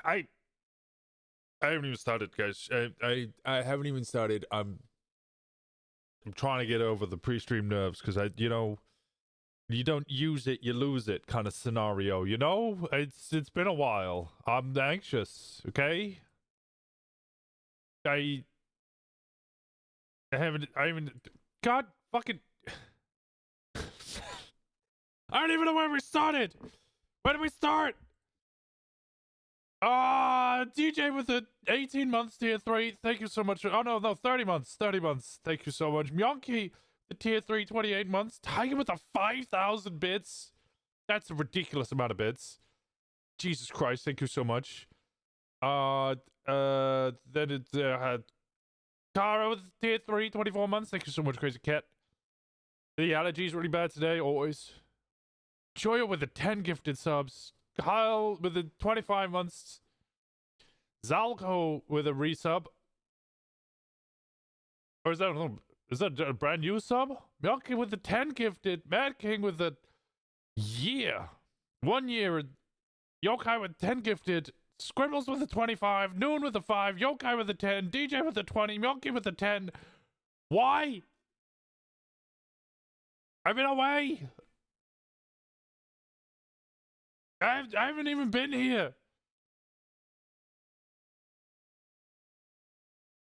I haven't even started, guys. I haven't even started. I'm trying to get over the pre-stream nerves because you don't use it, you lose it kind of scenario. It's been a while. I'm anxious. Okay. I haven't. God fucking. I don't even know where we started. Where did we start? DJ with the 18 months tier 3. Thank you so much. Oh, no, 30 months. 30 months. Thank you so much. Myonki, the tier 3, 28 months. Tiger with the 5,000 bits. That's a ridiculous amount of bits. Jesus Christ. Thank you so much. Then it had Tara with the tier 3, 24 months. Thank you so much, Crazy Cat. The allergies really bad today, always. Joya with the 10 gifted subs. Kyle with the 25 months. Zalco with a resub. Or is that a brand new sub? Milky with the 10 gifted. Mad King with the year. 1 year. Yokai with 10 gifted. Scribbles with the 25. Noon with the 5. Yokai with the 10. DJ with the 20. Milky with the 10. Why? I've been away. I haven't even been here.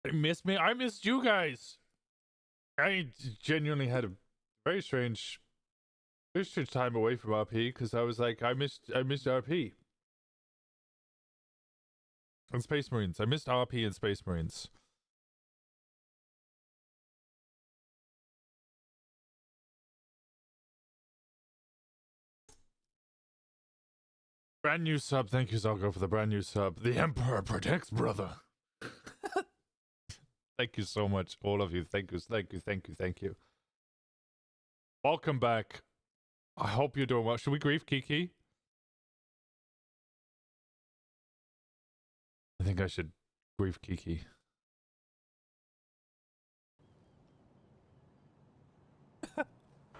You missed me. I missed you guys. I genuinely had a very strange time away from RP because I was like, I missed RP and Space Marines. I missed RP and Space Marines. Brand new sub. Thank you, Zalgo, for the brand new sub. The Emperor protects, brother. Thank you so much, all of you. Thank you. Welcome back. I hope you're doing well. Should we grief Kiki? I think I should grief Kiki. I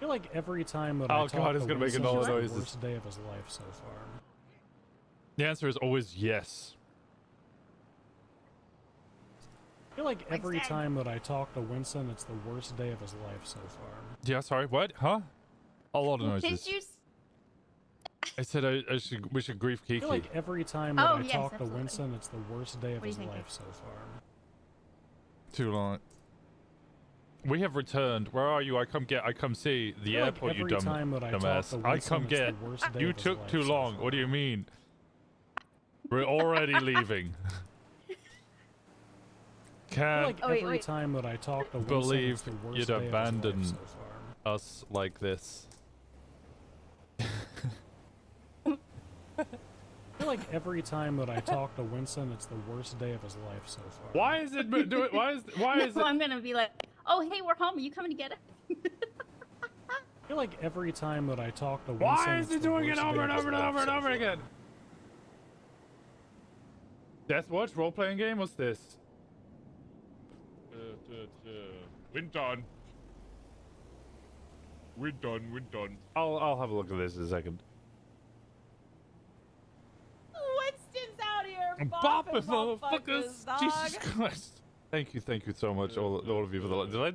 feel like every time that oh god, it's gonna make another noise. The worst day of his life so far. The answer is always yes. I feel like every time that I talk to Winston, it's the worst day of his life so far. Yeah, sorry, what? Huh? A lot of noises. I said we should grief Kiki. I feel like every time that I talk to Winston, it's the worst day of his life so far. Too long. We have returned. Where are you? I come see the airport, you dumbass. I come get. You took too long. What do you mean? We're already leaving. Can't every time that I talk to Winston, believe the worst you'd day abandon of his life so us like this. I feel like every time that I talk to Winston, it's the worst day of his life so far. Why is it? Why is it? I'm gonna be like, oh hey, we're home. Are you coming to get it? I feel like every time that I talk to Winston, why is he doing it over and over and over and over again? Death Watch role-playing game? What's this? Win done. I'll have a look at this in a second. Winston's out here Bopping bopping motherfuckers! dog. Jesus Christ! Thank you so much, all of you for the.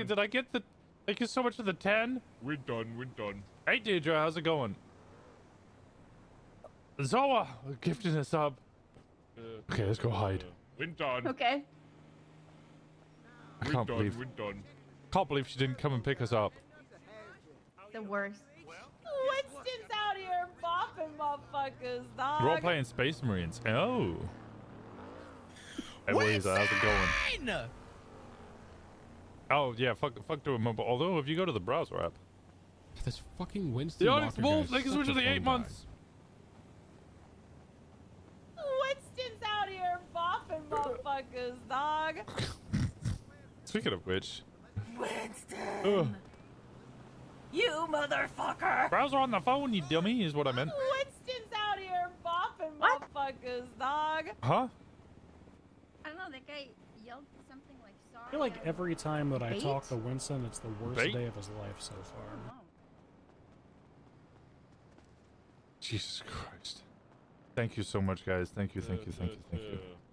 Did I get the? Thank you so much for the 10. We're done. Hey Deidre, how's it going? Zoa, gifting us up. Okay, let's go hide. Win done. Okay. I can't believe she didn't come and pick us up. The worst. Winston's out here bopping motherfuckers, dog. Role playing Space Marines. Oh. Hey, Weezer, how's it going? Oh yeah, fuck doing mobile. Although if you go to the browser app. This fucking Winston. The Onyx Wolf, thank you so much for the 8 months. Winston's out here bopping motherfuckers, dog. Speaking of which. Winston. You motherfucker. Browser on the phone, you dummy, is what I meant. Winston's out here bopping motherfuckers, dog. Huh? I don't know, that guy yelled something like sorry. I feel like every time that I talk to Winston, it's the worst day of his life so far. Jesus Christ. Thank you so much, guys. Thank you. You want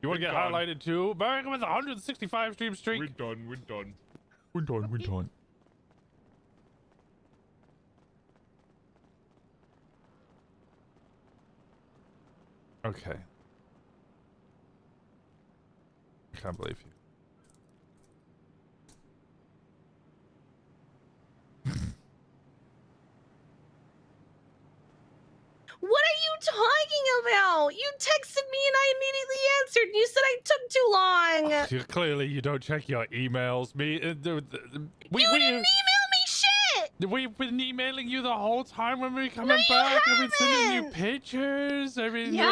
to We're get done. highlighted too? America with 165 stream streak. We're done. We're done. We're done. Okay. Can't believe you. What are you talking about? You texted me and I immediately answered. You said I took too long. Clearly, you don't check your emails. You didn't email me shit. We've been emailing you the whole time when we're coming you back. I've been sending you haven't. pictures. I mean, Yeah,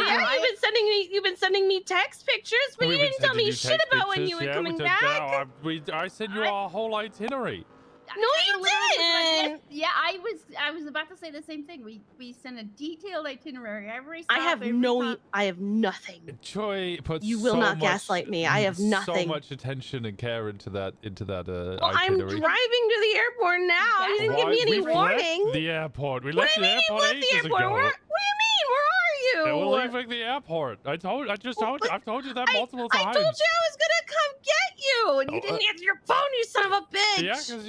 You've been sending me text pictures, but you didn't tell me shit about when you were coming back. I sent you our whole itinerary. No, you literally was about- didn't. Yeah, I was about to say the same thing. We sent a detailed itinerary every stop. I have every no. time. I have nothing. Choi puts You will so not much, gaslight me. I have so nothing. much attention and care into that Well, I'm itinerary. driving to the airport now. You didn't give me any We've warning. left the airport. We What left do the you mean you airport left the ages airport? ago. What do you mean? Where are you? We're leaving the airport. I've told you that multiple I times. told you I was gonna come get you, and you didn't answer your phone, you son of a bitch. Yeah, because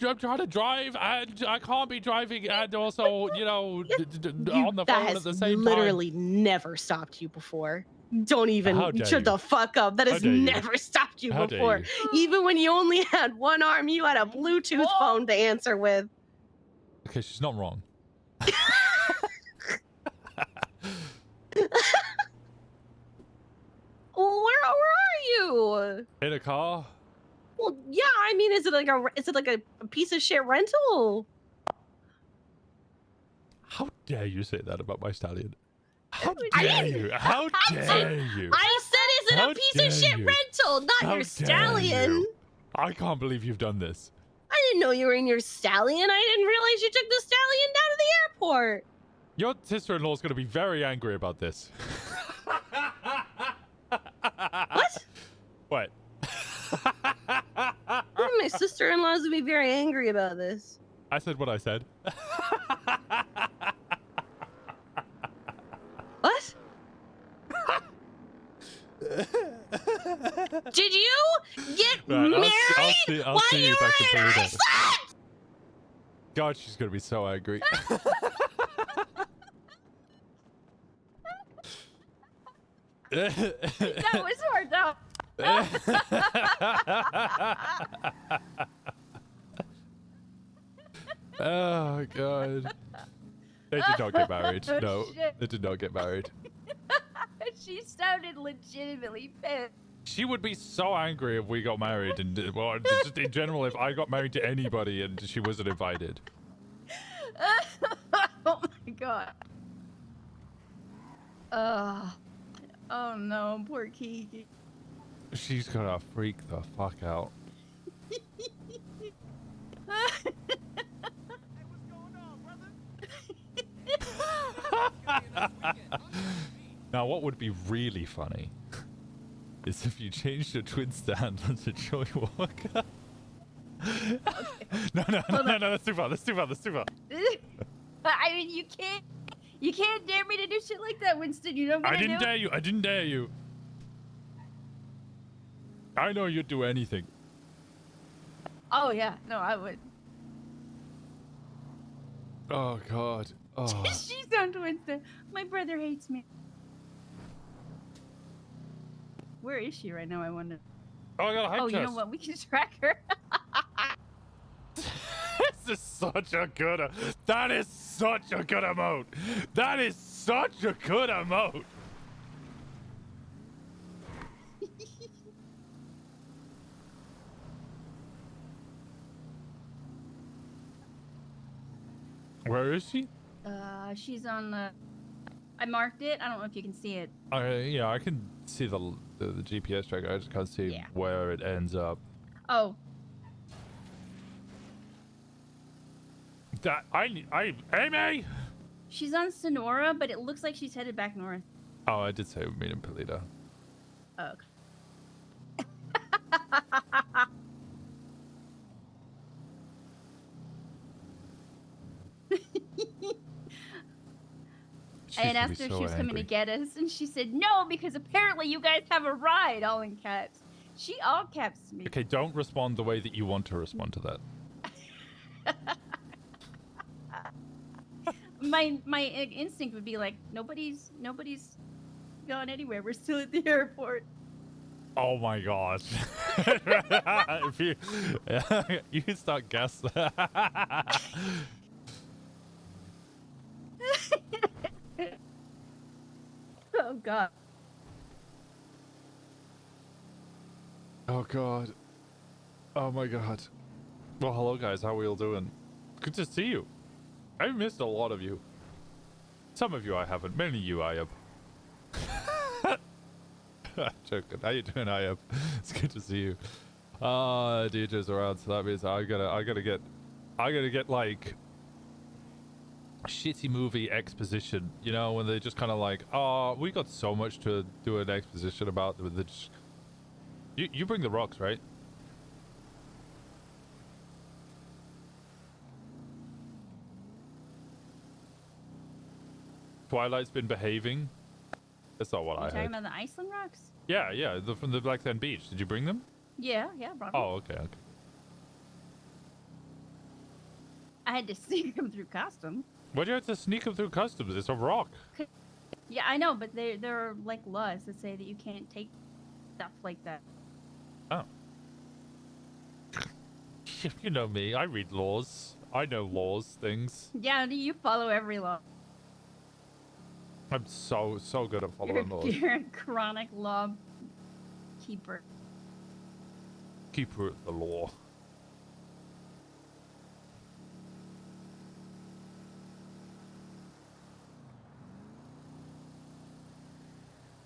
I'm trying to drive, and I can't be driving, and also, on the that phone has at the same literally never stopped you before. Don't How even dare shut you. the fuck up. That How has dare you. never stopped you How dare before. you. Even when you only had one arm, you had a Bluetooth phone to answer with. time. Okay, she's not wrong. Where are you? In a car? Well, yeah. I mean, is it like a piece of shit rental? How dare you say that about my stallion? How I dare didn't- you? How dare you? I said, is it How a piece dare of shit you. rental, not How your dare stallion? you. I can't believe you've done this. I didn't know you were in your stallion. I didn't realize you took the stallion down to the airport. Your sister-in-law is going to be very angry about this. What? What? My sister-in-law's gonna be very angry about this. I said what I said. What? Did you get Right, married I'll while see you you back in were in Paleto. Iceland? God, she's going to be so angry. That was hard though. Oh, God. They did not get married. Oh, No, shit. they did not get married. She sounded legitimately pissed. She would be so angry if we got married, and well, just in general, if I got married to anybody and she wasn't invited. Oh my god. Oh no, poor Kiki. She's gonna freak the fuck out. Now, what would be really funny is if you changed your twin stand onto Joy Walker. No, that's too far. I mean, you can't dare me to do shit like that, Winston. You know what I'm I gonna didn't do? dare you. I didn't dare you. I know you'd do anything. Oh yeah, no, I would. Oh, God. Oh. She's down to Winston. My brother hates me. Where is she right now? I wonder. Oh, I got a hype Oh, chest. you know what? We can track her. This is such a good. That is such a good emote. That is such a good emote. Where is she? She's on the. I marked it. I don't know if you can see it. Yeah, I can see the GPS tracker. I just can't see Yeah. where it ends up. Oh, That Amy. she's on Sonora, but it looks like she's headed back north. Oh, I did say we meet in Paleto. Oh. I had asked her if she was coming to get us, and she said no because apparently you guys have a ride, all in caps. She all caps me. Okay, don't respond the way that you want to respond to that. My instinct would be like, nobody's gone anywhere. We're still at the airport. Oh my god. If you you can start guessing. Oh god. Oh god. Oh my god. Well, hello guys, how are we all doing? Good to see you. I missed a lot of you. Some of you I haven't. Many of you I have. Joking. How you doing, I have? It's good to see you. DJ's around, so that means I gotta get like shitty movie exposition, you know, when they just kind of like, oh, we got so much to do an exposition about. You bring the rocks, right? Twilight's been behaving. That's not what I talking heard. about the Iceland rocks? Yeah, from the Black Sand Beach. Did you bring them? Yeah, brought them. Oh, okay. I had to sneak them through customs. Why'd you have to sneak them through customs? It's a rock. Yeah, I know, but there are like laws that say that you can't take stuff like that. Oh. You know me. I read laws. I know laws, things. Yeah, you follow every law. I'm so good at following laws. You're a chronic law keeper. Keeper of the law.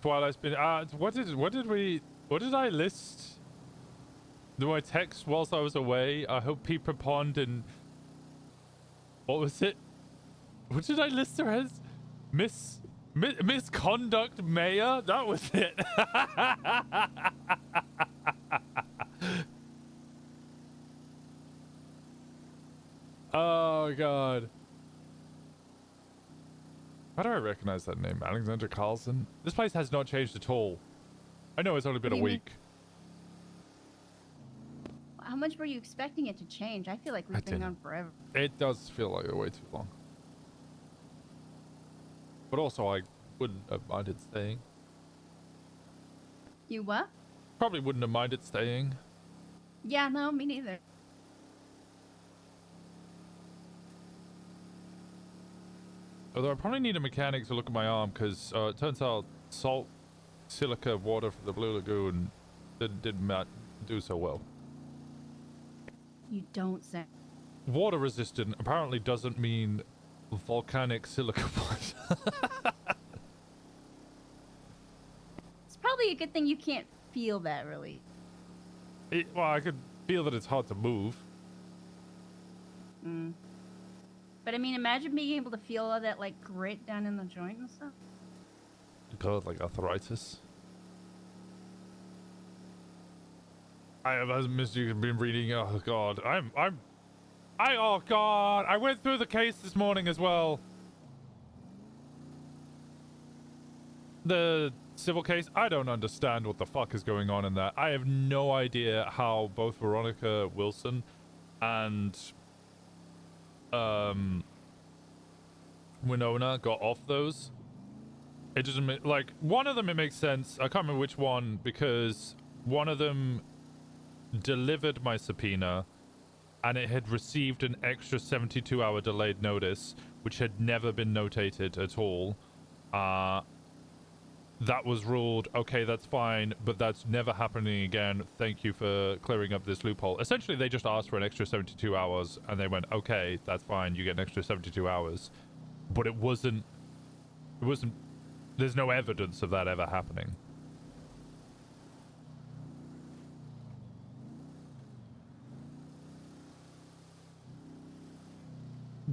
Twilight's been. What did I list? Do I text whilst I was away? I hope Peeper Pond and. What was it? What did I list her as? Misconduct Mayor? That was it. Oh god. How do I recognize that name? Alexander Carlson? This place has not changed at all. I know it's only been a week. How much were you expecting it to change? I feel like we've been gone forever. It does feel like way too long. But also, I wouldn't have minded staying. You what? Probably wouldn't have minded staying. Yeah, no, me neither. Although I probably need a mechanic to look at my arm, because it turns out salt, silica, water from the Blue Lagoon didn't do so well. You don't say. Water resistant apparently doesn't mean volcanic silica. It's probably a good thing you can't feel that really. Well, I could feel that it's hard to move. But I mean, imagine being able to feel all that like grit down in the joint and stuff. God, like arthritis. I have missed you. Been reading. Oh God, oh God, I went through the case this morning as well. The civil case. I don't understand what the fuck is going on in that. I have no idea how both Veronica Wilson and Winona got off those. It doesn't like one of them. It makes sense. I can't remember which one because one of them delivered my subpoena and it had received an extra 72-hour delayed notice, which had never been notated at all. That was ruled, okay, that's fine, but that's never happening again. Thank you for clearing up this loophole. Essentially, they just asked for an extra 72 hours, and they went, okay, that's fine, you get an extra 72 hours. But it wasn't, there's no evidence of that ever happening.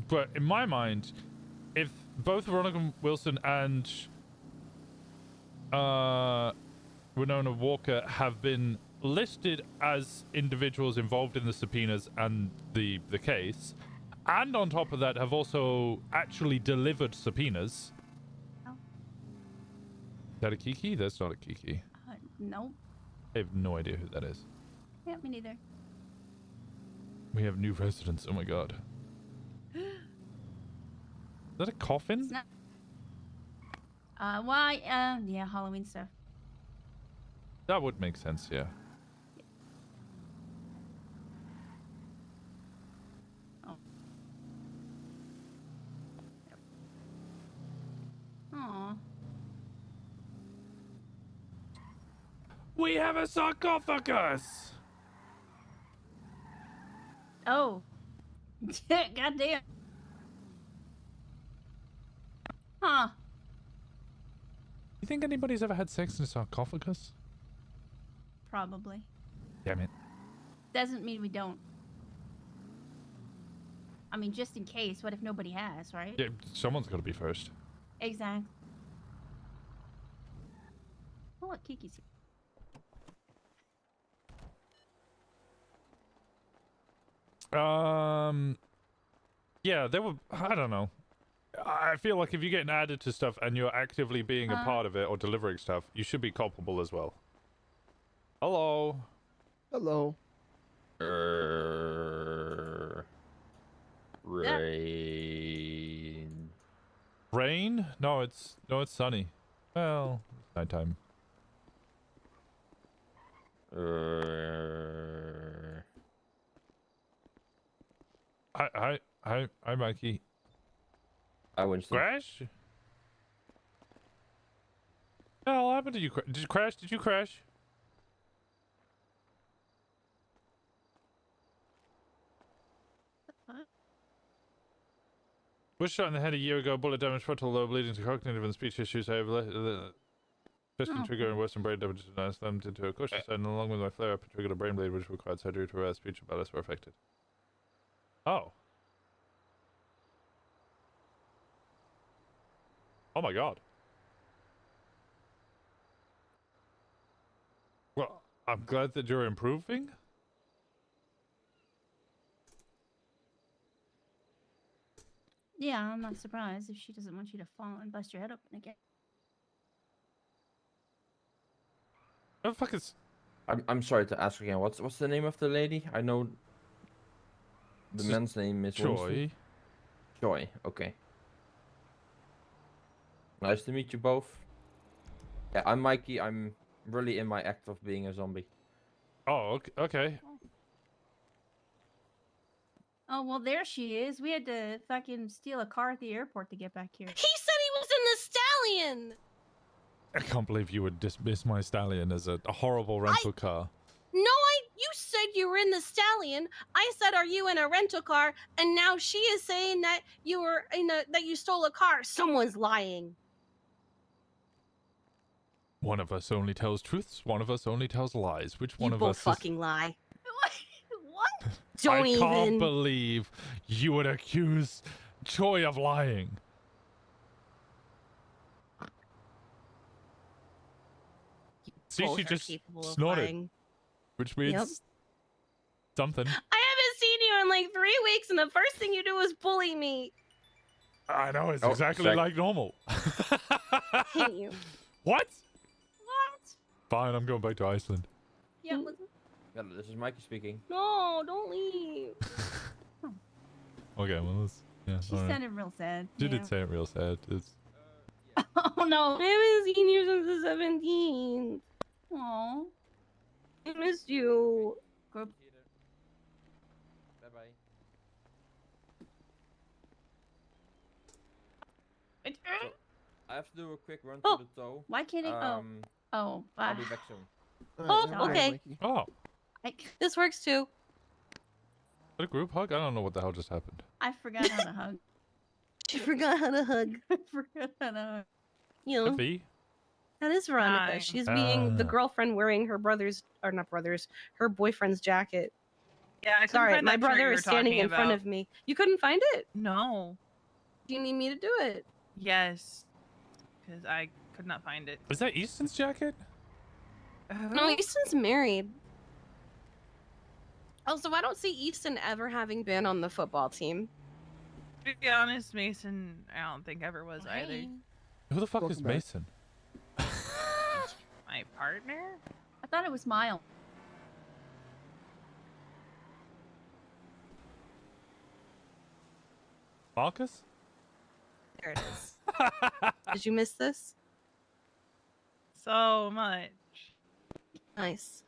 But in my mind, if both Veronica Wilson and Winona Walker have been listed as individuals involved in the subpoenas and the case, and on top of that have also actually delivered subpoenas, that a Kiki? That's not a Kiki. Nope. I have no idea who that is. Yeah, me neither. We have new residents. Oh my god. Is that a coffin? It's not. Why? Yeah, Halloween stuff. That would make sense, yeah. Oh. Aw. We have a sarcophagus! Oh. Goddamn. Huh. You think anybody's ever had sex in a sarcophagus? Probably. Damn it. Doesn't mean we don't. I mean, just in case. What if nobody has, right? Yeah, someone's got to be first. Exactly. Oh, look, Kiki's here. Yeah, there were. I don't know. I feel like if you're getting added to stuff and you're actively being a part of it or delivering stuff, you should be culpable as well. Hello. Hello. Rain. Rain? No, it's sunny. Well, it's nighttime. Hi, Mikey. I Winston. Crash? What the hell happened to you? Did you crash? Did you crash? Was shot in the head a year ago. Bullet damage, frontal lobe, leading to cognitive and speech issues. I have piston trigger and worsened brain damage. I slammed into a cushion side, and along with my flare-up, it triggered a brain bleed, which required surgery to arrest speech and balance were affected. Oh. Oh my god. Well, I'm glad that you're improving. Yeah, I'm not surprised if she doesn't want you to fall and bust your head open again. What the fuck is... I'm sorry to ask again. What's the name of the lady? I know the Just man's name is Joy? Winston. Joy. Okay. Nice to meet you both. Yeah, I'm Mikey. I'm really in my act of being a zombie. Oh, okay. Oh, well, there she is. We had to fucking steal a car at the airport to get back here. He said he was in the stallion. I can't believe you would dismiss my stallion as a horrible rental car. No, you said you were in the stallion. I said, are you in a rental car? And now she is saying that you were that you stole a car. Someone's lying. One of us only tells truths, one of us only tells lies. Which one You of both us is... fucking lie. What? Don't I can't even. believe you would accuse Choi of lying. See, Both she are just capable of snorted, lying. which means Yep. something. I haven't seen you in like 3 weeks, and the first thing you do is bully me. I know, it's Oh, exactly sec. like normal. I hate you. What? What? Fine, I'm going back to Iceland. Yeah, listen. Yeah, this is Mikey speaking. No, don't leave. Okay, well, let's... Yeah, She alright. sounded real sad. She yeah. did say it real sad. It's... Oh, no. I haven't seen you since the 17th. Aw. I missed you. Bye bye. I have to do a quick run Oh. to the toe. Why can't it... I'll bye. be back soon. Oh, never mind, okay. Mikey. Oh, This works too. a group hug? I don't know what the hell just happened. I forgot how to hug. She forgot how to hug. I forgot how to hug. You know, Fee? that is Veronica. Hi. She's being the Ah. girlfriend wearing her her boyfriend's jacket. Yeah, I couldn't Sorry, find my that shirt brother you is were standing talking in front about. of me. You couldn't find it? No. Do you need me to do it? Yes. Because I could not find it. Is that Easton's jacket? No, Easton's married. Also, I don't see Easton ever having been on the football team. To be honest, Mason, I don't think ever was either. Who the fuck is Welcome back. Mason? My partner? I thought it was Miles. Marcus? There it is. Did you miss this? So much. Nice.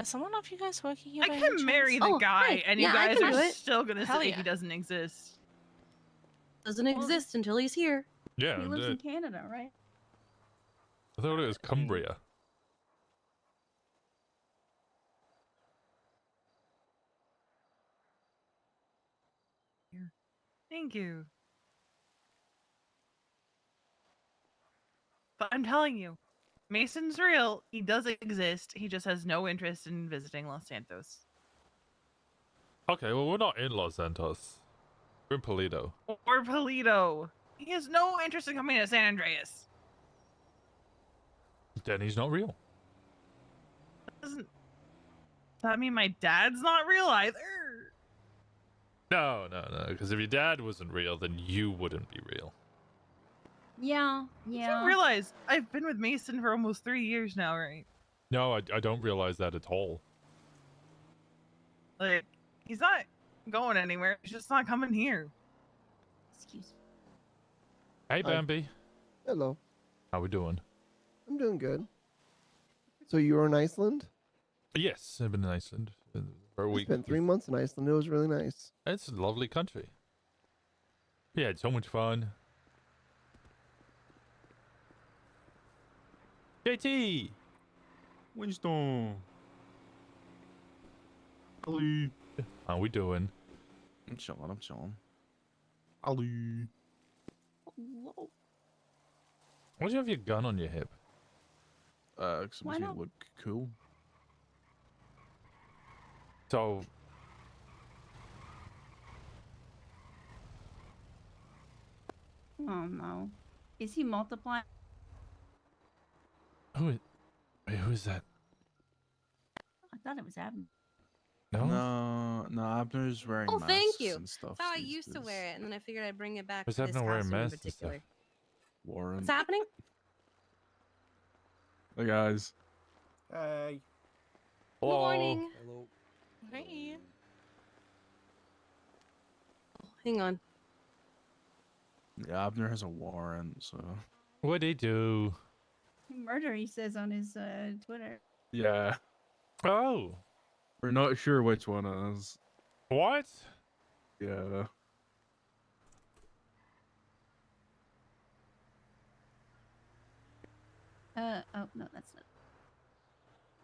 Someone of you guys working here? I by any can marry chance? the Oh, guy, hey, and yeah, you I guys can do are it. still gonna Hell say yeah. he doesn't exist. Doesn't exist until he's here. Yeah, He lives in Canada, right? I thought it was Cumbria. Thank you. But I'm telling you, Mason's real. He does exist. He just has no interest in visiting Los Santos. Okay, well, we're not in Los Santos. We're in Paleto. Or Paleto. He has no interest in coming to San Andreas. Then he's not real. Doesn't that mean my dad's not real either? No, because if your dad wasn't real, then you wouldn't be real. Yeah, You yeah. do realize I've been with Mason for almost 3 years now, right? No, I don't realize that at all. Like, he's not going anywhere. He's just not coming here. Excuse me. Hey, Hi. Bambi. Hello. How we doing? I'm doing good. So you were in Iceland? Yes, I've been in Iceland for a I week. spent 3 months in Iceland. It was really nice. It's a lovely country. We had so much fun. JT! Winston. Ali. How we doing? I'm chilling. Ali. Why do you have your gun on your hip? Cause it Why makes me not? look cool. So, Oh no. Is he multiplying? who is that? I thought it was Abner. No? No, Abner's wearing Oh, masks thank you. and stuff. That's how I these used to days. wear it, and then I figured I'd bring it back Where's to this Abner wearing costume in masks and stuff? particular. Warren. What's happening? Hey guys. Hey. Good Hello? morning. Hello. Hey. Oh, hang on. Yeah, Abner has a warrant, so. What'd he do? Murder, he says on his Twitter. Yeah. Oh! We're not sure which one it is. What? Yeah. Oh no, that's not.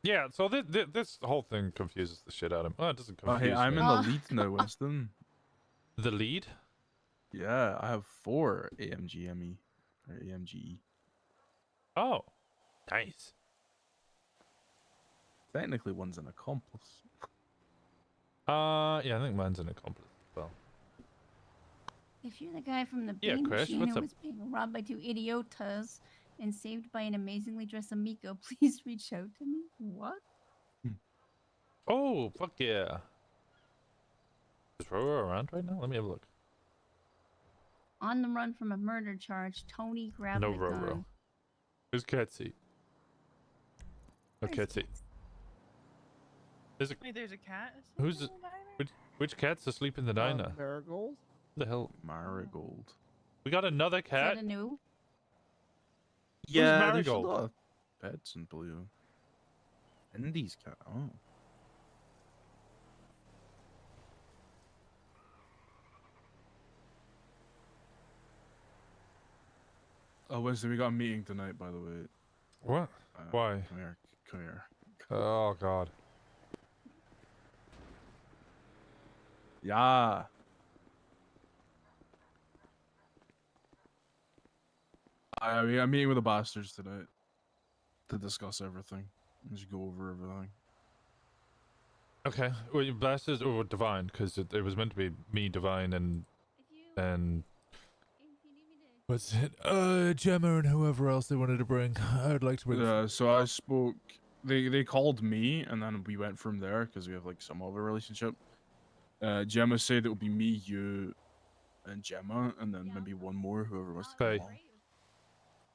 Yeah, so this whole thing confuses the shit out of him. Oh, it doesn't Oh, confuse hey, I'm me. in the lead now, Winston. The lead? Yeah, I have 4 AMGME. Or AMGE. Oh. Nice. Technically, one's an accomplice. Yeah, I think mine's an accomplice as well. If you're the guy from the Yeah, bean Chris, machine what's who up? was being robbed by 2 idiotas and saved by an amazingly dressed amigo, please reach out to me. What? Oh, fuck yeah. Is Roro around right now? Let me have a look. On the run from a murder charge, Tony grabbed No the Roro. gun. Who's Catsy? Oh, Where's Catsy. Catsy? There's a, Wait, there's a cat? Who's asleep in the diner? which cat's asleep in the diner? Marigold? What the hell? Marigold. We got another Is cat? that a new? Yeah, there's a Marigold? lot of pets in Blue. Indies cat. Oh. Oh, Winston, we got a meeting tonight, by the way. What? Why? Come here. Come here. Oh, God. Yeah. We got a meeting with the Baastards tonight to discuss everything. Just go over everything. Okay. Well, you Blasters or Divine? Because it was meant to be me, Divine, and what's it? Gemma and whoever else they wanted to bring. I would like to bring. Yeah, so I spoke. They called me, and then we went from there because we have like some other relationship. Gemma said it would be me, you, and Gemma, and then maybe one more, whoever wants to come Fey. along.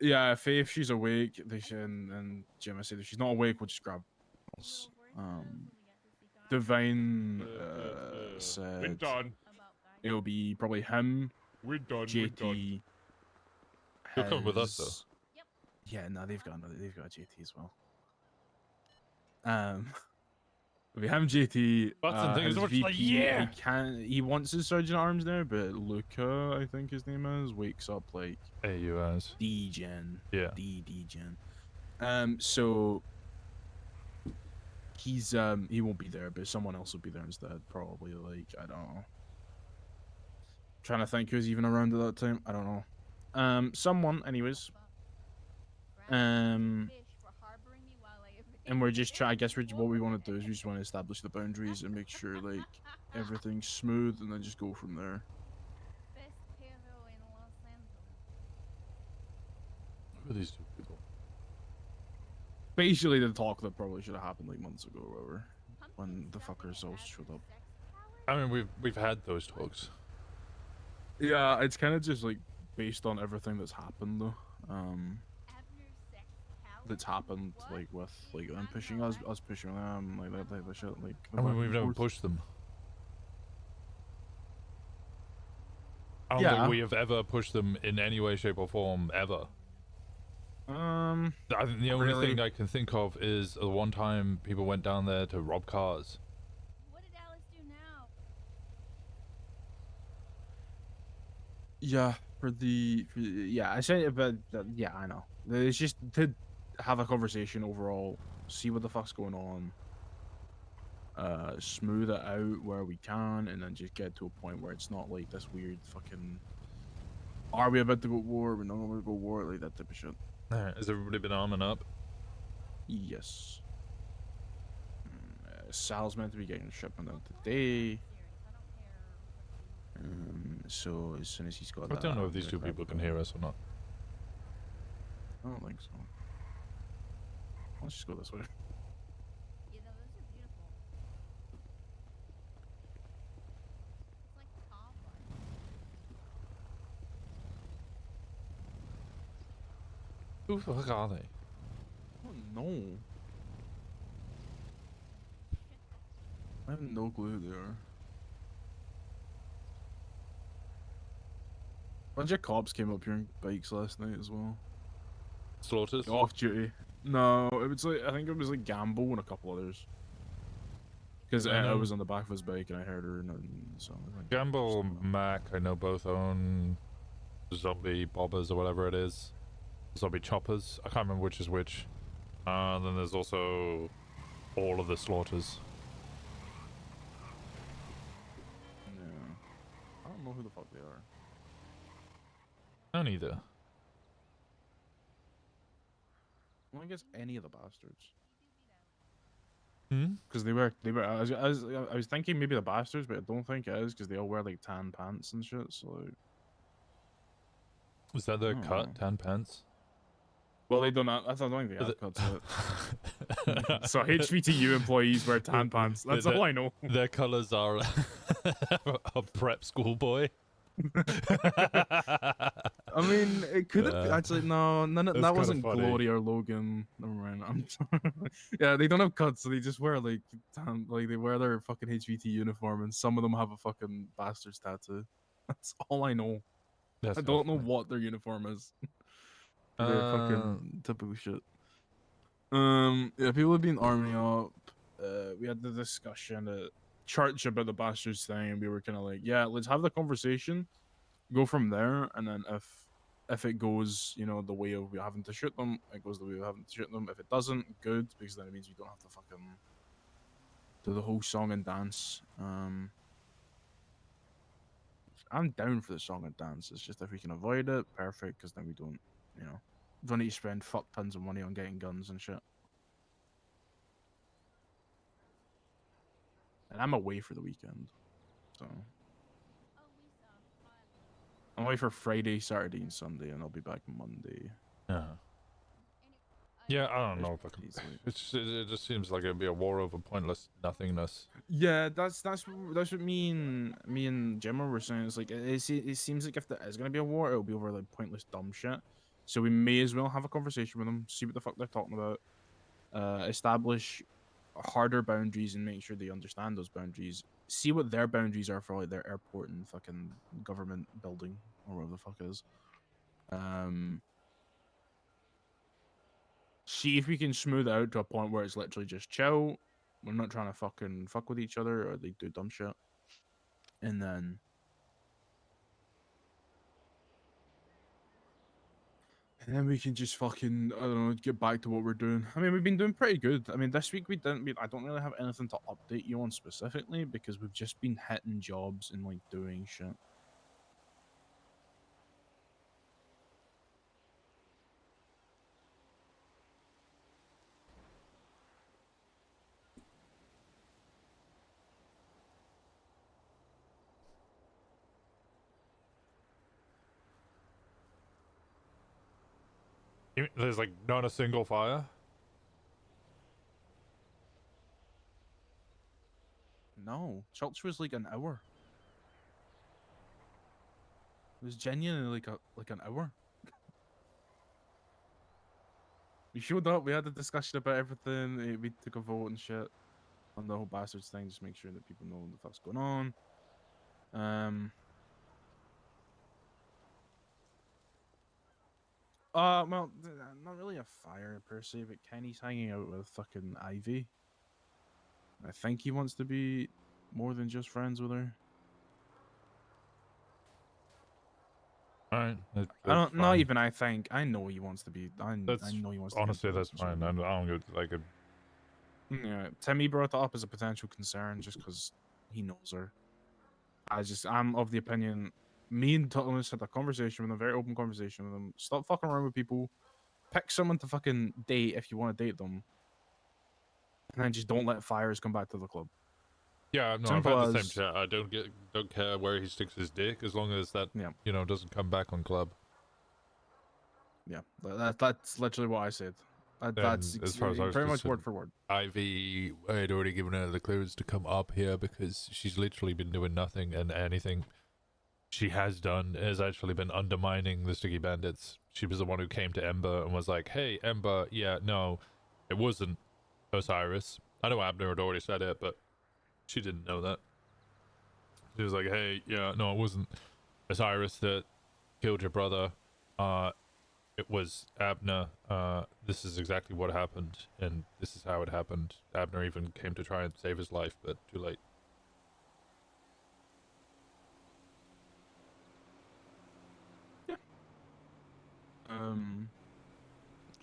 Yeah, Faye, if she's awake, they should, and Gemma said if she's not awake, we'll just grab us. Divine said We're done. it'll be probably him, We're done. We're done. JT. He'll come with us, though. Hez- Yeah, no, they've got a JT as well. We have JT. That's the thing, his so much VP, like, yeah! he wants his sergeant at arms now, but Luca, I think his name is, wakes up like AUS. D-Gen. Yeah. D-Gen. So he's he won't be there, but someone else will be there instead, probably. Like, I don't know. Trying to think who's even around at that time. I don't know. Someone, anyways. And we're just trying. I guess what we want to do is we just want to establish the boundaries and make sure like everything's smooth, and then just go from there. Who are these two people? Basically, the talk that probably should have happened like months ago, or whatever, when the fuckers all showed up. I mean, we've had those talks. Yeah, it's kind of just like based on everything that's happened though. That's happened like with like them pushing us pushing them, like that type of shit. Like I mean, we've never pushed them. I don't think we have ever pushed them in any way, shape, or form ever. I think the only thing I can think of is the one time people went down there to rob cars. What did Alice do now? Yeah, yeah, I say it, but yeah, I know. It's just to have a conversation overall, see what the fuck's going on, smooth it out where we can, and then just get to a point where it's not like this weird fucking. Are we about to go war? We're not going to go war, like that type of shit. Has everybody been arming up? Yes. Sal's meant to be getting shipment out today. So as soon as he's got I that, don't know if these two people can hear us or not. I don't think so. Let's just go this way. Yeah, no, those are beautiful. It's like the calm one. Who the fuck are they? Oh no. I have no clue who they are. A bunch of cops came up here on bikes last night as well. Slaughters? Off duty. No, it was like I think it was like Gamble and a couple others. Because I was on the back of his bike and I heard her and so. Gamble and Mac, I know both own zombie bobbers or whatever it is. Zombie choppers. I can't remember which is which. Then there's also all of the slaughters. Yeah. I don't know who the fuck they are. I don't either. I don't guess any of the bastards. Hmm? Because they were. I was thinking maybe the bastards, but I don't think it is because they all wear like tan pants and shit. So. Like, Was that their cut? Tan pants? well, they don't. I don't think they have cuts yet. So HVTU employees wear tan pants. That's all I know. Their colors are a prep schoolboy. I mean, it could have actually no, that wasn't funny. Glory or Logan. Never mind. I'm sorry. Yeah, they don't have cuts, so they just wear like they wear their fucking HVT uniform, and some of them have a fucking Baastards tattoo. That's all I know. I don't know what their uniform is. They're fucking typical shit. Yeah, people have been arming up. We had the discussion at church about the Baastards thing, and we were kind of like, yeah, let's have the conversation, go from there, and then if it goes, you know, the way of we having to shoot them, it goes the way of having to shoot them. If it doesn't, good, because then it means we don't have to fucking do the whole song and dance. I'm down for the song and dance. It's just if we can avoid it, perfect, because then we don't, you know, don't need to spend fuck tons of money on getting guns and shit. And I'm away for the weekend, so I'm away for Friday, Saturday, and Sunday, and I'll be back Monday. Yeah, I don't know if I can. It just seems like it'd be a war over pointless nothingness. Yeah, that's what me and Gemma were saying. It's like it seems like if there is gonna be a war, it'll be over like pointless dumb shit. So we may as well have a conversation with them, see what the fuck they're talking about, establish harder boundaries and make sure they understand those boundaries. See what their boundaries are for like their airport and fucking government building or whatever the fuck it is. See if we can smooth it out to a point where it's literally just chill. We're not trying to fucking fuck with each other or they do dumb shit. And then we can just fucking, I don't know, get back to what we're doing. I mean, we've been doing pretty good. I mean, this week I don't really have anything to update you on specifically because we've just been hitting jobs and like doing shit. There's like not a single fire. No, church was like an hour. It was genuinely like an hour. We showed up, we had a discussion about everything, we took a vote and shit on the whole Baastards thing, just make sure that people know what the fuck's going on. Well, not really a fire per se, but Kenny's hanging out with fucking Ivy. I think he wants to be more than just friends with her. Alright. Not even I think. I know he wants to be. I know he wants to be. Honestly, that's fine. I don't get like a. Yeah, Timmy brought that up as a potential concern just because he knows her. I'm of the opinion. Me and Thomas had a conversation with him, a very open conversation with him. Stop fucking around with people. Pick someone to fucking date if you want to date them. And then just don't let fires come back to the club. Yeah, no, I've had the same chat. I don't care where he sticks his dick as long as that doesn't come back on club. Yeah, that's literally what I said. That's as far as I was pretty much concerned, word for word. Ivy, I had already given her the clearance to come up here because she's literally been doing nothing, and anything she has done has actually been undermining the Sticky Bandits. She was the one who came to Ember and was like, hey, Ember, yeah, no, it wasn't Osiris. I know Abner had already said it, but she didn't know that. She was like, hey, yeah, no, it wasn't Osiris that killed your brother. It was Abner. This is exactly what happened, and this is how it happened. Abner even came to try and save his life, but too late.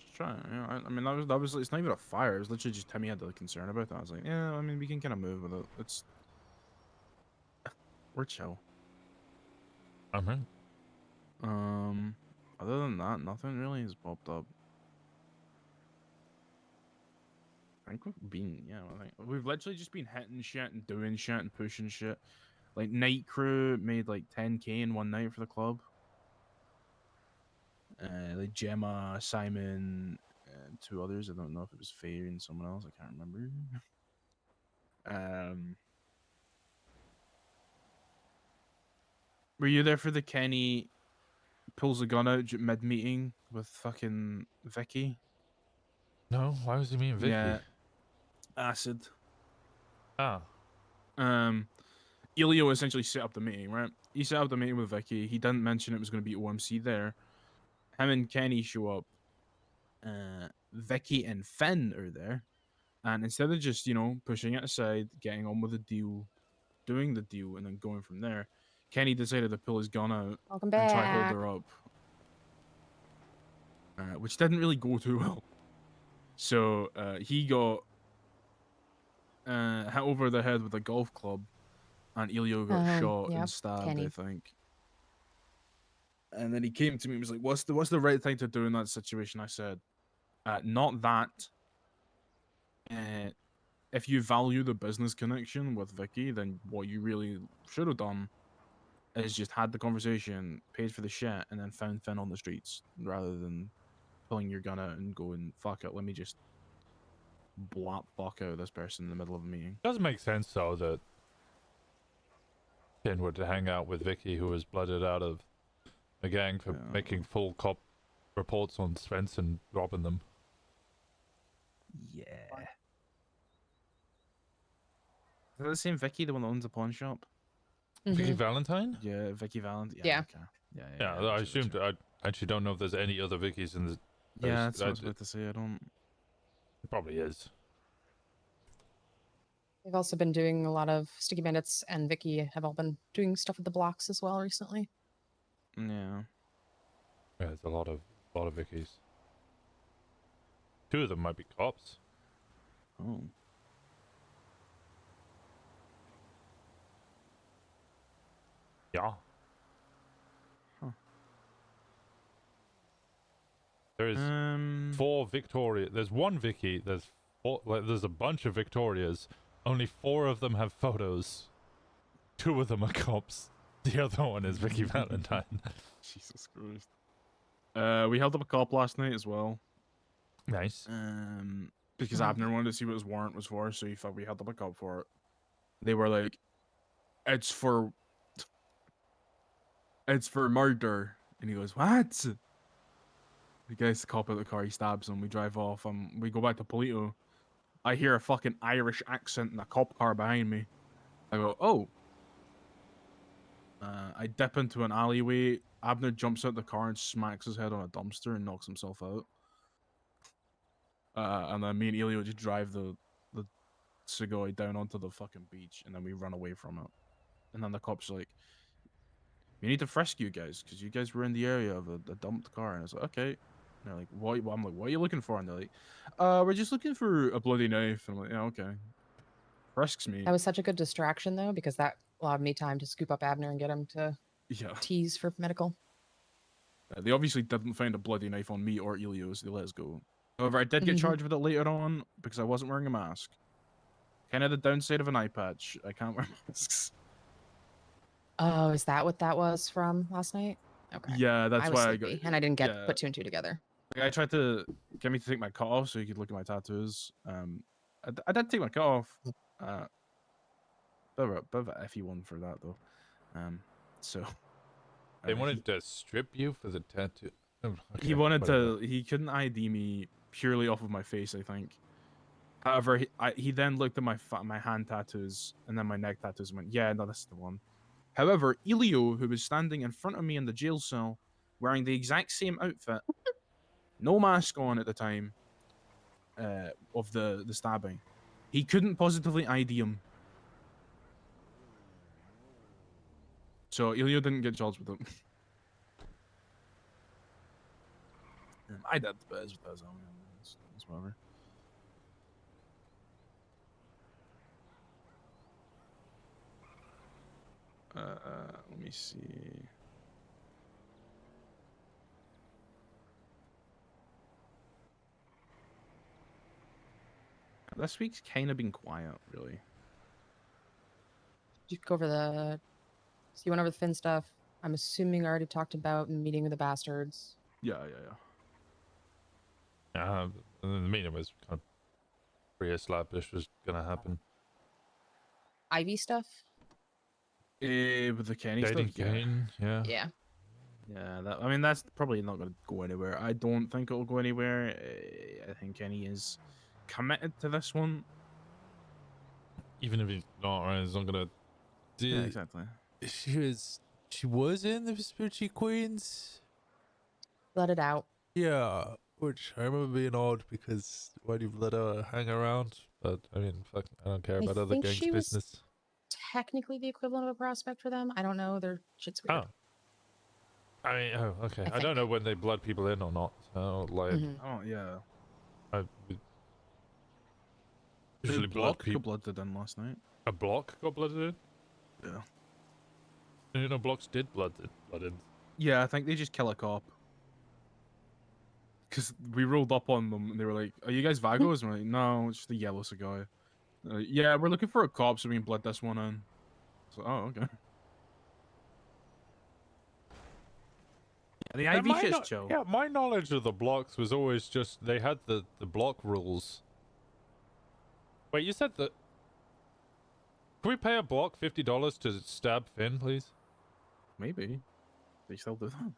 Just trying. I mean, that was. It's not even a fire. It was literally just Timmy had the concern about that. I was like, yeah, I mean, we can kind of move with it. We're chill. Okay. Other than that, nothing really has popped up. I think we've literally just been hitting shit and doing shit and pushing shit. Like Night Crew made like 10K in one night for the club. Like Gemma, Simon, and two others. I don't know if it was Fey and someone else. I can't remember. Were you there for the Kenny pulls a gun out mid meeting with fucking Vicky? No, why was he meeting Vicky? Yeah, acid. Ah. Elio essentially set up the meeting, right? He set up the meeting with Vicky. He didn't mention it was going to be OMC there. Him and Kenny show up. Vicky and Finn are there. And instead of just, pushing it aside, getting on with the deal, doing the deal, and then going from there, Kenny decided to pull his gun out and try to hold her up. Which didn't really go too well. So he got hit over the head with a golf club, and Elio got shot and stabbed, Kenny. I think. And then he came to me and was like, what's the right thing to do in that situation? I said, not that. If you value the business connection with Vicky, then what you really should have done is just had the conversation, paid for the shit, and then found Finn on the streets, rather than pulling your gun out and going, fuck it, let me just blap fuck out this person in the middle of a meeting. It does make sense, though, that Finn would hang out with Vicky, who was blooded out of a gang for making full cop reports on Svensson robbing them. Yeah. Is that the same Vicky, the one that owns the pawn shop? Vicky Valentine? Yeah, Vicky Valentine. Yeah. Okay. Yeah. Yeah, I assumed. I actually don't know if there's any other Vickys in the. Yeah, that's what I was about to say. I don't. It probably is. They've also been doing a lot of Sticky Bandits, and Vicky have all been doing stuff at the blocks as well recently. Yeah. Yeah, there's a lot of Vickys. 2 of them might be cops. Oh. Yeah. Huh. There's 4 Victoria. There's 1 Vicky. There's 4. Like, there's a bunch of Victorias. Only 4 of them have photos. 2 of them are cops. The other one is Vicky Valentine. Jesus Christ. We held up a cop last night as well. Nice. Because Abner wanted to see what his warrant was for, so he thought we held up a cop for it. They were like, it's for murder. And he goes, what? The guy's cop out the car, he stabs him, we drive off, we go back to Paleto. I hear a fucking Irish accent in a cop car behind me. I go, oh. I dip into an alleyway. Abner jumps out the car and smacks his head on a dumpster and knocks himself out. And then me and Elio just drive the Sugoi down onto the fucking beach, and then we run away from it. And then the cops are like, "We need to frisk you guys because you guys were in the area of a dumped car." And I was like, "Okay." And they're like, "What?" I'm like, "What are you looking for?" And they're like, "We're just looking for a bloody knife." And I'm like, "Yeah, okay." Frisks me. That was such a good distraction, though, because that allowed me time to scoop up Abner and get him to tease for medical. They obviously didn't find a bloody knife on me or Elio, so they let us go. However, I did get charged with it later on because I wasn't wearing a mask. Kind of the downside of an eye patch. I can't wear masks. Oh, is that what that was from last night? Okay. Yeah, that's why I got. And I didn't put 2 and 2 together. Like, I tried to get me to take my cut off so you could look at my tattoos. I did take my cut off. Bit of an iffy one for that though. So. They wanted to strip you for the tattoo. Oh, okay, He wanted whatever. to. He couldn't ID me purely off of my face, I think. However, he then looked at my hand tattoos and then my neck tattoos and went, "Yeah, no, this is the one." However, Elio, who was standing in front of me in the jail cell, wearing the exact same outfit, no mask on at the time of the stabbing, he couldn't positively ID him. So Elio didn't get charged with it. I did, but it's whatever. Let me see. This week's kind of been quiet, really. Did you go over so you went over the Finn stuff. I'm assuming I already talked about meeting with the Baastards. Yeah. The meeting was kind of pre-established was gonna happen. Ivy stuff? With the Kenny Dating stuff? Kane, yeah. Yeah, I mean, that's probably not going to go anywhere. I don't think it'll go anywhere. I think Kenny is committed to this one. Even if he's not, right? He's not gonna do. Yeah, exactly. She was in the Spooky Queens. Let it out. Yeah, which I remember being odd because why do you let her hang around? But I mean, fuck, I don't care about other think gangs' she was business. Technically the equivalent of a prospect for them. I don't know. Their shit's weird. Oh. I mean, okay. I don't know when they blood people in or not. So, like, Oh, yeah. I usually blood people. Blooded in last night. A block got blooded in? Yeah. You know, blocks did blood in. Yeah, I think they just kill a cop. Because we rolled up on them and they were like, "Are you guys Vagos?" And we're like, "No, it's just a yellow cigar." Yeah, we're looking for a cop so we can blood this one in. So, oh, okay. The IV shit's chill. Yeah, my knowledge of the blocks was always just they had the block rules. Wait, you said that. Can we pay a block $50 to stab Finn, please? Maybe. They still do that.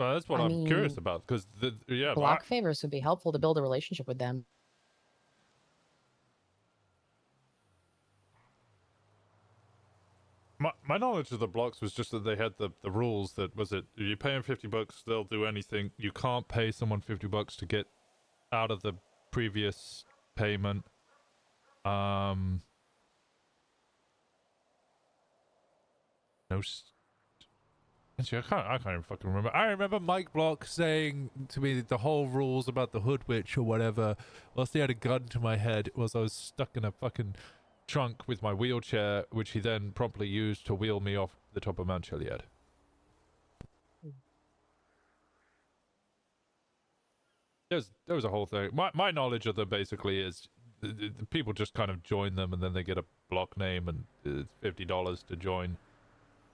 Well, that's what I I'm curious mean, about because yeah, block favors would be helpful to build a relationship with them. my knowledge of the blocks was just that they had the rules that was it you pay them $50, they'll do anything. You can't pay someone $50 to get out of the previous payment. No. Actually, I can't even fucking remember. I remember Mike Block saying to me the whole rules about the hood witch or whatever, whilst he had a gun to my head, was I was stuck in a fucking trunk with my wheelchair, which he then promptly used to wheel me off the top of Mount Chiliad. There was a whole thing. My knowledge of them basically is the people just kind of join them and then they get a block name and it's $50 to join,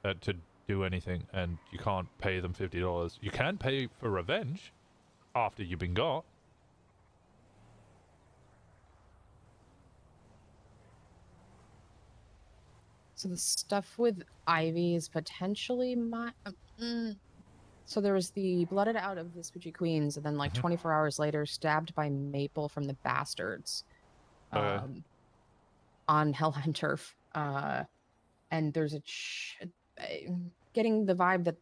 to do anything, and you can't pay them $50. You can pay for revenge after you've been got. So the stuff with Ivy is potentially my. So there was the blooded out of the Spooky Queens, and then like 24 hours later, stabbed by Maple from the Baastards, on Helheim turf. And there's getting the vibe that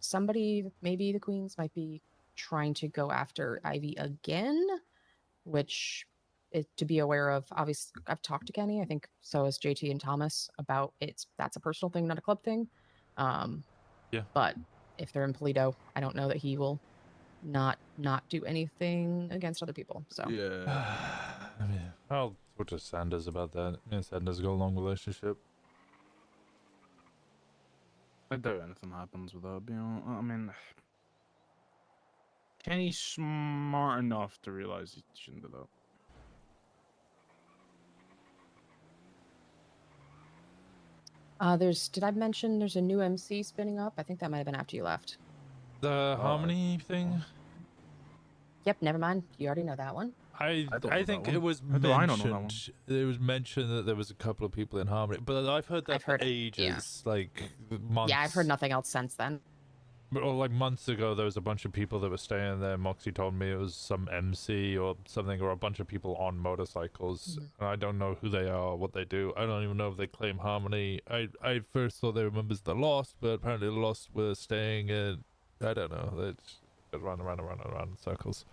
somebody, maybe the Queens might be trying to go after Ivy again, which is to be aware of. Obviously, I've talked to Kenny. I think so has JT and Thomas about it. That's a personal thing, not a club thing. Yeah. But if they're in Paleto, I don't know that he will not do anything against other people. So Yeah. I mean, I'll talk to Sanders about that. Me and Sanders got a long relationship. I doubt anything happens with that. You know, I mean, Kenny's smart enough to realize he shouldn't do that. did I mention there's a new MC spinning up? I think that might have been after you left. The Harmony thing? Yep, never mind. You already know that one. I think it was I don't know that one. mentioned. It was mentioned that there was a couple of people in Harmony, but I've heard that for ages, like months. Yeah, I've heard nothing else since then. Or like months ago, there was a bunch of people that were staying there. Moxie told me it was some MC or something, or a bunch of people on motorcycles. And I don't know who they are, what they do. I don't even know if they claim Harmony. I first thought they were members of the Lost, but apparently the Lost were staying in. I don't know. They just run around in circles.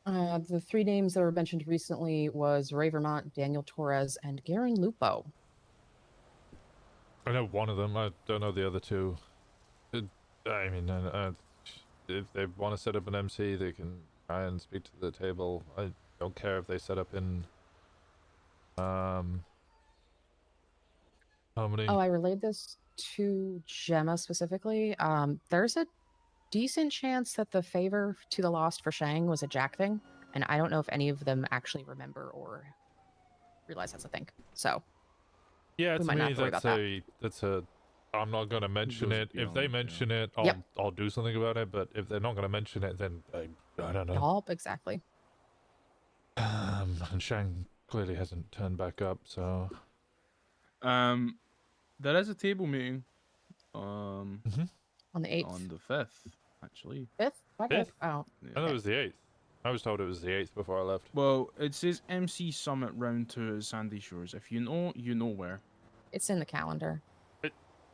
The three names that were mentioned recently was Ray Vermont, Daniel Torres, and Garen Lupo. I know one of them. I don't know the other two. I mean, if they want to set up an MC, they can try and speak to the table. I don't care if they set up in Harmony. Oh, I relayed this to Gemma specifically. There's a decent chance that the favor to the Lost for Shang was a Jack thing, and I don't know if any of them actually remember or realize that's a thing. So yeah, we to might not me have to worry about that's a. I'm not gonna mention it. If they mention it, I'll do something about it. But if they're not gonna mention it, then I don't know. Yup, exactly. And Shang clearly hasn't turned back up, so. There is a table meeting. On the 8th. On the 5th, actually. 5th? Okay. 5th? Oh. I thought it was the 8th. I was told it was the 8th before I left. Well, it says MC Summit Round 2 at Sandy Shores. If you know, you know where. It's in the calendar.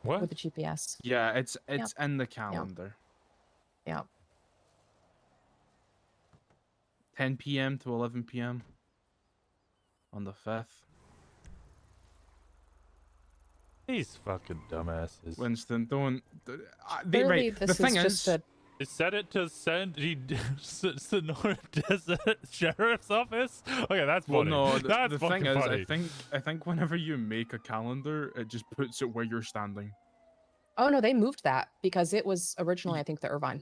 What? With the GPS. Yeah, it's in the calendar. Yep. 10 p.m. to 11 p.m. on the 5th. These fucking dumbasses. Winston, don't. Clearly, Right, this the thing just a They set it to Sonora Desert Sheriff's Office. Okay, that's Well, funny. no, That's the thing fucking is, funny. I think whenever you make a calendar, it just puts it where you're standing. Oh no, they moved that because it was originally, I think, the Irvine.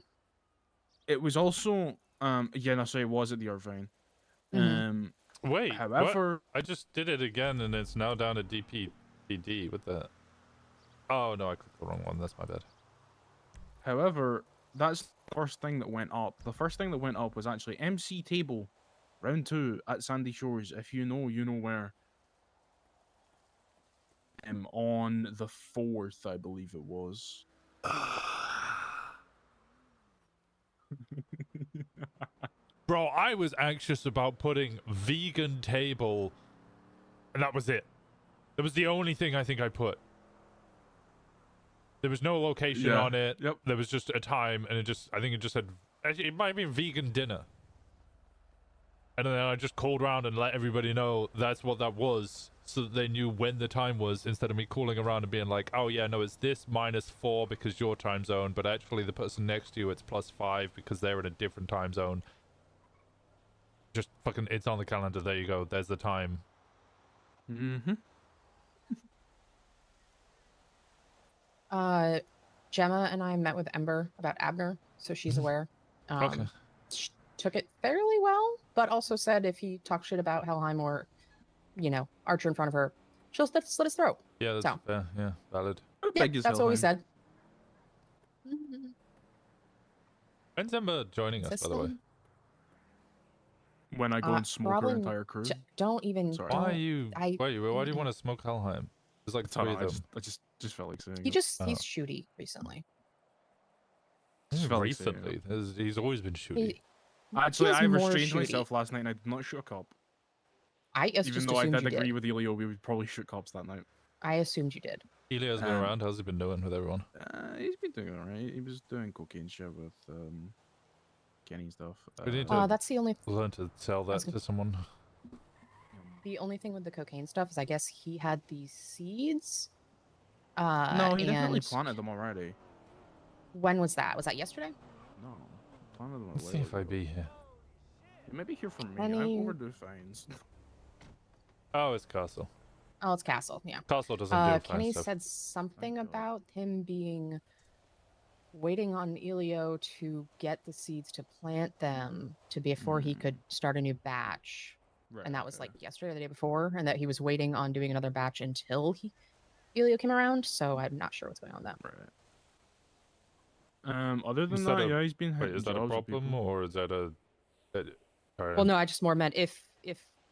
It was also, yeah, no, sorry, it was at the Irvine. Wait, however, what? I just did it again, and it's now down to DPD with the. Oh no, I clicked the wrong one. That's my bad. However, that's the first thing that went up. The first thing that went up was actually MC Table, Round 2 at Sandy Shores. If you know, you know where. On the 4th, I believe it was. Bro, I was anxious about putting vegan table, and that was it. That was the only thing I think I put. There was no location on it. Yep. There was just a time, and I think it just said, actually, it might have been vegan dinner. And then I just called around and let everybody know that's what that was, so that they knew when the time was, instead of me calling around and being like, oh yeah, no, it's this -4 because your time zone, but actually the person next to you, it's +5 because they're in a different time zone. Just fucking, it's on the calendar, there you go, there's the time. Mm-hmm. Gemma and I met with Ember about Abner, so she's aware. Okay. She took it fairly well, but also said if he talks shit about Helheim or, Archer in front of her, she'll slit his throat. Yeah, that's So. fair, yeah, valid. Yeah, that's what we said. When's Ember joining us, by the way? When I go and smoke her entire crew. Don't even. Sorry. Why do you Mm-mm. want to smoke Helheim? There's like I don't 3 know, of them. I just felt like saying He's it. shooty recently. Just felt like saying Recently, he's always been shooty. Actually, feels I more restrained shooty. myself last night and I did not shoot a cop. Even just though I assumed did you agree with Elio, we would probably shoot cops that night. I assumed you did. Elio's been around. How's he been doing with everyone? He's been doing alright. He was doing cocaine shit with Kenny stuff. We need to that's the only. learn to sell that to someone. The only thing with the cocaine stuff is, I guess he had these seeds. No, he definitely and planted them already. When was that? Was that yesterday? No, planted them. Let's see if I be here. You may be here for me. Kenny- I overdo fines. Oh, it's Castle. Oh, it's Castle. Yeah. Castle doesn't do fine Kenny stuff. said something about him waiting on Elio to get the seeds to plant them before he could start a new batch. Right, And that was like yesterday or the day before, and that he was waiting on doing another batch until Elio came around. So I'm not sure what's going on with that. Right. Other than Is that, that yeah, he's been Wait, hitting is that a jobs with problem people. or is that a? Well, no, I just more meant if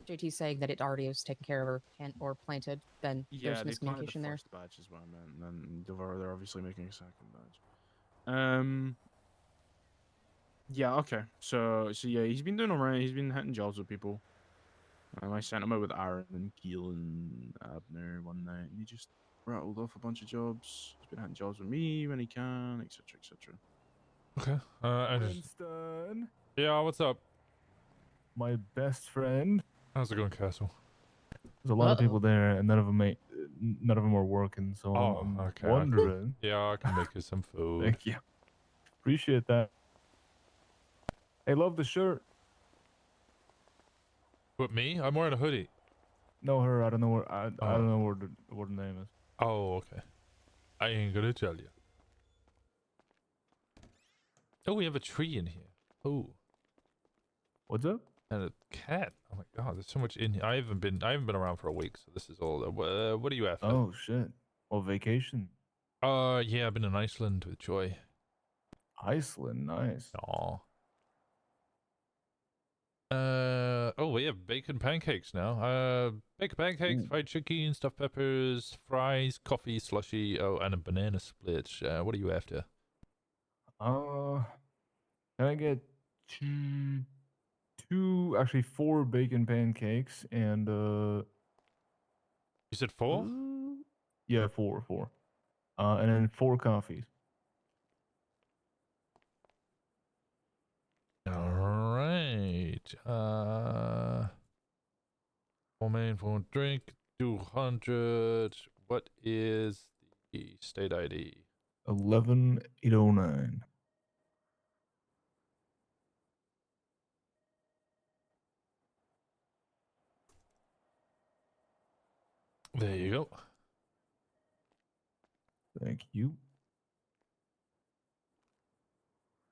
JT's saying that it already was taken care of or planted, then Yeah, there's they planted miscommunication the there. first batch is what I meant, and then they're obviously making a second batch. Yeah, okay. So yeah, he's been doing alright. He's been hitting jobs with people. I sent him out with Aaron and Keel and Abner one night, and he just rattled off a bunch of jobs. He's been hitting jobs with me when he can, etc., etc. Okay. Winston, Yeah, what's up? my best friend. How's it going, Castle? There's a lot of people there, and none of them are working. So Oh, I'm okay. wondering. Yeah, I can make you some food. Thank you. Appreciate that. Hey, love the shirt. What, me? I'm wearing a hoodie. No, her. I don't know where. I don't know what the name is. Oh, okay. I ain't gonna tell you. Oh, we have a tree in here. Oh. What's up? And a cat. Oh my god, there's so much in here. I haven't been around for a week, so this is all. What are you after? Oh shit. Well, vacation. Yeah, I've been in Iceland with Joy. Iceland, nice. Aw. Oh, we have bacon pancakes now. Bacon pancakes, fried chicken, stuffed peppers, fries, coffee, slushy. Oh, and a banana split. What are you after? Can I get actually 4 bacon pancakes and You said 4? Yeah, 4. And then 4 coffees. All right. 4 main, 4 drink, 200. What is the state ID? 11809. There you go. Thank you.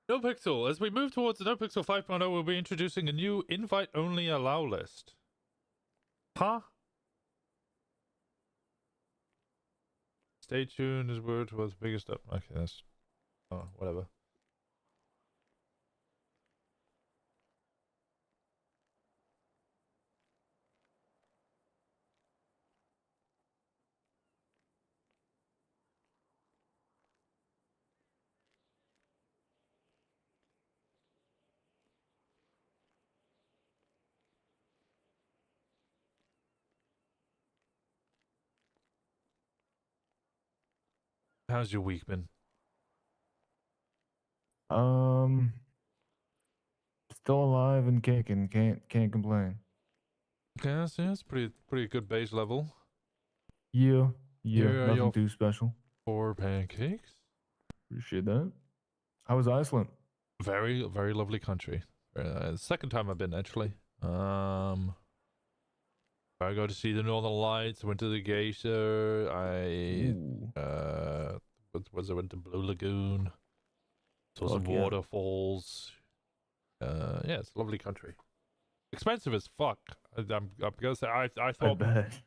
NoPixel. As we move towards the NoPixel 5.0, we'll be introducing a new invite-only allow list. Huh? Stay tuned as word towards biggest up. Okay, that's... Oh, whatever. How's your week been? Still alive and kicking. Can't complain. Okay, that's pretty good base level. Yeah, Here are nothing your too special. 4 pancakes. Appreciate that. How was Iceland? Very lovely country. Second time I've been actually. I got to see the Northern Lights. Went to the Geysir. I went to Blue Lagoon. Saw some waterfalls. Yeah, it's a lovely country. Expensive as fuck. I'm gonna say I thought. I bet.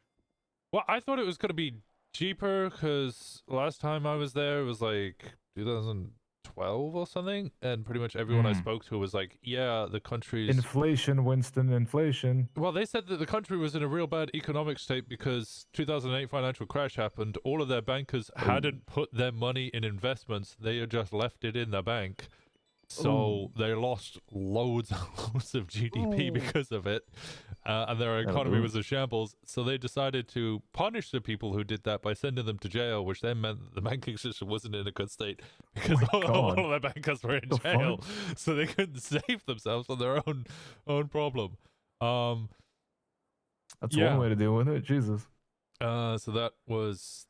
Well, I thought it was gonna be cheaper because last time I was there it was like 2012 or something, and pretty much everyone I spoke to was like, "Yeah, the country's Inflation, Winston, inflation." Well, they said that the country was in a real bad economic state because 2008 financial crash happened. All of their bankers hadn't put their money in investments; they had just left it in the bank. So they lost loads and loads of GDP because of it, and their economy was a shambles. So they decided to punish the people who did that by sending them to jail, which then meant that the banking system wasn't in a good state because all of their bankers were in jail, so they couldn't save themselves from their own problem. That's one way to deal with it. Jesus. So that was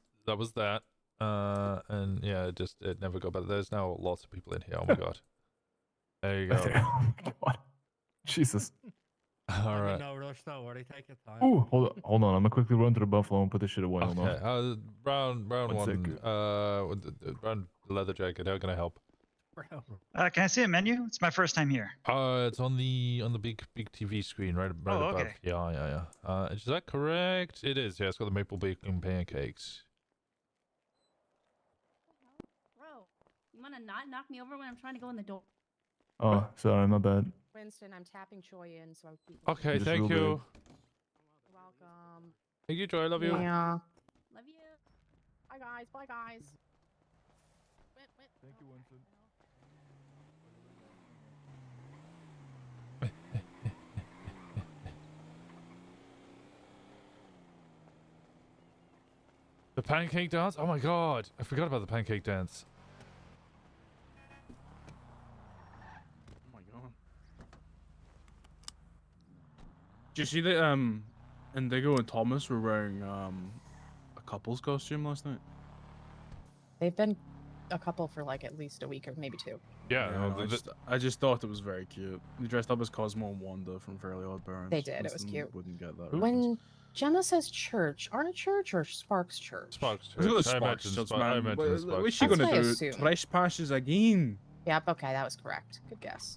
that. And yeah, it never got better. There's now lots of people in here. Oh my god. There you go. God. Jesus. All right. No rush, don't worry. Take your time. Ooh, hold on. I'm gonna quickly run to the buffalo and put this shit away. Hold Okay. on. Brown one. Brown leather jacket. How can I help? Can I see a menu? It's my first time here. It's on the big TV screen right above. okay. Yeah. Is that correct? It is. Yeah, it's got the maple bacon pancakes. Bro, you wanna not knock me over when I'm trying to go in the door? Oh, sorry, my bad. Winston, I'm tapping Choi in, so Okay, Just thank real you. big. You're welcome. Thank you, Joy. I love you. Yeah. Love you. Bye guys. Bye guys. Thank you, Winston. The pancake dance? Oh my god, I forgot about the pancake dance. Oh my god. Did you see that Indigo and Thomas were wearing a couple's costume last night? They've been a couple for like at least a week or maybe 2. Yeah, no, I just thought it was very cute. They dressed up as Cosmo and Wanda from Fairly Odd Parents. They did. It was Winston cute. Wouldn't get that. When Gemma says church, Arna Church or Sparks Church? Sparks Let's go to Church. Sparks Church, man. I imagine What's Sparks she Church. gonna That's what I do? assumed. Trash passes again? Yep. Okay, that was correct. Good guess.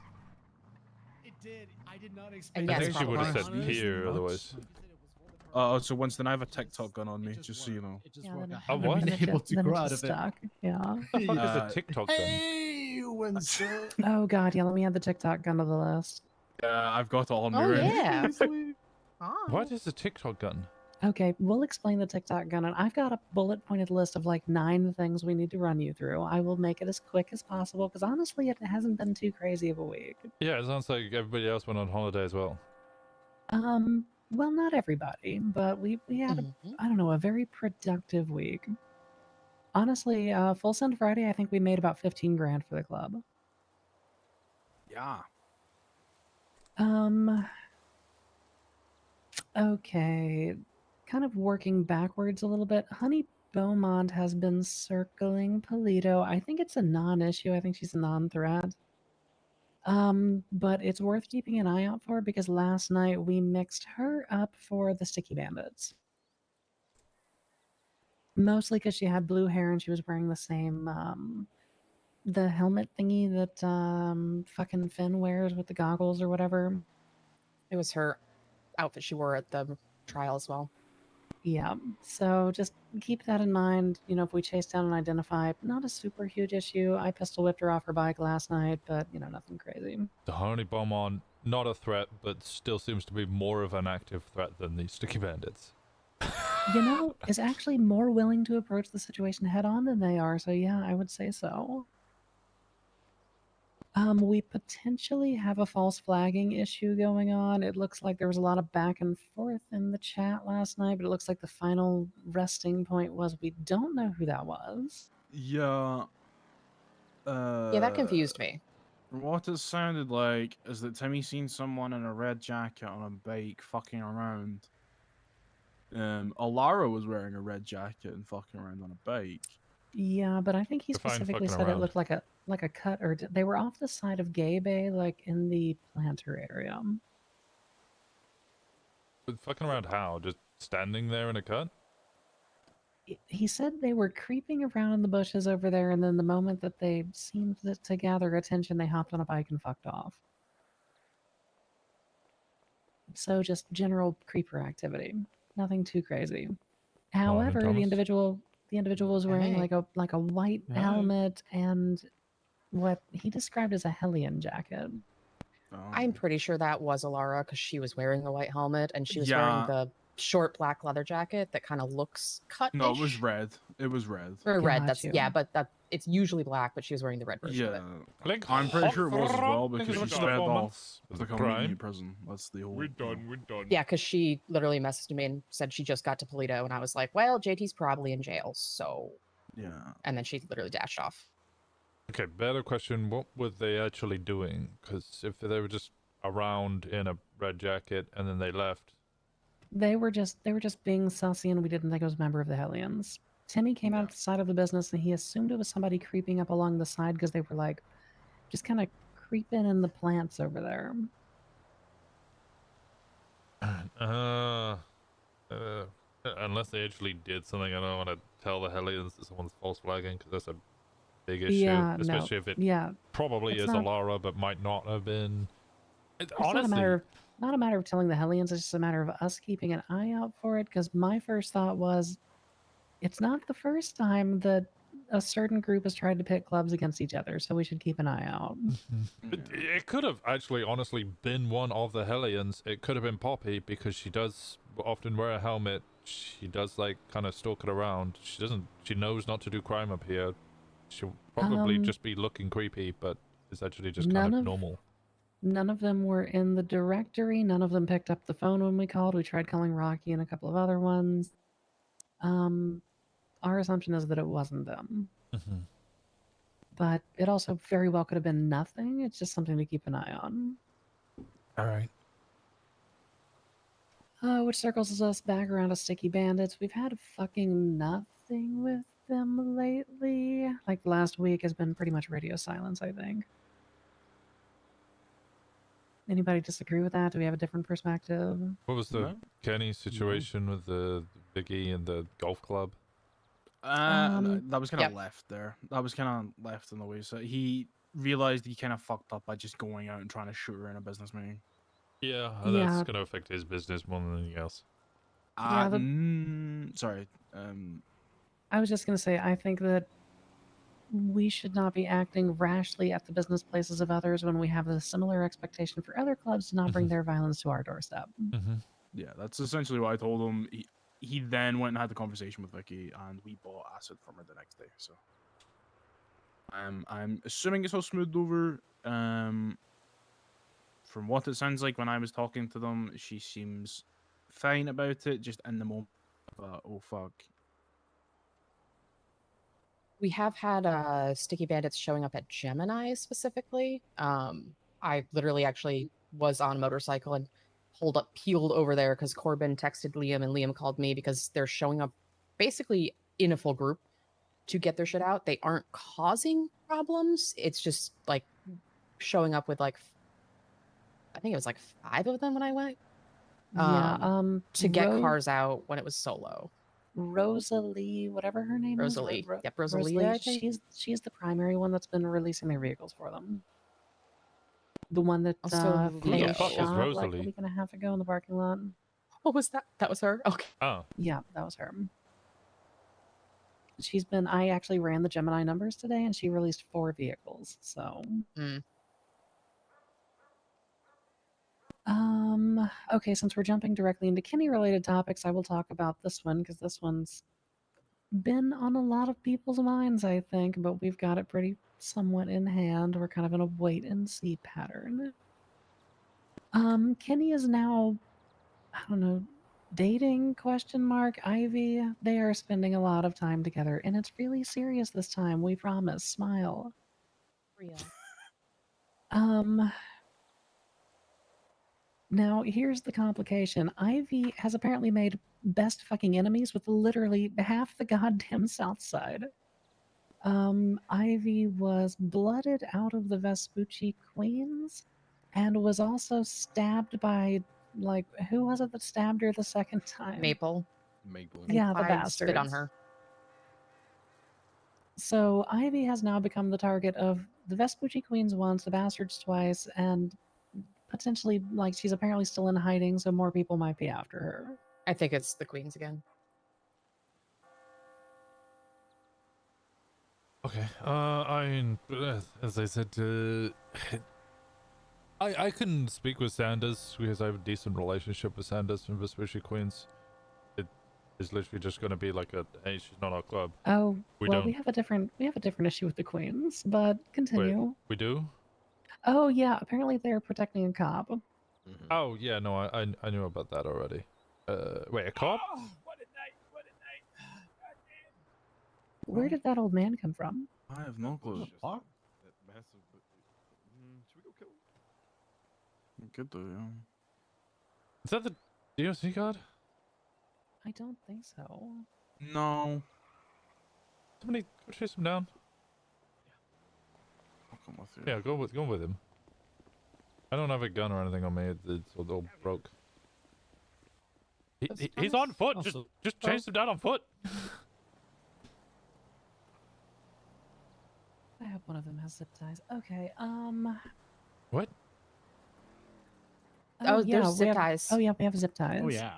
It did. I did not expect. And I yes, think she would have said probably. here otherwise. So Winston, I have a TikTok gun on me, just so you know. Oh, what? Been able to grow out of it. Yeah. What the fuck is a TikTok gun? Hey, Winston. Oh god, yeah. Let me add the TikTok gun to the list. I've got it on me Oh ready. yeah. What is a TikTok gun? Okay, we'll explain the TikTok gun, and I've got a bullet-pointed list of like 9 things we need to run you through. I will make it as quick as possible because honestly, it hasn't been too crazy of a week. Yeah, it sounds like everybody else went on holiday as well. Well, not everybody, but we had a very productive week. Honestly, Full Send Friday, I think we made about 15 grand for the club. Yeah. Okay, kind of working backwards a little bit. Honey Beaumont has been circling Paleto. I think it's a non-issue. I think she's a non-threat. But it's worth keeping an eye out for because last night we mixed her up for the Sticky Bandits. Mostly because she had blue hair and she was wearing the same, the helmet thingy that, fucking Finn wears with the goggles or whatever. It was her outfit she wore at the trial as well. Yeah, so just keep that in mind. You know, if we chase down and identify, not a super huge issue. I pistol whipped her off her bike last night, but, you know, nothing crazy. The Honey Beaumont, not a threat, but still seems to be more of an active threat than the Sticky Bandits. You know, is actually more willing to approach the situation head on than they are, so yeah, I would say so. We potentially have a false flagging issue going on. It looks like there was a lot of back and forth in the chat last night, but it looks like the final resting point was we don't know who that was. Yeah. Yeah, that confused me. From what it sounded like is that Timmy seen someone in a red jacket on a bike fucking around. Alara was wearing a red jacket and fucking around on a bike. Yeah, but I think he Define specifically fucking said it around. looked like a cut, or they were off the side of Gay Bay, like in the planter area. But fucking around how? Just standing there in a cut? He said they were creeping around in the bushes over there, and then the moment that they seemed to gather attention, they hopped on a bike and fucked off. So just general creeper activity, nothing too crazy. However, the Thomas. individual was wearing Hey. like a white Hey. helmet and what he described as a Hellion jacket. I'm pretty sure that was Alara because she was wearing the white helmet and she was wearing Yeah. the short black leather jacket that kind of looks cut. No, it was red. It was red. Or red. Got That's you. yeah, but that it's usually black, but she was wearing the red version of Yeah. it. Link I'm pretty sure it was as well Thank you because so she much for the sped 4 off months to of become Prime. in prison. That's the whole. We're done. We're done. Yeah, because she literally messaged me and said she just got to Paleto, and I was like, well, JT's probably in jail, so. Yeah. And then she literally dashed off. Okay, better question. What were they actually doing? Because if they were just around in a red jacket and then they left. They were just being sussy, and we didn't think it was a member of the Hellions. Timmy came out of the side of the business, and he assumed it was somebody creeping up along the side because they were like, just kind of creeping in the plants over there. Unless they actually did something, I don't want to tell the Hellions that someone's false flagging because that's a big issue. Yeah, Especially no, if it yeah, probably it's is not- Alara, but might not have been. It's Honestly, not a matter of telling the Hellions. It's just a matter of us keeping an eye out for it. Because my first thought was, it's not the first time that a certain group has tried to pit clubs against each other, so we should keep an eye out. it could have actually honestly been one of the Hellions. It could have been Poppy because she does often wear a helmet. She does like kind of stalk it around. She knows not to do crime up here. She'll probably just be looking creepy, but it's actually just kind of normal. None of them were in the directory. None of them picked up the phone when we called. We tried calling Rocky and a couple of other ones. Our assumption is that it wasn't them. But it also very well could have been nothing. It's just something to keep an eye on. All right. Which circles us back around to Sticky Bandits. We've had fucking nothing with them lately. Like last week has been pretty much radio silence, I think. Anybody disagree with that? Do we have a different perspective? What was the Kenny situation with the Biggie and the golf club? That was kind of left there. That was kind of left in the way. So he realized he kind of fucked up by just going out and trying to shoot her in a business meeting. Yeah, and that's going to affect his business more than anything else. Sorry. I was just going to say, I think that we should not be acting rashly at the business places of others when we have a similar expectation for other clubs to not bring their violence to our doorstep. Yeah, that's essentially what I told him. He then went and had the conversation with Vicky, and we bought acid from her the next day. So I'm assuming it's all smoothed over. From what it sounds like when I was talking to them, she seems fine about it, just in the moment. Oh fuck. We have had Sticky Bandits showing up at Gemini specifically. I literally actually was on a motorcycle and peeled over there because Corbin texted Liam and Liam called me because they're showing up basically in a full group to get their shit out. They aren't causing problems. It's just like showing up with like, I think it was like 5 of them when I went. To get cars out when it was solo. Rosalie, whatever her name Rosalie. is. Yep, Rosalie. I think. She's the primary one that's been releasing their vehicles for them. The one that Also, who the Faye fuck is shot like a Rosalie? week and a half ago in the parking lot. What was that? That was her? Okay. Oh. Yeah, that was her. I actually ran the Gemini numbers today and she released 4 vehicles, so. Okay, since we're jumping directly into Kenny related topics, I will talk about this one because this one's been on a lot of people's minds, I think, but we've got it pretty somewhat in hand. We're kind of in a wait and see pattern. Kenny is now, I don't know, dating question mark Ivy. They are spending a lot of time together, and it's really serious this time. We promise. Smile. Real. Now here's the complication. Ivy has apparently made best fucking enemies with literally half the goddamn South Side. Ivy was blooded out of the Vespucci Queens, and was also stabbed by, like, who was it that stabbed her the second time? Maple. Maple. Yeah, the Clyde spit on Baastards. her. So Ivy has now become the target of the Vespucci Queens once, the Baastards twice, and potentially, like, she's apparently still in hiding, so more people might be after her. I think it's the queens again. Okay. As I said, I can speak with Sanders because I have a decent relationship with Sanders from Vespucci Queens. It is literally just going to be like a, hey, she's not our club. Oh, We well, don't. we have a different issue with the Queens, but continue. We do? Oh yeah, apparently they're protecting a cop. Oh yeah, no, I knew about that already. Wait, a cop? Where did that old man come from? I have no clue. Fuck? Good though, yeah. Is that the DOC card? I don't think so. No. Somebody go chase him down. I'll come with you. Yeah, go with him. I don't have a gun or anything on me. It's all broke. He's on foot. Just chase him down on foot. I hope one of them has zip ties. Okay, What? Oh, yeah, there's we zip have, ties. Oh yeah, we have zip ties. Oh yeah.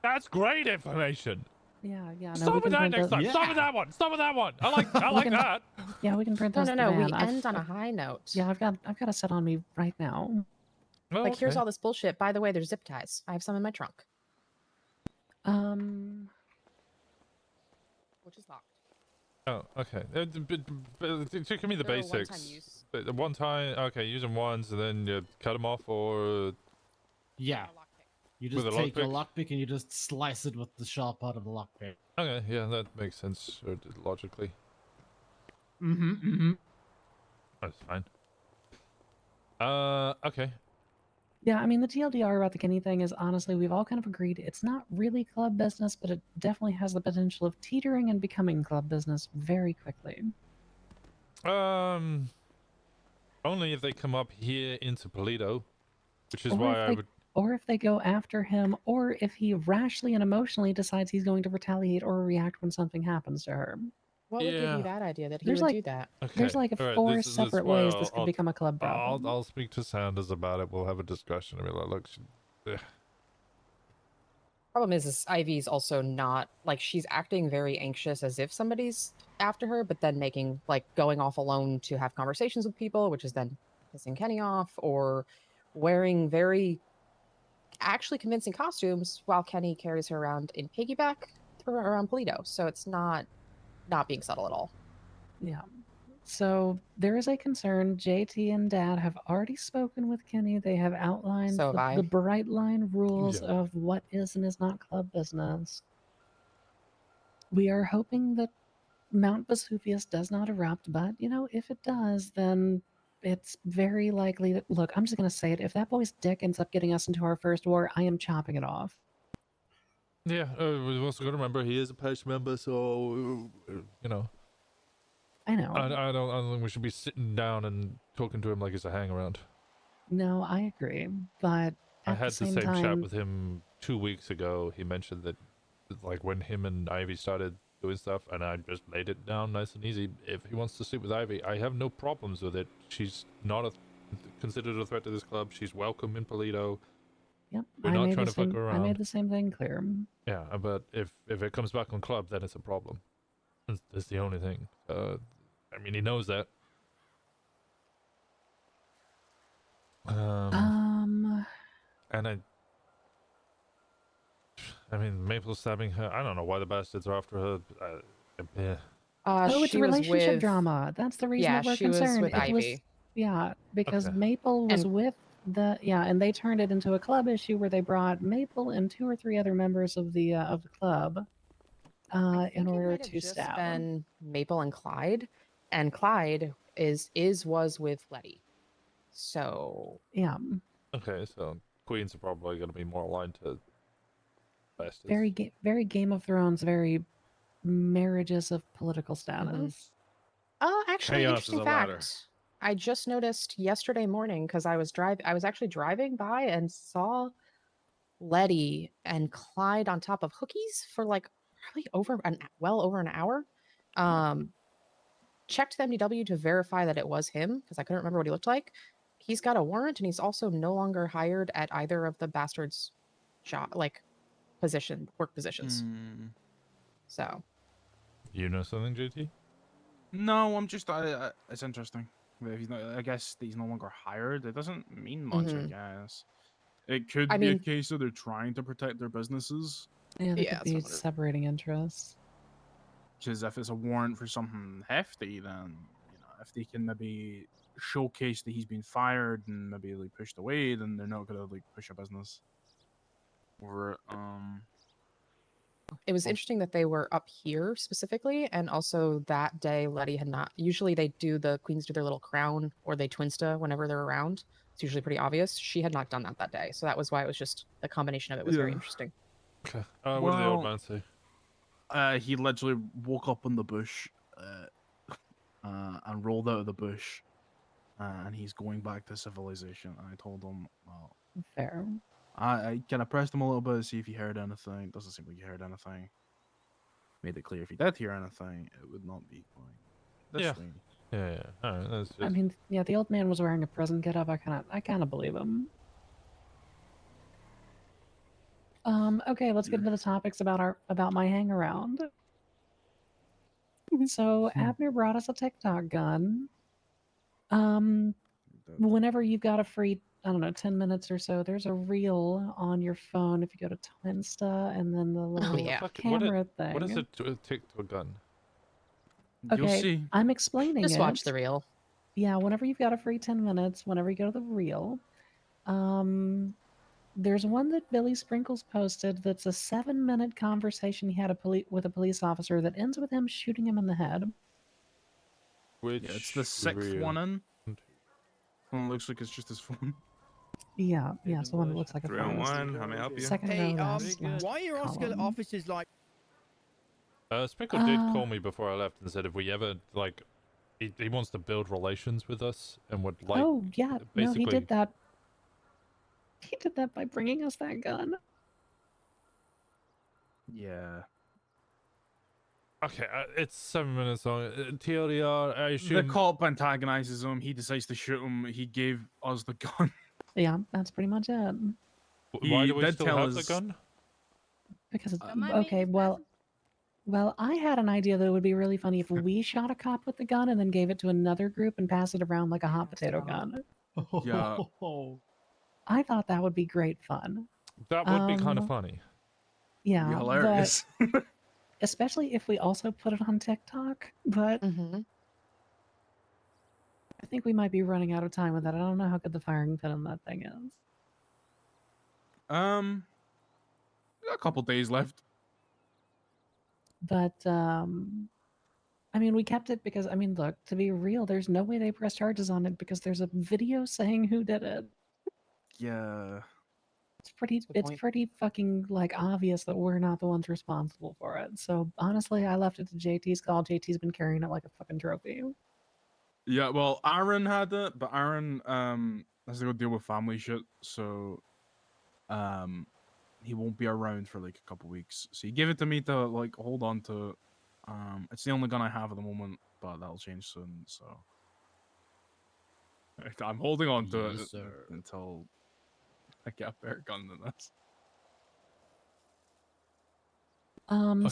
That's great information. Yeah, no, Stop we with can that print next those. time. Stop with that one. Stop with that one. I like can- that. Yeah, we can print No, those. no, at the no. We van. end on a high note. Yeah, I've got a set on me right now. Oh, Like, here's okay. all this bullshit. By the way, there's zip ties. I have some in my trunk, which is locked. Oh, okay. Give me the They're a one-time basics. use. The one time, okay, use them once and then you cut them off, or Yeah. You With just a take your lockpick? lockpick and you just slice it with the sharp part of the lockpick. okay, yeah, that makes sense logically. Mm-hmm. That's fine. Okay. Yeah, I mean, the TLDR about the Kenny thing is, honestly, we've all kind of agreed it's not really club business, but it definitely has the potential of teetering and becoming club business very quickly. Only if they come up here into Paleto, which is Or why if I they- would. Or if they go after him, or if he rashly and emotionally decides he's going to retaliate or react when something happens to her. What would give Yeah. you that idea that he There's would like- do that? Okay. There's like all right, four this is separate why ways this could become a club problem. I'll speak to Sanders about it. We'll have a discussion. I mean, like, look, Problem is Ivy's also not like, she's acting very anxious as if somebody's after her, but then going off alone to have conversations with people, which is then pissing Kenny off, or wearing very actually convincing costumes while Kenny carries her around in piggyback around Paleto. So it's not being subtle at all. Yeah. So there is a concern. JT and Dad have already spoken with Kenny. They have outlined So have I. the bright line rules Yeah. of what is and is not club business. We are hoping that Mount Vesuvius does not erupt, but, if it does, then it's very likely that, look, I'm just going to say it. If that boy's dick ends up getting us into our first war, I am chopping it off. yeah. We also got to remember he is a parish member, so I know. I don't think we should be sitting down and talking to him like he's a hang around. No, I agree, but I at had the same same chat time, with him 2 weeks ago. He mentioned that, like, when him and Ivy started doing stuff, and I just laid it down nice and easy. If he wants to sleep with Ivy, I have no problems with it. She's not considered a threat to this club. She's welcome in Paleto. Yep, We're I not made trying the to fuck same, her I made around. the same thing clear. Yeah, but if it comes back on club, then it's a problem. That's the only thing. I mean, he knows that. And I mean, Maple stabbing her. I don't know why the bastards are after her. Yeah. Oh, it's She a was relationship with- drama. That's the reason Yeah, that we're she was concerned. with It was, Ivy. yeah, because Okay. Maple was And- with and they turned it into a club issue where they brought Maple and 2 or 3 other members of the club in order Might have to just stab. been Maple and Clyde was with Letty. So Yeah, Okay, so queens are probably going to be more aligned to bastards. very Game of Thrones, very marriages of political status. Actually, Chaos interesting is a ladder. fact. I just noticed yesterday morning because I was actually driving by and saw Letty and Clyde on top of Hookies for like probably well over an hour. Checked the MDW to verify that it was him because I couldn't remember what he looked like. He's got a warrant and he's also no longer hired at either of the Baastards work positions. So You know something, JT? No, I'm just. It's interesting. If he's not, I guess he's no longer hired. It doesn't mean much, I guess. It could be a case of they're trying to protect their businesses. Yeah, there could be separating interests. Because if it's a warrant for something hefty, then if they can maybe showcase that he's been fired and maybe like pushed away, then they're not gonna like push a business. Or it was interesting that they were up here specifically, and also that day Letty had not. Usually the queens do their little crown or they twinsta whenever they're around. It's usually pretty obvious. She had not done that day, so that was why it was just the combination of it was very interesting. Okay. What did the old man say? He literally woke up in the bush and rolled out of the bush, and he's going back to civilization. And I told him, well, fair. I kind of pressed him a little bit to see if he heard anything. Doesn't seem like he heard anything. Made it clear if he did hear anything, it would not be going this way. Yeah. All right, that's just... I mean, yeah, the old man was wearing a prison getup. I kind of believe him. Okay, let's get into the topics about my hang around. So Abner brought us a TikTok gun. Whenever you've got a free, I don't know, 10 minutes or so, there's a reel on your phone if you go to Twinsta and then the little camera thing. What is a TikTok gun? Okay, You'll see. I'm explaining Just it. watch the reel. Yeah, whenever you've got a free 10 minutes, whenever you go to the reel, there's one that Billy Sprinkles posted that's a 7-minute conversation he had with a police officer that ends with him shooting him in the head. Which it's the 6th one in. One looks like it's just his phone. Yeah, it's the one that looks like a phone. 301, how may I help you? Second Hey, row last why are your Oscar column. officers like... Sprinkle did call me before I left and said if we ever, like, he wants to build relations with us and would like... Oh, yeah, no, he basically- did that. He did that by bringing us that gun. Yeah. Okay, it's 7 minutes long. TLDR, I assume... The cop antagonizes him. He decides to shoot him. He gave us the gun. Yeah, that's pretty much it. Why do we did still tell have the us- gun? Because it's okay. Well, I had an idea that it would be really funny if we shot a cop with the gun and then gave it to another group and passed it around like a hot potato gun. Yeah. I thought that would be great fun. That would be kind of funny. Yeah, Be hilarious. but especially if we also put it on TikTok. But I think we might be running out of time with that. I don't know how good the firing pin on that thing is. A couple days left. But I mean, we kept it because, I mean, look, to be real, there's no way they press charges on it because there's a video saying who did it. Yeah. It's pretty fucking like obvious that we're not the ones responsible for it. So honestly, I left it to JT's call. JT's been carrying it like a fucking trophy. Yeah, well, Aaron had it, but Aaron has to go deal with family shit, so he won't be around for like a couple weeks. So he gave it to me to like hold on to. It's the only gun I have at the moment, but that'll change soon. So I'm holding on to it until I get a better gun than this.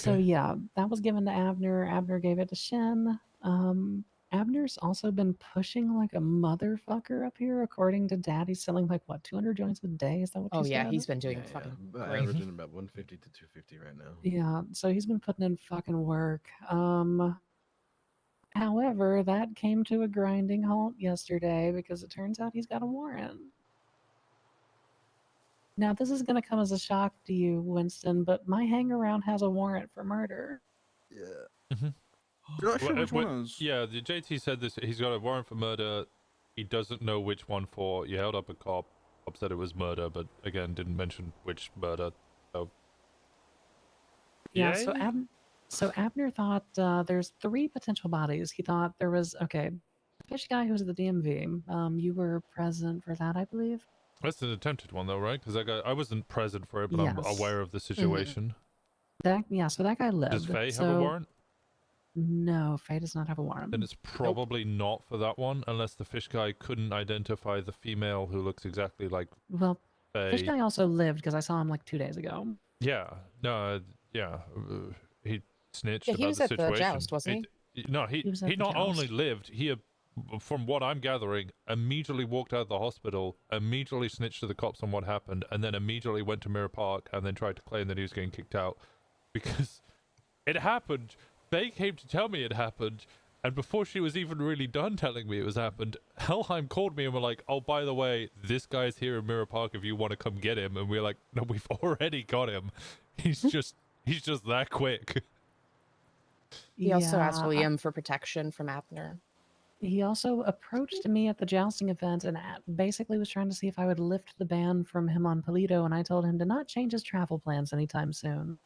So yeah, that was given to Abner. Abner gave it to Shen. Abner's also been pushing like a motherfucker up here, according to Dad. He's selling like what, 200 joints a day? Is that what? Oh he yeah, said? he's been doing fucking great. Averaging about 150 to 250 right now. Yeah, so he's been putting in fucking work. However, that came to a grinding halt yesterday because it turns out he's got a warrant. Now, this is going to come as a shock to you, Winston, but my hangaround has a warrant for murder. Yeah. You're not sure Well, which one is. Yeah, the JT said this. He's got a warrant for murder. He doesn't know which one for. You held up a cop. Cop said it was murder, but again, didn't mention which murder. So. Yeah, Yay? so Abner thought there's 3 potential bodies. He thought there was, okay, fish guy who was at the DMV. You were present for that, I believe. That's an attempted one, though, right? Because I wasn't present for it, but I'm Yes. aware of the situation. So that guy lived. Does Fey so, have a warrant? No, Fey does not have a warrant. Then it's probably not for that one, unless the fish guy couldn't identify the female who looks exactly like Well, Fey. fish guy also lived because I saw him like 2 days ago. Yeah, no, yeah, he snitched Yeah, about he was the at the situation. joust, wasn't No, he was at he the not only joust. lived, he, from what I'm gathering, immediately walked out of the hospital, immediately snitched to the cops on what happened, and then immediately went to Mirror Park and then tried to claim that he was getting kicked out because it happened. They came to tell me it happened, and before she was even really done telling me it was happened, Helheim called me and were like, "Oh, by the way, this guy's here in Mirror Park if you want to come get him." And we're like, "No, we've already got him. He's just that quick." He also Yeah, asked Liam for protection from Abner. He also approached me at the jousting event and basically was trying to see if I would lift the ban from him on Paleto, and I told him to not change his travel plans anytime soon.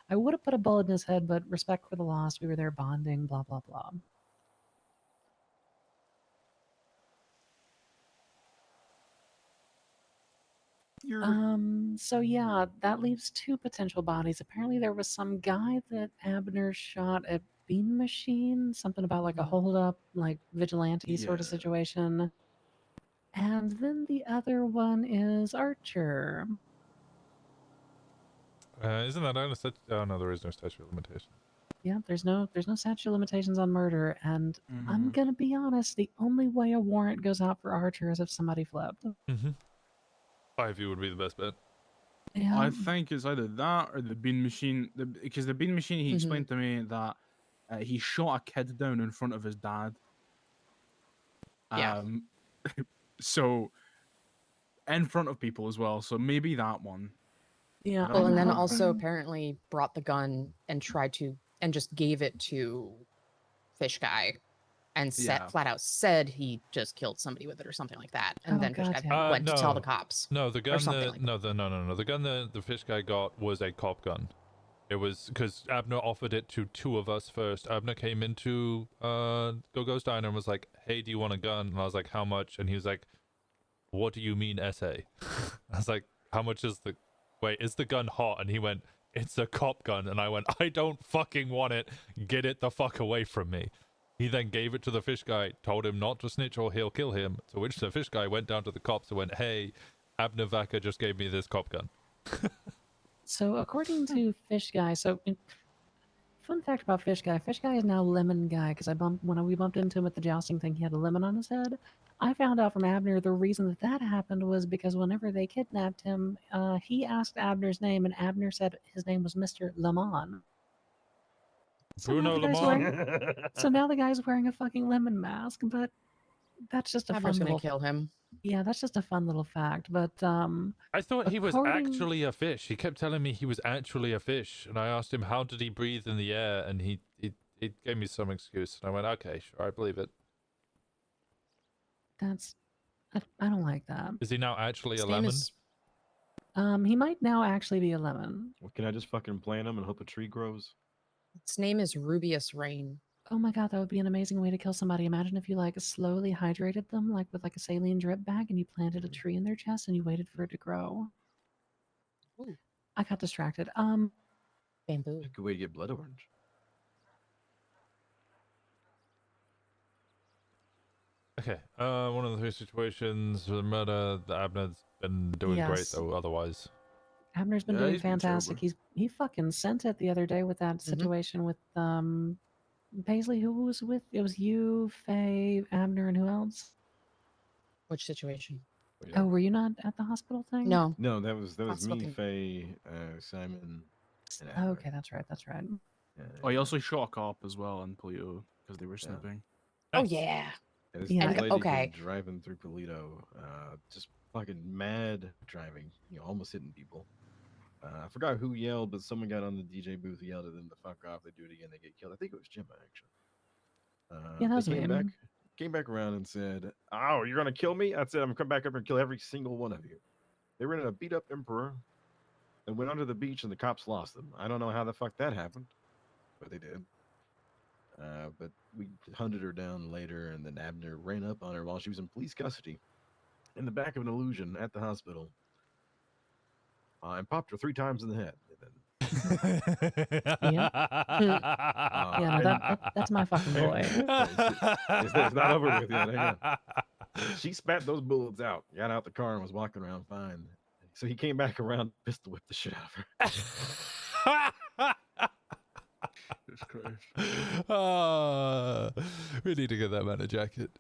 I would have put a bullet in his head, but respect for the lost, we were there bonding, blah, blah, blah. So yeah, that leaves 2 potential bodies. Apparently there was some guy that Abner shot at Bean Machine, something about like a hold-up, like vigilante sort of situation. And then the other one is Archer. Isn't that on a statute? Oh no, there is no statute of limitation. Yeah, there's no statute of limitations on murder, and I'm gonna be honest, the only way a warrant goes out for Archer is if somebody flipped. Ivy would be the best bet. Yeah. I think it's either that or the bean machine. Because the bean machine, he explained to me that he shot a kid down in front of his dad. Yeah. So in front of people as well. So maybe that one. Yeah. I Well, don't and then know. also apparently brought the gun and just gave it to Fish Guy and Yeah. flat out said he just killed somebody with it or something like that. And Oh, then Fish Guy gotcha. went to tell the cops. No, the gun something that like no, the gun that the fish guy got was a cop gun. It was because Abner offered it to 2 of us first. Abner came into Go-Go's diner and was like, "Hey, do you want a gun?" And I was like, "How much?" And he was like, "What do you mean, SA?" I was like, "How much is the? Wait, is the gun hot?" And he went, "It's a cop gun." And I went, "I don't fucking want it. Get it the fuck away from me." He then gave it to the fish guy, told him not to snitch or he'll kill him. To which the fish guy went down to the cops and went, "Hey, Abner Vaca just gave me this cop gun." So according to Fish Guy, fun fact about Fish Guy is now Lemon Guy because when we bumped into him at the jousting thing, he had a lemon on his head. I found out from Abner the reason that happened was because whenever they kidnapped him, he asked Abner's name and Abner said his name was Mr. Lemon. Bruno Lemon. So now the guy's wearing a fucking lemon mask, but that's just a Abner's fun gonna little kill him. Yeah, that's just a fun little fact. But I thought he was according- actually a fish. He kept telling me he was actually a fish, and I asked him how did he breathe in the air, and he gave me some excuse, and I went, "Okay, sure, I believe it." That's I don't like that. Is he now actually His a name lemon? is- He might now actually be a lemon. Well, can I just fucking plant him and hope a tree grows? Its name is Rubius Rain. Oh my god, that would be an amazing way to kill somebody. Imagine if you like slowly hydrated them, like with like a saline drip bag, and you planted a tree in their chest and you waited for it to grow. Ooh. I got distracted. Bamboo. A good way to get blood orange. Okay. One of the 3 situations with the murder. The Abner's been doing great Yes. though. Otherwise, Abner's been Yeah, doing he's been fantastic. sober. He fucking sent it the other day with that situation with Paisley. Who was with? It was you, Fey, Abner, and who else? Which situation? Oh, were you not at the hospital thing? No. No, that was Hospital me, thing. Faye, Simon, and Oh, Abner. okay, that's right. That's right. Yeah, Oh, he also shot a cop as well in Paleto because they were snipping. Oh yeah. this Yeah. lady Okay. came driving through Paleto, just fucking mad driving, almost hitting people. I forgot who yelled, but someone got on the DJ booth, yelled at them to fuck off. They do it again, they get killed. I think it was Gemma, actually. Yeah, that was they me. came back around and said, "Oh, you're gonna kill me?" I said, "I'm gonna come back up and kill every single one of you." They were in a beat up Emperor and went onto the beach, and the cops lost them. I don't know how the fuck that happened, but they did. But we hunted her down later, and then Abner ran up on her while she was in police custody in the back of an illusion at the hospital, and popped her 3 times in the head. Yeah. Yeah, no, that's my fucking boy. It's not over with yet. Hang on. She spat those bullets out, got out the car, and was walking around fine. So he came back around, pistol whipped the shit out of her. Jesus Christ. We need to get that man a jacket.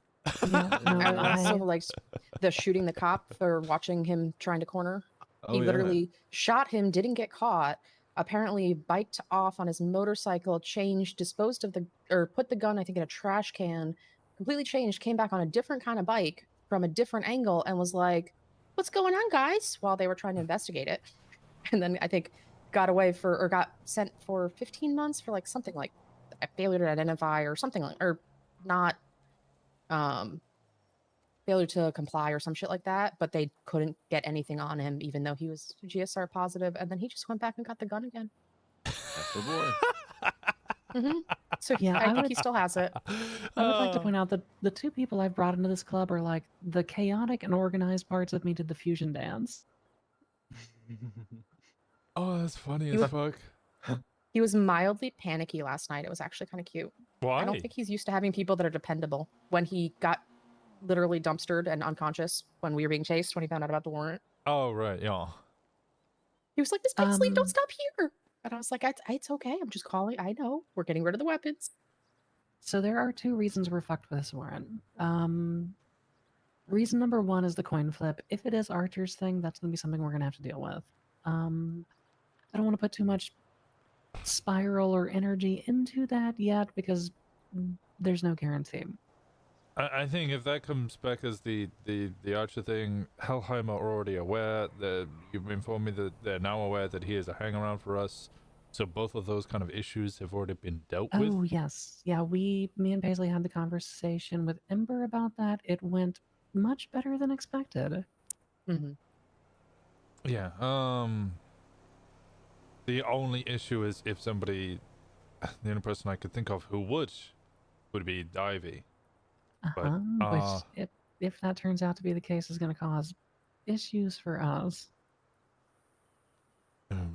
Yeah, no, And also, I- like the shooting the cop for watching him trying to corner. Oh, He yeah. literally shot him, didn't get caught. Apparently, biked off on his motorcycle, changed, disposed of put the gun, I think, in a trash can. Completely changed, came back on a different kind of bike from a different angle, and was like, "What's going on, guys?" While they were trying to investigate it, and then I think got sent for 15 months for like something like a failure to identify or something like, or not. Failure to comply or some shit like that, but they couldn't get anything on him even though he was GSR positive, and then he just went back and got the gun again. That's the boy. So Yeah, I think would- he still has it. I would like to point out that the 2 people I've brought into this club are like the chaotic and organized parts of me did the fusion dance. Oh, that's funny You as would- fuck. He was mildly panicky last night. It was actually kind of cute. Why? I don't think he's used to having people that are dependable. When he got literally dumpstered and unconscious when we were being chased, when he found out about the warrant, Oh, right, yeah. he was like, "Miss Paisley, don't stop here." And I was like, "It's okay. I'm just calling. I know. We're getting rid of the weapons." So there are 2 reasons we're fucked with this warrant. Reason number 1 is the coin flip. If it is Archer's thing, that's going to be something we're going to have to deal with. I don't want to put too much spiral or energy into that yet because there's no guarantee. I think if that comes back as the Archer thing, Helheim are already aware that you've informed me that they're now aware that he is a hangaround for us. So both of those kind of issues have already been dealt with. Oh, yes. Yeah, me and Paisley had the conversation with Ember about that. It went much better than expected. Yeah. The only issue is if somebody, the only person I could think of who would be Ivy. But, Which, if that turns out to be the case, is going to cause issues for us.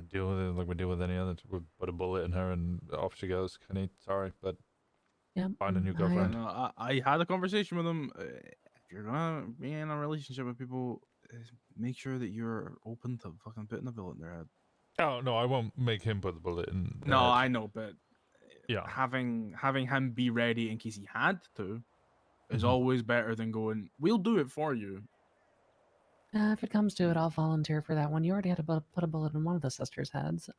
Deal with it like we deal with any other. We put a bullet in her and off she goes. Kenny, sorry, but yeah, find a new girlfriend. I had a conversation with him. If you're gonna be in a relationship with people, make sure that you're open to fucking putting a bullet in their head. Oh no, I won't make him put the bullet in. their No, head. I know, but Yeah. having him be ready in case he had to is Mhm. always better than going, "We'll do it for you." If it comes to it, I'll volunteer for that one. You already had to put a bullet in one of the sisters' heads.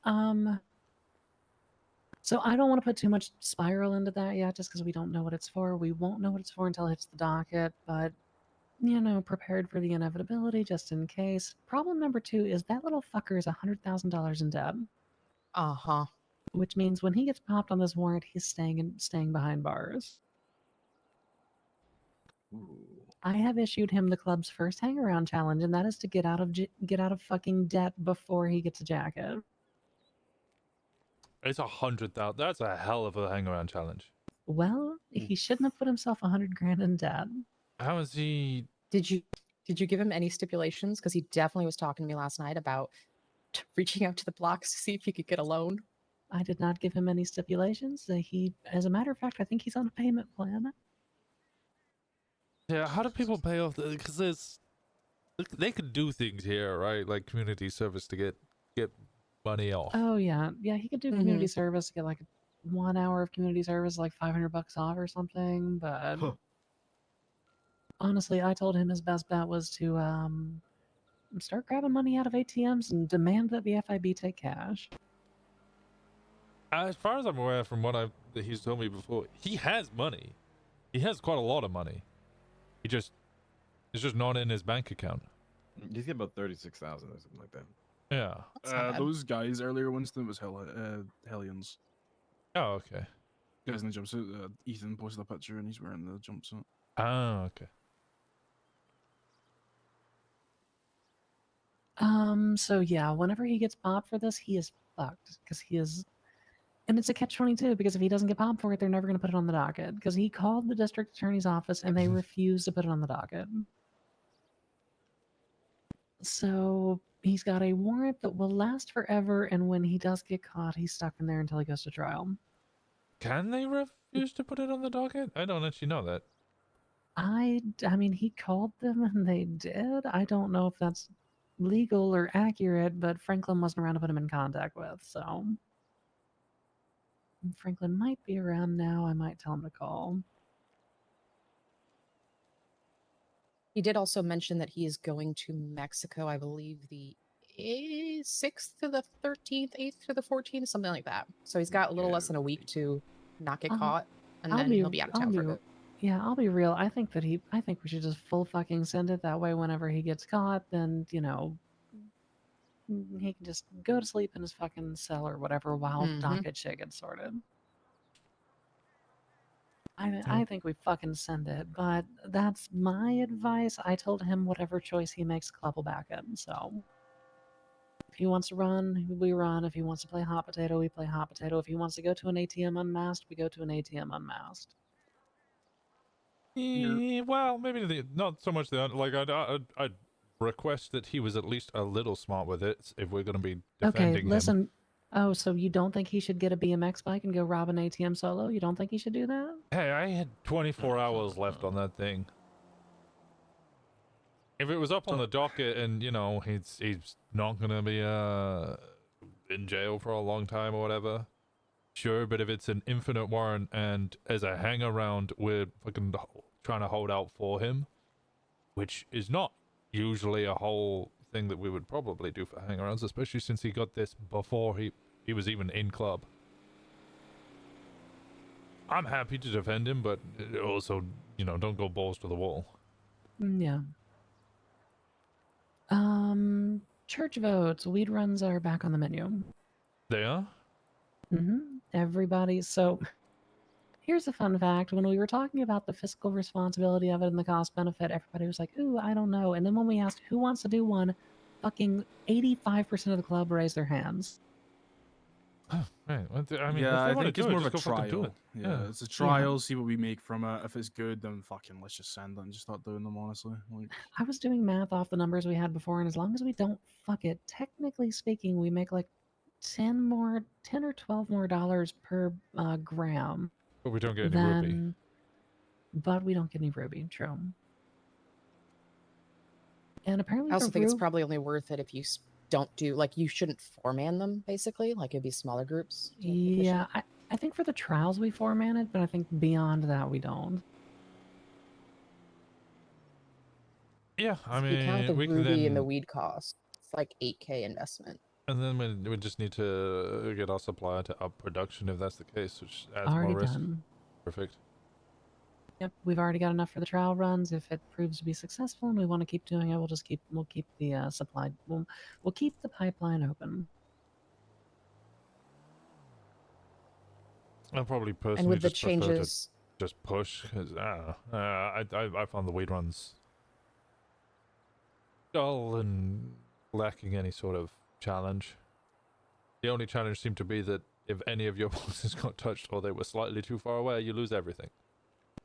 So I don't want to put too much spiral into that yet, just because we don't know what it's for. We won't know what it's for until it hits the docket, but, prepared for the inevitability just in case. Problem number 2 is that little fucker is $100,000 in debt. Uh-huh. Which means when he gets popped on this warrant, he's staying behind bars. I have issued him the club's first hangaround challenge, and that is to get out of fucking debt before he gets a jacket. It's 100,000. That's a hell of a hangaround challenge. Well, he shouldn't have put himself 100 grand in debt. How is he? Did you give him any stipulations? Because he definitely was talking to me last night about reaching out to the blocks to see if he could get a loan. I did not give him any stipulations. As a matter of fact, I think he's on a payment plan. Yeah, how do people pay off? Because they could do things here, right? Like community service to get money off. Oh yeah, he could do community service, get like 1 hour of community service, like $500 off or something. But honestly, I told him his best bet was to start grabbing money out of ATMs and demand that the FIB take cash. As far as I'm aware, from what he's told me before, he has money. He has quite a lot of money. It's just not in his bank account. He's got about 36,000 or something like that. Yeah. Those guys earlier, Winston, was Hellions. Oh, okay. Guys in the jumpsuit. Ethan posted a picture and he's wearing the jumpsuit. Oh, okay. So yeah, whenever he gets popped for this, he is fucked because he is, and it's a catch-22 because if he doesn't get popped for it, they're never going to put it on the docket because he called the district attorney's office and they refused to put it on the docket. So he's got a warrant that will last forever, and when he does get caught, he's stuck in there until he goes to trial. Can they refuse to put it on the docket? I don't actually know that. I mean, he called them and they did. I don't know if that's legal or accurate, but Franklin wasn't around to put him in contact with, so. Franklin might be around now. I might tell him to call. He did also mention that he is going to Mexico, I believe the 6th to the 13th, 8th to the 14th, something like that. So he's got a little less than a week to not get caught, and then he'll be out of town for a bit. Yeah, I'll be real. I think we should just full fucking send it. That way, whenever he gets caught, then, you know, he can just go to sleep in his fucking cell or whatever while docket shit gets sorted. I think we fucking send it, but that's my advice. I told him whatever choice he makes, club will back him. So if he wants to run, we run. If he wants to play hot potato, we play hot potato. If he wants to go to an ATM unmasked, we go to an ATM unmasked. Well, maybe not so much I'd request that he was at least a little smart with it if we're going to be defending Okay, listen. him. Oh, so you don't think he should get a BMX bike and go rob an ATM solo? You don't think he should do that? Hey, I had 24 hours left on that thing. If it was up on the docket and, you know, he's not going to be in jail for a long time or whatever, sure, but if it's an infinite warrant and as a hang around, we're fucking trying to hold out for him, which is not usually a whole thing that we would probably do for hang-arounds, especially since he got this before he was even in club. I'm happy to defend him, but also, you know, don't go balls to the wall. Yeah. Church votes. Weed runs are back on the menu. They are? Everybody. So here's a fun fact. When we were talking about the fiscal responsibility of it and the cost benefit, everybody was like, ooh, I don't know. And then when we asked who wants to do one, fucking 85% of the club raised their hands. Oh, right. I mean, yeah, if I they want think to it's do more it, of a just go fucking do trial. it. Yeah, it's a trial, see what we make from it. If it's good, then fucking let's just send it and just start doing them, honestly. Like, I was doing math off the numbers we had before, and as long as we don't fuck it, technically speaking, we make like 10 or 12 more dollars per gram. But we don't get any ruby. But we don't get any ruby, true. And apparently I also think it's probably only worth it if you don't do, like, you shouldn't foreman them, basically. Like, it'd be smaller groups. Yeah, I think for the trials we foreman it, but I think beyond that we don't. Yeah, I If you count the mean, we can ruby then... and the weed cost, it's like 8K investment. And then we just need to get our supplier to up production if that's the case, which adds Already more risk. done. Perfect. Yep, we've already got enough for the trial runs. If it proves to be successful and we want to keep doing it, we'll keep the supply. We'll keep the pipeline open. I'll probably personally And with the just prefer changes, to just push because I found the weed runs dull and lacking any sort of challenge. The only challenge seemed to be that if any of your boxes got touched or they were slightly too far away, you lose everything.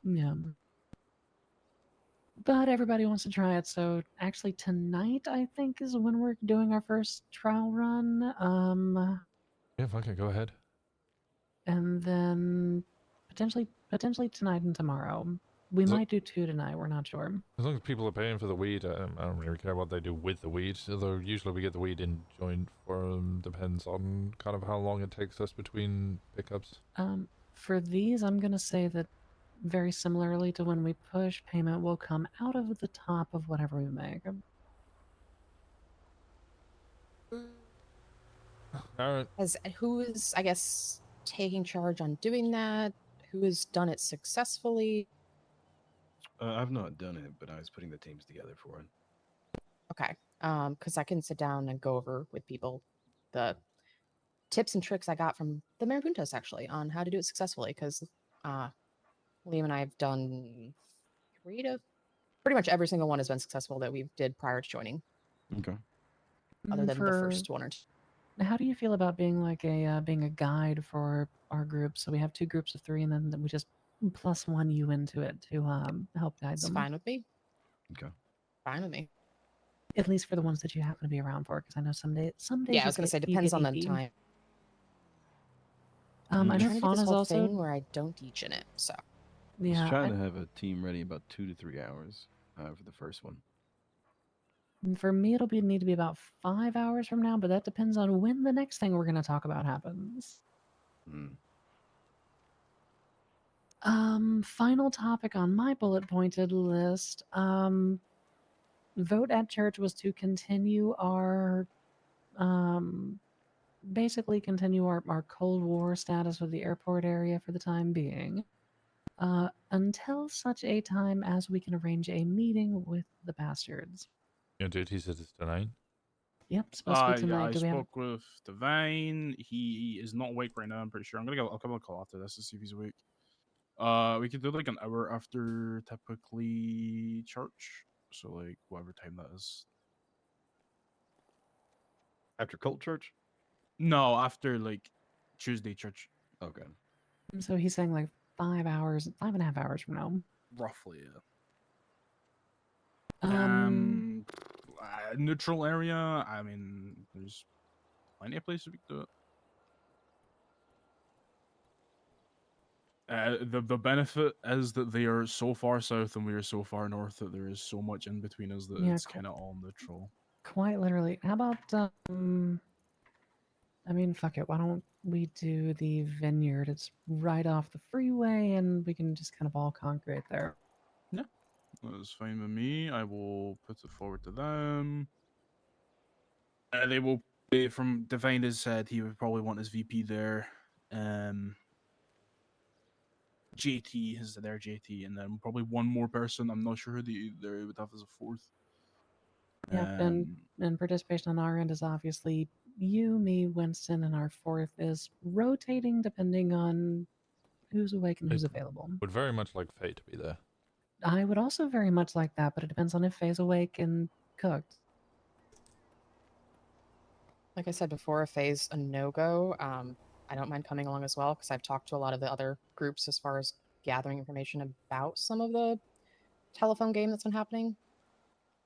Yeah. But everybody wants to try it, so actually tonight I think is when we're doing our first trial run. Yeah, fuck it, go ahead. And then potentially tonight and tomorrow. We might do 2 tonight, we're not sure. As long as people are paying for the weed, I don't really care what they do with the weed. Although usually we get the weed in joint form, depends on kind of how long it takes us between pickups. For these, I'm gonna say that very similarly to when we push, payment will come out of the top of whatever we make. Alright. Who is, I guess, taking charge on doing that? Who has done it successfully? I've not done it, but I was putting the teams together for it. Okay. because I can sit down and go over with people the tips and tricks I got from the Marabuntas actually on how to do it successfully. Because Liam and I have done pretty much every single one has been successful that we did prior to joining. Okay. Other than the For- first one or two. How do you feel about being like being a guide for our group? So we have 2 groups of 3, and then we just plus 1 you into it to help guide It's them. fine with me. Okay. Fine with me. At least for the ones that you happen to be around for, because I know some days. Yeah, I you was gonna get- say you depends get on the EP. time. I I'm know trying to get this Fauna's whole also. thing where I don't teach in it. So Yeah, Just trying to have a team ready about 2 to 3 hours for the first one. For me, it'll need to be about 5 hours from now, but that depends on when the next thing we're going to talk about happens. Final topic on my bullet pointed list. Vote at church was to continue our, basically continue our Cold War status with the airport area for the time being. Until such a time as we can arrange a meeting with the Baastards. Your JT said it's tonight. Yep, supposed to be tonight. I Do we have? spoke with Divine. He is not awake right now. I'm pretty sure. I'll come on a call after this to see if he's awake. We could do like an hour after typically church. So like whatever time that is. After cult church? No, after like Tuesday church. Okay. So he's saying like 5 hours, 5.5 hours from now. Roughly, yeah. Neutral area. I mean, there's plenty of places we can do it. The benefit is that they are so far south and we are so far north that there is so much in between us that Yeah, it's kind of all neutral. Quite literally. How about I mean, fuck it. Why don't we do the vineyard? It's right off the freeway, and we can just kind of all congregate there. Yeah, that's fine with me. I will put it forward to them. They will. From Divine has said he would probably want his VP there. JT is there, JT, and then probably one more person. I'm not sure who they would have as a fourth. Yep, and participation on our end is obviously you, me, Winston, and our 4th is rotating depending on who's awake and who's available. Would very much like Fey to be there. I would also very much like that, but it depends on if Faye's awake and cooked. like I said before, if Faye's a no-go, I don't mind coming along as well because I've talked to a lot of the other groups as far as gathering information about some of the telephone game that's been happening,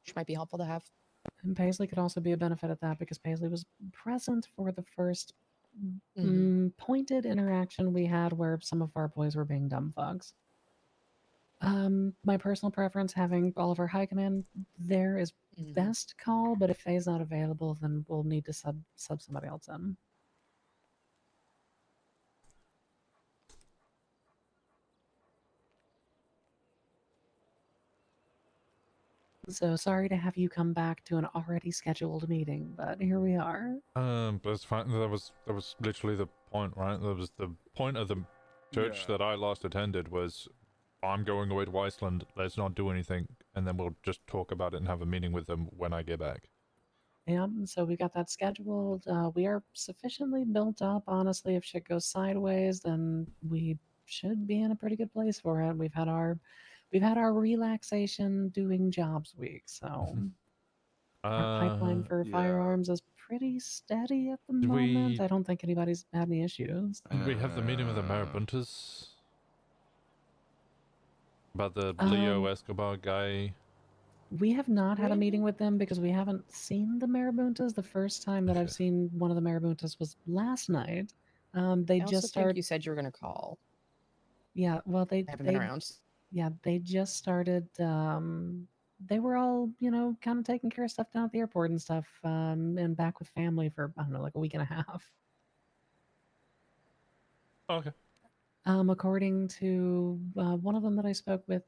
which might be helpful to have. And Paisley could also be a benefit at that because Paisley was present for the first pointed interaction we had where some of our boys were being dumb fucks. My personal preference, having all of our high command there is best call, but if Faye's not available, then we'll need to sub somebody else in. So sorry to have you come back to an already scheduled meeting, but here we are. But it's fine. That was literally the point, right? That was the point of the church that I last attended was, I'm going away to Iceland. Let's not do anything, and then we'll just talk about it and have a meeting with them when I get back. Yeah, so we got that scheduled. We are sufficiently built up. Honestly, if shit goes sideways, then we should be in a pretty good place for it. We've had our relaxation doing jobs week, so our pipeline for firearms is pretty steady at the moment. I don't think anybody's had any issues. Did we have the meeting with the Marabuntas? About the Leo Escobar guy? We have not had a meeting with them because we haven't seen the Marabuntas. The first time that I've seen one of the Marabuntas was last night. They I also just started. think you said you were going to call. Yeah, well, they haven't been around. Yeah, they just started. They were all, kind of taking care of stuff down at the airport and stuff, and back with family for, I don't know, like a week and a half. Okay. According to one of them that I spoke with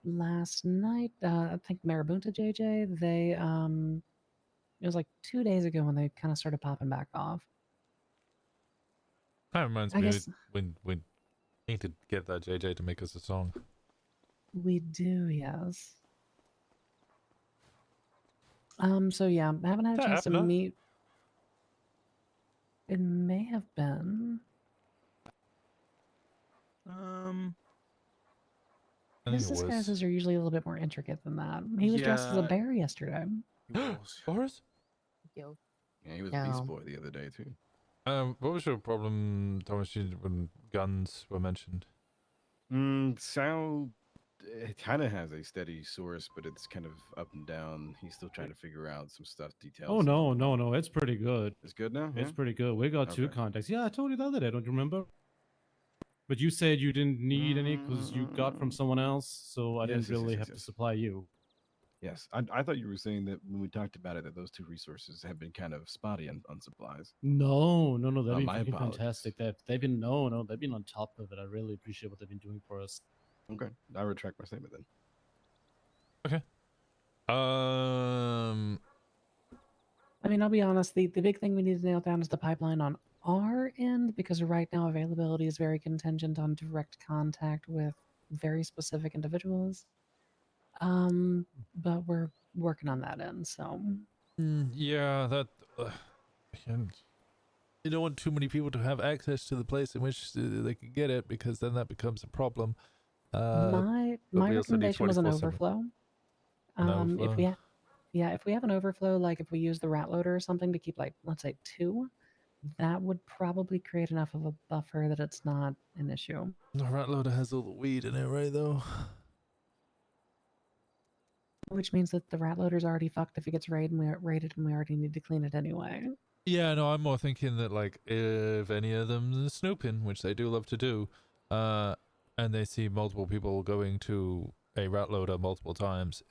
last night, I think Marabunta JJ, they, it was like 2 days ago when they kind of started popping back off. That reminds I me, guess- we need to get that JJ to make us a song. We do, yes. So yeah, I haven't had a Is that chance to Ebna? meet. It may have been. I think His it was. disguises are usually a little bit more intricate than that. He was dressed as a Yeah. bear yesterday. Boris? Yo. Yeah, he was No. Beast Boy the other day too. What was your problem, Thomas, when guns were mentioned? Sal, it kind of has a steady source, but it's kind of up and down. He's still trying to figure out some stuff, details. Oh no, no, no! It's pretty good. It's good now. It's Yeah? pretty good. We got two Okay. contacts. Yeah, I told you the other day. Don't you remember? But you said you didn't need any because you got from someone else, so I didn't really have to supply you. Yes, I thought you were saying that when we talked about it, that those two resources have been kind of spotty on supplies. No, no, no. They've been My fucking apologies. fantastic. They've been no, they've been on top of it. I really appreciate what they've been doing for us. Okay, I retract my statement then. Okay. I mean, I'll be honest. The big thing we need to nail down is the pipeline on our end, because right now availability is very contingent on direct contact with very specific individuals. But we're working on that end. So Yeah, that. And you don't want too many people to have access to the place in which they can get it, because then that becomes a problem. my but we also need recommendation was an 24/7. overflow. An If we overflow. if we have an overflow, like if we use the rat loader or something to keep, like, let's say 2, that would probably create enough of a buffer that it's not an issue. The rat loader has all the weed in it, right? Though. Which means that the rat loader's already fucked if it gets raided, and we already need to clean it anyway. Yeah, no, I'm more thinking that, like, if any of them are snooping, which they do love to do, and they see multiple people going to a rat loader multiple times,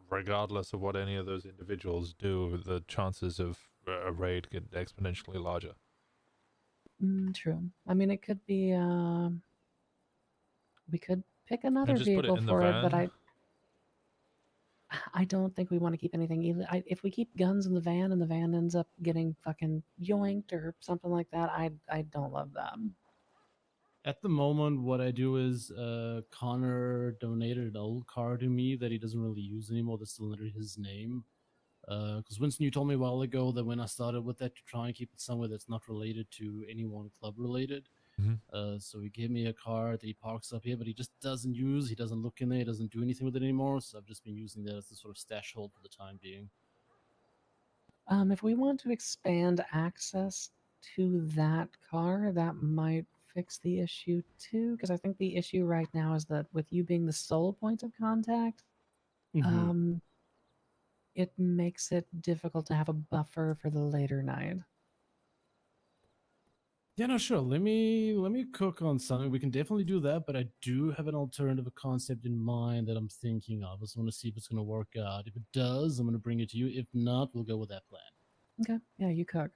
regardless of what any of those individuals do, the chances of a raid get exponentially larger. True. I mean, it could be. We could pick another just put it vehicle in the for it, but van? I don't think we want to keep anything either. If we keep guns in the van and the van ends up getting fucking yoinked or something like that, I don't love that. At the moment, what I do is Connor donated an old car to me that he doesn't really use anymore. That's still under his name. Because Winston, you told me a while ago that when I started with that, to try and keep it somewhere that's not related to any one club related. So he gave me a car that he parks up here, but he just doesn't use. He doesn't look in there. He doesn't do anything with it anymore. So I've just been using that as the sort of stash hold for the time being. If we want to expand access to that car, that might fix the issue too. Because I think the issue right now is that with you being the sole point of contact, it makes it difficult to have a buffer for the later night. Yeah, no, sure. Let me cook on something. We can definitely do that, but I do have an alternative concept in mind that I'm thinking of. I just want to see if it's going to work out. If it does, I'm going to bring it to you. If not, we'll go with that plan. Okay. Yeah, you cook.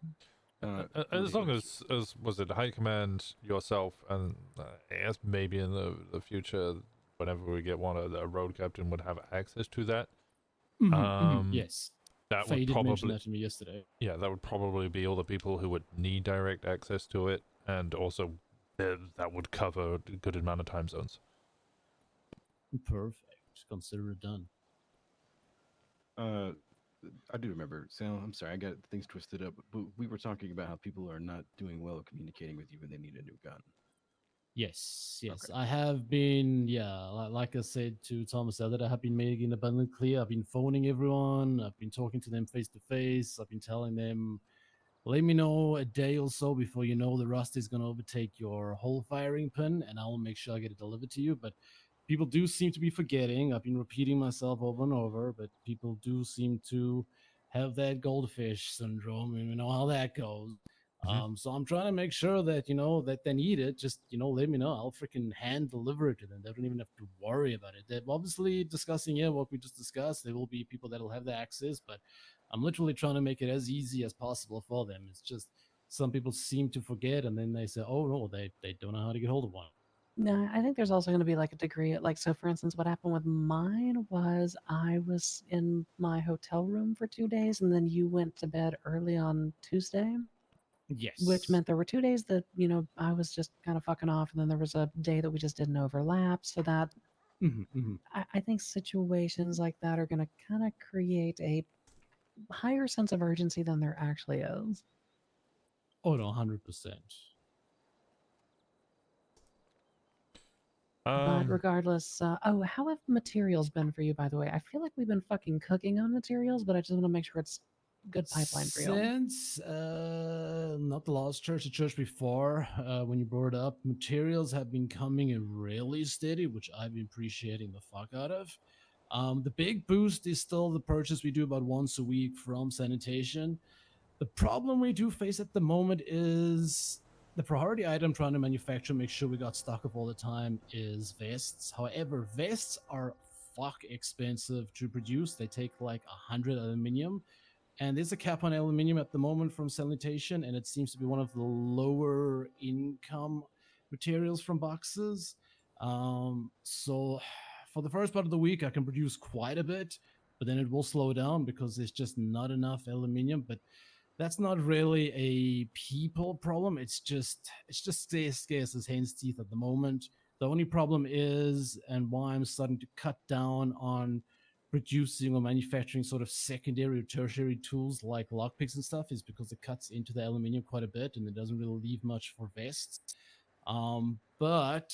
As long as was it high command, yourself, and I guess maybe in the future, whenever we get one, a road captain would have access to that. Yes. That Fey would did mention probably that to me yesterday. Yeah, that would probably be all the people who would need direct access to it, and also that would cover a good amount of time zones. Perfect. Consider it done. I do remember. Sal, I'm sorry, I got things twisted up. But we were talking about how people are not doing well at communicating with you when they need a new gun. Yes, yes. I have been, like I said to Thomas the other day, I have been making it abundantly clear. I've been phoning everyone. I've been talking to them face to face. I've been telling them, let me know a day or so before you know the rust is going to overtake your whole firing pin, and I will make sure I get it delivered to you. But people do seem to be forgetting. I've been repeating myself over and over, but people do seem to have that goldfish syndrome, and you know how that goes. So I'm trying to make sure that, that they need it. Just, let me know. I'll freaking hand deliver it to them. They don't even have to worry about it. They're obviously discussing what we just discussed. There will be people that'll have the access, but I'm literally trying to make it as easy as possible for them. It's just some people seem to forget, and then they say, oh, no, they don't know how to get hold of one. No, I think there's also going to be like a degree, like, so for instance, what happened with mine was I was in my hotel room for 2 days, and then you went to bed early on Tuesday. Yes. Which meant there were 2 days that, I was just kind of fucking off, and then there was a day that we just didn't overlap. So that I think situations like that are going to kind of create a higher sense of urgency than there actually is. Oh no, 100%. But regardless, oh, how have materials been for you, by the way? I feel like we've been fucking cooking on materials, but I just want to make sure it's good pipeline for you. Since not the last church, the church before, when you brought it up, materials have been coming in really steady, which I've been appreciating the fuck out of. The big boost is still the purchase we do about once a week from sanitation. The problem we do face at the moment is the priority item trying to manufacture, make sure we got stock of all the time, is vests. However, vests are fuck expensive to produce. They take like 100 aluminium. And there's a cap on aluminium at the moment from sanitation, and it seems to be one of the lower income materials from boxes. So for the first part of the week, I can produce quite a bit, but then it will slow down because there's just not enough aluminium. But that's not really a people problem. It's just scarce as hen's teeth at the moment. The only problem is, and why I'm starting to cut down on producing or manufacturing sort of secondary or tertiary tools like lockpicks and stuff, is because it cuts into the aluminium quite a bit and it doesn't really leave much for vests. But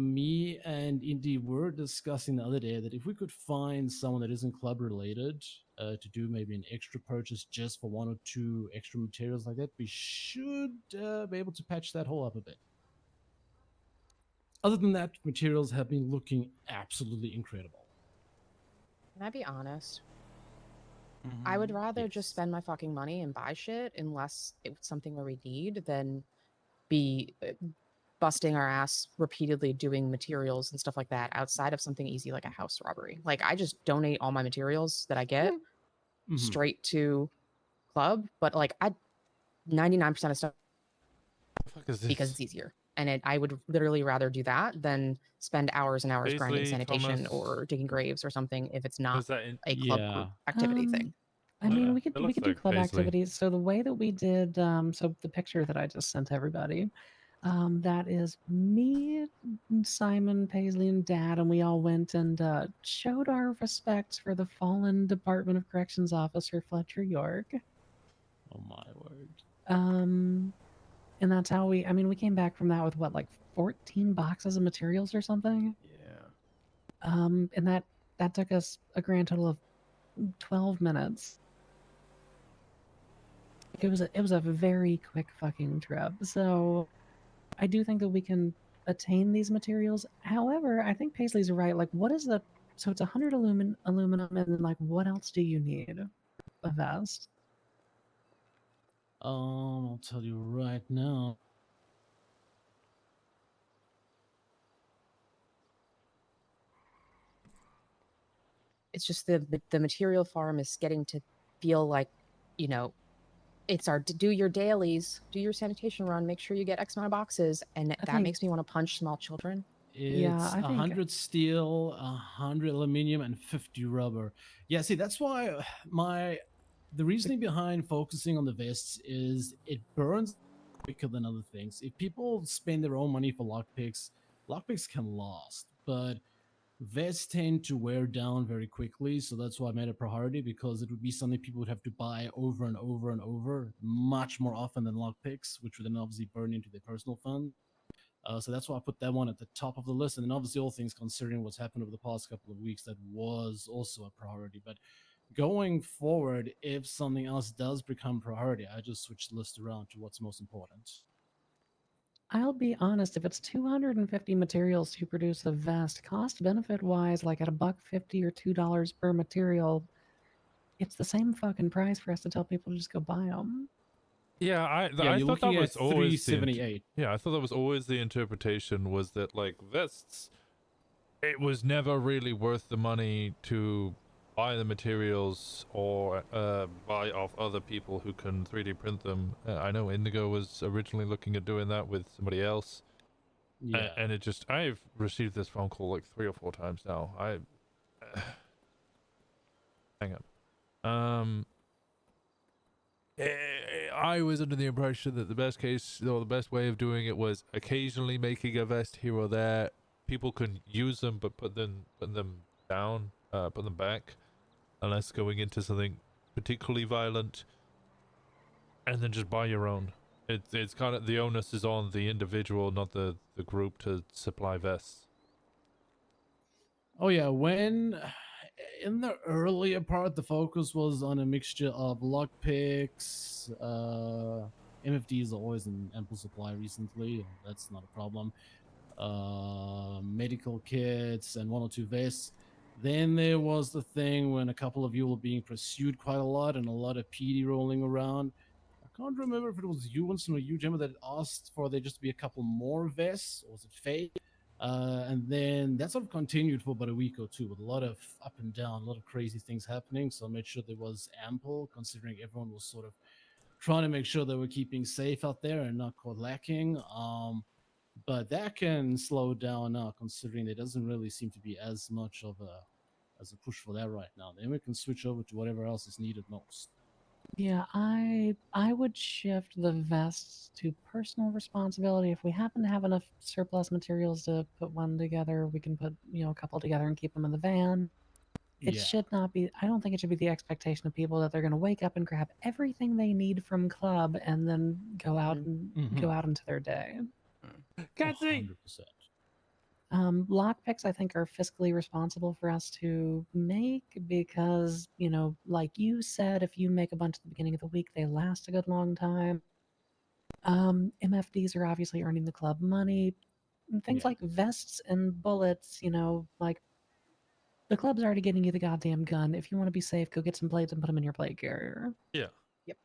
me and Indy were discussing the other day that if we could find someone that isn't club related to do maybe an extra purchase just for 1 or 2 extra materials like that, we should be able to patch that hole up a bit. Other than that, materials have been looking absolutely incredible. Can I be honest? I would rather just spend my fucking money and buy shit unless it's something where we need than be busting our ass repeatedly doing materials and stuff like that outside of something easy like a house robbery. Like, I just donate all my materials that I get straight to club, but like 99% of stuff because it's easier. And I would literally rather do that than spend hours and hours grinding Paisley, sanitation Thomas. or digging graves or something if it's not Was that in- a club group activity thing. I mean, we It could looks do like club Paisley. activities. So the way that we did, so the picture that I just sent everybody, that is me, Simon, Paisley, and Dad, and we all went and showed our respects for the fallen Department of Corrections officer Fletcher York. Oh my word. And that's how we came back from that with what, like 14 boxes of materials or something? Yeah. And that took us a grand total of 12 minutes. It was a very quick fucking trip. So I do think that we can attain these materials. However, I think Paisley's right. Like, what is so it's 100 aluminum, and then like, what else do you need? A vest. I'll tell you right now. It's just the material farm is getting to feel like, you know, it's our do your dailies, do your sanitation run, make sure you get X amount of boxes, and that makes me want to punch small children. It's 100 steel, 100 aluminium, and 50 rubber. Yeah, see, that's why the reasoning behind focusing on the vests is it burns quicker than other things. If people spend their own money for lockpicks can last, but vests tend to wear down very quickly, so that's why I made a priority, because it would be something people would have to buy over and over and over, much more often than lockpicks, which would then obviously burn into their personal fund. So that's why I put that one at the top of the list. And then obviously all things considering what's happened over the past couple of weeks, that was also a priority. But going forward, if something else does become priority, I just switch the list around to what's most important. I'll be honest, if it's 250 materials to produce a vest, cost benefit wise, like at $1.50 or $2 per material, it's the same fucking price for us to tell people to just go buy them. Yeah, I you're thought that looking was at always the $378. yeah, I thought that was always the interpretation, was that like vests, it was never really worth the money to buy the materials or buy off other people who can 3D print them. I know Indigo was originally looking at doing that with somebody else. Yeah. And it just, I've received this phone call like 3 or 4 times now. Hang on. I was under the impression that the best case, or the best way of doing it, was occasionally making a vest here or there. People can use them, but put them down, put them back, unless going into something particularly violent, and then just buy your own. It's kind of, the onus is on the individual, not the group, to supply vests. Oh yeah, when in the earlier part, the focus was on a mixture of lockpicks. MFDs are always in ample supply recently. That's not a problem. Medical kits and 1 or 2 vests. Then there was the thing when a couple of you were being pursued quite a lot and a lot of PD rolling around. I can't remember if it was you, Winston, or you, Gemma, that asked for there just to be a couple more vests, or was it Fey? And then that sort of continued for about a week or two with a lot of up and down, a lot of crazy things happening. So I made sure there was ample, considering everyone was sort of trying to make sure they were keeping safe out there and not caught lacking. But that can slow down now, considering there doesn't really seem to be as much of a push for that right now. Then we can switch over to whatever else is needed most. Yeah, I would shift the vests to personal responsibility. If we happen to have enough surplus materials to put one together, we can put, a couple together and keep them in the van. It should not be, I don't think it should be the expectation of people that they're going to wake up and grab everything they need from club and then go out and go out into their day. Catsy! 100%. Lockpicks, I think, are fiscally responsible for us to make because, like you said, if you make a bunch at the beginning of the week, they last a good long time. MFDs are obviously earning the club money. Things like vests and bullets, like the club's already getting you the goddamn gun. If you want to be safe, go get some blades and put them in your blade carrier. Yeah. Yep.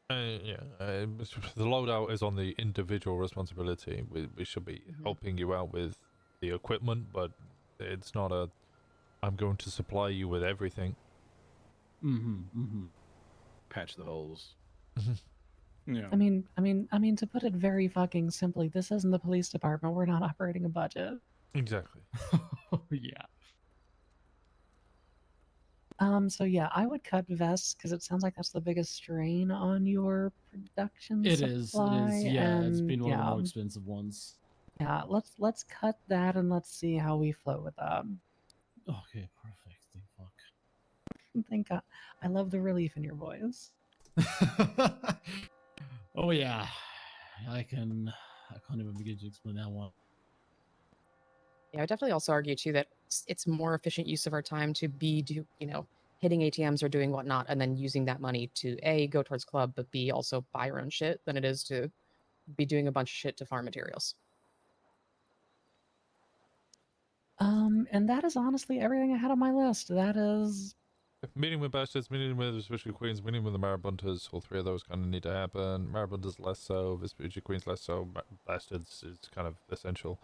The loadout is on the individual responsibility. We should be helping you out with the equipment, but it's not a, I'm going to supply you with everything. Patch the holes. Yeah. I mean, to put it very fucking simply, this isn't the police department. We're not operating a budget. Exactly. Yeah. So yeah, I would cut vests because it sounds like that's the biggest strain on your production supply. It is. Yeah, it's and been one of the yeah, more expensive ones. Yeah, let's cut that and let's see how we flow with that. Okay, perfect. Thank fuck. Thank God. I love the relief in your voice. Oh yeah, I can't even begin to explain that one. Yeah, I would definitely also argue too that it's more efficient use of our time to be hitting ATMs or doing whatnot, and then using that money to A, go towards club, but B, also buy our own shit, than it is to be doing a bunch of shit to farm materials. And that is honestly everything I had on my list. That is Meeting with Baastards, meeting with Vespucci Queens, meeting with the Marabunters, all three of those kind of need to happen. Marabunters less so, Vespucci Queens less so, Baastards is kind of essential.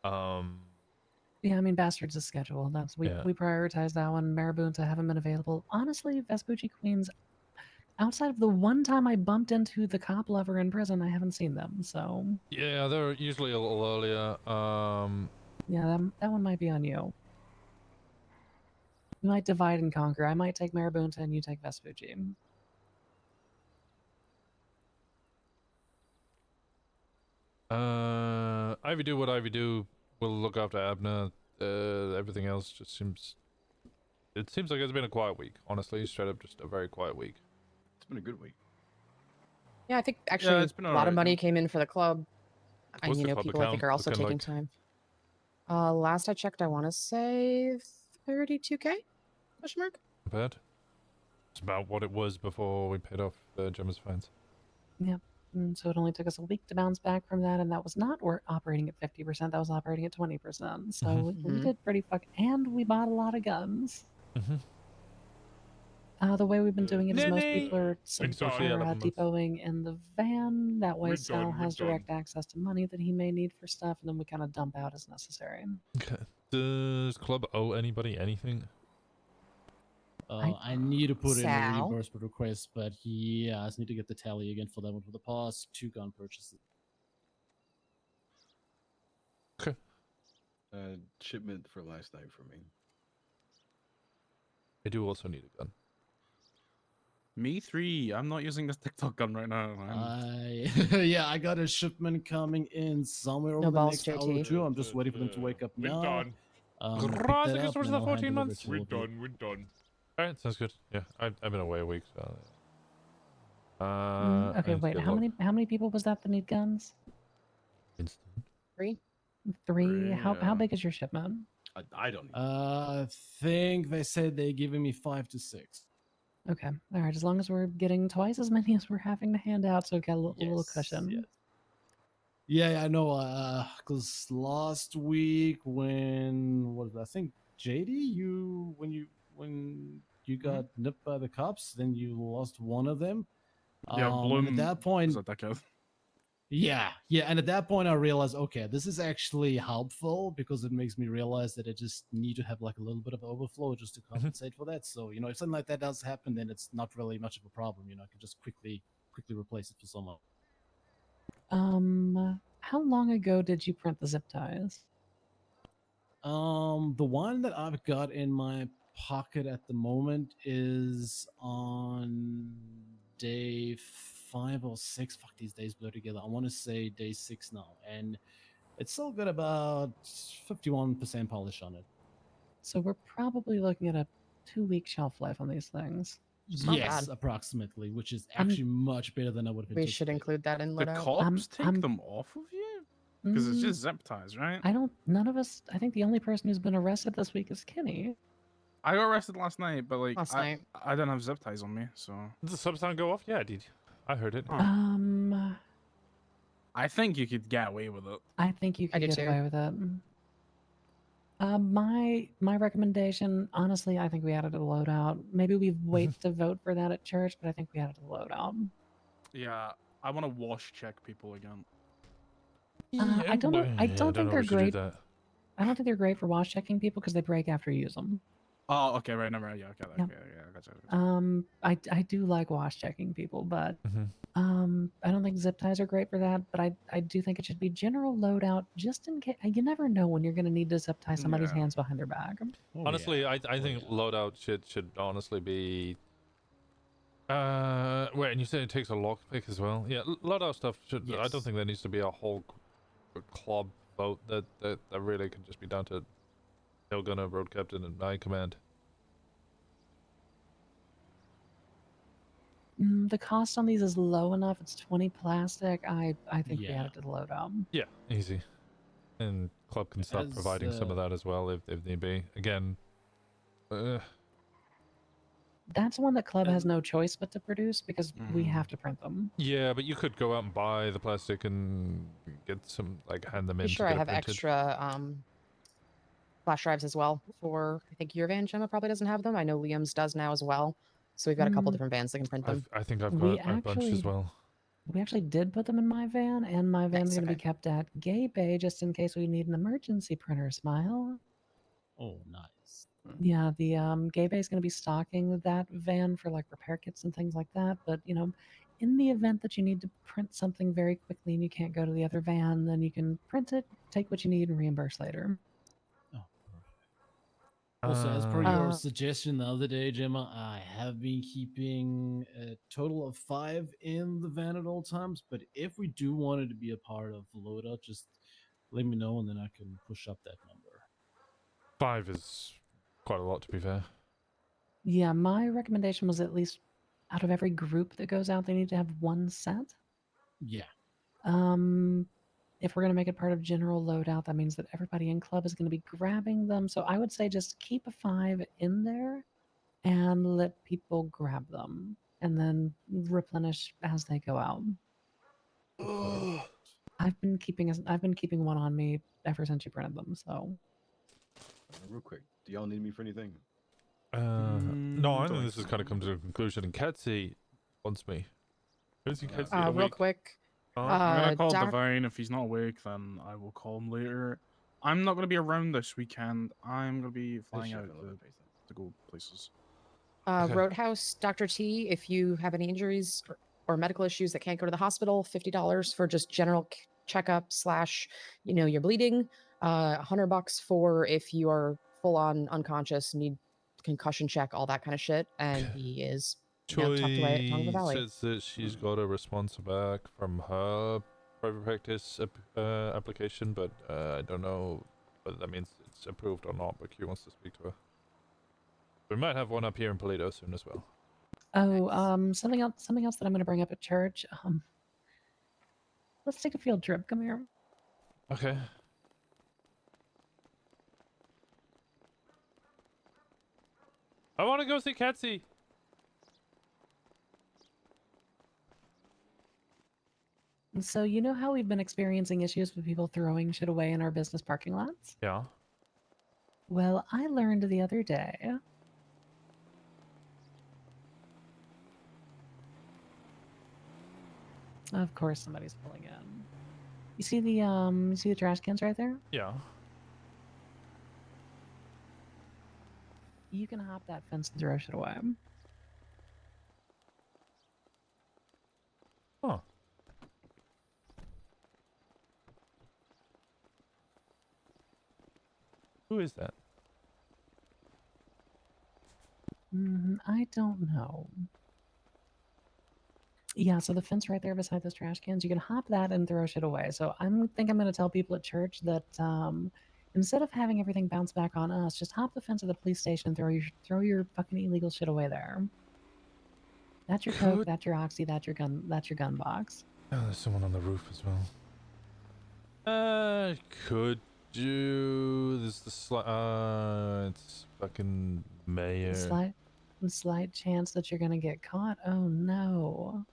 Yeah, I mean, Baastards is scheduled. We prioritize that one. Marabunta haven't been available. Honestly, Vespucci Queens, outside of the one time I bumped into the cop lover in prison, I haven't seen them. So Yeah, they're usually a little earlier. yeah, that one might be on you. We might divide and conquer. I might take Marabunta and you take Vespucci. Ivy do what Ivy do. We'll look after Abner. Everything else just seems... It seems like it's been a quiet week. Honestly, straight up just a very quiet week. It's been a good week. Yeah, I think actually it's been a lot of alright, money yeah. came in for the club. What's the club People I think account are also looking taking like? time. Last I checked, I want to say 32K? Question mark? Not bad. It's about what it was before we paid off Gemma's fines. Yep. So it only took us a week to bounce back from that, and that was not operating at 50%. That was operating at 20%. So we did pretty and we bought a lot of guns. The way we've been doing it is most people are depoting in the van. That way Sal has direct access to money that he may need for stuff, and then we kind of dump out as necessary. Okay. Does club owe anybody anything? I need to put in a Sal? reimbursement request, but I just need to get the tally again for that one for the past 2 gun purchases. Okay. Shipment for last night for me. I do also need a gun. Me 3. I'm not using this TikTok gun right now. I got a shipment coming in somewhere over the balls, next hour or JT. 2. I'm just waiting for them to wake up We're now. done. Pick that up, Thank you so much and for the I'll hand 14 it over months. to We're Will. done. We're done. All right, sounds good. Yeah, I've been away a week, so. Okay, wait. How many people was that need guns? Three. Three. Three, How yeah. big is your shipment? I don't. I think they said they're giving me 5 to 6. Okay. All right. As long as we're getting twice as many as we're having to hand out, so we've got a little cushion. Yes. Yeah, I know. Because last week I think JD, when you got nipped by the cops, then you lost one of them. Yeah, And Bloom at that point, was at that count. yeah, and at that point I realized, okay, this is actually helpful because it makes me realize that I just need to have like a little bit of overflow just to compensate for that. So, if something like that does happen, then it's not really much of a problem. I can just quickly replace it for someone. How long ago did you print the zip ties? The one that I've got in my pocket at the moment is on day 5 or 6. Fuck, these days blur together. I want to say day 6 now, and it's still got about 51% polish on it. So we're probably looking at a 2-week shelf life on these things. Yes, approximately, which is actually much better than I would have We should anticipated. include that in The loadout. cops take them off of you? Because it's Mm, just zip ties, right? None of us, I think the only person who's been arrested this week is Kenny. I got arrested last night, but like Last I night. I don't have zip ties on me, so. Did the subsound go off? Yeah, did. I heard it. I think you could get away with it. I think you I could do get too. away with it. My recommendation, honestly, I think we added a loadout. Maybe we wait to vote for that at church, but I think we added a loadout. Yeah, I want to wash check people again. I don't know. I don't think they're we should do great. that. I don't think they're great for wash checking people because they break after you use them. Oh, okay, right, never mind. Yeah, okay, Yep. yeah, gotcha. I do like wash checking people, but Mm-hmm. I don't think zip ties are great for that. But I do think it should be general loadout just in case. You never know when you're going to need to zip tie somebody's Yeah. hands behind their back. Honestly, I think loadout should honestly be. Wait, and you said it takes a lockpick as well. Yeah, loadout stuff should. I don't think there needs to be a whole club vote. That really can just be down to tail gunner, road captain, and my command. The cost on these is low enough. It's 20 plastic. I think we Yeah. added to the loadout. Yeah, easy. And club can start As, providing some of that as well if need be. Again, That's one that club has no choice but to produce because we have to print them. yeah, but you could go out and buy the plastic and get some, like, hand them in. Be sure to I get have it printed. extra flash drives as well for, I think your van, Gemma, probably doesn't have them. I know Liam's does now as well. So we've got a couple different vans that can print them. I think I've We got a bunch as well. We actually did put them in my van, and my van's going to be kept at Gay Bay just in case we need an emergency printer. Smile. Oh, nice. Yeah, the Gay Bay is going to be stocking that van for like repair kits and things like that. But in the event that you need to print something very quickly and you can't go to the other van, then you can print it, take what you need, and reimburse later. Also, as per your suggestion the other day, Gemma, I have been keeping a total of 5 in the van at all times. But if we do want it to be a part of the loadout, just let me know and then I can push up that number. 5 is quite a lot, to be fair. Yeah, my recommendation was at least out of every group that goes out, they need to have 1 set. Yeah. If we're going to make it part of general loadout, that means that everybody in club is going to be grabbing them. So I would say just keep a 5 in there and let people grab them and then replenish as they go out. I've been keeping 1 on me ever since you printed them, so. Real quick, do y'all need me for anything? No, I think this has kind of come to a conclusion, and Catsy wants me. Who's Catsy? Real quick. I'm gonna call Doc- Divine. If he's not awake, then I will call him later. I'm not gonna be around this weekend. I'm gonna be flying out to go places. Roadhouse, Dr. T, if you have any injuries or medical issues that can't go to the hospital, $50 for just general checkup / you're bleeding. $100 for if you are full on unconscious, need concussion check, all that kind of shit. And he is tucked away at Tonga Valley. says that she's got a response back from her private practice application, but I don't know whether that means it's approved or not, but Q wants to speak to her. We might have one up here in Paleto soon as well. Oh, something else that I'm going to bring up at church. Let's take a field trip. Come here. Okay. I want to go see Catsy. So you know how we've been experiencing issues with people throwing shit away in our business parking lots? Yeah. Well, I learned the other day. Of course somebody's pulling in. You see the trash cans right there? Yeah. You can hop that fence and throw shit away. Huh. Who is that? I don't know. Yeah, so the fence right there beside those trash cans, you can hop that and throw shit away. So think I'm going to tell people at church that instead of having everything bounce back on us, just hop the fence at the police station, throw your fucking illegal shit away there. That's your coke, that's your oxy, that's your gun box. Oh, there's someone on the roof as well. Could do this. It's fucking mayor. The slight chance that you're gonna get caught. Oh no.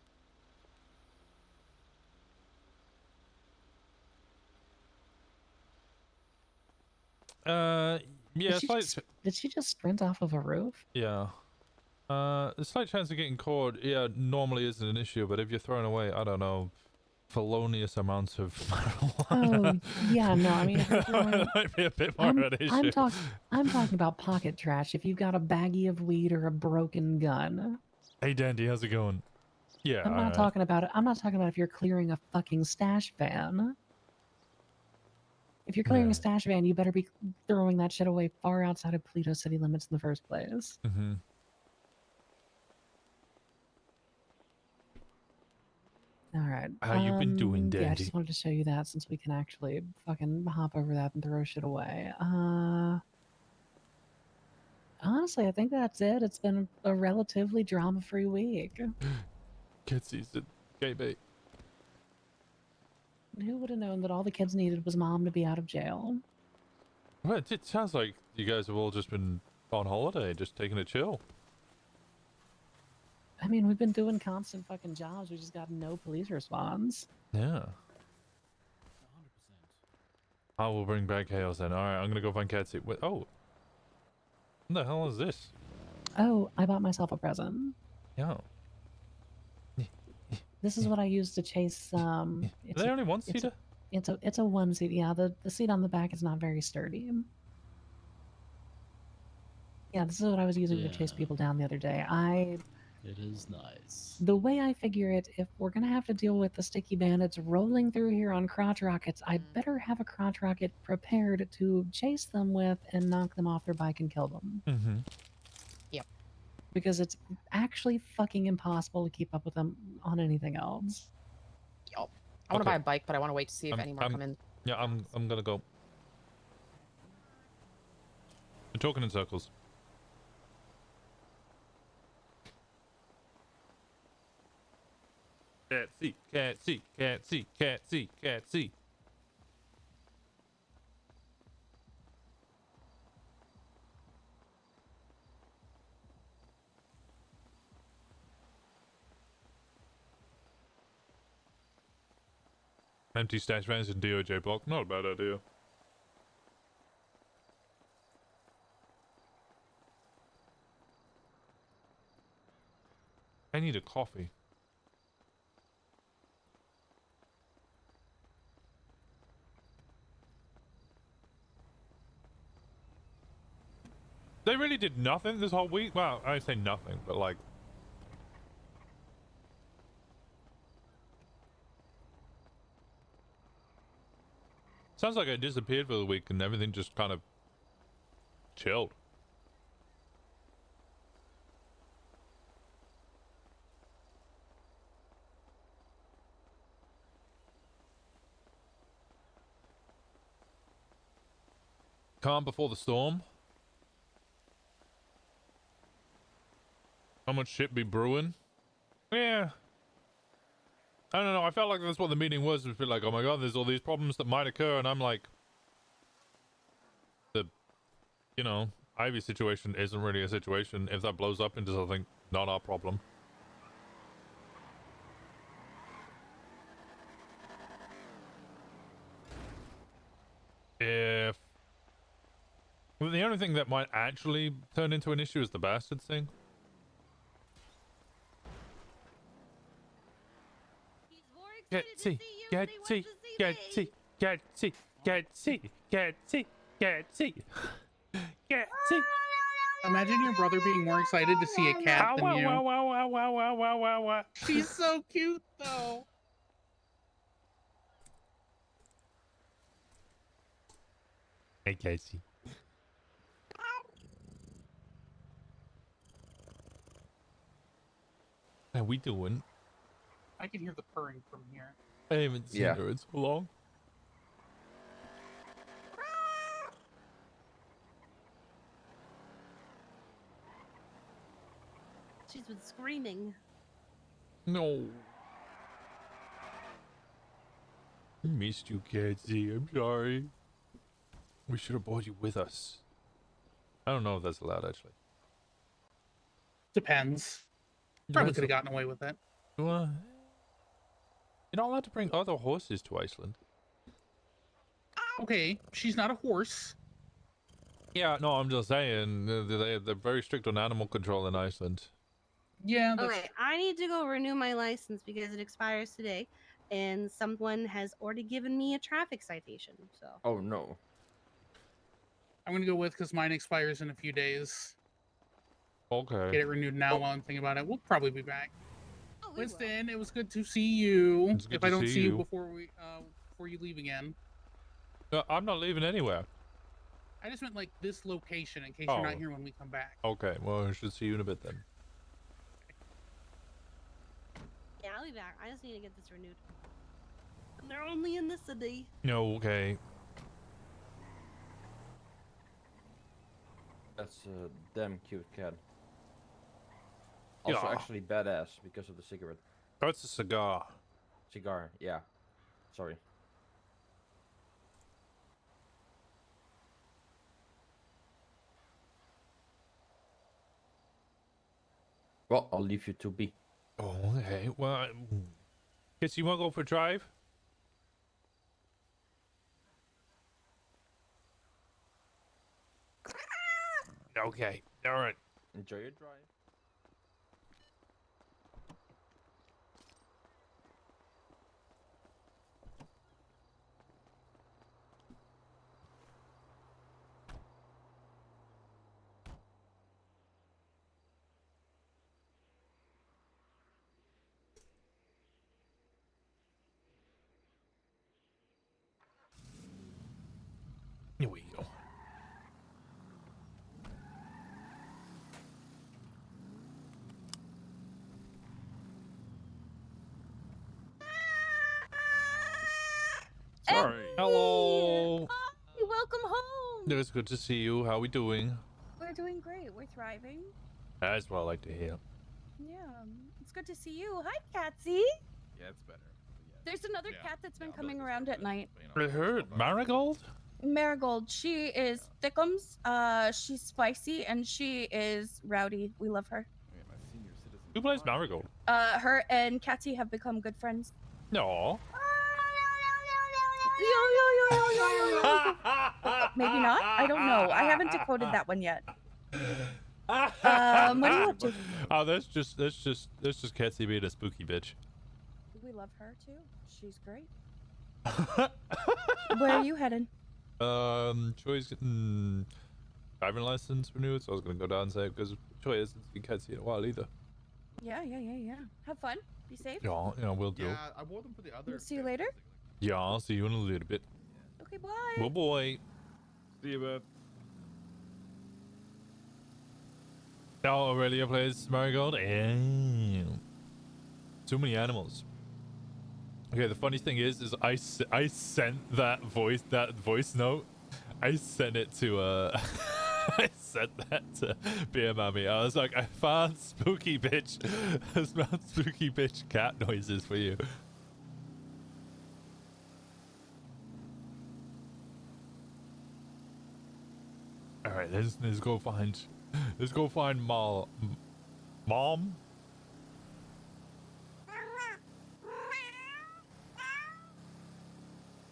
Yeah. Did she just sprint off of a roof? Yeah. The slight chance of getting caught, yeah, normally isn't an issue, but if you're throwing away, I don't know, felonious amounts of marijuana. Oh, yeah, no, I mean, if you're throwing, it might be a bit more of an issue. I'm talking about pocket trash. If you've got a baggie of weed or a broken gun. Hey, Dandy, how's it going? Yeah, I'm not talking about it. I'm not talking about if you're clearing a fucking stash van. If you're clearing a stash van, you better be throwing that shit away far outside of Paleto city limits in the first place. Mm-hmm. All right. How you been doing, Dandy? Yeah, I just wanted to show you that since we can actually fucking hop over that and throw shit away. Honestly, I think that's it. It's been a relatively drama-free week. Kitsy's a gay bait. Who would have known that all the kids needed was mom to be out of jail? Well, it sounds like you guys have all just been on holiday, just taking a chill. I mean, we've been doing constant fucking jobs. We just got no police response. Yeah. 100%. I will bring back chaos then. Alright, I'm gonna go find Catsy. Wait, oh. What the hell is this? Oh, I bought myself a present. Yeah. This is what I use to chase. Is there only one seater? It's a one seat. Yeah, the seat on the back is not very sturdy. Yeah, this is what I was using to chase people down the other day. It is nice. The way I figure it, if we're gonna have to deal with the sticky bandits rolling through here on crotch rockets, I better have a crotch rocket prepared to chase them with and knock them off their bike and kill them. Mm-hmm. Yep. Because it's actually fucking impossible to keep up with them on anything else. Yup. I want to buy a bike, but I want to wait to see if any more come in. Yeah, I'm gonna go. We're talking in circles. Catsy, Catsy, Catsy, Catsy, Catsy. Empty stash vans in DOJ block, not a bad idea. I need a coffee. They really did nothing this whole week? Well, I say nothing, but like... Sounds like I disappeared for the week and everything just kind of... chilled. Calm before the storm? How much shit be brewing? Yeah. I don't know. I felt like that's what the meeting was. It was like, oh my god, there's all these problems that might occur, and I'm like, you know, Ivy situation isn't really a situation. If that blows up into something, not our problem. If well, the only thing that might actually turn into an issue is the Baastards thing. Catsy, Catsy, Catsy, Catsy, Catsy, Catsy, Catsy, Catsy. Imagine your brother being more excited to see a cat than you. She's so cute, though. Hey, Casey. How we doing? I can hear the purring from here. I haven't seen her in so long. She's been screaming. No. I missed you, Catsy. I'm sorry. We should have brought you with us. I don't know if that's allowed, actually. Depends. Probably could have gotten away with it. Well, you're not allowed to bring other horses to Iceland. Okay, she's not a horse. Yeah, no, I'm just saying they're very strict on animal control in Iceland. Yeah. Okay, I need to go renew my license because it expires today, and someone has already given me a traffic citation. So. Oh no. I'm gonna go with because mine expires in a few days. Okay. Get it renewed now while I'm thinking about it. We'll probably be back. Winston, it was good to see you. If I don't see you before you leave again. I'm not leaving anywhere. I just meant like this location in case you're not here when we come back. Okay, well, I should see you in a bit then. Yeah, I'll be back. I just need to get this renewed. And they're only in the city. No, okay. That's a damn cute cat. Also, Yeah. actually badass because of the cigarette. That's a cigar. Cigar, yeah. Sorry. Well, I'll leave you to be. Oh, okay. Well, guess you want to go for a drive? Okay. All right. Enjoy your drive. Here we go. Sorry. Hello. Hi, welcome home. It's good to see you. How we doing? We're doing great. We're thriving. That's what I like to hear. Yeah, it's good to see you. Hi, Catsy. Yeah, it's better. There's another cat that's been coming around at night. I heard Marigold. Marigold. She is thickums. She's spicy and she is rowdy. We love her. Who plays Marigold? Her and Catsy have become good friends. No. Maybe not. I don't know. I haven't decoded that one yet. What are you up to? Oh, that's just Catsy being a spooky bitch. We love her too. She's great. Where are you headed? ChoiZ getting driving license renewed, so I was gonna go down and say because ChoiZ hasn't seen Catsy in a while either. Yeah. Have fun. Be safe. Yeah, we'll do. Yeah, I wore them for the other. See you later. Yeah, I'll see you in a little bit. Okay, bye. Well, boy. See you, bud. Now Aurelia plays Marigold. Damn. Too many animals. Okay, the funny thing is I sent that voice note. I sent it to I said that to Beer Mommy. I was like, I found spooky bitch. I found spooky bitch cat noises for you. All right, let's go find. Let's go find Mom.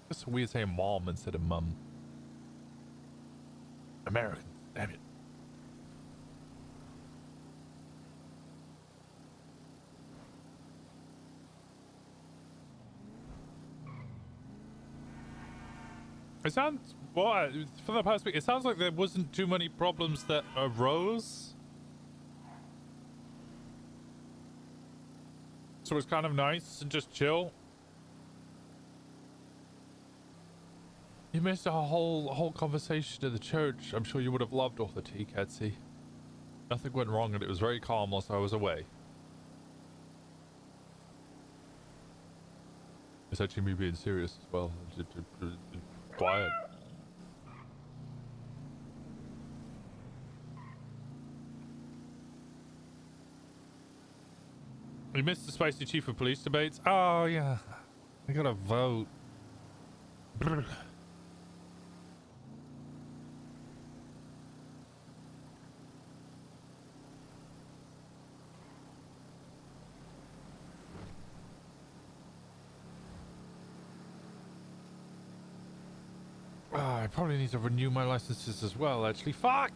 It's weird saying mom instead of mum. American, damn it. It sounds, well, for the past week, it sounds like there wasn't too many problems that arose. So it's kind of nice and just chill. You missed our whole conversation at the church. I'm sure you would have loved all the tea, Catsy. Nothing went wrong and it was very calm whilst I was away. It's actually me being serious as well. Quiet. You missed the spicy chief of police debates? Oh yeah. I gotta vote. Brr. I probably need to renew my licenses as well, actually. Fuck!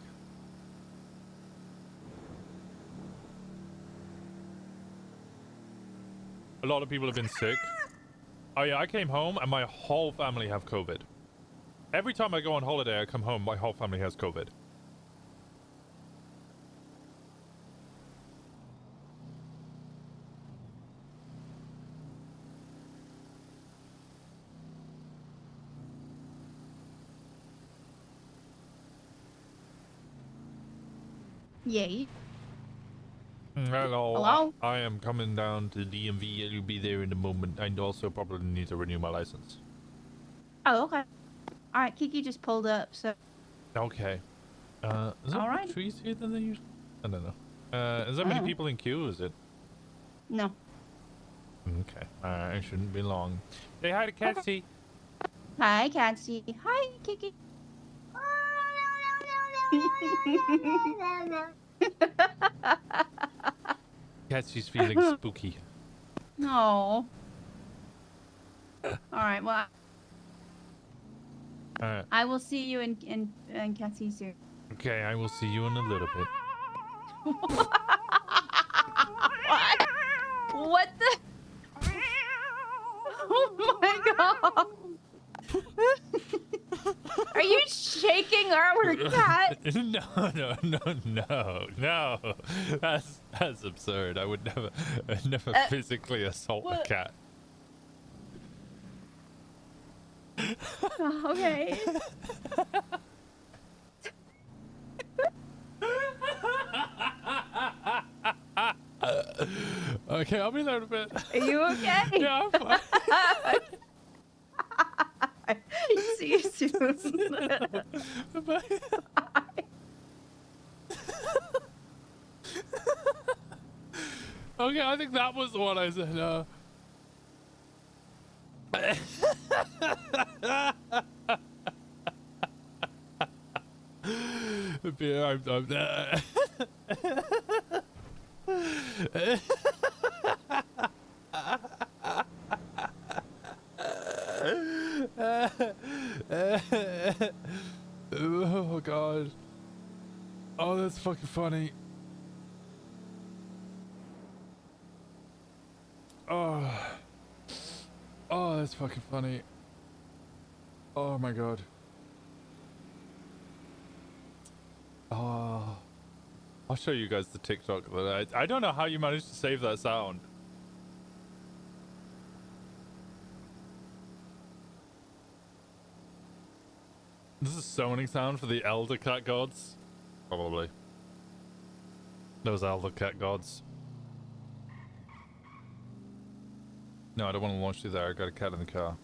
A lot of people have been sick. Oh yeah, I came home and my whole family have COVID. Every time I go on holiday, I come home, my whole family has COVID. Yay. Hello. Hello? I am coming down to DMV. I'll be there in a moment. I also probably need to renew my license. Oh, okay. All right, Kiki just pulled up, so. Okay. Is there more Alright. trees here than they usually? I don't know. Is there many people in queue? Is it? No. Okay. I shouldn't be long. Say hi to Catsy. Hi, Catsy. Hi, Kiki. Catsy's feeling spooky. No. All right. Well, I will see you in Catsy soon. Okay, I will see you in a little bit. What the? Oh my god! Are you shaking our cat? No. That's absurd. I would never physically assault a cat. Okay. Okay, I'll be there in a bit. Are you okay? Yeah, I'm fine. See you soon. Bye. Okay, I think that was the one I said. Beer, I'm there. Oh god. Oh, that's fucking funny. Oh, that's fucking funny. Oh my god. Oh, I'll show you guys the TikTok that I don't know how you managed to save that sound. This is a summoning sound for the elder cat gods. Probably. Those elder cat gods. No, I don't want to launch through there. I got a cat in the car.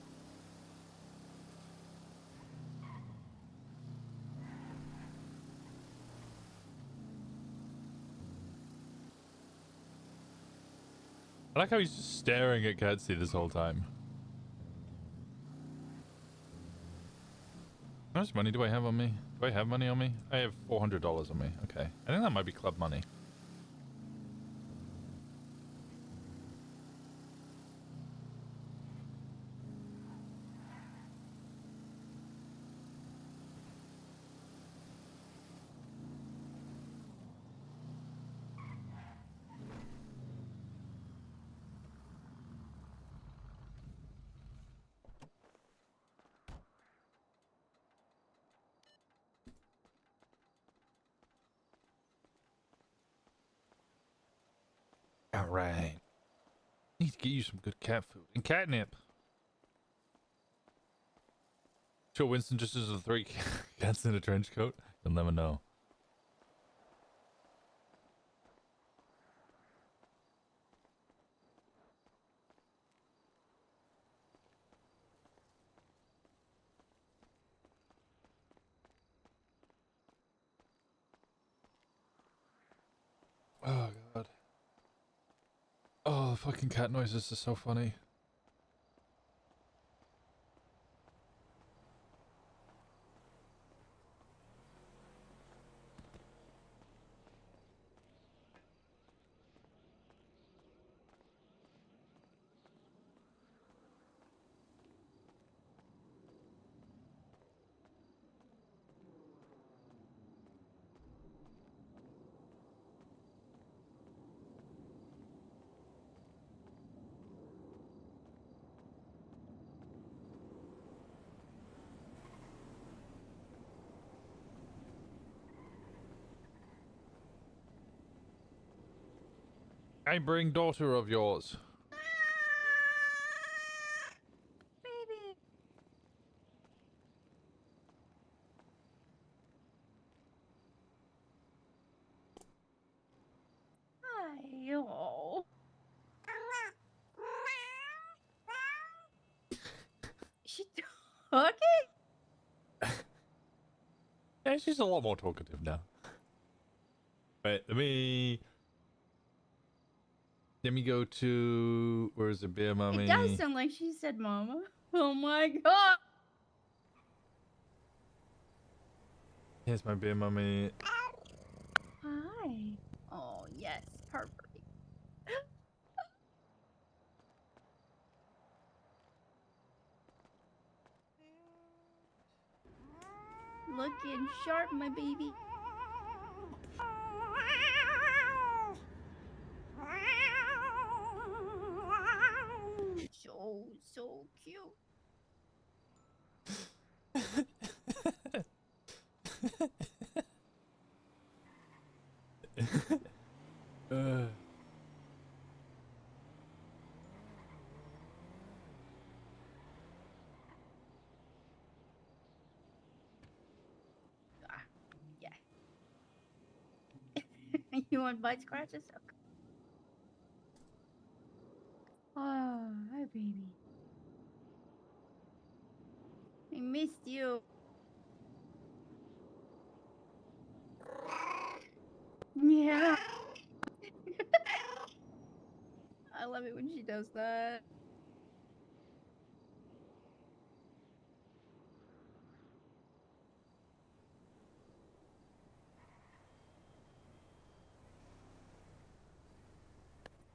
I like how he's just staring at Catsy this whole time. How much money do I have on me? Do I have money on me? I have $400 on me. Okay. I think that might be club money. All right. Need to get you some good cat food and catnip. Sure, Winston just as the 3 cats in a trench coat. You'll never know. Oh god. Oh, the fucking cat noises are so funny. I bring daughter of yours. Baby. Hi. Oh. She talking? Yeah, she's a lot more talkative now. Wait, let me go to, where's the beer mummy? It does sound like she said mama. Oh my god. Here's my beer mummy. Hi. Oh, yes. Perfect. Looking sharp, my baby. So cute. Yeah. You want bite scratches? Okay. Oh, hi, baby. I missed you. Yeah. I love it when she does that.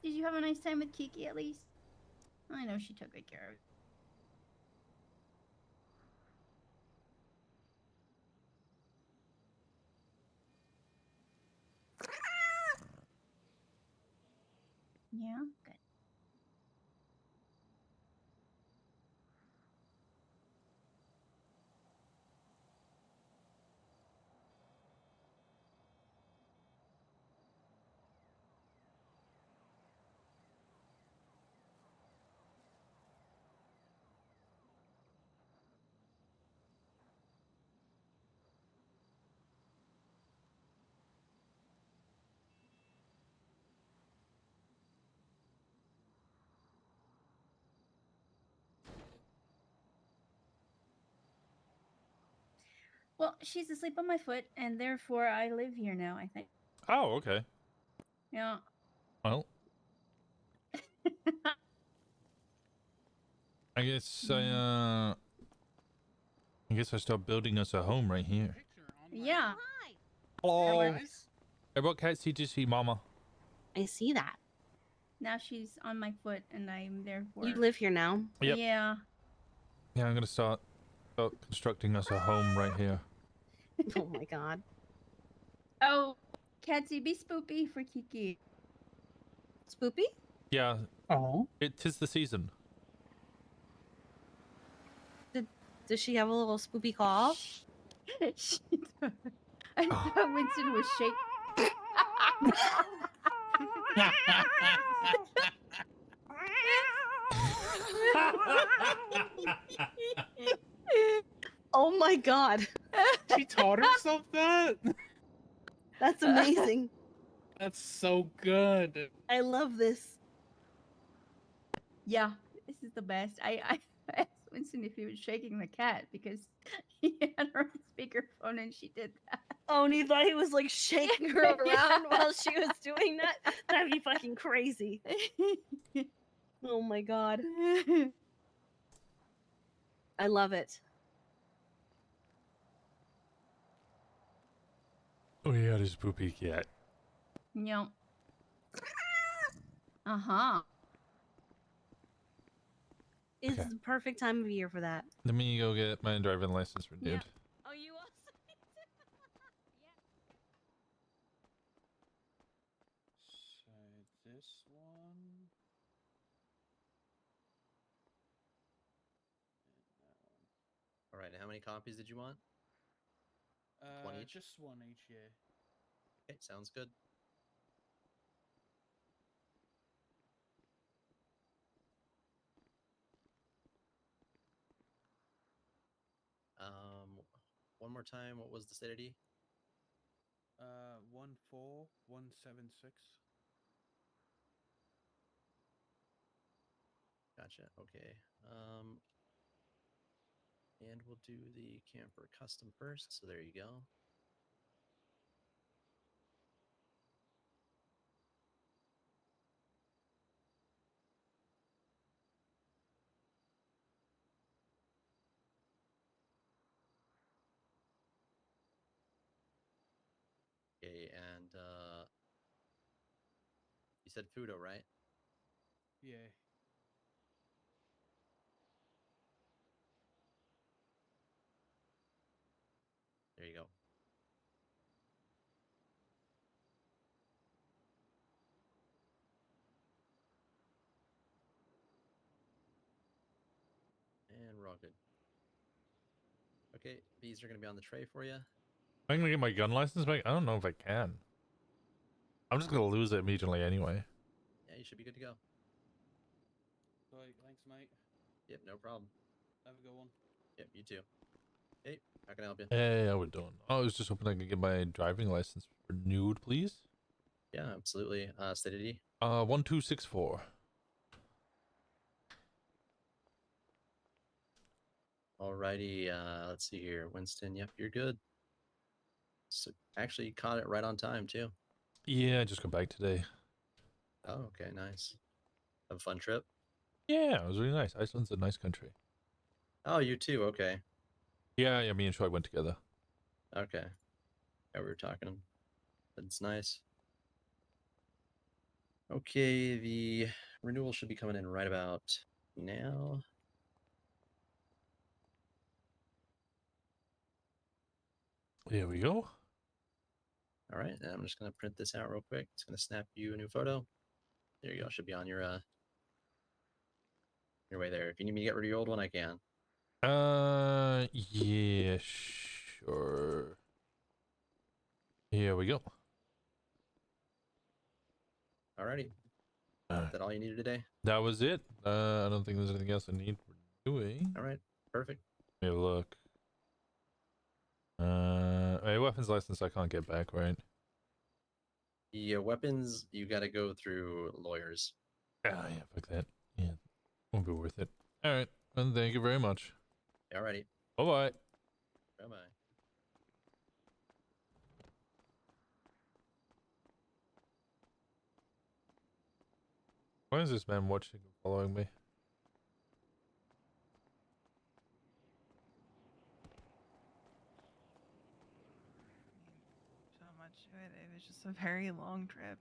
Did you have a nice time with Kiki at least? I know she took good care of it. Yeah, good. Well, she's asleep on my foot, and therefore I live here now, I think. Oh, okay. Yeah. Well. I guess I start building us a home right here. Yeah. Hello. I brought Catsy to see Mama. I see that. Now she's on my foot, and I'm there for You her. live here now. Yep. Yeah. Yeah, I'm gonna start constructing us a home right here. Oh my god. Oh, Catsy, be spoopy for Kiki. Spoopy? Yeah. Oh. It is the season. Does she have a little spoopy call? She does. I thought Winston was shaking. Oh my god. She taught herself that? That's amazing. That's so good. I love this. Yeah, this is the best. I asked Winston if he was shaking the cat because he had her on speakerphone and she did that. Oh, and he thought he was like shaking her around while she was doing that? That'd be fucking crazy. Oh my god. I love it. Oh yeah, this poopy cat. Yep. Uh-huh. It's Okay. the perfect time of year for that. Let me go get my driving license renewed. Oh, you also So this one. All right, how many copies did you want? One each? Just one each, yeah. Okay, sounds good. One more time, what was the state ID? 14176. Gotcha, okay. And we'll do the camper custom first, so there you go. Okay, and you said Fudo, right? Yeah. There you go. And we're all good. Okay, these are going to be on the tray for you. I'm gonna get my gun license back. I don't know if I can. I'm just gonna lose it immediately anyway. Yeah, you should be good to go. Right, thanks, mate. Yep, no problem. Have a good one. Yep, you too. Hey, how can I help you? Hey, how we doing? I was just hoping I could get my driving license renewed, please. Yeah, absolutely. State ID? 1264. Alrighty, let's see here. Winston, yep, you're good. So actually you caught it right on time too. Yeah, I just got back today. Oh, okay, nice. Have a fun trip? Yeah, it was really nice. Iceland's a nice country. Oh, you too, okay. Yeah, me and Choi went together. Okay. Yeah, we were talking. That's nice. Okay, the renewal should be coming in right about now. There we go. All right, and I'm just gonna print this out real quick. It's gonna snap you a new photo. There you go. Should be on your way there. If you need me to get rid of your old one, I can. Yeah, sure. Here we go. Alrighty. Is that all you needed today? That was it. I don't think there's anything else I need for doing. All right, perfect. Let me look. My weapons license I can't get back, right? The weapons, you got to go through lawyers. Ah, yeah, fuck that. Yeah, won't be worth it. All right, and thank you very much. Alrighty. Bye bye. Bye bye. Why is this man watching and following me? So much to it. It was just a very long trip.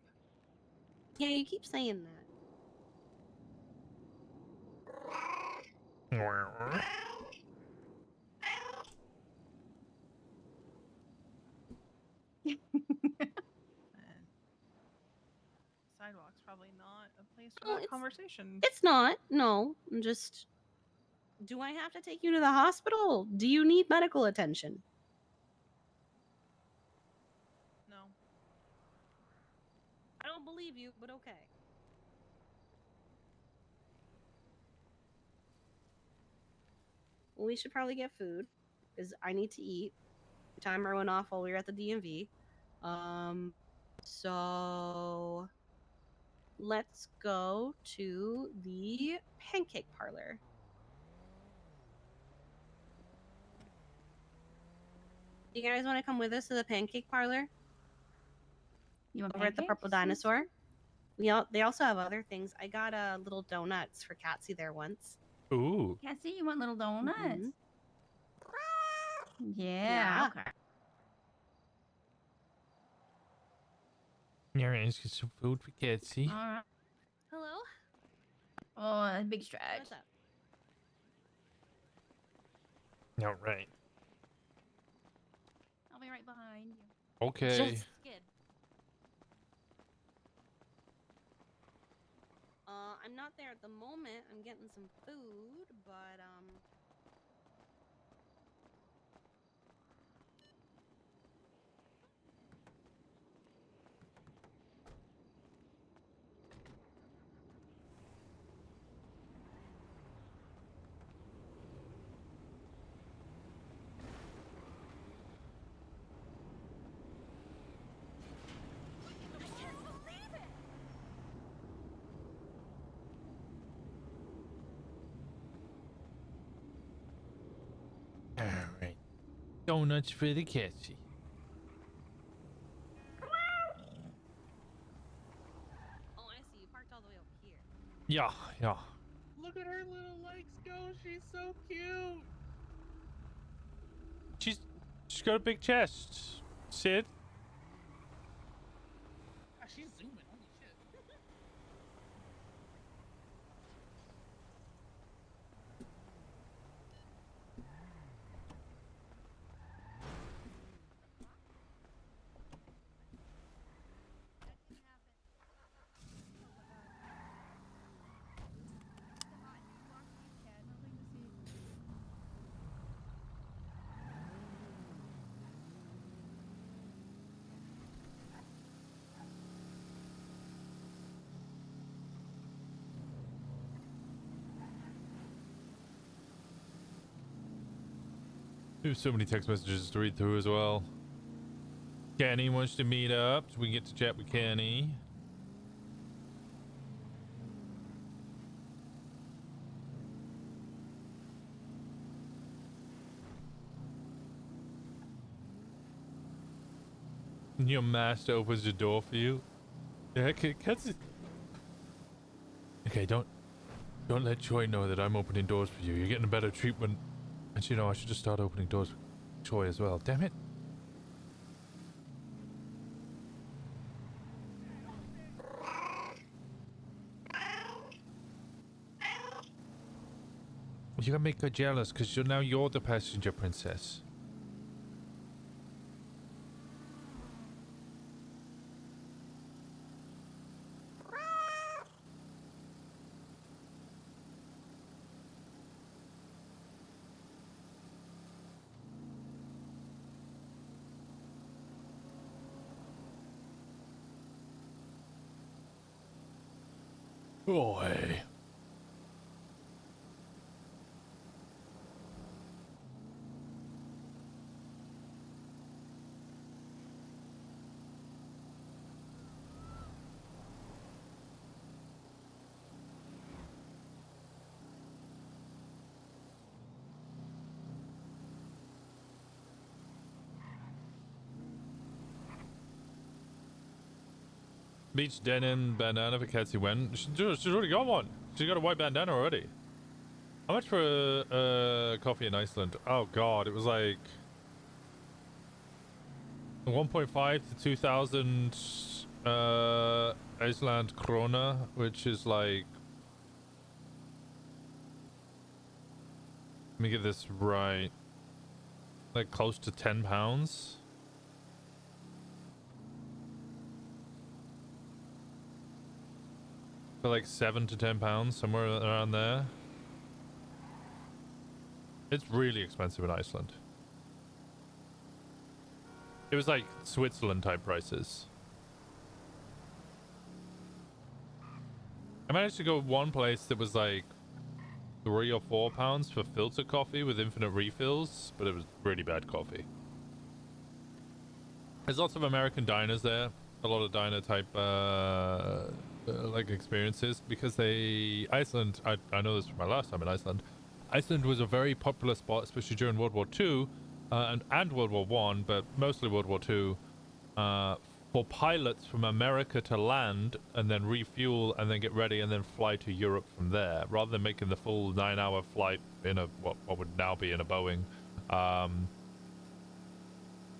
Yeah, you keep saying that. Sidewalk's probably not a place for Oh, that it's- conversation. It's not. No, I'm just. Do I have to take you to the hospital? Do you need medical attention? No. I don't believe you, but okay. Well, we should probably get food because I need to eat. Time went off while we were at the DMV. So let's go to the pancake parlor. You guys want to come with us to the pancake parlor? You want over at the Purple pancakes? Dinosaur? They also have other things. I got little donuts for Catsy there once. Ooh. Cassie, you want little donuts? Mhm. Yeah. Okay. Yeah, let's get some food for Catsy. All right. Hello? Oh, a big stretch. What's up? All right. I'll be right behind you. Okay. Just skid. I'm not there at the moment. I'm getting some food, but All right. Donuts for the Catsy. oh, I see. You parked all the way over here. Yeah, yeah. Look at her little legs go. She's so cute. She's got a big chest. Sid. Ah, she's zooming. Holy shit. There's so many text messages to read through as well. Kenny wants to meet up so we can get to chat with Kenny. Your master opens the door for you. Yeah, Catsy. Okay, don't let Choi know that I'm opening doors for you. You're getting a better treatment. And you know, I should just start opening doors for Choi as well. Damn it. You gotta make her jealous because now you're the passenger princess. Boy. beach denim bandana for Catsy when she's already got one. She's got a white bandana already. How much for coffee in Iceland? Oh god, it was like 1.5 to 2,000 Iceland krona, which is like, let me get this right, like close to 10 pounds. For like 7 to 10 pounds, somewhere around there. It's really expensive in Iceland. It was like Switzerland type prices. I managed to go one place that was like 3 or 4 pounds for filter coffee with infinite refills, but it was really bad coffee. There's lots of American diners there, a lot of diner type like experiences, because Iceland, I know this from my last time in Iceland. Iceland was a very popular spot, especially during World War II and World War One, but mostly World War II, for pilots from America to land and then refuel and then get ready and then fly to Europe from there, rather than making the full 9-hour flight in a what would now be in a Boeing,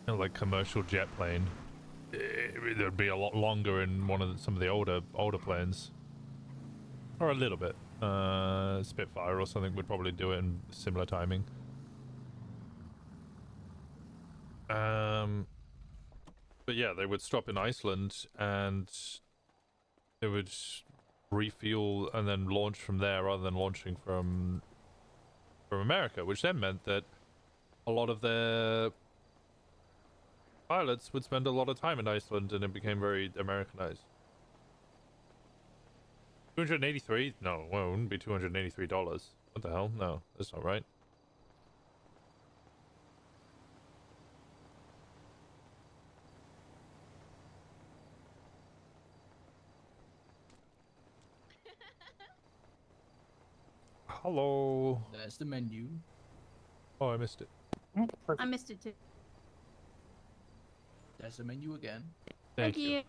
like commercial jet plane. It would be a lot longer in some of the older planes, or a little bit. Spitfire or something would probably do it in similar timing. But yeah, they would stop in Iceland and they would refuel and then launch from there rather than launching from America, which then meant that a lot of their pilots would spend a lot of time in Iceland, and it became very Americanized. 283? No, well, it wouldn't be $283. What the hell? No, that's not right. Hello. That's the menu. Oh, I missed it. I missed it too. That's the menu again. Thank you.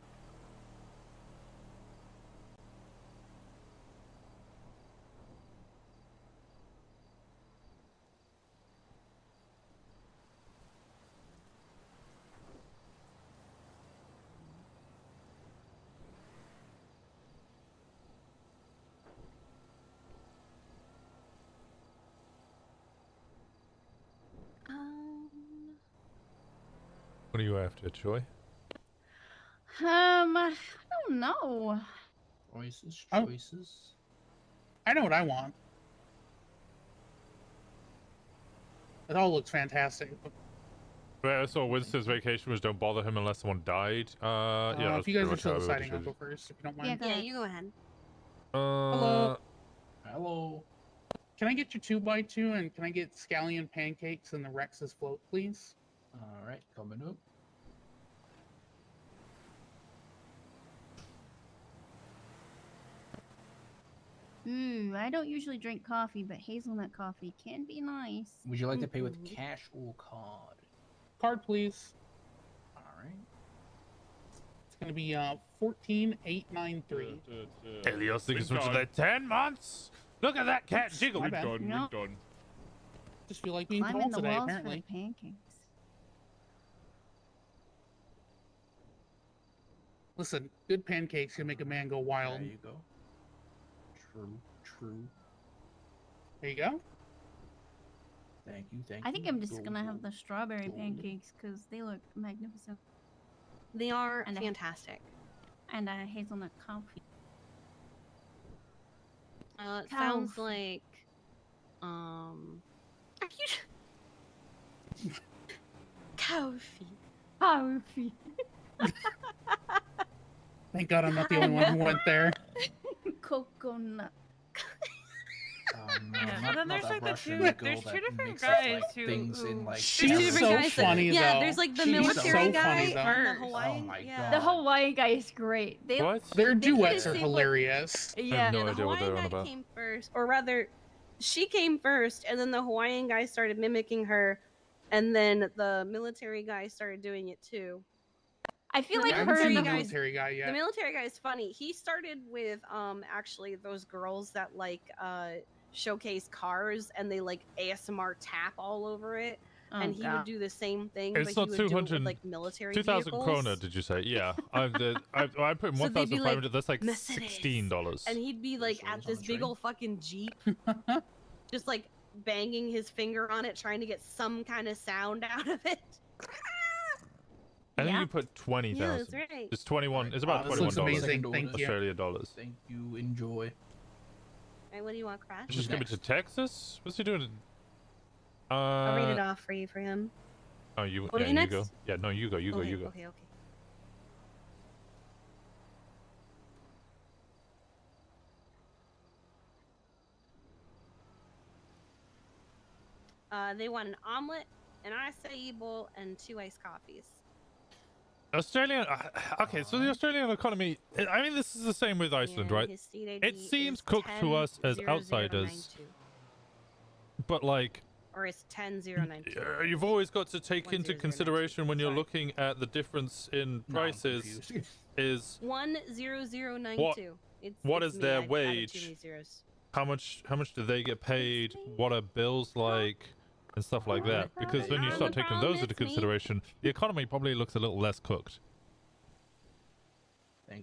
What are you after, Choi? I don't know. Choices. I know what I want. It all looks fantastic. Yeah, I saw Winston's vacation was don't bother him unless someone died. Yeah. If you guys are still deciding, I'll go first, if you don't mind. Yeah, you go ahead. Hello. Hello. Can I get your 2x2 and can I get scallion pancakes and the Rex's float, please? All right, coming up. Ooh, I don't usually drink coffee, but hazelnut coffee can be nice. Would you like to pay with Mm-mm. cash or card? Card, please. All right. It's gonna be 14,893. Helios thinks it's for 10 months. Look at that cat jiggle. My bad. No. Just feel like being Climbing tall the today, walls apparently. for the pancakes. Listen, good pancakes can make a man go wild. There you go. True. There you go. Thank you. I think I'm just gonna have the strawberry pancakes because they look magnificent. They are And fantastic. And a hazelnut coffee. It sounds like, coffee. Coffee. Thank God I'm not the only one who went there. Coconut. Yeah, but then there's like the two. There's two different guys who. She's so funny though. Yeah, there's like the military so guy funny, though. and the Hawaiian. The Hawaiian guy is great. They, Their they duets did are the same, like- hilarious. Yeah. I have no the idea what they're Hawaiian on guy about. came first, or rather, she came first, and then the Hawaiian guy started mimicking her, and then the military guy started doing it too. I feel The like I haven't her seen and the the military guy yet. The military guy is funny. He started with actually those girls that like showcase cars and they like ASMR tap all over it. Oh, And he God. would do the same thing, It's but not he would do it 200 with like military 2,000 vehicles. krona, did you say? Yeah. I put in So they'd be like, 1,500. That's like Mercedes. $16. And he'd be like at this big old fucking Jeep, just like banging his finger on it, trying to get some kind of sound out of it. I think Yeah. you put 20,000. Yeah, that's right. It's 21. It's about This $21 looks amazing. Thank you. Australia dollars. Thank you. Enjoy. Right, what do you want, Crash? He's just coming to Texas. What's he doing? I'll read it off for him. Oh, you. Want Yeah, me you next? go. Yeah, no, you go. You go. Okay, You go. Okay. They want an omelet, an acai bowl, and 2 iced coffees. Australian. Okay, so the Australian economy. I mean, this is the same with Iceland, Yeah, right? his seat ID It seems is cooked to us as 10-0092. outsiders, but like. Or it's 10-092. You've always got to take into consideration when you're looking at the difference in prices is 10092. what it's is me, their I added too wage? many zeros. How much do they get paid? What are bills like? And stuff like that. Because when you start taking those into consideration, the economy probably looks a little less cooked.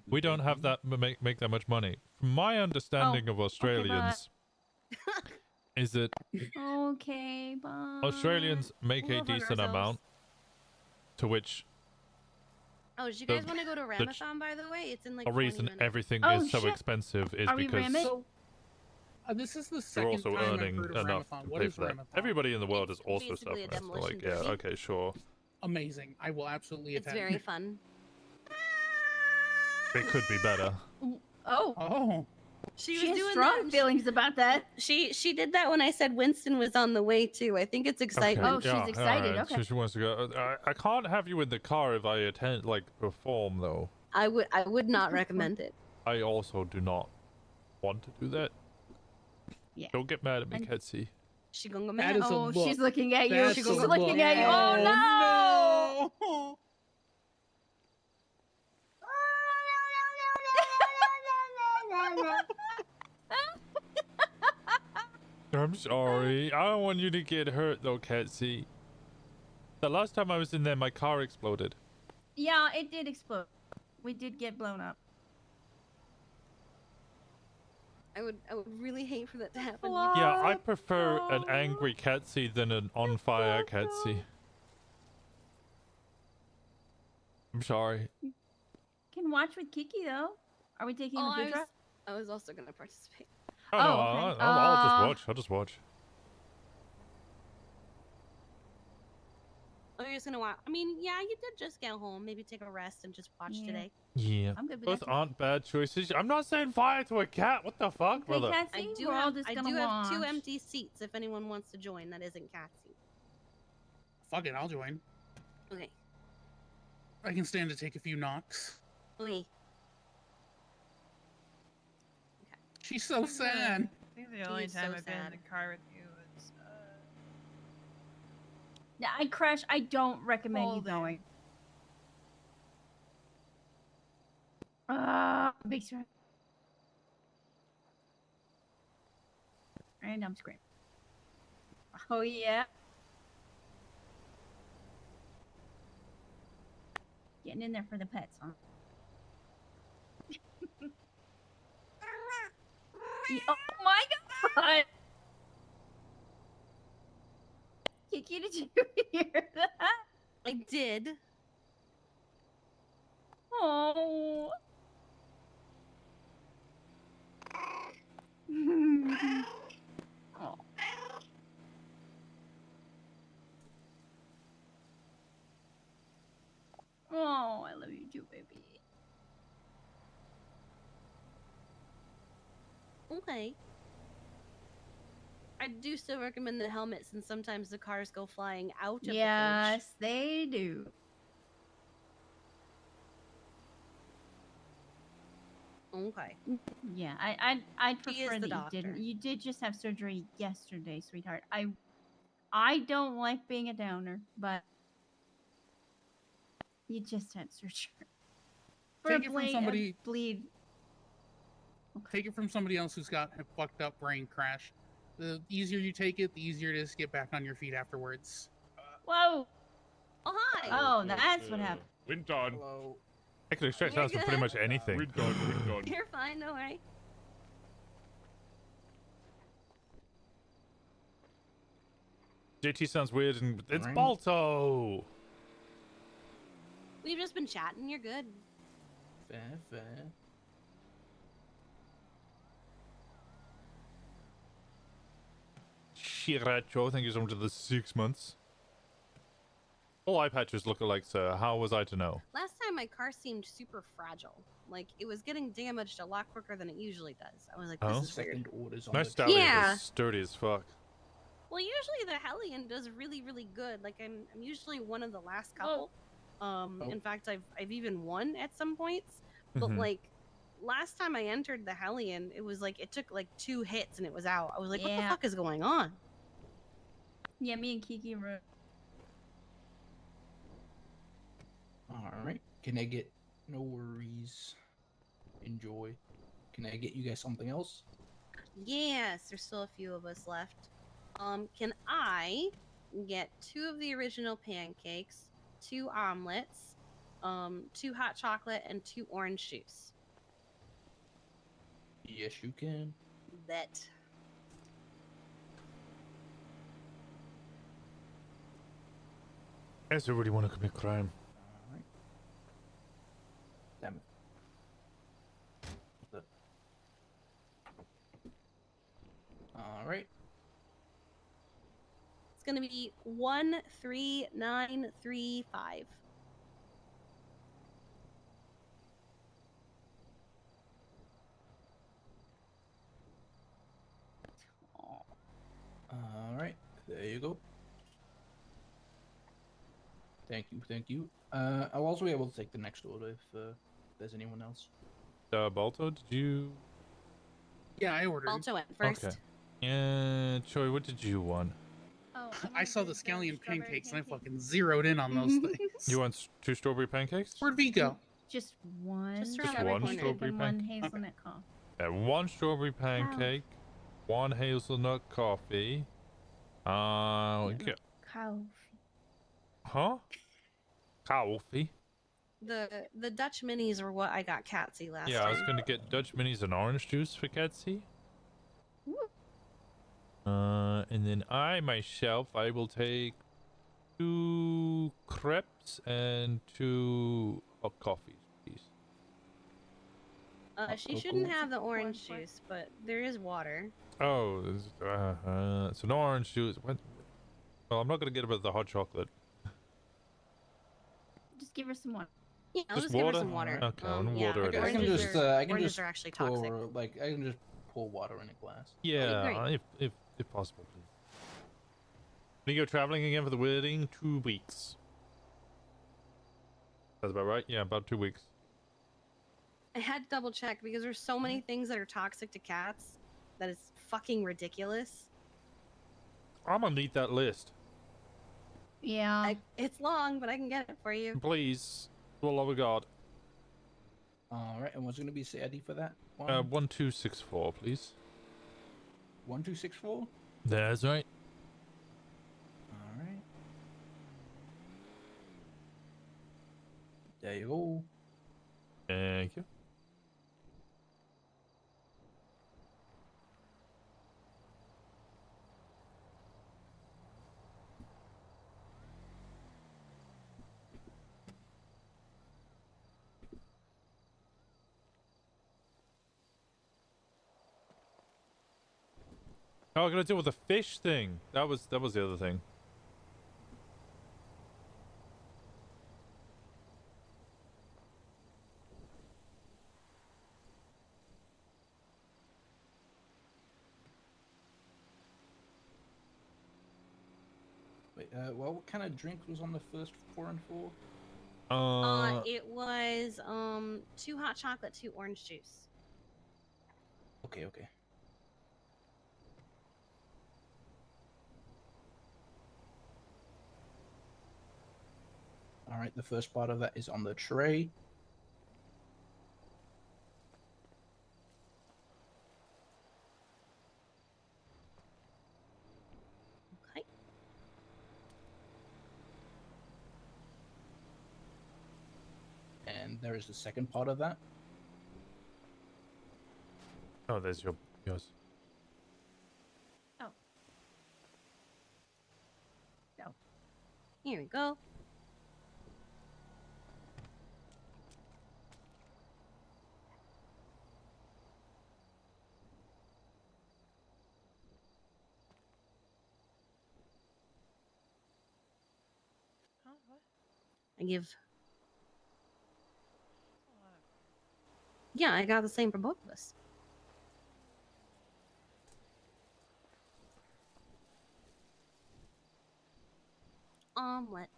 We don't have that make that much money. From my understanding of Australians, is that Okay, bye. Australians make We'll a work on decent ourselves. amount, to which Oh, did you The- guys want to go to the Rammathon, by the way? It's in like a 20 reason minutes. everything Oh, is so shit. expensive is Are we because ramming? So, this is the you're second also time I've earning heard of enough Rammathon. to What pay is for that. Rammathon? Everybody in the world is It's also basically a suffering. So demolition like, yeah, derby. okay, sure. Amazing. I will absolutely It's attend. very fun. It could be better. Oh. Oh. She She was has doing strong that. feelings about that. She did that when I said Winston was on the way too. I think it's excitement. Oh, she's excited, alright, okay. So she wants to go. I can't have you in the car if I attend, like, perform though. I would not recommend it. I also do not want to do that. Yeah. Don't get mad at me, And- Ketsy. She gonna go That mad. is a Oh, look. she's looking at you. That's She's a looking look. at you. Oh, no! No! I'm sorry. I don't want you to get hurt though, Ketsy. The last time I was in there, my car exploded. Yeah, it did explode. We did get blown up. I would really hate for that to happen. Yeah, I prefer an angry Ketsy than an on fire Ketsy. I'm sorry. Can watch with Kiki though. Are we taking Oh, the food truck? I was also gonna participate. Oh, no, Oh, okay. I'll just watch. I'll just watch. Oh, you're just gonna watch. I mean, yeah, you did just get home. Maybe take a rest and just watch Yeah. today. Yeah. I'm good with Both that. aren't bad choices. I'm not saying fire to a cat. What the fuck, Okay, brother? Catsy, I do we're all have just I gonna do have 2 watch. empty seats if anyone wants to join. That isn't Catsy. Fuck it, I'll join. Okay. I can stand to take a few knocks. Okay. She's so sad. I think the only He's time so I've been in sad. the car with you is Yeah, Crash, I don't recommend you Hold going. Big strap. And I'm screaming. Oh yeah. Getting in there for the pets, huh? Oh my god! Kiki, did you hear that? I did. Oh. Oh. Oh, I love you too, baby. Okay. I do still recommend the helmet since sometimes the cars go flying out of the coach. Yes, they do. Okay. Yeah, I'd He is prefer the that you didn't. doctor. You did just have surgery yesterday, sweetheart. I don't like being a downer, but You just answered sure. For Take it from somebody. bleed. Take it from somebody else who's got a fucked up brain crash. The easier you take it, the easier it is to get back on your feet afterwards. Whoa! Oh, hi. Oh, that's what happened. Wind on. Hello. I could extract You're sounds from pretty good. much anything. Wind on. Wind on. You're fine, no worry. JT sounds weird, and it's Alright. Balto. We've just been chatting. You're good. Fair, fair. Shiracho, thank you so much for the 6 months. All eye patches look alike, sir. How was I to know? Last time my car seemed super fragile. Like it was getting damaged a lot quicker than it usually does. I was like, this Oh? is weird. Second orders on My the stallion Yeah. is sturdy as fuck. Well, usually the Hellion does really, really good. Like I'm usually one of the last couple. In fact, I've even won at some points. But Mhm. like last time I entered the Hellion, it was like it took like 2 hits and it was out. I was like, what the Yeah. fuck is going on? Yeah, me and Kiki were. Alright. Can I get no worries? Enjoy. Can I get you guys something else? Yes, there's still a few of us left. Can I get 2 of the original pancakes, 2 omelets, 2 hot chocolate, and 2 orange juice? Yes, you can. Bet. Does everybody want to commit crime? Alright. Damn it. Alright. It's gonna be 13935. Alright. There you go. Thank you, thank you. I'll also be able to take the next order if there's anyone else. Balto, did you? Yeah, I ordered. Balto went first. Okay. And Choi, what did you want? Oh, I saw the scallion pancakes and I fucking zeroed in on those things. You want 2 strawberry pancakes? Where'd V go? Just one. Just Just strawberry one corner. strawberry and one pancake. hazelnut coffee. Yeah, 1 strawberry pancake, 1 hazelnut coffee. Coffee. Huh? Coffee. The Dutch minis were what I got Catsy last Yeah, I time. was gonna get Dutch minis and orange juice for Catsy. And then I myself, I will take 2 crepes and 2 hot coffees, please. She shouldn't have the orange juice, but there is water. Oh, so no orange juice. What? Well, I'm not gonna get about the hot chocolate. Just give her some water. Yeah, I'll Just just give her water? some water. Okay, I'll Yeah, water it I can oranges just are- I can oranges just are actually toxic. pour like I can just pour water in a glass. Yeah, if possible, please. When you go traveling again for the wedding, 2 weeks. That's about right. Yeah, about 2 weeks. I had to double check because there's so many things that are toxic to cats that is fucking ridiculous. I'm gonna need that list, Yeah. It's long, but I can get it for you. please. For the love of God. Alright, and what's gonna be Sadie for that? 1264, please. 1264? That's right. Alright. There you go. Thank you. Oh, I gotta deal with the fish thing. That was the other thing. Wait, well, what kind of drink was on the first 4 and 4? It was 2 hot chocolate, 2 orange juice. Okay, okay. Alright, right, the first part of that is on the tray. Okay. And there is the second part of that. Oh, there's yours. Oh. No. Here we go. I give. Yeah, I got the same for both of us. Omelet.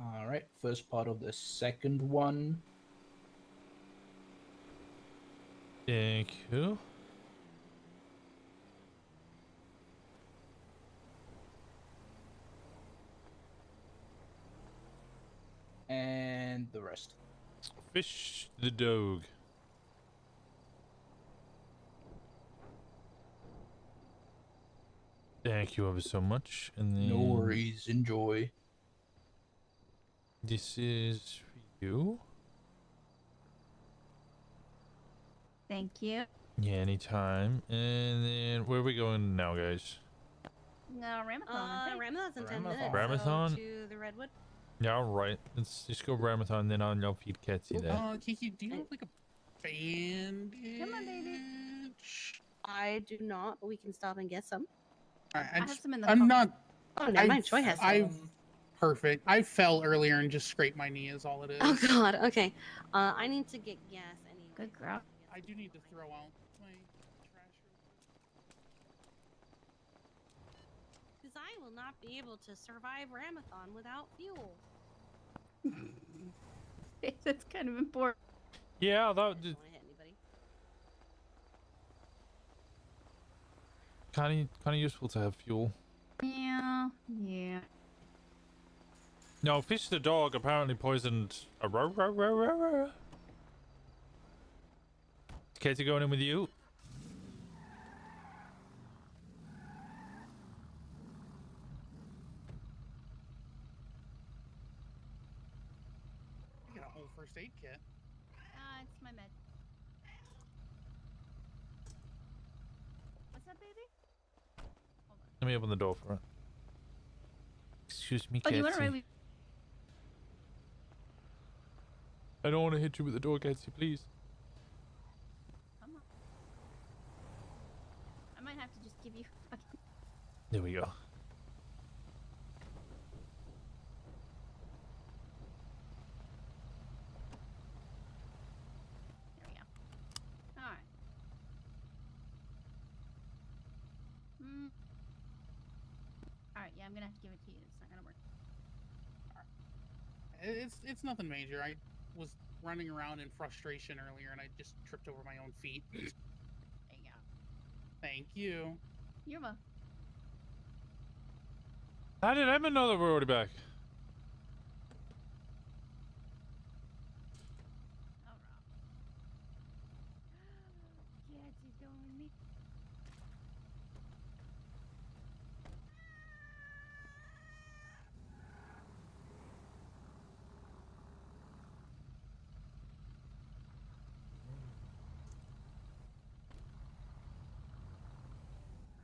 All right, first part of the second one. Thank you. And the rest. Fish the dog. Thank you ever so much. And then No worries. Enjoy. This is for you. Thank you. Yeah, anytime. And then where are we going now, guys? No, Rammathon. Rammathon's in 10 minutes. Rammathon? So to the Redwood. Yeah, all right. Let's just go Rammathon, then I'll feed Catsy there. Kiki, do you have like a bandage? Come on, baby. I do not, but we can stop and get some. Alright, I have some in the I'm car. not. Oh, never mind. Choi has some. Perfect. I fell earlier and just scraped my knee. Is all it is. Oh God. Okay. I need to get gas anyway. Good girl. I do need to throw out my trash. Because I will not be able to survive Rammathon without fuel. That's kind of important. Yeah, that Don't want to hit anybody. kind of useful to have fuel. Yeah. Yeah. No, Fish the dog apparently poisoned a Katie going in with you? I got a whole first aid kit. It's my med. What's up, baby? Let me open the door for it. Excuse me, Oh, do you want to Katsy. really? I don't want to hit you with the door, Katsy, please. Come on. I might have to just give you. There we go. There we go. All right. All right. Yeah, I'm gonna have to give it to you. It's not gonna work. It's nothing major. I was running around in frustration earlier and I just tripped over my own feet. There you go. Thank you. You're welcome. How did Emma know that we're already back? Catsy's going with me.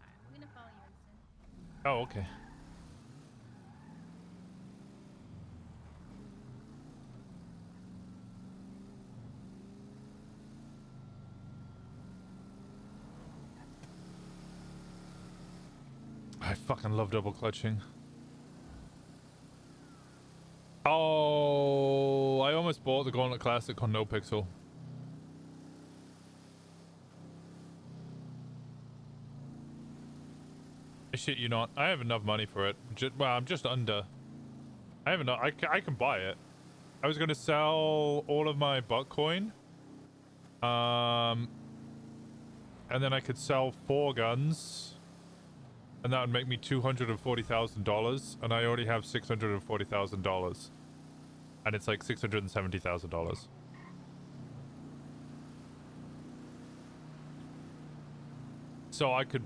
Alright, I'm gonna follow you, Winston. Oh, okay. I fucking love double clutching. Oh, I almost bought the Gauntlet Classic on no pixel. I shit you not. I have enough money for it. Well, I'm just under. I have enough. I can buy it. I was gonna sell all of my butt coin. And then I could sell 4 guns. And that would make me $240,000, and I already have $640,000. and it's like $670,000. So I could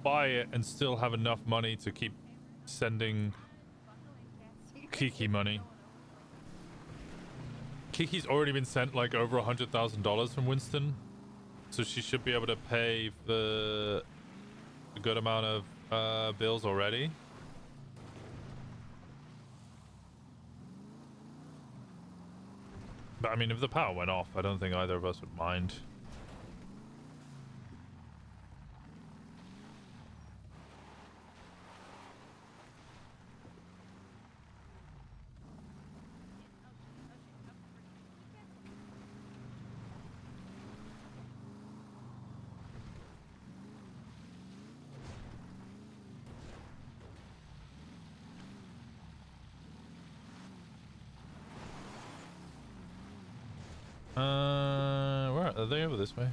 buy it and still have enough money to keep sending Kiki money. Kiki's already been sent like over $100,000 from Winston, so she should be able to pay for a good amount of bills already. But I mean, if the power went off, I don't think either of us would mind. Where are they? Over this way?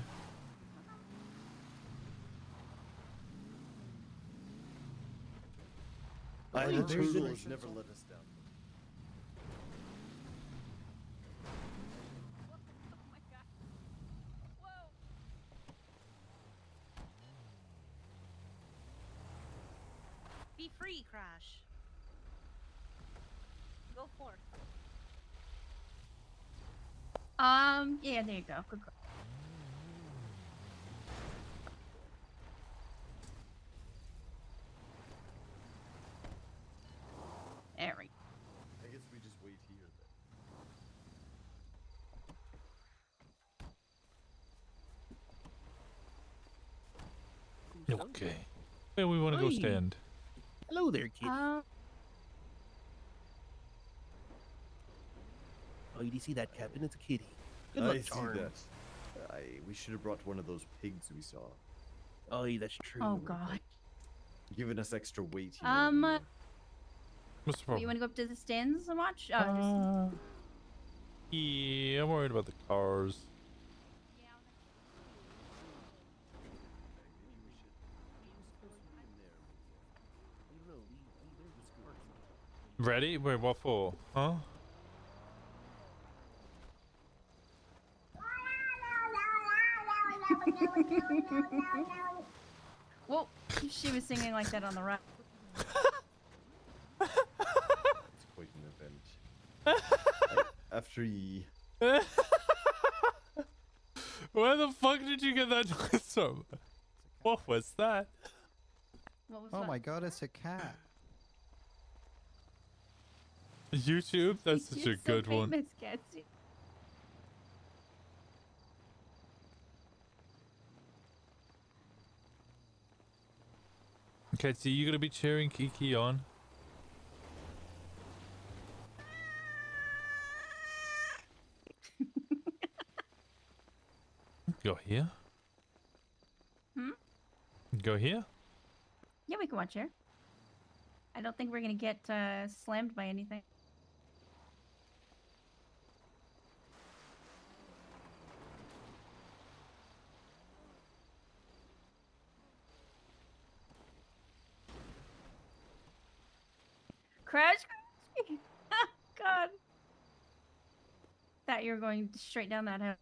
Island Turtles never let us down. Be free, Crash. Go forth. Yeah, there you go. Good girl. There we go. I guess we just wait here then. Okay. Where we want to go Oi. stand? Hello there, kid. Oh, you see that, Captain? It's a kitty. Good luck, I see Charms. that. We should have brought one of those pigs we saw. Oh, yeah, that's true. Oh God. Giving us extra weight. What's the You problem? want to go up to the stands and watch? Yeah, I'm worried about the cars. Ready? Wait, what for? Huh? Well, she was singing like that on the run. It's quite an event. After ye. Where the fuck did you get that noise from? What was that? What was Oh that? my god, it's a cat. YouTube? That's such a You're so good one. famous, Catsy. Okay, so you gonna be cheering Kiki on? Go here? Hmm? Go here? Yeah, we can watch here. I don't think we're gonna get slammed by anything. Crash! God. That you're going straight down that hill.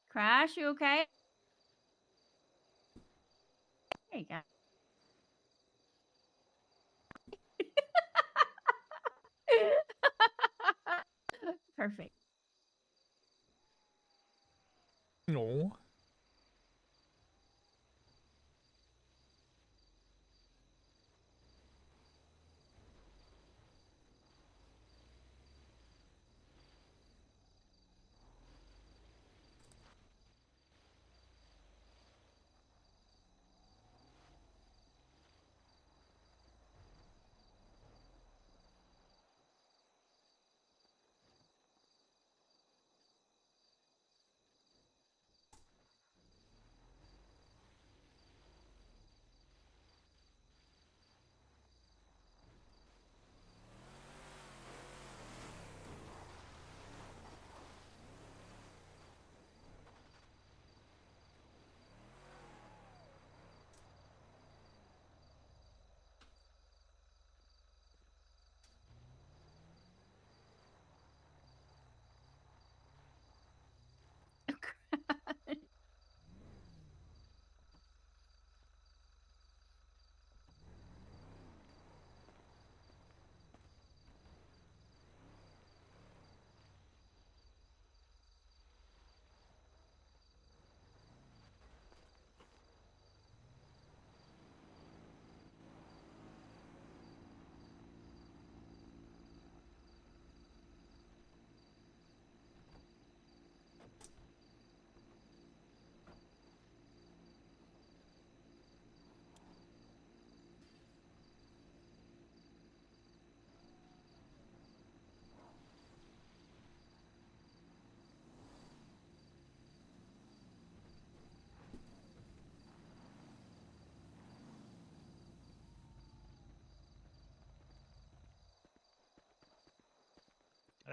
Crash, you okay? There you go. Perfect. No.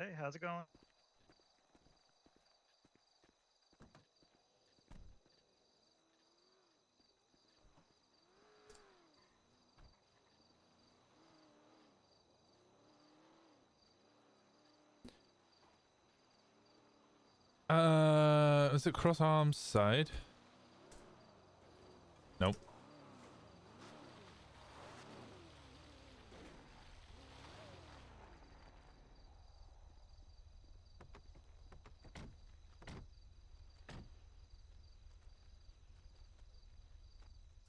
Hey, how's it going? Is it cross arms side? Nope.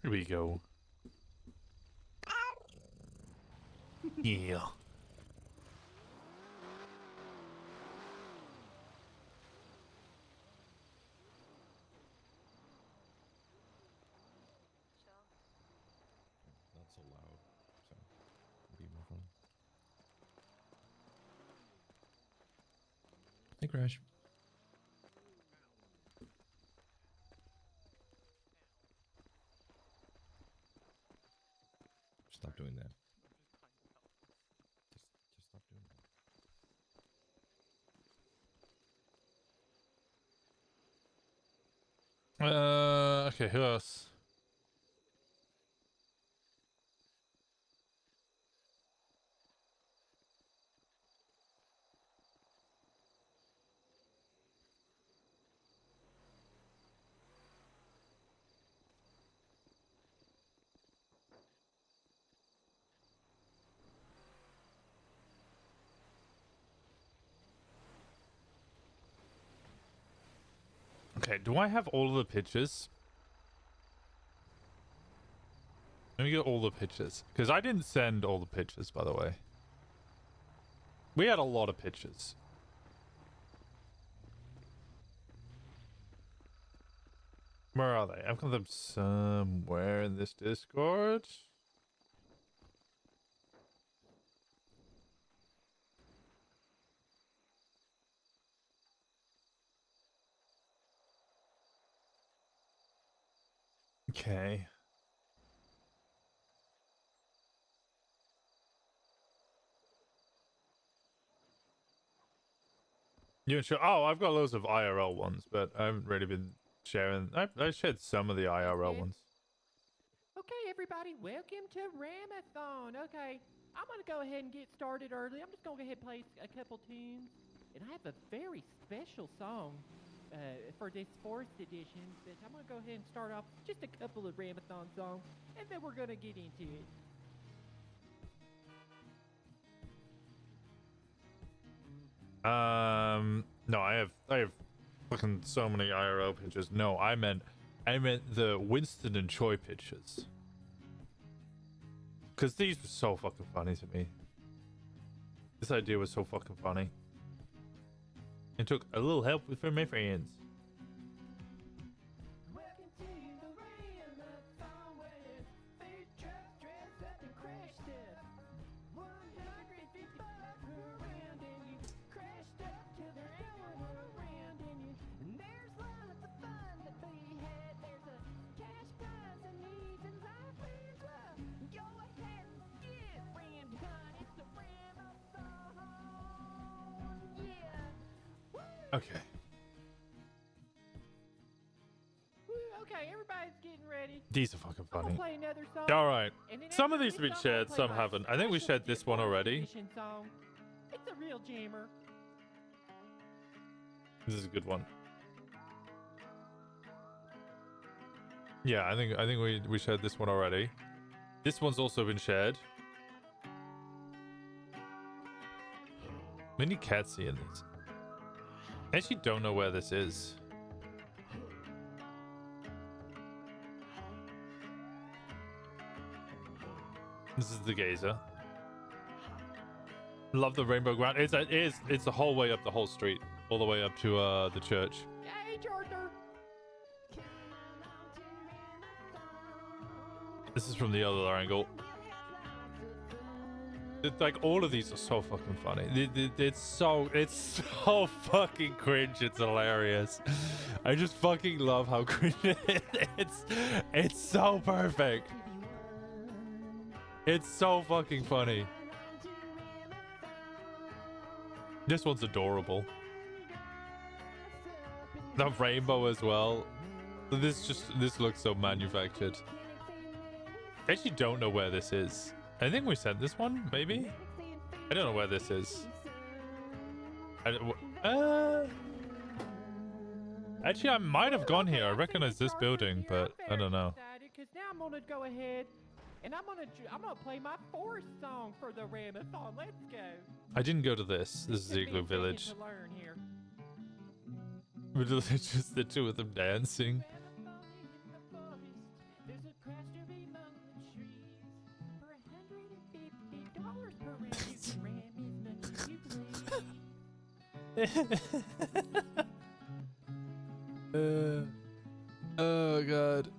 Here we go. Yeah. Not so loud. So be more fun. Hey, Crash. Stop doing that. Just stop doing that. Okay, who else? Okay, do I have all of the pictures? Let me get all the pictures. Because I didn't send all the pictures, by the way. We had a lot of pictures. Where are they? I've got them somewhere in this Discord. Okay. You sure? Oh, I've got loads of IRL ones, but I haven't really been sharing. I shared some of the IRL ones. Okay, everybody, welcome to Rammathon. Okay, I'm going to go ahead and get started early. I'm just going to go ahead and play a couple tunes. And I have a very special song for this 4th edition that I'm going to go ahead and start off with just a couple of Rammathon songs, and then we're going to get into it. No, I have fucking so many IRL pictures. No, I meant the Winston and Choi pictures. Because these were so fucking funny to me. This idea was so fucking funny. It took a little help from my friends. Okay. Okay, everybody's getting ready. These are fucking I'm funny. gonna play another song. Alright. And then Some of after these have this been song, I'm shared, gonna some play my haven't. I think we special shared this one 4th already. edition song. It's a real jammer. This is a good one. Yeah, I think we shared this one already. This one's also been shared. We need Catsy in this. I actually don't know where this is. This is the Gazer. Love the rainbow ground. It's the whole way up the whole street, all the way up to the church. Hey, Arthur. This is from the other angle. Like all of these are so fucking funny. It's so fucking cringe. It's hilarious. I just fucking love how cringe it is. It's so perfect. It's so fucking funny. This one's adorable. That rainbow as well. This looks so manufactured. I actually don't know where this is. I think we sent this one, maybe? I don't know where this is. Actually, I might have gone here. I recognize this building, but I don't know. Because now I'm gonna go ahead and I'm gonna play my fourth song for the Rammathon. Let's go. I didn't go to this. This is Igloo Village. To learn here. It's just the two of them dancing. Oh god.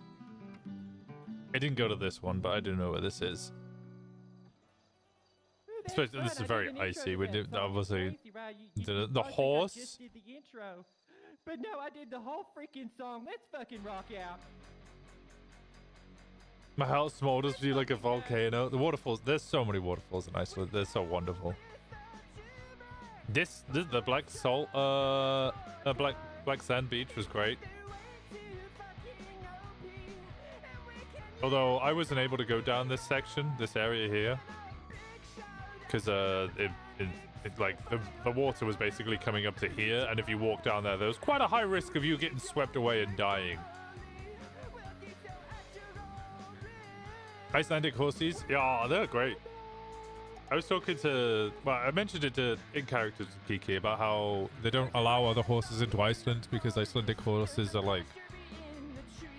I didn't go to this one, but I do know where this is. Especially, this is very icy. We did obviously the horse. Just did the intro, but no, I did the whole freaking song. Let's fucking rock out. My house smolders feel like a volcano. The waterfalls. There's so many waterfalls in Iceland. They're so wonderful. This the black salt black sand beach was great. Although I wasn't able to go down this section, this area here, because like the water was basically coming up to here, and if you walk down there was quite a high risk of you getting swept away and dying. Icelandic horses, yeah, they're great. I was talking to, well, I mentioned it in character to Kiki about how they don't allow other horses into Iceland because Icelandic horses are like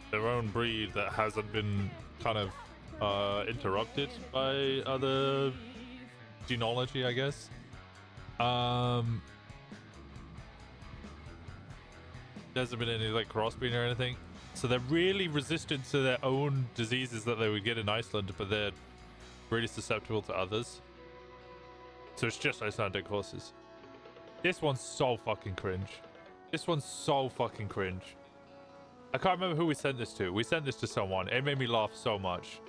their own breed that hasn't been kind of interrupted by other genealogy, I guess. There hasn't been any like crossbreeding or anything, so they're really resistant to their own diseases that they would get in Iceland, but they're really susceptible to others. So it's just Icelandic horses. This one's so fucking cringe. This one's so fucking cringe. I can't remember who we sent this to. We sent this to someone. It made me laugh so much.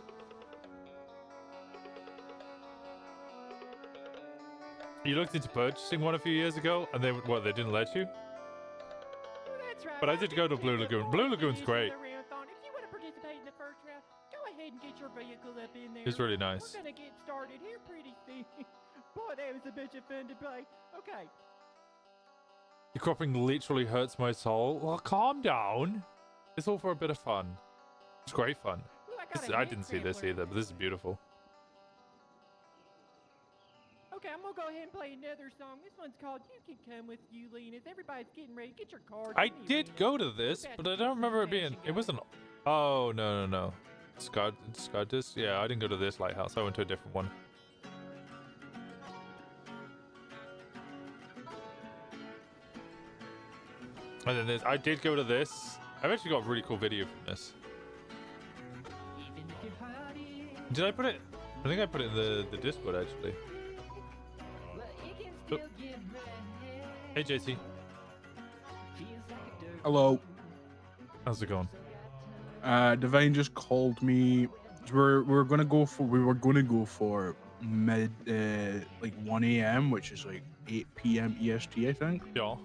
You looked into purchasing one a few years ago, and they didn't let you? But I did go to Blue Lagoon. Blue Lagoon's great. If you want to participate in the first round, go ahead and get your vehicle up in there. It's really nice. We're gonna get started here pretty soon. Boy, that was a bitch of fun to play. Okay. Your cropping literally hurts my soul. Well, calm down. It's all for a bit of fun. It's great fun. Ooh, I didn't see this either, but this is beautiful. Okay, I'm gonna go ahead and play another song. This one's called "You Can Come With You, Lean." As everybody's getting ready, get your cards. I did go to this, but I don't remember it being. It wasn't. Oh no. Scardis. Yeah, I didn't go to this lighthouse. I went to a different one. And then I did go to this. I've actually got a really cool video from this. Did I put it? I think I put it in the Discord actually. Oh. Hey JT. Hello. How's it going? Divine just called me. We were gonna go for mid like 1 a.m., which is like 8 p.m. EST, I think. Yeah.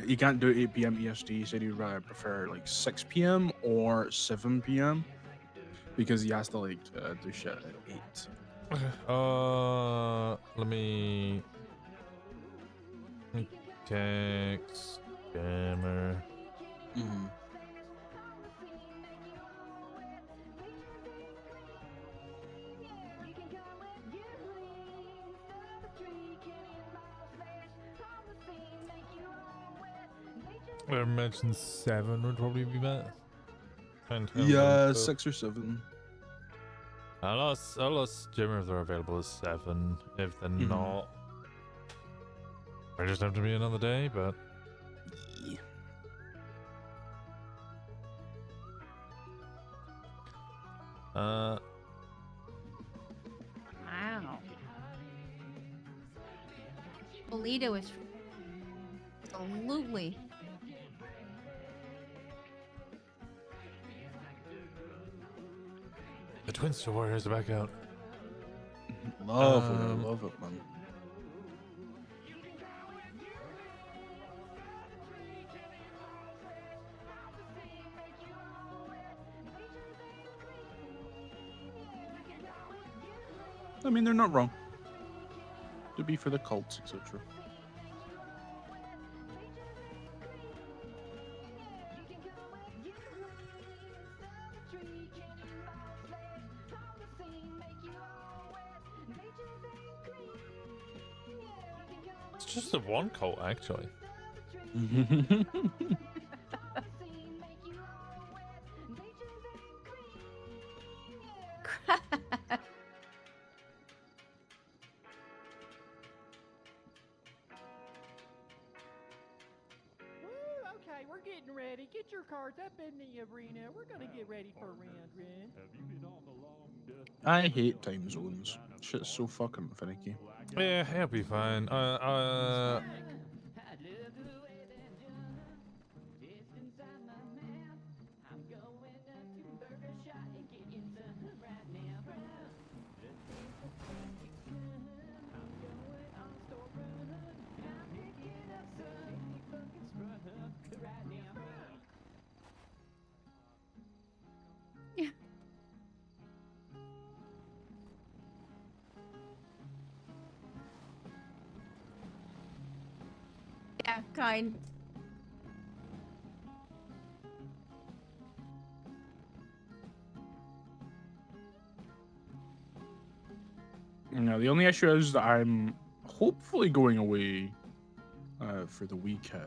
He can't do 8 p.m. EST. He said he'd rather prefer like 6 p.m. or 7 p.m. because he has to like do shit at 8. Let me text Gemma. I mentioned 7 would probably be better. Yeah, 6 or 7. I'll ask Gemma if they're available as 7. If they're not, I just have to be another day, but. Wow. Paleto is absolutely. The Twin Star Warriors are back out. Love it, man. I mean, they're not wrong. To be for the cults, etc. It's just the one cult, actually. Okay, we're getting ready. Get your cards up in the arena. We're gonna get ready for round one. I hate time zones. Shit's so fucking finicky. Yeah, it'll be fine. Yeah, kind. No, the only issue is that I'm hopefully going away for the weekend.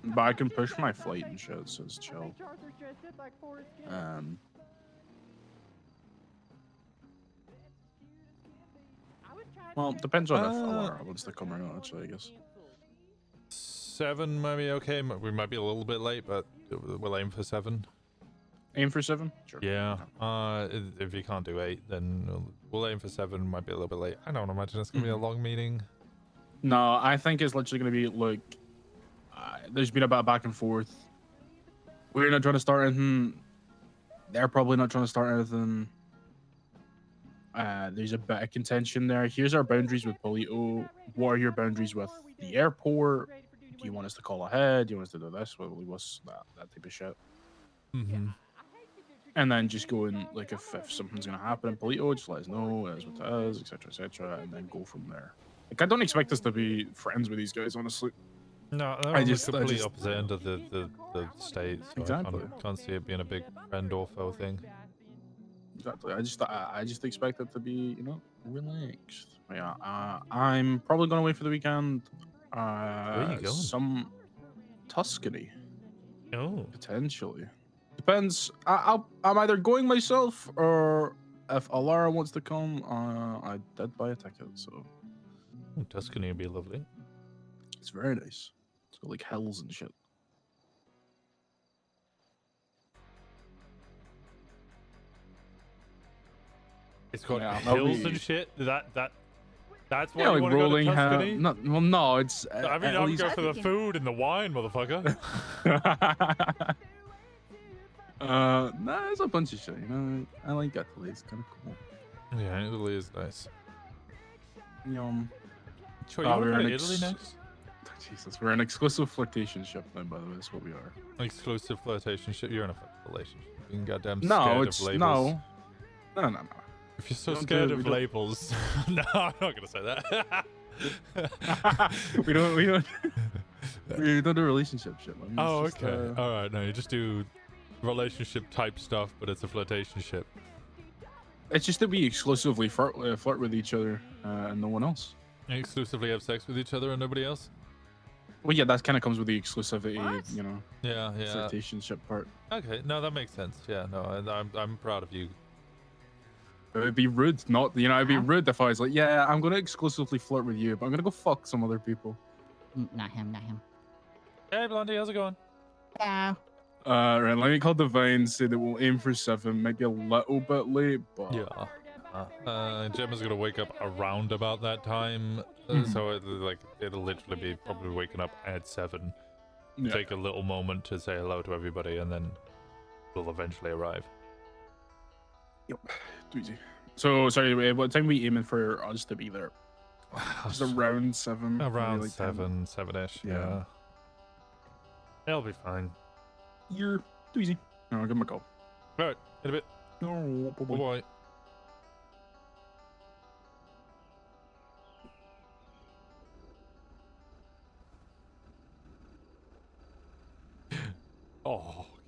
But I can push my flight and shit, so it's chill. Well, depends on if Alara wants to come or not, actually, I guess. 7 might be okay. We might be a little bit late, but we'll aim for 7. Aim for 7? Sure. Yeah. If you can't do 8, then we'll aim for 7. Might be a little bit late. I don't imagine it's gonna be a long meeting. No, I think it's literally gonna be like there's been a bit of back and forth. We're not trying to start anything. They're probably not trying to start anything. There's a bit of contention there. Here's our boundaries with Paleto. What are your boundaries with the airport? Do you want us to call ahead? Do you want us to do this? What's that type of shit? Mm-hmm. And then just going like if something's gonna happen in Paleto, just let us know as what it is, etc., and then go from there. Like I don't expect us to be friends with these guys, honestly. No, they're on the complete opposite end of the state, so Exactly. I can't see it being a big friend or foe thing. Exactly. I just expect it to be, you know, relaxed. But yeah, I'm probably going away for the weekend. Where are you going? Some Tuscany. Oh. Potentially. Depends. I'm either going myself or if Alara wants to come, I did buy a ticket, so. Ooh, Tuscany would be lovely. It's very nice. It's got like hills and shit. It's got Yeah, hills and shit. That's why Yeah, you like want to go to rolling Tuscany? no, it's. I mean, at I would least- go for the food and the wine, motherfucker. Nah, there's a bunch of shit. You know, I like Italy. It's kind of cool. Yeah, Italy is nice. Yum. Troy, you want to go to Italy next? Jesus, we're an exclusive flirtation ship now, by the way. That's what we are. Exclusive flirtation shit. You're in a fucking relationship. You can goddamn No, scared it's of labels. no. If you're so We don't scared do- of we don't- labels, no, I'm not gonna say that. we don't we don't do relationship shit. Man. It's Oh, just, okay. All right. No, you just do relationship type stuff, but it's a flirtation ship. It's just that we exclusively flirt with each other and no one else. You exclusively have sex with each other and nobody else. Well, yeah, that kind of comes with the exclusivity, you know. Yeah. Flirtation ship part. Okay. No, that makes sense. Yeah. No, I'm proud of you. It would be rude, not you know. It'd be rude if I was like, yeah, I'm gonna exclusively flirt with you, but I'm gonna go fuck some other people. Not him. Hey, Blondie, how's it going? Yeah. Right, let me call Divine, say that we'll aim for 7. Might be a little bit late, but Yeah. Gemma's gonna wake up around about that time, so it'll literally be probably waking up at 7. Yeah. Take a little moment to say hello to everybody, and then we'll eventually arrive. Yep, too easy. So sorry, what time are we aiming for us to be there? Just around 7. Around maybe like 10. 7-ish. Yeah. Yeah. It'll be fine. You're too easy. No, I'll give him a call. All right, in a bit. No, Bye-bye.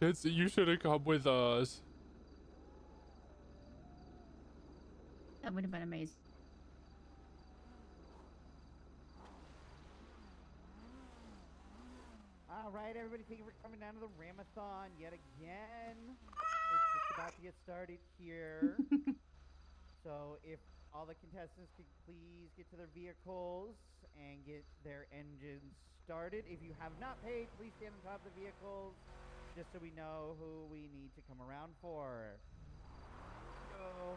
Kids, you should have come with us. That would have been amazing. All right, everybody, thank you for coming down to the Rammathon yet again. We're just about to get started here. So if all the contestants could please get to their vehicles and get their engines started. If you have not paid, please stand on top of the vehicles just so we know who we need to come around for. Go.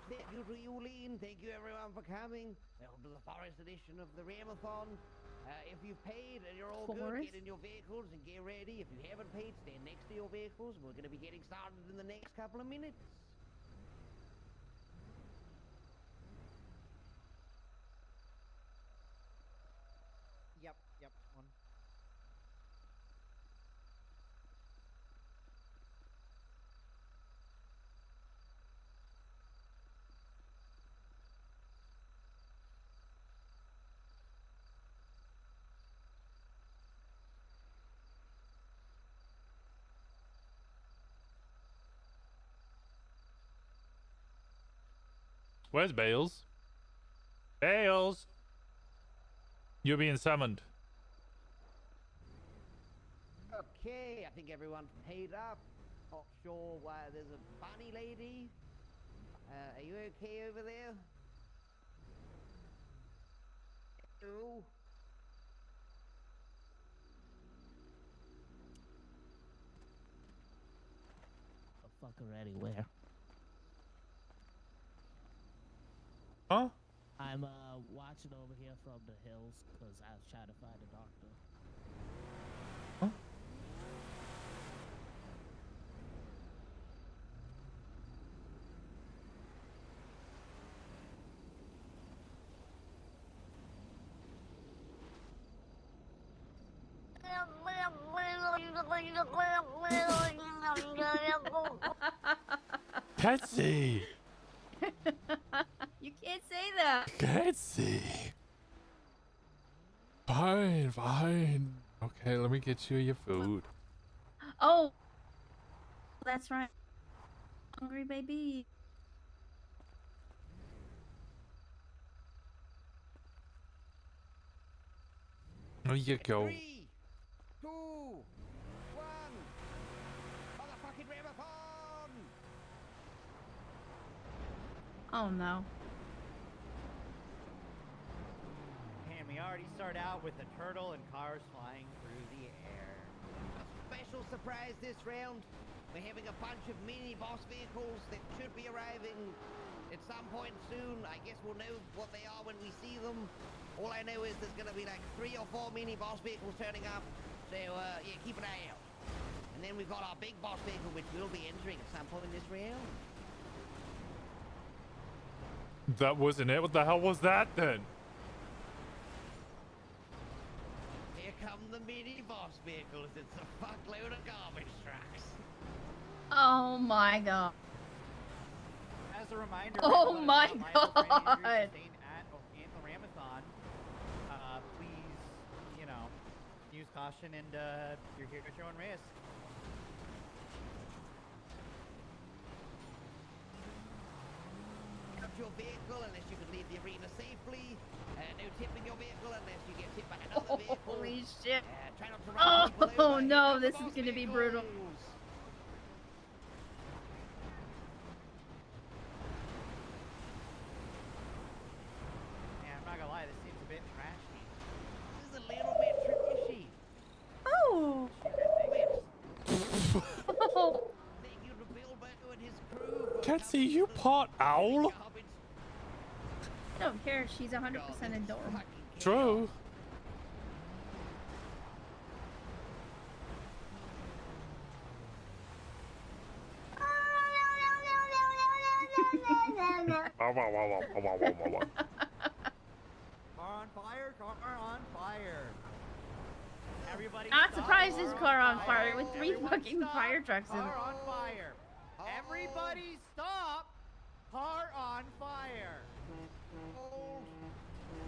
Thank you to Yulene. Thank you everyone for coming. Welcome to the forest edition of the Rammathon. If you've paid and you're all good, get in your vehicles and get ready. If you haven't paid, stand next to your vehicles. We're going to be getting started in the next couple of minutes. Yep, one. Where's Bales? Bales! You're being summoned. Okay, I think everyone's paid up. Not sure why there's a bunny lady. Are you okay over there? Hello? The fucker anywhere. Huh? I'm watching over here from the hills because I was trying to find a doctor. Huh? Catsy! You can't say that. Catsy! Fine, fine. Okay, let me get you your food. Oh, that's right. Hungry baby. There you go. 3, 2, 1. Motherfucking Rammathon! Oh no. And we already start out with the turtle and cars flying through the air. A special surprise this round. We're having a bunch of mini boss vehicles that should be arriving at some point soon. I guess we'll know what they are when we see them. All I know is there's going to be like 3 or 4 mini boss vehicles turning up. So, yeah, keep an eye out. And then we've got our big boss vehicle, which will be entering at some point in this round. That wasn't it. What the hell was that then? Here come the mini boss vehicles. It's a fuckload of garbage trucks. Oh my god. As a reminder, Oh everyone my about liable for any injuries god. sustained at or in the Rammathon, please, you know, use caution and you're here at your own risk. Out your vehicle unless you can leave the arena safely. No tipping your vehicle unless you get tipped by another vehicle. Holy shit. Try not to run people Oh over. no, this is gonna be brutal. Yeah, I'm not gonna lie, this seems a bit trashy. This is a little bit trashy. Oh. Thank you to Bilbo and his crew for Catsy, you pot owl? I don't care. She's 100% adorable. True. Car on fire, car on fire. Everybody Not stop, surprised this car on fire. fire with 3 Everyone fucking stop, fire trucks in it. Car on fire. Everybody stop. Car on fire.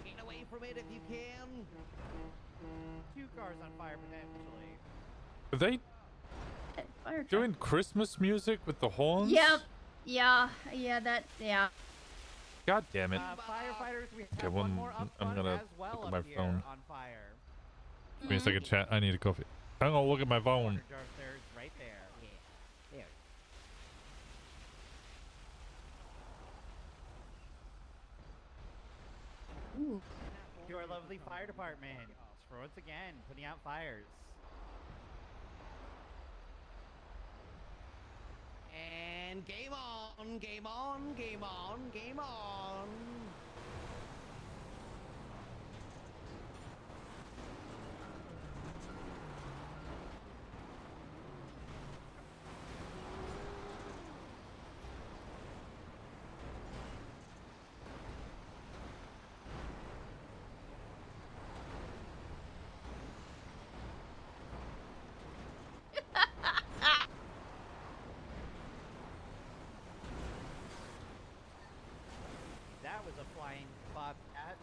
Get away from it if you can. 2 cars on fire potentially. Are they fire truck. Doing Christmas music with the horns? Yep. Yeah. Yeah. God damn it. Firefighters, we have Okay, one more up I'm front gonna as well look at up my here phone. on fire. Give me a second, chat. I need a coffee. I'm gonna look at my phone. There's right there. Yeah. There. Ooh. To our lovely fire department for once again putting out fires. And game on, game on, game on, game on. That was a flying bobcat.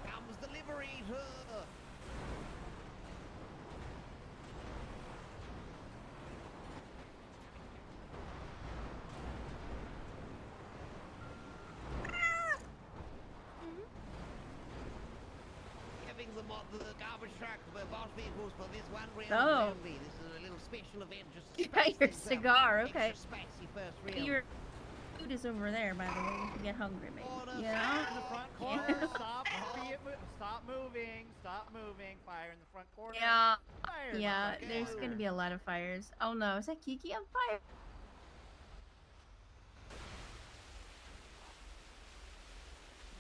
Comes the Liberator. Having the garbage truck for boss vehicles for this one round Oh. only. This is a little special event. Just to You spice got your things up. cigar, okay. Extra spicy first round. Your food is over there, by the way. If you get hungry, maybe. In Yeah. the front corner. Stop moving. Stop moving. Fire in the front corner. Yeah. Fire in the Yeah. front There's corner. gonna be a lot of fires. Oh no, is that Kiki on fire?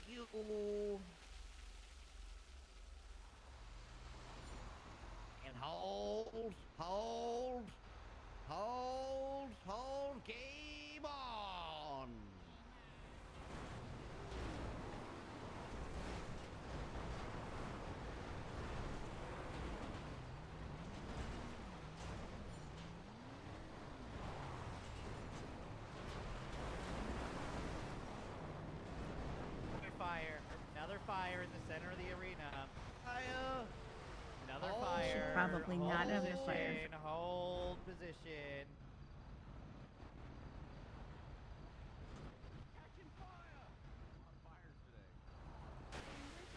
You. And hold. Game on. Another fire in the center of the arena. Fire. Another Hold. fire. Probably not have a fire. Position, hold position.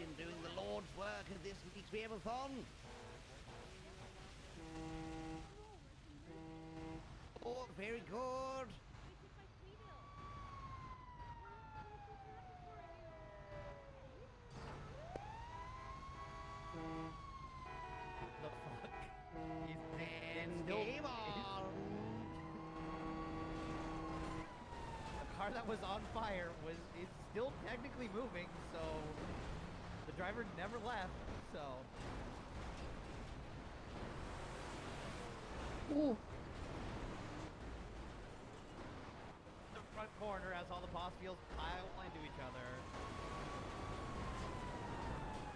In doing the Lord's work of this week's Rammathon. Oh, very good. The fuck? And still- game on. The car that was on fire is still technically moving, so the driver never left, so. Ooh. The front corner as all the boss fields pile into each other.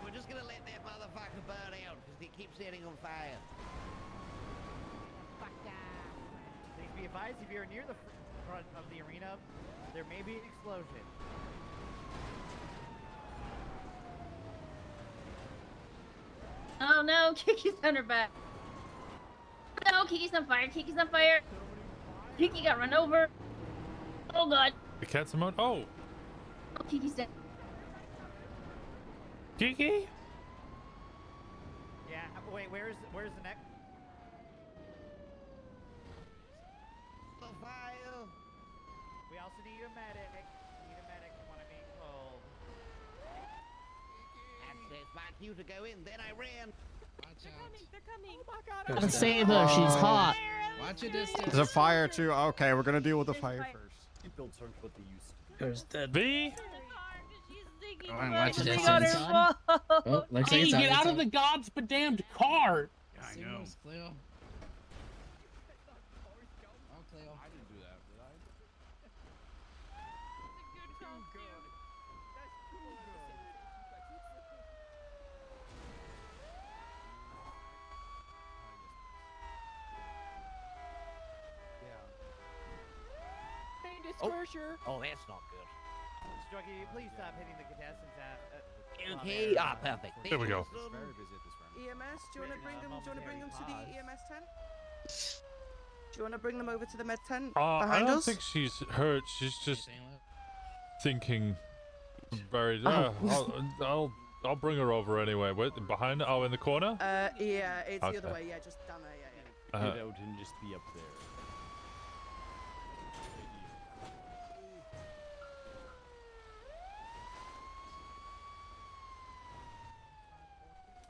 We're just gonna let that motherfucker burn out because he keeps setting on fire. Please be advised, if you're near the front of the arena, there may be an explosion. Oh no, Kiki's on her back. No, Kiki's on fire. Kiki's on fire. Kiki got run over. Oh god. The cat's mode. Oh, Oh, Kiki's dead. Kiki? Yeah, wait, where's the next? The fire. We also need a medic. Need a medic when I'm being told. That's my cue to go in. Then I ran. They're coming. Oh my god. Gotta save her, she's hot. Watch your distance. There's a fire too. Okay, we're gonna deal with the fire first. Builds aren't what they used to be. There's dead. V? Go on, watch your She got distance. her fault. Oh, looks like Hey, it's on, get it's out of on. the god's damned car! I know. Cleo. Oh, Cleo. I didn't do that, did I? Oh, that's not good. Struggy, please stop hitting the contestants at Okay, perfect. There we go. It's very busy at this round. EMS, do you want to bring them to the EMS tent? us. Do you want to bring them over to the med tent I behind don't us? think she's hurt. She's just thinking very. I'll bring her over anyway. Wait, behind? Oh, in the corner? Yeah, it's the other Okay. way. Yeah, just down there. Yeah, Uh-huh. Get out and just be up there.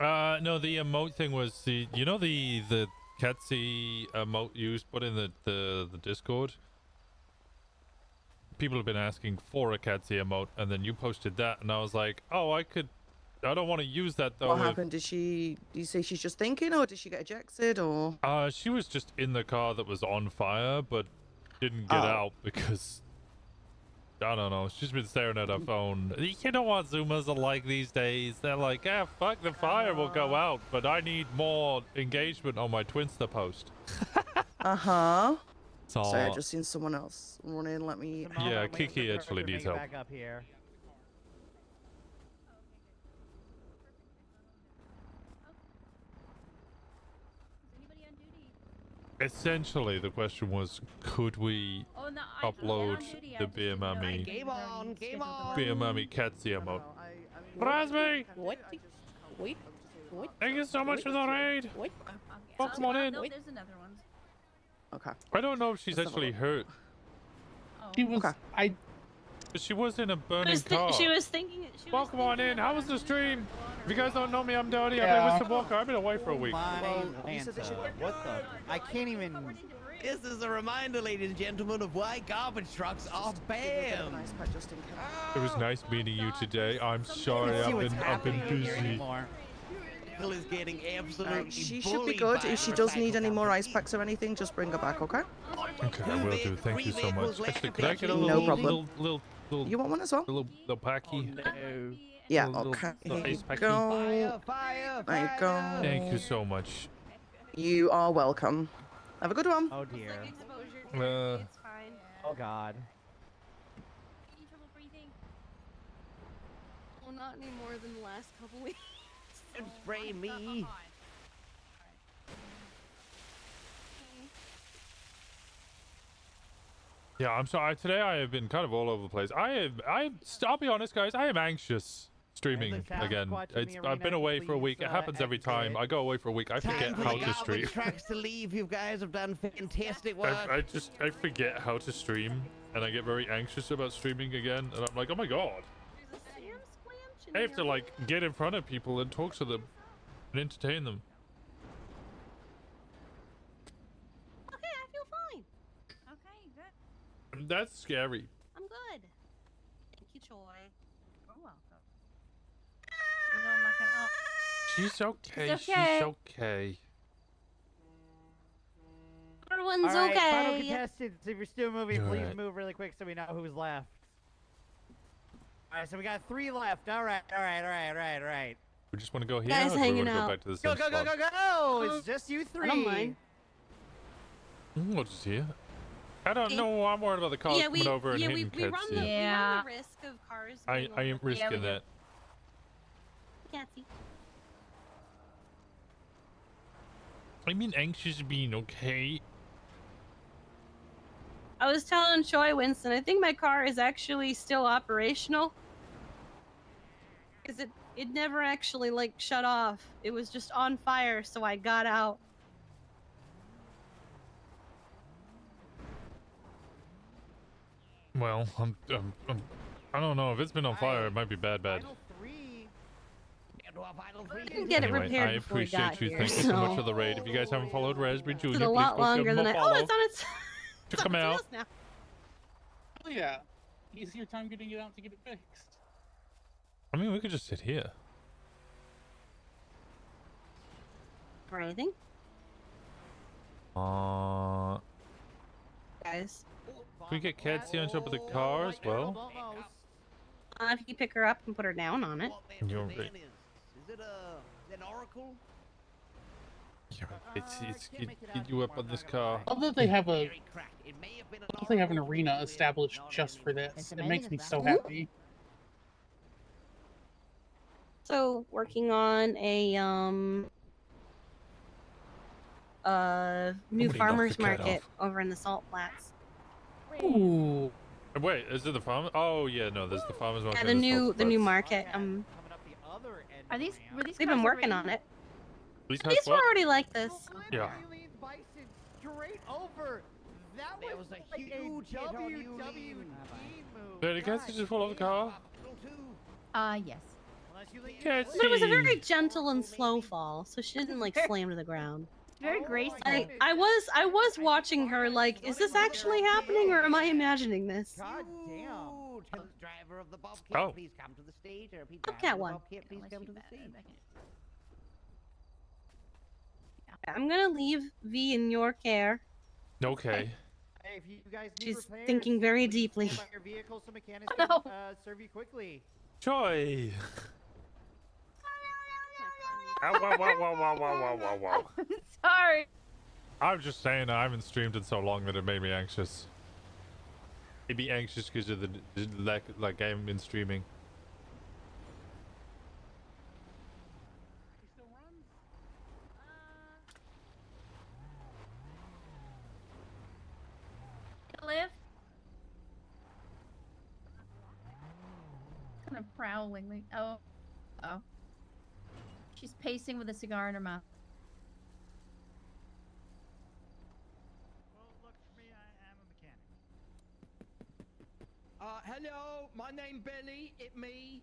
No, the emote thing was the the Catsy emote you put in the Discord. People have been asking for a Catsy emote, and then you posted that, and I was like, oh, I don't want to use that though. What happened? Did you say she's just thinking, or did she get ejected, or? She was just in the car that was on fire, but didn't get out because I don't know. She's been staring at her phone. You know what Zoomers are like these days? They're like, yeah, fuck, the fire will go out, but I need more engagement on my Twinster post. Uh-huh. So, Sorry, I just seen someone else run in. Let me. yeah, Kiki actually needs help. Back up here. Essentially, the question was, could we upload the Beer Mummy Game on, game on. Beer Mummy Catsy emote? Razmi! What? Wait. What? Thank you so much for the raid! Welcome on in! No, there's another one. Okay. I don't know if she's actually hurt. She was. But she was in a burning car. She was thinking. Welcome on in. How was the stream? If you guys don't know me, I'm Dahlia. I Yeah. play Winston Walker. I've been away for a week. What the? I can't even. This is a reminder, ladies and gentlemen, of why garbage trucks are banned. It was nice meeting you today. I'm sorry, I've been busy. Michael is getting absolutely She should be bullied good. by If she the does need recycle any more ice packs or anything, just bring her back, okay? Okay, I will do. Thank you so much. Actually, could I get a No little, problem. little, You want one as well? little packy? Yeah, Little- okay. little Here you ice packy? go. There you go. Thank you so much. You are welcome. Have a good one. Oh dear. Uh, Oh god. Well, not any more than the last couple weeks. Don't spray me. yeah, I'm sorry. Today I have been kind of all over the place. I'll be honest, guys. I am anxious streaming again. I've been away for a week. It happens every time. I go away for a week. I forget how to stream. Trucks to leave. You guys have done fantastic work. I forget how to stream, and I get very anxious about streaming again. And I'm like, oh my god. I have to like get in front of people and talk to them and entertain them. Okay, I feel fine. Okay, good. That's scary. I'm good. Thank you, Choi. You're welcome. You know, I'm not gonna. Oh. She's okay. She's okay. She's okay. Everyone's All right, final okay. contestants, if you're still moving, All please right. move really quick so we know who's left. All right, so we got 3 left. All right. We just want to go here. Guys or do we hanging want to go out. back to the Go, same go, go, spot? go, go! It's just you 3. I don't mind. We'll just here. I don't Okay. know. I'm worried about the cars Yeah, coming over and hitting we run Catsy. the we run the risk of cars. I going am over. risking that. Catsy. I mean, anxious being okay. I was telling Choi Winston, I think my car is actually still operational. Because it never actually like shut off. It was just on fire, so I got out. Well, I don't know. If it's been on fire, it might be bad. I didn't get it Anyway, repaired I before we appreciate got you. here, Thank you so much so- for the raid. If you guys haven't followed Raspberry Junior, It's a please lot go give longer him than a I. follow Oh, it's on its. to come out. now. Oh yeah. Easier time getting it out to get it fixed. I mean, we could just sit here. Or anything, guys. Can we get Catsy on top of the car as well? If you pick her up and put her down on it. You're right. Is it an oracle? It's get you up on this car. I love that they have a. I love they have an arena established just for this. It makes me so happy. So working on a new Somebody knocked farmers the cat market over in the salt flats. Ooh. Wait, is it the farm? Oh yeah, no, there's the farmers market. Yeah, the and new Salt Flats. market. Are these were these They've cars been working already- on it. These These were what? already like this. Yeah. Bison straight over. That was a huge hit on you, WWE Lean. move. Did the cats just fall off the car? Yes. Catsy. But it was a very gentle and slow fall, so she didn't like slam to the ground. Very graceful. I was watching her like, is this actually happening or am I imagining this? God damn. Driver of the Bobcat, Oh. please come to the stage. Or repeat, Bobcat driver of the one. Bobcat, please come to the stage. I'm gonna leave V in your care. Okay. Hey, if you guys need She's repairs, thinking very please deeply. stand by your vehicle so mechanics Oh, can serve you quickly. Choi. Ow, wow, wow, wow, wow, wow, wow, wow. Sorry. I'm just saying I haven't streamed in so long that it made me anxious. Made me anxious because of the lack, like I haven't been streaming. Liv. Kind of prowling. Oh. She's pacing with a cigar in her mouth. Hello, my name Billy, it me.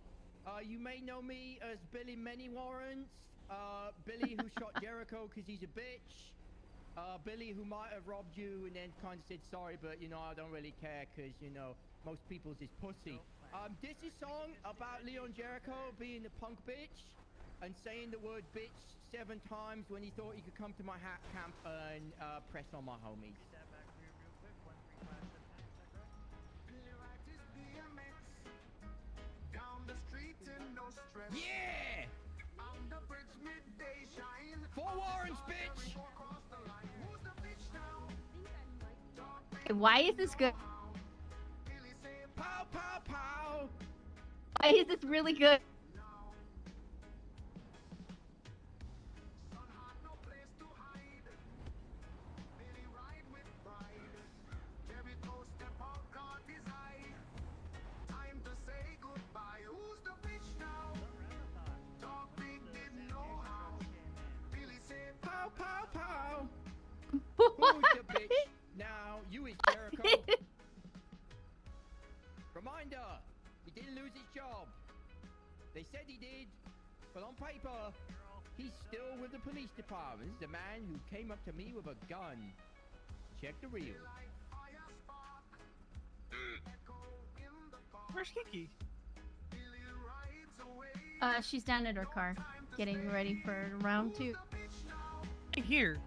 You may know me as Billy Many Warrants. Billy who shot Jericho because he's a bitch. Billy who might have robbed you and then kind of said sorry, but you know, I don't really care because, you know, most people's is pussy. This is a song about Leon Jericho being a punk bitch and saying the word bitch 7 times when he thought he could come to my hat camp and press on my homies. Yeah! Four Warrants, bitch! Okay, why is this good? Pow, pow, pow! Why is this really good? Pow, pow, pow! Who's the bitch? Now, you is Jericho. Reminder, he didn't lose his job. They said he did, but on paper, he's still with the police department. This is the man who came up to me with a gun. Check the reel. Where's Kiki? She's down at her car, getting ready for round 2. Here.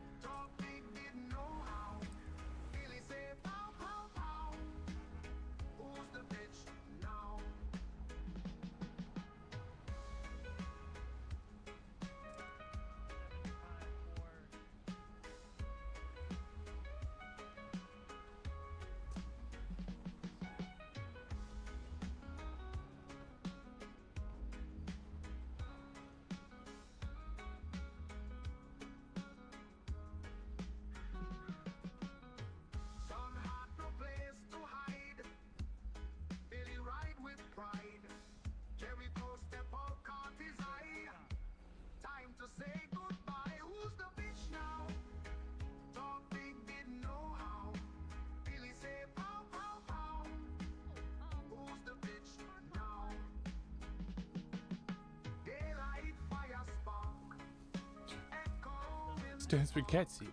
Dance with Catsy.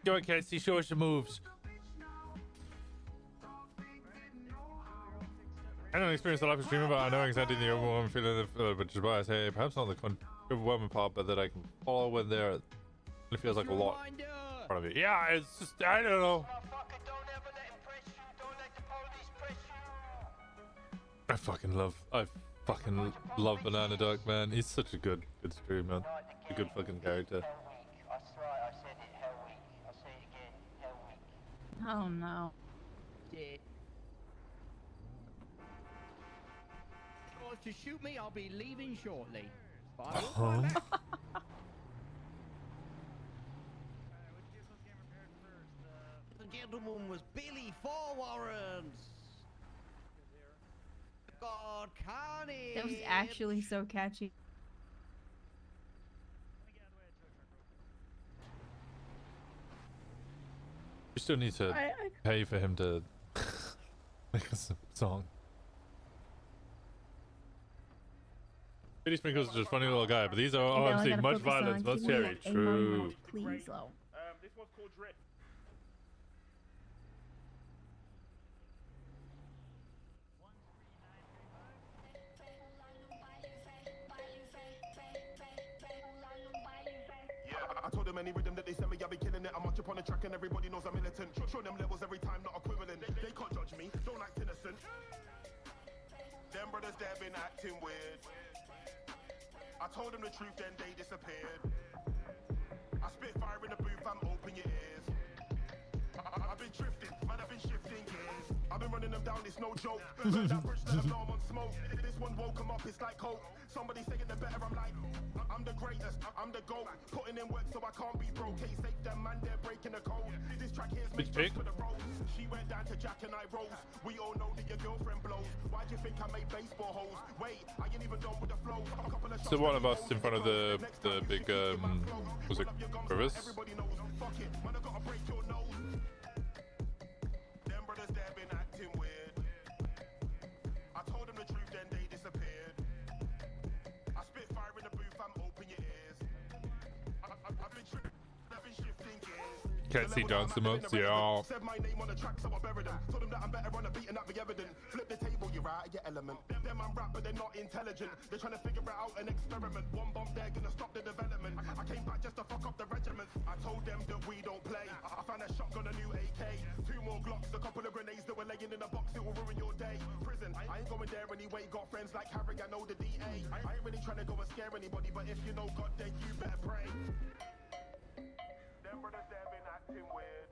Go on, Catsy, show us your moves. I don't experience a lot of streaming, but I know exactly the overwhelming feeling of which is why I say perhaps not the overwhelming part, but that I can follow when there. It feels like a lot in front of you. Yeah, it's just, I don't know. I fucking love Banana Duck, man. He's such a good stream, man. A good fucking character. Oh no. Shit. If to shoot me, I'll be leaving shortly. The gentleman was Billy Forewarrants. God, Carnage. That was actually so catchy. We still need to pay for him to make us a song. Billy Sprinkles is just a funny little guy, but these are OMC, much violence, much scary. True. Please, though. This one's called Drift. I told them any rhythm that they send me, I'll be killing it. I'm much up on the track and everybody knows I'm militant. Show them levels every time, not equivalent. They can't judge me, don't act innocent. Them brothers there been acting weird. I told them the truth, then they disappeared. I spit fire in the booth, I'm open your ears. I've been drifting, man, I've been shifting gears. I've been running them down, it's no joke. Burn that bridge, let them know I'm on smoke. This one woke them up, it's like hope. Somebody saying the better, I'm like, I'm the greatest, I'm the GOAT. Putting in work so I can't be broke. Can't save them, man, they're breaking the code. This track here's made just for the road. She went down to Jack and I rose. We all know that your girlfriend blows. Why do you think I made baseball holes? Wait, I ain't even done with the flow. So one of us in front of the big was it Rivers? Everybody knows, fuck it, man, I gotta break your nose. Them brothers there been acting weird. I told them the truth, then they disappeared. I spit fire in the booth, I'm open your ears. I've been tripping, I've been shifting gears. Can't see dance the most, yeah. Said my name on the track, so I buried them. Told them that I'm better on a beat and that be evident. Flip the table, you're out of your element. Them I'm rap, but they're not intelligent. They're trying to figure it out an experiment. One bomb, they're gonna stop the development. I came back just to fuck up the regiment. I told them that we don't play. I found a shotgun, a new AK. 2 more Glocks, a couple of grenades that were laying in a box. It will ruin your day. Prison, I ain't going there anyway. Got friends like Harry, I know the DA. I ain't really trying to go and scare anybody, but if you know God, then you better pray. Them brothers there been acting weird.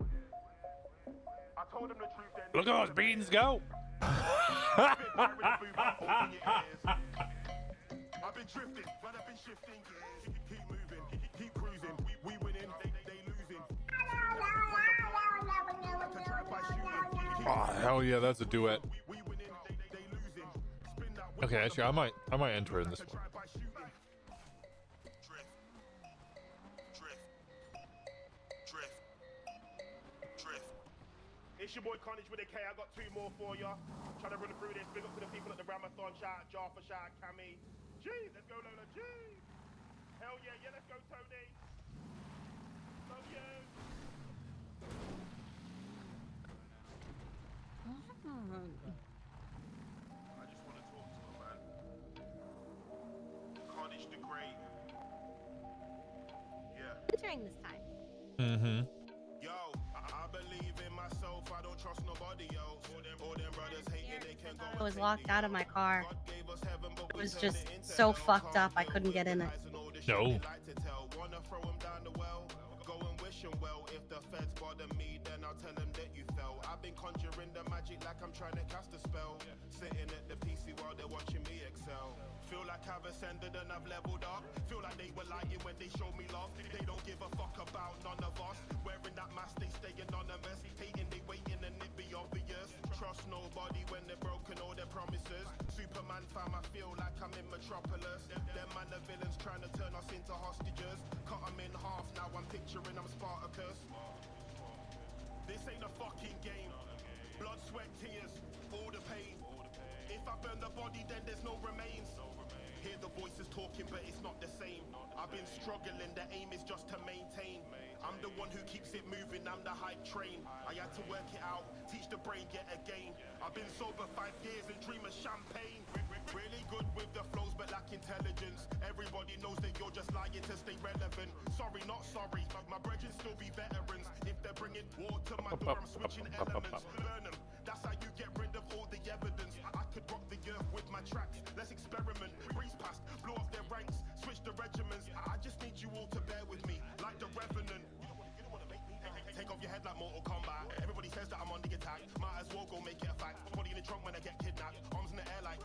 I told them the truth, then Look at those beans go. I've been drifting, but I've been shifting gears. Keep moving, keep cruising. We winning, they losing. Oh hell yeah, that's a duet. Okay, actually, I might enter in this one. It's your boy Carnage with a K. I got 2 more for ya. Trying to run through this. Big up to the people at the Rammathon. Shout out Jaffa, shout out Cammy. G, let's go Lola. G. Hell yeah, let's go Tony. Love you. I just want to talk to him, man. Carnage the Great. Yeah. During this time. Mm-hmm. Yo, I believe in myself. I don't trust nobody else. All them brothers hating, they can go. I was locked out of my car. It was just so fucked up I couldn't get in it. No. Wanna throw him down the well? Go and wish him well. If the feds bother me, then I'll tell them that you fell. I've been conjuring the magic like I'm trying to cast a spell. Sitting at the PC while they're watching me excel. Feel like I've ascended and I've leveled up. Feel like they were lying when they showed me love. They don't give a fuck about none of us. Wearing that mask, they stay anonymous. Hating, they waiting and it be obvious. Trust nobody when they're broken all their promises. Superman fam, I feel like I'm in Metropolis. Them man the villains trying to turn us into hostages. Cut them in half, now I'm picturing I'm Spartacus. This ain't a fucking game. Blood, sweat, tears, all the pain. If I burn the body, then there's no remains. Hear the voices talking, but it's not the same. I've been struggling, the aim is just to maintain. I'm the one who keeps it moving, I'm the hype train. I had to work it out, teach the brain yet again. I've been sober 5 years and dream of champagne. Really good with the flows, but lack intelligence. Everybody knows that you're just lying to stay relevant. Sorry, not sorry, my brethren still be veterans. If they're bringing war to my door, I'm switching elements. Learn them, that's how you get rid of all the evidence. I could rock the earth with my tracks, let's experiment. Breeze past, blow off their ranks, switch the regiments. I just need you all to bear with me, like the Revenant. You don't wanna make me take off your head like Mortal Kombat. Everybody says that I'm on the attack, might as well go make it a fact. Body in the trunk when I get kidnapped, arms in the air like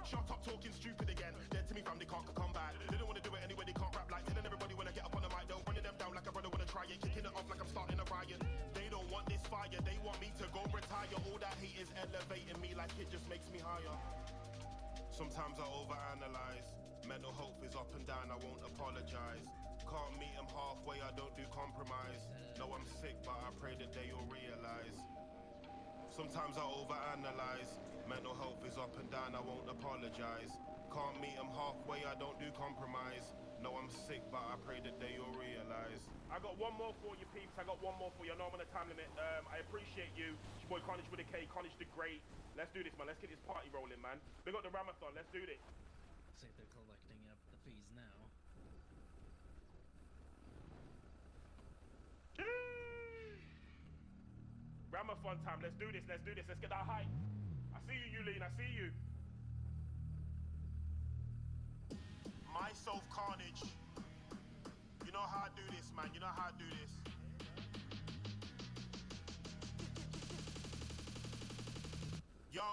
Shut up talking stupid again. Dead to me fam, they can't come back. They don't wanna do it anyway, they can't rap like telling everybody when I get up on the mic, they'll running them down like a brother wanna try it, kicking it off like I'm starting a riot. They don't want this fire, they want me to go retire. All that hate is elevating me like it just makes me higher. Sometimes I overanalyze. Mental health is up and down, I won't apologize. Can't meet them halfway, I don't do compromise. No, I'm sick, but I pray that they all realize. Sometimes I overanalyze. Mental health is up and down, I won't apologize. Can't meet them halfway, I don't do compromise. No, I'm sick, but I pray that they all realize. I got one more for you, peeps. I got one more for you. I know I'm on a time limit. I appreciate you. It's your boy Carnage with a K, Carnage the Great. Let's do this, man. Let's get this party rolling, man. We got the Rammathon. Let's do this. Looks like they're collecting up the fees now. Rammathon time. Let's do this. Let's do this. Let's get that hype. I see you, Yulene. I see you. Myself Carnage. You know how I do this, man. You know how I do this. Yo,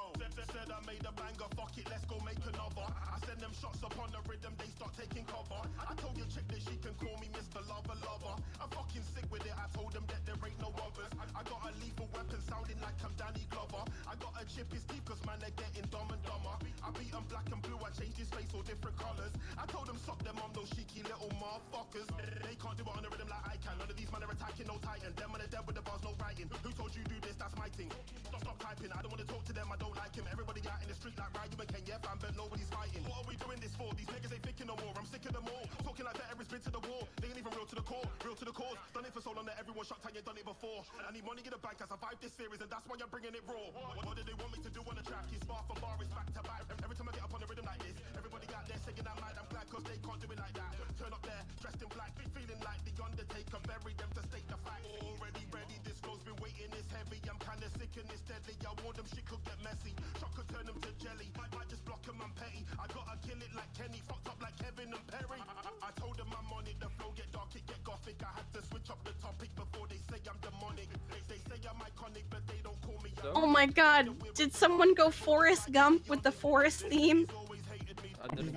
said I made a banger, fuck it, let's go make another. I send them shots upon the rhythm, they start taking cover. I told your chick that she can call me Mr. Lover Lover. I'm fucking sick with it, I told them that there ain't no others. I got a lethal weapon sounding like I'm Danny Glover. I got a chip his teeth cause man they're getting dumb and dumber. I beat them black and blue, I changed his face all different colours. I told them suck them on those cheeky little motherfuckers. They can't do it on the rhythm like I can. None of these men are attacking, no titan. Them man are dead with the bars, no writing. Who told you do this? That's my thing. Stop typing, I don't want to talk to them, I don't like him. Everybody out in the street like Ryan and Ken, yeah fam, but nobody's fighting. What are we doing this for? These niggas ain't thinking no more, I'm sick of them all. Talking like that every been to the war. They ain't even real to the core, real to the cause. Done it for so long that everyone shocked how you done it before. I need money in the bank, I survived this series and that's why I'm bringing it raw. What do they want me to do on the track? It's bar for bar, it's back to back. Every time I get up on the rhythm like this, everybody out there singing I'm mad, I'm glad cause they can't do it like that. Turn up there, dressed in black, feeling like the Undertaker, bury them to state the fact. Already ready, this flow's been waiting, it's heavy. I'm kinda sick and it's deadly. I warned them shit could get messy. Shock could turn them to jelly. Might just block them, I'm petty. I gotta kill it like Kenny, fucked up like Kevin and Perry. I told them I'm on it, the flow get dark, it get gothic. I had to switch up the topic before they say I'm demonic. They say I'm iconic, but they don't call me. Oh my god, did someone go Forrest Gump with the forest theme?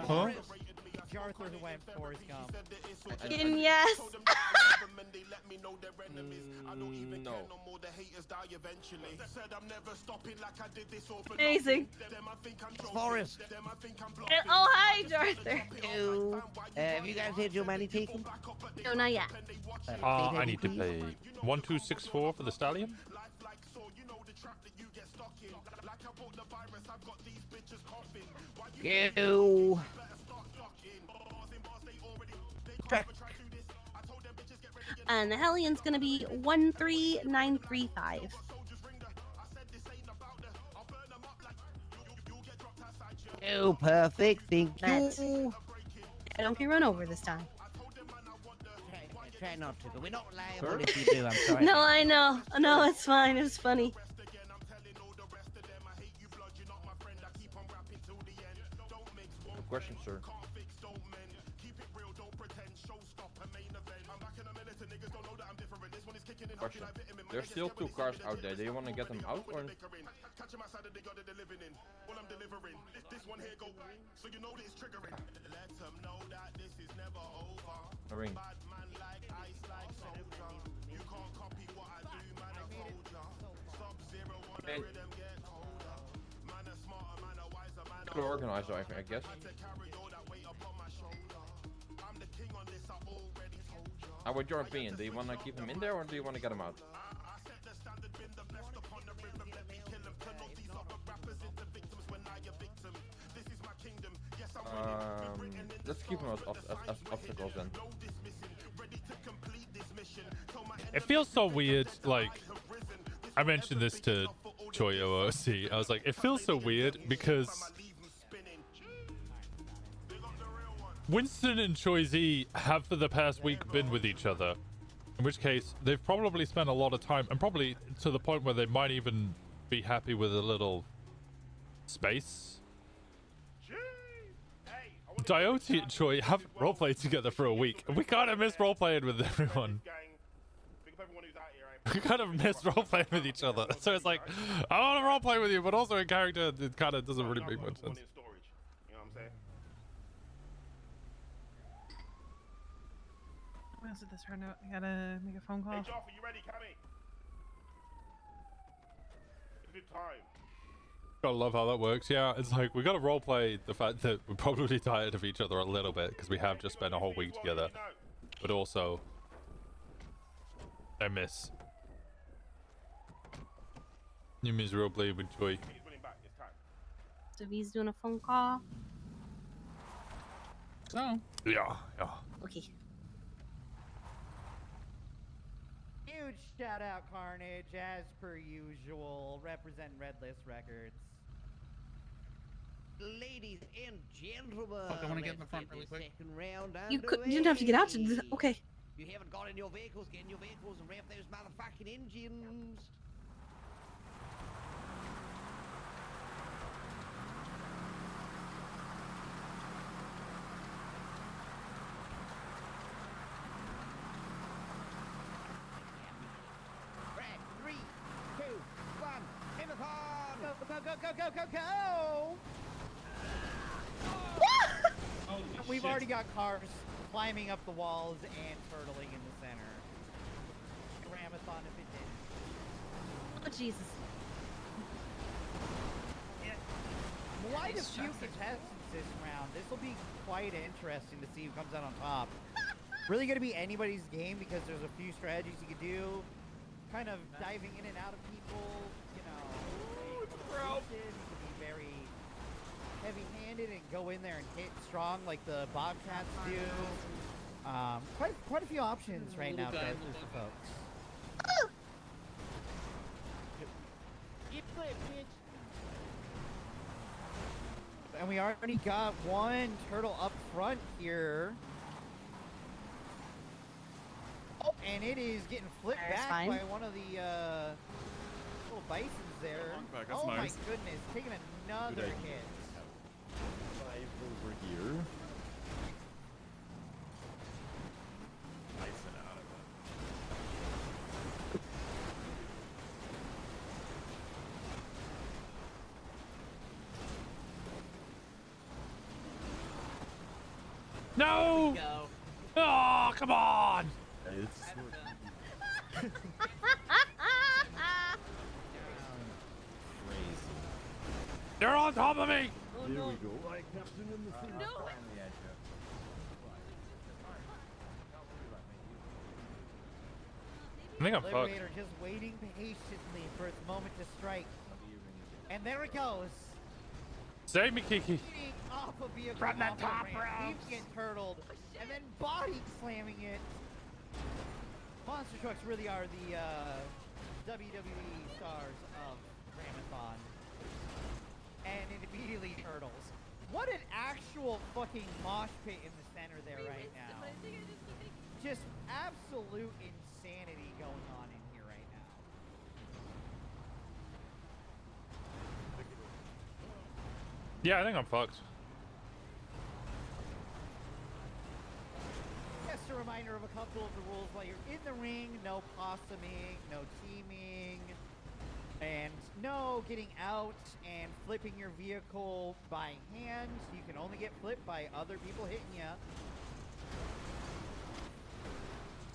Huh? Arthur who went Forrest Gump. Fucking yes! No. Amazing. Forrest. Oh, hi, Arthur. Hello. Have you guys had your money taken? No, not yet. I need to play 1264 for the stallion. Go. And the Hellion's gonna be 13935. Oh, perfect. Thank That's- you. I don't get run over this time. Try not to, but we're not liable if you do. I'm sorry. No, I know. No, it's fine. It was funny. Question, sir. Question. There's still 2 cars out there. Do you want to get them out or? A ring. And to organize, I guess. What's your opinion? Do you want to keep him in there or do you want to get him out? Let's keep him as obstacles then. It feels so weird, like, I mentioned this to Choyo OC. I was like, it feels so weird because Winston and ChoiZ have for the past week been with each other. In which case, they've probably spent a lot of time, and probably to the point where they might even be happy with a little space. Dyoти and Choi haven't roleplayed together for a week, and we kind of miss roleplaying with everyone. We kind of miss roleplaying with each other. So it's like, I want to roleplay with you, but also in character, it kind of doesn't really make much sense. What else did this turn out? I gotta make a phone call. Hey, Joff, are you ready, Cammy? Is it time? Gotta love how that works. Yeah, it's like we gotta roleplay the fact that we're probably tired of each other a little bit because we have just spent a whole week together, but also I miss. You miserably with joy. So he's doing a phone call. So. Yeah. Okay. Huge shout out, Carnage, as per usual, representing Red List Records. Ladies and gentlemen, Fuck, I want to get in the let's front really this quick. second round You didn't have to get out. Okay. You haven't got in your vehicles, get in your vehicles and rev those motherfucking engines. Right, 3, 2, 1, Rammathon! Go, go, go, go, go, go, go! We've already got cars climbing up the walls and turtling in the center. Rammathon if it did. Oh, Jesus. Quite a few contestants this round. This will be quite interesting to see who comes out on top. Really going to be anybody's game because there's a few strategies you could do. Kind of diving in and out of people, you know. You could be very heavy-handed and go in there and hit strong like the Bobcats do. Quite a few options right now, guys, for folks. Get flipped, bitch. And we already got one turtle up front here. Oh, and it is getting flipped back by one of the little bisons there. Back, that's oh nice. My goodness, taking another Good hit. Five over here. Nice and out of it. No! Oh, come on! It's They're on top of me! Here we go. Like Captain in the sea. No. I think I'm fucked. Liberator just waiting patiently for its moment to strike. And there it goes. Save me, Kiki. Eating off a vehicle From the off top ramp, rounds. keeps getting turtled, and then body slamming it. Monster trucks really are the WWE stars of Rammathon. And it immediately turtles. What an actual fucking mosh pit in the center there right now. Just absolute insanity going on in here right now. Yeah, I think I'm fucked. Just a reminder of a couple of the rules while you're in the ring. No possuming, no teaming, and no getting out and flipping your vehicle by hand. You can only get flipped by other people hitting you.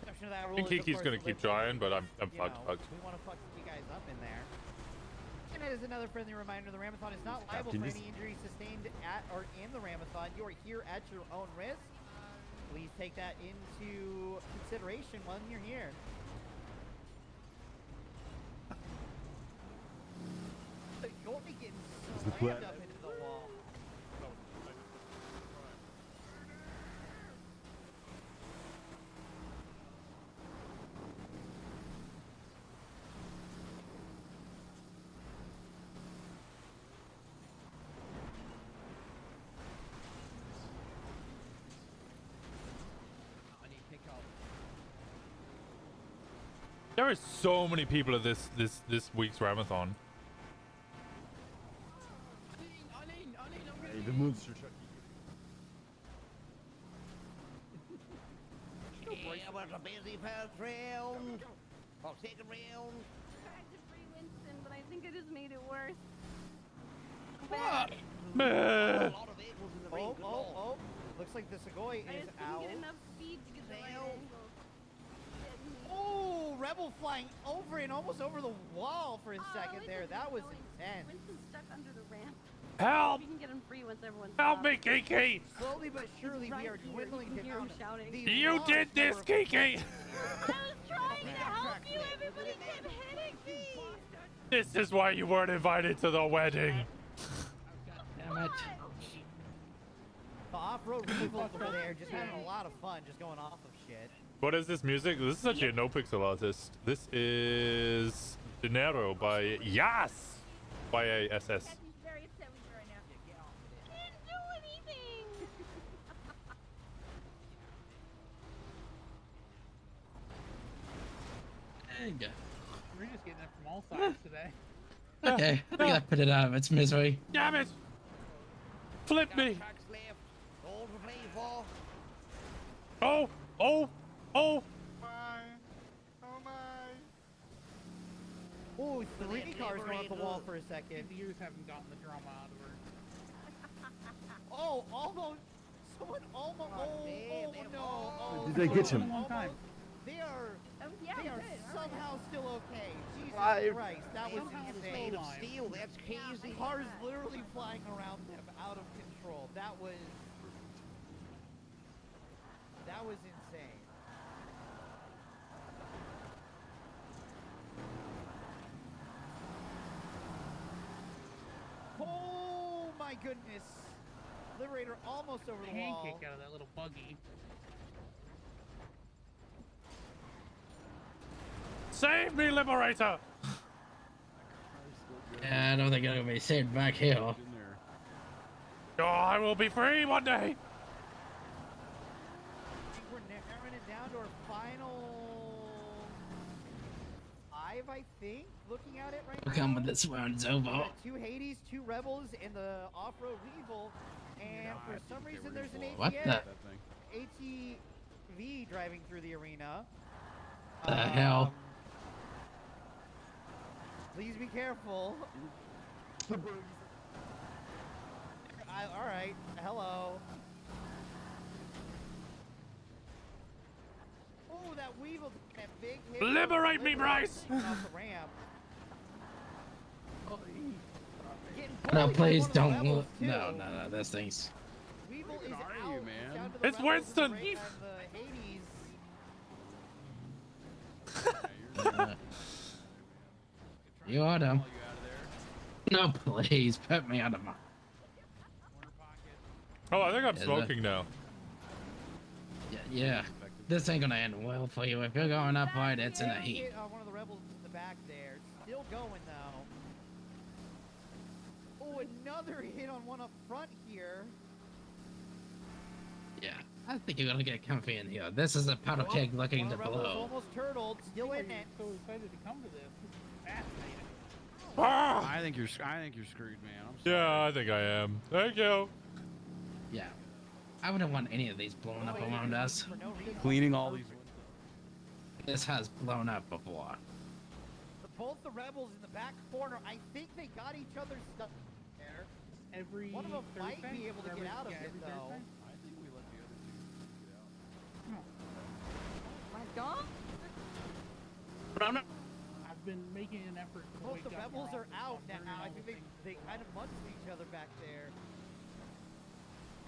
Exception to that I rule think is, of Kiki's course, gonna the keep lift trying, but I'm you fucked. know, We want to fuck you guys up in there. And as another friendly reminder, the Rammathon is not liable for any injuries sustained at or in the Rammathon. You are here at your own risk. Please take that into consideration when you're here. You're getting slammed up into the wall. There are so many people at this week's Rammathon. Hey, the monster truck. Yeah, was a busy first round. Or second round. Tried to free Winston, but I think I just made it worse. Meh. Oh, looks like the Segoy I is just couldn't out. get enough speed to get the right angle. rebel flying over and almost over the wall for a second there. That was intense. Winston's stuck under the ramp. Help! We can get him free once everyone's Help me, Kiki! Slowly but surely, we are dwindling down. You did this, Kiki! I was trying to help you. Everybody kept hitting me. This is why you weren't invited to the wedding. Damn it. The off-road revels over there just having a lot of fun, just going off of shit. What is this music? This is actually a no pixel artist. This is Dinero by Yas! Y-A-S-S. He's very upset with you right now. Can't do anything. There you go. We're just getting it from all sides today. Okay, I think I put it out of its misery. Damn it! Flip me! All to play for. Oh! Oh! Oh! Ooh, 3 cars going off the wall for a second. The years haven't gotten the drama out of her. Oh, almost. Someone almost. Oh, no. Oh, Did they get him? They are. Yeah, they are good, somehow still okay. Jesus Five. Christ, that was Somehow it's insane. made of steel. That's crazy. Cars literally flying around them, out of control. That was insane. Oh my goodness! Liberator almost over the wall. Pancake out of that little buggy. Save me, Liberator! Yeah, I don't think I'm gonna be saved back here. Oh, I will be free one day! I think we're narrowing it down to our final 5, I think. Looking at it right Look now. how when this round's We over. got 2 Hades, 2 Rebels, and the off-road Weevil. And for some reason, there's an What ATV driving through the arena. The hell? Please be careful. All right. Hello. Oh, that Weevil, that big hit. Liberate me, Bryce! Off the ramp. Getting No, bullied by please one of the don't. Rebels, too. No, this thing's. Weevil is out. man? Down to the It's Rebels Winston. and the Hades. You are them. No, please put me out of my. Oh, I think I'm Is it? smoking now. Yeah. This ain't gonna end well for you. If you're going up hard, it's in the heat. Hit, one of the Rebels in the back there. Still going though. Oh, another hit on one up front here. Yeah. I think you're gonna get comfy in here. This is a powder keg looking One to of the Rebels blow. almost turtled. Still in it. So excited to come to this. This is fascinating. Ah! I think you're screwed, man. I'm sorry. Yeah, I think I am. Thank you. Yeah. I wouldn't want any of these blowing up around us. Cleaning all these. This has blown up before. Both the Rebels in the back corner, I think they got each other stuck there. Every One of them might Thursday? be able to Every- get out of yeah, it every though. Thursday? I think we let the other two get out. My God. I've been making an effort to Both wake the up Rebels more are often. out Very now. I novel think thing. they kind of munched each other back there.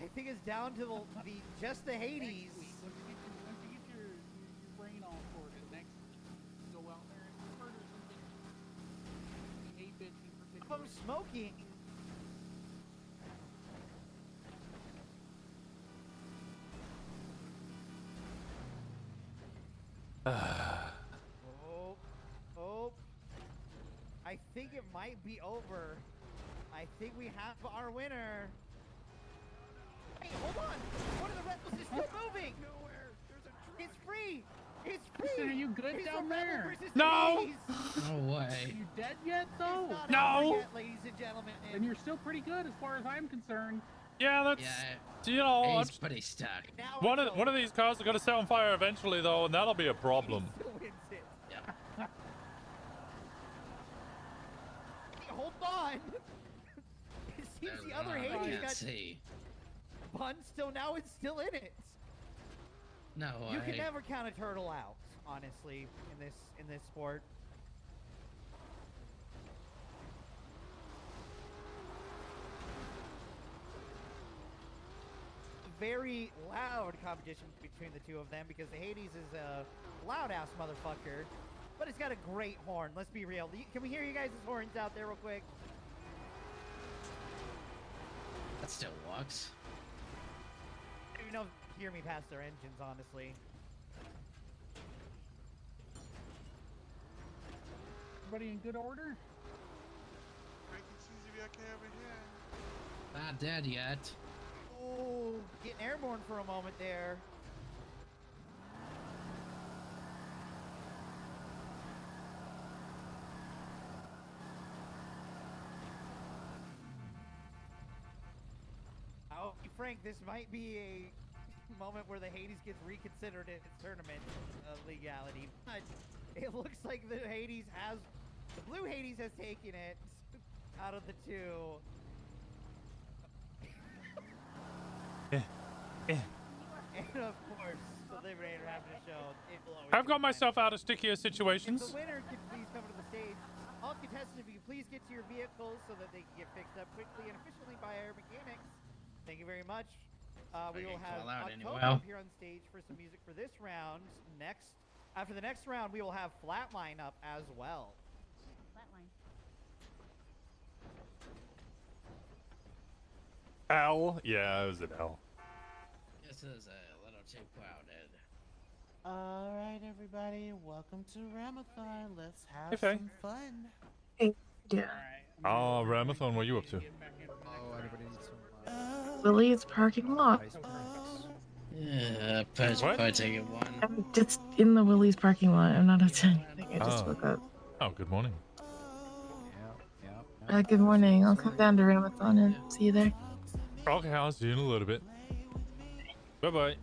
I think it's down to the just the Hades. Next week, once you get your brain all sorted, next week, go out there and murder some bitches. We hate bitches in If particular. I'm smoking. Oh. I think it might be over. I think we have our winner. Hey, hold on! One of the Rebels is still moving! Nowhere! It's free! It's free! Listen, are you good It's down the Rebel there? versus No! Hades. No Are way. you dead yet, though? It's not No! over yet, ladies and gentlemen. And you're still pretty good as far as I'm concerned. Yeah, that's Yeah. you know, I'm, He's pretty stuck. Now one it's of these cars are gonna set on fire eventually though, and that'll be a problem. He still wins it. Yeah. Hey, hold on! It seems the other I Hades can't got see. buns, so now it's still in it. No way. You can never count a turtle out. honestly, in this sport. Very loud competition between the two of them because the Hades is a loud ass motherfucker, but it's got a great horn. Let's be real. Can we hear you guys' horns out there real quick? That still works. I don't even know if you can hear me past their engines, honestly. Everybody in good order? Not dead yet. Oh, getting airborne for a moment there. I'll be frank, this might be a moment where the Hades gets reconsidered in its tournament legality, but it looks like the blue Hades has taken it out of the two. And of course, the Liberator having to show. I've got myself out of stickier situations. If the winner could please come to the stage. All contestants, if you please get to your vehicles so that they can get fixed up quickly and efficiently by our mechanics. Thank you very much. We will have October up here on stage for some music for this round. After the next round, we will have Flatline up as well. Flatline. L? Yeah, it was an L. This is a little too crowded. Alright, everybody, welcome to Rammathon. Let's have Hey, Fey. some fun. Hey, yeah. Oh, Rammathon, what are you up to? Oh, anybody needs some Willie's parking lot. Yeah, probably take one. I'm just in the Willie's parking lot. I'm not attending. I just woke up. Oh, good morning. Good morning. I'll come down to Rammathon and see you there. Okay, I'll see you in a little bit. Bye-bye.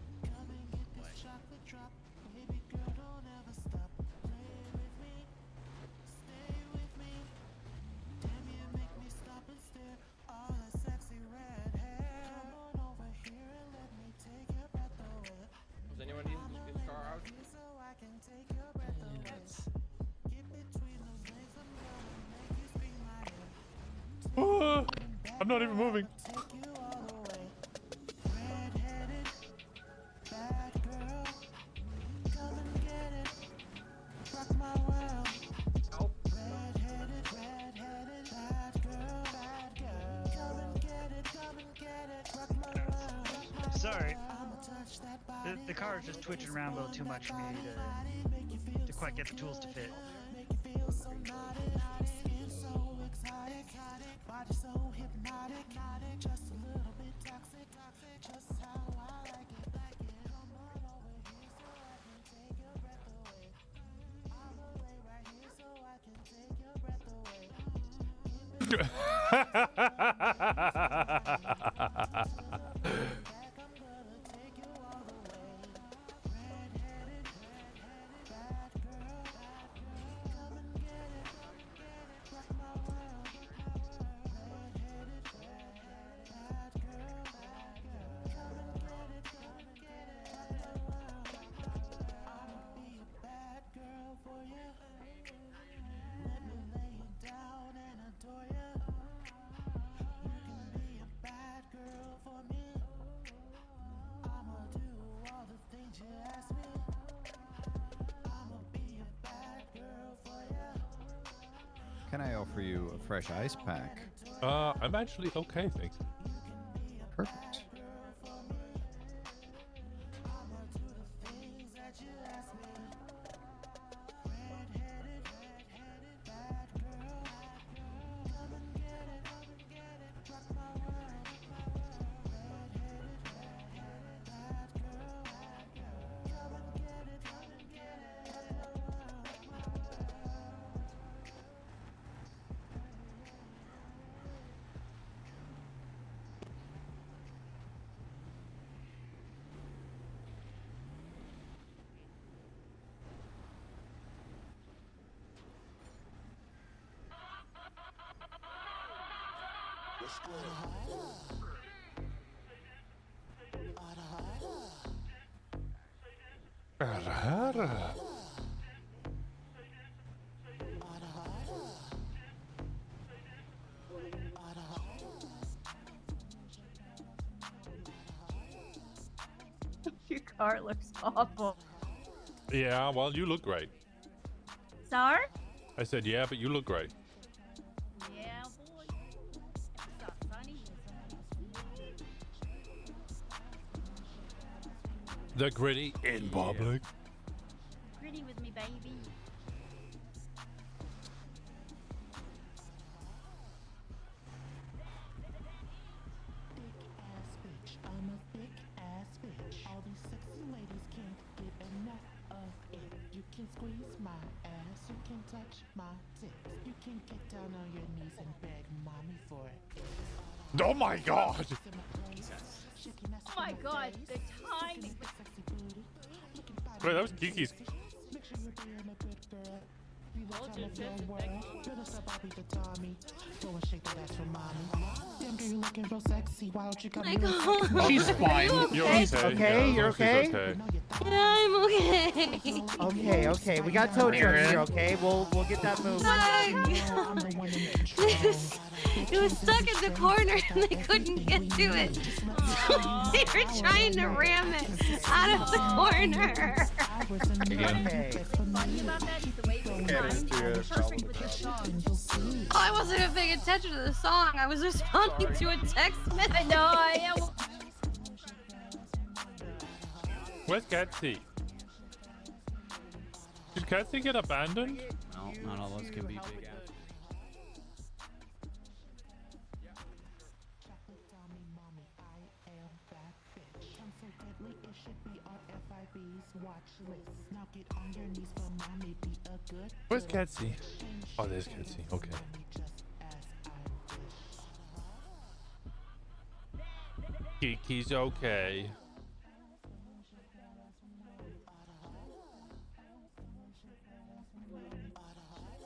Does anyone need this car out? I'm not even moving. Sorry. The car is just twitching around a little too much for me to quite get the tools to fit. Can I offer you a fresh ice pack? I'm actually okay, thanks. Perfect. car looks awful. Yeah, well, you look great. Sorry? I said, yeah, but you look great. Yeah, boy. It's not funny. The gritty in public. Gritty with me, baby. I'm a thick ass bitch. All these sexy ladies can't get enough of it. You can squeeze my ass, you can touch my tits. You can get down on your knees and beg mommy for it. Oh my god! Oh my god, the timing. Wait, that was Kiki's. Make sure you're being a good girl. Be the time of your world. Finish up, I'll be the Tommy. Go and shake that ass for mommy. Damn girl, you looking real sexy. Why don't you come here? She's fine. You're okay? okay. Okay, Yeah, you're as long as okay? she's okay. Yeah, I'm okay. Okay, we got tow trucks here, okay? We'll get that moved. It was stuck in the corner and they couldn't get to it. So they were trying to ram it out of the corner. Oh, I wasn't even paying attention to the song. I was responding to a text message. No, I am. Where's Catsy? Did Catsy get abandoned? No, not all of us can be big ass. Where's Catsy? Oh, there's Catsy. Okay. Kiki's okay.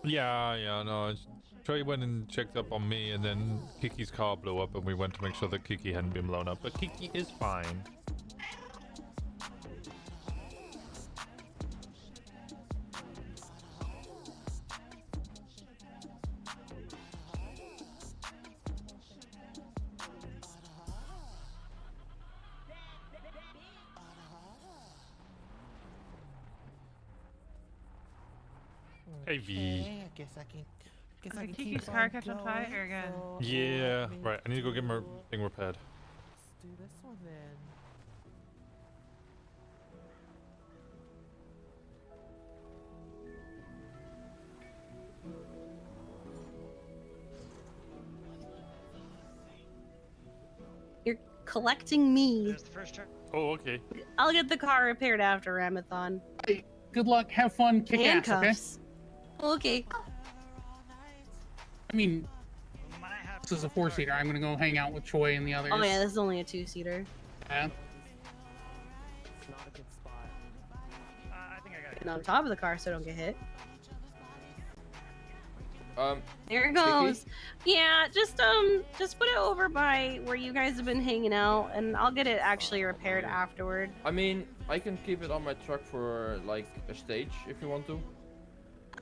Yeah, no. Trey went and checked up on me, and then Kiki's car blew up, and we went to make sure that Kiki hadn't been blown up. But Kiki is fine. Hey V. I guess I can. Kiki's keep car on catch on going, fire again. so- Yeah, right. I need to go get my thing repaired. Let's do this one then. You're collecting me. Oh, okay. I'll get the car repaired after Rammathon. Hey, good luck. Have fun. Kick ass, okay? Handcuffs. Okay. I mean, this is a 4-seater. I'm gonna go hang out with Choi and the others. Oh yeah, this is only a 2-seater. Yeah. It's not a good spot. I think I got it. And on top of the car so I don't get hit. There it Kiki? goes. Yeah, just put it over by where you guys have been hanging out, and I'll get it actually repaired afterward. I mean, I can keep it on my truck for like a stage if you want to.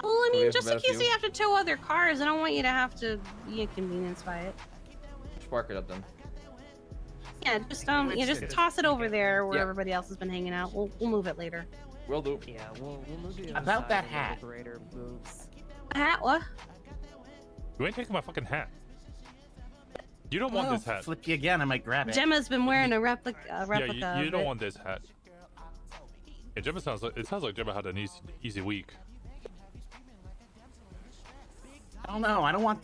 Well, I So we mean, have just a in better case view. you have to tow other cars, I don't want you to have to be inconvenienced by it. Just park it up then. Yeah, just toss it over there where Yeah. everybody else has been hanging out. We'll move it later. Will do. Yeah, we'll move the About other side that when hat. the Liberator moves. Hat? What? You ain't taking my fucking hat. You don't want Well, this hat. Flip you again, I might grab it. Gemma's been wearing a replica. Yeah, you of don't it. want this hat. Yeah, Gemma sounds like Gemma had an easy week. I don't know. I don't want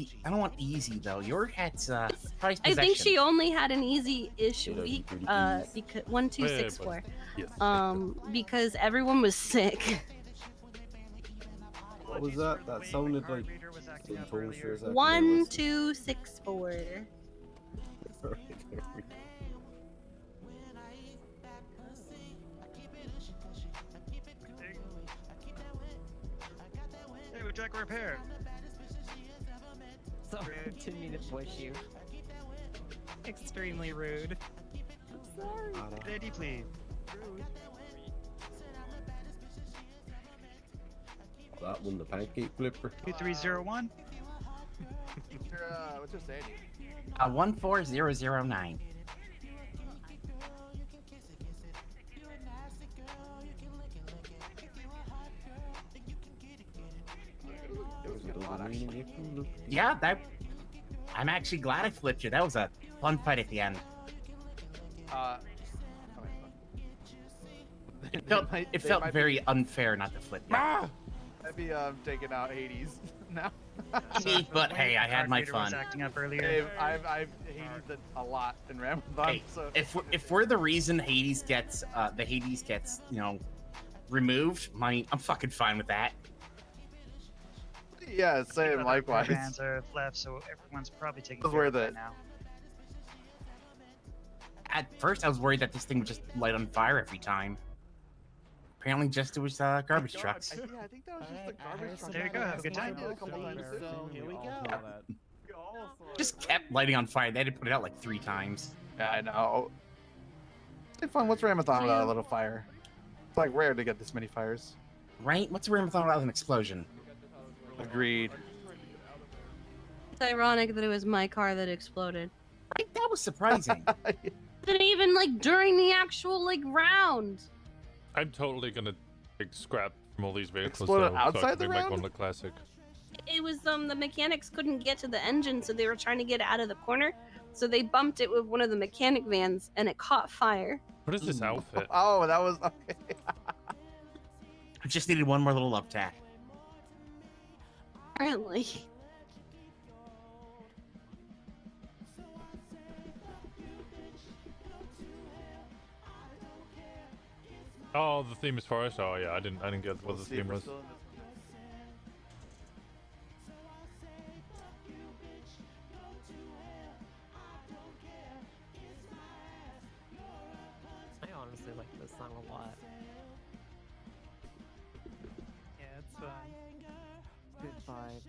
easy though. Your hat's prized I possession. think she only had an easy-ish week. Because 1, 2, 6, 4. Yes. Because everyone was sick. What was that? That sounded like some tone shares. 1, 2, 6, 4. Hey, would you like a repair? So rude to me to push you. Extremely rude. I'm sorry. ID, please. That one, the pancake flipper. 2301. What's your say? 14009. lot, actually. Yeah, I'm actually glad I flipped you. That was a fun fight at the end. It felt very unfair not to flip you. I'd be taking out Hades now. But hey, I had my Card reader was fun. acting up earlier. Hey, I've Hades'd a lot in Rammathon. Hey, So if we're the reason Hades gets removed, I'm fucking fine with that. yeah, same. Likewise. Bands are left, so everyone's probably taking It's care of worth it it. now. At first, I was worried that this thing would just light on fire every time. Apparently, just it was garbage trucks. Yeah, I think that was just the garbage truck. There you go, have a good time. I did a couple times. So, here we Yeah. Just kept lighting on fire. They had to put it out like 3 times. Yeah, I know. Hey, fun. What's Rammathon without a little fire? It's like rare to get this many fires. Right? What's a Rammathon without an explosion? Agreed. It's ironic that it was my car that exploded. Right? That was surprising. Then even like during the actual like round. I'm totally gonna take scrap from all these vehicles. Exploded so I outside can the make my round? one look classic. It was the mechanics couldn't get to the engine, so they were trying to get out of the corner. So they bumped it with one of the mechanic vans, and it caught fire. What is this outfit? Oh, that was okay. I just needed one more little love tap. Apparently. Oh, the theme is forest. Oh yeah, I didn't get what the theme was. I honestly like this song a lot. Yeah, it's fun. Good vibe.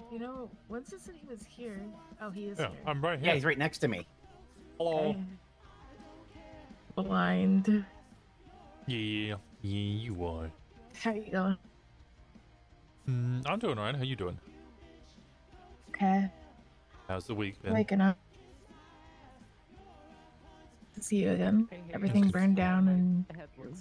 You know, Winston said he was here. Oh, he is Yeah, here. I'm right here. Yeah, he's right next to me. Hello. Okay. Blind. Yeah, you are. How you going? I'm doing alright. How you doing? Okay. How's the week been? Waking up. To see you again. Everything burned down and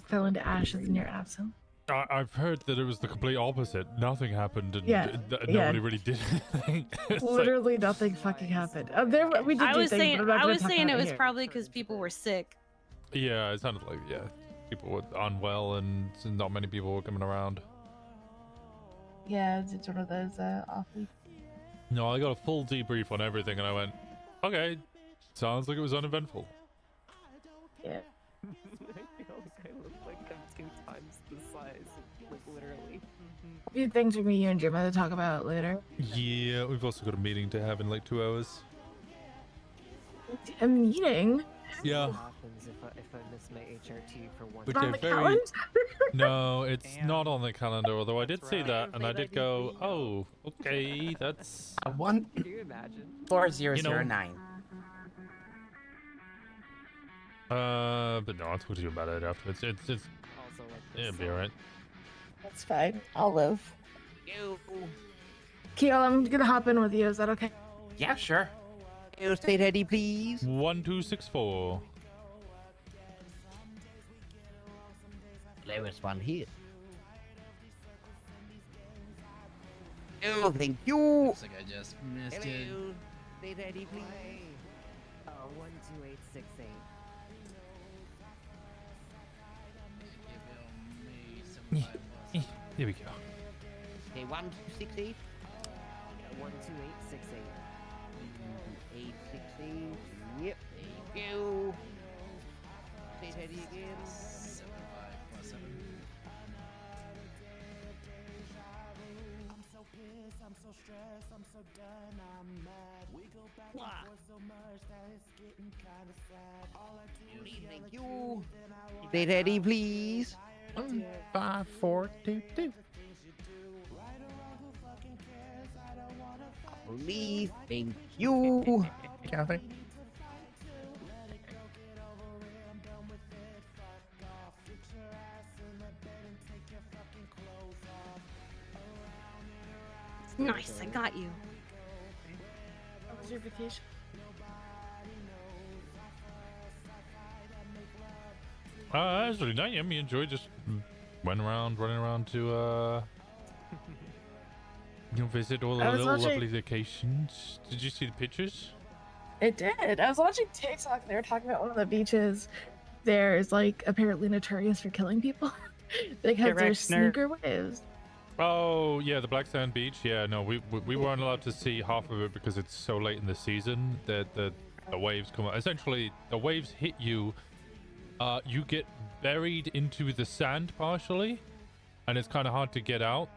fell into ashes in your absence. I've heard that it was the complete opposite. Nothing happened, and Yeah, nobody really did anything. It's like- Literally nothing fucking happened. We did I do was things, saying, but I'm not I gonna was talk saying about it was here. probably because people were sick. yeah, it sounded like people were unwell, and not many people were coming around. Yeah, it's one of those off weeks. No, I got a full debrief on everything, and I went, okay, sounds like it was uneventful. Yeah. I feel like I look like I'm 2 times the size, like literally. A few things for me, you and Gemma to talk about later. Yeah, we've also got a meeting to have in like 2 hours. A meeting? Yeah. What happens if I miss my HRT for one? Which On are the very... calendar? No, it's not on the calendar, although I did see that, and I did go, oh, okay, that's... One. Can you imagine? 4009. But no, I'll talk to you about it afterwards. It's Also, like, it'll be alright. That's fine. I'll live. You. Keel, I'm gonna hop in with you. Is that okay? Yeah, sure. You stay ready, please. 1264. Lowest one here. Oh, thank you. Looks like I just missed it. Hello. Stay ready, please. 12868. Here we go. Okay, 1268. 12868. 816. Yep. Thank you. Stay ready again. 7547. Thank you. Stay ready, please. 5422. Please, thank you. Kathy. Nice, I got you. How was your vacation? It was really nice. Yeah, me enjoyed just running around to visit all the I was little watching- lovely locations. Did you see the pictures? It did. I was watching TikTok and they were talking about one of the beaches there is like apparently notorious for killing people. They have their Correct, nerd. sneaker waves. Oh yeah, the Black Sand Beach. Yeah, no, we weren't allowed to see half of it because it's so late in the season that the waves come. Essentially, the waves hit you. You get buried into the sand partially, and it's kind of hard to get out.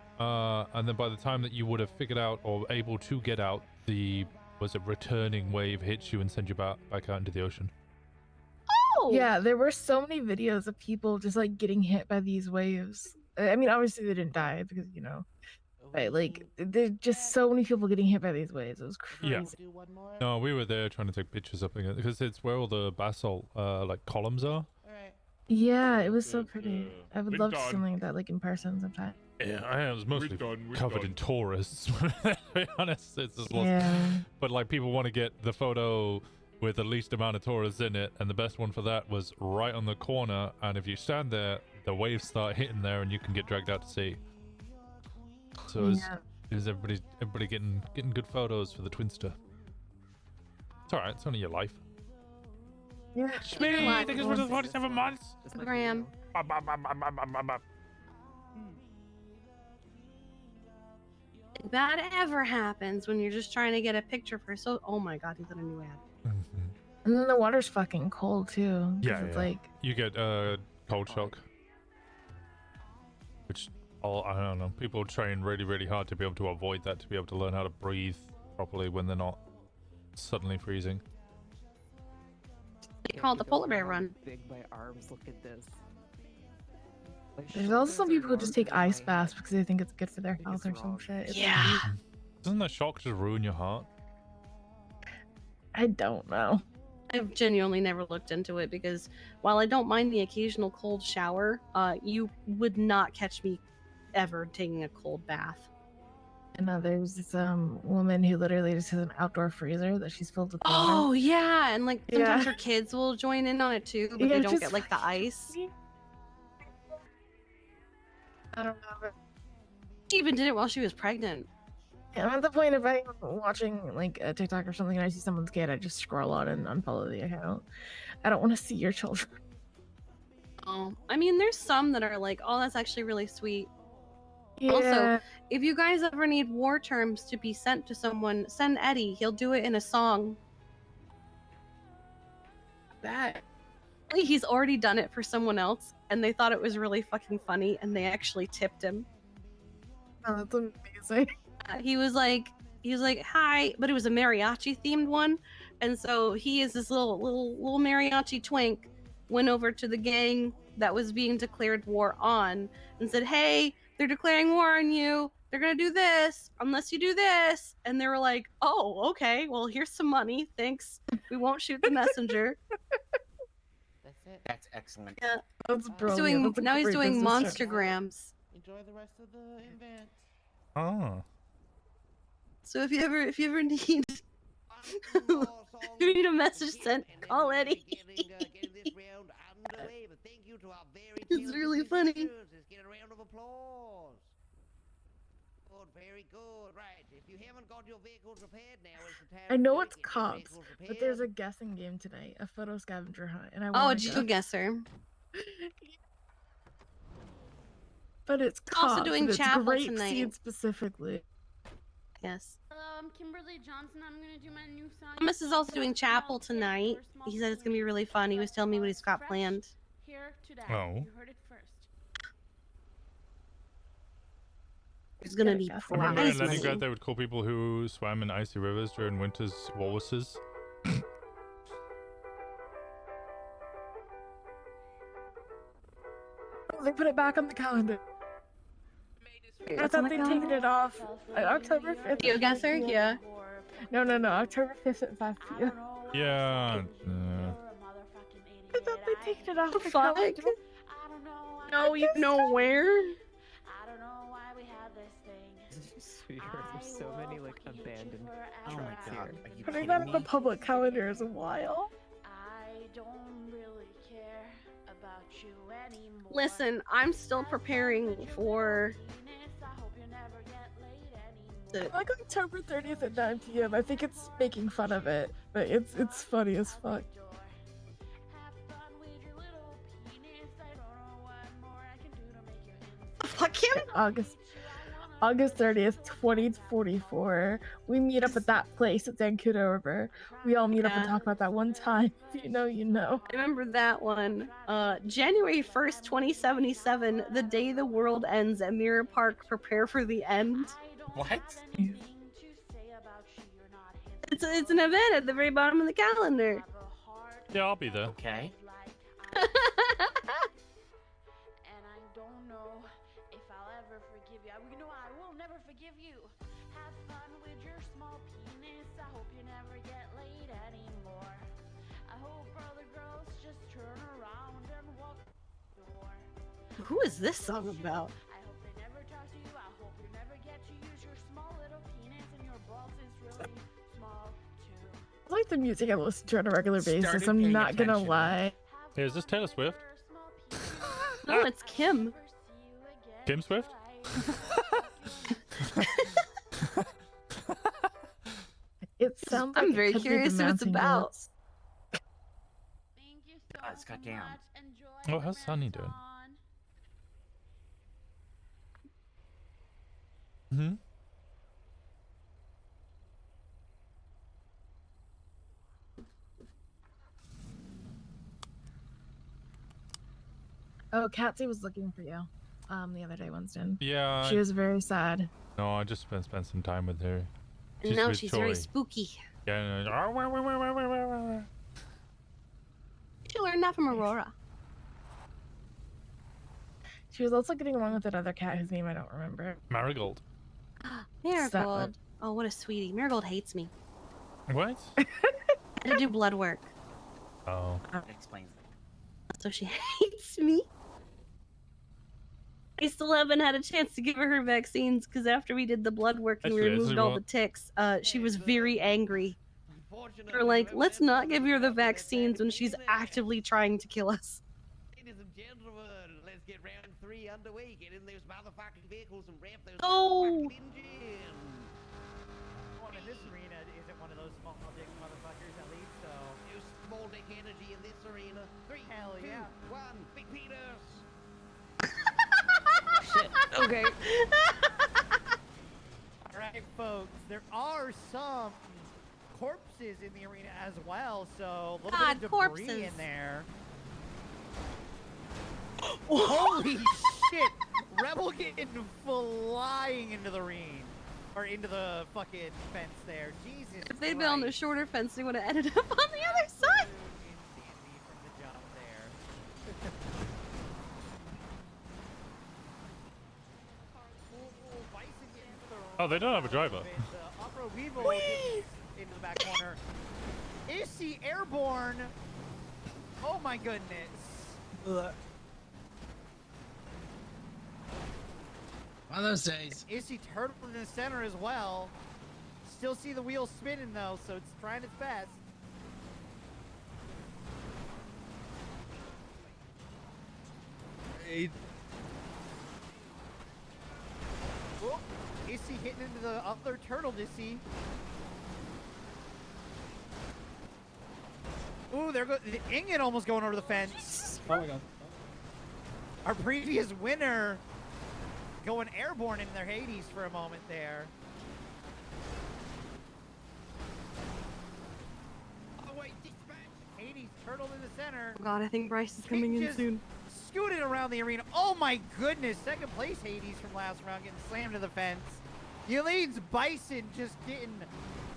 And then by the time that you would have figured out or able to get out, the returning wave hits you and sends you back out into the ocean. Oh! Yeah, there were so many videos of people just like getting hit by these waves. I mean, obviously they didn't die because, you know, but like there's just so many people getting hit by these waves. It was crazy. Yeah. No, we were there trying to take pictures up again because it's where all the basalt like columns are. Yeah, it was so pretty. I would We're love to see done. something like that, like in person sometime. Yeah, I was mostly covered in tourists. To be honest, it's just Yeah. But like people want to get the photo with the least amount of tourists in it, and the best one for that was right on the corner. And if you stand there, the waves start hitting there, and you can get dragged out to sea. So is everybody getting good photos for the Twinster? It's alright. It's only your life. Yeah. Schmitty, I think it's for 47 months. Graham. If that ever happens when you're just trying to get a picture for oh my god, he's got a new ad. And then the water's fucking cold too. 'Cause Yeah, it's yeah. like You get cold shock, which I don't know. People train really hard to be able to avoid that, to be able to learn how to breathe properly when they're not suddenly freezing. They call it the polar bear run. Big my arms. Look at this. My there's also some shoulders people who are just longer take than ice my baths because they think it's good for their health or some shit. It's Yeah. Doesn't that shock just ruin your heart? I don't know. I've genuinely never looked into it because while I don't mind the occasional cold shower, you would not catch me ever taking a cold bath. And there's this woman who literally just has an outdoor freezer that she's filled with water. Oh yeah, and like sometimes Yeah. her kids will join in on it too, but Yeah, they don't just get like the ice. I don't know. She even did it while she was pregnant. Yeah, I'm at the point if I'm watching like a TikTok or something and I see someone's kid, I just scroll on and unfollow the account. I don't want to see your children. Oh, I mean, there's some that are like, oh, that's actually really sweet. Yeah. Also, if you guys ever need war terms to be sent to someone, send Eddie. He'll do it in a song. That. He's already done it for someone else, and they thought it was really fucking funny, and they actually tipped him. Oh, that's amazing. He was like, hi, but it was a mariachi themed one, and so he is this little mariachi twink, went over to the gang that was being declared war on, and said, hey, they're declaring war on you. They're gonna do this unless you do this. And they were like, oh, okay, well, here's some money. Thanks. We won't shoot the messenger. That's it. That's excellent. Yeah. That's He's brilliant. doing, That's a now he's great doing business strategy. monstergrams. Enjoy the rest of the event. Oh. So if you ever need if you need a message sent, call Eddie. It's really funny. Let's get a round of applause. Good, very good. Right, if you haven't got your vehicles repaired, now is the time. I know to it's get your cops, vehicles but repaired. there's a guessing game tonight, a photo scavenger hunt, and I Oh, want did to you go. guess her? But it's Also cops, doing and it's chapel grape tonight. seed specifically. Yes. Kimberly Johnson, I'm gonna do my new song. Thomas is also doing chapel tonight. He said it's gonna be really fun. He was telling me what he's got planned. Here today. Oh. You heard it first. It's gonna be Remember in prize Leningrad money. they would call people who swam in icy rivers during winters walruses? Oh, they put it back on the calendar. I thought they'd taken it off. October 5th. You guesser? Yeah. No, October 5th at 5 p.m. Yeah. I thought they'd taken it off the Fuck. calendar. No, you know where? I don't know why we have this thing. There's so many like abandoned Oh my trucks god, here. are you Putting kidding that on the me? public calendar is a while. I don't really care about you anymore. Listen, I'm still preparing for the. Like October 30th at 9 p.m. I think it's making fun of it, but it's funny as fuck. Fuck him. August 30th, 2044. We meet up at that place at Zancudo River. We all meet up and Yeah. talk about that one time. If you know, you know. I remember that one. January 1st, 2077, the day the world ends at Mirror Park, prepare for the end. What? It's an event at the very bottom of the calendar. Yeah, I'll be there. Okay. And I don't know if I'll ever forgive you. You know, I will never forgive you. Have fun with your small penis. I hope you never get laid anymore. I hope other girls just turn around and walk the door. Who is this song about? I hope they never talk to you. I hope you never get to use your small little penis and your balls is really small too. I like the music I listen to on a regular basis. Started I'm paying not gonna attention. lie. Hey, is this Taylor Swift? No, it's Kim. Kim Swift? It sounds like I'm it very could be curious the what it's mountain about. goats. Guys, goddamn. Oh, how's Sunny doing? Hmm? Oh, Catsy was looking for you. The other day, Winston. Yeah. She was very sad. No, I just spent some time with her. And now with she's very Choi. spooky. Yeah. She learned that from Aurora. She was also getting along with that other cat whose name I don't remember. Marigold. Marigold. Oh, what a sweetie. Marigold hates me. What? I had to do blood work, Oh. That explains it. so she hates me. I still haven't had a chance to give her vaccines because after we did the blood work and we Actually, removed all the ticks, she was very angry. We're like, let's not give her the vaccines when she's actively trying to kill us. Ladies and gentlemen, let's get round 3 underway. Get in those motherfucking vehicles and ramp those Oh. motherfucking engines. One in this arena isn't one of those small dick motherfuckers at least, so. No small dick energy in this arena. 3, Hell 2, yeah. 1, Big Peters. Shit. Okay. Alright, folks, there are some corpses in the arena as well, so a little God, bit of debris corpses. in there. Holy shit! Rebel getting flying into the ring. Or into the fucking fence there. Jesus If they'd been on the Christ. shorter fence, they would have ended up on the other side. Insanity from the jump there. Bison getting Oh, they don't have a driver. Opera Weevil gets into the back corner. Is she airborne? Oh my goodness. One of those days. Is she turtled in the center as well? Still see the wheel spinning though, so it's trying its best. Oh, is he hitting into the other turtle, is he? Ooh, there goes the ingot almost going over the fence. Oh my god. Our previous winner going airborne in their Hades for a moment there. Oh wait, dispatch. Hades turtled in the center. Oh God, I think Bryce is coming in Just soon. Scooting around the arena. Oh my goodness. Second place Hades from last round getting slammed to the fence. Yolene's Bison just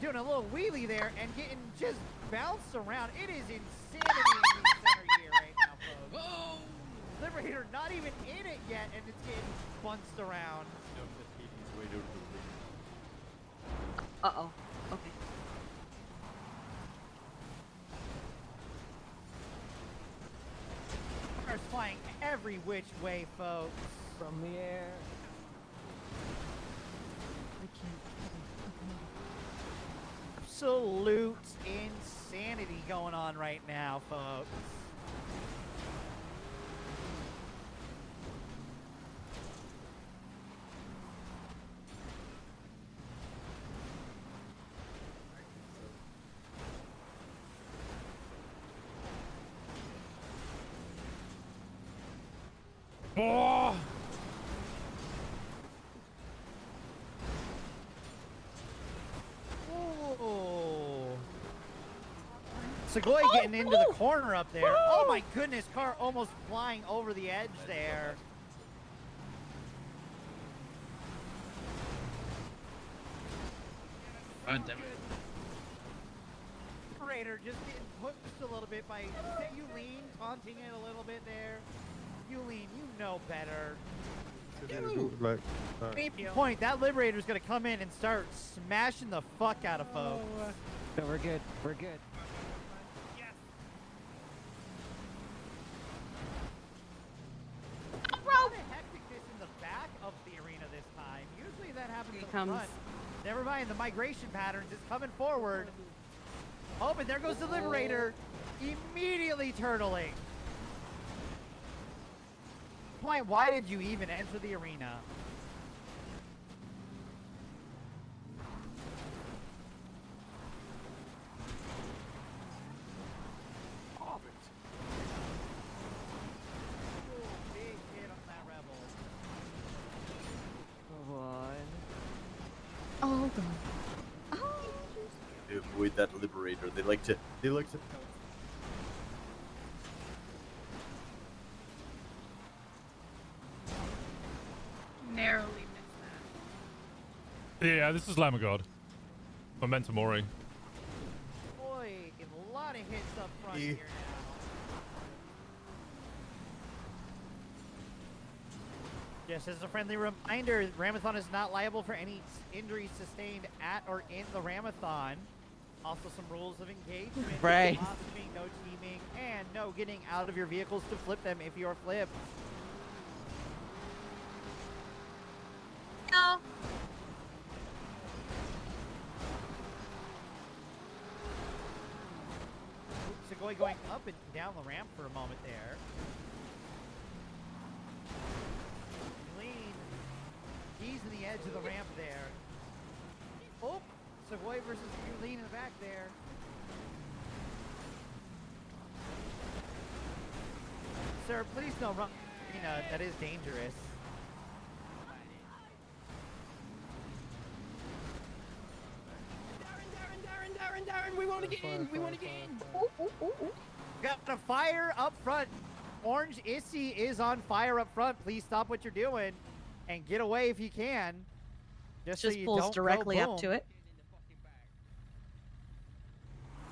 doing a little wheelie there and getting just bounced around. It is insanity in the center here right now, folks. Whoa! Liberator not even in it yet and it's getting bunched around. Uh-oh. Okay. Cars flying every which way, folks. From the air. I can't absolute insanity going on right now, folks. Oh! Segoy getting into the corner up there. Oh my goodness, car almost flying over the edge there. Oh, damn it. Operator just getting pushed a little bit by Yulene, taunting it a little bit there. Yulene, you know better. At any point, that Liberator's gonna come in and start smashing the fuck out of folks. No, we're good. We're good. How the hecticness in the back of the arena this time? Usually that happens in the front. Never mind, the migration patterns is coming forward. Oh, but there goes the Liberator, immediately turtling. Why did you even enter the arena? Big hit on that Rebel. Come on. Oh, hold on. They avoid that Liberator. They like to. Narrowly missed that. Yeah, this is Lamb of God. Momentum Mori. Boy, a lot of hits up front here now. Just as a friendly reminder, Rammathon is not liable for any injuries sustained at or in the Rammathon. Also some rules of engagement. Right. No bossing, no teaming, and no getting out of your vehicles to flip them if you're flipped. No. Segoy going up and down the ramp for a moment there. Lean. He's in the edge of the ramp there. Oh, Segoy versus Lean in the back there. Sir, please don't run. That is dangerous. Darren, we want to get in. We want to get in. Got a fire up front. Orange Issy is on fire up front. Please stop what you're doing and get away if you can. Just so you pulls don't directly go up to it.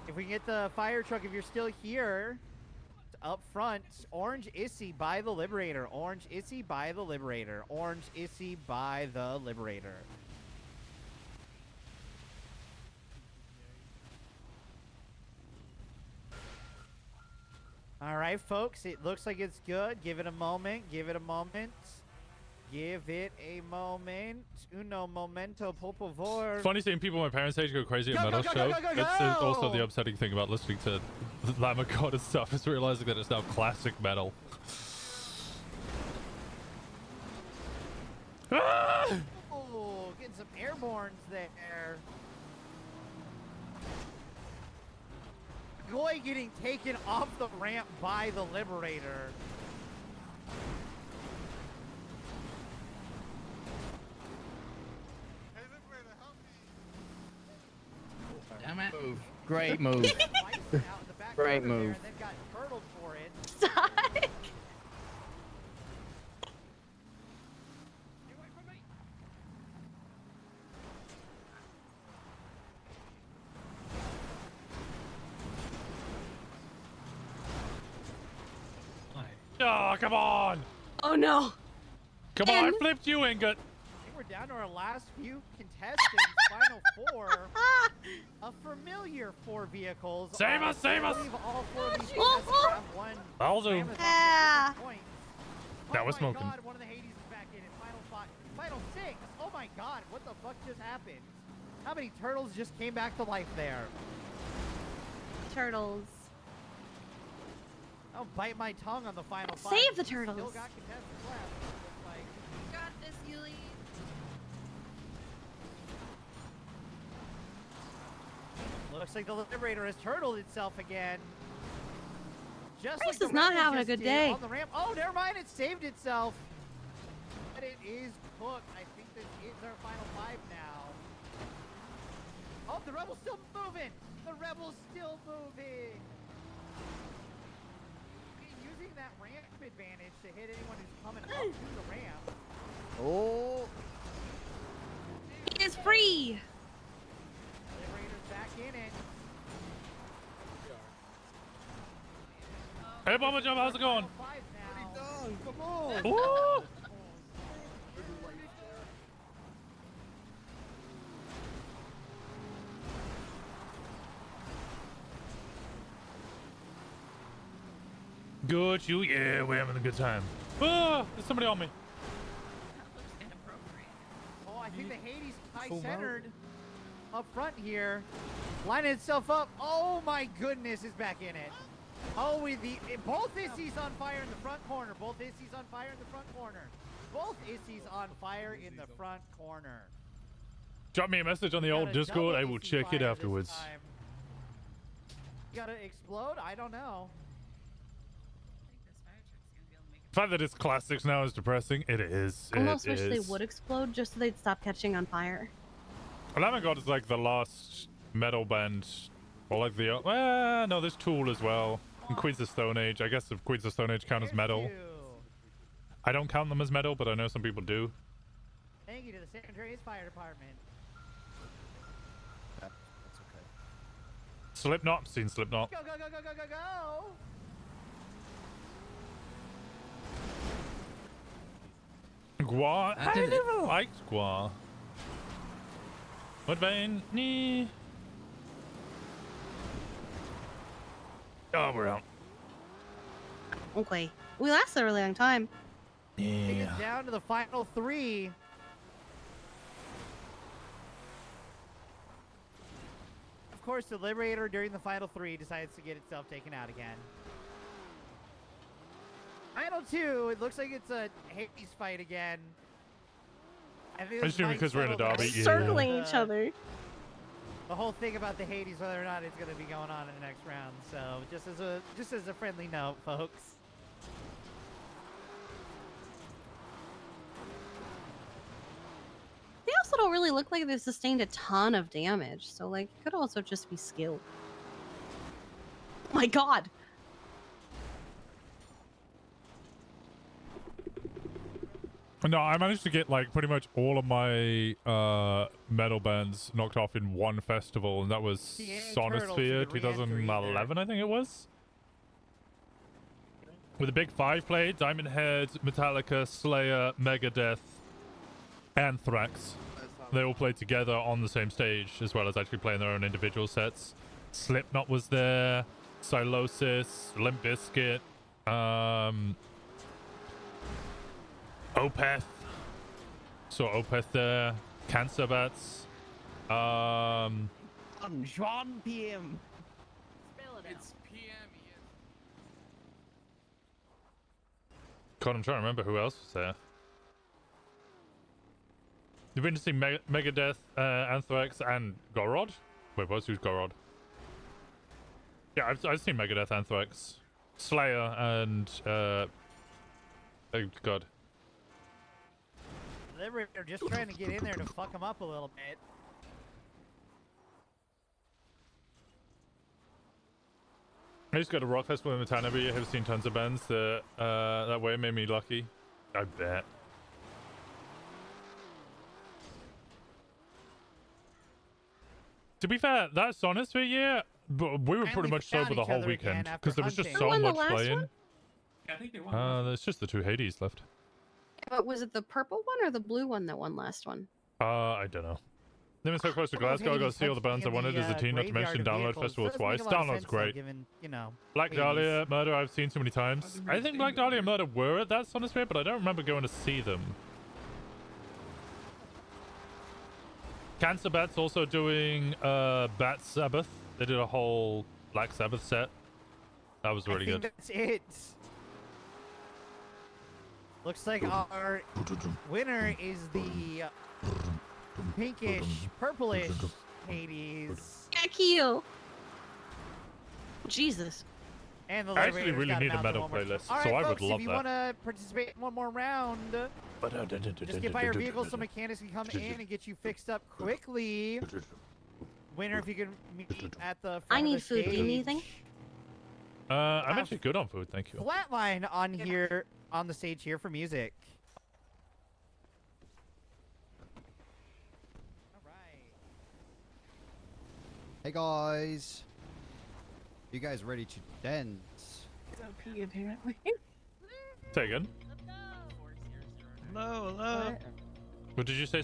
If we can get the fire truck, if you're still here, up front, Orange Issy by the Liberator. Orange Issy by the Liberator. Orange Issy by the Liberator. All right, folks, it looks like it's good. Give it a moment. Give it a moment. Give it a moment. Uno momento, por favor. Funny seeing people my parents' age go crazy at Go, metal go, go, show. go, go, go, It's go! also the upsetting thing about listening to Lamb of God and stuff is realizing that it's now classic metal. Ah! Oh, getting some airbornes there. Goy getting taken off the ramp by the Liberator. Damn it. Move. Great move. Great move. They've got turtled for it. Psych. Oh, come on! Oh no! Come on, I flipped you, Ingot! I think we're down to our last few contestants, final four. A familiar 4 vehicles. Save us, save us! I believe all 4 of these contestants have won. I'll do. Rammathon Yeah. at this point. Now we're Oh my smoking. God, one of the Hades is back in final 5. Final 6! Oh my God, what the fuck just happened? How many turtles just came back to life there? Turtles. I'll bite my tongue on the final five. Save the Still turtles. got contestants left. Looks like. Got this, Yuli. Looks like the Liberator has turtled itself again. Just Grace like is not Rebel having a just good did day. On the ramp. Oh, never mind. It saved itself. But it is cooked. I think this is our final five now. Oh, the Rebel's still moving. The Rebel's still moving. Using that ramp advantage to hit anyone who's coming up to the ramp. Oh. It is free. Liberator's back in it. Hey, Bomber Jump, how's it going? Come on. Ooh. Good, you, yeah, we're having a good time. Ah, there's somebody on me. Oh, I think the Hades high-centered up front here. Lining itself up. Oh my goodness, is back in it. Oh, both Issies on fire in the front corner. Both Issies on fire in the front corner. Both Issies on fire in the front corner. Drop me a message on the old Discord. I will check it afterwards. You gotta explode? I don't know. The fact that it's classics now is depressing. It is. I almost wish they is. would explode just so they'd stop catching on fire. Lamb God is like the last metal band. Or like the... no, there's Tool as well. And Queens of Stone Age. I guess if Queens of Stone Age count as metal. I don't count them as metal, but I know some people do. Thank you to the San Andreas Fire Department. That's okay. Slipknot. Seen Slipknot. Go, go, go, go, go, go, go! Gua. I never liked Gua. Mudvayne. Nee. Oh, we're out. Okay. We lasted a really long time. Take Yeah. it down to the final three. Of course, the Liberator during the final three decides to get itself taken out again. Final two, it looks like it's a Hades fight again. I think I assume because we're in a derby. Yeah. Circling each other. The whole thing about the Hades, whether or not it's going to be going on in the next round. So just as a friendly note, folks. They also don't really look like they sustained a ton of damage, so like it could also just be skill. Oh my god! No, I managed to get like pretty much all of my metal bands knocked off in one festival, and that was Sonosphere 2011, I think it was. With a big 5-play, Diamond Head, Metallica, Slayer, Megadeth, Anthrax. They all played together on the same stage, as well as actually playing their own individual sets. Slipknot was there, Sylosis, Limp Bizkit, Opeth. Saw Opeth there. Cancer Bats. On Juan PM. It's PM, Ian. God, I'm trying to remember who else was there. You've been to see Megadeth, Anthrax, and Gorod? Wait, who's Gorod? Yeah, I've seen Megadeth, Anthrax, Slayer, and oh god. They're just trying to get in there to fuck them up a little bit. I just got a rock festival in Montana every year. Have seen tons of bands that way. Made me lucky. I bet. To be fair, that Sonosphere year, but we were pretty much sober the whole weekend because there was just so much playing. Yeah, I think they won. There's just the two Hades left. But was it the purple one or the blue one that won last one? I don't know. Living so close to Glasgow, I got to see all the bands I wanted as a teen, not to mention Download Festival twice. Download's great. Given, you know, Black Dahlia, Murder, I've seen so many times. I think Black Dahlia and Murder were at that Sonosphere, but I don't remember going to see them. Cancer Bat's also doing Bat Sabbath. They did a whole Black Sabbath set. That was really good. That's it. Looks like our winner is the pinkish, purplish Hades. Heck you. Jesus. And the I actually Liberator's really got need a out medal one more playlist, time. so All I right, would folks, love if you that. want to participate in one more round, just get by your vehicle so mechanics can come in and get you fixed up quickly. Winner, if you can meet at the front I need of the food. Do you need stage. anything? I'm actually good on food, thank you. Flatline on here on the stage here for music. Hey guys, you guys ready to dance? It's OP apparently. Say again. Hello, hello. What did you say?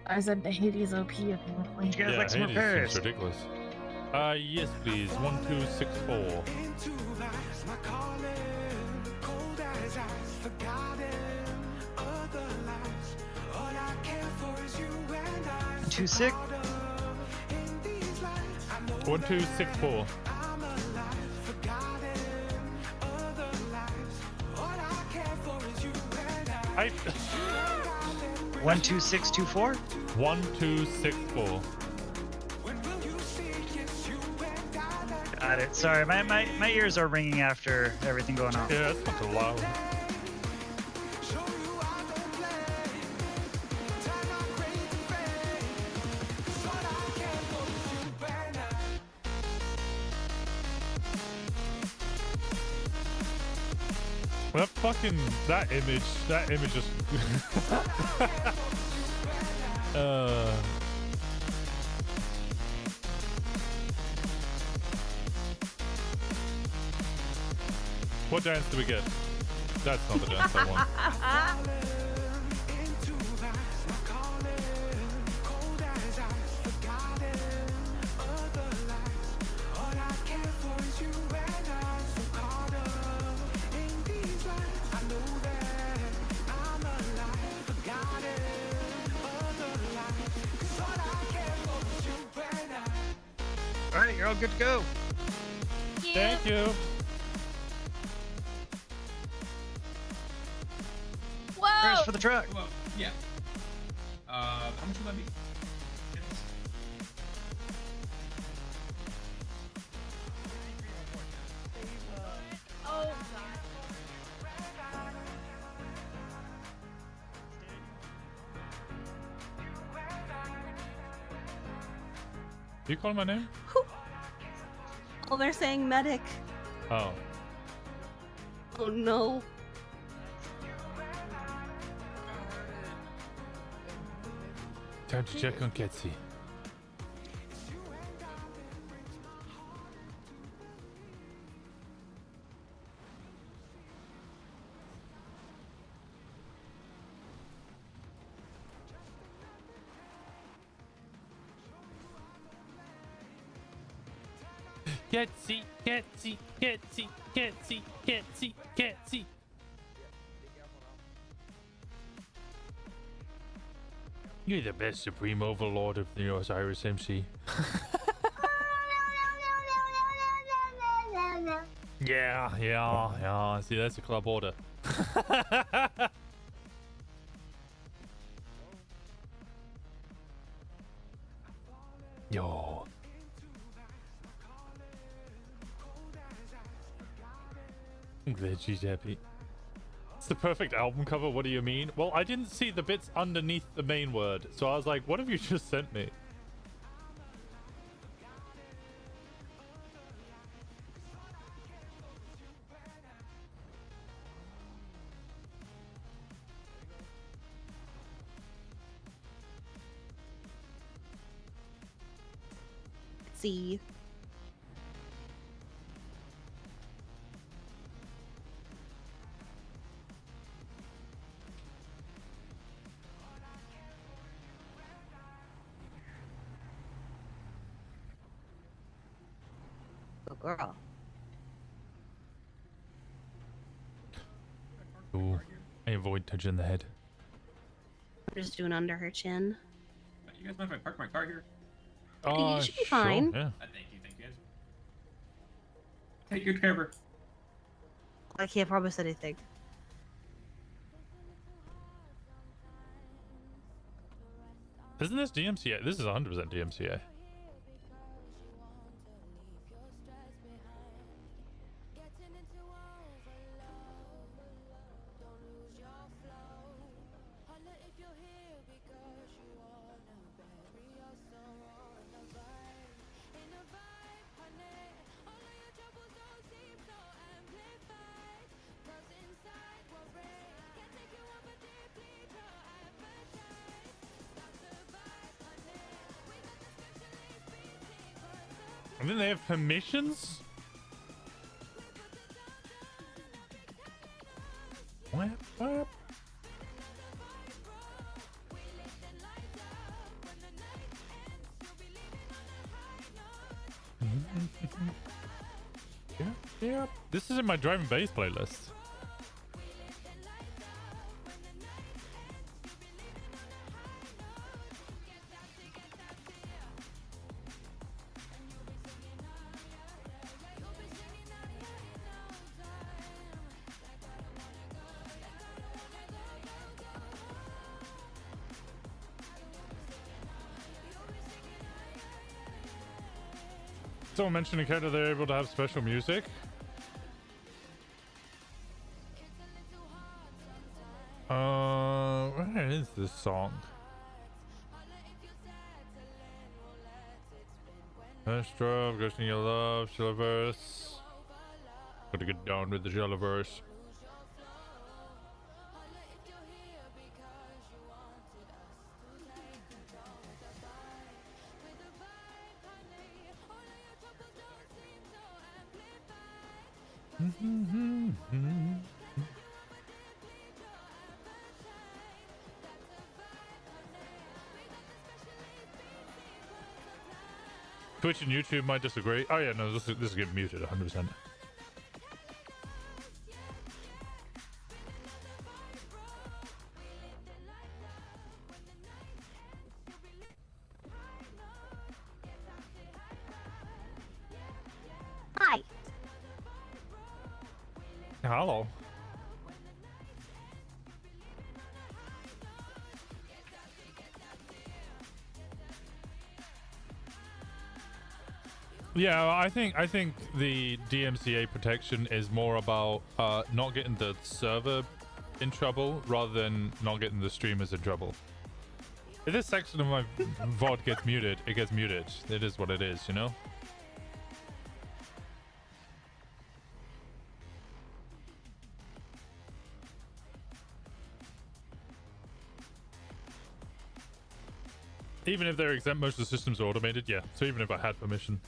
I said the Hades OP apparently. You guys Yeah, like some Hades repairs? seems ridiculous. Yes, please. 1264. Too sick. 1264. I 12624. 1264. Got it. Sorry, my ears are ringing after everything going on. Yeah, it's not too loud. That fucking, that image just what dance do we get? That's not the dance I want. Alright, you're all good to go. Thank you. Prayers Whoa! for the truck. Well, yeah. How much will that be? Oh, You call my name? Oh, they're saying medic. Oh. Oh no. Time to check on Catsy. Catsy, Catsy, Catsy, Catsy, Catsy, Catsy. You're the best supreme overlord of the Osiris MC. Yeah. See, that's a club order. Yo. I'm glad she's happy. It's the perfect album cover, what do you mean? Well, I didn't see the bits underneath the main word, so I was like, what have you just sent me? See. Good girl. Ooh, I avoid touching the head. Just doing under her chin. You guys mind if I park my car here? You should be fine. Yeah. Thank you guys. Take good care of her. I can't promise anything. Isn't this DMCA? This is 100% DMCA. And then they have permissions? What? Yeah. This is in my drum and bass playlist. Someone mentioned in Canada they're able to have special music. Where is this song? Astra, gushing your love, Shilliverse. Gotta get down with the Shilliverse. Twitch and YouTube might disagree. Oh yeah, no, this is getting muted 100%. Hi. Hello. Yeah, I think the DMCA protection is more about not getting the server in trouble rather than not getting the streamers in trouble. If this section of my VOD gets muted, it gets muted. It is what it is, you know? Even if they're exempt, most of the systems are automated, yeah. So even if I had permission.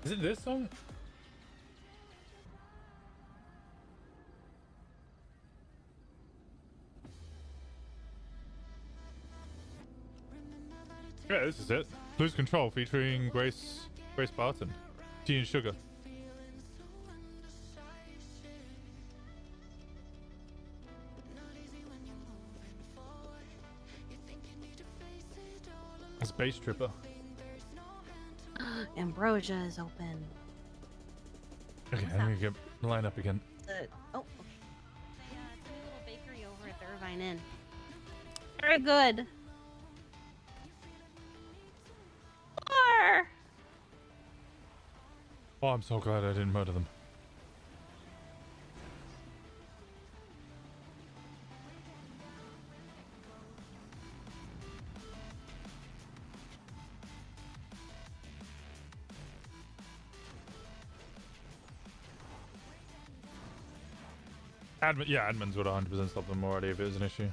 Is it this song? Yeah, this is it. Lose Control featuring Grace Barton. Tea and Sugar. Space Tripper. Ambrosia is open. Okay, I'm gonna get line up again. Okay. It's a little bakery over at the Irvine Inn. Very good. Oh, I'm so glad I didn't murder them. Admins would 100% stop them already if it was an issue.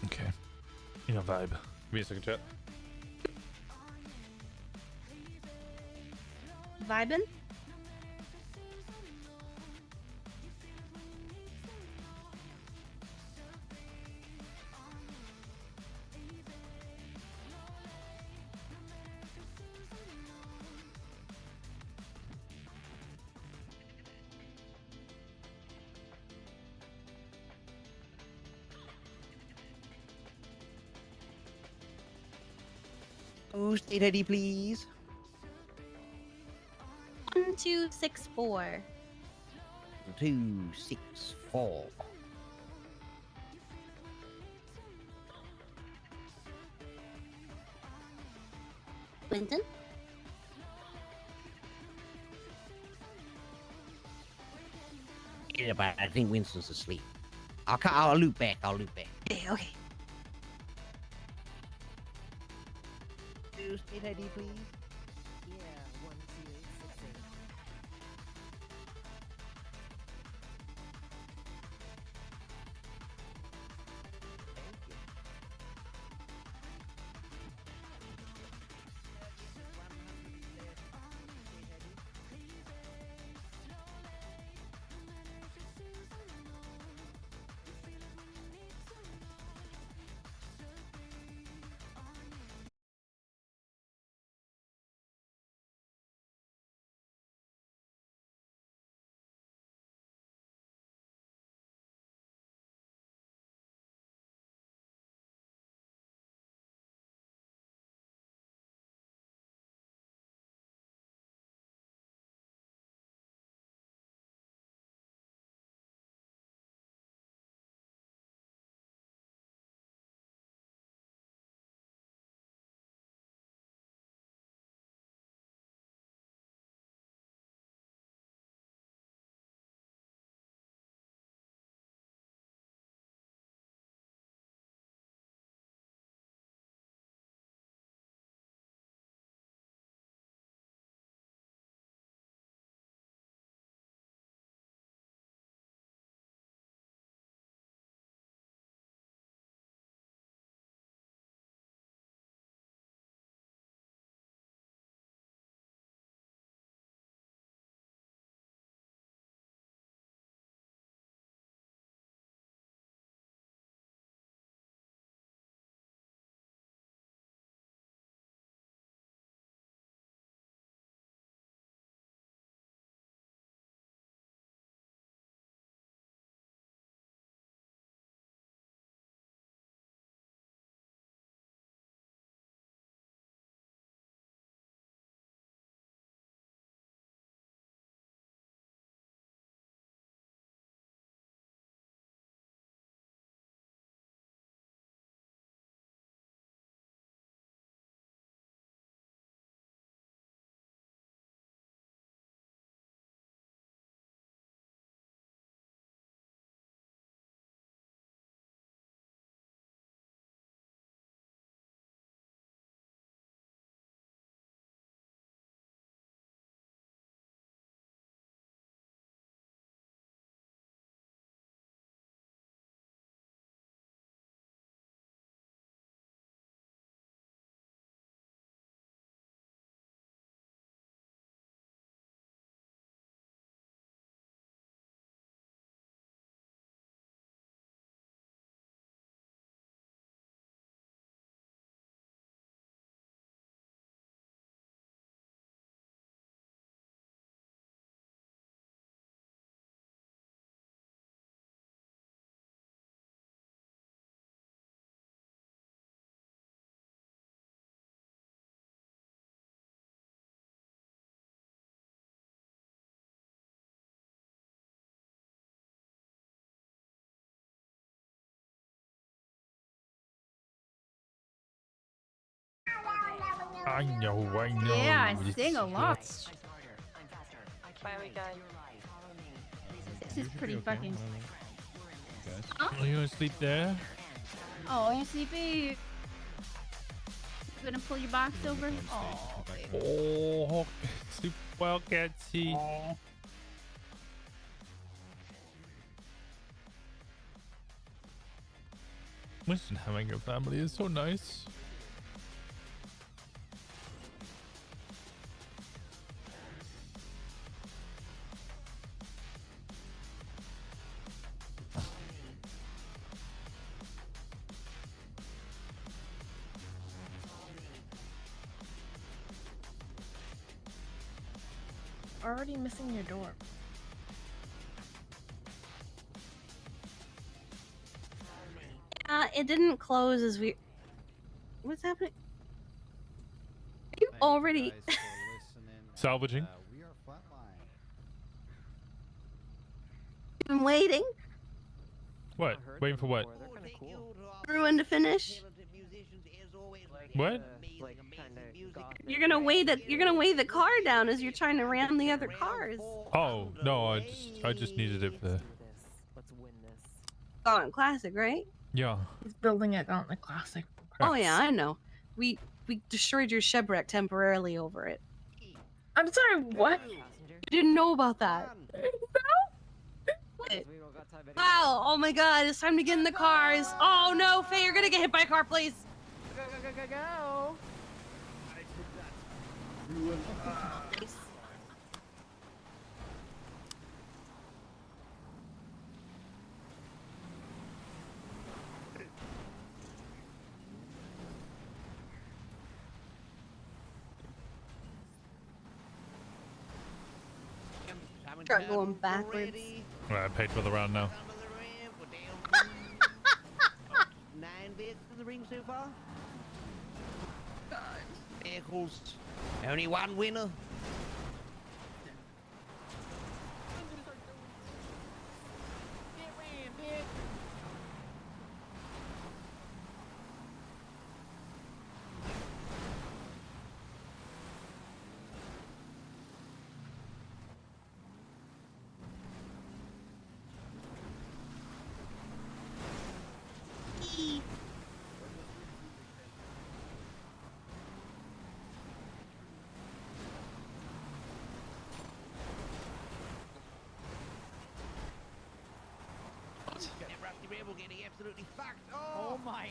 Okay. You know, vibe. Give me a second, chat. Vibin'? Oh, state ID, please. 1264. 264. Winston? Yeah, but I think Winston's asleep. I'll loop back. I'll loop back. Okay, okay. State ID, please. Yeah, 12868. I know. Yeah, It's- sing along. it's- This is pretty fucking. Are you gonna sleep there? Oh, you sleepy? You gonna pull your box over? Oh, baby. Oh, sleep well, Catsy. Winston having a family is so nice. Already missing your door. It didn't close as we. What's happening? already. Salvaging. We are flatline. Been waiting What? Waiting for what? for everyone to finish. What? You're gonna weigh the car down as you're trying to ram the other cars. Oh no, I just needed it for. Gauntlet Classic, right? Yeah. He's building a Gauntlet Classic. Oh yeah, I know. We destroyed your shipwreck temporarily over it. I'm sorry, what? You didn't know about that. What? Wow, oh my god, it's time to get in the cars. Oh no, Faye, you're gonna get hit by a car, please. Go. Nice. Truck going backwards. Right, I paid for the round now. 9 bids in the ring so far. Vehicles. Only one winner. Rusty Rebel getting absolutely fucked. Oh my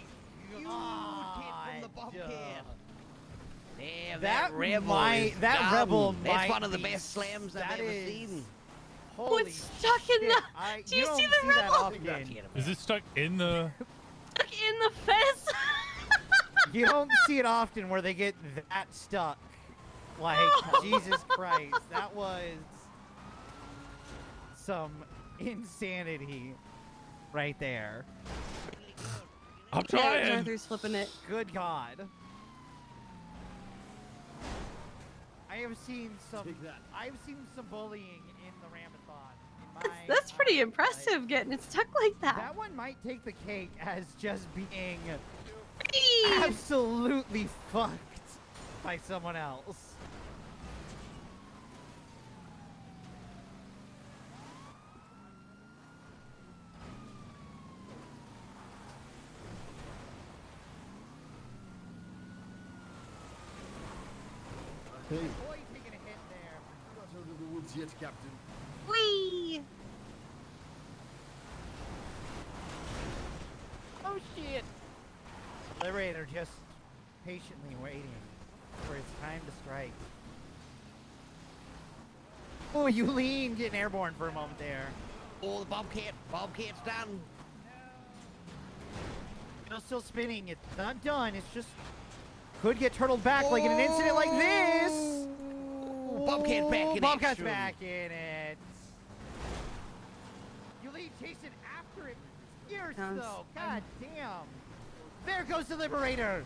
god! Hit from the bobcat. Damn, that rebel is dumb. That's one of the best slams I've ever seen. Oh, it's stuck in the. Do you see the rebel? Is it stuck in the? Stuck in the fence. You don't see it often where they get that stuck. Like, Jesus Christ, that was some insanity right there. I'm trying. Yeah, Arthur's flipping it. Good God. I've seen some bullying in the Rammathon. That's pretty impressive, getting it stuck like that. That one might take the cake as just being absolutely fucked by someone else. Hey. Boy, taking a hit there. Not out of the woods yet, Captain. Whee! Oh shit! Liberator just patiently waiting for its time to strike. Oh, you lean, getting airborne for a moment there. Oh, the Bobcat's done. Still spinning. It's not done. It's just could get turtled back like in an incident like this. Bobcat's back in Bobcat's action. back in it. You lead chasing after it. Years though. God damn. There goes the Liberator.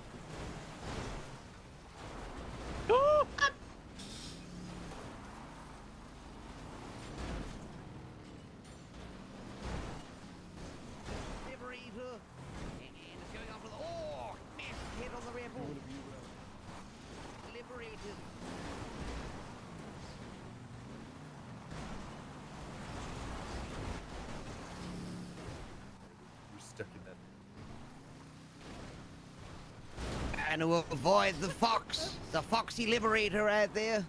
Liberator. And it's going after the. Oh, massive hit on the rebel. Liberated. You're stuck in that. And to avoid the foxy Liberator out there.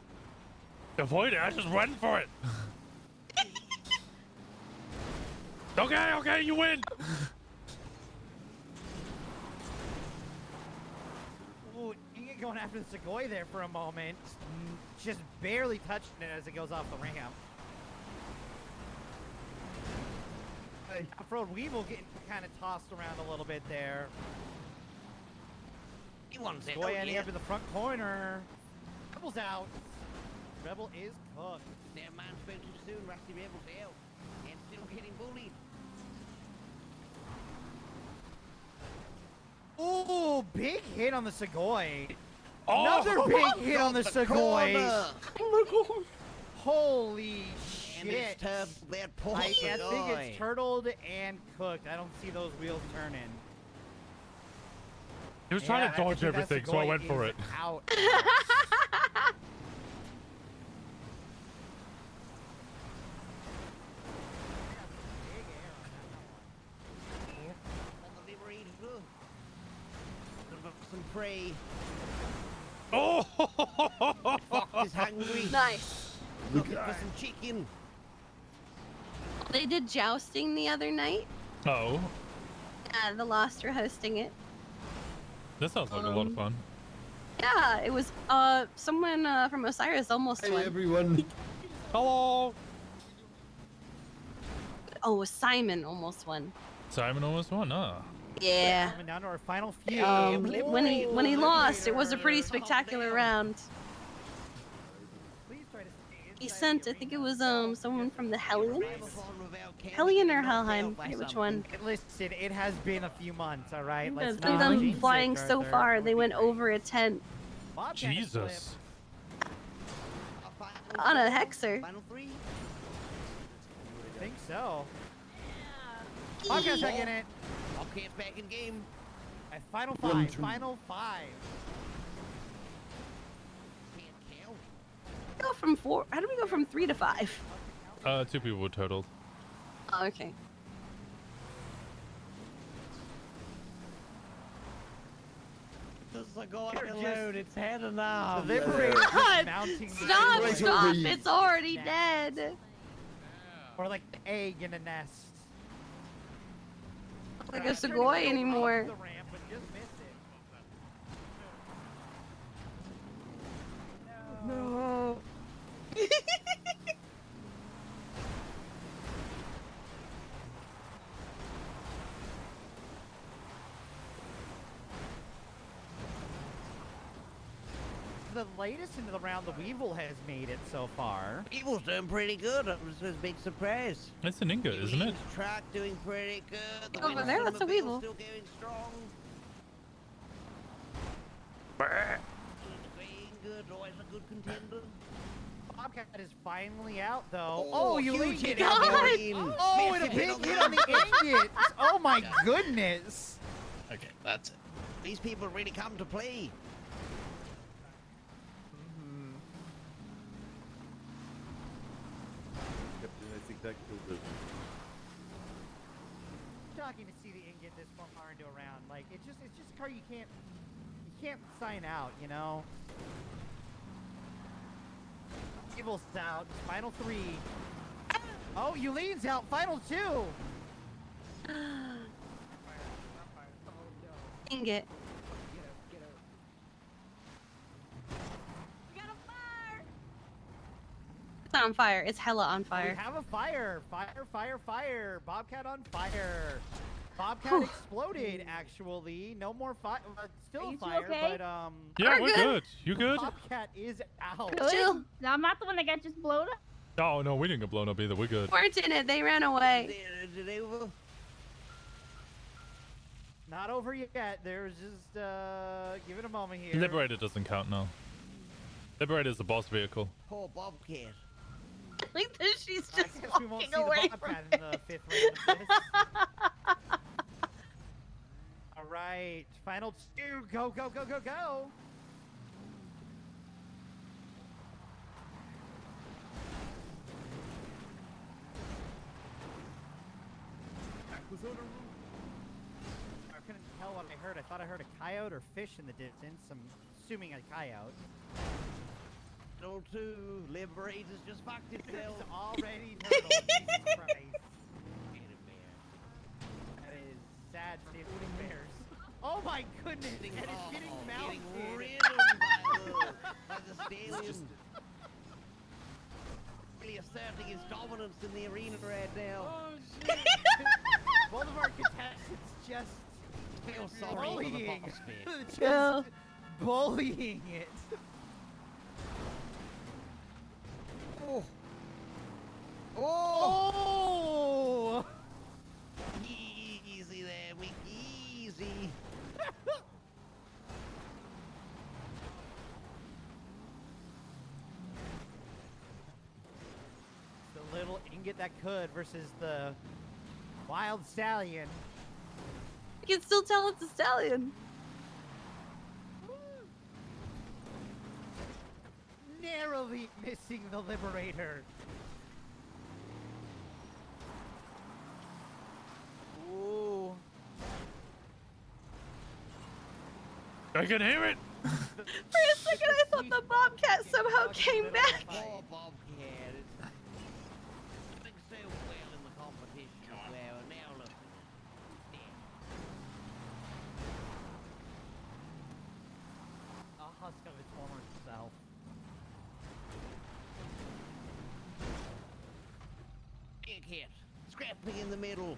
Avoid it. I just run for it. Okay, you win. Ooh, Inga going after the Segoy there for a moment. Just barely touching it as it goes off the ramp. Off-road Weevil getting kind of tossed around a little bit there. Segoy ending up in the front corner. Rebel's out. Rebel is cooked. That man spoke too soon. Rusty Rebel's out. And still getting bullied. Ooh, big hit on the Segoy. Another big hit on the Got Sugoi. corner. Holy And shit. it's turned that poor I think Sugoi. it's turtled and cooked. I don't see those wheels turning. He was trying to I dodge think that everything, so I Sugoi went for is it. Out. Some prey. Oh! Fox is hungry. Nice. Looking for some chicken. They did jousting the other night. Oh, Yeah, the Lost are hosting it. that sounds like a lot of fun. Yeah, it was someone from Osiris almost won. everyone. Hello. Oh, it was Simon almost won. Simon almost won, huh? Yeah. Coming down to our final few. When he lost, it was a pretty spectacular round. He sent, I think it was someone from the Hellions. Hellion or Helheim, I forget which one. Listen, it has been a few months, all right? Because Let's of not them jinx it, flying so Arthur. far, they went over a tent Jesus. on a hexer. Final three. I think so. Bobcat's back in it. Bobcat's back in game. At final One, five. two. Final five. Can't count. Go from 4. How do we go from 3 to 5? 2 people were totaled. Oh, okay. The Sugoi alone, it's had enough. The Liberator is God, mounting the Stop! Right Stop! over you. It's already dead. Or like an egg in a nest. Like a Sugoi anymore. The ramp, but just miss it. No. The latest into the round, the Weevil has made it so far. Evil's doing pretty good. It was a big surprise. It's an ingot, isn't it? Track doing pretty good. The Over Winston there, that's a Mobile's Weevil. Still going strong. Doing good. Always a good contender. Bobcat is finally out though. Oh, you huge leaked hit it. on the God! green. Oh, and a Massive hit big on the hit on the ingot. Oh my goodness. Okay, that's it. These people really come to play. Yep, and I think that killed it. Shocking to see the ingot this far into a round. Like it's just a card you can't sign out, you know. Evil's out. Final 3. Oh, Eulene's out. Final 2. Ingot. It's not on fire. It's hella on We fire. have a fire. Fire. Bobcat on fire. Bobcat exploded, actually. No more fire. Still Are a you two fire, okay? but Yeah, we're good. You good? Bobcat is out. Chill. No, I'm not the one that got just blown up. Oh, no, we didn't get blown up either. We're good. Weren't in it. They ran away. Is it over? Not over yet. There's just give it a moment here. Liberator doesn't count now. Liberator is the boss vehicle. Poor Bobcat. Like this, she's I just guess we won't walking see away the from Bobcat in the 5th round of this. All right, final 2. Go. I couldn't tell what I heard. I thought I heard a coyote or fish in the distance. I'm assuming a coyote. Turtle 2. Liberator's just fucked itself. It's already turtle. Jesus Christ. That is sad state of affairs. Oh my goodness! And it's getting mounted. Getting ridden by the stallion. Really asserting his dominance in the arena right now. Oh shit! Both of our contestants just feel sorry for the bullying. boss man. Just Yeah. bullying it. Oh. Oh! Easy there, Mickey. Easy. get that could versus the wild stallion. You can still tell it's a stallion. Narrowly missing the Liberator. Ooh. I can hear it. For a second, I thought the Bobcat somehow came back. Poor Bobcat. It's doing so well in the competition as well. Now look. A husk of its former self. Big hit. Scrapping in the middle.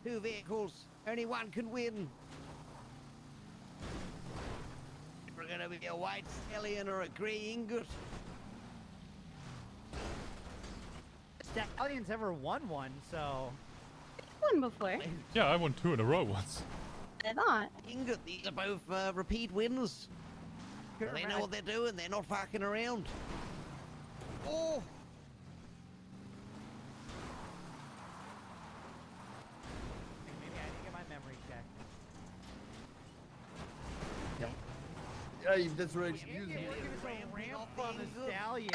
2 vehicles. Only one can win. We're gonna be a white stallion or a grey ingot. Stallion's ever won one, so. Won before. Yeah, I won 2 in a row once. I thought. Ingot, these are both repeat winners. So they know what they're doing. They're not fucking around. Oh. Maybe I need to get my memory checked. Yeah, that's right. Ramp on the stallion.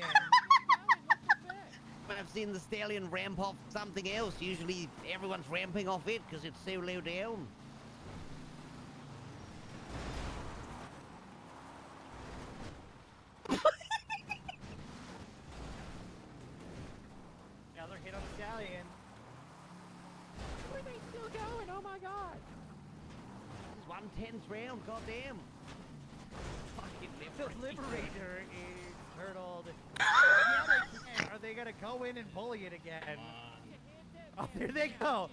I've seen the stallion ramp off something else. Usually everyone's ramping off it because it's so low down. Another hit on the stallion. Where are they still going? Oh my god. This is 1/10 round, goddamn. Fucking The Liberator is hurdled. Are they gonna go in and bully it again? Oh, there they go.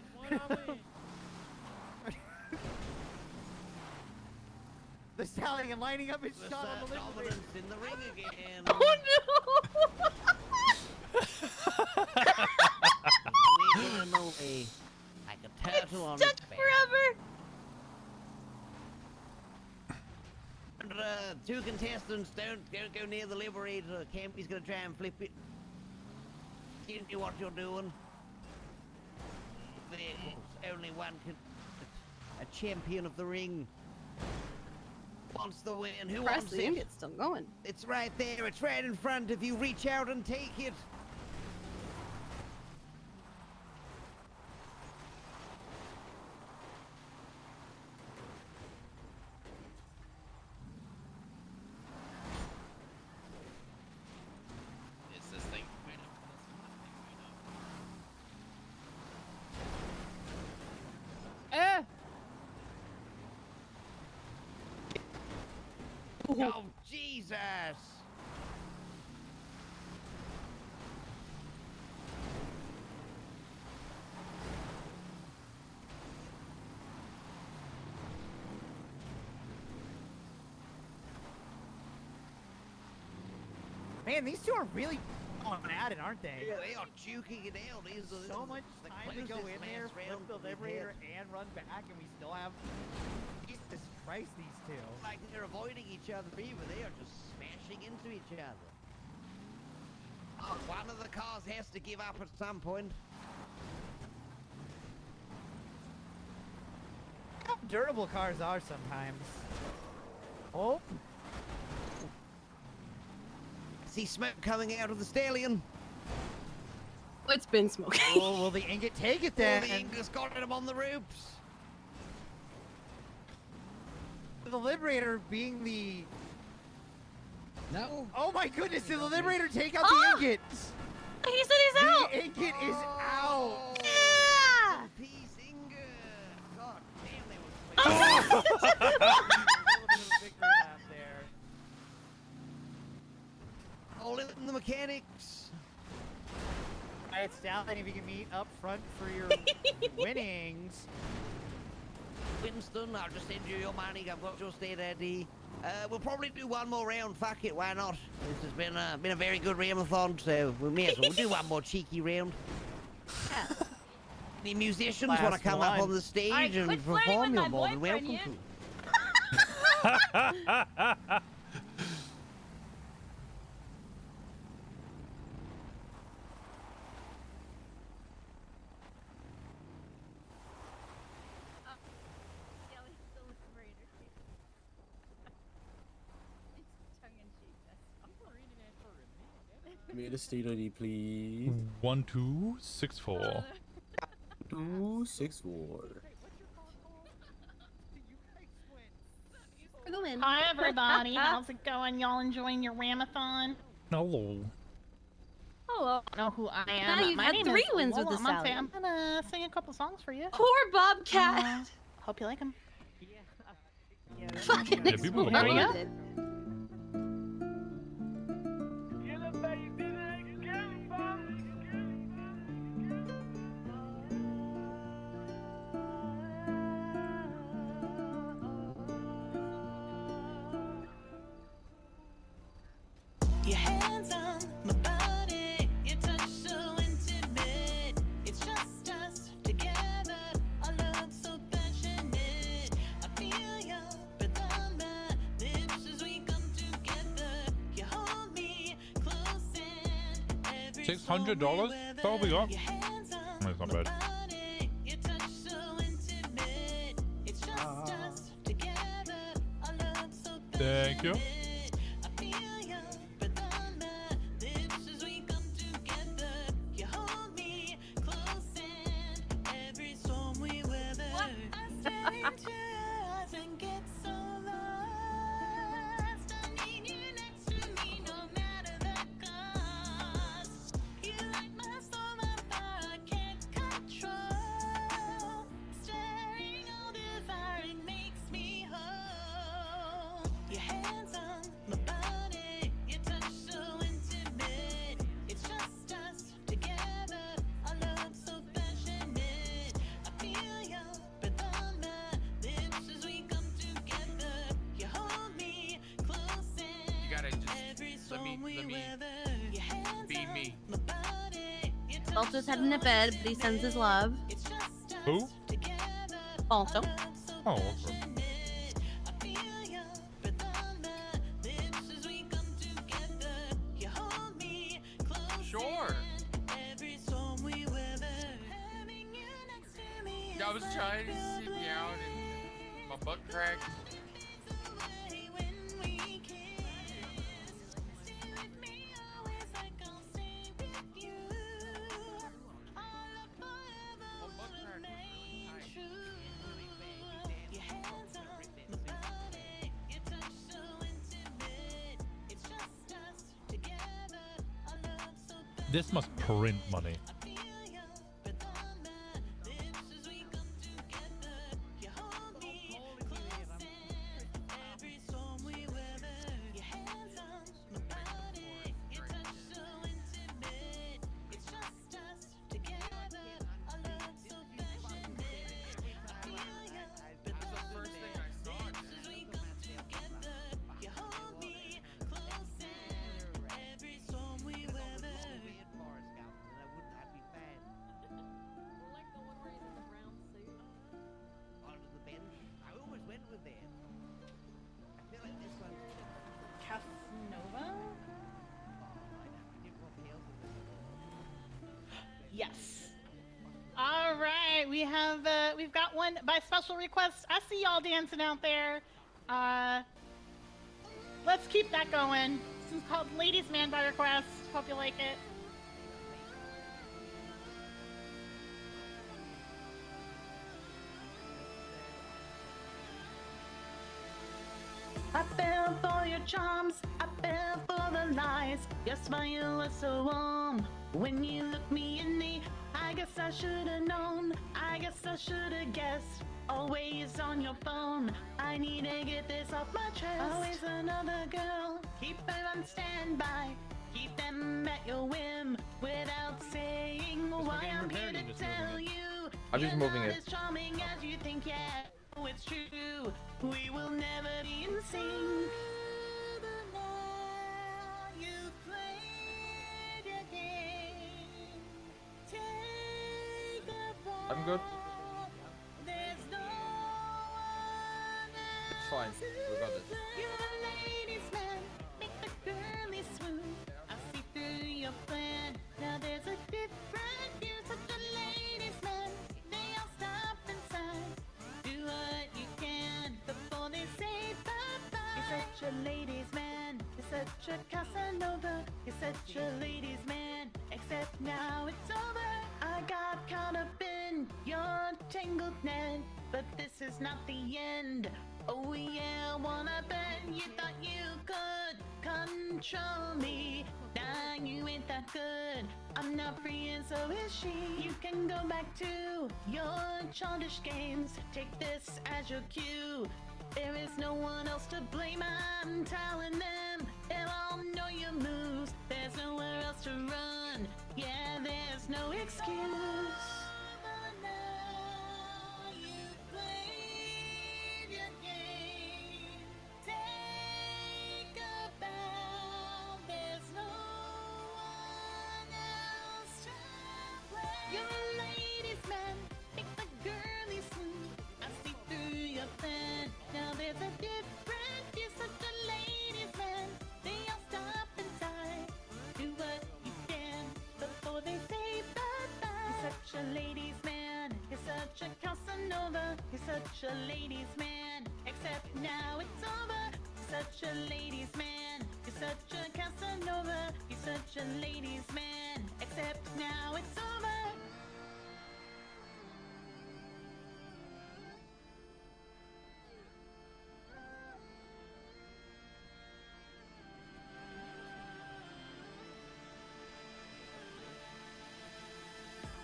The stallion lining up his shot on the Liberator. In the ring again. Oh no! Wiggling away like a turtle on Stuck its back. forever. And 2 contestants don't go near the Liberator. Campy's gonna try and flip it. You know what you're doing. There's only one a champion of the ring wants the win. Who wants the it? ingot's still going. It's right there. It's right in front of you. Reach out and take it. Is this thing Oh, Jesus! Man, these two are really going at it, aren't they? Yeah, they are juking it out. These are So much the time to go closest in there, last flip round the we've Liberator, had. and run back, and we still have. Jesus Christ, these two. Like they're avoiding each other either. They are just smashing into each other. Oh, one of the cars has to give up at some point. How durable cars are sometimes. Oh. See smoke coming out of the stallion. It's been smoking. Oh, will the ingot take it then? Oh, the ingot's got him on the ropes. The Liberator being the. No. Oh my goodness! Did the Liberator take out the ingot? He said he's out. The ingot is out. Yeah. Peace, ingot. God damn, they were. Oh, A little bit of a victory lap there. All in the mechanics. Alright, Stallion, if you can meet up front for your winnings. Winston, I'll just send you your money. I've got your state ID. We'll probably do one more round. Fuck it, why not? This has been a very good Rammathon, so we may as well do one more cheeky round. Any musicians want to Last come up one. on the stage Alright, and quit flirting perform? with You're my more than boyfriend, welcome yeah? to. Me the state ID, please. 1264. 264. Hi everybody, how's it going? Y'all enjoying your Rammathon? Hello. Hello. I know who I am. Now you've My had name 3 is wins with Lola the Monte. Sally. I'm gonna sing a couple songs for you. Poor Bobcat. Hope you like them. Fucking Yeah, people There we go. exploded. Your hands on my body, your touch so intimate. It's just us together, our love so passionate. I feel your breath on my lips as we come together. You hold me close and every $600? That's all we got. That's not bad. your touch so intimate. It's just us together, our love so Thank you. Balto's heading to bed, but he sends his love. Who? Balto. Oh, okay. Sure. I was trying to sit down and my butt cracked. This must print money. Yes. All right, we've got one by special request. I see y'all dancing out there. Let's keep that going. This is called Ladies Man by request. Hope you like it. I fell for your charms, I fell for the lies. Your smile was so warm when you looked me in the. I guess I should've known, I guess I should've guessed. Always on your phone, I need to get this off my chest. Always another girl, keep her on standby. Keep them at your whim without saying why I'm here to tell you. I'm just moving it. As charming as you think, yeah, oh, it's true. We will never be in sync. I'm good. It's fine. We got it. You're a ladies' man, make the girlies swoon. I see through your plan. Now there's a different view. Such a ladies' man, they all stop inside. Do what you can before they say bye-bye. You're such a ladies' man. man. You're such a Casanova. You're such a ladies' man. Except now it's over. I got caught up in your tangled net, but this is not the end. Oh yeah, wanna bet you thought you could control me. Nah, you ain't that good. I'm not free and so is she. You can go back to your childish games. Take this as your cue. There is no one else to blame. I'm telling them they'll all know your moves. There's nowhere else to run. Yeah, there's no excuse. You're a ladies' man, make the girlies swoon. I see through your plan. Now there's a difference. You're such a ladies' man. They all stop inside. Do what you can before they say bye-bye. You're such a ladies' man. You're such a Casanova. You're such a ladies' man. Except now it's over. You're such a ladies' man. You're such a Casanova. You're such a ladies' man. Except now it's over.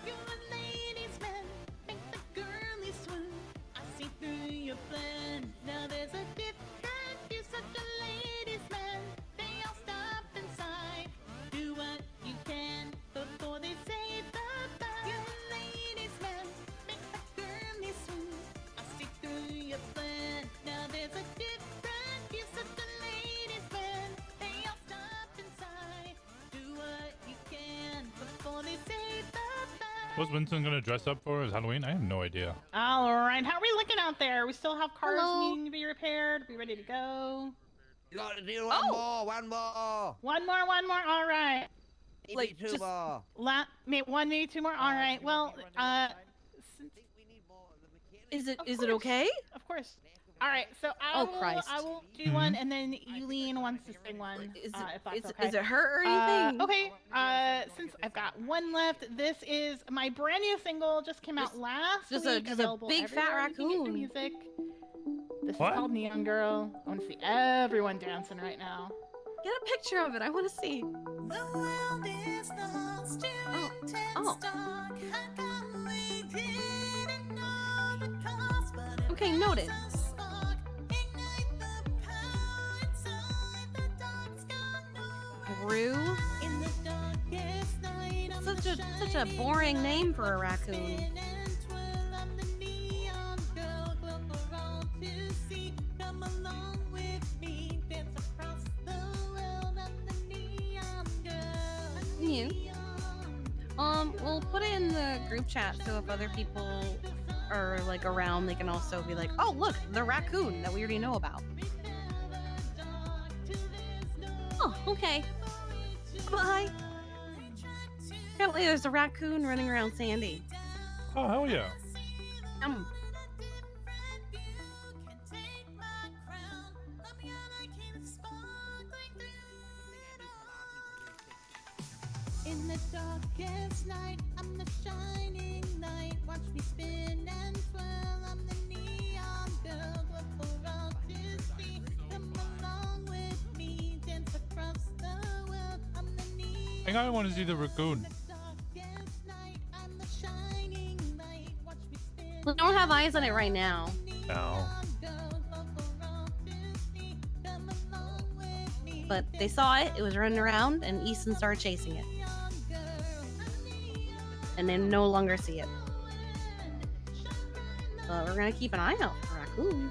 You're a ladies' man, make the girlies swoon. I see through your plan. Now there's a difference. You're such a ladies' man. They all stop inside. Do what you can before they say bye-bye. You're a ladies' man, make the girlies swoon. I see through your plan. Now there's a difference. You're such a ladies' man. They all stop inside. Do what you can before they say bye-bye. What's Winston gonna dress up for as Halloween? I have no idea. All right, how are we looking out there? We still have cars Hello. needing to be repaired. We ready to go? You gotta do one more, one more. One more. All right. Maybe two more. One, maybe two more. All right. Well, Is it okay? Of course. All right. So Christ. I will do one, and then Eileen wants to sing one. If that's okay. Is it her or anything? Okay. Since I've got one left, this is my brand new single. Just came out last just week. a available big fat everywhere you can get your raccoon. music. This What? is called Neon Girl. I want to see everyone dancing right now. Get a picture of it. I want to see. Okay, noted. Rue? Such a boring name for a raccoon. You. We'll put it in the group chat so if other people are like around, they can also be like, "Oh, look, the raccoon that we already know about." Oh, okay. Bye. Apparently, there's a raccoon running around Sandy. Oh, hell yeah. In the darkest night, I'm the shining light. Watch me spin and swirl. I'm the neon girl, but for all to see. Come along with me, dance across the world. I'm the neon. I think I want to see the raccoon. We don't have eyes on it right now. No. But they saw it, it was running around, and Easton started chasing it. And they no longer see it. But we're gonna keep an eye out for raccoon.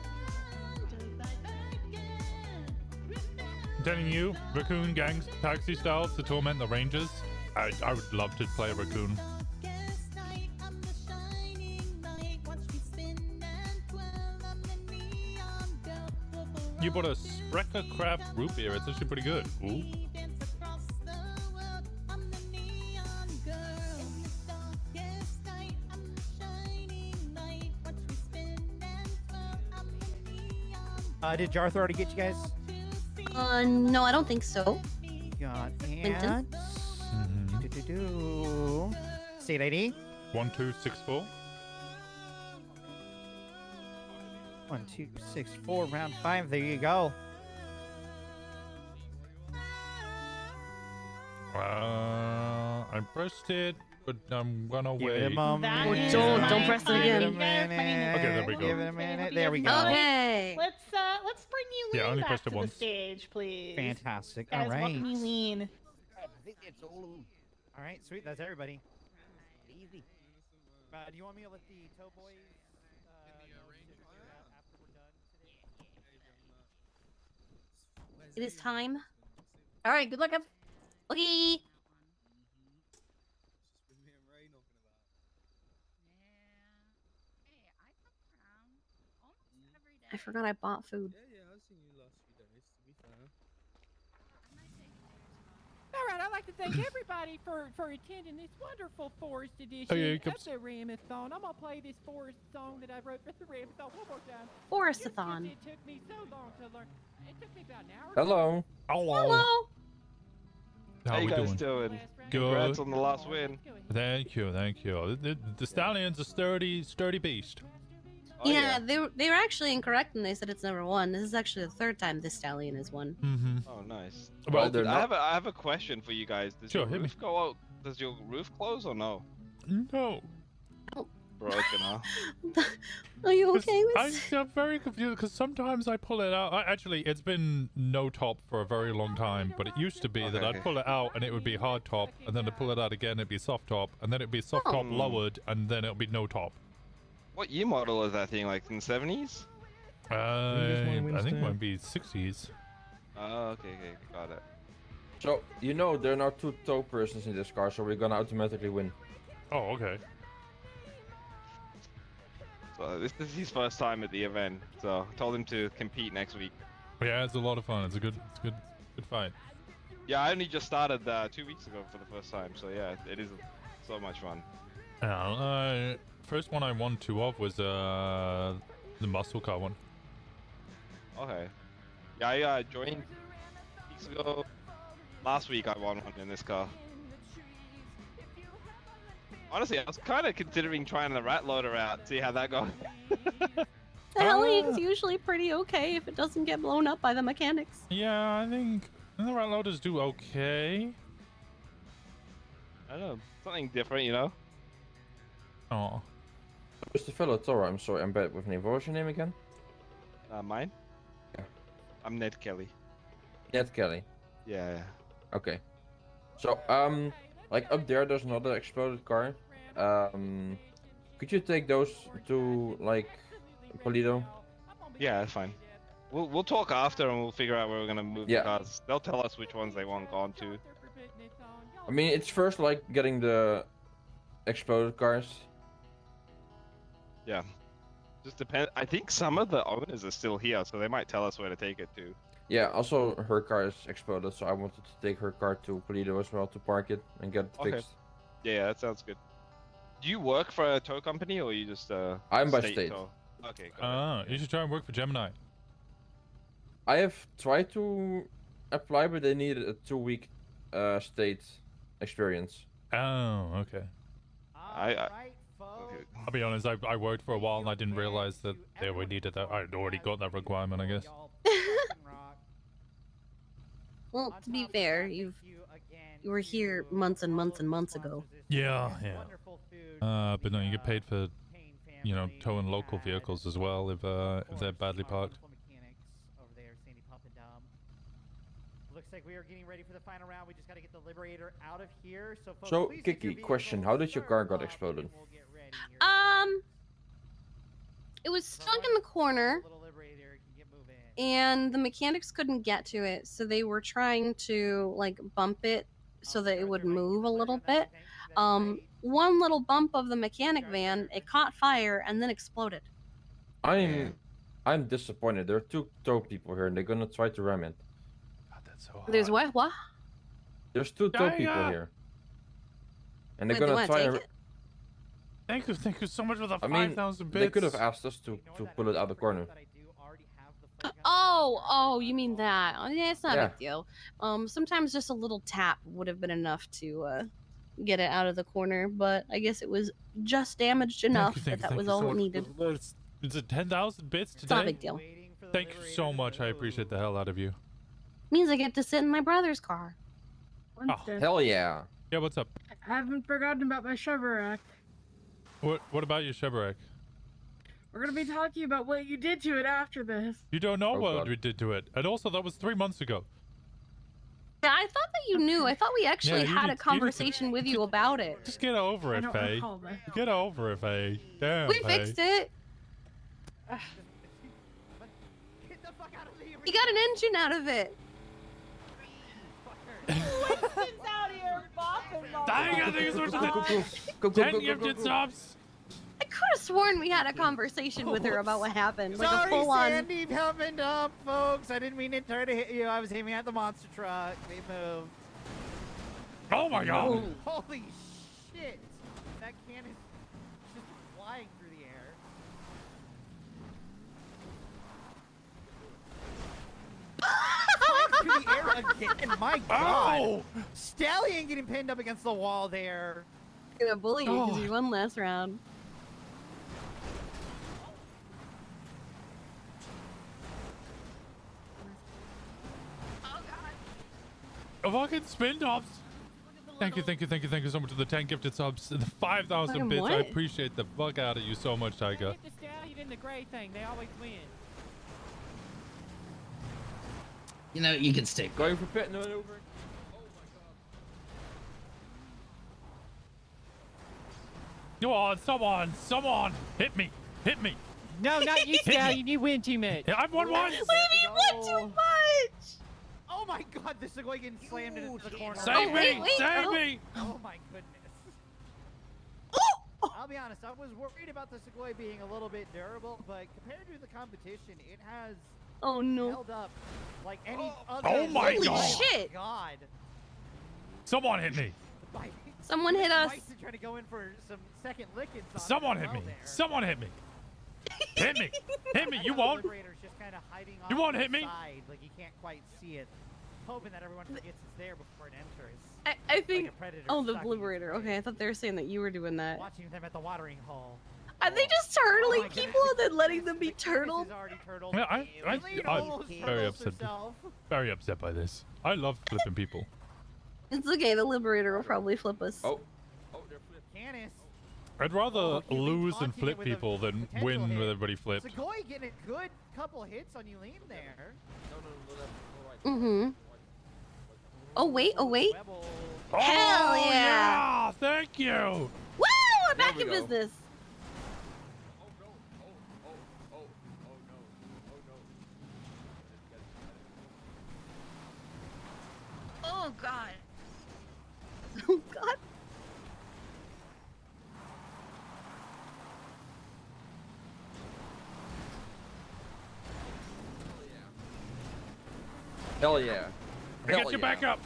I'm telling you, raccoon gangs, taxi style to torment the rangers. I would love to play a raccoon. You bought a Sprecher Craft root beer. It's actually pretty good. Ooh. Did Jarth already get you guys? No, I don't think so. Got Winston? it. State ID. 1264. 1264, round 5. There you go. I pressed it, but I'm gonna Give wait. it a moment. Don't press it again. Okay, there we go. Give it a minute. There we go. Okay. Let's bring you Yeah, I only back pressed it to once. the stage, please. Fantastic. Guys, All right. welcome you lean. I think it's all of them. All right, sweet. That's everybody. Easy. Do you want me to let the tow boys after we're done today? It is time. All right, good luck. Okay. I forgot I bought food. I've seen you last few days, to be fair. All right, I'd like to thank everybody for attending this wonderful forest edition Oh, yeah, here of comes- the Rammathon. I'm gonna play this forest song that I wrote for the Rammathon one more time. Forestathon. It took me so long to learn. It took me about an hour. Hello. Hello. How you we guys doing? doing? Good. Congrats on the last win. Thank you. The stallion's a sturdy beast. Oh, yeah, they were actually incorrect when they said it's never won. This is actually the third time this stallion has won. Mm-hmm. Oh, nice. Well, Well, they're I have a question for you guys. Does Sure, your hit me. roof go out? Does your roof close or no? No. Broken, huh? Are you okay with? I'm very confused because sometimes I pull it out. Actually, it's been no top for a very long time, but it used to be that I'd pull it out and it would be hard top, and then I'd pull it out again, it'd be soft top, and then it'd be soft top lowered, and then it'll be no top. What year model is that thing? Like in the 70s? I think it might be 60s. Oh, okay, got it. So, you know there are now 2 tow persons in this car, so we're gonna automatically win. Oh, okay. So this is his first time at the event, so I told him to compete next week. Yeah, it's a lot of fun. It's a good fight. Yeah, I only just started 2 weeks ago for the first time, so yeah, it is so much fun. Yeah, first one I won 2 of was the muscle car one. Okay. Yeah, I joined weeks ago. Last week I won one in this car. Honestly, I was kind of considering trying the rat loader out, see how that goes. The Helliang's usually pretty okay if it doesn't get blown up by the mechanics. Yeah, I think the rat loaders do okay. I don't know, something different, you know? Oh. Mr. Fellow Toro, I'm sorry, I'm bad with name. What was your name again? Mine? Yeah. I'm Ned Kelly. Ned Kelly. Yeah. Okay. So, like up there's another exploded car. Could you take those to like Paleto? Yeah, that's fine. We'll talk after and we'll figure out where we're gonna move the cars. They'll tell us which ones they want gone to. I mean, it's first like getting the exploded cars. Yeah. Just depend. I think some of the owners are still here, so they might tell us where to take it to. Yeah, also her car is exploded, so I wanted to take her car to Paleto as well to park it and get it fixed. Yeah, that sounds good. Do you work for a tow company or you just I'm by state. tow? Okay, got it. You should try and work for Gemini. I have tried to apply, but they needed a 2-week state experience. Oh, okay. I'll be honest, I worked for a while and I didn't realize that they were needed that. I'd already got that requirement, I guess. Well, to be fair, you were here months and months and months ago. Yeah. But no, you get paid for, towing local vehicles as well if they're badly parked. Looks like we are getting ready for the final round. We just got to get the Liberator out of here. So, folks, So, please take your Kiki, question: how did your car got exploded? It was stuck in the corner, and the mechanics couldn't get to it, so they were trying to like bump it so that it would move a little bit. One little bump of the mechanic van, it caught fire and then exploded. I'm disappointed. There are 2 tow people here, and they're gonna try to ram it. There's what? What? There's 2 tow people here, and they're Wait, they gonna wanna try. take And... it? Thank you so much for the I mean, 5,000 bits. they could have asked us to pull it out the corner. Oh, you mean that? Oh, yeah, it's not a Yeah. big deal. Sometimes just a little tap would have been enough to get it out of the corner, but I guess it was just damaged enough that was all it needed. Is it 10,000 bits today? It's not a big deal. Thank you so much. I appreciate the hell out of you. Means I get to sit in my brother's car. Hell yeah. Yeah, what's up? I haven't forgotten about my Chevrolet. What about your Chevrolet? We're gonna be talking about what you did to it after this. You don't know Oh, what God. we did to it. And also, that was 3 months ago. Yeah, I thought that you knew. I thought we actually Yeah, you had need- a conversation with you about it. Just get over it, Fey. Get over it, Fey. Damn, We Fey. fixed it. You got an engine out of it. Winston's out here bopping. Dang, I think it's worth Go, 10 gifted subs. I could have sworn we had a conversation with her about what happened. Like a Sorry, full-on. Sandy, coming up, folks. I didn't mean to try to hit you. I was aiming at the monster truck. They moved. Oh my god. Holy shit! That can is just flying through the air. Flying through the air again. My god. Oh! Stallion getting pinned up against the wall there. I'm gonna bully you because you won last round. A fucking spin tops. Thank you so much for the 10 gifted subs and the 5,000 Fucking bits. I what? appreciate the fuck out of you so much, Tyga. Hit the stallion in the gray thing. They always win. You know, you can stick. Going for pit, no, over. Come on, someone, hit me. No, not you, Hit me. stallion. You win too much. Yeah, I've won once. What do you mean win too much? Oh my god, this is going getting slammed into the corner. Save me! Save me! Oh my goodness. I'll be honest, I was worried about the Segoy being a little bit durable, but compared to the competition, it has held up like any other. Oh my Holy god! shit! God. Someone hit me! Someone hit us. Bison trying to go in for some second lickings on Someone it as hit me! well there. Someone hit me! Hit me! Hit me! You won't! Liberator's just kind of hiding You off won't to hit the me? Side, like you can't quite see it, hoping that everyone forgets it's there before it enters. I think. Like a predator Oh, the stalking Liberator. Okay, I thought they were saying that you were doing that. Watching them at the watering hole. Are they just turtling people and then letting them be turtled? Yeah, I'm very upset. Very upset by this. I love flipping people. It's okay. The Liberator will probably flip us. Oh. Canis. I'd rather lose and flip people than win with everybody flipped. Segoy getting a good couple hits on Yulene there. Mm-hmm. Oh wait, oh wait. Oh, Hell yeah! Thank you! Woo! We're back we in go. business. Oh god. Oh god. Hell yeah. I get you back up.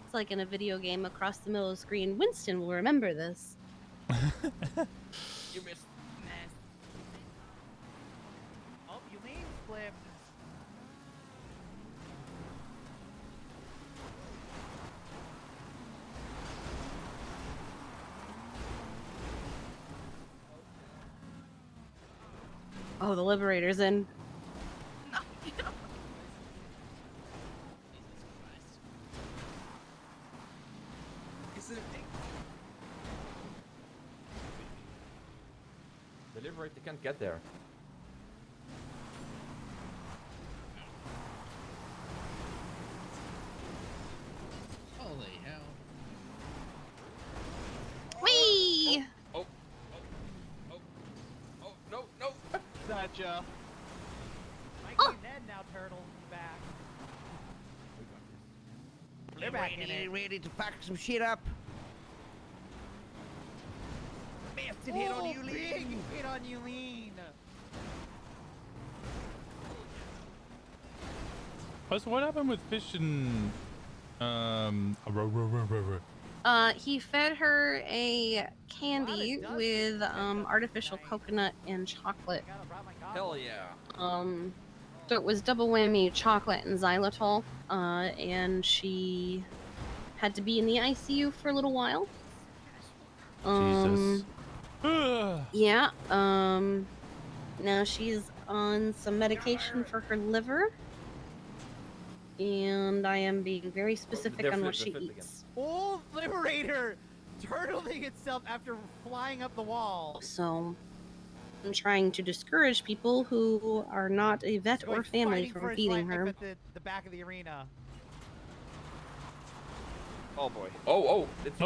It's like in a video game across the middle of the screen. Winston will remember this. You missed. Oh, Yulene flipped. Oh, the Liberator's in. The Liberator can't get there. Holy hell. Whee! Oh, no. Gotcha. Mikey and Ned now turtle back. They're back in it. Ready to pack some shit up. Massive hit on Yulene. Big hit on Yulene. So what happened with Fish and He fed her a candy with artificial coconut and chocolate. Hell yeah. So it was double whammy chocolate and xylitol. And she had to be in the ICU for a little while. Jesus. Yeah. Now she's on some medication for her liver. And I am being very specific on what she eats. Oh, Liberator! Turtling itself after flying up the wall. So I'm trying to discourage people who are not a vet or family Fighting for from his feeding life her. At the back of the arena. Oh boy. Oh, it's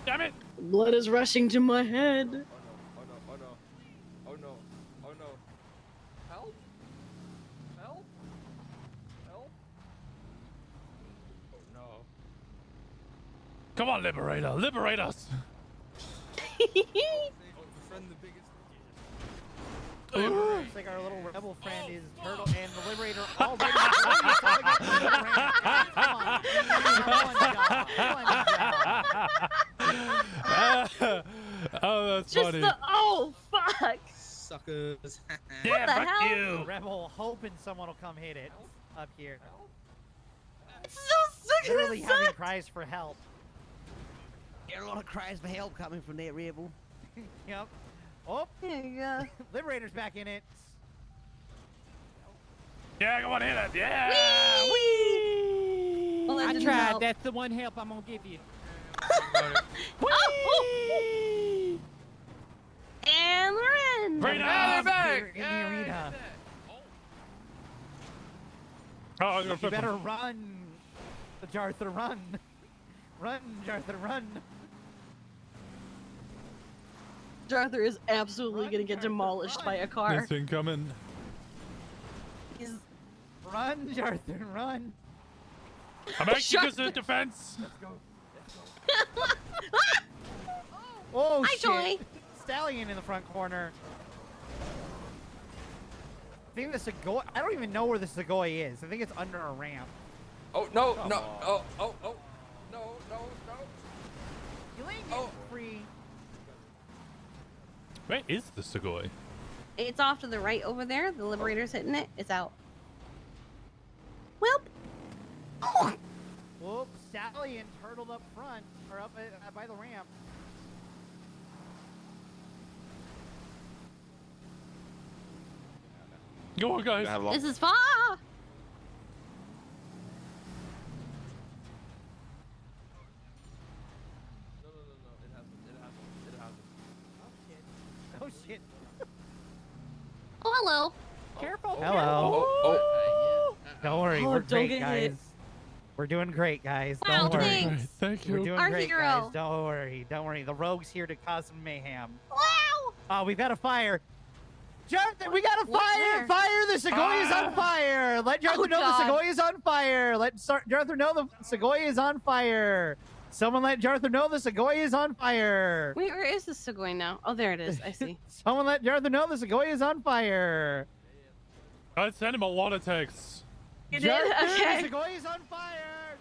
damn it! Blood is rushing to my head. Oh no. Help! Help! Help! Oh no. Come on, Liberator, liberate us! Looks like our little rebel friend is Turtle and the Liberator already. Oh, that's Just funny. oh fuck! Suckers. Yeah, What the fuck hell? you. Rebel hoping someone will come hit it up here. So sick of Literally this having suck. cries for help. Get a lot of cries for help coming from that rebel. Yep. Oh, yeah. Liberator's back in it. Yeah, come on, hit it. Yeah. Well, that I didn't tried. help. That's the one help I'm gonna give you. And we're in. Right now, Now they're here back. in the arena. Oh, I was gonna You flip better him. run, Jarther, run. Run, Jarther, run. Arthur is absolutely gonna get demolished by a car. This incoming. He's... Run, Jarther, run. I'm actually just in defense. Oh, Hi, shit. Joy. Stallion in the front corner. I think the Segoy. I don't even know where the Segoy is. I think it's under a ramp. Oh no, no. Oh. No. You ain't getting free. Where is the Segoy? It's off to the right over there. The Liberator's hitting it. It's out. Welp. Oh. Whoop, Stallion turtled up front, or up by the ramp. Go on, guys. This is far. Oh shit. Oh, hello. Careful. Hello. Oh. Don't worry, Oh, we're don't great, get guys. hit. We're doing great, guys. Wow, Don't worry. thanks. Thank We're you. doing Our great, hero. guys. Don't worry. Don't worry. The rogue's here to cause some mayhem. Wow. We've got a fire. Jarther, we got a What's fire! there? Fire! The Segoy is on fire! Let Jarther Oh, know God. the Segoy is on fire! Let Jarther know the Segoy is on fire! Someone let Jarther know the Segoy is on fire! Wait, where is this going now? Oh, there it is. I see. Someone let Jarther know the Segoy is on fire! I sent him a lot of texts. You did? Jarther, Okay. the Segoy is on fire!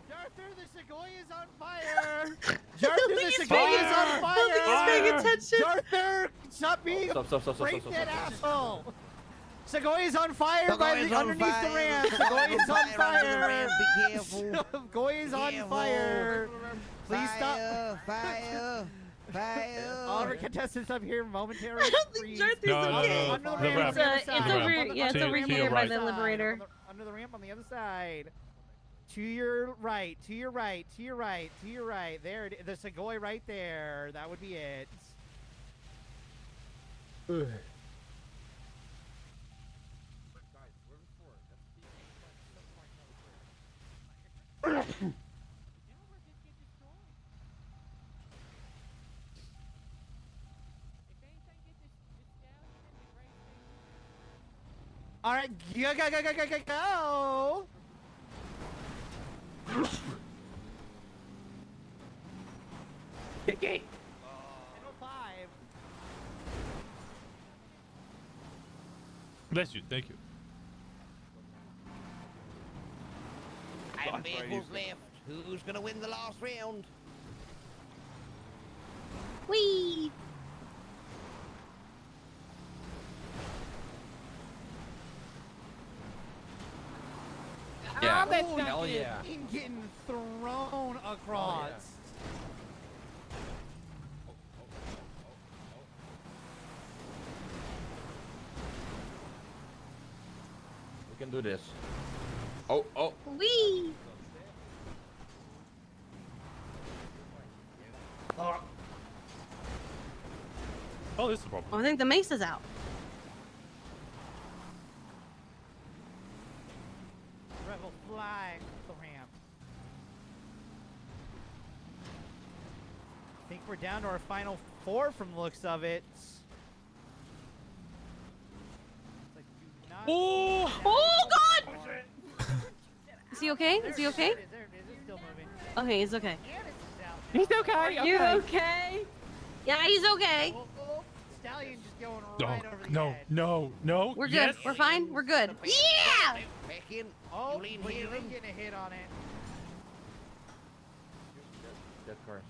Jarther, the Segoy is on fire! Jarther, the Segoy is on fire! I don't think he's paying attention. Jarther, stop being Stop. break that asshole! Segoy is on fire by Segoy is the on underneath the fire. ramp! Segoy Segoy is on under the fire! ramp. Be careful. Segoy is on Careful. fire! Please stop! Fire! All of our contestants up here momentarily. I don't think Jarther's No, okay. Under the the ramp. ramp. on the other It's side. over. On the- Yeah, it's To- over to here your by right. the Liberator. Under the ramp on the other side. To your right. To your right. To your right. To your right. There. The Segoy right there. That would be it. All right, go! Kiki! 5. Bless you. Thank you. 10 vehicles left. Who's gonna win the last round? Whee! Yeah. Oh, Hell yeah. Getting thrown across. We can do this. Oh, oh. Whee! Oh, this is a problem. Oh, I think the mace is out. Rebel flying the ramp. I think we're down to our final 4 from the looks of it. Oh! Oh God! Is he okay? Is he okay? Okay, he's okay. He's okay. You okay? Yeah, he's okay. Stallion just going No, right over the no, edge. no, no. We're good. Yes. We're fine. We're good. Yeah! Back in. Oh, Yulene but you hit him. didn't get a hit on it. Dead cars.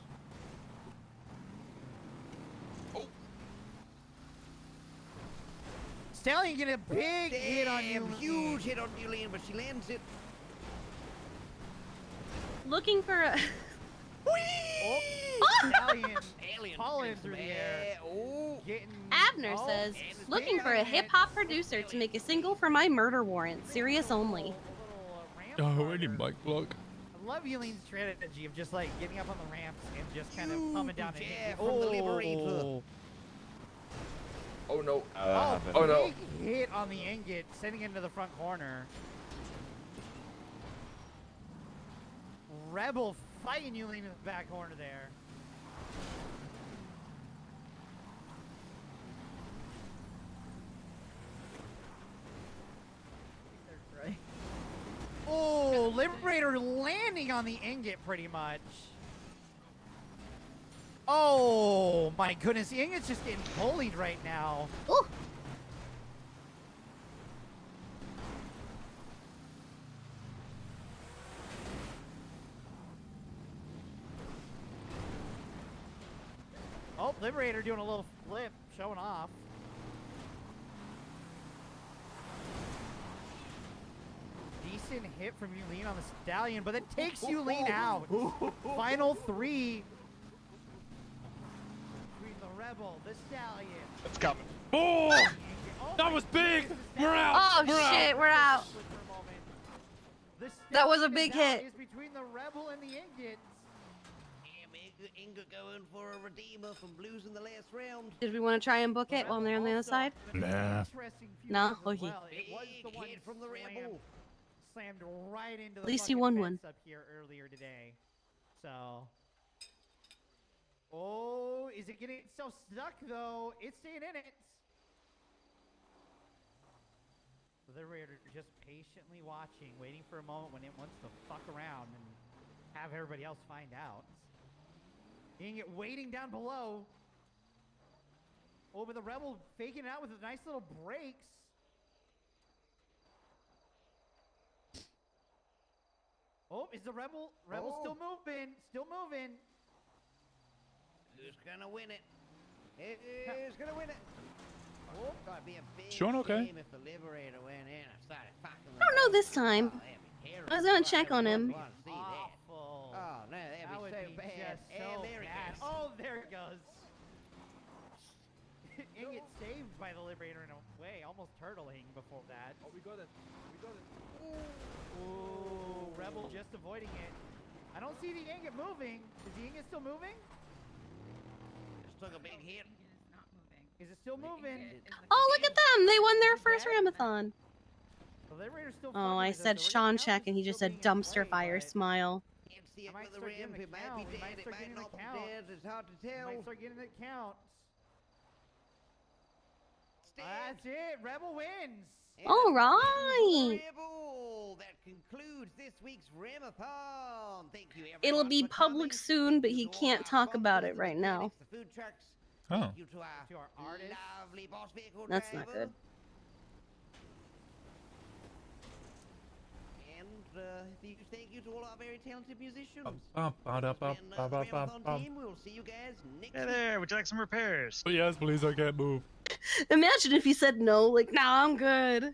Stallion get a big hit on you. Huge hit on Yulene, but she lands it. Looking for a. Oh, Stallion falling through the air. Oh, Abner says, looking for a hip hop producer to make a single for my murder warrant. Serious only. Oh, I need mic plug. I love Yulene's strategy of just like getting up on the ramps and just kind of coming down and hitting it. from the Liberator. Oh no. Oh no. Big hit on the ingot, sending it into the front corner. Rebel fighting Yulene in the back corner there. Oh, Liberator landing on the ingot pretty much. Oh my goodness, the ingot's just getting bullied right now. Ooh. Oh, Liberator doing a little flip, showing off. Decent hit from Yulene on the Stallion, but it takes Yulene out. Final 3. Between the Rebel, the Stallion. It's coming. Oh! That was big! We're out! Oh We're shit, out. we're out. The That was a Stallion big is out, hit. is between the Rebel and the Ingot. Inga going for a redeemer from losing the last round. Did we want to try and book it while they're on the other side? Nah. No? Okay. It was the one hit from the Rebel. Slammed right into the At least he fucking won fence one. up here earlier today. So. Oh, is it getting itself stuck though? It's staying in it. The Liberator just patiently watching, waiting for a moment when it wants to fuck around and have everybody else find out. Seeing it waiting down below. Oh, but the Rebel faking it out with nice little breaks. Oh, is the Rebel still moving? Still moving. Who's gonna win it? Who's gonna win it? Oh, that'd be a big Sean, okay? shame if the Liberator went in and started fucking I don't know this time. I was gonna check on him. Awful. Oh no, that'd That would be so be bad. just so there it bad. goes. Oh, there it goes. Ingot saved by the Liberator in a way, almost turtling before that. Oh, we got it. We got it. Ooh, Rebel just avoiding it. I don't see the Ingot moving. Is the Ingot still moving? Just took a big hit. Is it still moving? Oh, look at them! They won their first Rammathon. The Liberator's still Oh, I fucking with said us, so we're Sean gonna check and he just said dumpster fire smile. Can't see it might with the start getting ramp. the It might count. be We might dead. It start might getting the not be count. dead. It's hard to tell. Might start getting the count. Stand. That's it. Rebel wins. All right. Rebel. That concludes this week's Rammathon. Thank you, everyone. It'll be for public coming. soon, but he To all can't our talk about sponsors, it the right now. mechanics, the food trucks. Oh. Thank you to our artists. lovely boss vehicle That's not driver. good. And the huge thank you to all our very talented musicians. Ba-da-ba-ba-ba-ba-ba. Team, we'll see you guys next Hey there, would you like some repairs? Oh, yes, please, I can't move. Imagine if you said no, like, nah, I'm good.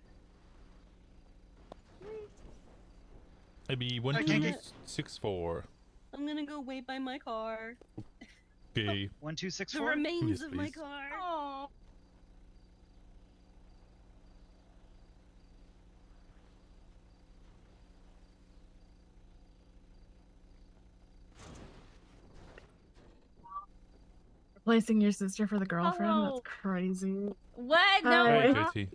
Maybe Kiki. 1264. I'm gonna go wait by my car. Okay. 1264. The remains Yes, of my please. car. Aww. Replacing your sister for the girlfriend? Oh. That's crazy. What? No. Hey, Hi. JT.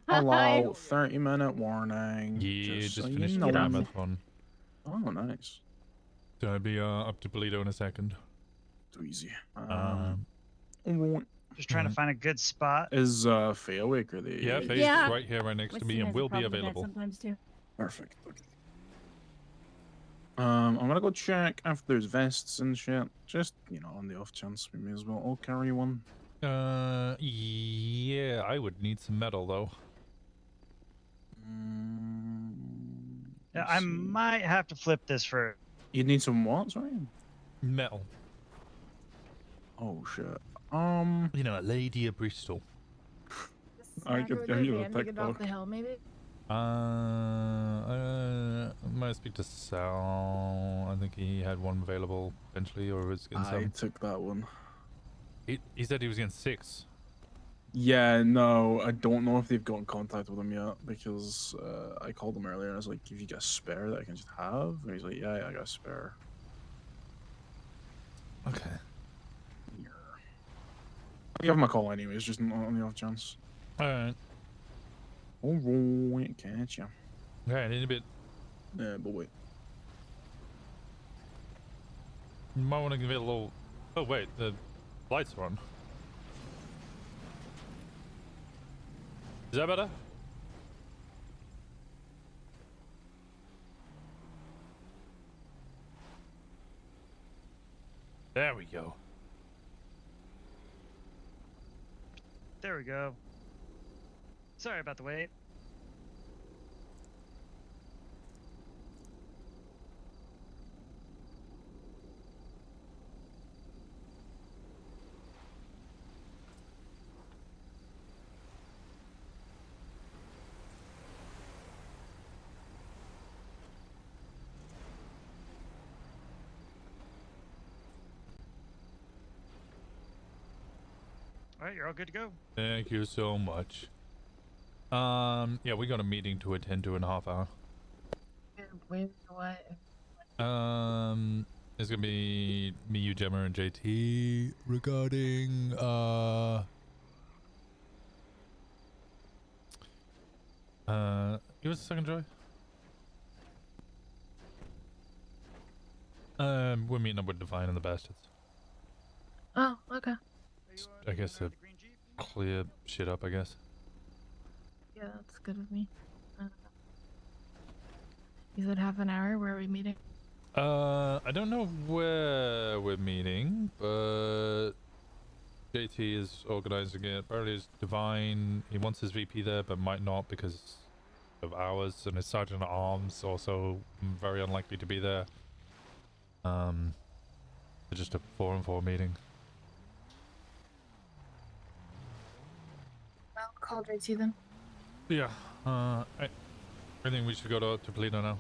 Hello, 30-minute warning. Yeah, just so finished you the know. Rammathon. Oh, nice. So I'll be up to Paleto in a second. Too easy. Um, Alright. Just trying to find a good spot. Is Fey awake or the? Yeah, Faye's Yeah. right here, right next to me, and will be available. Sometimes too. Perfect. Okay. I'm gonna go check if there's vests and shit. Just on the off chance, we may as well all carry one. Yeah, I would need some metal though. Yeah, I might have to flip this for. You need some what? Sorry. Metal. Oh shit. You know, a lady of Bristol. I could give you the to get off TikTok. the hill, maybe. I might speak to Sal. I think he had one available potentially, or was getting I some. took that one. He said he was getting 6. Yeah, no, I don't know if they've got in contact with him yet because I called him earlier and I was like, "If you got a spare that I can just have," and he's like, "Yeah, I got a spare." Okay. I'll give him a call anyways, just on the off chance. All right. Alright, catch ya. Okay, in a bit. Yeah, but wait. You might want to give it a little. Oh wait, the lights are on. Is that better? There we go. There we go. Sorry about the wait. All right, you're all good to go. Thank you so much. Yeah, we got a meeting to attend to in a half hour. Wait, what? It's gonna be me, you, Gemma, and JT regarding give us a second, Joy. We're meeting up with Divine and the Baastards. Oh, okay. I guess to clear shit up, I guess. Yeah, that's good with me. You said half an hour. Where are we meeting? I don't know where we're meeting, but JT is organizing it. Apparently it's Divine. He wants his VP there, but might not because of hours, and his Sergeant at Arms also very unlikely to be there. Just a 4-on-4 meeting. I'll call JT then. Yeah, I think we should go to Paleto now.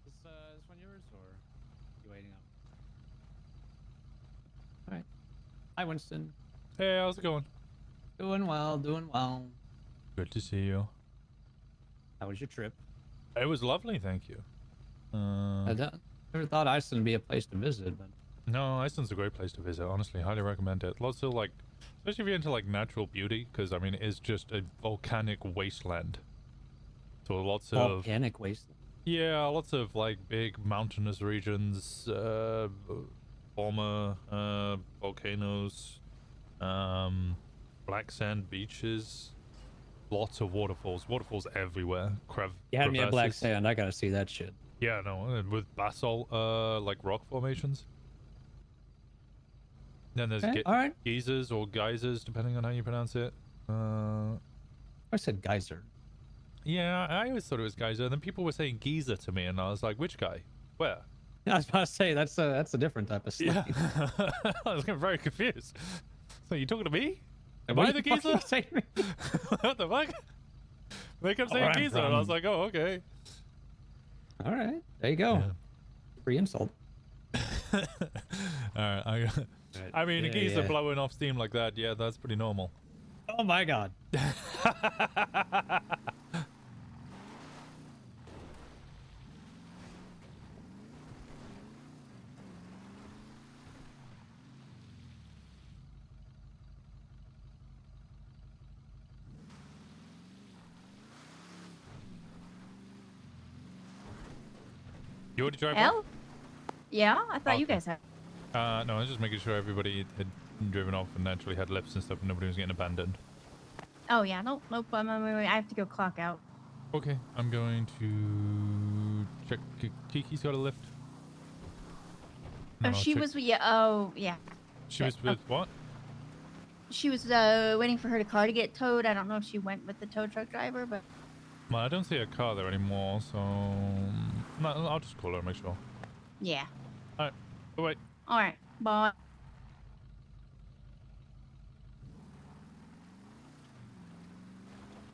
Is this one yours, or you waiting up? All right. Hi, Winston. Hey, how's it going? Doing well, doing well. Good to see you. How was your trip? It was lovely, thank you. I never thought Iceland would be a place to visit, but No, Iceland's a great place to visit. Honestly, highly recommend it. Lots of especially if you're into natural beauty, because I mean, it is just a volcanic wasteland. So lots of volcanic wasteland. Yeah, lots of big mountainous regions, former volcanoes, black sand beaches, lots of waterfalls everywhere. You had me at black crevasses. sand. I gotta see that shit. Yeah, no, with basalt, rock formations. Then there's Okay, all right. geezers or geysers, depending on how you pronounce it. I said geyser. Yeah, I always thought it was geyser. And then people were saying geezer to me, and I was like, which guy? Where? I was about to say that's a different type of slang. Yeah. I was getting very confused. So you talking to me? Am What I are the you fucking geezer? saying to me? What the fuck? They kept saying Alright, geezer, and I was like, oh, okay. All right, there you go. Free insult. Alright, I mean, a Yeah, geezer yeah. blowing off steam like that, yeah, that's pretty normal. Oh my god. You already drove Hell? Yeah, I thought you Okay. guys had. No, I was just making sure everybody had driven off and actually had lifts and stuff and nobody was getting abandoned. Oh yeah, nope. I have to go clock out. Okay, I'm going to check. Kiki's got a lift. Oh, I'll she check- was. Yeah. Oh yeah. She was with what? She was waiting for her car to get towed. I don't know if she went with the tow truck driver, but Well, I don't see a car there anymore, so no, I'll just call her and make sure. yeah. All right. Oh wait. All right. Bye.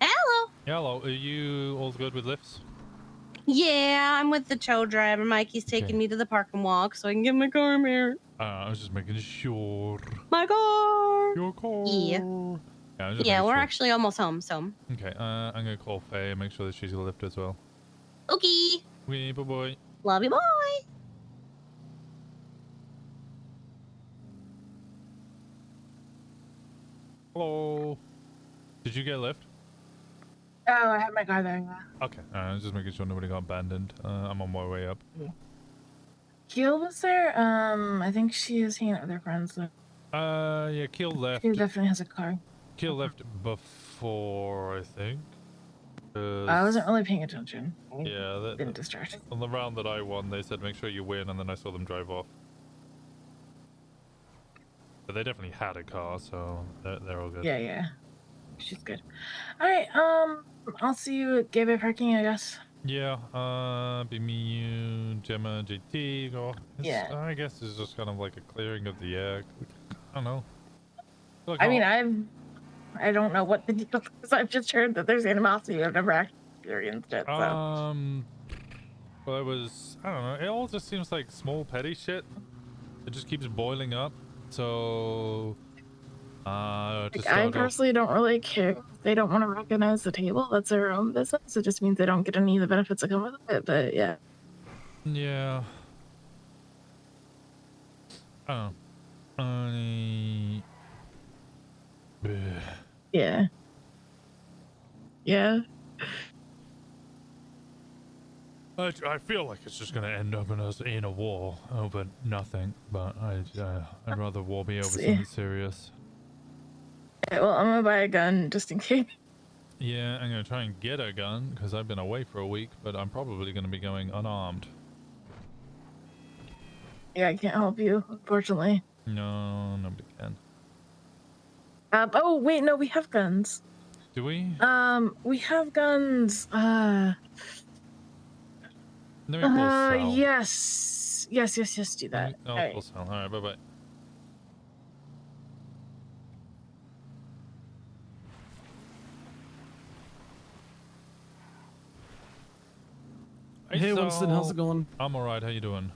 Hello. Yeah, hello. Are you all good with lifts? Yeah, I'm with the tow driver. Mikey's taking me to the parking walk so I can get my car mirrored. I was just making sure. My car. Your car. Yeah. I was just Yeah, making we're sure. actually almost home, so. Okay. I'm gonna call Fey and make sure that she's a lift as well. Okay. Okay, bye bye. Love you, boy. Hello. Did you get a lift? Oh, I have my car there. Yeah. Okay. I was just making sure nobody got abandoned. I'm on my way up. Keel was there. I think she is hanging out with her friends. So Yeah, Keel left. she definitely has a car. Keel left before, I think. I wasn't really paying attention. Yeah, Been distracted. on the round that I won, they said make sure you win, and then I saw them drive off. But they definitely had a car, so they're all good. Yeah, yeah. She's good. All right. I'll see you at Gateway Parking, I guess. Yeah, be me, you, Gemma, JT, go. Yeah. I guess it's just kind of like a clearing of the air. I don't know. Look, I mean, I don't know what the deal is. I've just heard that there's animosity. I've never actually experienced it. So. Well, it was, I don't know, it all just seems like small petty shit. It just keeps boiling up. So, to I start off- personally don't really care. If they don't want to recognize the table, that's their own business. It just means they don't get any of the benefits that come with it. But yeah. Yeah. Oh. Yeah. Yeah. I feel like it's just gonna end up in us in a war over nothing, but I'd rather war be over See. something serious. Yeah, well, I'm gonna buy a gun just in case. Yeah, I'm gonna try and get a gun because I've been away for a week, but I'm probably gonna be going unarmed. Yeah, I can't help you, unfortunately. No, nobody can. Oh wait, no, we have guns. Do we? We have guns. Let me call Sal. Yes, do that. I'll Alright. call Sal. Alright, bye bye. Hey, Winston, how's it going? I'm alright, how you doing?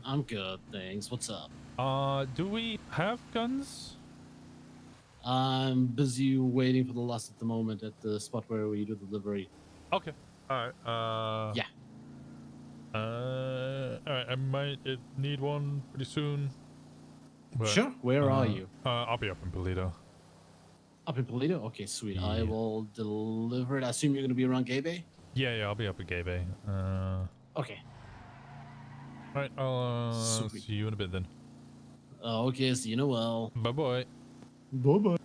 I'm good, thanks. What's up? Do we have guns? I'm busy waiting for the last at the moment at the spot where we do the delivery. Okay. Alright, Yeah. Alright, I might need one pretty soon. But, Sure. Where are you? I'll be up in Paleto. Up in Paleto? Okay, sweet. I Yeah. will deliver it. I assume you're going to be around Gay Bay? Yeah, I'll be up at Gay Bay. Okay. Alright, I'll Sweet. see you in a bit then. Okay, see you Noel. Bye-bye. Bye-bye.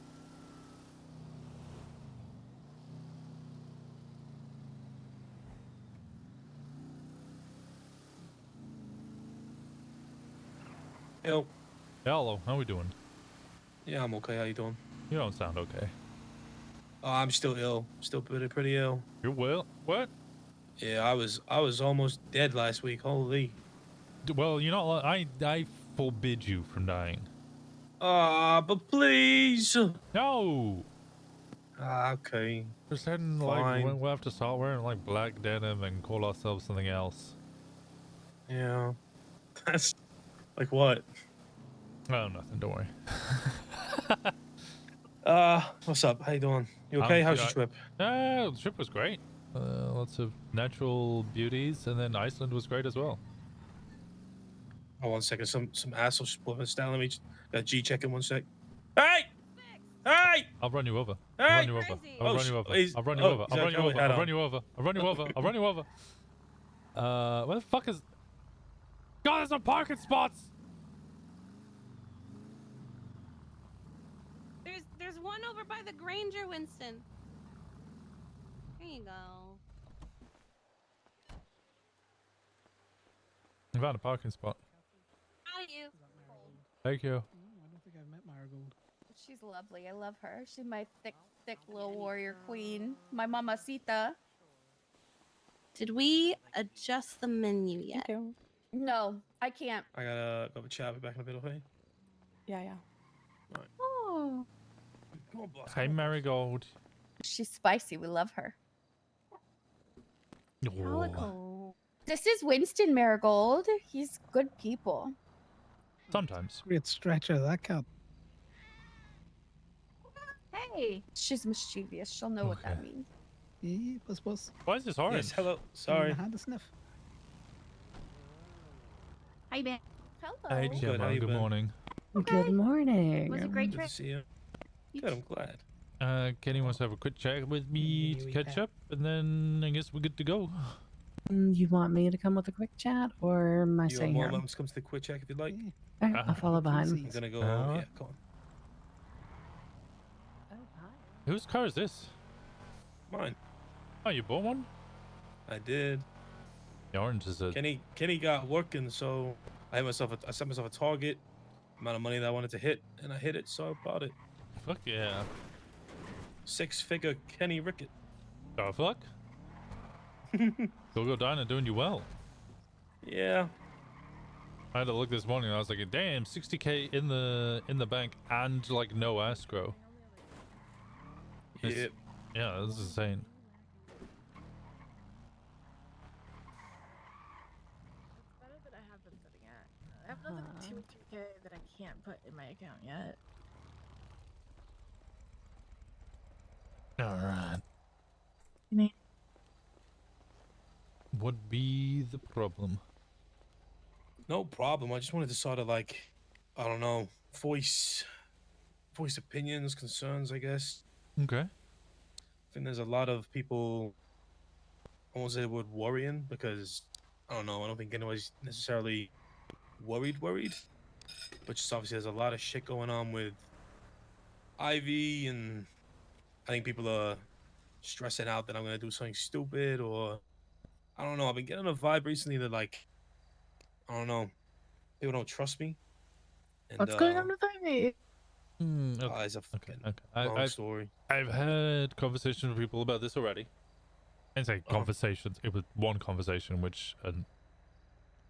Hello. Hello, how we doing? Yeah, I'm okay. How you doing? You don't sound okay. Oh, I'm still ill. Still pretty ill. You're well? What? Yeah, I was almost dead last week. Holy. Well, you know, I forbid you from dying. Ah, but please. No. Ah, okay. Just heading like we'll have to start wearing like black denim and call ourselves something else. Yeah. That's like what? Oh, nothing. Don't worry. What's up? How you doing? You okay? How's your trip? The trip was great. Lots of natural beauties, and then Iceland was great as well. Oh, 1 second. Some asshole split down. Let me got G check in 1 sec. Hey! Hey! I'll run you over. Hey! I'll run you over. I'll run you over. I'll run you over. I'll run you over. I'll run you over. I'll run you over. I'll run you over. Where the fuck is? God, there's no parking spots. There's one over by the Granger, Winston. There you go. I found a parking spot. How do you? Thank you. I don't think I've met Marigold. She's lovely. I love her. She's my thick little warrior queen. My mamacita. Did we adjust the menu yet? No, I can't. I gotta go with Chad back in a bit, okay? Yeah. Oh. Come on, boss. Hey, Marigold. She's spicy. We love her. Oh. This is Winston Marigold. He's good people. Sometimes. Great stretcher, that cat. Hey. She's mischievous. She'll know what that means. Yeah, bus. Why is this orange? Yes, hello. Sorry. I had a sniff. Hi, Ben. Hello. Hey, Good, Gemma. how you Good been? morning. Good morning. Was it a great Good trip? to see you. Good, I'm glad. Kenny wants to have a quick chat with me to catch up, and then I guess we're good to go. You want me to come with a quick chat, or am I You staying want more here? moments comes to the quick check if you'd like. All right, I'll follow behind. I'm gonna go. Yeah, come on. Whose car is this? Mine. Oh, you bought one? I did. The orange is a. Kenny got working, so I set myself a target amount of money that I wanted to hit, and I hit it, so I bought it. Fuck yeah. 6-figure Kenny Rickett. Oh fuck. Go Diner doing you well. Yeah. I had to look this morning and I was like, damn, 60k in the bank and like no escrow. Yep. Yeah, this is insane. Better that I have been putting at. I have another 2k that I can't put in my account yet. All right. Me. Would be the problem? No problem. I just wanted to sort of like, I don't know, voice opinions, concerns, I guess. Okay. I think there's a lot of people, I won't say the word worrying, because I don't know, I don't think anybody's necessarily worried, but just obviously there's a lot of shit going on with Ivy, and I think people are stressing out that I'm gonna do something stupid, or I don't know. I've been getting a vibe recently that like, I don't know, people don't trust me. And, What's going on with Ivy? Okay. It's a fucking I've long story. I've had conversations with people about this already. I didn't say conversations. It was one conversation which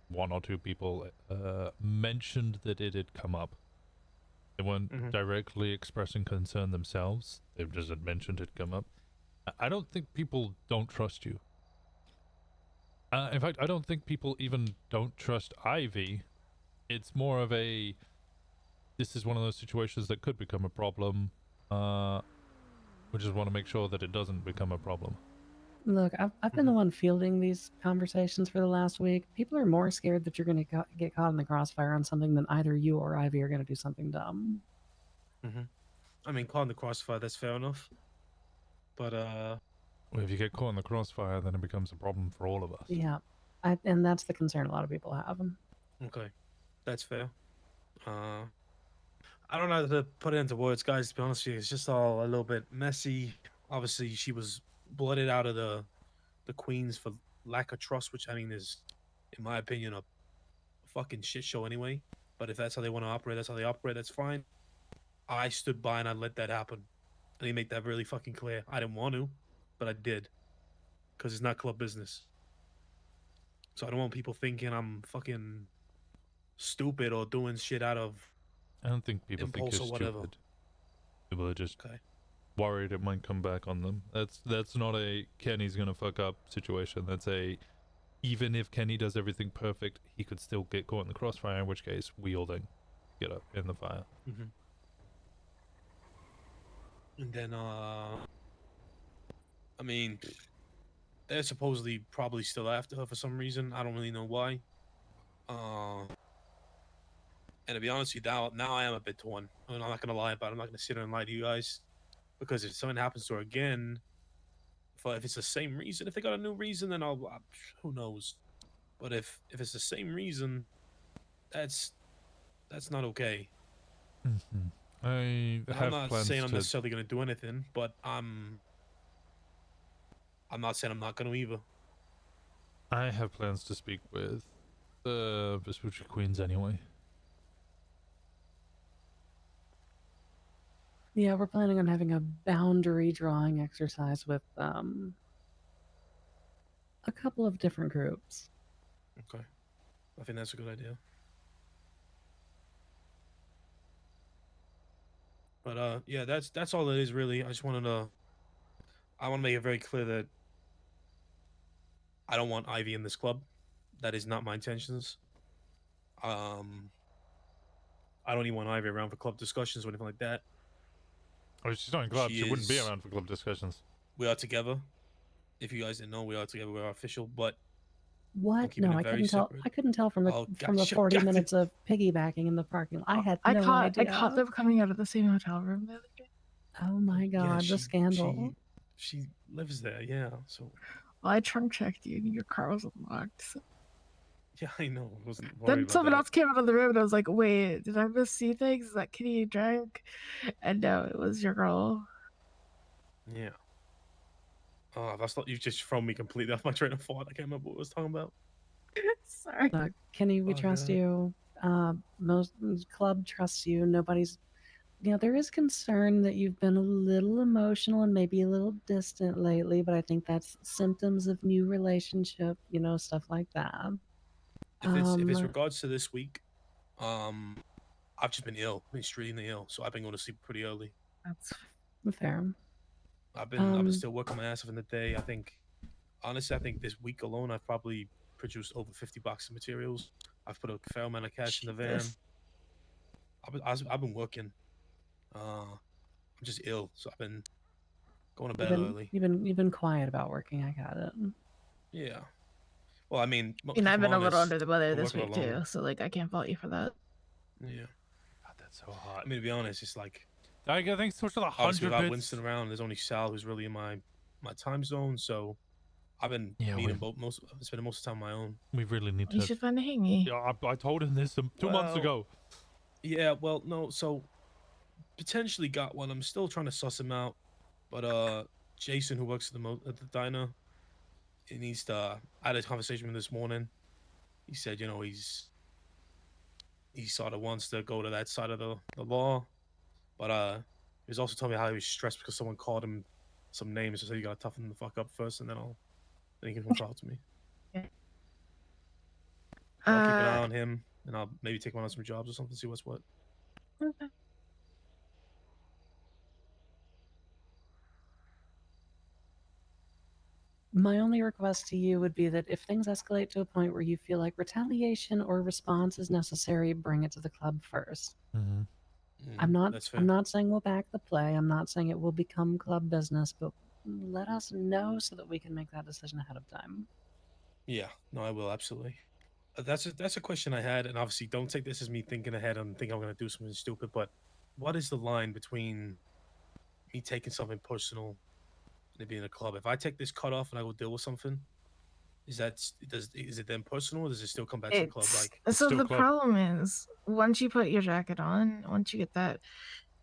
one or two people mentioned that it had come up. They weren't directly expressing concern themselves. They just had mentioned it come up. I don't think people don't trust you. In fact, I don't think people even don't trust Ivy. It's more of a, this is one of those situations that could become a problem. We just want to make sure that it doesn't become a problem. Look, I've been the one fielding these conversations for the last week. People are more scared that you're going to get caught in the crossfire on something than either you or Ivy are going to do something dumb. I mean, caught in the crossfire, that's fair enough. But well, if you get caught in the crossfire, then it becomes a problem for all of us. Yeah, and that's the concern a lot of people have. Okay, that's fair. I don't know how to put it into words, guys. To be honest with you, it's just all a little bit messy. Obviously, she was blooded out of the queens for lack of trust, which I mean is, in my opinion, a fucking shit show anyway. But if that's how they want to operate, that's how they operate. That's fine. I stood by and I let that happen. Let me make that really fucking clear. I didn't want to, but I did. Because it's not club business. So I don't want people thinking I'm fucking stupid or doing shit out of I don't think people think impulse you're or whatever. stupid. People are just Okay. worried it might come back on them. That's not a Kenny's gonna fuck up situation. That's a even if Kenny does everything perfect, he could still get caught in the crossfire, in which case we all then get up in the fire. Mm-hmm. And then, I mean, they're supposedly probably still after her for some reason. I don't really know why. And to be honest with you, now I am a bit torn. I mean, I'm not gonna lie about it. I'm not gonna sit here and lie to you guys, because if something happens to her again, if it's the same reason, if they got a new reason, then who knows. But if it's the same reason, that's not okay. I have I'm not plans saying I'm to... necessarily gonna do anything, but I'm not saying I'm not gonna either. I have plans to speak with the Vespucci Queens anyway. Yeah, we're planning on having a boundary drawing exercise with a couple of different groups. Okay, I think that's a good idea. But yeah, that's all it is really. I want to make it very clear that I don't want Ivy in this club. That is not my intentions. I don't even want Ivy around for club discussions or anything like that. Oh, she's not in club. She wouldn't be around for club discussions. We are together. If you guys didn't know, we are together. We are official, but I'm What? keeping No, it I very couldn't tell. separate. I couldn't tell from the Oh, from the gotcha, 40 gotcha. minutes of piggybacking in the parking lot. I had no idea. I caught them coming out of the same hotel room the other day. Oh my god, the scandal. She lives there, yeah. So Well, I trunk checked you and your car was unlocked. So. yeah, I know. I wasn't worried Then about someone that. else came out of the room and I was like, wait, did I miss see things? Is that Kitty drunk? And no, it was your girl. Yeah. That's not, you've just thrown me completely off my train of thought. I can't remember what I was talking about. Sorry. Look, Kenny, we Oh, trust yeah. you. Most club trusts you. Nobody's. You know, there is concern that you've been a little emotional and maybe a little distant lately, but I think that's symptoms of new relationship. You know, stuff like that. If it's regards to this week, I've just been ill. I've been extremely ill, so I've been going to sleep pretty early. That's fair. I've been still working my ass off in the day. Honestly, I think this week alone, I've probably produced over 50 bucks of materials. I've put a fair amount of cash in the van. Jesus. I've been working. I'm just ill, so I've been going to bed early. You've been quiet about working. I got it. Yeah. Well, I mean, I mean, I've been a little under the weather I'm this working week alone. too, so like I can't fault you for that. Yeah. God, that's so hot. I mean, to be honest, it's like I think so much for the obviously 100 without bits. Winston around, there's only Sal who's really in my time zone. So I've been Yeah, spending most of the time on my own. We really need to. You should find a hangy. Yeah, I told him this 2 months Well, ago. Yeah, well, no, so potentially got one. I'm still trying to suss him out, but Jason, who works at the diner, he needs to. I had a conversation with him this morning. He said, you know, he sort of wants to go to that side of the law, but he was also telling me how he was stressed because someone called him some names. So you gotta toughen the fuck up first, and then he can come talk to me. I'll keep an eye on him, and I'll maybe take him on some jobs or something, see what's what. Okay. My only request to you would be that if things escalate to a point where you feel like retaliation or response is necessary, bring it to the club first. Mm-hmm. I'm That's fair. not saying we'll back the play. I'm not saying it will become club business, but let us know so that we can make that decision ahead of time. Yeah, no, I will absolutely. That's a question I had, and obviously, don't take this as me thinking ahead and think I'm gonna do something stupid. But what is the line between me taking something personal and it being a club? If I take this cut off and I go deal with something, is it then personal, or does it still come back to the club? Like So the problem is, once you put your jacket on, once you get that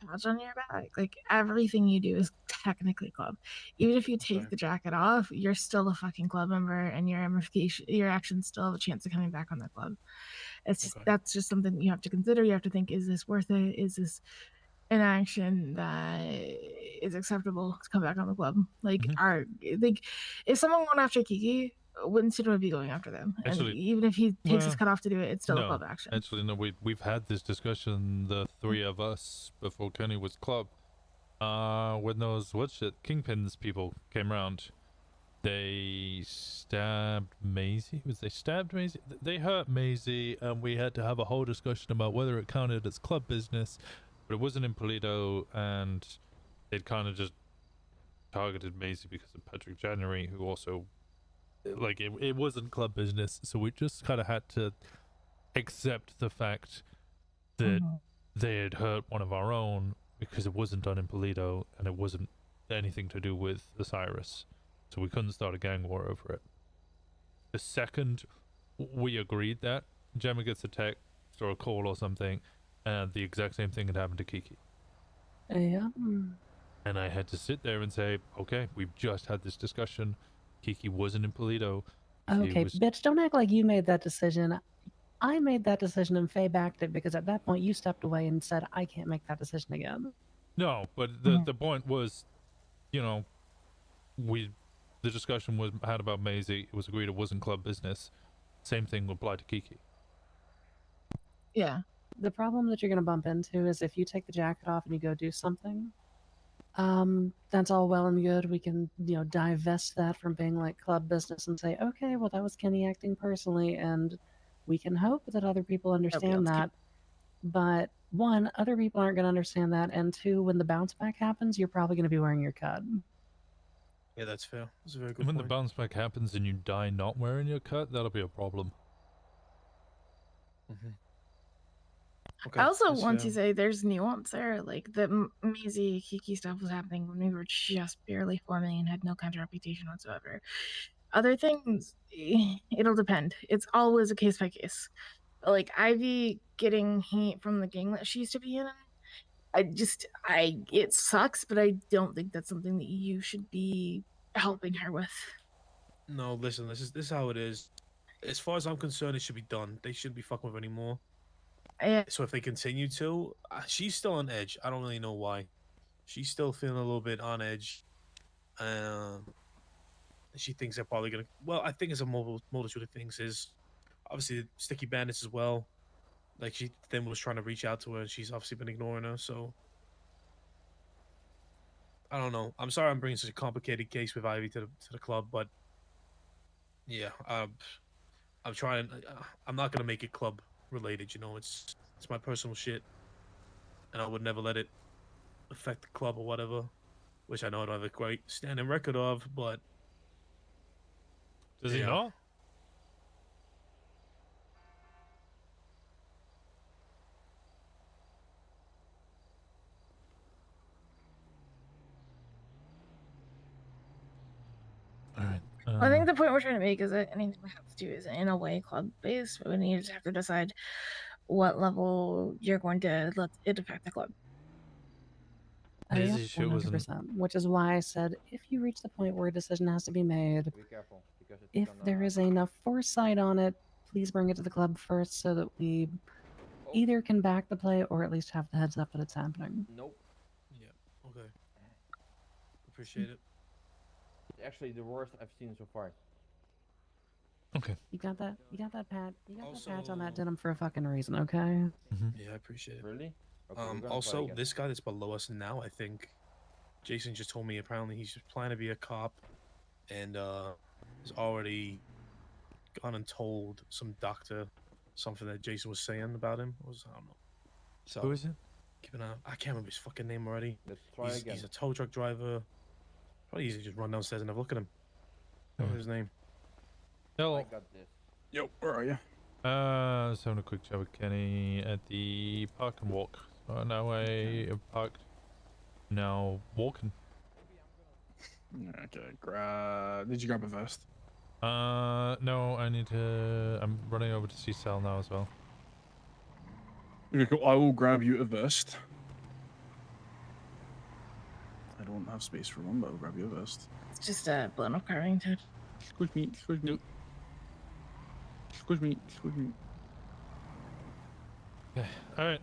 patch on your back. Like everything you do is technically club. Even if you take the jacket off, you're still a fucking club member, and your ramification, your actions still have a chance of coming back on the club. It's just, that's just something you have to consider. You have to think: is this worth it? Is this an action that is acceptable to come back on the club? Like, if someone went after Kiki, Winston would be going after them. Actually, and even if he takes his well, cut off to do it, it's still a no, club action. Actually, no. We've had this discussion, the three of us, before Kenny was club. When those Kingpins people came around, they stabbed Maisie. They stabbed Maisie? They hurt Maisie, and we had to have a whole discussion about whether it counted as club business, but it wasn't in Paleto, and they'd kind of just targeted Maisie because of Patrick January, who also, like, it wasn't club business, so we just kind of had to accept the fact that they had hurt one of our own because it wasn't done in Paleto, and it wasn't anything to do with Osiris. So we couldn't start a gang war over it. The second we agreed that, Gemma gets a text or a call or something, and the exact same thing had happened to Kiki. Yeah. And I had to sit there and say, okay, we've just had this discussion. Kiki wasn't in Paleto. Okay, bitch, don't act like you made that decision. I made that decision and Fey backed it because at that point you stepped away and said, I can't make that decision again. No, but the point was, you know, the discussion was had about Maisie. It was agreed it wasn't club business. Same thing would apply to Kiki. Yeah. The problem that you're going to bump into is if you take the jacket off and you go do something, that's all well and good. We can, you know, divest that from being like club business and say, okay, well, that was Kenny acting personally, and we can hope that other people understand that. But one, other people aren't going to understand that, and two, when the bounce back happens, you're probably going to be wearing your cut. Yeah, that's fair. That's a very good And when point. the bounce back happens and you die not wearing your cut, that'll be a problem. I also want to say there's nuance there. Like the Maisie Kiki stuff was happening when we were just barely forming and had no kind of reputation whatsoever. Other things, it'll depend. It's always a case by case. Like Ivy getting hate from the gang that she used to be in, it sucks, but I don't think that's something that you should be helping her with. No, listen, this is how it is. As far as I'm concerned, it should be done. They shouldn't be fucking with anymore. So if they continue to, she's still on edge. I don't really know why. She's still feeling a little bit on edge. She thinks they're probably gonna. Well, I think it's a multitude of things. Is obviously Sticky Bandits as well. Like she then was trying to reach out to her, and she's obviously been ignoring her. So I don't know. I'm sorry I'm bringing such a complicated case with Ivy to the club, but yeah, I'm trying. I'm not gonna make it club related. You know, it's my personal shit, and I would never let it affect the club or whatever. Which I know I don't have a great standing record of, but does he not? I think the point we're trying to make is that anything we have to do is in a way club based, but we need to have to decide what level you're going to let it affect the club. Yeah, 100%. Which is why I said if you reach the point where a decision has to be made, Be careful, because it's if there is enough foresight on it, please bring it to the club first so that we either can back the play or at least have the heads up that it's happening. Nope. Yeah. Okay. Appreciate it. Actually, the worst I've seen so far. Okay. You got that? You got that pat? You got that patch on that denim for a fucking reason, okay? Yeah, I appreciate it. Really? Okay, we're gonna try Also, again. this guy that's below us now, I think, Jason just told me apparently he's just planning to be a cop, and has already gone and told some doctor something that Jason was saying about him. I don't know. So who is it? Keep an eye. I can't remember his fucking name already. Let's try again. He's a tow truck driver. Probably easy to just run downstairs and have a look at him. What was his name? Hello. I got this. Yo, where are you? Just having a quick chat with Kenny at the park and walk. So now I have parked. Now walking. Okay, did you grab a vest? No, I need to. I'm running over to see Sal now as well. Okay, cool. I will grab you a vest. I don't have space for one, but I'll grab your vest. It's just a blown up carving toad. Excuse me, excuse me. Excuse me, excuse me. Okay. Alright,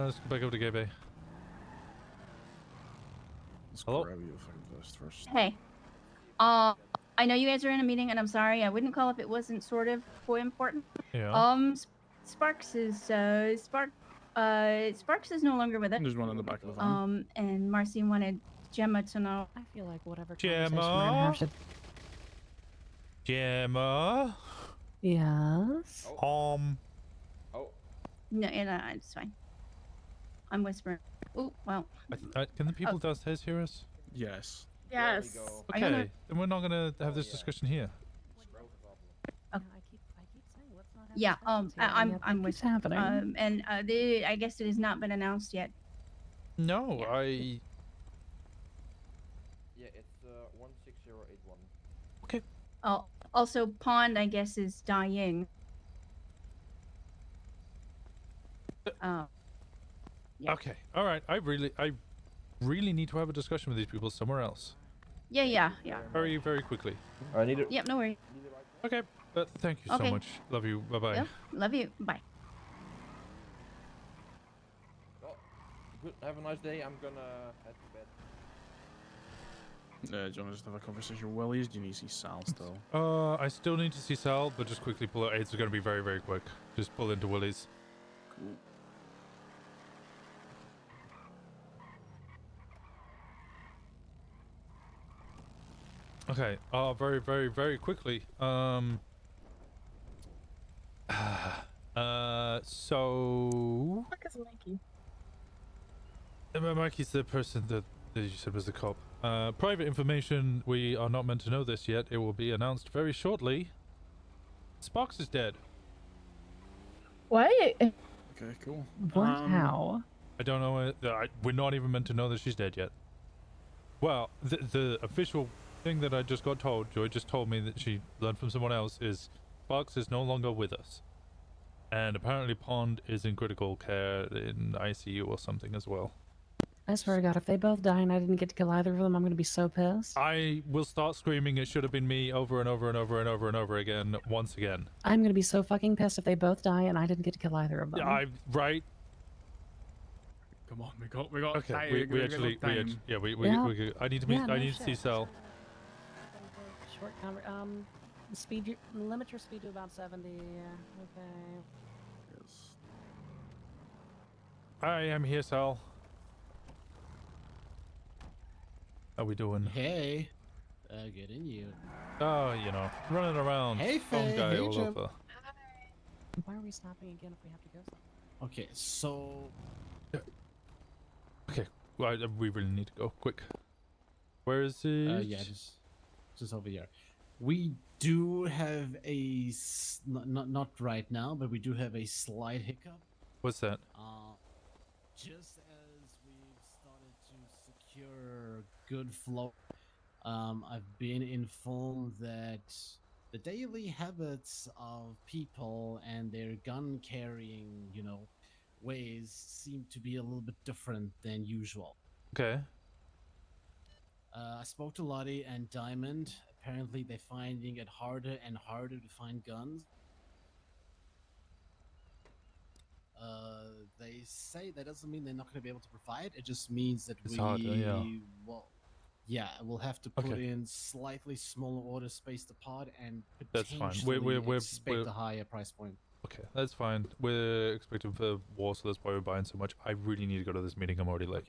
let's go back over to Gay Bay. Let's Hello? grab your fucking vest first. Hey. I know you guys are in a meeting, and I'm sorry. I wouldn't call if it wasn't sort of quite important. Yeah. Sparks is Sparks is no longer with us. There's one in the back of the van. And Marcy wanted Gemma to know. I feel like whatever conversation we're gonna Gemma? have to. Gemma? Yes. Oh. No, it's fine. I'm whispering. Oh, well. Can the people downstairs hear us? Yes. Yes. Are you gonna- Okay, then we're not gonna have this discussion here. Yeah, I'm What's with happening? I guess it has not been announced yet. No, Yeah, it's 16081. Okay. Oh, also Pond, I guess, is dying. Yeah. Okay, alright. I really need to have a discussion with these people somewhere else. Yeah. Very, very quickly. I need it. Yep, no worries. Okay, but thank you so Okay. much. Love you. Bye-bye. Yep, love you. Bye. Well, good. Have a nice day. I'm gonna head to bed. Do you want to just have a conversation with Willies? Do you need to see Sal still? I still need to see Sal, but just quickly pull out. It's gonna be very, very quick. Just pull into Willie's. Cool. Okay. Very, very, very quickly. So. Fuck is Mikey? Mikey's the person that you said was the cop. Private information. We are not meant to know this yet. It will be announced very shortly. Sparks is dead. What? Okay, cool. What? How? I don't know. We're not even meant to know that she's dead yet. Well, the official thing that I just got told, Joy just told me that she learned from someone else, is Sparks is no longer with us. And apparently Pond is in critical care in ICU or something as well. I swear to God, if they both die and I didn't get to kill either of them, I'm gonna be so pissed. I will start screaming, it should have been me, over and over and over and over and over again, once again. I'm gonna be so fucking pissed if they both die and I didn't get to kill either of them. Right? Come on, we got. Okay, time, we got actually, time. I need to Yeah, I no need to see shit. Sal. Short limit your speed to about 70. Okay. Yes. I am here, Sal. How we doing? Hey. Good in you. Oh, you know, running around. Hey, phone Fey. guy Hey, all Jim. over. Why are we stopping again if we have to go somewhere? Okay, so Okay, well, we really need to go quick. Where is it? yeah, just over here. We do have a not right now, but we do have a slight hiccup. What's that? Just as we've started to secure good flow, I've been informed that the daily habits of people and their gun carrying, ways seem to be a little bit different than usual. Okay. I spoke to Lottie and Diamond. Apparently, they're finding it harder and harder to find guns. They say that doesn't mean they're not going to be able to provide. It just means that It's harder, yeah. We'll have to put Okay. in slightly smaller orders spaced apart and That's fine. potentially We're expect a higher price point. Okay, that's fine. We're expecting for war, so that's why we're buying so much. I really need to go to this meeting. I'm already late.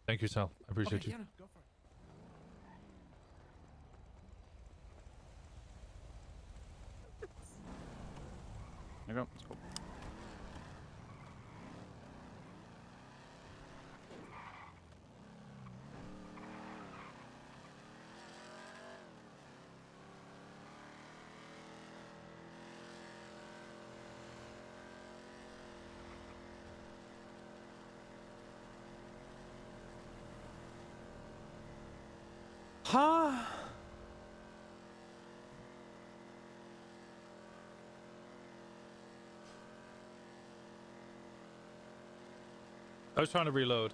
Thank you, Sal. I appreciate you. Yeah, no, go for it. There you go. Let's go. Huh? I was trying to reload.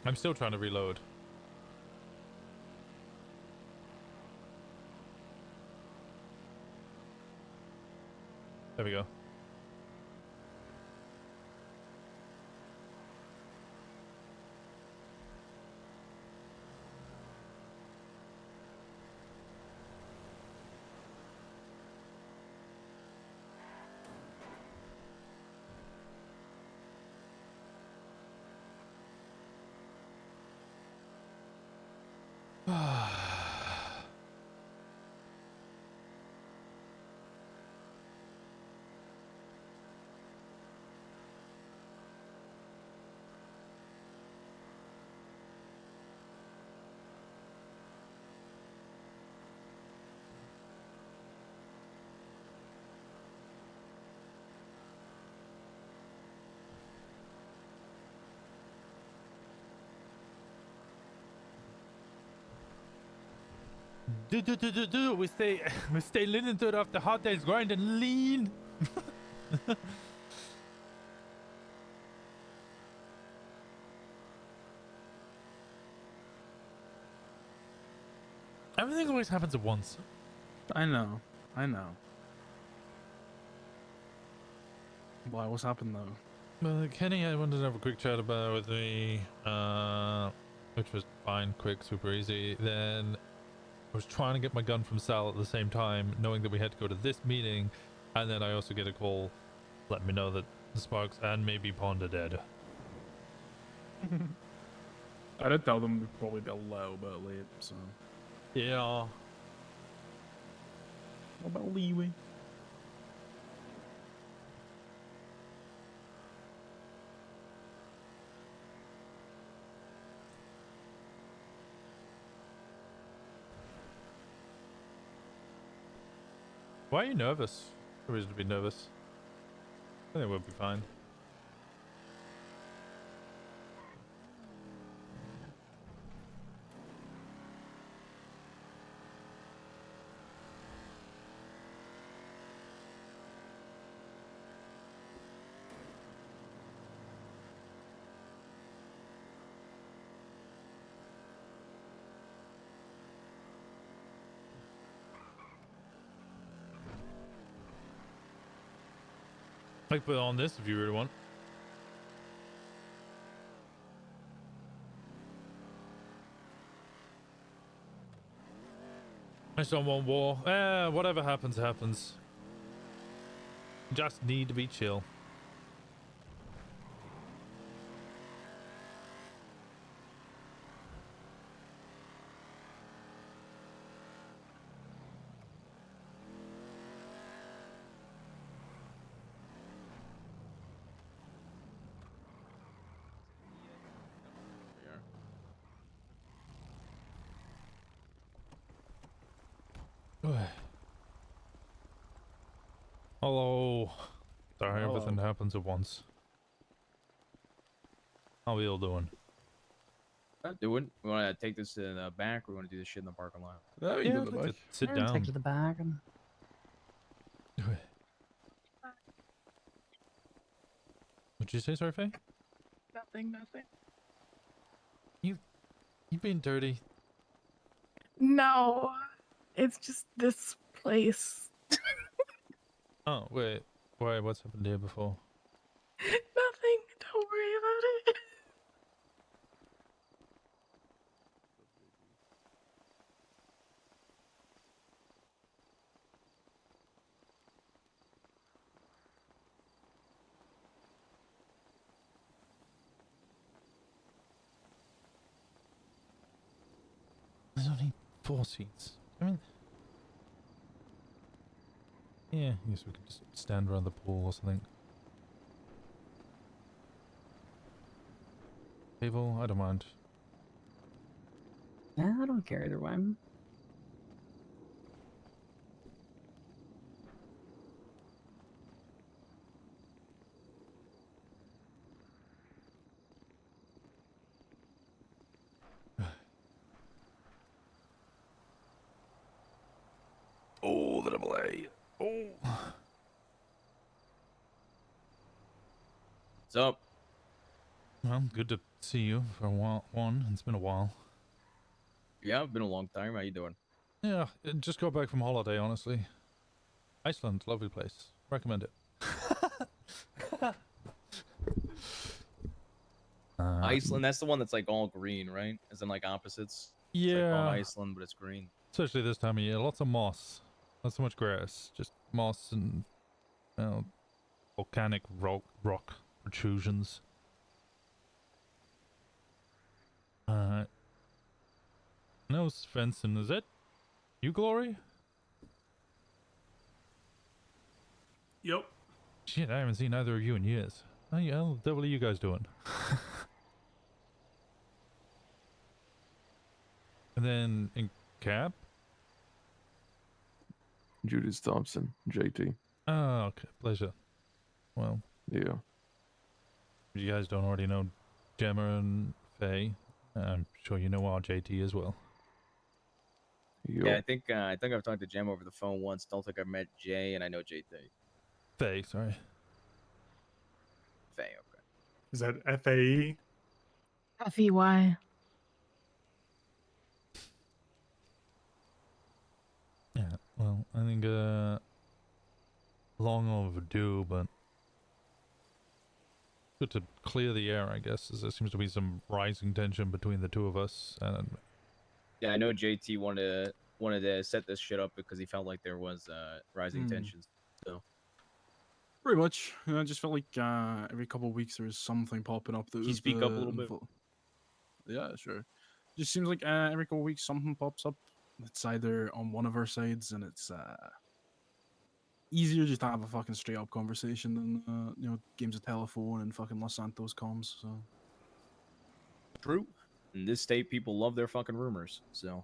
I'm still trying to reload. There we go. We stay lean into it after hard days grind and lean. Everything always happens at once. I know. Why? What's happened though? Well, Kenny, I wanted to have a quick chat about with me, which was fine, quick, super easy. Then I was trying to get my gun from Sal at the same time, knowing that we had to go to this meeting, and then I also get a call letting me know that the Sparks and maybe Pond are dead. I did tell them we'd probably be a little bit late, so. Yeah. What about leeway? Why are you nervous? No reason to be nervous. I think we'll be fine. I can put it on this if you really want. I just don't want war. Whatever happens, happens. Just need to be chill. Hello. Sorry, Hello. everything happens at once. How we all doing? Doing? We want to take this to the back, or we want to do this shit in the parking lot? No, Yeah, I'd like to sit down. Take it to the back. And... What'd you say, sorry, Faye? Nothing. You being dirty? No, it's just this place. Oh, wait. Why? What's happened here before? Nothing. Don't worry about it. There's only 4 seats. I mean... Yeah, I guess we could just stand around the pool or something. Table? I don't mind. Yeah, I don't care either way. Oh, the double A. Oh. What's up? Well, good to see you for a while. It's been a while. Yeah, it's been a long time. How you doing? Yeah, just got back from holiday, honestly. Iceland, lovely place. Recommend it. Iceland, that's the one that's like all green, right? As in like opposites. It's like Yeah. called Iceland, but it's green. Especially this time of year. Lots of moss. Not so much grass. Just moss and volcanic rock protrusions. No, Svensson, is that you, Glory? Yep. Shit, I haven't seen either of you in years. How the devil are you guys doing? And then in Cap? Judas Thompson, JT. Oh, okay. Pleasure. Well. Yeah. You guys don't already know Gemma and Fey. I'm sure you know our JT as well. Yeah, I think I've talked to Gemma over the phone once. Don't think I've met Jay, and I know JT. Fey, sorry. Fey, okay. Is that FAE? FEY. Yeah, well, I think long overdue, but good to clear the air, I guess, as there seems to be some rising tension between the two of us. And Yeah, I know JT wanted to set this shit up because he felt like there was rising tensions. So Pretty much. I just felt like every couple of weeks there was something popping up. That Can you was speak up a little bit? Yeah, sure. Just seems like every couple of weeks something pops up. It's either on one of our sides, and it's easier just to have a fucking straight up conversation than games of telephone and fucking Los Santos comms. So true. In this state, people love their fucking rumors. So.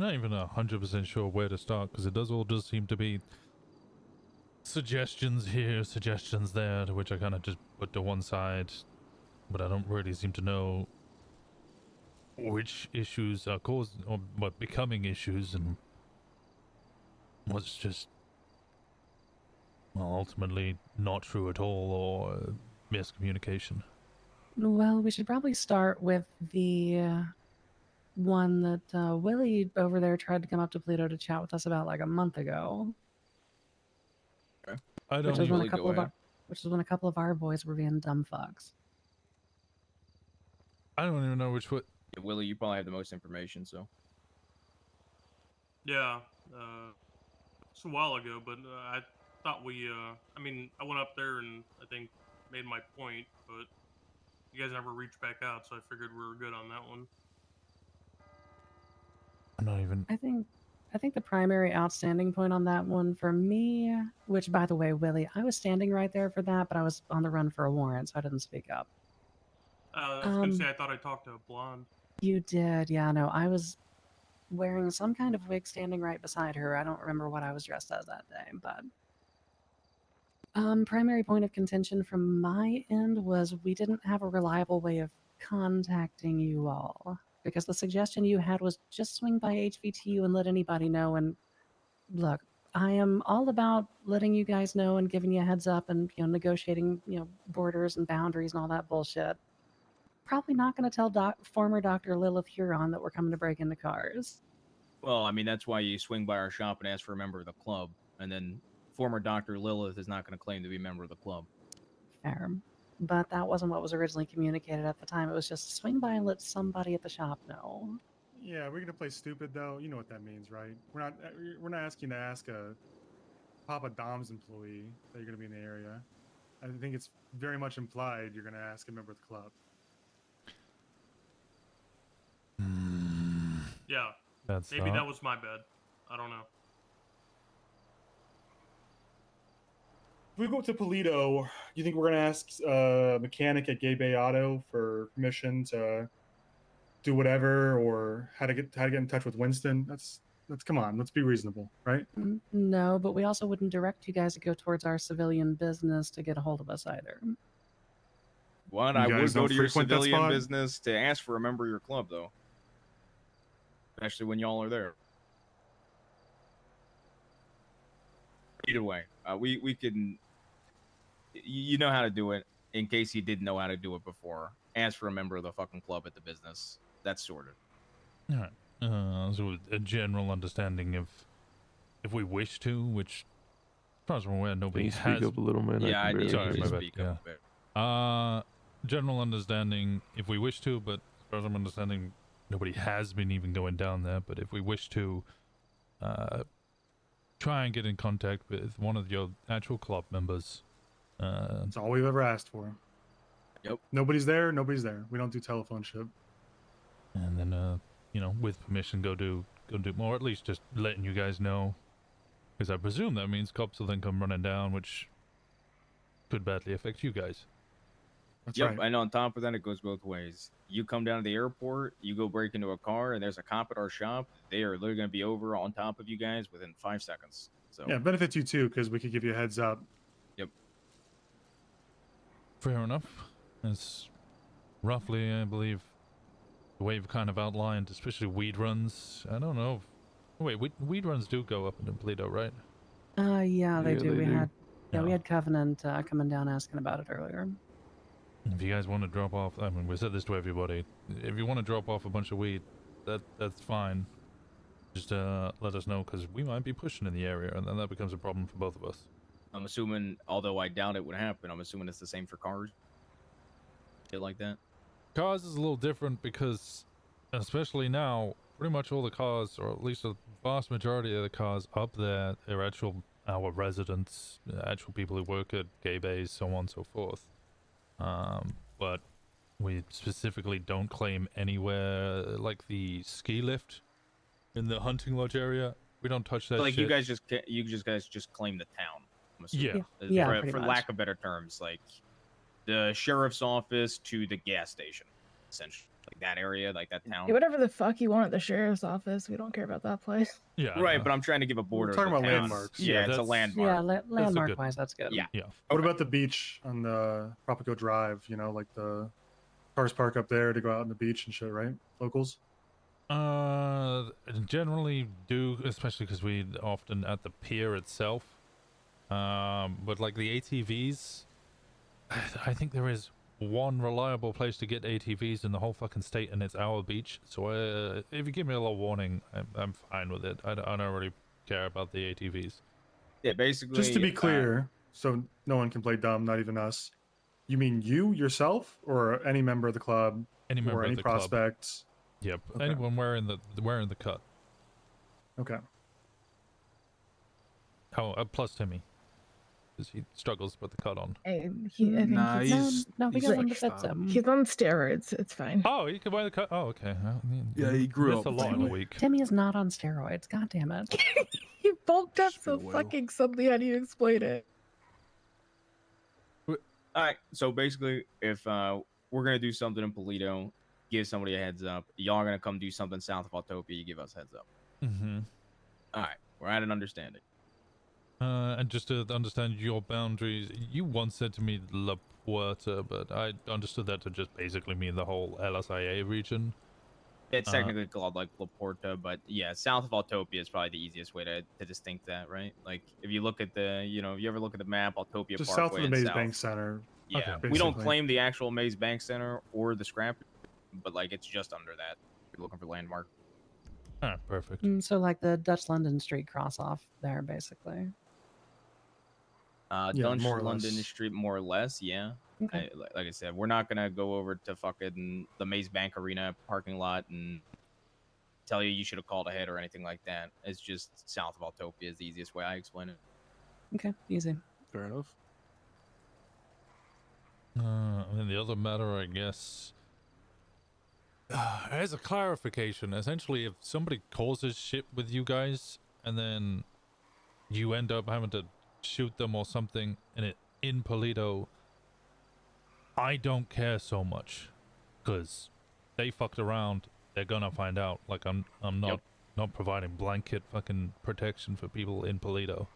not even 100% sure where to start, because it does all just seem to be suggestions here, suggestions there, to which I kind of just put to one side, but I don't really seem to know which issues are causing or what becoming issues and what's just, well, ultimately not true at all or miscommunication. Well, we should probably start with the one that Willie over there tried to come up to Paleto to chat with us about like a month ago. Okay. Which was when a couple of our boys were being dumb fucks. I don't even know which one. Yeah, Willie, you probably have the most information, so. Yeah. It's a while ago, but I thought I mean, I went up there and I think made my point, but you guys never reached back out, so I figured we were good on that one. I'm not even. I think the primary outstanding point on that one for me, which by the way, Willie, I was standing right there for that, but I was on the run for a warrant, so I didn't speak up. I was gonna say I thought I talked to a blonde. You did, yeah. No, I was wearing some kind of wig standing right beside her. I don't remember what I was dressed as that day, but primary point of contention from my end was we didn't have a reliable way of contacting you all, because the suggestion you had was just swing by HVTU and let anybody know. And look, I am all about letting you guys know and giving you a heads up and negotiating borders and boundaries and all that bullshit. Probably not going to tell former Dr. Lilith Huron that we're coming to break into cars. Well, I mean, that's why you swing by our shop and ask for a member of the club, and then former Dr. Lilith is not going to claim to be a member of the club. Fair. But that wasn't what was originally communicated at the time. It was just swing by and let somebody at the shop know. Yeah, we're gonna play stupid though. You know what that means, right? We're not asking to ask a Papa Dom's employee that you're gonna be in the area. I think it's very much implied you're gonna ask a member of the club. Yeah, maybe that was my bad. I don't know. If we go to Paleto, do you think we're gonna ask a mechanic at Gay Bay Auto for permission to do whatever, or how to get in touch with Winston? That's come on, let's be reasonable, right? No, but we also wouldn't direct you guys to go towards our civilian business to get a hold of us either. What? You I guys would go don't to your frequent that civilian spot? business to ask for a member of your club, though. Especially when y'all are there. Either way, we can you know how to do it. In case you didn't know how to do it before, ask for a member of the fucking club at the business. That's sorted. All right. So a general understanding if we wish to, which, as far as I'm aware, nobody Can you has. speak up a little, man? Yeah, I can did. barely Sorry, hear my you. bad. Speak Yeah. up a bit. General understanding if we wish to, but as far as I'm understanding, nobody has been even going down there. But if we wish to, try and get in contact with one of your actual club members. That's all we've ever asked for. Yep. Nobody's there. Nobody's there. We don't do telephone ship. And then, with permission, go do more. At least just letting you guys know, because I presume that means cops will then come running down, which could badly affect you guys. That's Yep, right. and on top of that, it goes both ways. You come down to the airport, you go break into a car, and there's a cop at our shop. They are literally going to be over on top of you guys within 5 seconds. So Yeah, it benefits you too because we could give you a heads up. Yep. Fair enough. It's roughly, I believe, the way you've kind of outlined, especially weed runs. I don't know. Wait, weed runs do go up in Paleto, right? Yeah, they Yeah, do. they We do. had Yeah. we had Covenant coming down asking about it earlier. If you guys want to drop off, I mean, we said this to everybody. If you want to drop off a bunch of weed, that's fine. Just let us know, because we might be pushing in the area, and then that becomes a problem for both of us. I'm assuming, although I doubt it would happen, I'm assuming it's the same for cars. Shit like that. Cars is a little different because, especially now, pretty much all the cars, or at least a vast majority of the cars up there, are our residents, actual people who work at gay bays, so on and so forth. But we specifically don't claim anywhere like the ski lift in the hunting lodge area. We don't touch that Like shit. you guys just claim the town. I'm assuming. Yeah. For lack of better terms, like the sheriff's office to the gas station, essentially, like that area, like that town. Yeah, whatever the fuck you want at the sheriff's office. We don't care about that place. Yeah. Right, but I'm trying to give a border. talking of the about town. landmarks. Yeah, Yeah, it's a that's- landmark. Yeah, landmark good- wise, that's good. Yeah. Yeah. What about the beach on the Tropico Drive? You know, like the cars park up there to go out on the beach and shit, right? Locals. Generally do, especially because we often at the pier itself. But like the ATVs, I think there is one reliable place to get ATVs in the whole fucking state, and it's our beach. So if you give me a little warning, I'm fine with it. I don't really care about the ATVs. Yeah, basically. Just to be clear, so no one can play dumb, not even us. You mean you yourself, or any member of the club, Any member or of any the club. prospects? Yep. Okay. Anyone wearing the cut. Okay. Oh, plus Timmy, because he struggles with the cut on. I think Nah, he's, No, we he's got one that fixed fits up. him. he's on steroids. It's fine. Oh, he can wear the cut. Oh, okay. Yeah, he grew missed up a lot in a that way. week. Timmy is not on steroids. God damn it. He bulked up Just been so a while. fucking suddenly. How do you explain it? All right, so basically, if we're gonna do something in Paleto, give somebody a heads up. Y'all are gonna come do something south of Autopia, you give us heads up. Mm-hmm. All right, we're at an understanding. And just to understand your boundaries, you once said to me La Puerta, but I understood that to just basically mean the whole LSIA region. It's technically called like La Porta, but yeah, south of Autopia is probably the easiest way to distinct that, right? Like if you look at the, you ever look at the map, Autopia Just Parkway south of the and Maze south. Bank Center. Yeah, Okay, we don't basically. claim the actual Maze Bank Center or the scrap, but like it's just under that. If you're looking for landmark. Ah, perfect. So like the Dutch London Street cross off there, basically. Yeah, Dunch more or London less. Street, more or less, yeah. Okay. Like I said, we're not gonna go over to fucking the Maze Bank Arena parking lot and tell you should have called ahead or anything like that. It's just south of Autopia is the easiest way I explain it. Okay, easy. Fair enough. And then the other matter, I guess, as a clarification, essentially, if somebody causes shit with you guys, and then you end up having to shoot them or something, and it in Paleto, I don't care so much, because they fucked around. They're gonna find out. Like I'm not providing blanket fucking protection for people in Paleto.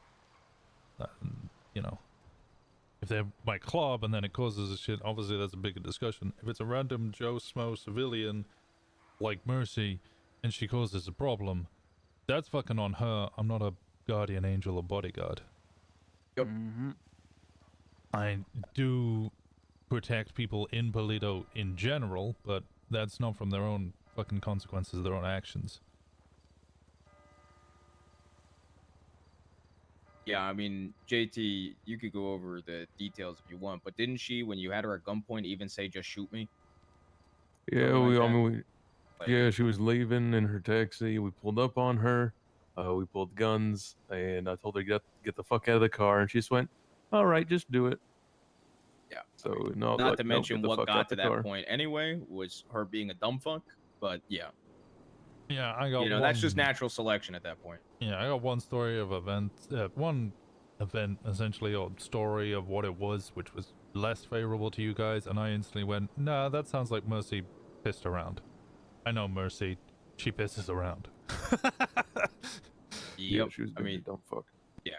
If they're my club and then it causes a shit, obviously that's a bigger discussion. If it's a random Joe Smo civilian like Mercy and she causes a problem, that's fucking on her. I'm not a guardian angel or bodyguard. Yep. Mm-hmm. I do protect people in Paleto in general, but that's not from their own fucking consequences of their own actions. Yeah, I mean, JT, you could go over the details if you want, but didn't she, when you had her at gunpoint, even say, just shoot me? Yeah, Something like I that? mean, yeah, she was leaving in her taxi. We pulled up on her. We pulled guns, and I told her get the fuck out of the car, and she just went, "All right, just do it." Yeah. So no, Not like, to no, mention get the what fuck got out to the that car. point anyway was her being a dumb fuck. But yeah, Yeah, I got you know, that's just natural selection at that point. Yeah, I got one story of one event, essentially, or story of what it was, which was less favorable to you guys, and I instantly went, nah, that sounds like Mercy pissed around. I know Mercy, she pisses around. Yep. she was I mean, dumb fuck. Yeah.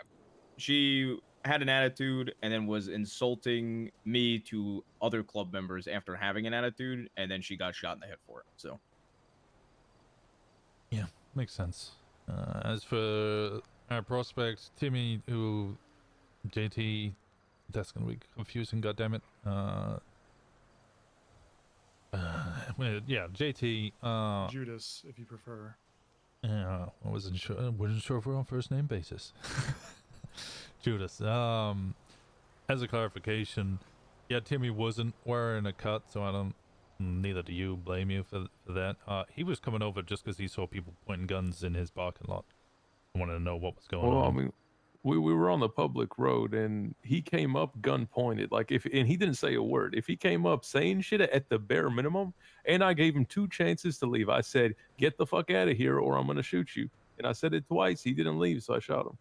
She had an attitude and then was insulting me to other club members after having an attitude, and then she got shot in the head for it. So. Yeah, makes sense. As for our prospect, Timmy, who JT, that's gonna be confusing, goddammit. Well, yeah, JT. Judas, if you prefer. Yeah, I wasn't sure if we're on first name basis. Judas. As a clarification, yeah, Timmy wasn't wearing a cut, so I don't. Neither do you. Blame you for that. He was coming over just because he saw people pointing guns in his parking lot. I wanted to know what was going Well, on. I mean, we were on the public road, and he came up gun pointed. Like and he didn't say a word. If he came up saying shit at the bare minimum, and I gave him 2 chances to leave. I said, "Get the fuck out of here, or I'm gonna shoot you." And I said it twice. He didn't leave, so I shot him.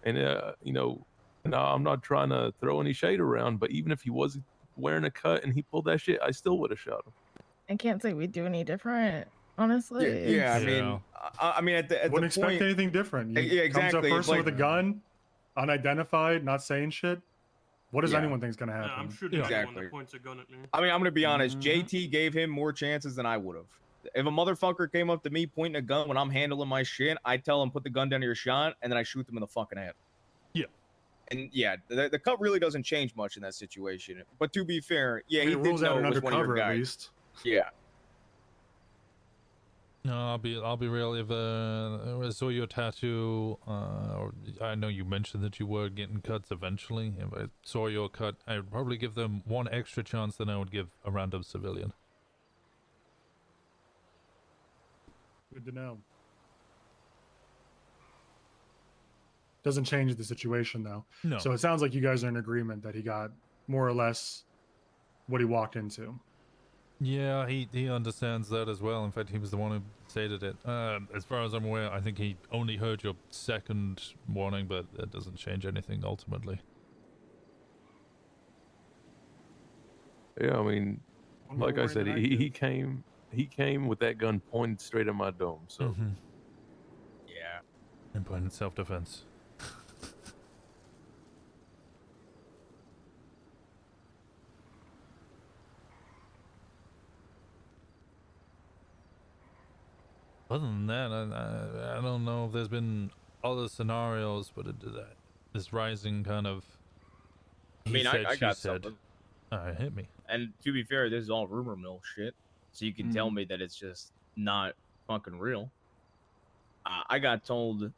And you know, I'm not trying to throw any shade around, but even if he was wearing a cut and he pulled that shit, I still would have shot him. I can't say we do any different, honestly. Yeah, I It's- mean, I mean, at the Wouldn't expect point, anything different. You Yeah, comes up exactly. It's person like- with a gun, unidentified, not saying shit. What does Yeah. anyone think's gonna happen? I'm shooting anyone Exactly. that points a gun at me. I mean, I'm gonna be honest. Mm-hmm. JT gave him more chances than I would have. If a motherfucker came up to me pointing a gun when I'm handling my shit, I tell him put the gun down to your shot, and then I shoot them in the fucking head. Yeah. And yeah, the cut really doesn't change much in that situation. But to be fair, yeah, I mean, he it did rules out know an it was one of your undercover at guys. least. Yeah. No, I'll be real. If I saw your tattoo, or I know you mentioned that you were getting cuts eventually. If I saw your cut, I would probably give them 1 extra chance than I would give a random civilian. Good to know. Doesn't change the situation though. No. So it sounds like you guys are in agreement that he got more or less what he walked into. Yeah, he understands that as well. In fact, he was the one who stated it. As far as I'm aware, I think he only heard your second warning, but that doesn't change anything ultimately. Yeah, I mean, One more like I warning said, than I he came with that gun pointed straight at my dome. So Yeah. And point in self-defense. Other than that, I don't know if there's been other scenarios, but this rising kind of. I mean, I she got said. something. Alright, hit me. And to be fair, this is all rumor mill shit. So you can tell me that it's just not fucking real. I got told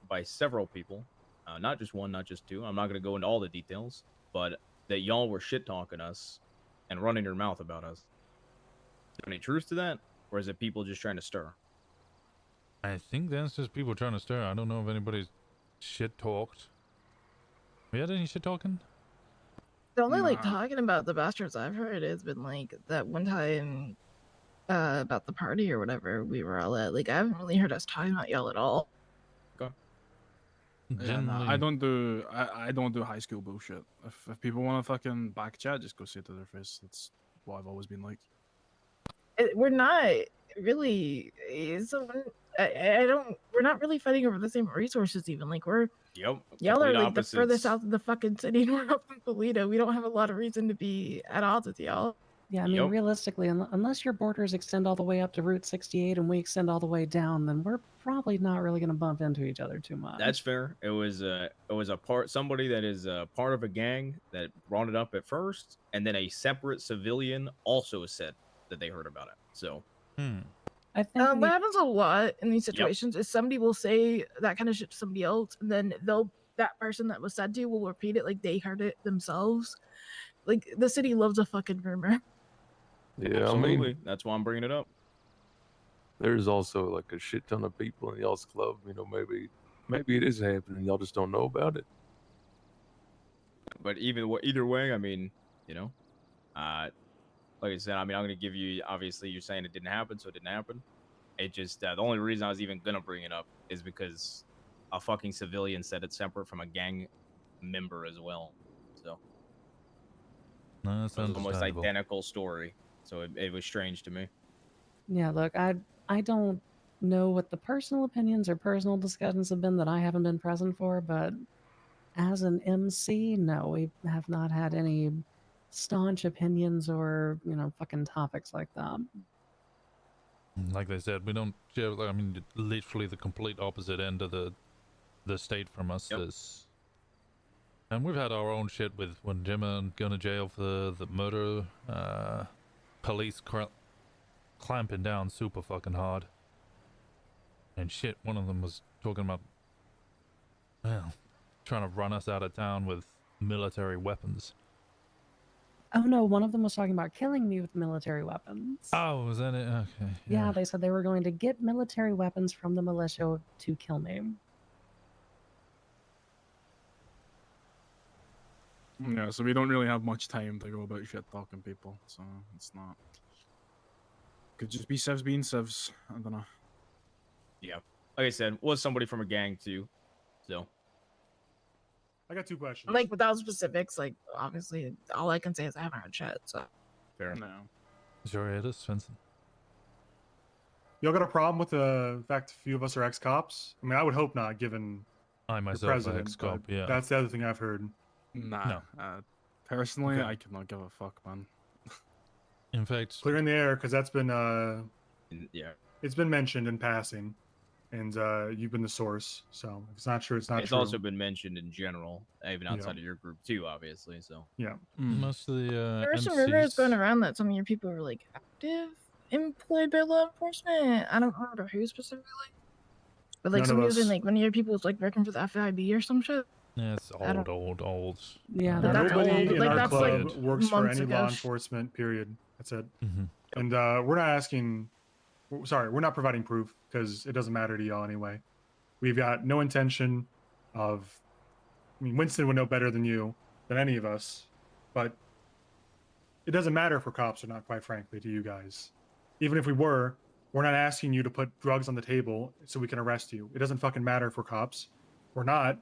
by several people, not just one, not just two. I'm not going to go into all the details, but that y'all were shit talking us and running your mouth about us. Is there any truth to that? Or is it people just trying to stir? I think that's just people trying to stir. I don't know if anybody's shit talked. We had any shit talking? The only like talking about the Baastards I've heard has been like that one time about the party or whatever we were all at. Like I haven't really heard us talking about y'all at all. Yeah, no, I don't do high school bullshit. If people want to fucking back chat, just go say it to their face. That's what I've always been like. We're not really. I don't. We're not really fighting over the same resources. Even like we're. Yep. Y'all are complete like the furthest opposites. south of the fucking city. And we're up in Paleto. We don't have a lot of reason to be at odds with y'all. Yeah, I mean, realistically, unless your borders extend all the way up to Route 68 and we extend all the way down, then we're probably not really going to bump into each other too much. That's fair. It was a part somebody that is part of a gang that brought it up at first, and then a separate civilian also said that they heard about it. So I think what happens a lot in these situations is somebody will say that kind of shit to somebody else, and then that person that was said to will repeat it like they heard it themselves. Like the city loves a fucking rumor. Yeah, absolutely. I mean, That's why I'm bringing it up. there's also like a shit ton of people in y'all's club. Maybe it is happening. Y'all just don't know about it. But either way, I mean, like I said, I mean, I'm gonna give you. Obviously, you're saying it didn't happen, so it didn't happen. It just the only reason I was even gonna bring it up is because a fucking civilian said it's separate from a gang member as well. So No, that's it was almost understandable. identical story. So it was strange to me. Yeah, look, I don't know what the personal opinions or personal discussions have been that I haven't been present for, but as an MC, no, we have not had any staunch opinions or, fucking topics like that. Like they said, we don't share. I mean, literally the complete opposite end of the state from us. And we've had our own shit with when Gemma gone to jail for the murder. Police clamping down super fucking hard. And shit, one of them was talking about, well, trying to run us out of town with military weapons. Oh no, one of them was talking about killing me with military weapons. Oh, was that it? Okay. Yeah, they said they were going to get military weapons from the militia to kill me. Yeah, so we don't really have much time to go about shit talking people, so it's not. Could just be Civs being Civs. I don't know. Yeah, like I said, was somebody from a gang too, so. I got 2 questions. Like without specifics, like obviously all I can say is I haven't heard shit. So fair enough. Sure it is, Svensson. Y'all got a problem with the fact a few of us are ex-cops? I mean, I would hope not, given I the myself am president. ex-cop, but yeah. That's the other thing I've heard. Nah. No. Personally, Okay. I could not give a fuck, man. In fact, Clear in the air, because that's been yeah, it's been mentioned in passing, and you've been the source. So if it's not true, it's not it's true. also been mentioned in general, even outside of your group too, obviously. So yeah, most of the there were some MCs rumors going around that some of your people were like active employed by law enforcement. I don't remember who specifically, but like None some of news and us. like one of your people was like working for the FIB or some shit. Yeah, it's I don't- old. Yeah, But that's Nobody like- in like, our that's, club like, works for months any ago. law enforcement. Period. That's it. Mm-hmm. And we're not asking. Sorry, we're not providing proof because it doesn't matter to y'all anyway. We've got no intention of. I mean, Winston would know better than any of us, but it doesn't matter if we're cops or not. Quite frankly, to you guys, even if we were, we're not asking you to put drugs on the table so we can arrest you. It doesn't fucking matter if we're cops. We're not,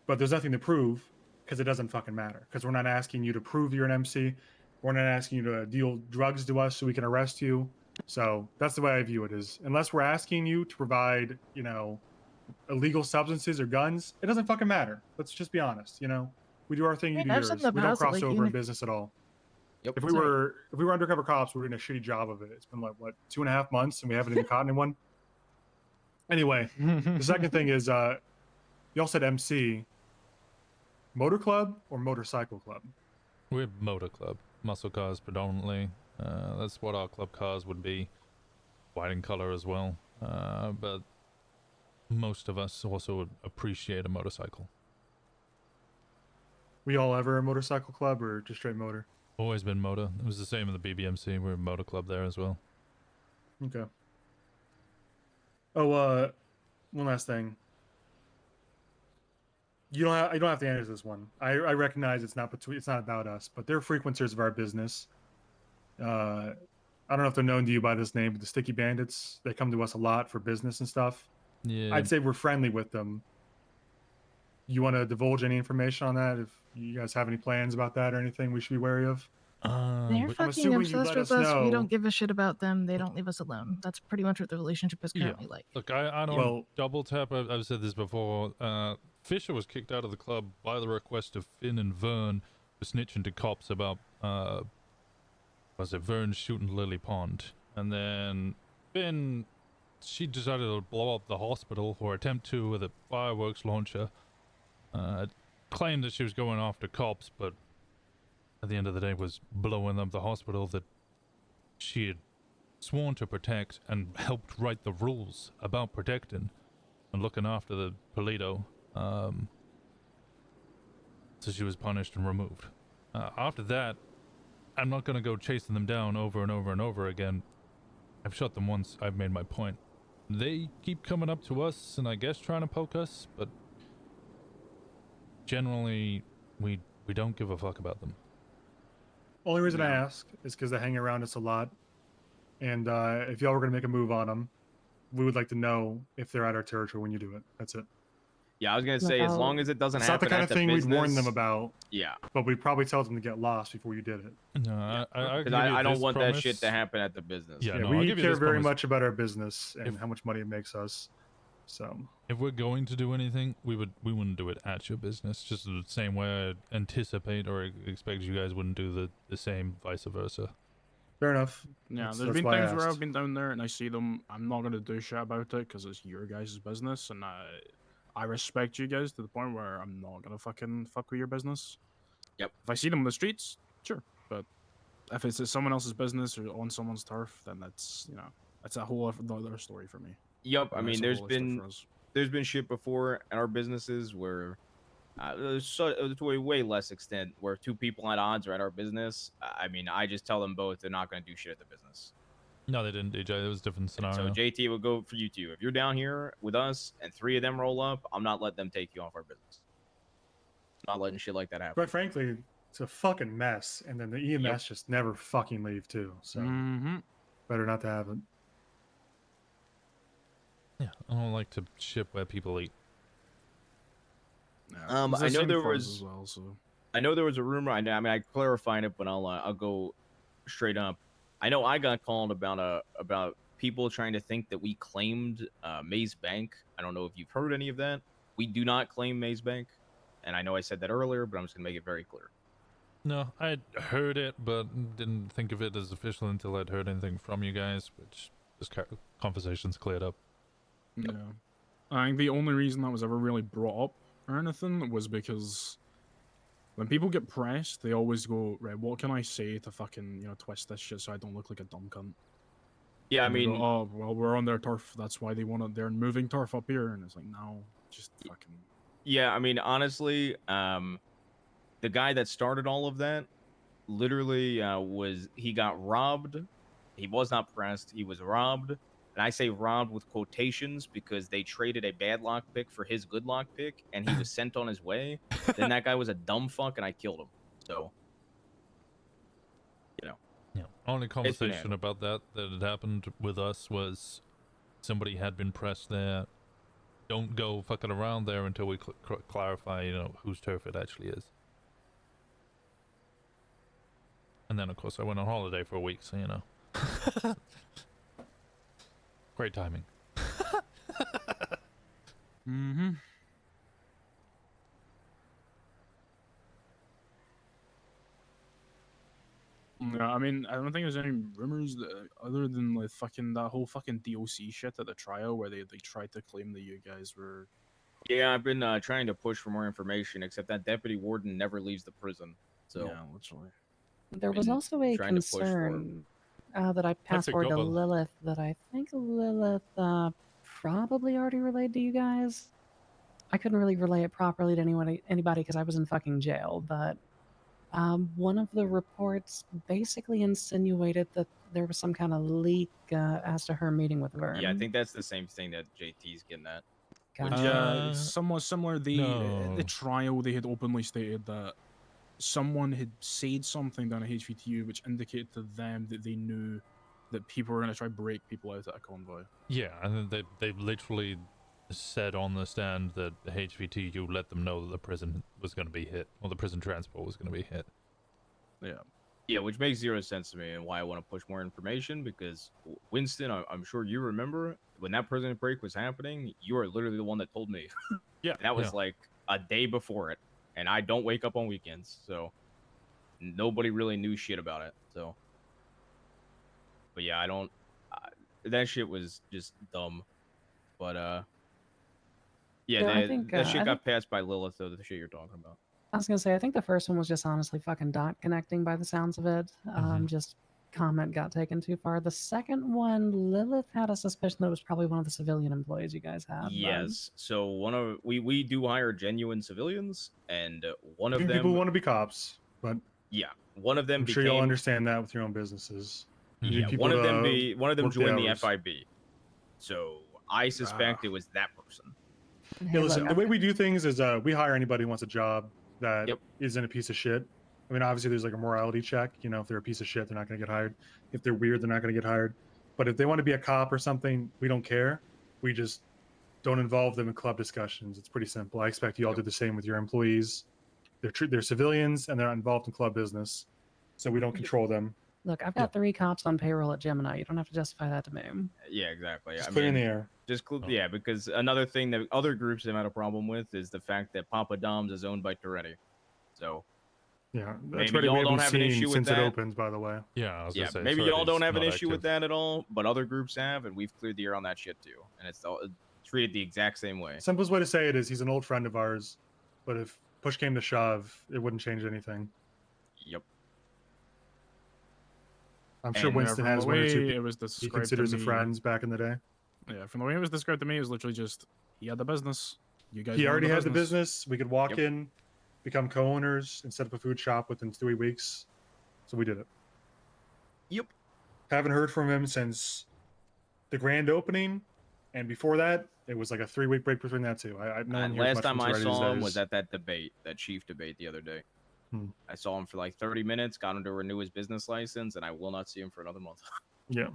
but there's nothing to prove because it doesn't fucking matter. Because we're not asking you to prove you're an MC. We're not asking you to deal drugs to us so we can arrest you. So that's the way I view it is unless we're asking you to provide, illegal substances or guns, it doesn't fucking matter. Let's just be honest, We do our thing, you do I've yours. said in the We don't past that, cross like, over even in if- business at all. Yep. If we were undercover cops, we're doing a shitty job of it. It's been like what 2.5 months and we haven't even caught anyone. Anyway, the second thing is y'all said MC. Motor club or motorcycle club? We're motor club, muscle cars predominantly. That's what our club cars would be, white in color as well. But most of us also would appreciate a motorcycle. We all ever a motorcycle club or just straight motor? Always been motor. It was the same in the BBMC. We're a motor club there as well. Okay. Oh, one last thing. You don't have to answer this one. I recognize it's not about us, but they're frequenters of our business. I don't know if they're known to you by this name, but the Sticky Bandits, they come to us a lot for business and stuff. Yeah. I'd say we're friendly with them. You want to divulge any information on that? If you guys have any plans about that or anything we should be wary of? They're I'm fucking assuming you obsessed let with us us. We know. don't give a shit about them. They don't leave us alone. That's pretty much what the relationship is currently like. Look, I don't double tap. I've said this before. Fisher was kicked out of the club by the request of Finn and Vern for snitching to cops about was it Vern shooting Lily Pond, and then Finn, she decided to blow up the hospital or attempt to with a fireworks launcher. Claimed that she was going after cops, but at the end of the day was blowing up the hospital that she had sworn to protect and helped write the rules about protecting and looking after the Paleto. So she was punished and removed. After that, I'm not gonna go chasing them down over and over and over again. I've shot them once, I've made my point. They keep coming up to us and I guess trying to poke us, but generally we don't give a fuck about them. Only reason I ask is because they hang around us a lot, and if y'all were gonna make a move on them, we would like to know if they're out our territory when you do it. That's it. Yeah, I was gonna say, as long as it doesn't It's happen not the kind at of thing business, we'd warn them about. Yeah. But we'd probably tell them to get lost before you did it. No, Because I don't want that shit to happen at the business. Yeah, no, I'll we give you care this very promise. much about our business and how much money it makes us. So if we're going to do anything, we wouldn't do it at your business. Just the same way I anticipate or expect you guys wouldn't do the same, vice versa. Fair enough. Yeah, That's there's been why I times where asked. I've been down there and I see them. I'm not gonna do shit about it because it's your guys' business, and I respect you guys to the point where I'm not gonna fucking fuck with your business. Yep. If I see them on the streets, sure, but if it's someone else's business or on someone's turf, then that's that's a whole other story for me. Yep. I And mean, that's a there's whole other story been for us. shit before at our businesses where to a way less extent where two people at odds are at our business. I mean, I just tell them both they're not going to do shit at the business. No, they didn't, DJ. It was a different scenario. So JT would go for you two. If you're down here with us and 3 of them roll up, I'm not letting them take you off our business. Not letting shit like that happen. quite frankly, it's a fucking mess. And then the EMS just never fucking leave too. So better not to have it. Yeah, I don't like to ship where people eat. I know there was as well, so. I know there was a rumor. I mean, I clarified it, but I'll go straight up. I know I got called about people trying to think that we claimed Maze Bank. I don't know if you've heard any of that. We do not claim Maze Bank, and I know I said that earlier, but I'm just gonna make it very clear. No, I'd heard it, but didn't think of it as official until I'd heard anything from you guys, which this conversation's cleared up. Yeah. I think the only reason that was ever really brought up or anything was because when people get pressed, they always go, right, what can I say to fucking, twist this shit so I don't look like a dumb cunt? Yeah, And I they go, mean, oh, well, we're on their turf. That's why they're moving turf up here. And it's like, no, just fucking. yeah, I mean, honestly, the guy that started all of that literally he got robbed. He was not pressed. He was robbed. And I say robbed with quotations because they traded a bad lockpick for his good lockpick, and he was sent on his way. Then that guy was a dumb fuck, and I killed him. So, Yeah. Only conversation about that had happened with us was somebody had been pressed there. Don't go fucking around there until we clarify, whose turf it actually is. And then, of course, I went on holiday for a week, so Great timing. Mm-hmm. Yeah, I mean, I don't think there's any rumors other than like that whole fucking DOC shit at the trial where they tried to claim that you guys were. yeah, I've been trying to push for more information, except that deputy warden never leaves the prison. So yeah, literally. There was also a trying to push for concern that I passed a forward good to one. Lilith that I think Lilith probably already relayed to you guys. I couldn't really relay it properly to anybody because I was in fucking jail, but one of the reports basically insinuated that there was some kind of leak as to her meeting with Vern. yeah, I think that's the same thing that JT's getting at. Yeah, somewhat similar. At no. the trial, they had openly stated that someone had said something down at HVTU which indicated to them that they knew that people were going to try to break people out at a convoy. Yeah, and then they literally said on the stand that the HVTU let them know that the prison was going to be hit, or the prison transport was going to be hit. Yeah. Yeah, which makes zero sense to me, and why I want to push more information, because Winston, I'm sure you remember, when that prison break was happening, you are literally the one that told me. Yeah. That was like a day before it, and I don't wake up on weekends, so nobody really knew shit about it, so. But yeah, I don't. That shit was just dumb. But yeah, Yeah, I think, that shit I got passed by Lilith though. The shit you're talking about. I was gonna say, I think the first one was just honestly fucking dot connecting by the sounds of it. Just comment got taken too far. The second one, Lilith had a suspicion that it was probably one of the civilian employees you guys had. but- Yes. So one of we do hire genuine civilians, and one I of think them. people want to be cops, but Yeah, one of them. I'm sure you'll became- understand that with your own businesses. You need Yeah, people one of to them work joined the hours. FIB. So I suspect it was that person. Hey, listen, the way we do things is we hire anybody who wants a job that not a piece of shit. I mean, obviously there's like a morality check. You know, if they're a piece of shit, they're not going to get hired. If they're weird, they're not going to get hired. But if they want to be a cop or something, we don't care. We just don't involve them in club discussions. It's pretty simple. I expect you all do the same with your employees. They're civilians and they're not involved in club business, so we don't control them. Look, I've got 3 cops on payroll at Gemini. You don't have to justify that to me. Yeah, exactly. Just clearing the air. Just yeah, because another thing that other groups have had a problem with is the fact that Papa Dom's is owned by Toretti. So Yeah, maybe Toretti we y'all haven't don't have an seen issue with since it that. opens, by the way. Yeah, I was Yeah, gonna say, maybe y'all don't Toretti's have an not issue with active. that at all, but other groups have, and we've cleared the air on that shit too, and it's all treated the exact same way. Simplest way to say it is he's an old friend of ours, but if push came to shove, it wouldn't change anything. Yep. I'm sure And, Winston from has the one or way two it people was he described considers to a me- friends back in the day. Yeah, from the way it was described to me, it was literally just he had the business. You guys He wanted already had the business. We could walk in, become co-owners, and set up a food shop within 3 weeks. So we did it. Yep. Haven't heard from him since the grand opening, and before that, it was like a 3-week break between that too. I no one And hears last much time from I Toretti these saw him days. was at that debate, that chief debate the other day. Hmm. I saw him for like 30 minutes, got him to renew his business license, and I will not see him for another month. Yeah.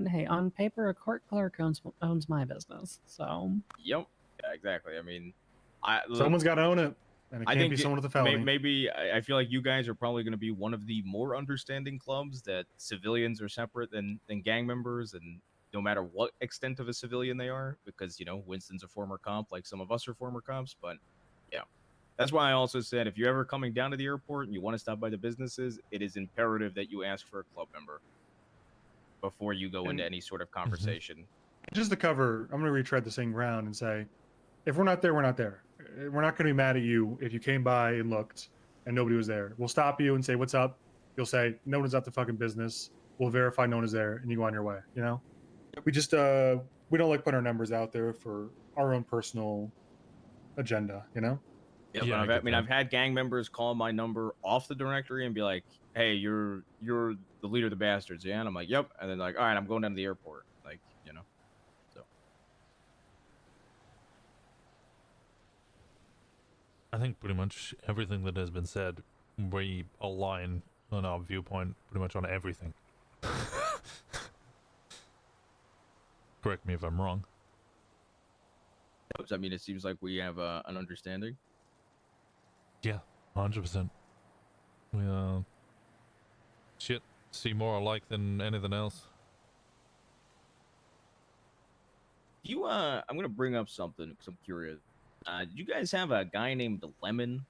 Hey, on paper, a court clerk owns my business, so. Yep. Yeah, exactly. I mean, Someone's got to own it, and it I can't think be someone with a may- felony. Maybe I feel like you guys are probably going to be one of the more understanding clubs that civilians are separate than gang members, and no matter what extent of a civilian they are, because Winston's a former cop, like some of us are former cops. But yeah, that's why I also said if you're ever coming down to the airport and you want to stop by the businesses, it is imperative that you ask for a club member before you go into any sort of conversation. Just to cover, I'm going to retread the same ground and say, if we're not there, we're not there. We're not going to be mad at you if you came by and looked and nobody was there. We'll stop you and say, "What's up?" You'll say, "No one's at the fucking business." We'll verify no one is there, and you go on your way. We just we don't like putting our numbers out there for our own personal agenda. Yeah, but I've had gang members call my number off the directory and be like, "Hey, you're the leader of the Baastards, yeah?" And I'm like, "Yep." And then like, "All right, I'm going down to the airport." Like, so. I think pretty much everything that has been said, we align on our viewpoint pretty much on everything. Correct me if I'm wrong. I mean, it seems like we have an understanding. Yeah, 100%. We see more alike than anything else. I'm gonna bring up something because I'm curious. Did you guys have a guy named Lemon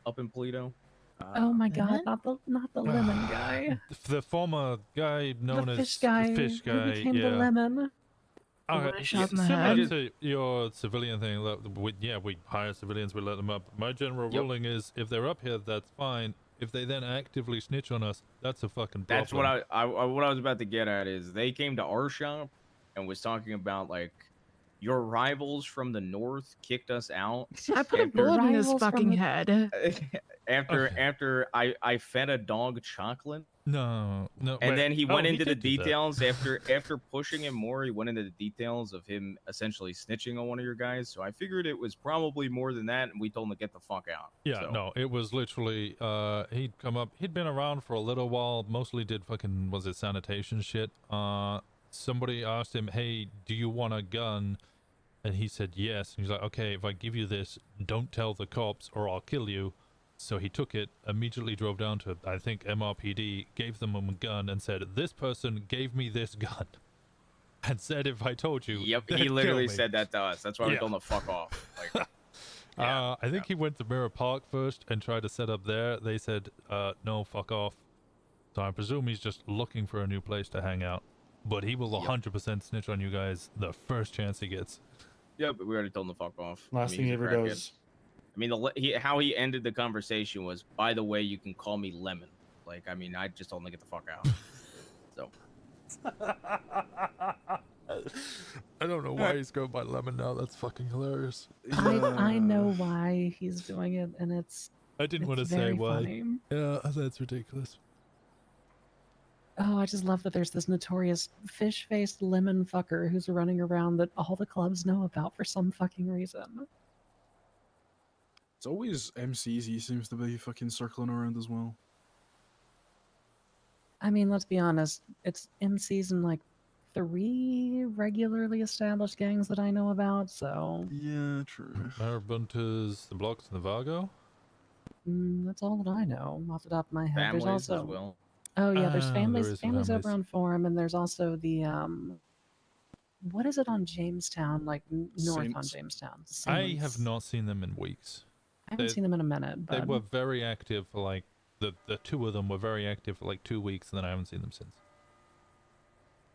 up in Paleto? Oh my god, not the lemon guy. The former guy known The as fish guy. the fish Who guy, became yeah. the lemon. Okay, Shot in the similar head. to your civilian thing, we hire civilians, we let them up. My general ruling is if they're up here, that's fine. If they then actively snitch on us, that's a fucking problem. That's what I was about to get at is they came to our shop and was talking about like your rivals from the north kicked us out. I put a bullet in his Rivals from fucking the- head. after I fed a dog chocolate. No. And wait. then he Oh, went into the did do that. details after pushing him more. He went into the details of him essentially snitching on one of your guys. So I figured it was probably more than that, and we told him to get the fuck out. Yeah, So- no, it was literally, he'd come up, he'd been around for a little while, mostly did fucking, was it sanitation shit? Somebody asked him, "Hey, do you want a gun?" And he said yes. And he's like, "Okay, if I give you this, don't tell the cops or I'll kill you." So he took it, immediately drove down to, I think, MRPD, gave them a gun and said, "This person gave me this gun." And said, "If I told you." Yep, they'd he kill literally me." said that to us. That's why we Yeah. told him to fuck off. Like, I think he went to Mirror Park first and tried to set up there. They said, "No, fuck off." So I presume he's just looking for a new place to hang out. But he will 100% snitch on you guys the first chance he gets. Yeah, but we already told him to fuck off. Last thing he he's a ever crackhead. does. I mean, how he ended the conversation was, by the way, you can call me Lemon. Like, I mean, I just told him to get the fuck out. So. I don't know why he's going by Lemon now. That's fucking hilarious. I know why he's doing it, and it's. I didn't want to it's say very why. funny. Yeah, that's ridiculous. Oh, I just love that there's this notorious fish-faced lemon fucker who's running around that all the clubs know about for some fucking reason. It's always MCs he seems to be fucking circling around as well. I mean, let's be honest, it's MCs in like 3 regularly established gangs that I know about, so... Yeah, true. Marabuntas, the Blocks, and the Vargo? That's all that I know off the top of my head. Families There's also... as well. Oh yeah, there's Ah, families, there is families over families. on Forum, and there's also the, what is it on Jamestown, like north on Saints. Jamestown? I Saints. have not seen them in weeks. I haven't seen them in a minute, They but... were very active for like, the 2 of them were very active for like 2 weeks, and then I haven't seen them since.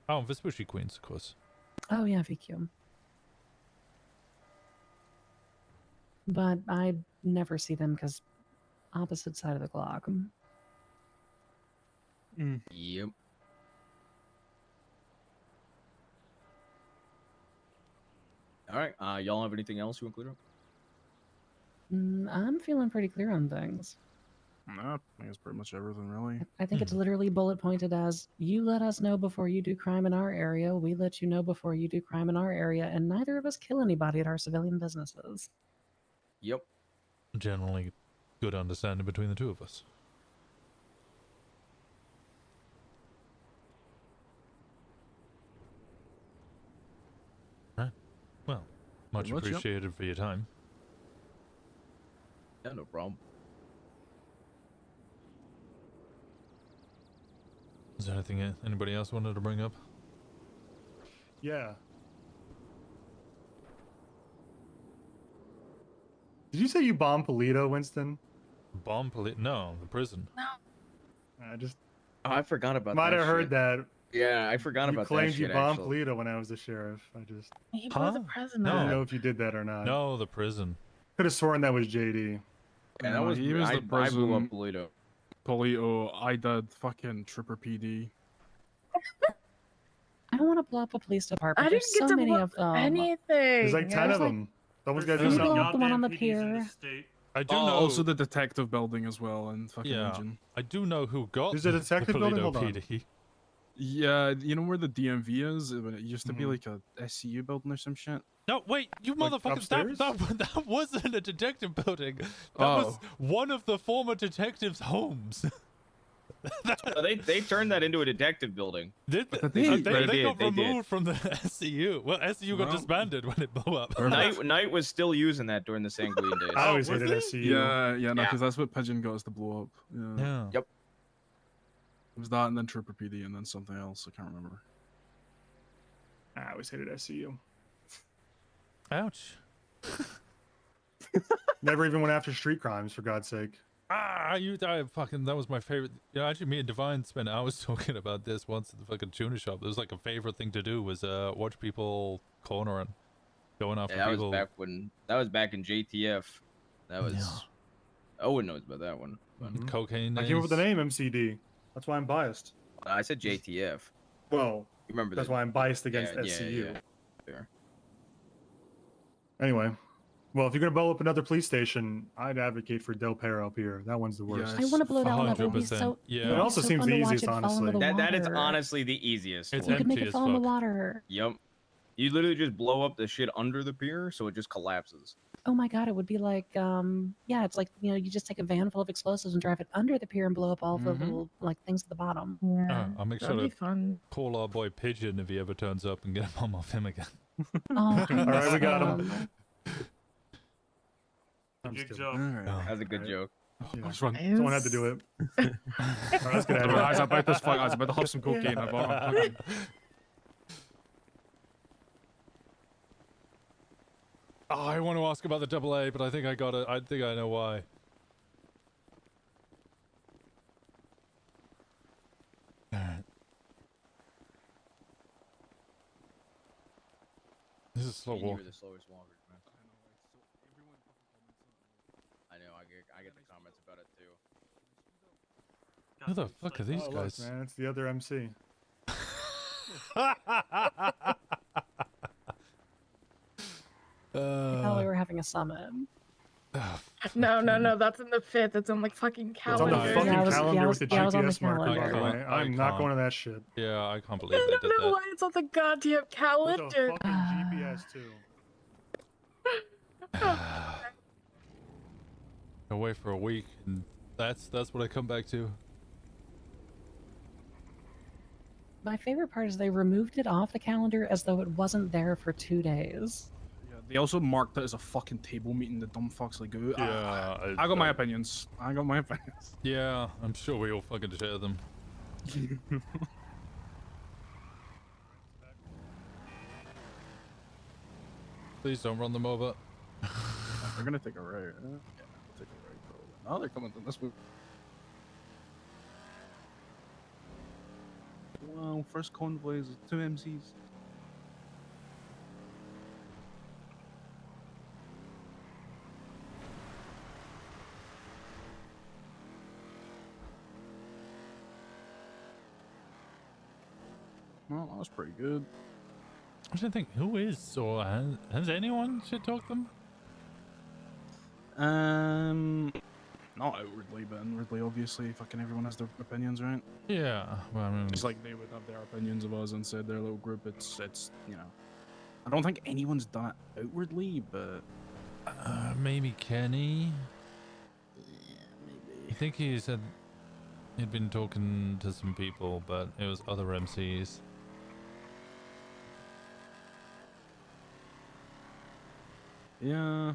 Oh, and Vespucci Queens, of course. Oh yeah, VQ. But I never see them because opposite side of the clock. Yep. All right. Y'all have anything else you want to clear up? I'm feeling pretty clear on things. No, I think it's pretty much everything, really. I think it's literally bullet pointed as, you let us know before you do crime in our area, we let you know before you do crime in our area, and neither of us kill anybody at our civilian businesses. Yep. Generally, good understanding between the 2 of us. Right. Well, much Pretty much, yep. appreciated for your time. Yeah, no problem. Is there anything anybody else wanted to bring up? Yeah. Did you say you bombed Paleto, Winston? Bomb Paleto? No, the prison. I just Oh, I forgot about might that have heard shit. that. Yeah, I forgot You about that claimed shit, you bombed actually. Paleto when I was the sheriff. I just He blew the president I up. don't know if you did that or not. No, the prison. Could have sworn that was JD. Yeah, that was he was the I blew up president. Paleto. Polito, I did fucking Trooper PD. I don't want to blow up a police department. I didn't There's get so to many blow of them. anything. There's like 10 There's of like- them. Someone's got to Can do we blow something. up the one on the pier? I do Oh, know. also the detective building as well, and fucking Yeah, engine. I do know who got There's a the detective building? Paleto Hold on. PD. Yeah, you know where the DMV is? It used to be Mhm. like a SCU building or some shit. No, wait, you Like, motherfuckers! upstairs? That wasn't a detective building. That was Oh. one of the former detectives' homes. Oh, they turned that into a detective building. Did But they? they- They did, got they did. removed from the SCU. Well, SCU got Well, disbanded when it blew up. Knight was still using that during the Sanguine days. I always was hated he? SCU. Yeah, no, Yeah. because that's what Pigeon got us to blow up. Yeah. Yeah. Yep. It was that and then Trooper PD and then something else. I can't remember. I always hated SCU. Ouch. Never even went after street crimes, for God's sake. I fucking, that was my favorite. Yeah, actually, me and Divine spent hours talking about this once at the fucking tuna shop. It was like a favorite thing to do was watch people cornering, going after Yeah, that people. was back in JTF. That was Owen knows about that one. But Cocaine. I came up with the days. name MCD. That's why I'm biased. I said JTF. Well, You remember that's that? why I'm biased against Yeah, SCU. yeah. Fair. Anyway, well, if you're gonna blow up another police station, I'd advocate for Del Perro up here. That one's the worst. I want to blow that one up. It would be 100%. so. Yeah. would It be also so seems fun the to watch easiest, it fall into honestly. the That is water. honestly the easiest. It's You could make empty it as fall in the fuck. water. Yep. You literally just blow up the shit under the pier, so it just collapses. Oh my god, it would be like, yeah, it's like, you just take a van full of explosives and drive it under the pier and blow up all the little, like, things at the bottom. Yeah. I'll make sure That'd be to fun. call our boy Pigeon if he ever turns up and get a bomb off him again. Oh, I All right, we miss got him. them. I'm just kidding. Alright. That's a good Alright. joke. Yeah. What's wrong? Someone had to do it. All right, let's get out of I was here. about this fight. I was about to have some cocaine. I bought it. Oh, I want to ask about the AA, but I think I got it. I think I know why. is slow You were walking. the slowest walkers, man. I know. I get the comments about it too. Who the fuck are these Oh, guys? look, man, it's the other MC. I thought we were having a summit. No, that's in the 5th. It's on like fucking It's on calendar. the fucking calendar with the yeah, I was on the GPS marker, by the calendar. way. I'm not going to that shit. Yeah, I can't I believe they don't did know that. why it's on the goddamn With calendar. a fucking GPS too. Away for a week, and that's what I come back to. My favorite part is they removed it off the calendar as though it wasn't there for 2 days. Yeah, they also marked it as a fucking table meeting. The dumb fucks like, "Ooh, Yeah, I got my opinions. I got my opinions. Yeah, I'm sure we all fucking share them. Please don't run them over. They're gonna take a right. Yeah, they'll take a right. Probably. Now they're coming to this move. Wow, first convoy is 2 MCs. Well, that was pretty good. I should think, who is or has anyone shit talked them? Not outwardly, but inwardly, obviously, fucking everyone has their opinions, right? Yeah, well, I mean, Just like they would have their opinions of us inside their little group. It's you know, I don't think anyone's done it outwardly, but maybe Kenny. I think he said he'd been talking to some people, but it was other MCs. yeah.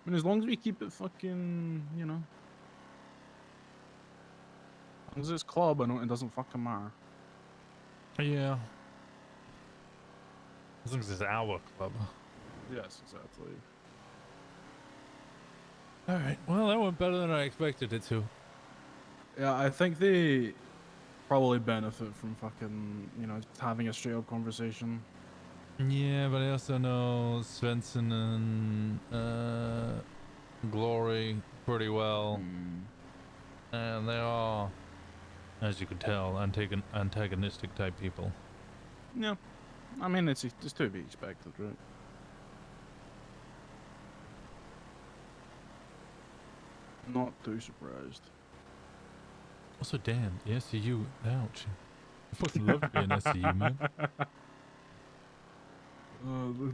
I mean, as long as we keep it fucking, you know, as long as it's club, I know it doesn't fucking matter. Yeah. As long as it's our club. Yes, exactly. Alright, well, that went better than I expected it to. Yeah, I think they probably benefit from fucking, you know, just having a straight up conversation. Yeah, but I also know Svensson and Glory pretty well. And they are, as you could tell, antagonistic type people. Yeah, I mean, it's to be expected, right? Not too surprised. Also, Dan, the SCU, ouch. I fucking love to be an SCU, man.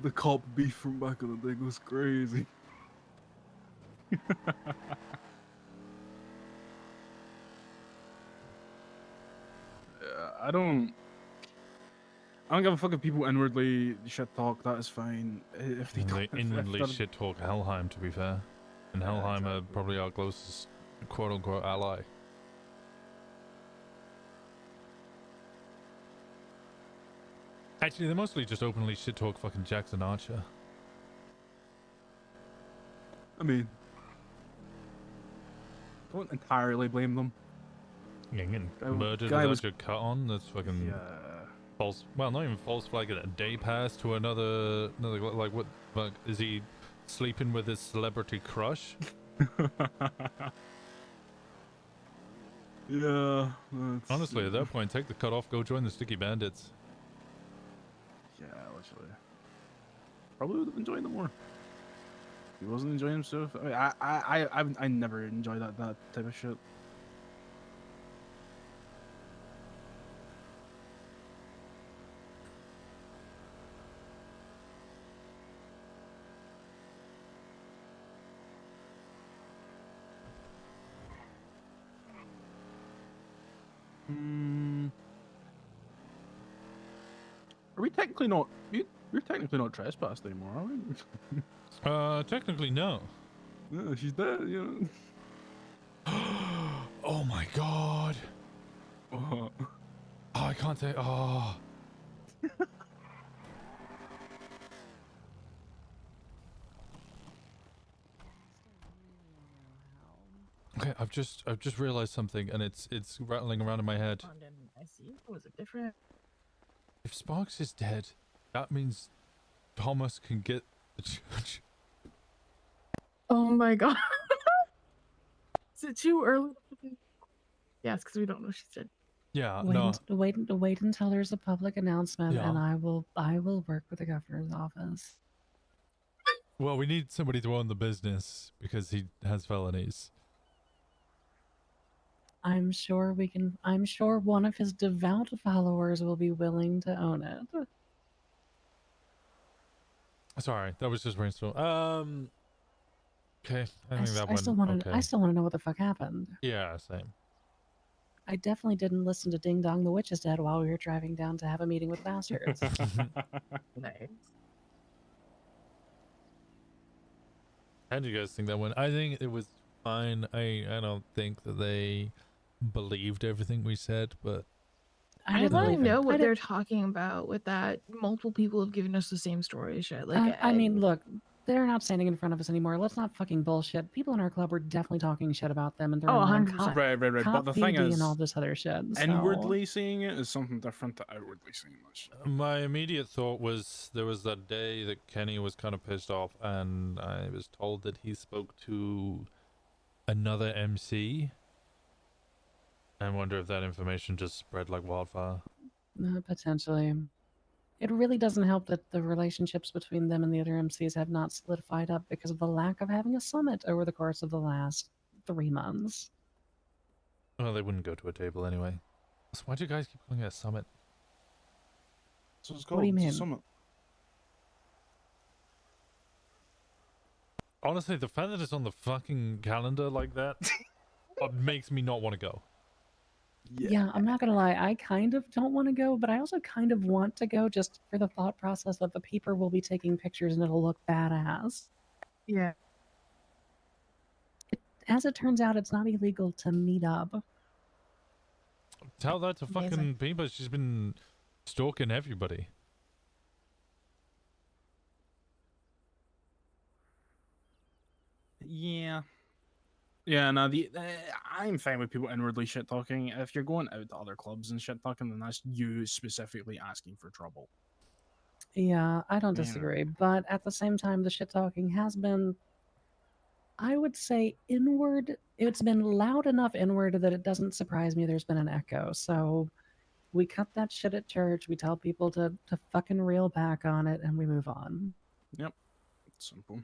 The cop beef from back in the day was crazy. I don't give a fuck if people inwardly shit talk. That is fine. If they don't, They inwardly shit talk Helheim, to be fair. And Helheim are probably our closest quote unquote ally. Actually, they mostly just openly shit talk fucking Jackson Archer. I mean, don't entirely blame them. Yeah, getting Guy- murdered guy without was- your cut on, that's fucking false. Well, not even false flag, a day pass to another like, what fuck is he sleeping with his celebrity crush? Yeah. Honestly, at that point, take the cut off, go join the Sticky Bandits. Yeah, literally. Probably would have enjoyed it more. He wasn't enjoying himself. I mean, I never enjoy that type of shit. Are we technically not? We're technically not trespassed anymore, are we? Technically no. Yeah, she's dead. You know. Oh my god. Oh, I can't say. Oh. Okay, I've just realized something, and it's rattling around in my head. I see. Was it different? If Sparks is dead, that means Thomas can get the church. Oh my god. Is it too early? Yes, because we don't know she's dead. Yeah, Wait until there's a public announcement, Yeah. and I will work with the governor's office. Well, we need somebody to own the business because he has felonies. I'm sure we can. I'm sure one of his devout followers will be willing to own it. Sorry, that was just brainstorm. Okay, I think that I still one. want to. Okay. I still want to know what the fuck happened. Yeah, same. I definitely didn't listen to Ding Dong the Witch is Dead while we were driving down to have a meeting with Baastards. Nice. How do you guys think that went? I think it was fine. I don't think that they believed everything we said, but I want to know what they're talking about with that. Multiple people have given us the same story. Shit. Like, I mean, look, they're not standing in front of us anymore. Let's not fucking bullshit. People in our club were definitely talking shit about them, and they're 100%. Right. cop But the thing PD is, and all this other shit. So. inwardly seeing it is something different to outwardly seeing that shit. my immediate thought was there was that day that Kenny was kind of pissed off, and I was told that he spoke to another MC. I wonder if that information just spread like wildfire. Potentially. It really doesn't help that the relationships between them and the other MCs have not solidified up because of the lack of having a summit over the course of the last 3 months. Well, they wouldn't go to a table anyway. So why do you guys keep calling it a summit? So it's What do you it's a mean? summit. Honestly, the fact that it's on the fucking calendar like that makes me not want to go. Yeah, I'm not gonna lie. I kind of don't want to go, but I also kind of want to go just for the thought process that the people will be taking pictures and it'll look badass. Yeah. As it turns out, it's not illegal to meet up. Tell that to Amazing. fucking Biba. She's been stalking everybody. Yeah. Yeah, no, I'm fine with people inwardly shit talking. If you're going out to other clubs and shit talking, then that's you specifically asking for trouble. Yeah, I don't Yeah. disagree. But at the same time, the shit talking has been, I would say, inward. It's been loud enough inward that it doesn't surprise me there's been an echo. So we cut that shit at church. We tell people to fucking reel back on it, and we move on. Yep. Simple.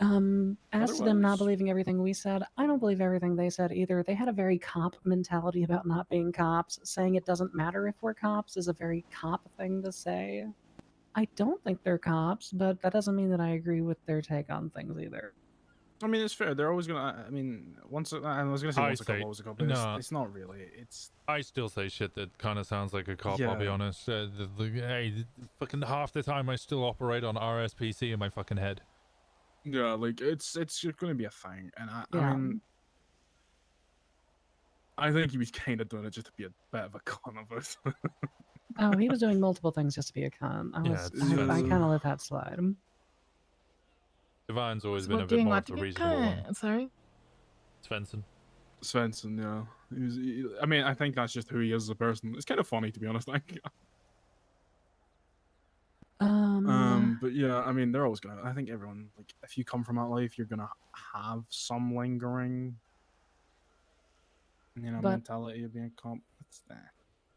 As to them not Otherwise- believing everything we said, I don't believe everything they said either. They had a very cop mentality about not being cops. Saying it doesn't matter if we're cops is a very cop thing to say. I don't think they're cops, but that doesn't mean that I agree with their take on things either. I mean, it's fair. They're always gonna. I mean, I was gonna say once a couple, always a couple. But no. it's not really. It's. I still say shit that kind of sounds like a cop, I'll be Yeah. honest. Hey, fucking half the time I still operate on RSPC in my fucking head. Yeah, like it's just gonna be a thing, and I Yeah. mean, I think he was kind of doing it just to be a bit of a con of it. Oh, he was doing multiple things just to be a con. Yeah, I kind of let that slide. Divine's always So been a what bit doing more what of to a get reasonable one. cut? Sorry. Svensson. Svensson, yeah. I mean, I think that's just who he is as a person. It's kind of funny, to be honest. Like, but yeah, I mean, they're always gonna. I think everyone, like, if you come from that life, you're gonna have some lingering, But- mentality of being a cop. It's that.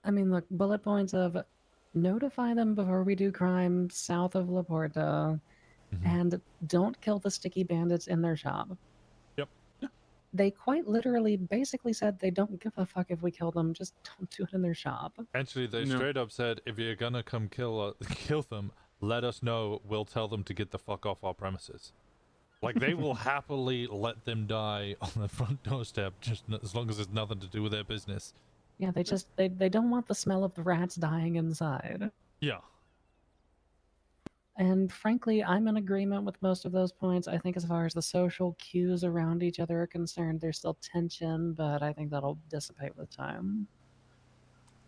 I mean, look, bullet points of notify them before we do crime south of La Porta, and don't kill the sticky bandits in their shop. Yep. They quite literally basically said they don't give a fuck if we kill them, just don't do it in their shop. Actually, they No. straight up said, if you're gonna come kill them, let us know. We'll tell them to get the fuck off our premises. Like, they will happily let them die on the front doorstep, just as long as it's nothing to do with their business. Yeah, they don't want the smell of the rats dying inside. Yeah. And frankly, I'm in agreement with most of those points. I think as far as the social cues around each other are concerned, there's still tension, but I think that'll dissipate with time.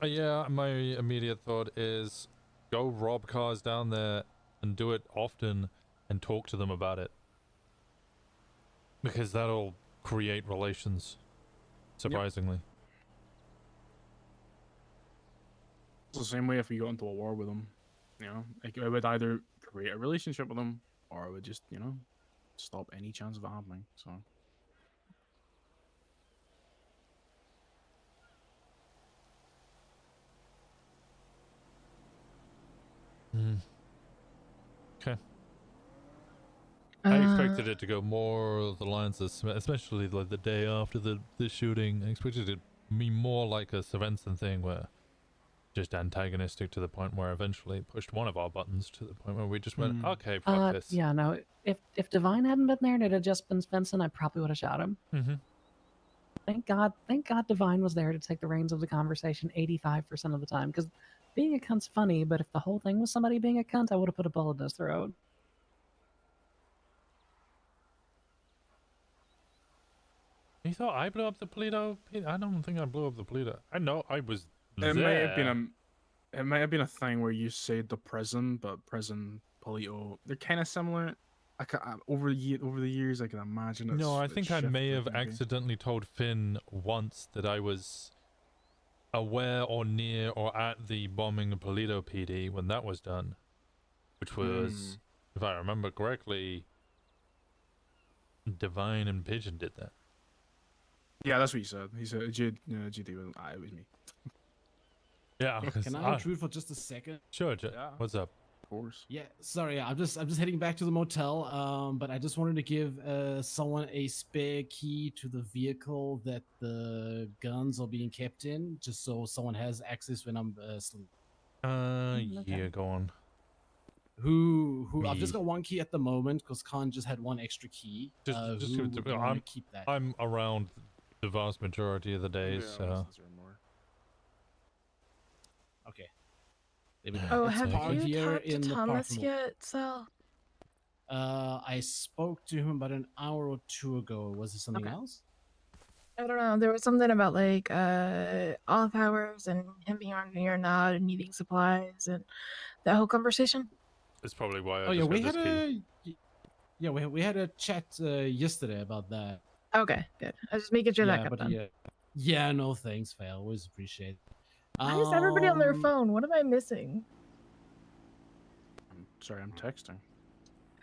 Yeah, my immediate thought is go rob cars down there and do it often and talk to them about it. Because that'll create relations. surprisingly. It's the same way if we got into a war with them. You know, like, I would either create a relationship with them, or I would just, you know, stop any chance of it happening. So. Okay. I expected it to go more the lines of, especially like the day after the shooting. I expected it to be more like a Svensson thing, where just antagonistic to the point where eventually it pushed one of our buttons to the point where we just went, okay, fuck this. Yeah, no. If Divine hadn't been there and it had just been Svensson, I probably would have shot him. Mm-hmm. Thank God Divine was there to take the reins of the conversation 85% of the time. Because being a cunt's funny, but if the whole thing was somebody being a cunt, I would have put a bullet in his throat. You thought I blew up the Paleto? I don't think I blew up the Paleto. I know I was It there. might have been a thing where you said the prison, but prison, Paleto, they're kind of similar. Over the years, I can imagine it's. No, I think I may have shifted, maybe. accidentally told Finn once that I was aware or near or at the bombing of Paleto PD when that was done, which was, if I remember correctly, Divine and Pigeon did that. Yeah, that's what he said. He said GD was. It was me. Yeah. Can I intrude for just a second? Sure. What's up? Of course. Yeah, sorry, I'm just heading back to the motel. But I just wanted to give someone a spare key to the vehicle that the guns are being kept in, just so someone has access when I'm asleep. Yeah, go on. Who? I've just got one key at the moment because Khan just had one extra key. Just who give it would to me. wanna keep that? I'm around the vast majority of the days, so. Okay. There we go. Oh, It's have parked you here talked to in the Thomas parking lot. yet, Sal? I spoke to him about an hour or two ago. Was there something else? I don't know. There was something about like off hours and him being on your nod and needing supplies and that whole conversation. That's probably why I Oh yeah, just we got had this key. we had a chat yesterday about that. Okay, good. I was just making sure that got but done. yeah, no thanks, Faye. I always appreciate it. Why is everybody on their phone? What am I missing? I'm sorry, I'm texting.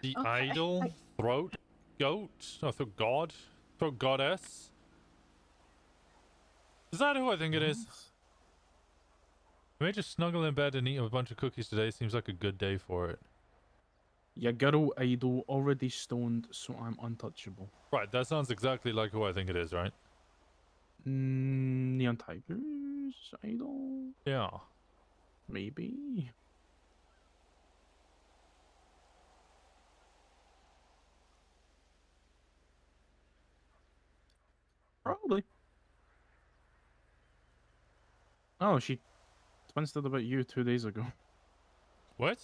The idol, throat, goat, throat god, throat goddess. Is that who I think it is? I may just snuggle in bed and eat a bunch of cookies today. Seems like a good day for it. Your girl idol already stoned, so I'm untouchable. Right, that sounds exactly like who I think it is, right? Neon Tigers idol? Yeah. Maybe. Probably. Oh, she Winston about you 2 days ago. What?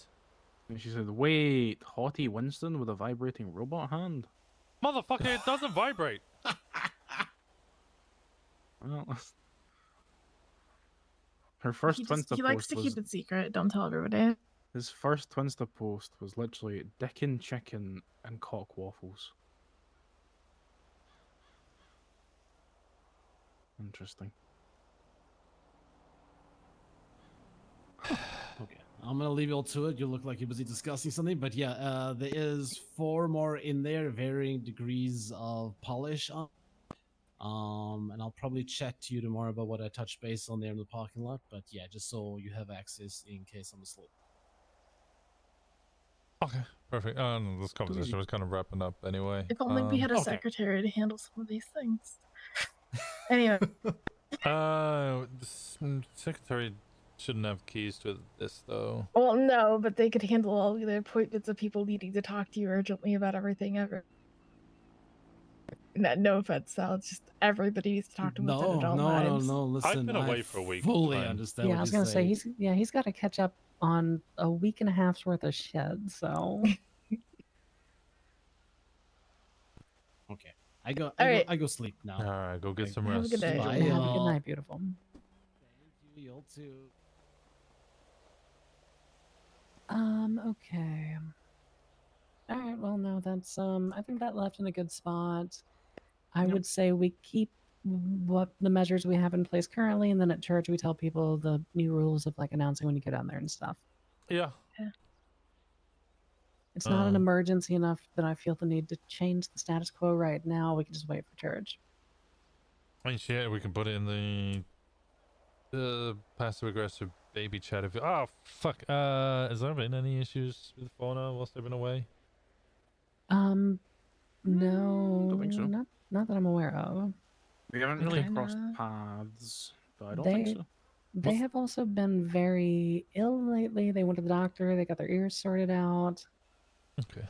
And she said, wait, haughty Winston with a vibrating robot hand? Motherfucker, it doesn't vibrate. Well, her first Twinsta He likes post to was... keep it secret. Don't tell everybody. His first Twinsta post was literally Dickin' Chicken and Cock Waffles. Interesting. Okay, I'm gonna leave you all to it. You look like you're busy discussing something, but yeah, there is 4 more in there, varying degrees of polish on. And I'll probably chat to you tomorrow about what I touched base on there in the parking lot. But yeah, just so you have access in case I'm asleep. Okay, perfect. No, this conversation was kind of wrapping up anyway. If only we had a Okay. secretary to handle some of these things. Anyway. This secretary shouldn't have keys to this though. Well, no, but they could handle all the appointments of people needing to talk to you urgently about everything ever. No offense, Sal. It's just everybody needs to talk to him at all times. No. Listen, I've been away for a week. Fully Fine. understand. Yeah, what I was you're gonna say saying. he's got to catch up on a week and a half's worth of shit. So. Okay, I go sleep now. All right, go get some Have a rest. good day. Bye, Have a good y'all. night, beautiful. You, y'all too. Okay. All right. Well, no, that's I think that left in a good spot. I would say we keep what the measures we have in place currently, and then at church we tell people the new rules of like announcing when you go down there and stuff. Yeah. It's not an emergency enough that I feel the need to change the status quo right now. We can just wait for church. I mean, shit, we can put it in the passive aggressive baby chat. If oh fuck, has there been any issues with fauna whilst they've been away? No, Don't think so. not that I'm aware of. We haven't really crossed paths, but I don't think so. They have also been very ill lately. They went to the doctor. They got their ears sorted out. Okay.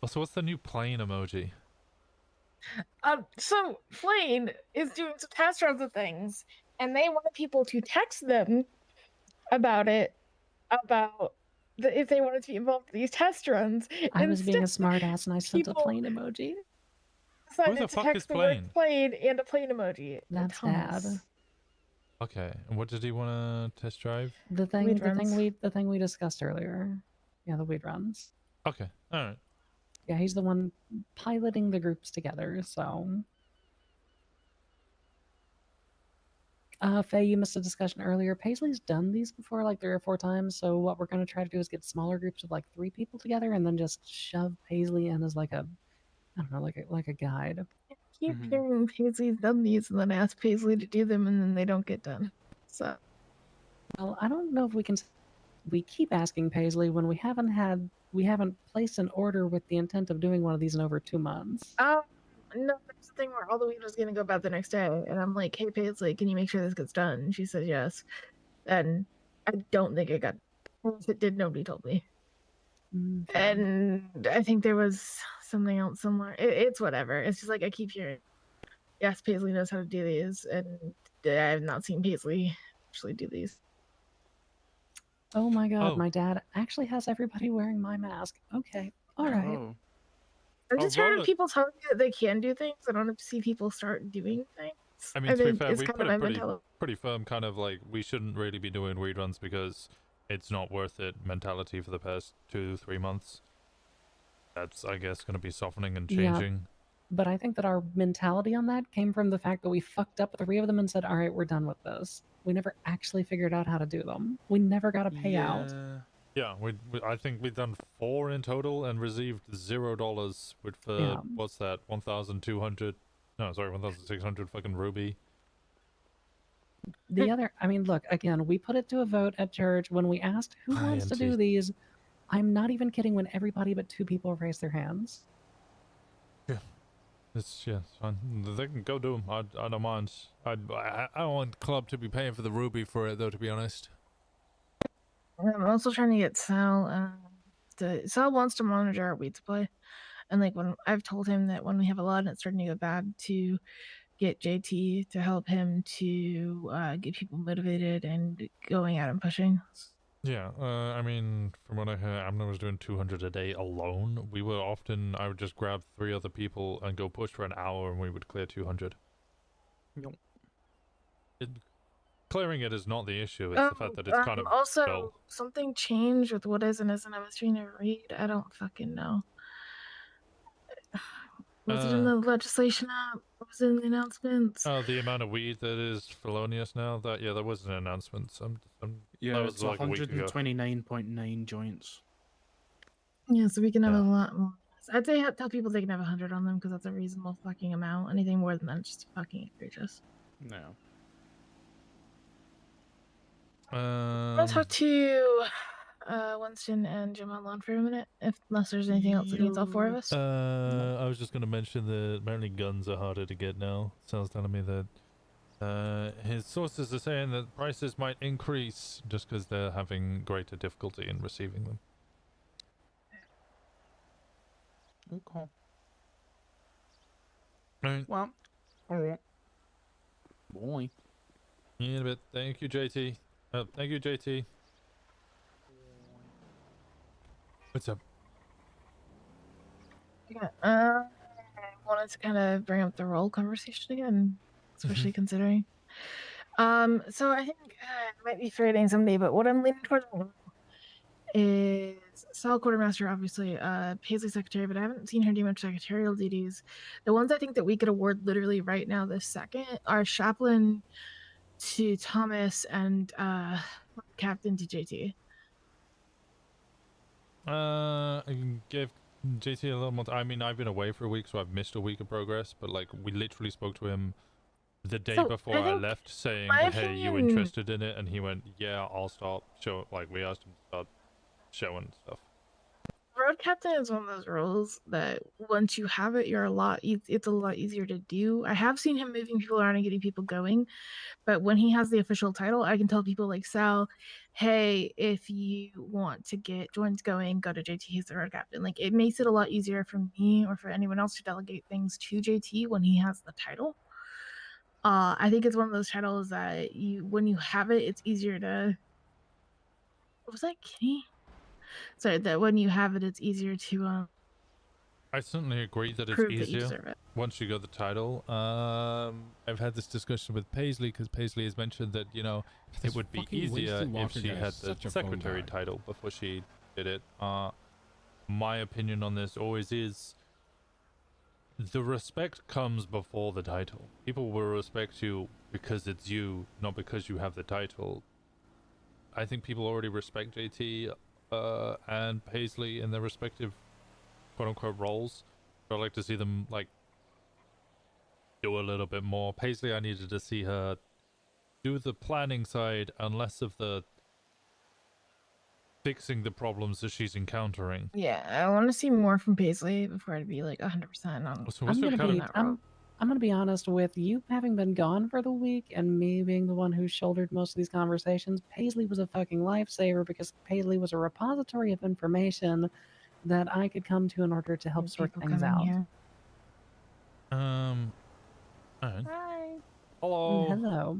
Also, what's the new plane emoji? So Flane is doing some test runs of things, and they wanted people to text them about it, if they wanted to be involved in these test runs. I was being a smartass and I sent a plane emoji. Decided Who the to fuck text is the word Plane? plane and a plane emoji. That's Thomas. bad. Okay, and what did he want to test drive? The thing Weed runs. we discussed earlier. Yeah, the weed runs. Okay, all right. Yeah, he's the one piloting the groups together, so. Fey, you missed a discussion earlier. Paisley's done these before like 3 or 4 times, so what we're going to try to do is get smaller groups of like 3 people together and then just shove Paisley in as like a, I don't know, like a guide. Keep hearing Paisley's done these and then ask Paisley to do them and then they don't get done. So. Well, I don't know if we can. We keep asking Paisley when we haven't placed an order with the intent of doing one of these in over 2 months. No, there's the thing where all the weed was gonna go bad the next day, and I'm like, "Hey Paisley, can you make sure this gets done?" And she said yes, and I don't think it got. If it did, nobody told me. And I think there was something else somewhere. It's whatever. It's just like I keep hearing. Yes, Paisley knows how to do these, and I have not seen Paisley actually do these. Oh my god, Oh. my dad actually has everybody wearing my mask. Okay, all right. Oh. I'm just tired Rolla- of people telling me that they can do things. I don't see people start doing things. I mean, to be think fair, it's we kind put of a my mentality. pretty firm kind of like we shouldn't really be doing weed runs because it's not worth it mentality for the past 2-3 months. That's, I guess, going to be softening and Yeah. changing. But I think that our mentality on that came from the fact that we fucked up 3 of them and said, all right, we're done with this. We never actually figured out how to do them. We never got a payout. Yeah, I think we've done 4 in total and received $0 for Yeah. what's that? 1,200? No, sorry, 1,600 fucking ruby. The other, I mean, look, again, we put it to a vote at church when we asked who wants to do INT. these. I'm not even kidding when everybody but 2 people raised their hands. It's fine. They can go do them. I don't mind. I don't want club to be paying for the ruby for it though. To be honest. I'm also trying to get Sal. Sal wants to monitor our weed supply, and like when I've told him that when we have a lot and it's starting to go bad, to get JT to help him to get people motivated and going out and pushing. Yeah. I mean, from what I heard, Amna was doing 200 a day alone. I would just grab 3 other people and go push for an hour, and we would clear 200. Clearing it is not the issue. It's the fact that it's kind of also dull. something changed with what is and isn't. I was trying to read. I don't fucking know. Was it in the legislation app? Was it in the announcements? Oh, the amount of weed that is felonious now. That was an announcement. Yeah, that was it's like a week ago. 129.9 joints. Yeah, so we can have a lot more. I'd say tell people they can have 100 on them because that's a reasonable fucking amount. Anything more than that is just fucking egregious. No. I'll talk to Winston and Gemma on for a minute, unless there's anything else that needs all 4 of us. I was just going to mention that apparently guns are harder to get now. Sal's telling me that his sources are saying that prices might increase just because they're having greater difficulty in receiving them. Okay. Right. Well, alright. Boy. In a bit. Thank you, JT. Thank you, JT. What's up? Yeah, I wanted to kind of bring up the role conversation again, especially considering. So I think it might be Friday someday, but what I'm leaning towards is Sal quartermaster, obviously, Paisley secretary, but I haven't seen her do much secretarial duties. The ones I think that we could award literally right now, this second, are chaplain to Thomas and captain to JT. I can give JT a little more. I mean, I've been away for a week, so I've missed a week of progress. But like, we literally spoke to him the day So, before I I think left, saying, my "Hey, you opinion- interested in it?" And he went, "Yeah, I'll start show." Like, we asked him to start showing stuff. Road captain is one of those roles that once you have it, it's a lot easier to do. I have seen him moving people around and getting people going, but when he has the official title, I can tell people like Sal, hey, if you want to get joins going, go to JT, he's the road captain. Like, it makes it a lot easier for me or for anyone else to delegate things to JT when he has the title. I think it's one of those titles that when you have it, it's easier to. What was that, Kenny? Sorry, that when you have it, it's easier to I certainly agree that it's prove that you easier deserve it. once you got the title. I've had this discussion with Paisley because Paisley has mentioned that, you know, it would be fucking easier Winston if Walker she guy had is the such a phone secretary dog. title before she did it. My opinion on this always is the respect comes before the title. People will respect you because it's you, not because you have the title. I think people already respect JT and Paisley in their respective quote-unquote roles. I'd like to see them, like, do a little bit more. Paisley, I needed to see her do the planning side and less of the fixing the problems that she's encountering. Yeah, I want to see more from Paisley before I'd be like 100% on. So I'm what's gonna kind be of... I'm gonna be honest with you, having been gone for the week and me being the one who shouldered most of these conversations. Paisley was a fucking lifesaver because Paisley was a repository of information that I could come to in order to help sort things out. Here. Alright. Hi. Hello. Hello.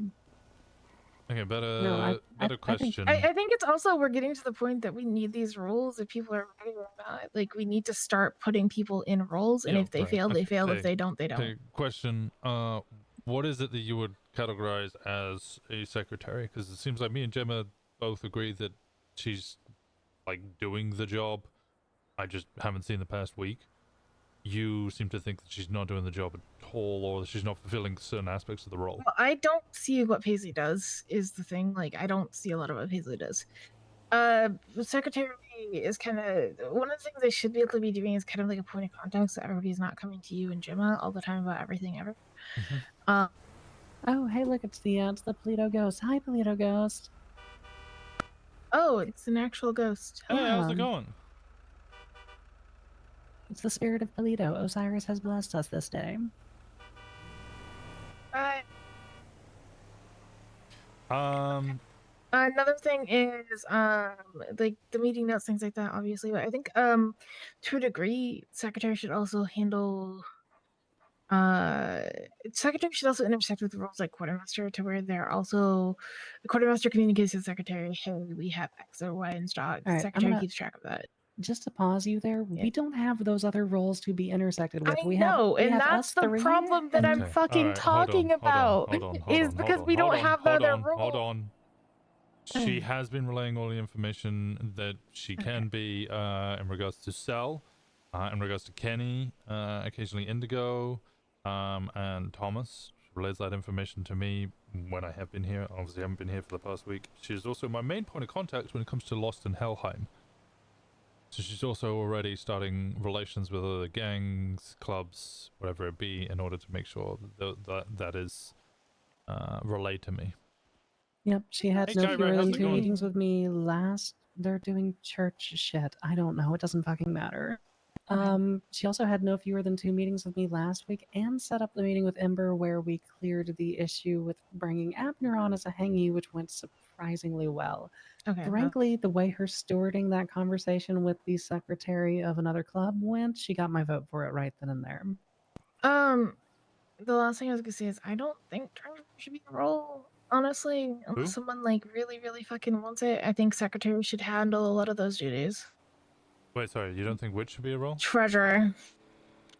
Okay, better I think, question. I think it's also we're getting to the point that we need these roles if people are ready or not. Like, we need to start putting people in roles, and Yeah, if they right. fail, they fail. Okay. If they don't, they don't. Okay, question. What is it that you would categorize as a secretary? Because it seems like me and Gemma both agree that she's, like, doing the job. I just haven't seen the past week. You seem to think that she's not doing the job at all, or that she's not fulfilling certain aspects of the role. Well, I don't see what Paisley does is the thing. Like, I don't see a lot of what Paisley does. Secretary is kind of one of the things they should be able to be doing is kind of like a point of contact, so everybody's not coming to you and Gemma all the time about everything ever. Oh, hey, look, it's the Paleto ghost. Hi, Paleto ghost. Oh, it's an actual ghost. Hey, how's Yeah. it going? It's the spirit of Paleto. Osiris has blessed us this day. Another thing is like the meeting notes, things like that, obviously, but I think to a degree secretary should also handle secretary should also intersect with roles like quartermaster, to where they're also the quartermaster communicates with the secretary, hey, we have X or Y in stock. All right, Secretary keeps track of that. Just to pause you there, we don't have those other roles to be intersected with. I we know, have, we and have that's us the three, problem that I'm Okay, fucking alright, hold on, talking about. Is because we don't have the other roles. Hold on. She has been relaying all the information that she can be in regards to Cell, in regards to Kenny, occasionally Indigo, and Thomas. She relays that information to me when I have been here. Obviously, I haven't been here for the past week. She's also my main point of contact when it comes to Lost in Helheim. So she's also already starting relations with other gangs, clubs, whatever it be, in order to make sure that is relayed to me. Yep, she had Hey, no Kyra, fewer how's than it 2 going? meetings with me last. They're doing church shit. I don't know. It doesn't fucking matter. She also had no fewer than 2 meetings with me last week and set up the meeting with Ember where we cleared the issue with bringing Abner on as a hangy, which went surprisingly well. Okay. Frankly, the way her stewarding that conversation with the secretary of another club went, she got my vote for it right then and there. The last thing I was gonna say is I don't think treasurer should be a role, honestly, unless someone like really, really fucking wants it. I think secretary should handle a lot of those duties. Wait, sorry, you don't think which should be a role? Treasurer.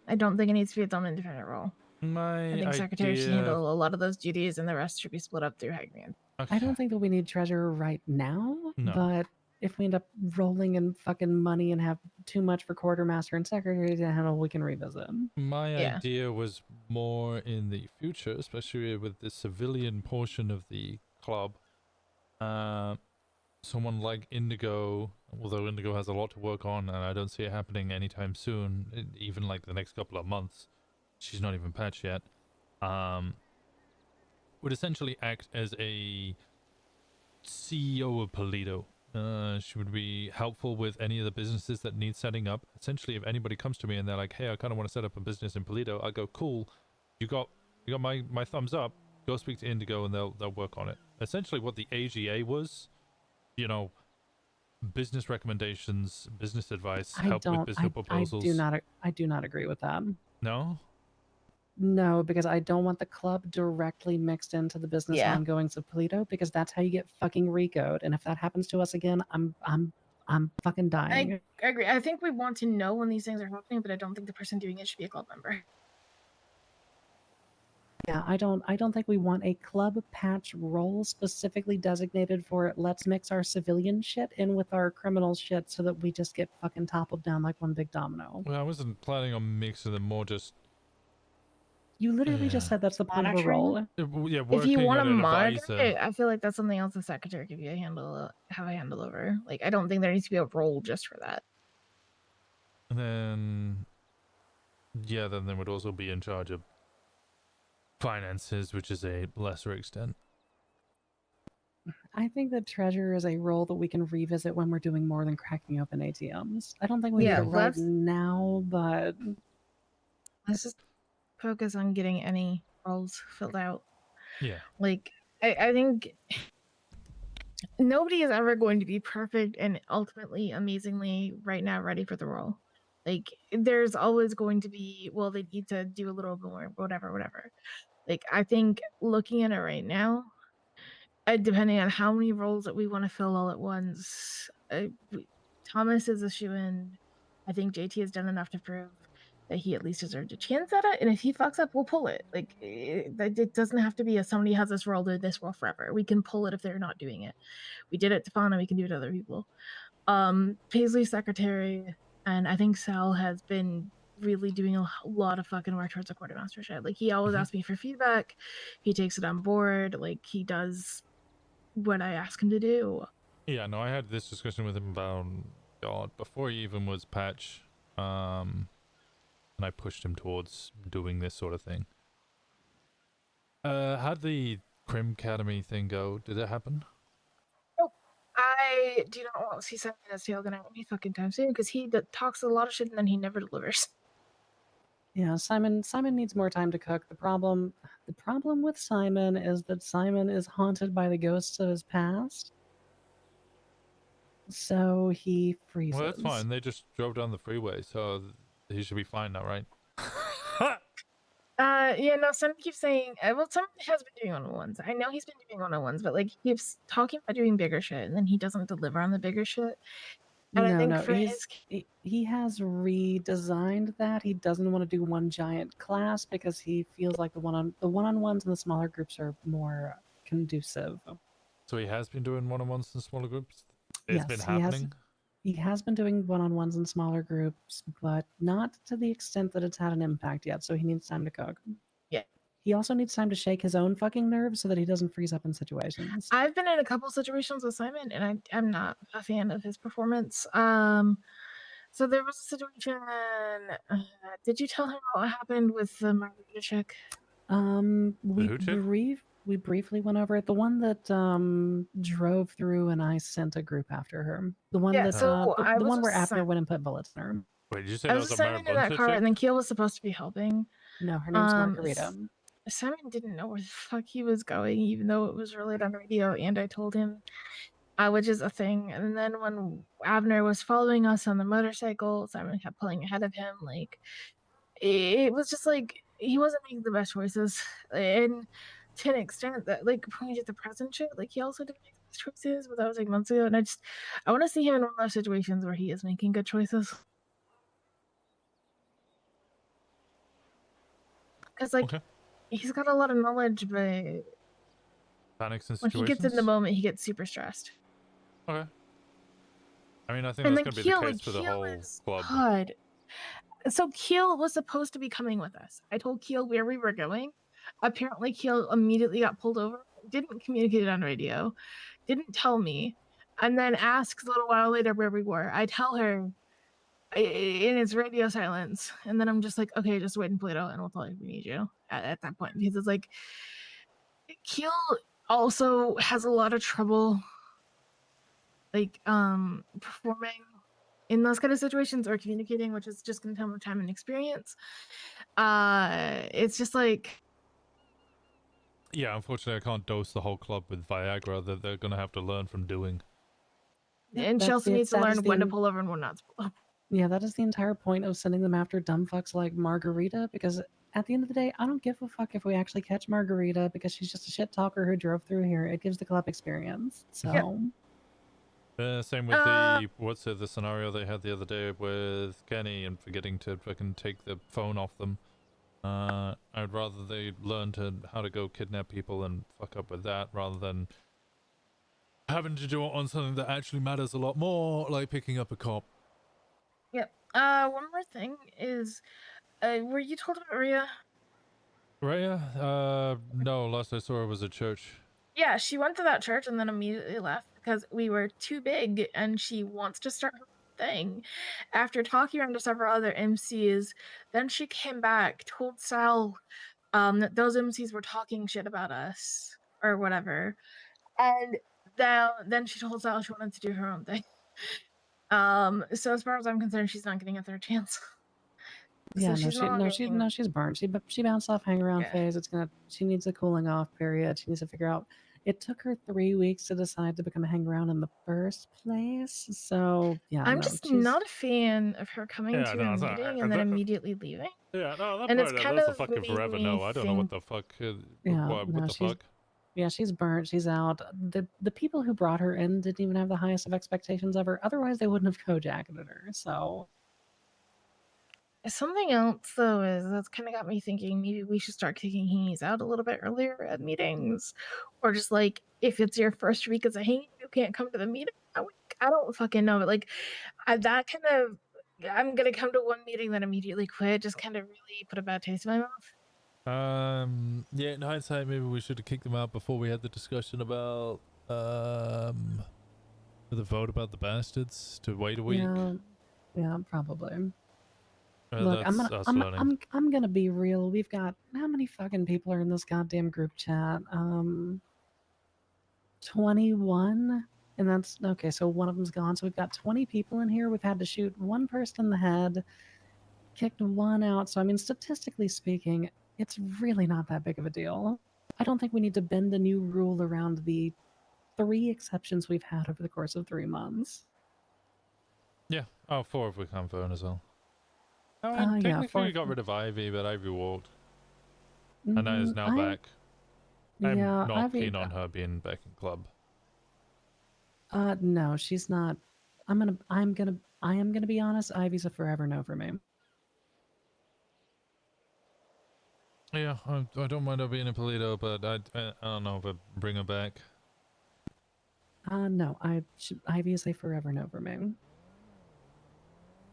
I don't think it needs to be its own independent role. My I think secretary should handle a lot of those duties, and the rest should be split up through Hagman. I don't think that we need treasurer right now, No. but if we end up rolling in fucking money and have too much for quartermaster and secretary to handle, we can revisit. My Yeah. idea was more in the future, especially with the civilian portion of the club. Someone like Indigo, although Indigo has a lot to work on, and I don't see it happening anytime soon, even like the next couple of months. She's not even patched yet. Would essentially act as a CEO of Paleto. She would be helpful with any of the businesses that need setting up. Essentially, if anybody comes to me and they're like, "Hey, I kind of want to set up a business in Paleto," I go, "Cool, you got my thumbs up. Go speak to Indigo and they'll work on it." Essentially, what the AGA was, you know, business recommendations, business advice, help with business proposals. I do not agree with that. No. No, because I don't want the club directly mixed into the business Yeah. ongoings of Paleto, because that's how you get fucking RICO'd. And if that happens to us again, I'm fucking dying. I agree. I think we want to know when these things are happening, but I don't think the person doing it should be a club member. Yeah, I don't think we want a club patch role specifically designated for let's mix our civilian shit in with our criminal shit so that we just get fucking toppled down like one big domino. Well, I wasn't planning on mixing them, more just You literally just said that's the point of a role. yeah, If you working want on to an monitor advisor. it, I feel like that's something else the secretary could be have a handle over. Like, I don't think there needs to be a role just for that. And then, yeah, then they would also be in charge of finances, which is a lesser extent. I think that treasurer is a role that we can revisit when we're doing more than cracking open ATMs. I don't think we Yeah, need it right let's- now, but Let's just focus on getting any roles filled out. Yeah. Like, I think nobody is ever going to be perfect and ultimately amazingly right now ready for the role. Like, there's always going to be, well, they need to do a little more, whatever. Like, I think looking at it right now, depending on how many roles that we want to fill all at once, Thomas is a shoo-in. I think JT has done enough to prove that he at least deserved a chance at it, and if he fucks up, we'll pull it. Like, it doesn't have to be somebody has this role, they're this role forever. We can pull it if they're not doing it. We did it to Fauna, we can do it to other people. Paisley's secretary, and I think Sal has been really doing a lot of fucking work towards the quartermaster shit. Like, he always asks me for feedback, he takes it on board, like, he does what I ask him to do. Yeah, no, I had this discussion with him about, God, before he even was patch, and I pushed him towards doing this sort of thing. How'd the Crim Academy thing go? Did it happen? Nope. I do not want to see something that's tail gonna any fucking time soon, because he talks a lot of shit and then he never delivers. yeah, Simon needs more time to cook. The problem with Simon is that Simon is haunted by the ghosts of his past. So he freezes. Well, that's fine. They just drove down the freeway, so he should be fine now, right? Yeah, no, Simon keeps saying, well, Simon has been doing one-on-ones. I know he's been doing one-on-ones, but, like, he keeps talking about doing bigger shit, and then he doesn't deliver on the bigger shit. And I think for he has redesigned that. He doesn't want to do one giant class because he feels like the one-on-ones and the smaller groups are more conducive. So he has been doing one-on-ones in smaller groups? It's been Yes, happening? He has been doing one-on-ones in smaller groups, but not to the extent that it's had an impact yet, so he needs time to cook. Yeah. He also needs time to shake his own fucking nerves so that he doesn't freeze up in situations. I've been in a couple situations with Simon, and I'm not a fan of his performance. So there was a situation. Did you tell him what happened with the margarita chick? We briefly went over it. The one that drove through and I sent a group after her. The one Yeah, that so I the was one where with Abner Simon. went and put bullets in her. Wait, did you say I that was was a Simon in that car, and then Keel was supposed to be helping. No, her name's Margarita. Simon didn't know where the fuck he was going, even though it was relayed on the radio, and I told him, which is a thing. And then when Abner was following us on the motorcycle, Simon kept pulling ahead of him. Like, it was just like he wasn't making the best choices, and to an extent that, like, pointing at the present shit, like, he also didn't make the best choices, but that was like months ago. And I want to see him in one of those situations where he is making good choices. Because, like, he's got a lot of knowledge, but Panics in when situations? he gets in the moment, he gets super stressed. Okay. I mean, I think And that's then going to be the Keel, case for the whole club. God. So Keel was supposed to be coming with us. I told Keel where we were going. Apparently, Keel immediately got pulled over. Didn't communicate it on radio. Didn't tell me. And then asks a little while later where we were. I tell her in its radio silence. And then I'm just like, okay, just wait in Paleto and we'll tell you if we need you at that point. Because it's like, Keel also has a lot of trouble like performing in those kind of situations or communicating, which is just gonna come with time and experience. It's just like, Yeah, unfortunately, I can't dose the whole club with Viagra. That they're going to have to learn from doing. and she also needs to learn when to pull over and when not to pull over. Yeah, that is the entire point of sending them after dumb fucks like Margarita, because at the end of the day, I don't give a fuck if we actually catch Margarita because she's just a shit talker who drove through here. It gives the club experience. So Same with the scenario they had the other day with Kenny and forgetting to fucking take the phone off them. I'd rather they learn how to go kidnap people and fuck up with that rather than having to do it on something that actually matters a lot more, like picking up a cop. Yep. One more thing is, were you told about Rhea? Raya? No, last I saw her was at church. Yeah, she went to that church and then immediately left because we were too big and she wants to start her own thing. After talking around to several other MCs, then she came back, told Sal that those MCs were talking shit about us or whatever. And then she told Sal she wanted to do her own thing. So as far as I'm concerned, she's not getting a third chance. yeah, So she's burnt. She bounced off hang around phase. She needs a cooling off period. She needs to figure out. It took her 3 weeks to decide to become a hang around in the first place. So yeah, I'm just not a fan of her coming to a meeting and then immediately leaving. Yeah, no, that And part, it's kind that's of a fucking made forever me no. I don't know what think- the fuck. Yeah, what no, the fuck? Yeah, she's burnt. She's out. The people who brought her in didn't even have the highest of expectations of her. Otherwise, they wouldn't have co-jacketed her. So Something else though is that's kind of got me thinking maybe we should start kicking hangies out a little bit earlier at meetings, or just like if it's your first week as a hangy, you can't come to the meeting that week. I don't fucking know, but like that kind of I'm gonna come to one meeting then immediately quit. Just kind of really put a bad taste in my mouth. Yeah, in hindsight, maybe we should have kicked them out before we had the discussion about the vote about the bastards to wait a week. yeah, probably. Uh, Look, that's us learning. I'm gonna be real. We've got how many fucking people are in this goddamn group chat? 21, and that's okay. So one of them's gone. So we've got 20 people in here. We've had to shoot one person in the head, kicked one out. So I mean, statistically speaking, it's really not that big of a deal. I don't think we need to bend a new rule around the 3 exceptions we've had over the course of 3 months. Yeah. Oh, 4 if we count Vern as well. I mean, yeah, technically 4 we got rid of Ivy, but Ivy walked. Mm, And is now back. I'm yeah, not Ivy- keen on her being back in club. No, she's not. I am gonna be honest. Ivy's a forever no for me. Yeah, I don't mind her being in Paleto, but I don't know if I'd bring her back. No, Ivy is a forever no for me.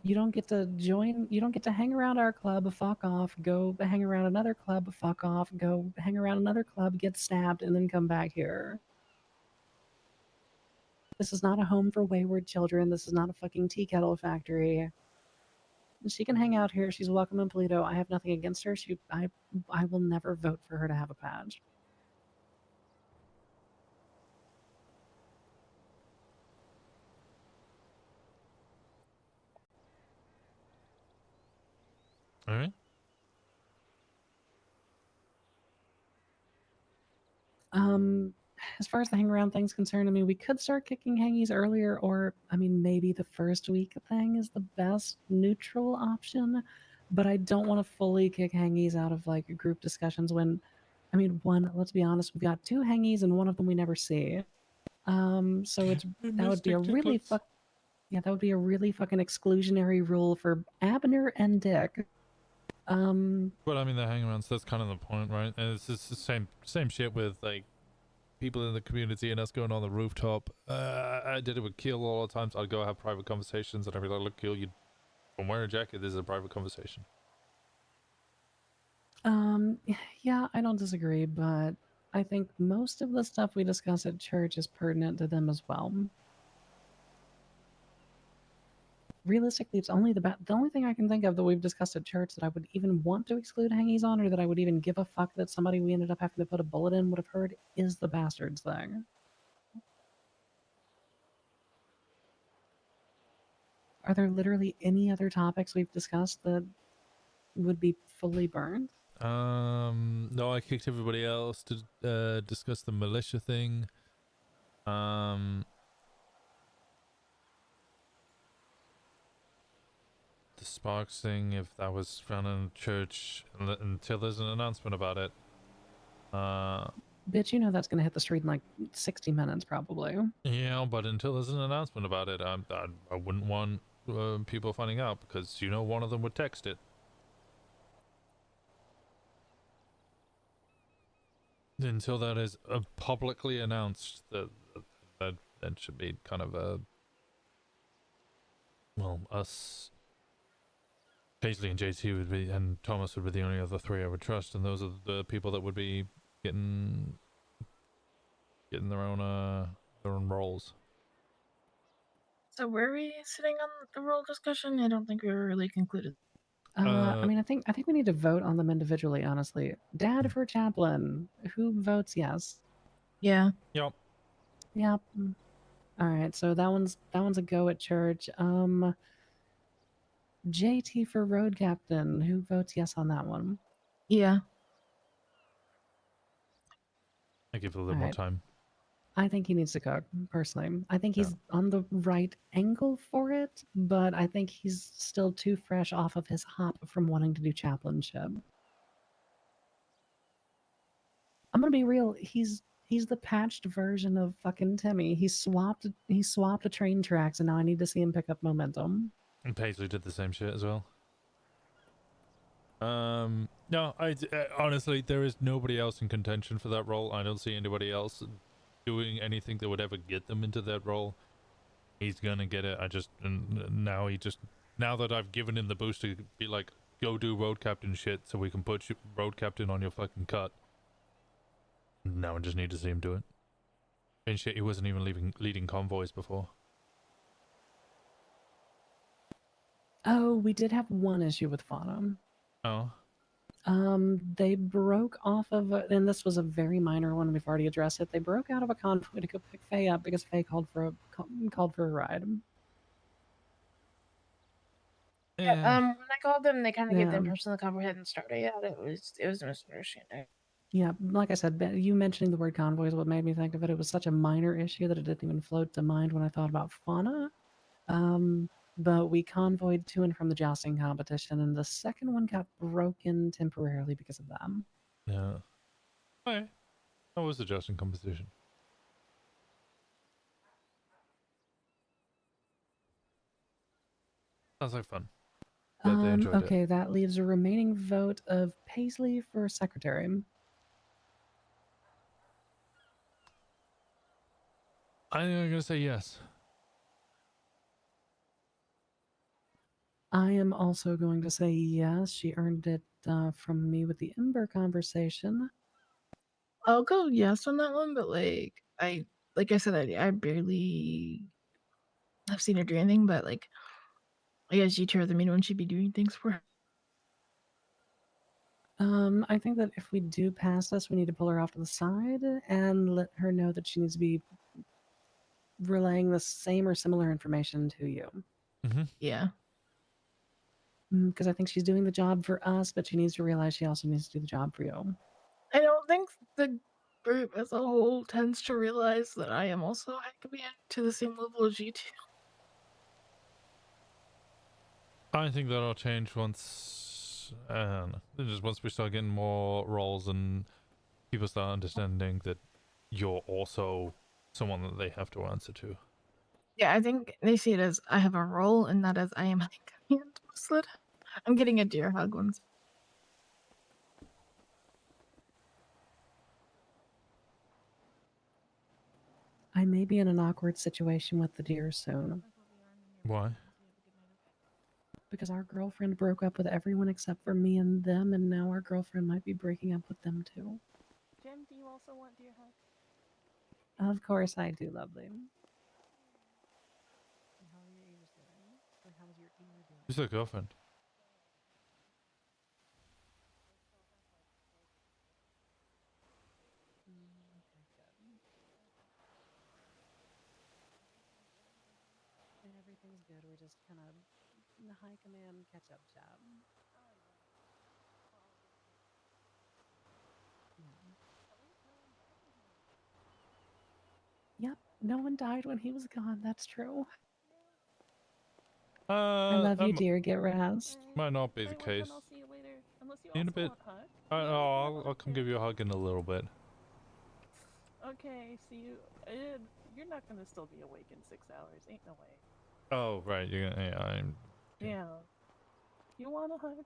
You don't get to join. You don't get to hang around our club. Fuck off. Go hang around another club. Fuck off. Go hang around another club. Get stabbed and then come back here. This is not a home for wayward children. This is not a fucking tea kettle factory. She can hang out here. She's welcome in Paleto. I have nothing against her. I will never vote for her to have a badge. All right. As far as the hang around thing's concerned, I mean, we could start kicking hangies earlier, or I mean, maybe the first week thing is the best neutral option. But I don't want to fully kick hangies out of like group discussions when, I mean, let's be honest, we've got 2 hangies and one of them we never see. So that would be a really that would be a really fucking exclusionary rule for Abner and Dick. But I mean, the hang arounds, that's kind of the point, right? And it's just the same shit with like people in the community and us going on the rooftop. I did it with Keel all the times. I'd go have private conversations and I'd be like, look, Keel, I'm wearing a jacket. This is a private conversation. Yeah, I don't disagree, but I think most of the stuff we discuss at church is pertinent to them as well. Realistically, it's only the only thing I can think of that we've discussed at church that I would even want to exclude hangies on, or that I would even give a fuck that somebody we ended up having to put a bullet in would have heard, is the Baastards thing. Are there literally any other topics we've discussed that would be fully burned? No, I kicked everybody else to discuss the militia thing. The Sparks thing, if that was found in church, until there's an announcement about it. Bitch, you know that's gonna hit the street in like 60 minutes, probably. Yeah, but until there's an announcement about it, I wouldn't want people finding out, because one of them would text it. Until that is publicly announced, that should be kind of a, well, us, Paisley and JT would be, and Thomas would be the only other three I would trust, and those are the people that would be getting their own roles. So where are we sitting on the role discussion? I don't think we were really concluded. I mean, I think we need to vote on them individually, honestly. Dad for chaplain. Who votes yes? Yeah. Yep. Yep. All right, so that one's a go at church. JT for road captain. Who votes yes on that one? Yeah. I give it a little more time. I think he needs to cook, personally. I think he's on the right angle for it, but I think he's still too fresh off of his hop from wanting to do chaplainship. I'm gonna be real, he's the patched version of fucking Timmy. He swapped the train tracks, and now I need to see him pick up momentum. And Paisley did the same shit as well. No, honestly, there is nobody else in contention for that role. I don't see anybody else doing anything that would ever get them into that role. He's gonna get it. Now that I've given him the boost to be like, go do road captain shit so we can put road captain on your fucking cut. Now I just need to see him do it. And shit, he wasn't even leading convoys before. Oh, we did have one issue with Fauna. Oh. They broke off of, and this was a very minor one. We've already addressed it. They broke out of a convoy to go pick Fey up because Fey called for a ride. Yeah. When I called them, they kind of gave the impression the convoy hadn't started yet. It was a misunderstanding. Yeah, like I said, you mentioning the word convoy is what made me think of it. It was such a minor issue that it didn't even float to mind when I thought about Fauna. But we convoyed to and from the jousting competition, and the second one got broken temporarily because of them. Yeah. Okay. How was the jousting competition? Sounds like fun. Glad they enjoyed Okay, it. that leaves a remaining vote of Paisley for secretary. I'm gonna say yes. I am also going to say yes. She earned it from me with the Ember conversation. I'll go yes on that one, but like I said, I barely have seen her do anything, but like I guess you are the main one she'd be doing things for. I think that if we do pass this, we need to pull her off to the side and let her know that she needs to be relaying the same or similar information to you. Mm-hmm. Yeah. Because I think she's doing the job for us, but she needs to realize she also needs to do the job for you. I don't think the group as a whole tends to realize that I am also hacking to the same level as you two. I think that'll change once, just once we start getting more roles and people start understanding that you're also someone that they have to answer to. Yeah, I think they see it as I have a role and not as I am hacking slid. I'm getting a deer hug once. I may be in an awkward situation with the deer soon. Why? Because our girlfriend broke up with everyone except for me and them, and now our girlfriend might be breaking up with them too. Jim, do you also want deer hug? Of course I do, lovely. Who's the girlfriend? Everything's good. We're just kind of high command catch up chat. Yep, no one died when he was gone. That's true. I love you, dear. Get rest. Might not be the case. I'll see you later. Unless you In a also bit. want hug. I'll come give you a hug in a little bit. Okay, see you. You're not gonna still be awake in 6 hours. Ain't no way. Oh, right. You're gonna. Yeah, Yeah. You want a hug?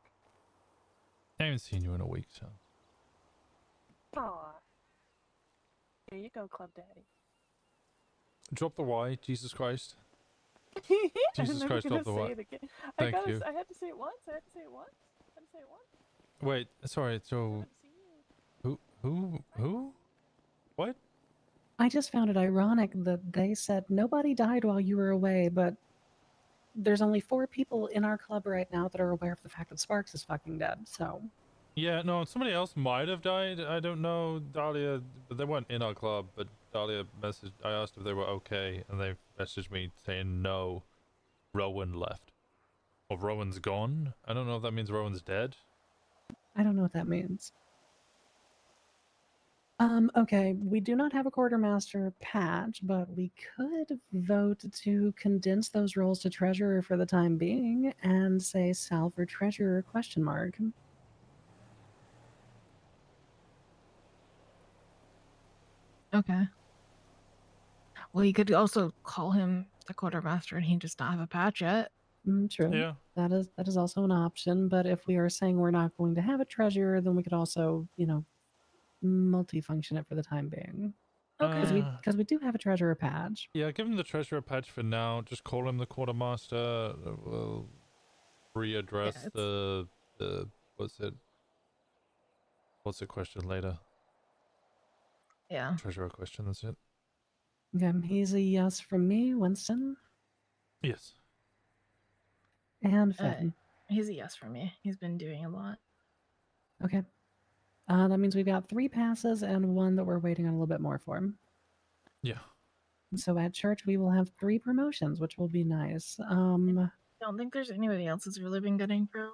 I haven't seen you in a week, so. Aw. Here you go, Club Daddy. Drop the Y, Jesus Christ. I'm Jesus never Christ, gonna drop the say Y. it again. Thank you. I had to say it once. I had to say it once. I had to say it once. Wait, sorry. So, who? What? I just found it ironic that they said nobody died while you were away, but there's only 4 people in our club right now that are aware of the fact that Sparks is fucking dead, so. Yeah, no, somebody else might have died. I don't know. Dahlia, but they weren't in our club, but Dahlia messaged. I asked if they were okay, and they messaged me saying no. Rowan left. Or Rowan's gone? I don't know if that means Rowan's dead. I don't know what that means. Okay, we do not have a quartermaster patch, but we could vote to condense those roles to treasurer for the time being and say Sal for treasurer ? Okay. Well, you could also call him the quartermaster and he just not have a patch yet. True. Yeah. That is also an option, but if we are saying we're not going to have a treasurer, then we could also, multifunction it for the time being. Okay. Because we do have a treasurer patch. Yeah, give him the treasurer patch for now. Just call him the quartermaster. We'll readdress the what's the question later? Yeah. Treasurer question, that's it. Okay, he's a yes from me, Winston. Yes. And Finn. He's a yes for me. He's been doing a lot. Okay. That means we've got 3 passes and 1 that we're waiting on a little bit more for. Yeah. So at church, we will have 3 promotions, which will be nice. I don't think there's anybody else that's really been getting pro.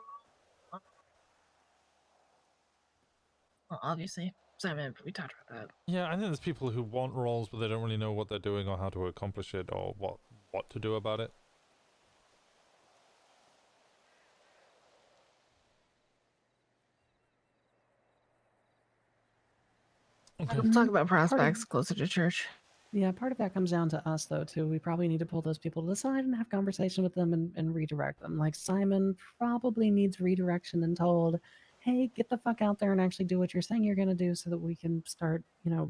Well, obviously, Simon, we talked about that. Yeah, I think there's people who want roles, but they don't really know what they're doing or how to accomplish it or what to do about it. Okay. Let's talk about prospects closer to church. Yeah, part of that comes down to us, though, too. We probably need to pull those people to the side and have conversation with them and redirect them. Like, Simon probably needs redirection and told, hey, get the fuck out there and actually do what you're saying you're going to do so that we can start,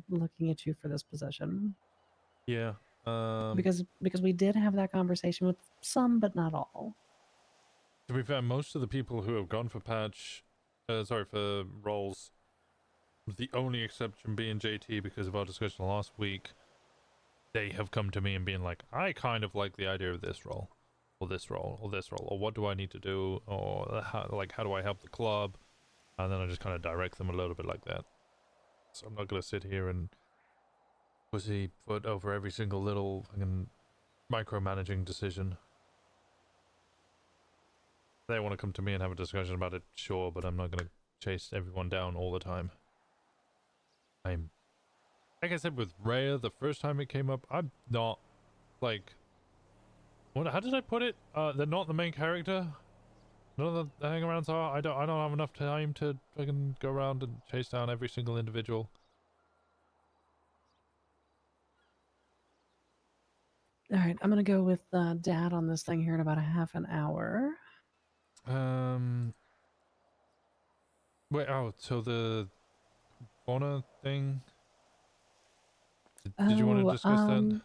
looking at you for this position. Yeah. Because we did have that conversation with some, but not all. To be fair, most of the people who have gone for for roles, the only exception being JT because of our discussion last week, they have come to me and been like, I kind of like the idea of this role, or this role, or this role, or what do I need to do, or how do I help the club? And then I just kind of direct them a little bit like that. So I'm not going to sit here and pussyfoot over every single little fucking micromanaging decision. They want to come to me and have a discussion about it, sure, but I'm not going to chase everyone down all the time. Like I said with Rhea, the first time it came up, I'm not, like, how did I put it? They're not the main character. None of the hangarounds are. I don't have enough time to fucking go around and chase down every single individual. All right, I'm going to go with Dad on this thing here in about a half an hour. Wait, so the honor thing? Did you want to discuss that?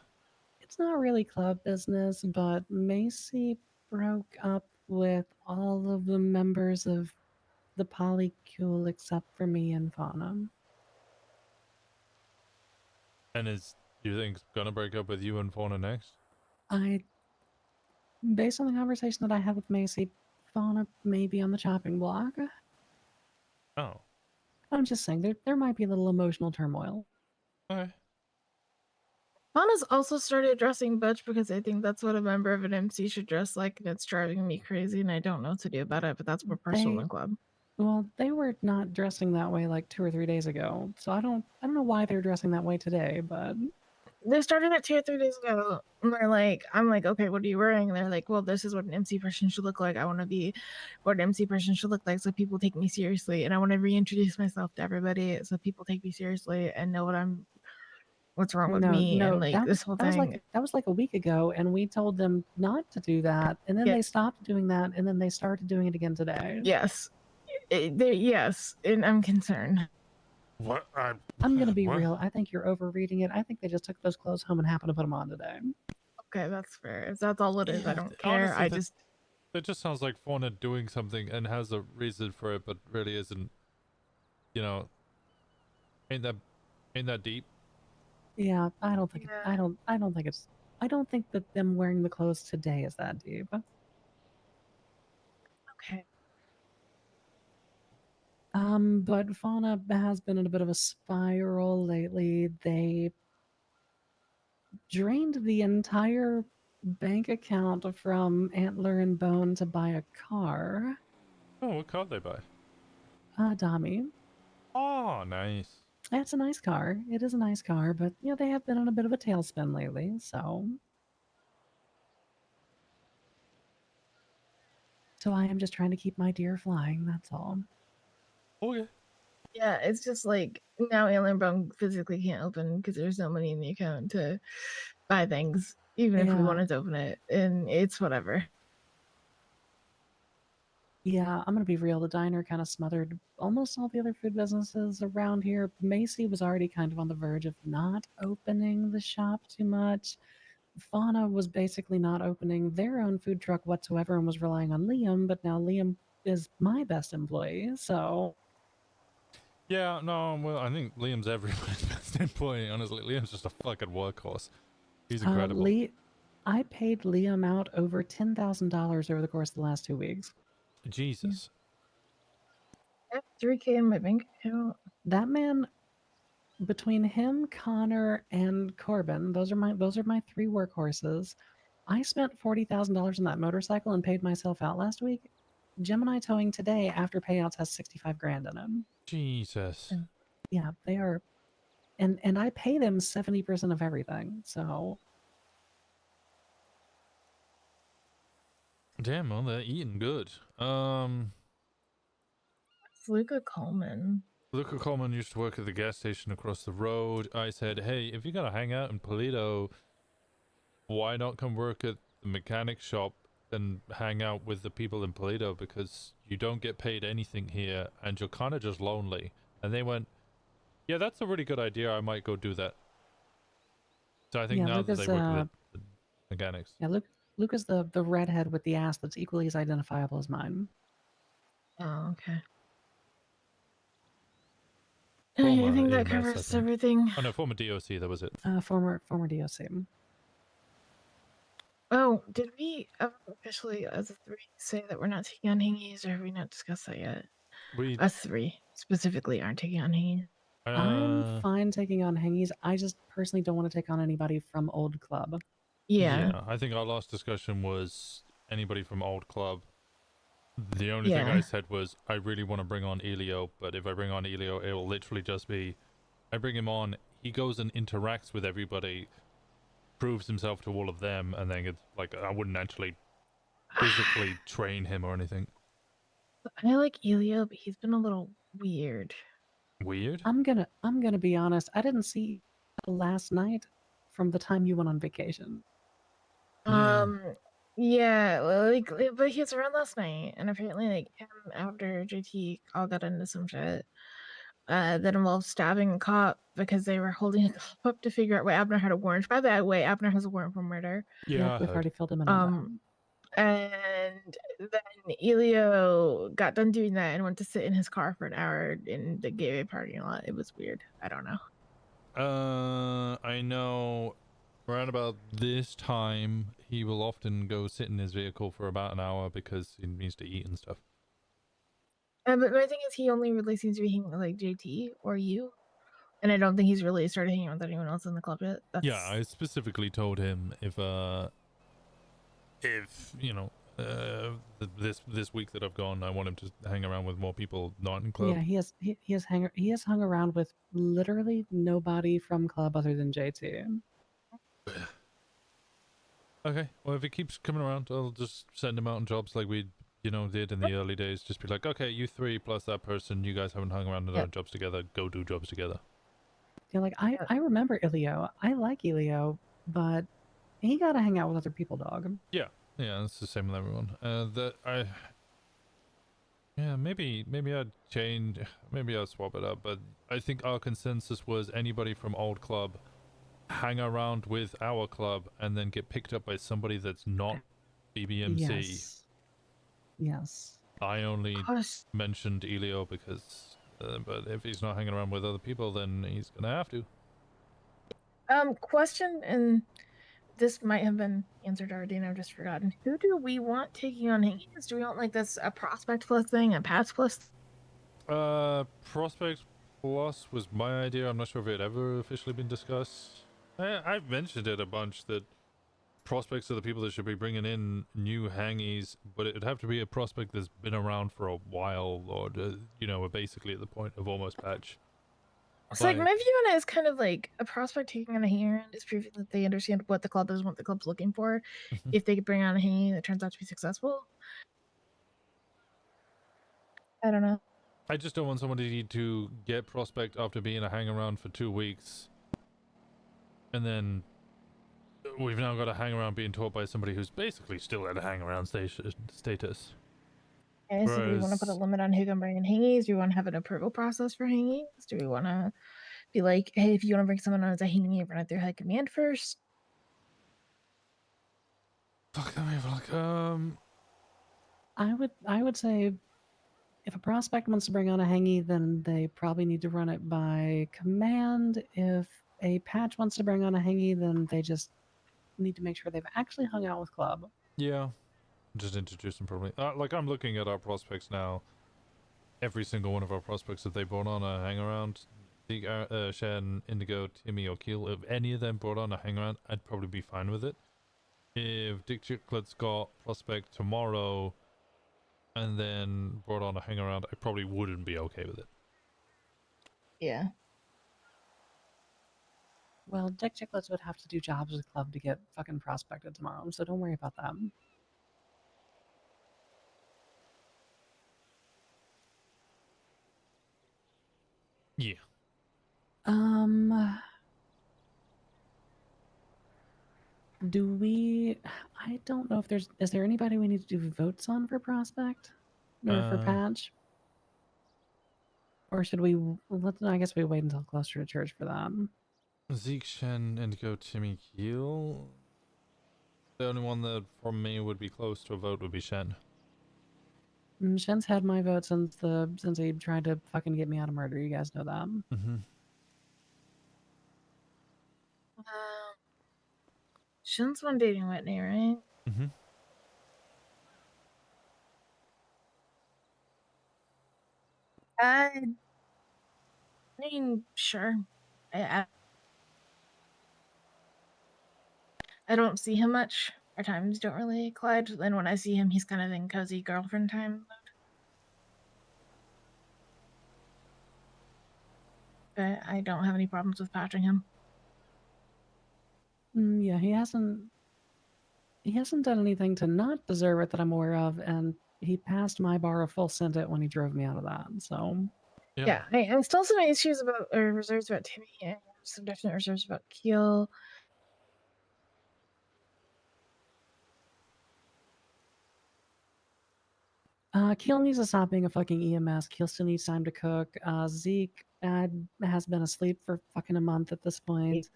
It's not really club business, but Macy broke up with all of the members of the polycule except for me and Fauna. And do you think it's gonna break up with you and Fauna next? Based on the conversation that I had with Macy, Fauna may be on the chopping block. Oh. I'm just saying, there might be a little emotional turmoil. Okay. Fauna's also started dressing butch because I think that's what a member of an MC should dress like, and it's driving me crazy, and I don't know what to do about it, but that's more personal than club. Well, they were not dressing that way like 2 or 3 days ago, so I don't know why they're dressing that way today, but They started it 2 or 3 days ago, and I'm like, okay, what are you wearing? And they're like, well, this is what an MC person should look like. I want to be what an MC person should look like so people take me seriously, and I want to reintroduce myself to everybody so people take me seriously and know what's wrong with me and like this whole thing. That was like a week ago, and we told them not to do that, and then they stopped doing that, and then they started doing it again today. Yes, yes, and I'm concerned. What? I'm gonna be what? real. I think you're overreading it. I think they just took those clothes home and happened to put them on today. Okay, that's fair. If that's all it is, I don't care. Honestly, that just sounds like Fauna doing something and has a reason for it, but really isn't. You know, ain't that deep? Yeah, I don't think I don't think that them wearing the clothes today is that deep. Okay. But Fauna has been in a bit of a spiral lately. They drained the entire bank account from Antler and Bone to buy a car. Oh, what car did they buy? Dami. Oh, nice. It's a nice car. It is a nice car, but you know, they have been on a bit of a tailspin lately, so I am just trying to keep my deer flying, that's all. Okay. Yeah, it's just like now Alien Bone physically can't open because there's no money in the account to buy things, even if we Yeah. wanted to open it, and it's whatever. Yeah, I'm gonna be real. The diner kind of smothered almost all the other food businesses around here. Macy was already kind of on the verge of not opening the shop too much. Fauna was basically not opening their own food truck whatsoever and was relying on Liam, but now Liam is my best employee, so Yeah, no, well, I think Liam's everybody's best employee, honestly. Liam's just a fucking workhorse. He's incredible. I paid Liam out over $10,000 over the course of the last 2 weeks. Jesus. I have 3K in my bank account. That man, between him, Connor, and Corbin, those are my 3 workhorses. I spent $40,000 on that motorcycle and paid myself out last week. Gemini Towing today, after payouts, has 65 grand in it. Jesus. Yeah, they are, and I pay them 70% of everything. So Damn, well, they're eating good. It's Luca Coleman. Luca Coleman used to work at the gas station across the road. I said, hey, if you're gonna hang out in Paleto, why not come work at the mechanic shop and hang out with the people in Paleto, because you don't get paid anything here and you're kind of just lonely. And they went, yeah, that's a really good idea. I might go do that. So I think now that they work with the mechanics. yeah, Luke is the redhead with the ass that's equally as identifiable as mine. Oh, okay. Former I think that EMS, I covers think. everything. Oh no, former DOC, that was it. Former DOC. Oh, did we officially, as a 3, say that we're not taking on hingies, or have we not discussed that yet? Us 3 specifically aren't taking on hingies. I'm fine taking on hengies. I just personally don't want to take on anybody from Old Club. Yeah. I think our last discussion was anybody from Old Club. The only thing Yeah. I said was I really want to bring on Elio, but if I bring on Elio, it will literally just be I bring him on, he goes and interacts with everybody, proves himself to all of them, and then it's like I wouldn't actually physically train him or anything. I like Elio, but he's been a little weird. Weird? I'm gonna be honest. I didn't see last night from the time you went on vacation. Yeah, like, but he was around last night, and apparently, like, him after JT all got into some shit. that involved stabbing a cop because they were holding a cop up to figure out why Abner had a warrant. By the way, Abner has a warrant for murder. Yeah, we've already filled him in on that. And then Elio got done doing that and went to sit in his car for an hour in the gateway parking lot. It was weird. I don't know. I know around about this time he will often go sit in his vehicle for about an hour because he needs to eat and stuff. But my thing is, he only really seems to be hanging with like JT or you, and I don't think he's really started hanging with anyone else in the club yet. That's... Yeah, I specifically told him if you know, this week that I've gone, I want him to hang around with more people not in club. Yeah, he has hung around with literally nobody from club other than JT. Okay, well if he keeps coming around, I'll just send him out on jobs like we, you know, did in the early days. Just be like, okay, you three plus that person, you guys haven't hung around and done jobs together. Go do jobs together. Yeah, like I remember Elio. I like Elio, but he gotta hang out with other people, dog. Yeah, it's the same with everyone. Yeah, maybe I'd change, maybe I'll swap it up, but I think our consensus was anybody from old club hang around with our club and then get picked up by somebody that's not BBMC. Yes. I only mentioned Elio because, but if he's not hanging around with other people, then he's gonna have to. Question, and this might have been answered already and I've just forgotten. Who do we want taking on hangies? Do we want like this a prospect plus thing, a patch plus? Prospect plus was my idea. I'm not sure if it had ever officially been discussed. I've mentioned it a bunch that prospects are the people that should be bringing in new hangies, but it'd have to be a prospect that's been around for a while, or you know, we're basically at the point of almost patch. So like my view on it is kind of like a prospect taking on a hanger is proving that they understand what the club is, what the club's looking for. If they could bring on a hangy that turns out to be successful, I don't know. I just don't want somebody to get prospect after being a hang around for 2 weeks, and then we've now got to hang around being taught by somebody who's basically still at a hang around status. Okay, so do we want to put a limit on who can bring in hangies? Do we want to have an approval process for hangies? Do we want to be like, hey, if you want to bring someone on as a hangy, run it through high command first? Fuck, let me have a look. I would say if a prospect wants to bring on a hangy, then they probably need to run it by command. If a patch wants to bring on a hangy, then they just need to make sure they've actually hung out with club. Yeah, just introduce them probably. Like I'm looking at our prospects now. Every single one of our prospects that they brought on a hang around, Shen, Indigo, Timmy, or Keel, if any of them brought on a hang around, I'd probably be fine with it. If Dick Chiclet's got prospect tomorrow and then brought on a hang around, I probably wouldn't be okay with it. Yeah. Well, Dick Chicklets would have to do jobs with club to get fucking prospected tomorrow, so don't worry about that. Yeah. Do we? I don't know if there's. Is there anybody we need to do votes on for prospect or for patch? Or should we? I guess we wait until closer to church for that. Zeke, Shen, Indigo, Timmy, Keel. The only one that from me would be close to a vote would be Shen. Shen's had my vote since he tried to fucking get me out of murder. You guys know that. Mm-hmm. Shen's one dating Whitney, right? Mm-hmm. I mean, sure. I don't see him much. Our times don't really collide. And when I see him, he's kind of in cozy girlfriend time mode. But I don't have any problems with patching him. Yeah, he hasn't done anything to not deserve it that I'm aware of, and he passed my bar of full sentence when he drove me out of that. So yeah, I still have some issues about or reserves about Timmy, and some definite reserves about Keel. Keel needs to stop being a fucking EMS. Keel still needs time to cook. Zeke has been asleep for fucking a month at this point.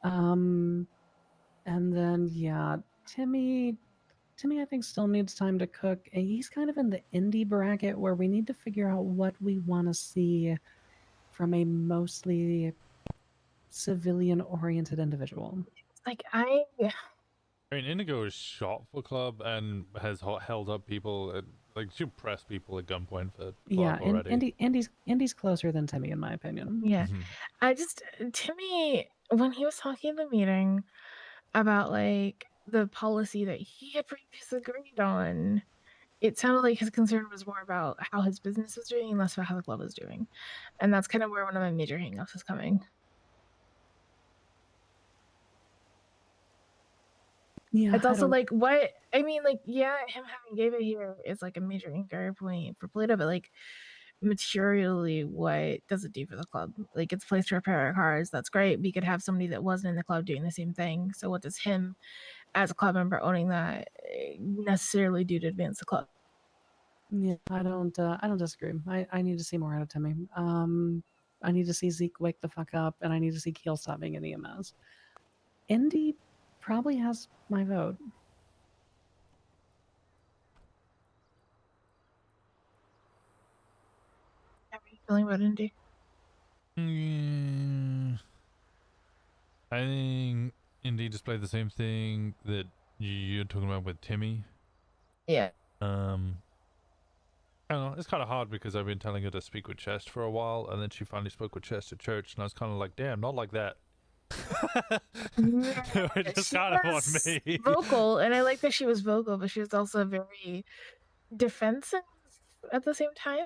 And then yeah, Timmy I think still needs time to cook. And he's kind of in the indie bracket where we need to figure out what we want to see from a mostly civilian-oriented individual. Like I mean, Indigo is shot for club and has held up people. Like she pressed people at gunpoint for club Yeah, already. Indy's closer than Timmy in my opinion. Yeah. I just Timmy, when he was talking in the meeting about like the policy that he had previously agreed on, it sounded like his concern was more about how his business was doing and less about how the club was doing. And that's kind of where one of my major hangups is coming. Yeah, it's I also don't- like what I mean, like, yeah, him having Gabe here is like a major inquiry point for Paleto, but like materially, what does it do for the club? Like, it's a place to repair our cars. That's great. We could have somebody that wasn't in the club doing the same thing. So, what does him, as a club member, owning that necessarily do to advance the club? Yeah, I don't disagree. I need to see more out of Timmy. I need to see Zeke wake the fuck up, and I need to see Keel stop being an EMS. Indy probably has my vote. How are you feeling about Indy? I think Indy displayed the same thing that you're talking about with Timmy. Yeah. I don't know. It's kind of hard because I've been telling her to speak with Chest for a while, and then she finally spoke with Chest at church, and I was kind of like, "Damn, not like that." It just She kind of on was me. vocal, and I like that she was vocal, but she was also very defensive at the same time.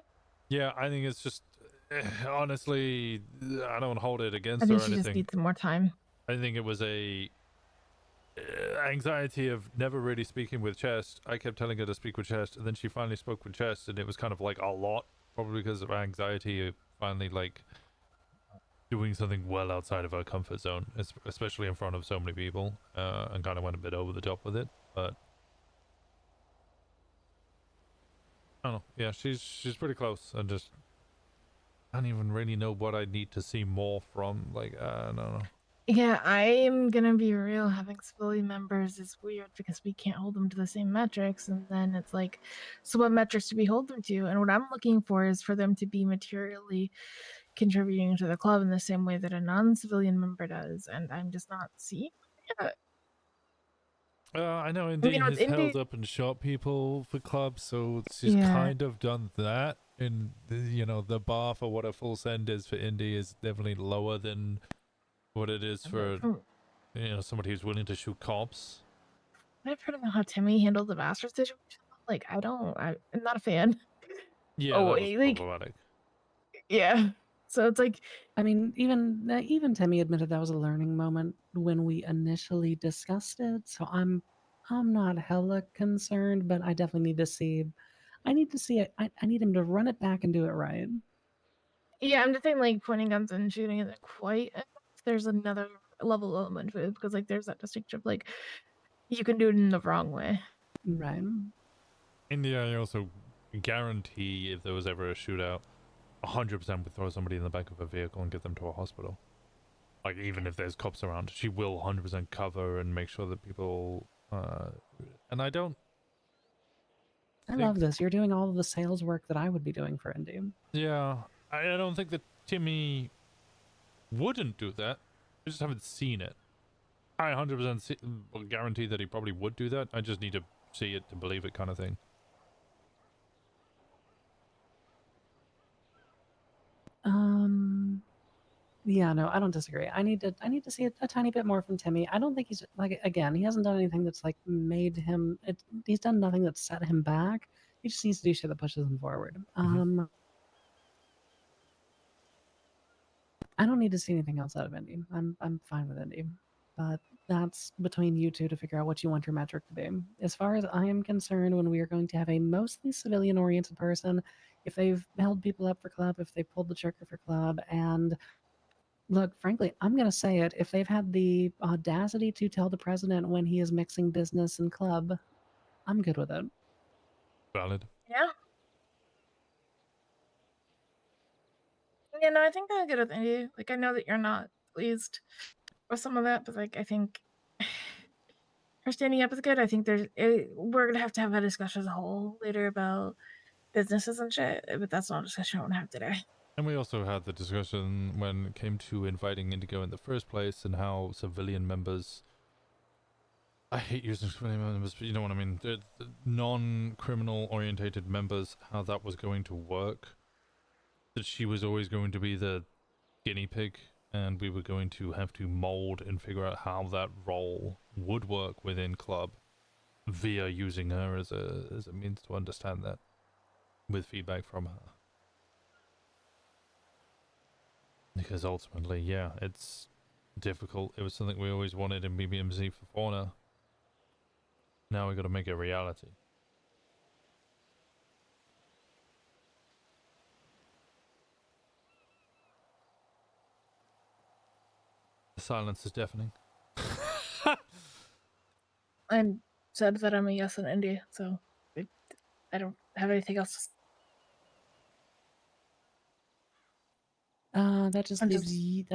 Yeah, I think it's just honestly, I don't hold it against I her think or she just anything. needs some more time. I think it was a anxiety of never really speaking with Chest. I kept telling her to speak with Chest, and then she finally spoke with Chest, and it was kind of like a lot, probably because of anxiety of finally like doing something well outside of her comfort zone, especially in front of so many people, and kind of went a bit over the top with it. But I don't know. Yeah, she's pretty close. I don't even really know what I need to see more from. Like, I don't know. Yeah, I'm gonna be real. Having civilian members is weird because we can't hold them to the same metrics, and then it's like, so what metrics do we hold them to? And what I'm looking for is for them to be materially contributing to the club in the same way that a non-civilian member does, and I'm just not seeing it. I know Indy with has held up and shot people for clubs, so she's Yeah. kind of done that. And the bar for what a full send is for Indy is definitely lower than what it is for somebody who's willing to shoot cops. I've heard about how Timmy handled the Baastards situation. Like, I'm not a fan. Yeah, Oh, that was like, problematic. yeah. So it's like, I mean, even Timmy admitted that was a learning moment when we initially discussed it. So I'm not hella concerned, but I definitely need to see. I need to see it. I need him to run it back and do it right. yeah, I'm just saying, like, pointing guns and shooting isn't quite enough. There's another level element to it because, like, there's that distinction of, like, you can do it in the wrong way. Right. Indy, I also guarantee if there was ever a shootout, 100% would throw somebody in the back of a vehicle and get them to a hospital. Like, even if there's cops around, she will 100% cover and make sure that people. And I don't. I love this. You're doing all of the sales work that I would be doing for Indy. Yeah, I don't think that Timmy wouldn't do that. I just haven't seen it. I 100% guarantee that he probably would do that. I just need to see it to believe it, kind of thing. Yeah, no, I don't disagree. I need to see a tiny bit more from Timmy. I don't think he's like, again, he hasn't done anything that's like made him. He's done nothing that set him back. He just needs to do shit that pushes him forward. I don't need to see anything else out of Indy. I'm fine with Indy, but that's between you two to figure out what you want your metric to be. As far as I am concerned, when we are going to have a mostly civilian-oriented person, if they've held people up for club, if they pulled the trigger for club, and look, frankly, I'm going to say it. If they've had the audacity to tell the president when he is mixing business and club, I'm good with it. Valid. Yeah. Yeah, no, I think I'm good with Indy. Like, I know that you're not pleased with some of that, but like, I think her standing up is good. I think we're gonna have to have a discussion as a whole later about businesses and shit, but that's not a discussion I want to have today. And we also had the discussion when it came to inviting Indigo in the first place and how civilian members. I hate using civilian members, but you know what I mean. The non-criminal orientated members, how that was going to work. That she was always going to be the guinea pig, and we were going to have to mold and figure out how that role would work within club via using her as a means to understand that with feedback from her. Because ultimately, yeah, it's difficult. It was something we always wanted in BBMZ for Fauna. Now we got to make it a reality. The silence is deafening. I'm sad that I'm a yes in Indy, so I don't have anything else to say. That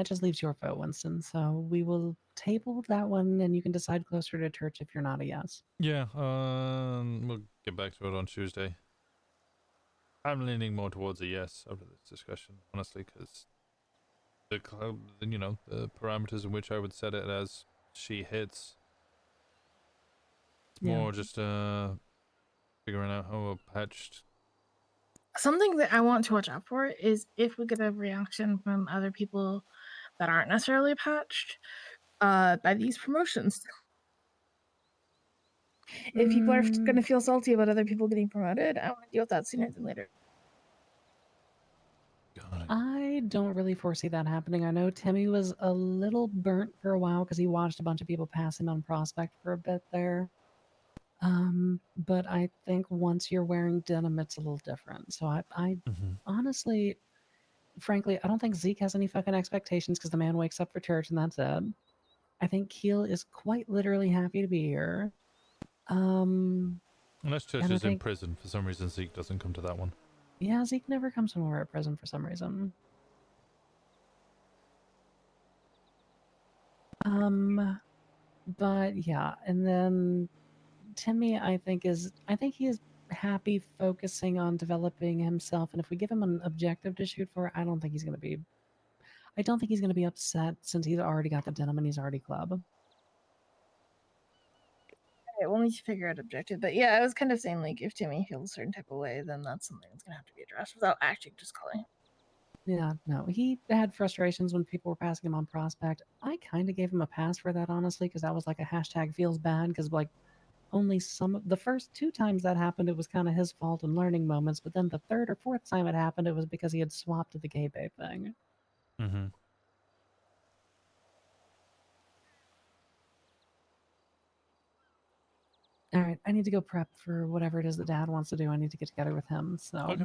just leaves your vote, Winston. So we will table that one, and you can decide closer to church if you're not a yes. Yeah, we'll get back to it on Tuesday. I'm leaning more towards a yes after this discussion, honestly, because the club, you know, the parameters in which I would set it as she hits. It's more just figuring out how we're patched. Something that I want to watch out for is if we get a reaction from other people that aren't necessarily patched by these promotions. If people are going to feel salty about other people getting promoted, I want to deal with that sooner than later. I don't really foresee that happening. I know Timmy was a little burnt for a while because he watched a bunch of people pass him on Prospect for a bit there. But I think once you're wearing denim, it's a little different. So I honestly, frankly, I don't think Zeke has any fucking expectations because the man wakes up for church and that's it. I think Keel is quite literally happy to be here. Unless Church and I is in think- prison, for some reason Zeke doesn't come to that one. Yeah, Zeke never comes when we're at prison for some reason. But yeah, and then Timmy, I think he is happy focusing on developing himself, and if we give him an objective to shoot for, I don't think he's gonna be upset since he's already got the denim and he's already club. Okay, we'll need to figure out objective. But yeah, I was kind of saying, like, if Timmy feels a certain type of way, then that's something that's going to have to be addressed without actually just calling. Yeah, no, he had frustrations when people were passing him on Prospect. I kind of gave him a pass for that, honestly, because that was like a hashtag feels bad, because like only the first 2 times that happened, it was kind of his fault and learning moments, but then the 3rd or 4th time it happened, it was because he had swapped to the gay babe thing. Mm-hmm. All right, I need to go prep for whatever it is that Dad wants to do. I need to get together with him, so... Okay.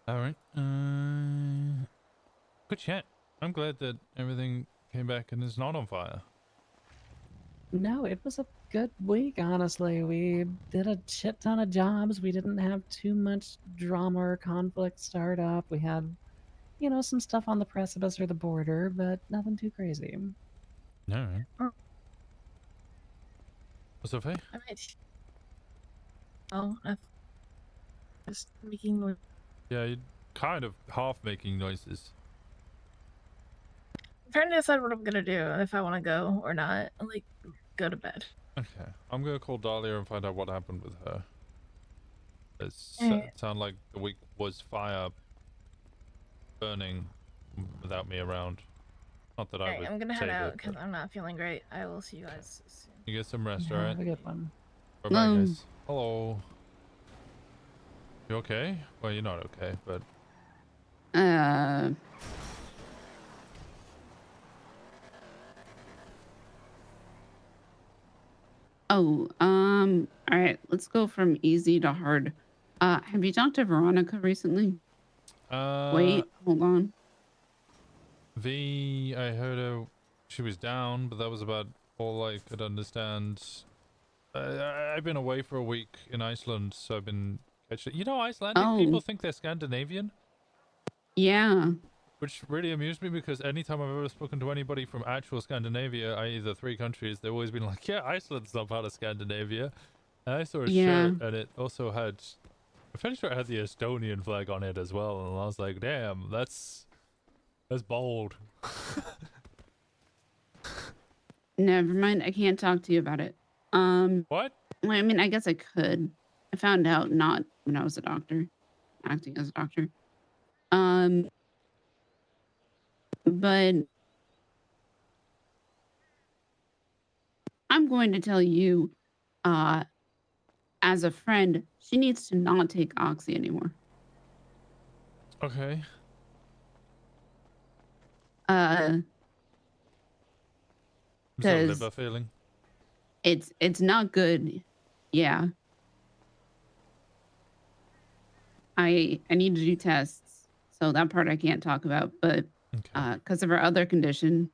Alright, good chat. I'm glad that everything came back and is not on fire. No, it was a good week, honestly. We did a shit ton of jobs. We didn't have too much drama or conflict start up. We had, you know, some stuff on the precipice or the border, but nothing too crazy. Alright. What's up, Fey? I might. Oh, I'm just making noise. Yeah, you're kind of half making noises. I'm trying to decide what I'm going to do, if I want to go or not. Like, go to bed. Okay, I'm gonna call Dahlia and find out what happened with her. It Alright. sounded like the week was fire burning without me around. Not that I Alright, would I'm going to head save out it, because but I'm not feeling great. I will see you guys soon. you get some rest, Yeah, alright? have a good one. Bye bye, guys. Hello. You okay? Well, you're not okay, but All right, let's go from easy to hard. Have you talked to Veronica recently? Wait, hold on. V, I heard her, she was down, but that was about all I could understand. I've been away for a week in Iceland, so I've been catching. You know, Icelandic people Oh, think they're Scandinavian, yeah. which really amused me because anytime I've ever spoken to anybody from actual Scandinavia, i.e. the 3 countries, they've always been like, "Yeah, Iceland's not part of Scandinavia." And I saw a Yeah. shirt, and it also had. I'm pretty sure it had the Estonian flag on it as well, and I was like, "Damn, that's bold." Never mind. I can't talk to you about it. What? Well, I mean, I guess I could. I found out not when I was a doctor, acting as a doctor. But I'm going to tell you, as a friend, she needs to not take Oxy anymore. Okay. Uh, I'm still because liver feeling. it's not good. Yeah. I need to do tests, so that part I can't talk about. But because of her other condition,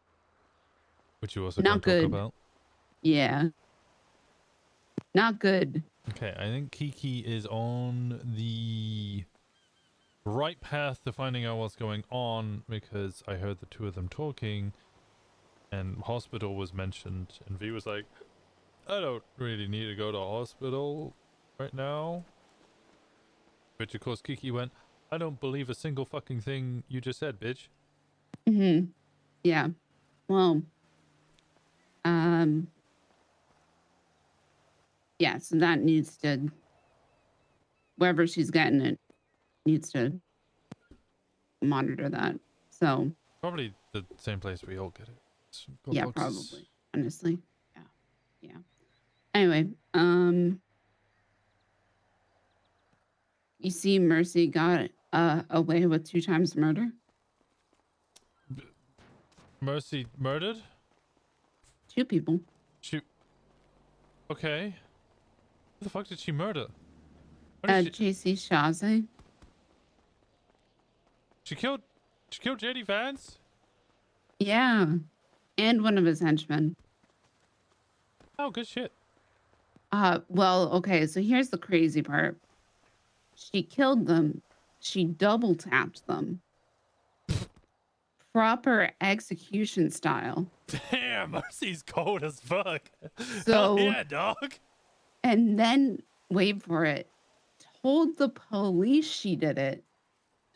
Which you also not can't good. talk about. Yeah. Not good. Okay, I think Kiki is on the right path to finding out what's going on because I heard the 2 of them talking and hospital was mentioned and V was like, I don't really need to go to hospital right now. Which of course Kiki went, I don't believe a single fucking thing you just said, bitch. Mm-hmm. Yeah. Well, yeah, so that needs to, wherever she's getting it, needs to monitor that. So, Probably the same place we all get it. yeah, Boxes. probably, honestly. Yeah. Yeah. Anyway, you see Mercy got away with 2 times murder? Mercy murdered? 2 people. She... Okay. Who the fuck did she murder? What did JC Shaze. She killed JD Vance? Yeah. And one of his henchmen. Oh, good shit. Well, okay, so here's the crazy part. She killed them. She double tapped them. Proper execution style. Damn, Mercy's cold as fuck. So, hell yeah, dog. And then, wait for it, told the police she did it.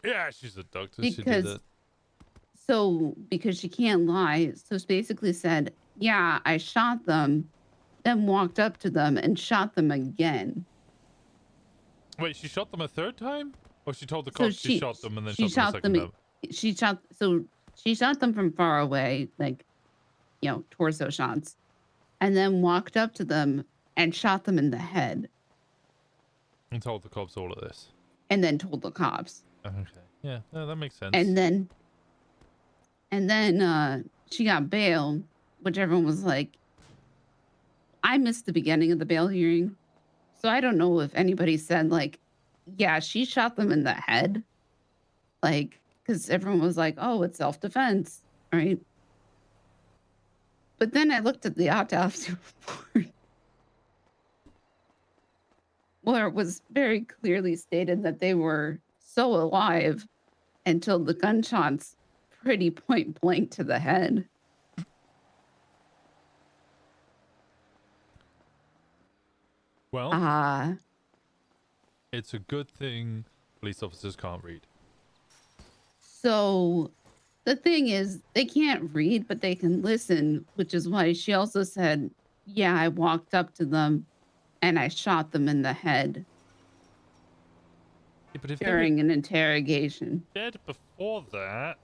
Yeah, she's a doctor. She did Because, that. so, because she can't lie. So she basically said, yeah, I shot them, then walked up to them and shot them again. Wait, she shot them a 3rd time? Or she told the cops she shot them and then she shot them a 2nd time? She shot them from far away, like, you know, torso shots, and then walked up to them and shot them in the head. And told the cops all of this. And then told the cops. Okay. Yeah, no, that makes sense. And then she got bail, which everyone was like, I missed the beginning of the bail hearing. So I don't know if anybody said like, yeah, she shot them in the head. Like, because everyone was like, oh, it's self-defense, right? But then I looked at the autopsy report where it was very clearly stated that they were so alive until the gunshots pretty point blank to the head. Well, it's a good thing police officers can't read. So the thing is, they can't read, but they can listen, which is why she also said, yeah, I walked up to them and I shot them in the head But if during an interrogation. Dead before that.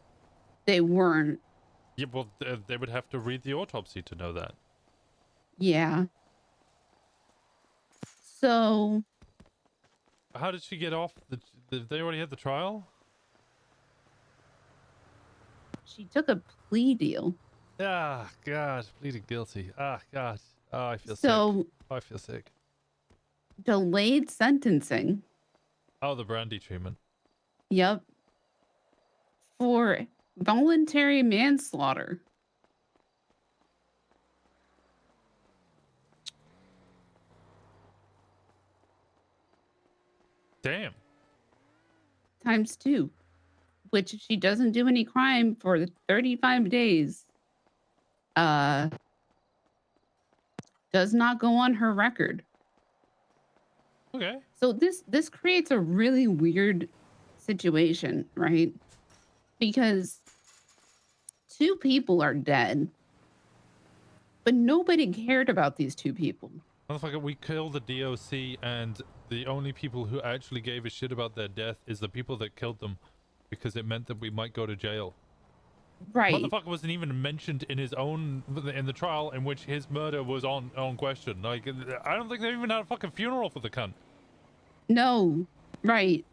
They weren't. Yeah, well, they would have to read the autopsy to know that. Yeah. So. How did she get off? They already had the trial? She took a plea deal. Ah, God, pleaded guilty. Ah, God. Oh, I feel sick. So. I feel sick. Delayed sentencing. Oh, the brandy treatment. Yep. For voluntary manslaughter. Damn. Times 2. Which if she doesn't do any crime for the 35 days, does not go on her record. Okay. So this creates a really weird situation, right? Because 2 people are dead, but nobody cared about these 2 people. Motherfucker, we killed the DOC, and the only people who actually gave a shit about their death is the people that killed them, because it meant that we might go to jail. Right. Motherfucker wasn't even mentioned in the trial in which his murder was on question. Like, I don't think they even had a fucking funeral for the cunt. No, right.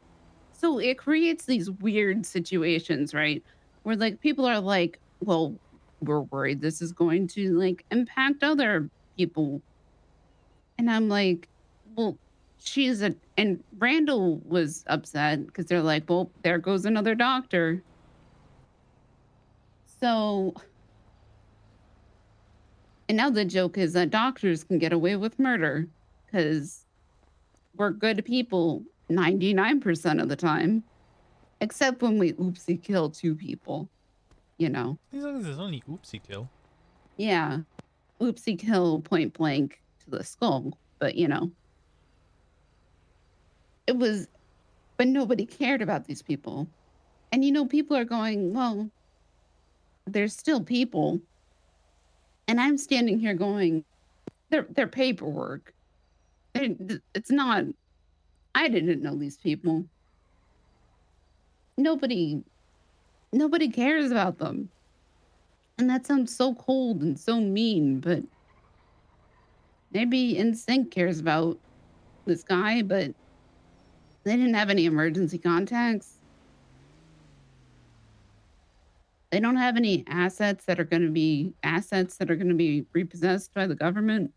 So it creates these weird situations, right? Where like people are like, well, we're worried this is going to like impact other people. And I'm like, well, and Randall was upset because they're like, well, there goes another doctor. So, and now the joke is that doctors can get away with murder because we're good people 99% of the time, except when we oopsie kill 2 people, you know? As long as there's only oopsie kill. Yeah. Oopsie kill point blank to the skull, but you know. But nobody cared about these people. And you know, people are going, well, there's still people. And I'm standing here going, they're paperwork. It's not, I didn't know these people. Nobody cares about them. And that sounds so cold and so mean, but maybe NSYNC cares about this guy, but they didn't have any emergency contacts. They don't have any assets that are going to be repossessed by the government.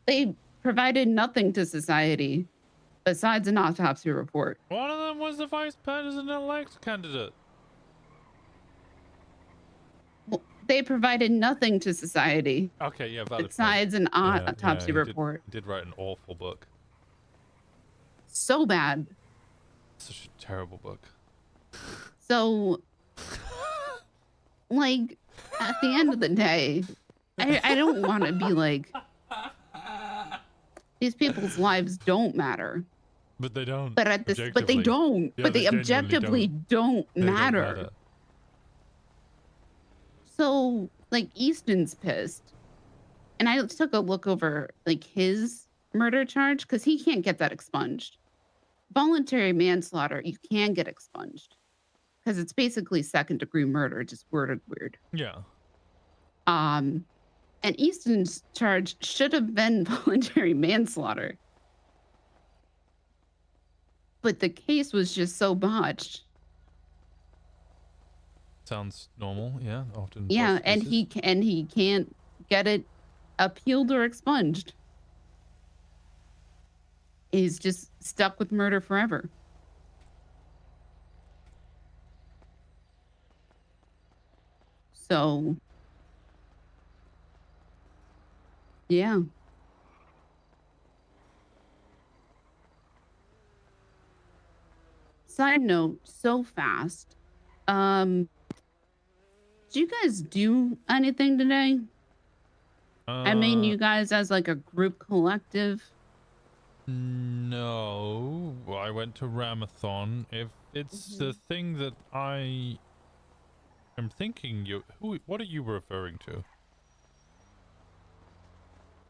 They provided nothing to society besides an autopsy report. One of them was the vice president-elect candidate. Well, they provided nothing to society. Okay, yeah, valid besides point. an autopsy he report. Did write an awful book. So bad. Such a terrible book. So, like, at the end of the day, I don't want to be like, these people's lives don't matter. But they don't. But they don't. Yeah, but they genuinely objectively don't They don't matter. So, like, Easton's pissed. And I took a look over, like, his murder charge, because he can't get that expunged. Voluntary manslaughter, you can get expunged. Because it's basically second-degree murder, just worded weird. Yeah. And Easton's charge should have been voluntary manslaughter. But the case was just so botched. Sounds normal, yeah. Often. Yeah, both and cases. he can't get it appealed or expunged. He's just stuck with murder forever. So, yeah. Side note, so fast. Did you guys do anything today? I mean, you guys as like a group collective. No, I went to Rammathon. If it's the thing that I am thinking, what are you referring to?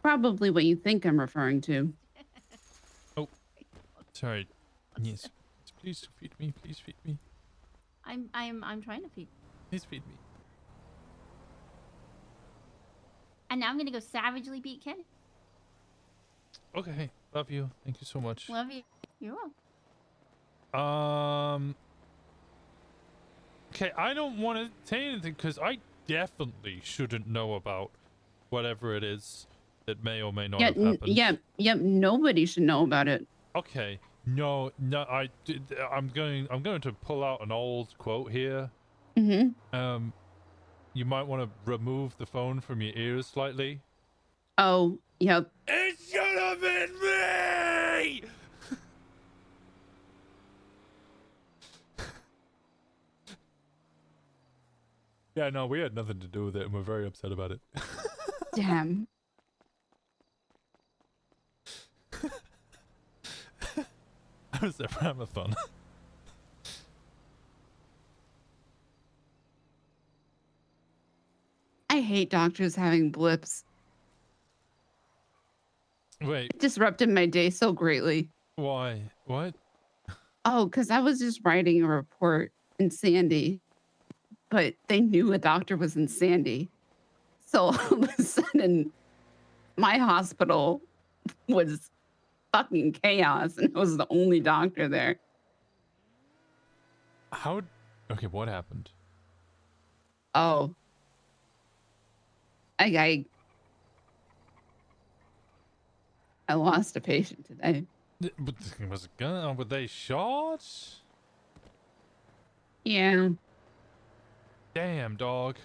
Probably what you think I'm referring to. Oh, sorry. Yes, please feed me. Please feed me. I'm trying to feed. Please feed me. And now I'm gonna go savagely beat Ken. Okay, love you. Thank you so much. Love you. You're welcome. Okay, I don't want to say anything because I definitely shouldn't know about whatever it is that may or may not have happened. Nobody should know about it. Okay, no, I'm going to pull out an old quote here. Mm-hmm. You might want to remove the phone from your ears slightly. Oh, yep. It should have been me! Yeah, no, we had nothing to do with it, and we're very upset about it. Damn. I was at Rammathon. I hate doctors having blips. Wait, It disrupted my day so greatly. why? What? Oh, because I was just writing a report in Sandy, but they knew a doctor was in Sandy. So all of a sudden, my hospital was fucking chaos, and I was the only doctor there. How? Okay, what happened? Oh. I lost a patient today. Was it gun? Were they shot? Yeah. Damn, dog.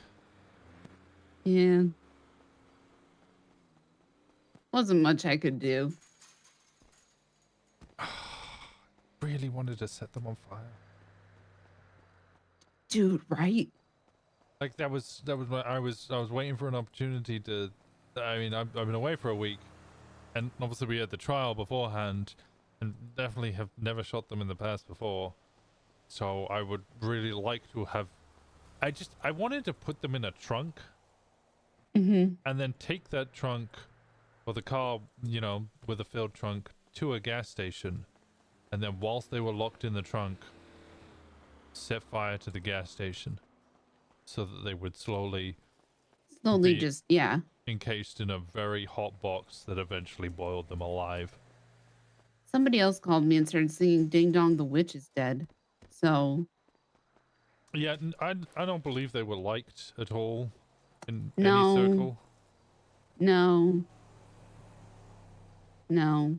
Yeah. Wasn't much I could do. Really wanted to set them on fire. Dude, right? Like that was what I was waiting for an opportunity to. I mean, I've been away for a week, and obviously we had the trial beforehand, and definitely have never shot them in the past before. So I would really like to have. I wanted to put them in a trunk, and then take that trunk, or the car, you know, with a filled trunk, to a gas station, and then whilst they were locked in the trunk, set fire to the gas station, so that they would slowly be just, yeah. encased in a very hot box that eventually boiled them alive. Somebody else called me and started singing Ding Dong the Witch is Dead. So, Yeah, I don't believe they were liked at all in No. any circle. no. No.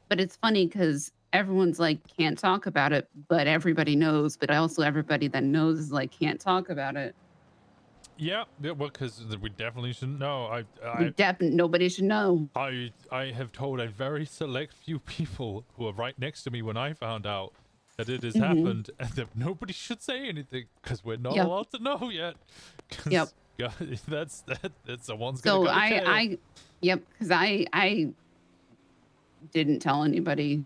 But it's funny because everyone's like, can't talk about it, but everybody knows. But also everybody that knows is like, can't talk about it. Yeah, well, because we definitely shouldn't know. Nobody should know. I have told a very select few people who were right next to me when I found out that it has Mhm. happened, and that nobody should say anything because we're not Yep. allowed to know yet. 'Cause, Yep. yeah, that's someone's gonna So go to jail. yep, because I didn't tell anybody.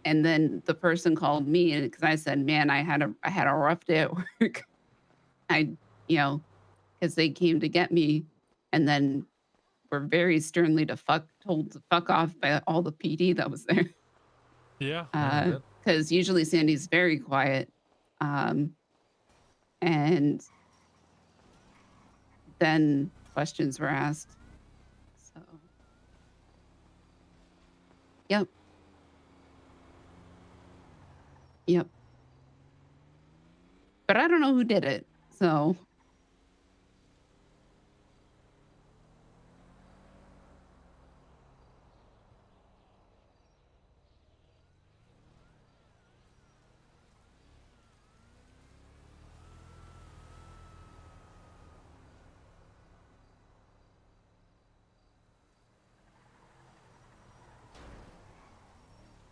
And then the person called me, and because I said, man, I had a rough day at work. Because they came to get me, and then were very sternly told to fuck off by all the PD that was there. Yeah. I bet. Because usually Sandy's very quiet. And then questions were asked. So, yep. Yep. But I don't know who did it. So,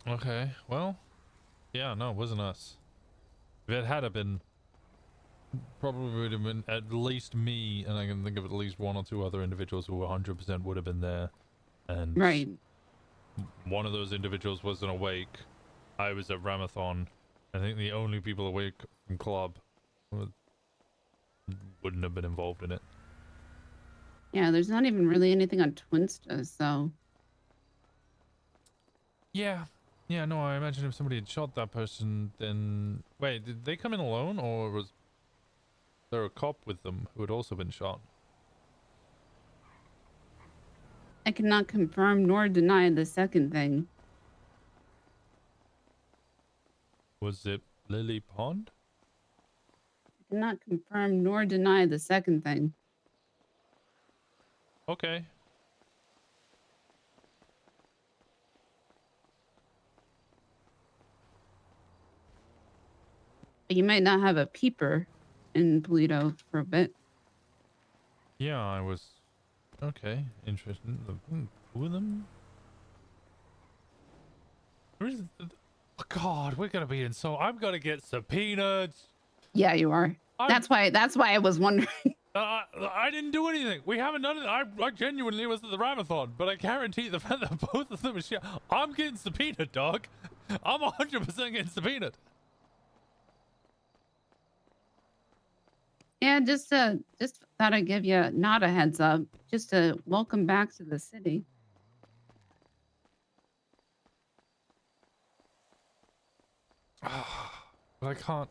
Okay, well, yeah, no, it wasn't us. If it had been, probably would have been at least me, and I can think of at least one or two other individuals who 100% would have been there. And right. one of those individuals wasn't awake. I was at Rammathon. I think the only people awake from club wouldn't have been involved in it. Yeah, there's not even really anything on Twinsta, so. Yeah. Yeah, no, I imagine if somebody had shot that person, then... Wait, did they come in alone, or was there a cop with them who had also been shot? I cannot confirm nor deny the second thing. Was it Lily Pond? I cannot confirm nor deny the second thing. Okay. But you might not have a peeper in Paleto for a bit. Yeah, I was... Okay, interesting. Two of them? Where is oh God, we're gonna be in so... I'm gonna get subpoenaed! Yeah, you are. That's why I was wondering. I didn't do anything. We haven't done it. I genuinely was at the Rammathon, but I guarantee the fact that both of them are shit. I'm getting subpoenaed, dog. I'm 100% getting subpoenaed. Yeah, just thought I'd give you not a heads up, just to welcome back to the city. But I can't.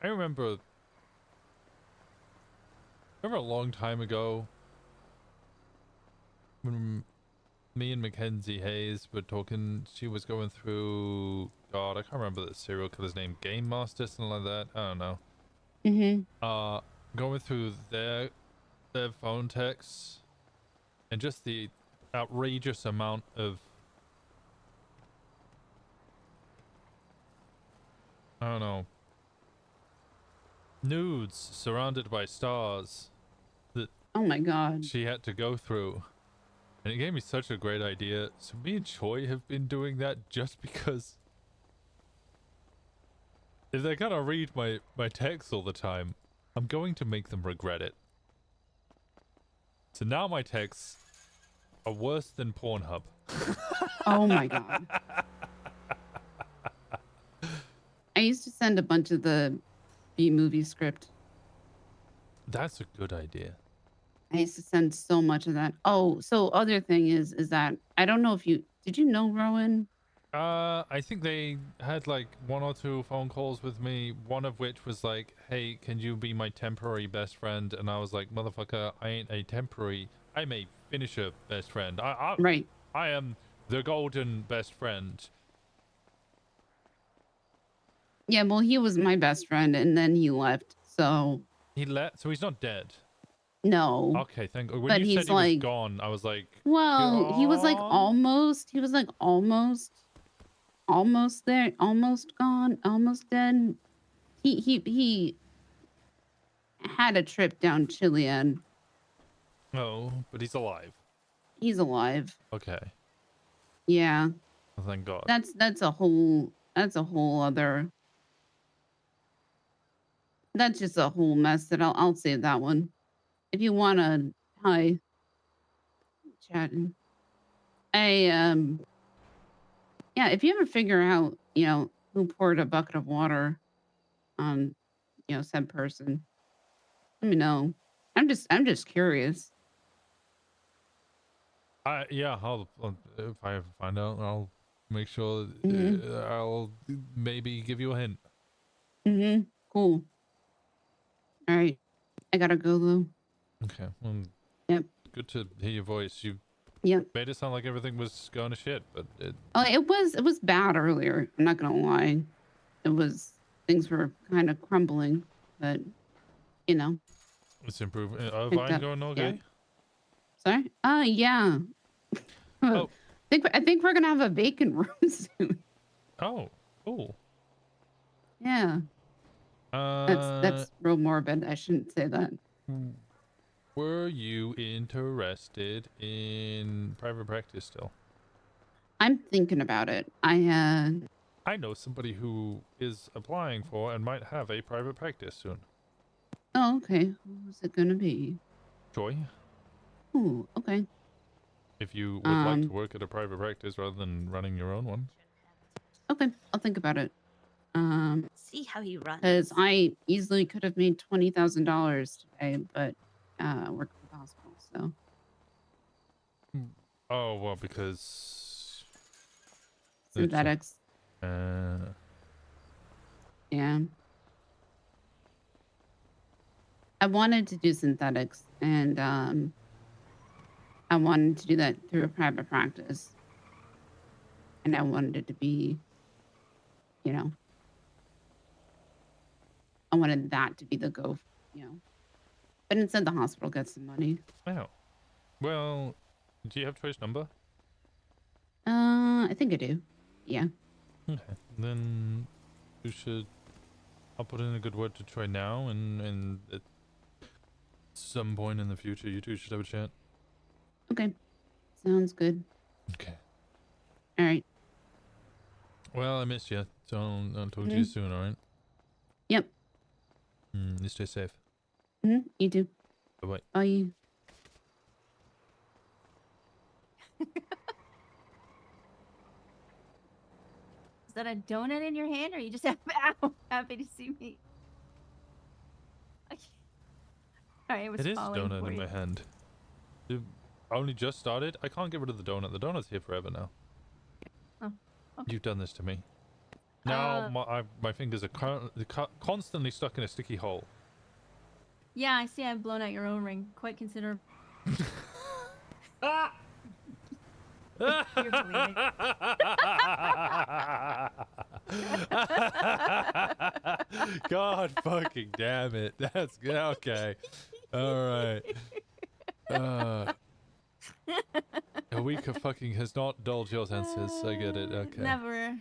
I remember a long time ago when me and Mackenzie Hayes were talking. She was going through, God, I can't remember the serial killer's name, Game Master, something like that. I don't know. Going through their phone texts and just the outrageous amount of, I don't know, nudes surrounded by stars that oh my god she had to go through, and it gave me such a great idea. So me and Choi have been doing that just because if they're gonna read my texts all the time, I'm going to make them regret it. So now my texts are worse than Pornhub. Oh my god. I used to send a bunch of the B-movie script. That's a good idea. I used to send so much of that. Oh, so other thing is that I don't know if did you know Rowan? I think they had like 1 or 2 phone calls with me, one of which was like, hey, can you be my temporary best friend? And I was like, motherfucker, I ain't a temporary, I'm a finisher best friend. Right. I am the golden best friend. Yeah, well, he was my best friend, and then he left, so... He left? So he's not dead? No. Okay, thank you. When But you he's said he was like... gone, I was like... Well, he was like "Gone?" almost there, almost gone, almost dead. He had a trip down Chilean. Oh, but he's alive. He's alive. Okay. Yeah. Well, thank God. That's a whole other... That's just a whole mess that I'll save that one. If you wanna... Hi. Chatting. Yeah, if you ever figure out, who poured a bucket of water on, said person, let me know. I'm just curious. Yeah, I'll if I ever find out, I'll make sure I'll maybe give you a hint. Cool. All right. I gotta go though. Okay. Well, yep. Good to hear your voice. You made it sound like everything was going to shit, but It was bad earlier. I'm not gonna lie. Things were kind of crumbling, but it's improving. Oh, picked Vine up, going okay? Sorry? Yeah. Oh. I think we're gonna have a vacant room soon. Oh, cool. Yeah. That's real morbid. I shouldn't say that. Were you interested in private practice still? I'm thinking about it. I know somebody who is applying for and might have a private practice soon. Oh, okay. Who's it gonna be? Joy, Ooh, okay. if you would like to work at a private practice rather than running your own one. Okay, I'll think about it. See how he runs. Because I easily could have made $20,000 today, but I work at the hospital, so. Oh, well, because... Synthetics. Yeah. I wanted to do synthetics, and I wanted to do that through a private practice. And I wanted it to be, I wanted that to be the go, But instead, the hospital gets the money. Oh. Well, do you have choice number? I think I do. Yeah. Okay. Then you should... I'll put in a good word to try now, and at some point in the future, you two should have a chat. Okay. Sounds good. Okay. All right. Well, I missed you, so I'll talk to you soon, alright? Yep. You stay safe. You do. Bye-bye. Bye. Is that a donut in your hand, or you just happy to see me? Sorry, it was It is a falling donut for in you. my hand. It only just started. I can't get rid of the donut. The donut's here forever now. Oh, okay. You've done this to me. Now my fingers are constantly stuck in a sticky hole. Yeah, I see. I've blown out your own ring. Quite considerable. You're bleeding. God fucking damn it. That's good. Okay. All right. A week of fucking has not dulled your senses. I get it. Okay. Never.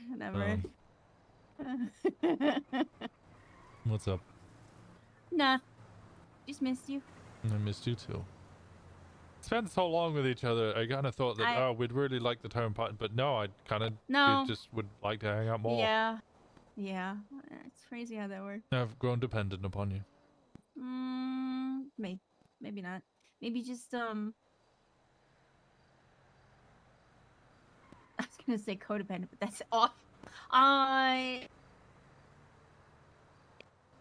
What's up? Nah. Just missed you. I missed you too. Spent so long with each other. I kind of thought that we'd really like the time part, but no, I kind of just would like to hang out more. Yeah. It's crazy how that works. I've grown dependent upon you. Maybe not. Maybe just I was gonna say codependent, but that's off. I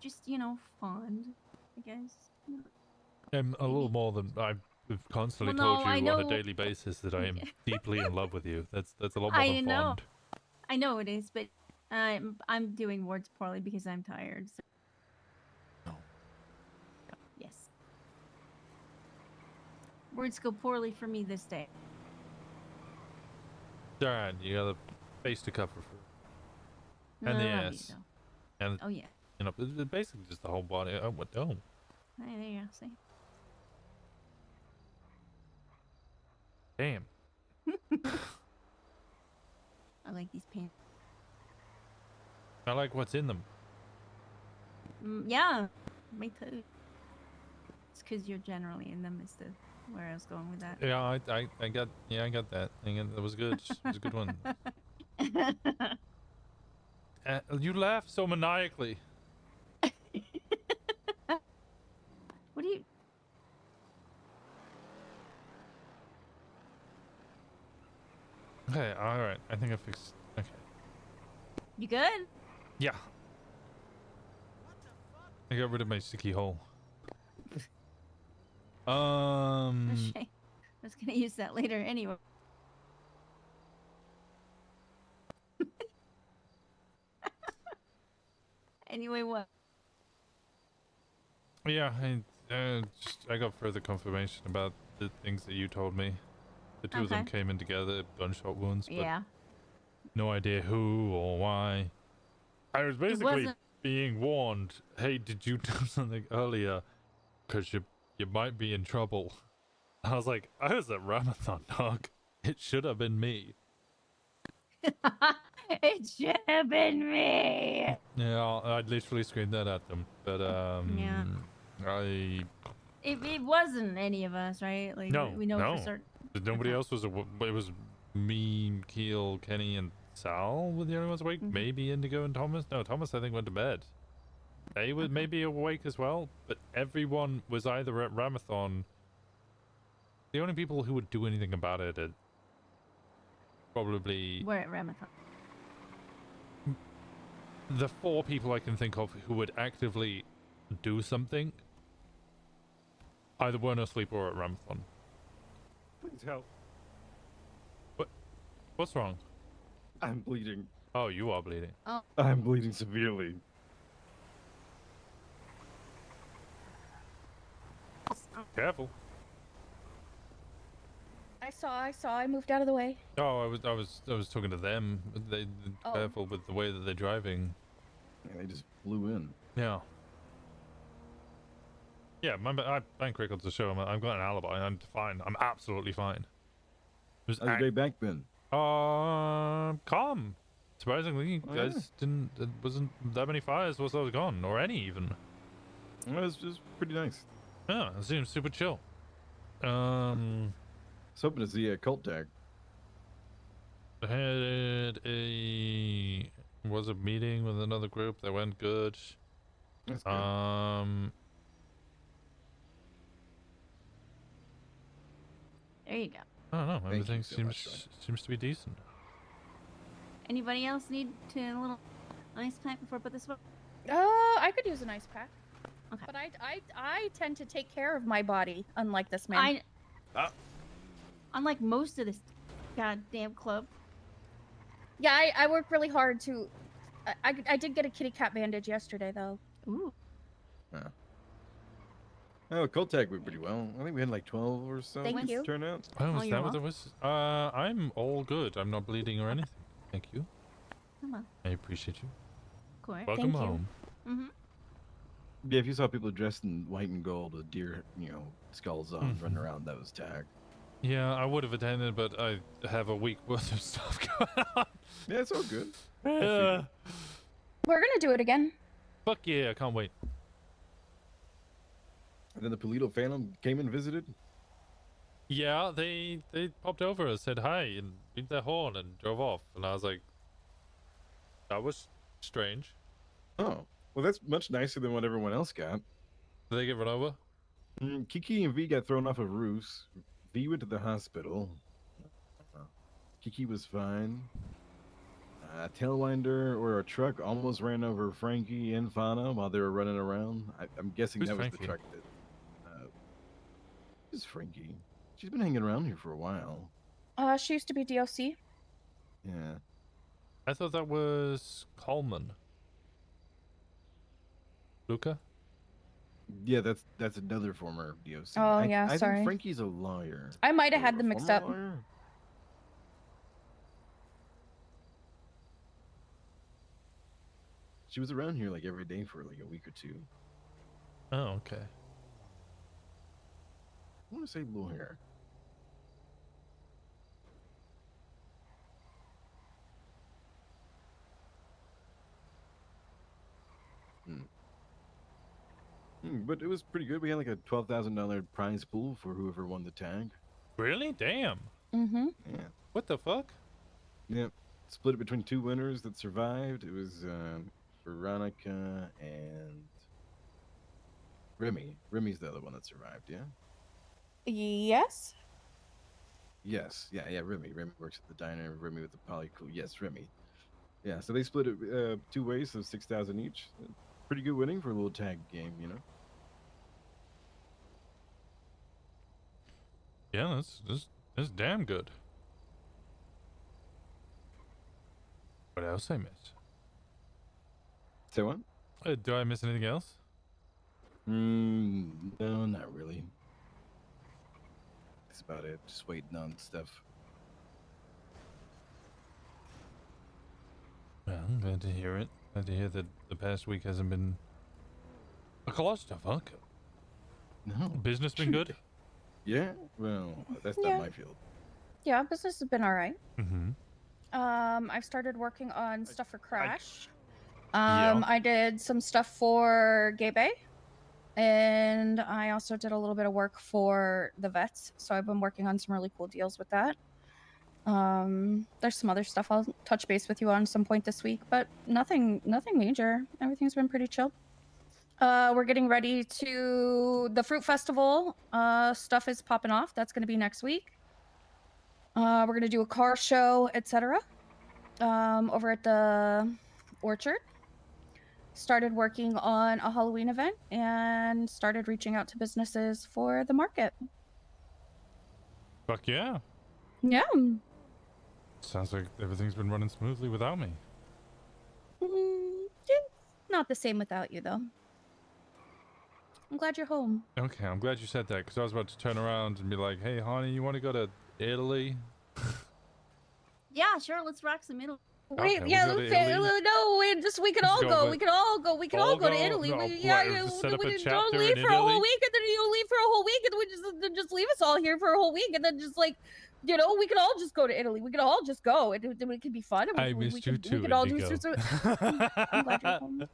just fond, I guess. I'm a little more than I've constantly Well, told no, you I on know- a daily basis that I am deeply in love with you. That's a lot more I than know. fond. I know it is, but I'm doing words poorly because I'm tired. So. Yes. Words go poorly for me this day. Darn, you got a face to cover for. And the I love you, ass. And Oh yeah. Basically just the whole body. Oh, what? Oh. Hey, there you go. See. Damn. I like these pants. I like what's in them. Yeah, me too. It's because you're generally in them. Is the where I was going with that. Yeah, I got that. That was good. It was a good one. You laugh so maniacally. What do you? Okay, all right. I think I fixed. Okay. You good? Yeah. I got rid of my sticky hole. Oh, shame. I was gonna use that later anyway. Anyway, what? Yeah, I got further confirmation about the things that you told me. The two of them Okay. came in together, gunshot wounds, but Yeah. no idea who or why. I was basically wasn't- being warned, hey, did you do something earlier? Because you might be in trouble. I was like, I was at Rammathon, dog. It should have been me. It should have been me. Yeah, I literally screamed that at them. But, Yeah. It wasn't any of us, right? Like No, we know no. for certain. Nobody else was. It was me, Keel, Kenny, and Sal were the only ones awake. Maybe Indigo and Thomas. No, Thomas I think went to bed. They were maybe awake as well, but everyone was either at Rammathon. The only people who would do anything about it are probably We're at Rammathon. the 4 people I can think of who would actively do something. Either weren't asleep or at Rammathon. Please help. What's wrong? I'm bleeding. Oh, you are bleeding. Oh. I'm bleeding severely. Careful. I saw. I moved out of the way. Oh, I was talking to them. They Oh. careful with the way that they're driving. Yeah, they just flew in. Yeah. Yeah, I bank records to show I've got an alibi. I'm fine. I'm absolutely fine. How's your day back been? Calm. Surprisingly, you Oh, yeah. guys didn't. It wasn't that many fires whilst I was gone, or any even. Well, it was just pretty nice. Yeah, it seems super chill. I was hoping to see a cult tag. I had a meeting with another group that went good. That's good. There you go. I don't know. Thank you Everything so much, seems to be decent. Anybody else need to a little ice pack before I put this one? I could use an ice pack. Okay. But I tend to take care of my body, unlike this man. Unlike most of this goddamn club. Yeah, I work really hard to. I did get a kitty cat bandage yesterday, though. Ooh. Yeah. Oh, cold tag went pretty well. I think we had like 12 or so Thank you. turn out. Oh, is that what it was? I'm all good. I'm not bleeding or anything. Thank you. Come on. I appreciate you. Of course. Welcome home. Mm-hmm. Yeah, if you saw people dressed in white and gold with deer, skulls on, running around, that was tag. Yeah, I would have attended, but I have a week worth of stuff going on. Yeah, it's all good. Yeah. We're gonna do it again. Fuck yeah, I can't wait. And then the Paleto Phantom came and visited. Yeah, they popped over and said hi and beat their horn and drove off, and I was like, that was strange. Oh, well, that's much nicer than what everyone else got. Did they get run over? Kiki and V got thrown off of roofs. V went to the hospital. Kiki was fine. A tailwinder or a truck almost ran over Frankie and Fauna while they were running around. I'm guessing Who's that was Frankie? the truck that. Who's Frankie? She's been hanging around here for a while. She used to be DOC. Yeah. I thought that was Coleman. Luca? Yeah, that's another former DOC. Oh, yeah, I sorry. think Frankie's a lawyer. I might have Or had a them mixed former up. lawyer? She was around here like every day for like a week or two. Oh, okay. I want to say lawyer. But it was pretty good. We had like a $12,000 prize pool for whoever won the tag. Really? Damn. Mm-hmm. Yeah. What the fuck? Yeah. Split it between two winners that survived. It was Veronica and Remy. Remy's the other one that survived, yeah? Yes. Yes. Yeah, Remy. Remy works at the diner. Remy with the polycool. Yes, Remy. Yeah, so they split it two ways, so 6,000 each. Pretty good winning for a little tag game, you know? Yeah, that's damn good. What else I miss? Say what? Do I miss anything else? No, not really. That's about it. Just waiting on stuff. Well, I'm glad to hear it. Glad to hear that the past week hasn't been a clusterfuck. No. Business been good? Yeah? Well, that's Yeah. not my field. Yeah, business has been all right. Mm-hmm. I've started working on stuff for Crash. Yeah. I did some stuff for Gay Bay. And I also did a little bit of work for the vets. So I've been working on some really cool deals with that. There's some other stuff I'll touch base with you on some point this week, but nothing major. Everything's been pretty chill. We're getting ready to the Fruit Festival. Stuff is popping off. That's going to be next week. We're going to do a car show, etc. Over at the Orchard. Started working on a Halloween event and started reaching out to businesses for the market. Fuck yeah. Yeah. Sounds like everything's been running smoothly without me. Not the same without you, though. I'm glad you're home. Okay, I'm glad you said that because I was about to turn around and be like, "Hey, honey, you want to go to Italy?" Yeah, sure. Let's rock some middle. Wait, Okay, yeah, we'll go to okay, Italy. no, we can all go, go. but- We can all go. We can all go to Italy. No, We, what, yeah, set up a we don't chapter leave in for a whole Italy? week, and then you leave for a whole week, and then we just leave us all here for a whole week, and then just like, you know, we can all just go to Italy. We can all just go, and it could be fun. And I we missed could, you too, We could all do Indigo. I'm glad you're home.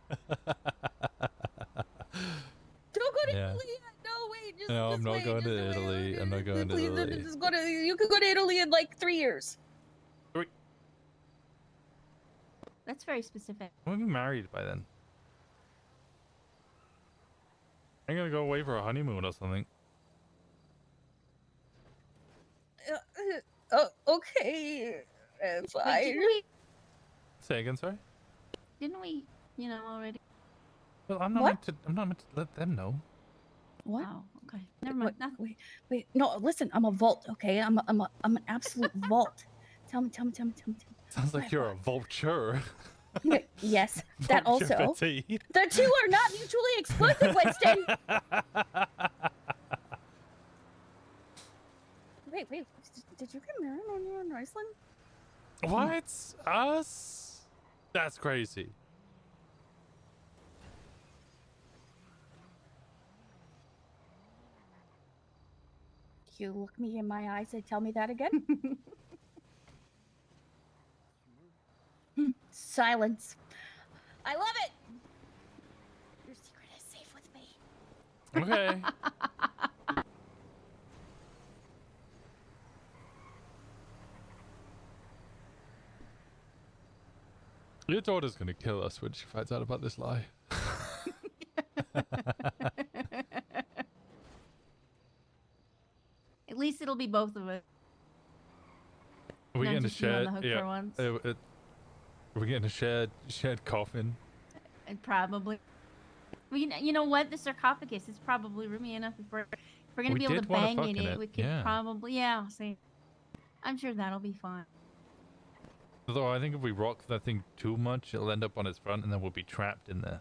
Don't go to Yeah. Italy yet. No, wait, just No, I'm just not wait, going just to wait, Italy. I'm not going to please, Italy. just go to. You could go to Italy in like 3 years. That's very specific. We'll be married by then. I'm gonna go away for a honeymoon or something. Okay. If Wait, I. didn't we? Say again, sorry. Didn't we? You know already. Well, I'm not What? meant to. I'm not meant to let them know. What? Oh, okay. Never mind. Wait. No, listen. I'm a vault. Okay. I'm an absolute vault. Tell me. Sounds like you're a vulture. Yes, that also. Vulture petite. The two are not mutually exclusive, Winston. Wait. Did you get married when you were in Iceland? What? Us? That's crazy. You look me in my eyes and tell me that again. Silence. I love it. Your secret is safe with me. Okay. Your daughter's gonna kill us when she finds out about this lie. At least it'll be both of us. Are we Not getting a just you on shared? the hook for once. Are we getting a shared coffin? And probably. Well, you know what? The sarcophagus is probably roomy enough. If we're gonna We be able to did wanna bang fuck in in it, it, we could yeah. probably see. I'm sure that'll be fine. Although I think if we rock that thing too much, it'll end up on its front, and then we'll be trapped in there.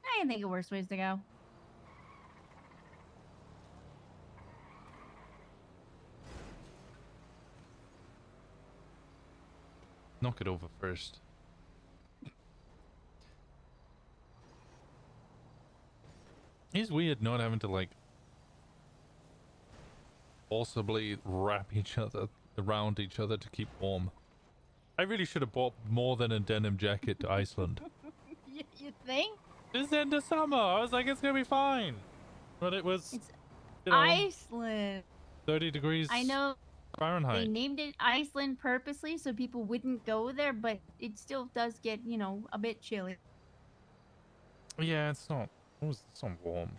I can think of worse ways to go. Knock it over first. It's weird not having to like forcibly wrap each other around each other to keep warm. I really should have bought more than a denim jacket to Iceland. You think? It's the end of summer. I was like, it's gonna be fine, but it was. It's you know, Iceland. 30 degrees. I know they Fahrenheit. named it Iceland purposely so people wouldn't go there, but it still does get, a bit chilly. Yeah, it's not. It's not warm.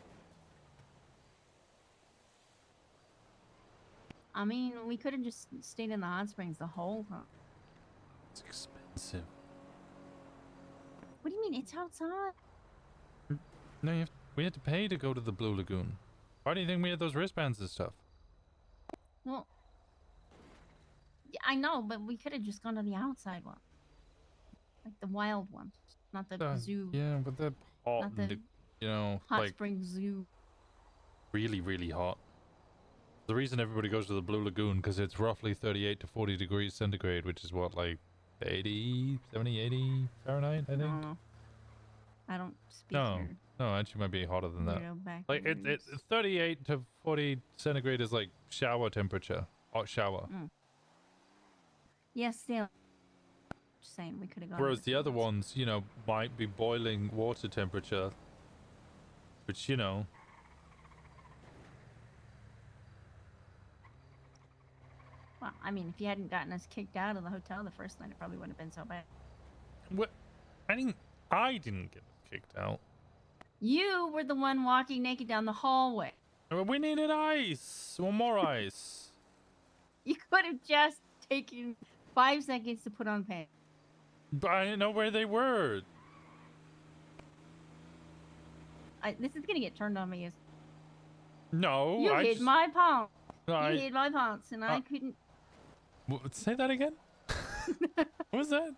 I mean, we could have just stayed in the hot springs the whole time. It's expensive. What do you mean? It's outside. No, we had to pay to go to the Blue Lagoon. Why do you think we had those wristbands and stuff? Well, yeah, I know, but we could have just gone to the outside one. Like the wild one, not the zoo. Yeah, but they're hot. Not the hot like spring zoo. really, really hot. The reason everybody goes to the Blue Lagoon because it's roughly 38 to 40 degrees centigrade, which is what, like 80, 70, 80 Fahrenheit, I think? I don't speak No, your no, actually might be hotter than that. weirdo back Like it's 38 to 40 centigrade is like shower temperature, hot shower. Yes, still. Just saying, we could have gone. Whereas the other ones, might be boiling water temperature, which, Well, I mean, if you hadn't gotten us kicked out of the hotel the first night, it probably wouldn't have been so bad. What? I didn't get kicked out. You were the one walking naked down the hallway. We needed ice. One more ice. You could have just taken 5 seconds to put on pants. But I didn't know where they were. This is gonna get turned on me. No, You hit my pants. I- You hit my pants, and I couldn't. Say that again? What was that?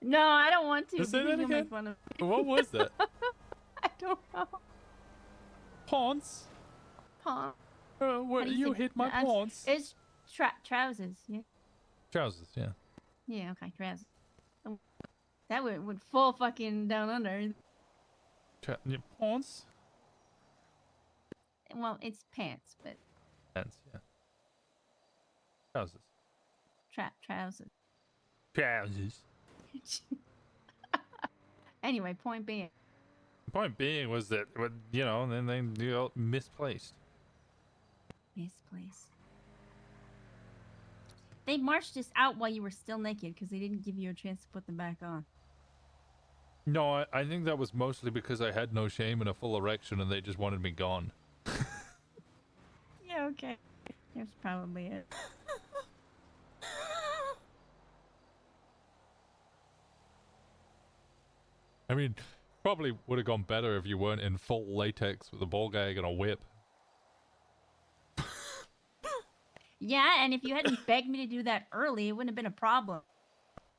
No, I don't want to. Say because that you'll make again? fun of What was that? I don't know. Pants? Pants. What, How do you say- hit my it's- pants? It's trousers. Yeah. Trousers, yeah. Yeah. Okay. Trousers. That would full fucking down under. Yeah, pants? Well, it's pants, but Pants, yeah. Trousers. trousers. Trousers. Anyway, point being. The point being was that, then they misplaced. Misplaced. They marched us out while you were still naked because they didn't give you a chance to put them back on. No, I think that was mostly because I had no shame and a full erection and they just wanted me gone. Yeah, okay. That's probably it. I mean, probably would have gone better if you weren't in full latex with a ball gag and a whip. Yeah, and if you hadn't begged me to do that early, it wouldn't have been a problem.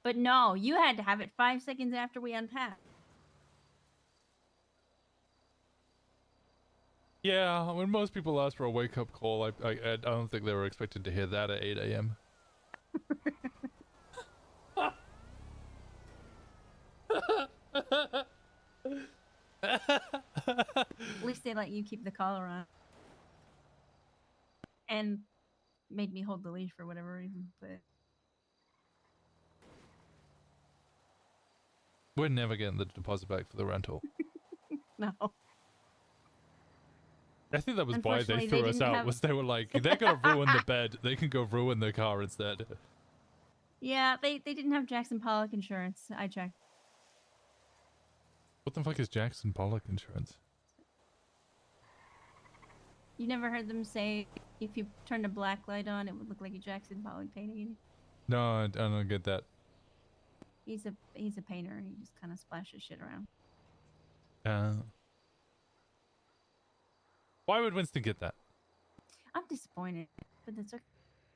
But no, you had to have it 5 seconds after we unpacked. Yeah, when most people ask for a wake-up call, I don't think they were expected to hear that at 8 a.m. At least they let you keep the collar on. And made me hold the leash for whatever reason, but We're never getting the deposit back for the rental. no. I think that was why they Unfortunately, threw they us didn't out, have- was they were like, they're gonna ruin the bed, they can go ruin the car instead. Yeah, they didn't have Jackson Pollock insurance. I checked. What the fuck is Jackson Pollock insurance? You never heard them say if you turned a black light on, it would look like a Jackson Pollock painting? No, I don't get that. He's a painter. He just kind of splashes shit around. Why would Winston get that? I'm disappointed, but that's okay.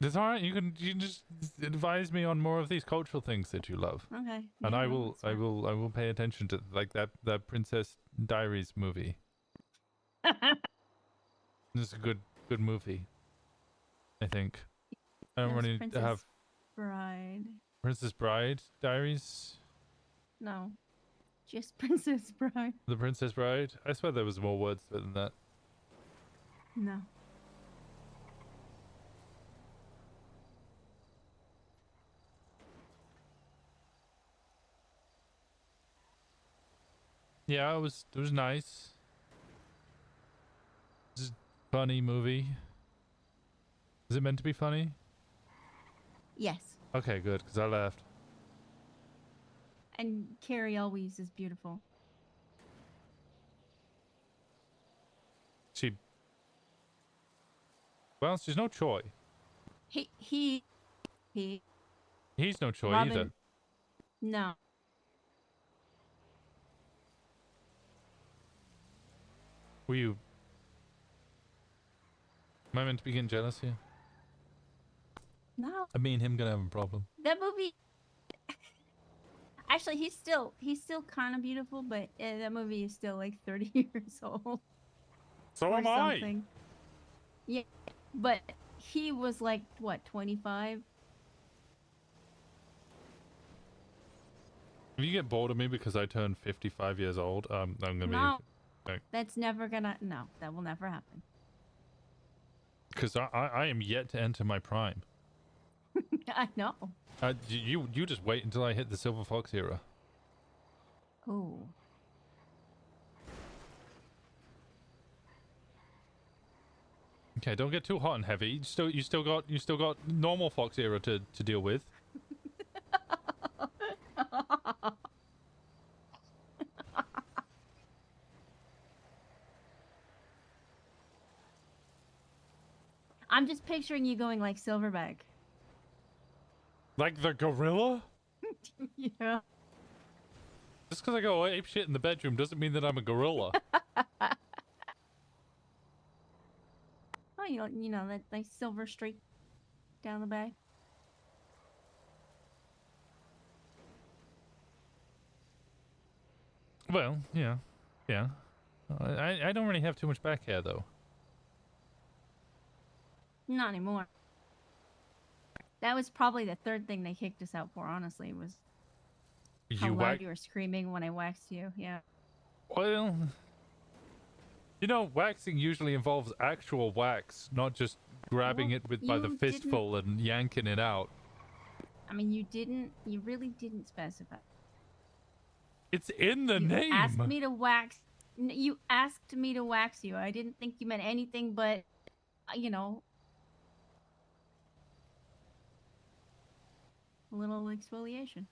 That's alright, you can just advise me on more of these cultural things that you love. Okay. And yeah, I no, will that's fine. I will pay attention to like that Princess Diaries movie. This is a good movie. I think. I don't Yes, really Princess have Bride. Princess Bride Diaries? No, just Princess Bride. The Princess Bride? I swear there was more words to it than that. No. Yeah, it was nice. It's a funny movie. Is it meant to be funny? Yes. Okay, good, because I laughed. And Carrie always is beautiful. Well, she's no Choi. He's He's no Choi Robin. either. No. Were you... Am I meant to be getting jealous here? No. Me and him gonna have a problem. That movie. Actually, he's still kind of beautiful, but that movie is still like 30 years old. So or am I. something. Yeah, but he was like what, 25? If you get bored of me because I turned 55 years old, I'm gonna No. be... Like, That's never gonna. No, that will never happen. because I am yet to enter my prime. I know. You just wait until I hit the Silver Fox era. Oh. Okay, don't get too hot and heavy. You still got normal Fox era to deal with. I'm just picturing you going like Silverback. Like the gorilla? Yeah. Just because I go ape shit in the bedroom doesn't mean that I'm a gorilla. Oh, you know that nice silver streak down the back. Well, yeah. I don't really have too much back hair though. Not anymore. That was probably the third thing they kicked us out for, honestly, was how loud you were screaming when I waxed you. Yeah. Well, you know, waxing usually involves actual wax, not just grabbing Well, it by the you fistful and yanking it out. I mean, you really didn't specify. It's in the name. Asked me to wax. You asked me to wax you. I didn't think you meant anything but, you know, a little exfoliation.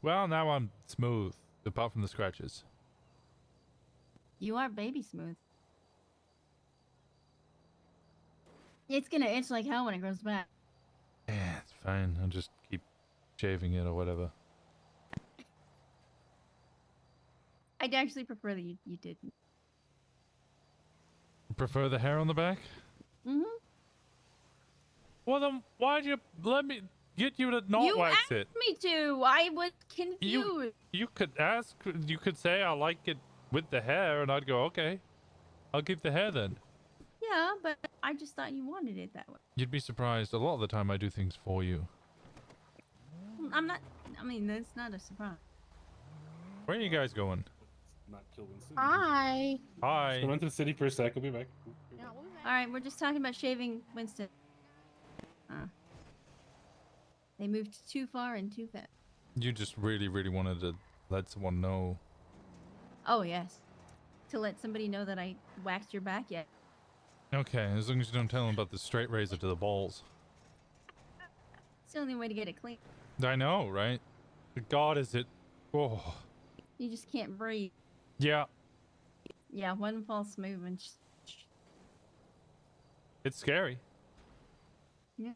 Well, now I'm smooth, apart from the scratches. You are baby smooth. It's gonna itch like hell when it grows back. Yeah, it's fine. I'll just keep shaving it or whatever. I'd actually prefer that you didn't. Prefer the hair on the back? Mm-hmm. Well, then why'd you let me get you to not You wax asked it? me to. I was confused. You could ask. You could say I like it with the hair, and I'd go, okay, I'll keep the hair then. Yeah, but I just thought you wanted it that way. You'd be surprised. A lot of the time, I do things for you. I'm not. I mean, that's not a surprise. Where are you guys going? Not kill Winston. Hi. Hi. Just going to the city for a sec. We'll be back. All right, we're just talking about shaving Winston. They moved too far and too fast. You just really, really wanted to let someone know. Oh yes, to let somebody know that I waxed your back yet. Okay, as long as you don't tell them about the straight razor to the balls. It's the only way to get it clean. I know, right? God, is it? Oh, You just can't breathe. yeah. Yeah, one false move and It's scary. yeah.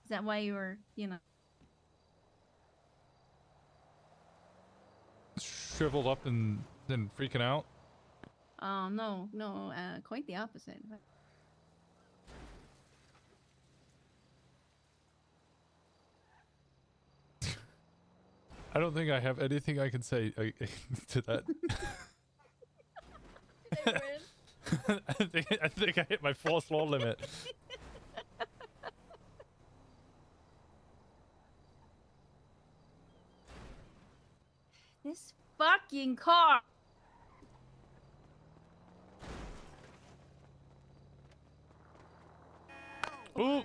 Is that why you were, Shriveled up and then freaking out. Oh no, quite the opposite. I don't think I have anything I can say to that. I think I hit my force law limit. This fucking car. Ooh.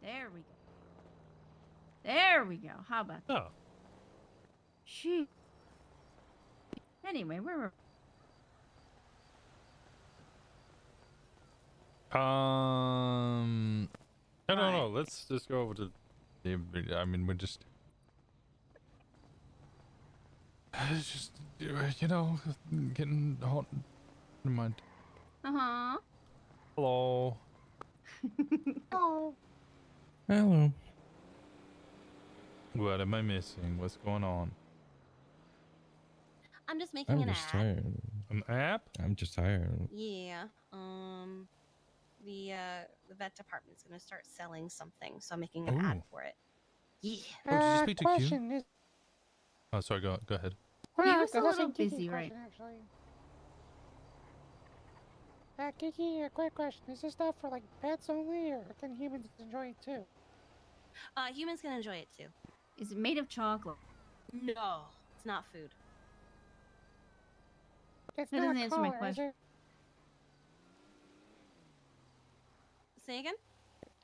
There we go. There we go. How about that? Oh. Shoot. Anyway, where were I don't know. Let's just go over to the. I mean, we're just. It's just, getting hot. Never mind. Uh-huh. Hello. Oh. Hello. What am I missing? What's going on? I'm just making an just ad. tired. An app? I'm just tired. Yeah. The vet department's gonna start selling something, so I'm making an ad Ooh. for it. Yeah. Oh, did you speak to Q? Question is, Oh, sorry. Go ahead. well, He was a that's little Kiki busy, right? question, actually. Kiki, a quick question. Is this stuff for like pets only, or can humans enjoy it too? Humans can enjoy it too. Is it made of chocolate? No, it's not food. It's That not doesn't answer my collar, is question. it? Say again?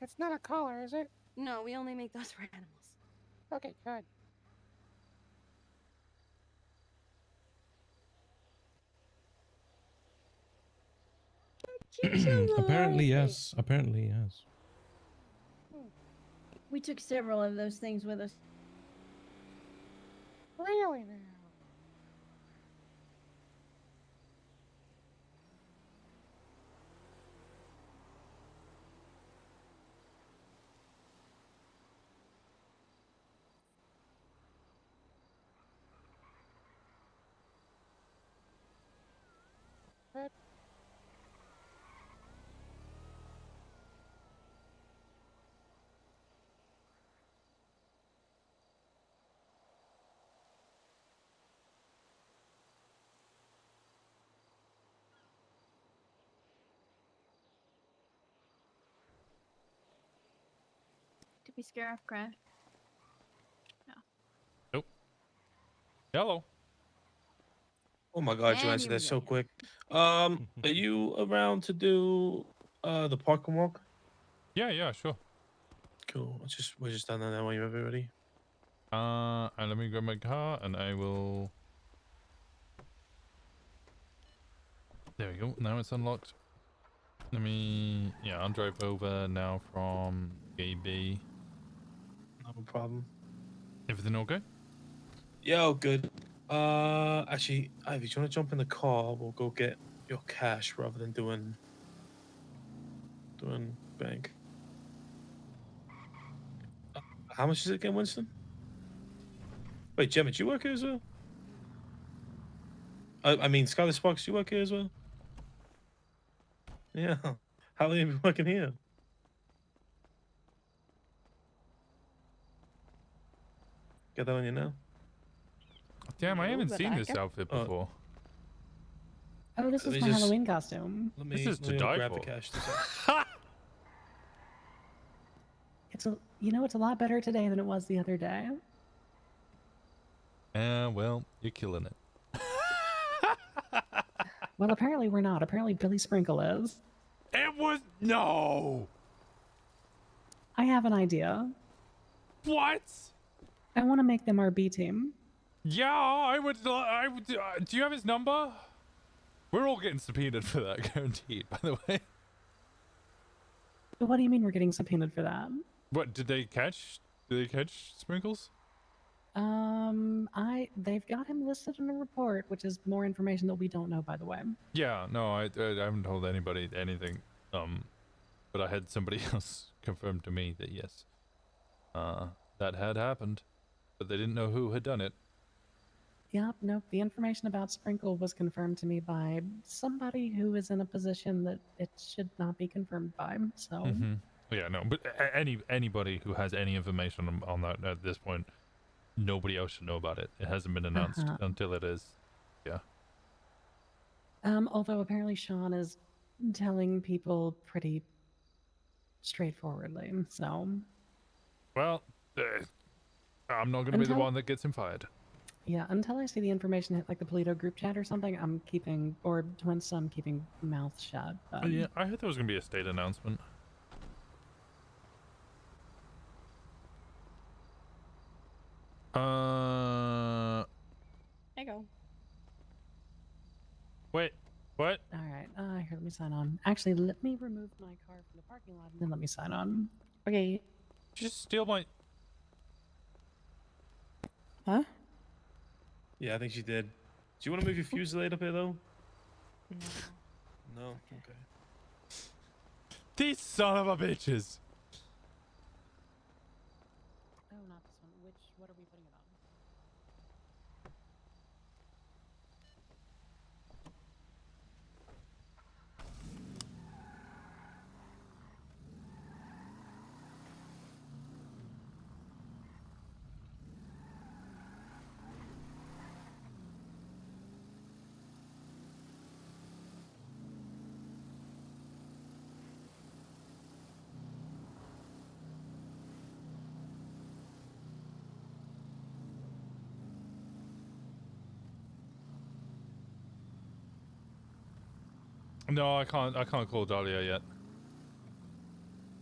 It's not a collar, is it? No, we only make those for animals. Okay, good. Apparently, yes. Apparently, yes. We took several of those things with us. Really now? But Did we scare off Crash? Nope. Hello. Oh my god, you And answered here we that so go. quick. Are you around to do the park and walk? Yeah, sure. Cool. We're just done that now when you're ready. And let me grab my car, and I will. There we go. Now it's unlocked. Let me. Yeah, I'll drive over now from GB. No problem. Everything okay? Yo, good. Actually, Ivy, do you want to jump in the car? We'll go get your cash rather than doing bank. How much is it again, Winston? Wait, Gemma, do you work here as well? I mean, Scarlet Sparks, do you work here as well? Yeah. How long have you been working here? Get that on you now? Damn, I No, haven't but seen I this can- outfit before. Oh, this Let is me my just- Halloween costume. Let This me, is let to me go die grab for. the cash. It's a lot better today than it was the other day. Well, you're killing it. Well, apparently we're not. Apparently Billy Sprinkle is. It was no. I have an idea. What? I want to make them our B team. Yeah, I would. Do you have his number? We're all getting subpoenaed for that, guaranteed. By the way. What do you mean we're getting subpoenaed for that? What did they catch? Did they catch Sprinkles? They've got him listed in a report, which is more information that we don't know, by the way. Yeah, no, I haven't told anybody anything. But I had somebody else confirm to me that yes, that had happened, but they didn't know who had done it. Yep, nope. The information about Sprinkle was confirmed to me by somebody who is in a position that it should not be confirmed by. So. Mm-hmm. Yeah, no, but anybody who has any information on that at this point, nobody else should know about it. It hasn't been announced until it is. Yeah. Although apparently Sean is telling people pretty straightforwardly, so. Well, I'm not going to be the one that gets him fired. Yeah, until I see the information hit like the Paleto group chat or something, I'm keeping, or Twins, I'm keeping mouth shut. Yeah, I heard there was going to be a state announcement. There you go. Wait, what? All right, here, let me sign on. Actually, let me remove my car from the parking lot and then let me sign on. Okay. Just steal my. Huh? Yeah, I think she did. Do you want to move your fuse light up here, though? No? Okay. These son of a bitches. Oh, not this one. What are we putting it on? No, I can't call Dahlia yet.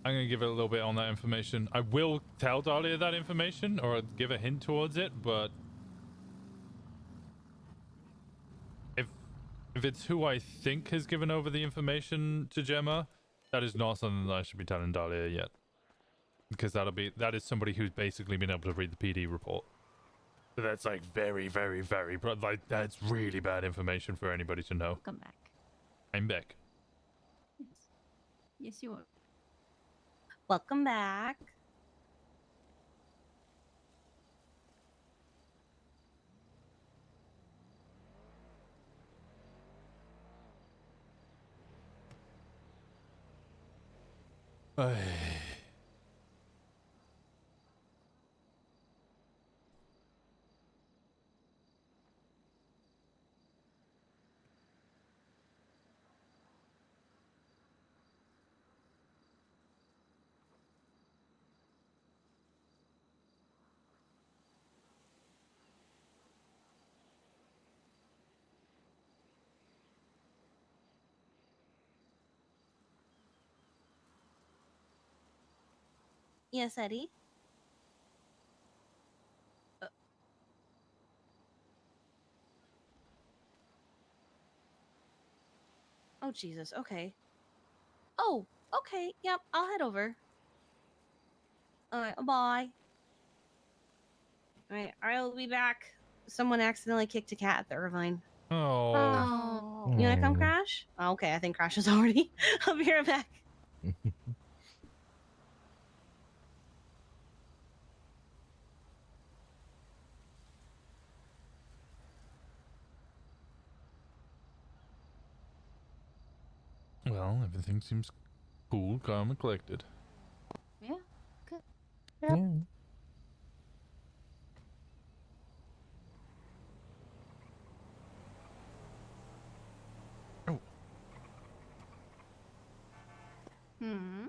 I'm gonna give it a little bit on that information. I will tell Dahlia that information or give a hint towards it, but if it's who I think has given over the information to Gemma, that is not something that I should be telling Dahlia yet. Because that is somebody who's basically been able to read the PD report. So that's like very, very, very, like that's really bad information for anybody to know. Come back. I'm back. Yes. Yes, you are. Welcome back. Yes, Eddie. Oh Jesus. Okay. Oh, okay. Yep, I'll head over. All right, bye. All right, I'll be back. Someone accidentally kicked a cat at the Irvine. Oh. You wanna come, Crash? Oh, okay, I think Crash is already. I'll be right back. Well, everything seems cool, calm, and collected. Yeah. Good. Yeah. Hmm.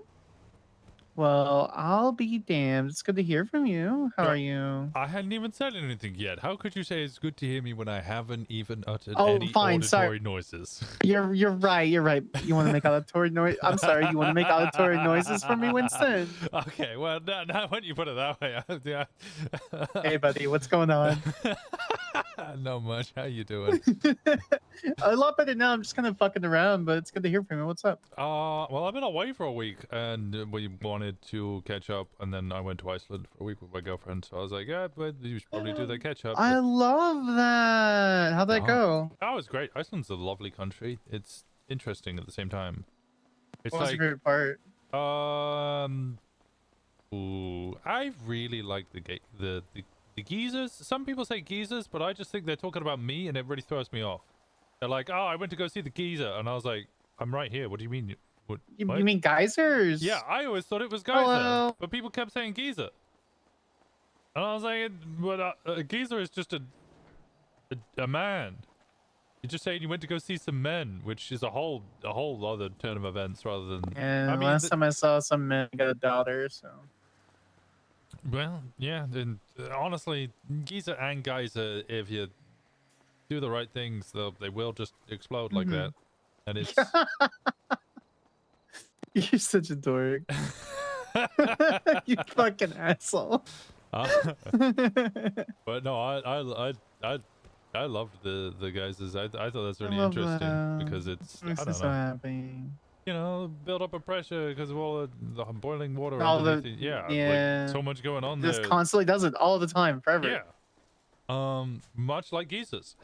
Well, I'll be damned. It's good to hear from you. How are you? I hadn't even said anything yet. How could you say it's good to hear me when I haven't even uttered Oh, any fine, sorry. auditory noises? You're right. You're right. You want to make auditory noise? I'm sorry. You want to make auditory noises for me, Winston? Okay, well, now when you put it that way, yeah. Hey, buddy, what's going on? Not much. How you doing? A lot better now. I'm just kind of fucking around, but it's good to hear from you. What's up? Well, I've been away for a week, and we wanted to catch up, and then I went to Iceland for a week with my girlfriend. So I was like, yeah, but you should probably do that catch up. I love that. How'd that go? Oh, it's great. Iceland's a lovely country. It's interesting at the same time. It's What was your favorite part? Ooh, I really like the geezers. Some people say geezers, but I just think they're talking about me, and it really throws me off. They're like, oh, I went to go see the geezer, and I was like, I'm right here. What do you mean? What? You mean geysers? Yeah, I always thought it was geyser, Hello. but people kept saying geezer. And I was like, but a geezer is just a man. You're just saying you went to go see some men, which is a whole other turn of events rather than. And I mean, last time I saw some men get a daughter, so. Well, yeah, and honestly, geezer and geyser, if you do the right things, they will just explode like that. And it's. You're such a dork. You fucking asshole. But no, I loved the geysers. I thought that's really love interesting that. because it's Makes I me don't so know. happy. You know, build up a pressure because of all the boiling water. All the underneath it. yeah, like so much going on Just there. constantly does it all the time, forever. Yeah. Much like geezers.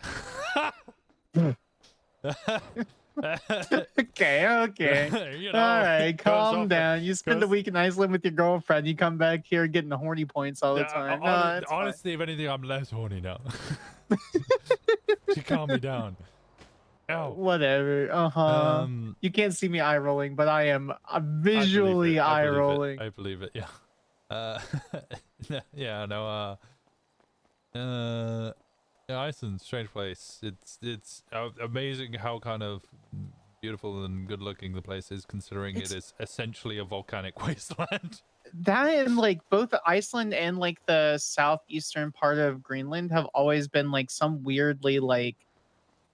Okay. You know, all right, goes calm off- down. You spend a goes- week in Iceland with your girlfriend. You come back here getting the horny points all the time. No, it's fine. honestly, if anything, I'm less horny now. She calmed me down. Ow. Whatever. You can't see me eye rolling, but I am visually eye rolling. I believe it. Yeah. Yeah. No. Yeah, Iceland's a strange place. It's amazing how kind of beautiful and good looking the place is, considering it is essentially a volcanic wasteland. That and like both Iceland and like the southeastern part of Greenland have always been like some weirdly like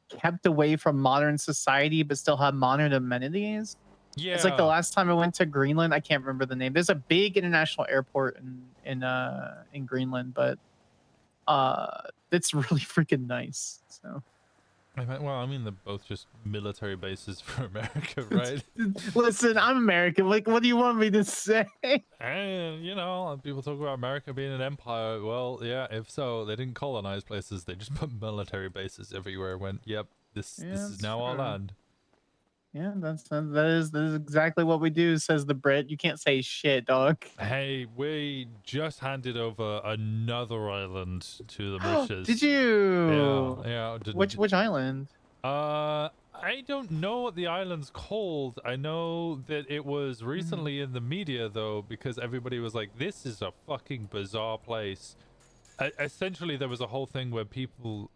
kept away from modern society but still have modern amenities. Yeah. It's like the last time I went to Greenland, I can't remember the name. There's a big international airport in Greenland, but it's really freaking nice. So Well, I mean, they're both just military bases for America, right? listen, I'm American. Like, what do you want me to say? And, you know, people talk about America being an empire. Well, yeah, if so, they didn't colonize places. They just put military bases everywhere. Went, yep, this is now our true. land. Yeah, that is exactly what we do, says the Brit. You can't say shit, dog. Hey, we just handed over another island to the British. Did you? Yeah. Which island? I don't know what the island's called. I know that it was recently in the media, though, because everybody was like, this is a fucking bizarre place. Essentially, there was a whole thing where people,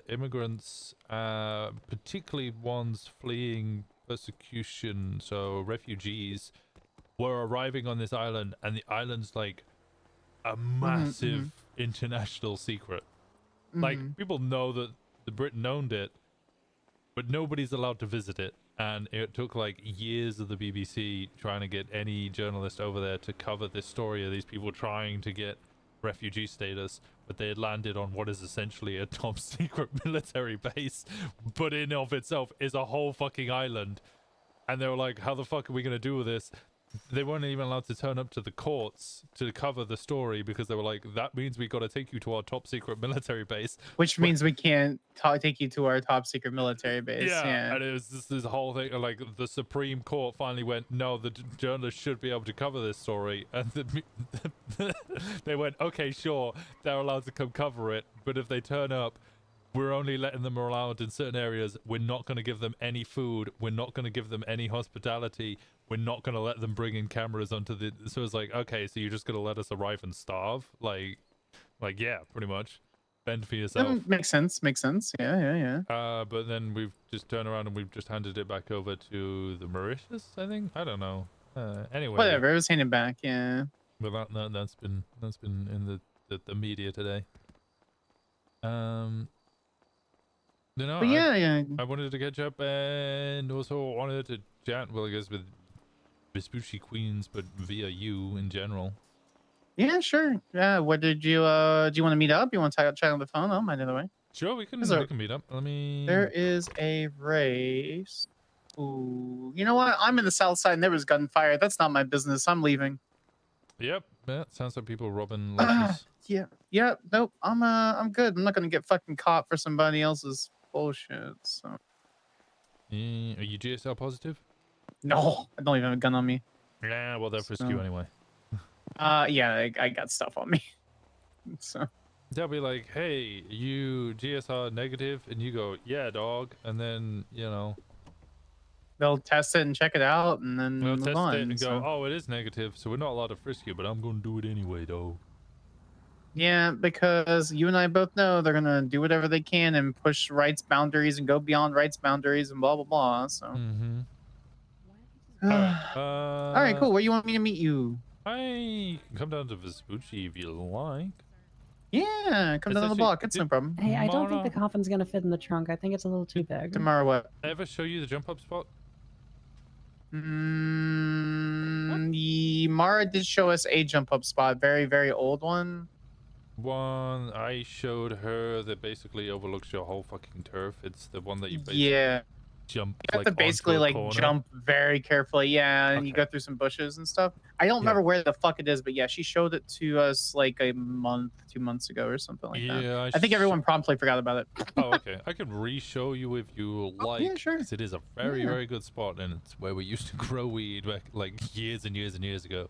immigrants, particularly ones fleeing persecution, so refugees, were arriving on this island, and the island's like a massive international secret. Like, people know that the Britain owned it, but nobody's allowed to visit it. And it took like years of the BBC trying to get any journalist over there to cover this story of these people trying to get refugee status, but they had landed on what is essentially a top secret military base, but in of itself is a whole fucking island. And they were like, how the fuck are we going to do with this? They weren't even allowed to turn up to the courts to cover the story because they were like, that means we got to take you to our top secret military base. Which means we can't take you to our top secret military base. Yeah. And it was just this whole thing. Like the Supreme Court finally went, no, the journalists should be able to cover this story. And they went, okay, sure, they're allowed to come cover it. But if they turn up, we're only letting them allowed in certain areas. We're not going to give them any food. We're not going to give them any hospitality. We're not going to let them bring in cameras onto the... So it's like, okay, so you're just going to let us arrive and starve? Like, yeah, pretty much. Fend for yourself. Makes sense. Yeah. But then we've just turned around and we've just handed it back over to the Mauritius, I think? I don't know. Anyway. Whatever, it was handed back, yeah. But that's been in the media today. You know, but yeah. I wanted to catch up and also wanted to chat, well, I guess with Vespucci Queens, but via you in general. Yeah, sure. Yeah, what did you, do you want to meet up? You want to chat on the phone? I don't mind either way. Sure, we can meet up. Let me... There is a race. Ooh, you know what? I'm in the south side and there was gunfire. That's not my business. I'm leaving. Yep, that sounds like people robbing lunches. Yeah, nope. I'm good. I'm not gonna get fucking caught for somebody else's bullshit. So. Are you GSL positive? No, I don't even have a gun on me. Yeah, well, they're frisk you anyway. Yeah, I got stuff on me. So. They'll be like, hey, you GSR negative, and you go, yeah, dog, and then they'll test it and check it out, and then they'll move test on, it and so. go, oh, it is negative, so we're not allowed to frisk you, but I'm gonna do it anyway, though. Yeah, because you and I both know they're gonna do whatever they can and push rights boundaries and go beyond rights boundaries and blah blah blah. So. Mm-hmm. All right, cool. Where you want me to meet you? I can come down to Vespucci if you like. Yeah, come down the block. It's no problem. Hey, I don't think the coffin's gonna fit in the trunk. I think it's a little too big. Tomorrow what? Did I ever show you the jump up spot? Mara did show us a jump up spot, very very old one. One I showed her that basically overlooks your whole fucking turf. It's the one that you basically jump. You have to basically like jump very carefully, yeah, and you go through some bushes and stuff. I don't remember where the fuck it is, but yeah, she showed it to us like a month, 2 months ago or something like that. Yeah, I think everyone promptly forgot about it. Oh, okay. I can re-show you if you like. Yeah, sure. 'Cause it is a very, very good spot, and it's where we used to grow weed back like years and years and years ago.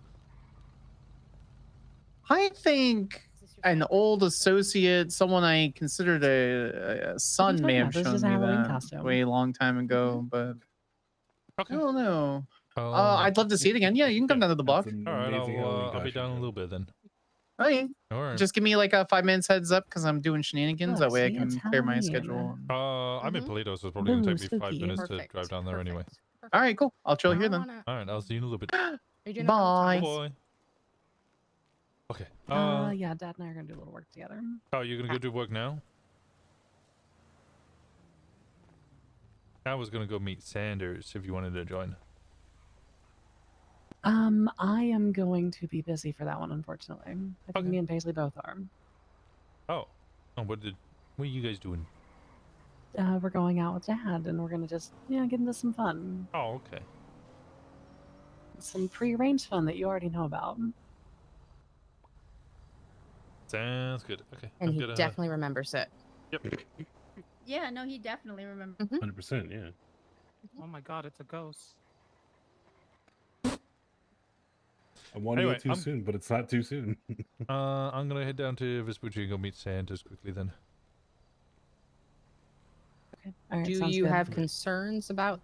I think an old associate, someone I considered a son, may have shown me that way a long time ago, but I don't know. I'd love to see it again. Yeah, you can come down to the block. All right, I'll be down a little bit then. Okay. All right. Just give me like a 5 minutes heads up because I'm doing shenanigans. That way I can clear my schedule. I'm in Paleto, so it's probably gonna take me 5 minutes to drive down there anyway. All right, cool. I'll chill here then. All right, I'll see you in a little bit. Bye. Bye. Okay. Yeah, Dad and I are gonna do a little work together. Oh, you're gonna go do work now? I was gonna go meet Sanders if you wanted to join. I am going to be busy for that one, unfortunately. I think me and Paisley both are. Oh, what are you guys doing? We're going out with Dad, and we're gonna just get into some fun. Oh, okay. Some pre-arranged fun that you already know about. Sounds good. Okay. And he definitely remembers it. Yep. Yeah, no, he definitely remembers. 100%, yeah. Oh my god, it's a ghost. I wanted Anyway, it too soon, but it's not too soon. I'm gonna head down to Vespucci and go meet Sanders quickly then. All right, Do sounds you good. have concerns about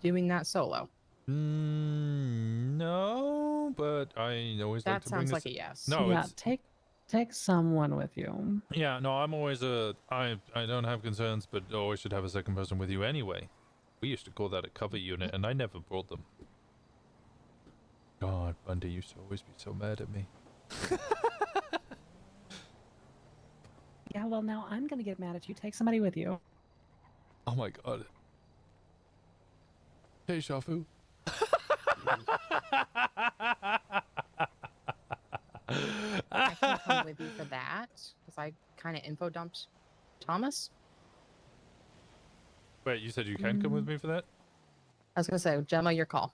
doing that solo? No, but I always like That to bring sounds this... like a yes. No, yeah, it's... take someone with you. Yeah, no, I'm always I don't have concerns, but always should have a second person with you anyway. We used to call that a cover unit, and I never brought them. God, Bundy used to always be so mad at me. Yeah, well, now I'm gonna get mad at you. Take somebody with you. Oh my god. Hey, Shafu. I can come with you for that because I kind of info dumped Thomas. Wait, you said you can come with me for that? I was gonna say, Gemma, your call.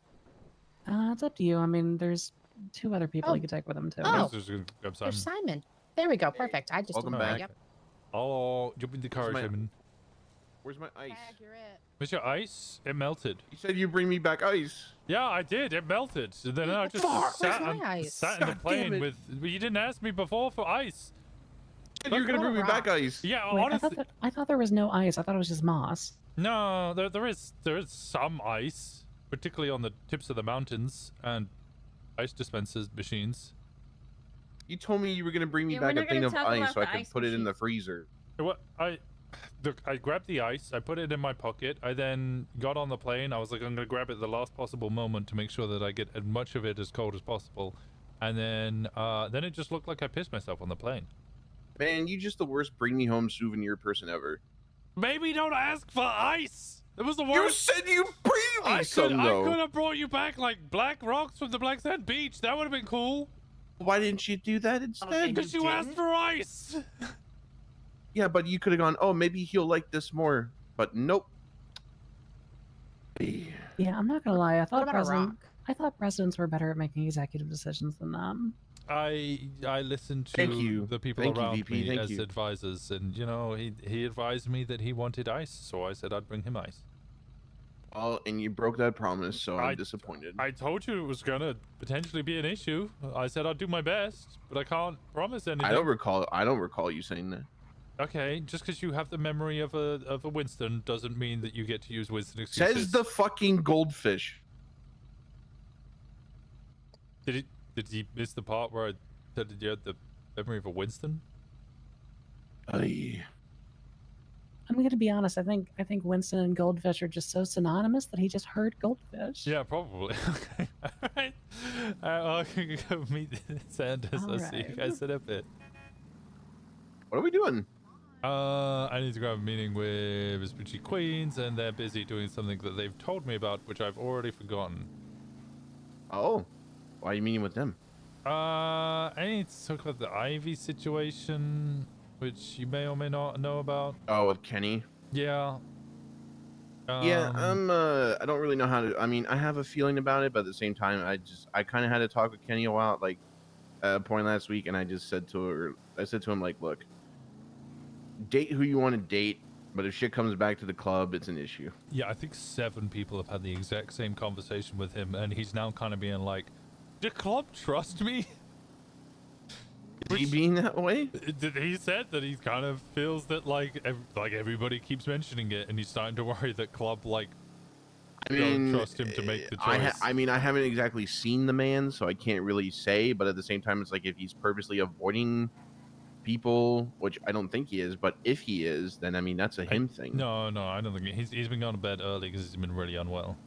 It's up to you. I mean, there's 2 other people Oh. you could take with him too. Oh, Just gonna grab there's Simon. Simon. There we go. Perfect. I just welcome didn't know. back. Yep. Oh, jump in the car, my- Simon. Where's my ice? Where's your ice? It melted. You said you bring me back ice. Yeah, I did. It melted. And then I just Fuck. sat, Where's my on, ice? sat in the God damn plane it. with. You didn't ask me before for ice. You said you were gonna bring me back ice. Yeah, Wait, honestly. I thought there was no ice. I thought it was just moss. No, there is some ice, particularly on the tips of the mountains and ice dispensers machines. You told me you were gonna bring me Yeah, we're back a not thing gonna of talk ice about so I the could ice put it in the machine. freezer. What I grabbed the ice, I put it in my pocket, I then got on the plane. I was like, I'm gonna grab it at the last possible moment to make sure that I get as much of it as cold as possible, and then it just looked like I pissed myself on the plane. Man, you just the worst bring me home souvenir person ever. Maybe don't ask for ice. It was the You worst. said you bring me some I though. could have brought you back like black rocks from the Black Sand Beach. That would have been cool. Why didn't you do that instead? Because you asked for ice. Yeah, but you could have gone, oh, maybe he'll like this more. But nope. Yeah, I'm not gonna lie. I thought about a rock? I thought presidents were better at making executive decisions than them. I listened to Thank you. the people Thank you, around VP. me Thank as you. advisors, and you know he advised me that he wanted ice, so I said I'd bring him ice. Oh, and you broke that promise, so I'm disappointed. I told you it was gonna potentially be an issue. I said I'd do my best, but I can't promise anything. I don't recall you saying that. Okay, just because you have the memory of a Winston doesn't mean that you get to use Winston excuses. Says the fucking goldfish. Did he miss the part where I said that you had the memory of a Winston? Aye. I'm gonna be honest. I think Winston and goldfish are just so synonymous that he just heard goldfish. Yeah, probably. Okay. Alright. I'll go meet Sanders. I'll see you Alright. guys in a bit. What are we doing? I need to grab a meeting with Spooky Queens, and they're busy doing something that they've told me about, which I've already forgotten. Oh. Why are you meeting with them? I need to talk about the Ivy situation, which you may or may not know about. Oh, with Kenny? Yeah. Yeah, I don't really know how to. I mean, I have a feeling about it, but at the same time, I kind of had to talk with Kenny a while, like, at a point last week, and I said to him, like, look, date who you want to date, but if shit comes back to the club, it's an issue. Yeah, I think 7 people have had the exact same conversation with him, and he's now kind of being like, "The club trust me?" Is he being that way? He said that he kind of feels that like everybody keeps mentioning it, and he's starting to worry that club I don't mean, trust him to make the choice. I mean, I haven't exactly seen the man, so I can't really say. But at the same time, it's like if he's purposely avoiding people, which I don't think he is. But if he is, then I mean that's a him thing. No, I don't think he's been going to bed early because he's been really unwell,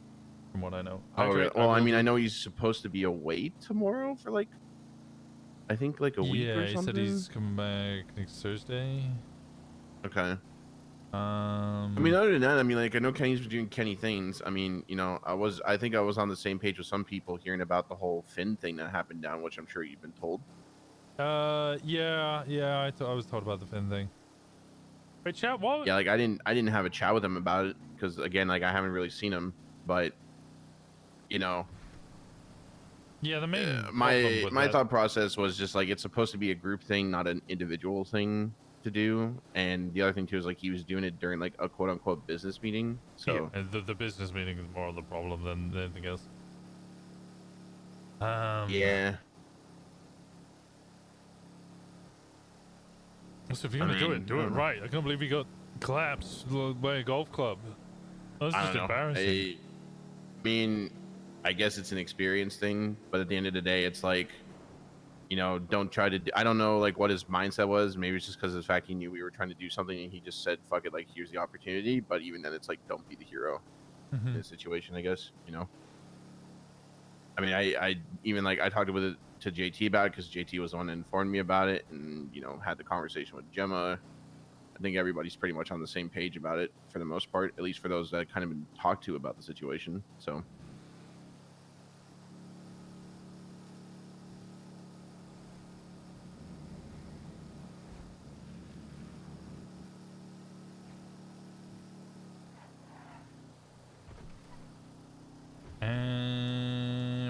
from what I know. Oh, really? Well, I mean, I know he's supposed to be away tomorrow for like, I think like a week or he something. said he's coming back next Thursday. Okay. I mean, other than that, I mean, like, I know Kenny's been doing Kenny things. I mean, you know, I think I was on the same page with some people hearing about the whole Finn thing that happened down, which I'm sure you've been told. Yeah, I was told about the Finn thing. Wait, chat, what? Yeah, like I didn't have a chat with him about it because again, like I haven't really seen him, but you know, yeah, the main my thought process was just like it's supposed to be a group thing, not an individual thing to do. And the other thing too is like he was doing it during like a quote unquote business meeting. So yeah, and the business meeting is more of the problem than anything else. Yeah. So if you're gonna do it right. I can't believe he got collapsed by a golf club. That's I just don't know. embarrassing. I mean, I guess it's an experience thing, but at the end of the day, it's like, you know, don't try to. I don't know, like what his mindset was. Maybe it's just because of the fact he knew we were trying to do something, and he just said, "Fuck it," like here's the opportunity. But even then, it's like, don't be the hero in this situation. I guess you know. I mean, I even like I talked with it to JT about it because JT was the one that informed me about it, and you know had the conversation with Gemma. I think everybody's pretty much on the same page about it for the most part, at least for those that kind of been talked to about the situation. So.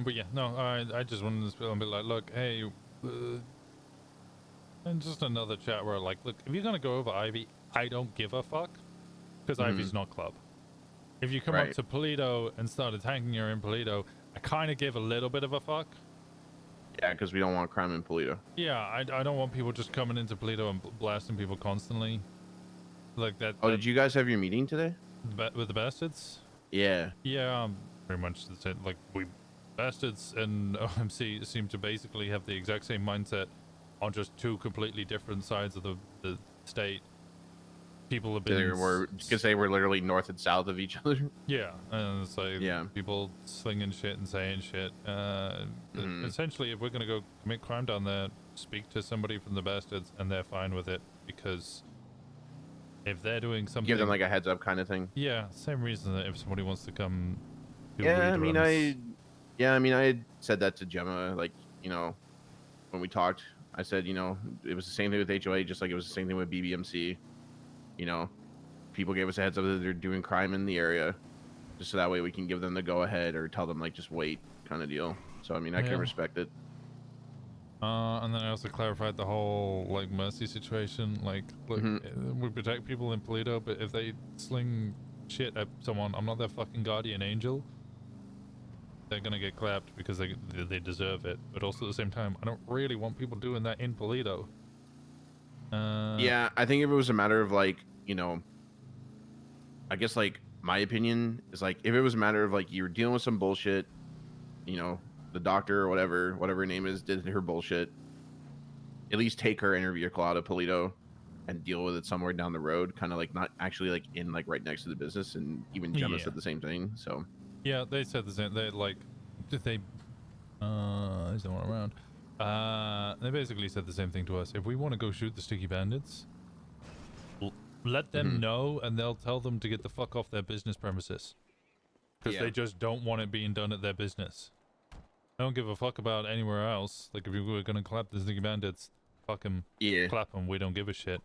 But yeah, no, I just wanted to spill and be like, look, hey, and just another chat where like, look, if you're gonna go over Ivy, I don't give a fuck, because Ivy's not club. If you come up Right. to Paleto and start attacking her in Paleto, I kind of give a little bit of a fuck. Yeah, because we don't want crime in Paleto. Yeah, I don't want people just coming into Paleto and blasting people constantly, like that. Oh, did you guys have your meeting today? With the Baastards? Yeah. Yeah, pretty much the same. Like, Baastards and OMC seem to basically have the exact same mindset on just two completely different sides of the state. People have been... Because they were literally north and south of each other. Yeah, and it's like people slinging shit and saying shit. Essentially, if we're going to go commit crime down there, speak to somebody from the Baastards and they're fine with it, because if they're doing something... Give them like a heads up kind of thing. Yeah, same reason that if somebody wants to come... Yeah, I mean, I had said that to Gemma, like, you know, when we talked. I said, you know, it was the same thing with HOA, just like it was the same thing with BBMC. You know, people gave us a heads up that they're doing crime in the area, just so that way we can give them the go ahead or tell them like just wait kind of deal. So I mean, I can respect it. And then I also clarified the whole like Mercy situation. Like, look, we protect people in Paleto, but if they sling shit at someone, I'm not their fucking guardian angel. They're gonna get clapped because they deserve it. But also at the same time, I don't really want people doing that in Paleto. Yeah, I think if it was a matter of like, you know, I guess like my opinion is like if it was a matter of like you're dealing with some bullshit, you know, the doctor or whatever her name is did her bullshit, at least take her and her vehicle out of Paleto and deal with it somewhere down the road, kind of like not actually like in like right next to the business. And even Gemma said the same thing. So yeah, they said the same. They like is there one around? They basically said the same thing to us. If we want to go shoot the sticky bandits, let them know, and they'll tell them to get the fuck off their business premises, because they just don't want it being done at their business. I don't give a fuck about anywhere else. Like, if you were gonna clap the sticky bandits, fuck them. Yeah, clap them. We don't give a shit.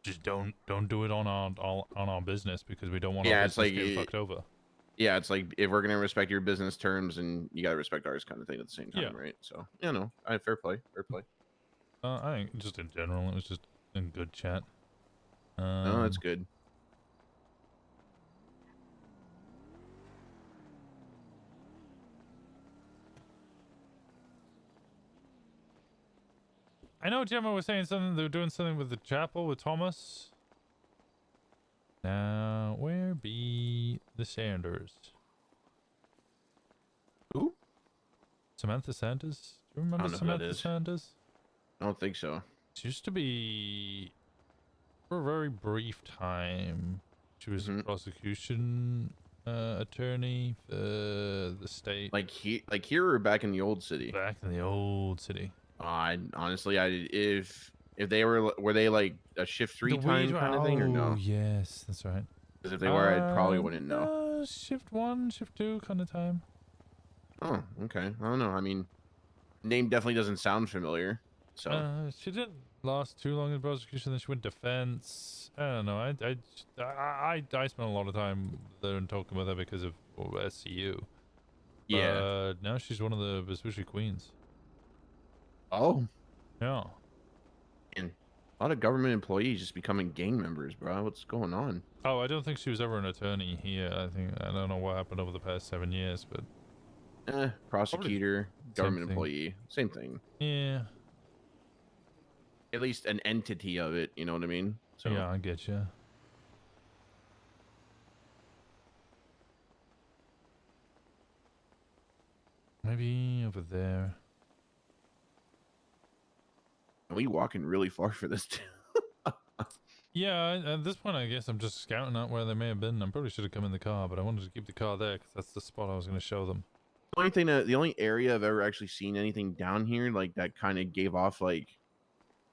Just don't do it on our business, because we don't want our business getting fucked over. Yeah, it's like if we're gonna respect your business terms, and you gotta respect ours, kind of thing at the same time, right? So, you know, fair play. I think just in general, it was just a good chat. No, that's good. I know Gemma was saying something. They were doing something with the chapel with Thomas. Now, where be the Sanders? Who? Samantha Sanders? Do you remember Samantha Sanders? I don't think so. She used to be, for a very brief time, she was a prosecution attorney for the state. Like here or back in the old city? Back in the old city. Honestly, if they were they like a shift 3 time kind of thing or no? Yes, that's right. Because if they were, I probably wouldn't know. Shift 1, shift 2 kind of time. Oh, okay. I don't know. I mean, name definitely doesn't sound familiar. So she didn't last too long in prosecution. Then she went defense. I don't know. I spent a lot of time there and talking with her because of SCU. Yeah. Now she's one of the Vespucci queens. Oh. Yeah. And a lot of government employees just becoming gang members, bro. What's going on? Oh, I don't think she was ever an attorney here. I don't know what happened over the past 7 years, but prosecutor, government employee, same thing. Yeah. At least an entity of it, you know what I mean? So yeah, I get you. Maybe over there. Are we walking really far for this too? Yeah, at this point, I guess I'm just scouting out where they may have been. I probably should have come in the car, but I wanted to keep the car there because that's the spot I was going to show them. The only area I've ever actually seen anything down here like that kind of gave off like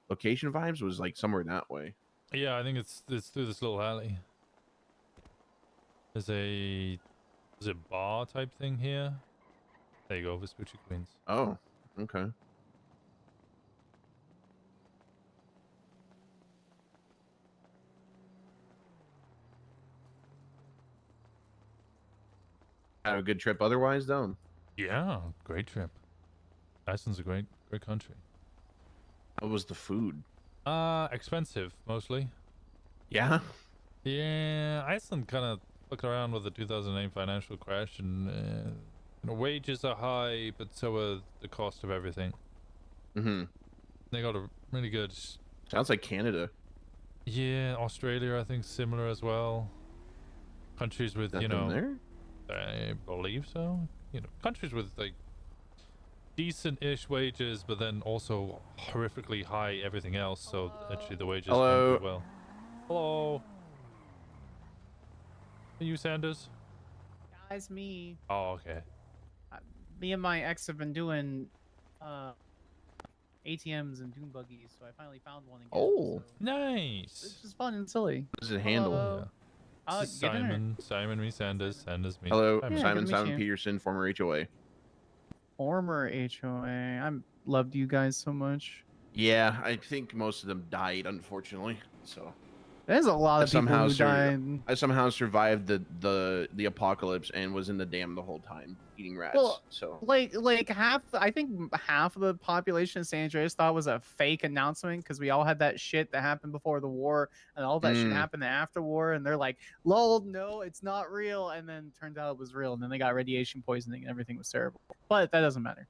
location vibes was like somewhere that way. Yeah, I think it's through this little alley. There's a bar type thing here. There you go, Vespucci Queens. Oh, okay. Had a good trip otherwise, though. Yeah, great trip. Iceland's a great country. How was the food? Expensive mostly. Yeah. Yeah, Iceland kind of fucked around with the 2008 financial crash, and wages are high, but so are the cost of everything. Mm-hmm. They got a really good. Sounds like Canada. Yeah, Australia I think similar as well. Countries with Nothing there? I believe so. Countries with like decent-ish wages, but then also horrifically high everything else. So actually the wages don't do well. Hello. Are you Sanders? Guys, me. Oh, okay. Me and my ex have been doing ATMs and dune buggies, so I finally found one again. Oh, nice. This is fun and silly. What does it handle? Hello. This is Get in there. Simon me Sanders, Sanders me. Hello, Simon. Simon good to meet Simon you. Peterson, former HOA. Former HOA. I loved you guys so much. Yeah, I think most of them died, unfortunately. So There's a lot of people who died. I somehow survived the apocalypse and was in the dam the whole time eating rats. Well, so like half, I think half of the population of San Andreas thought it was a fake announcement because we all had that shit that happened before the war and all that shit happened after war, and they're like, "Lol, no, it's not real," and then turns out it was real, and then they got radiation poisoning and everything was terrible. But that doesn't matter.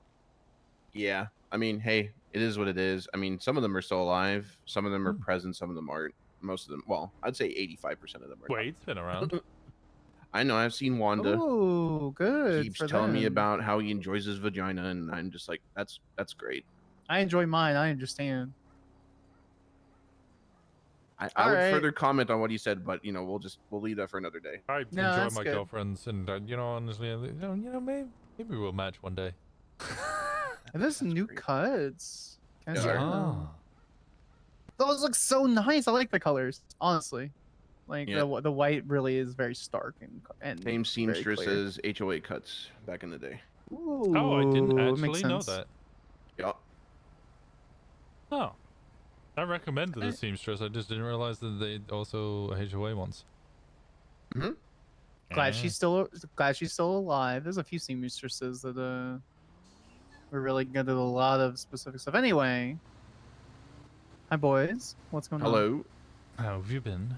yeah, I mean, hey, it is what it is. I mean, some of them are still alive, some of them are present, some of them aren't. Most of them, well, I'd say 85% of them are. Wait, it's been around. I know. I've seen Wanda. Oh, good. Keeps for telling me them. about how he enjoys his vagina, and I'm just like, that's great. I enjoy mine. I understand. I would Alright. further comment on what he said, but we'll leave that for another day. I No, enjoy that's my good. girlfriends, and honestly, maybe we'll match one day. And there's new cuts. Can I Yeah. check them out? Those look so nice. I like the colors, honestly. Like Yeah. the white really is very stark and Same very seamstress clear. as HOA cuts back in the day. Ooh, Oh, I didn't makes actually know sense. that. Yeah. Oh, I recommended the seamstress. I just didn't realize that they also HOA ones. Mm-hmm. Glad she's still alive. There's a few seamstresses that were really good at a lot of specific stuff. Anyway, hi boys, what's going on? Hello. How have you been?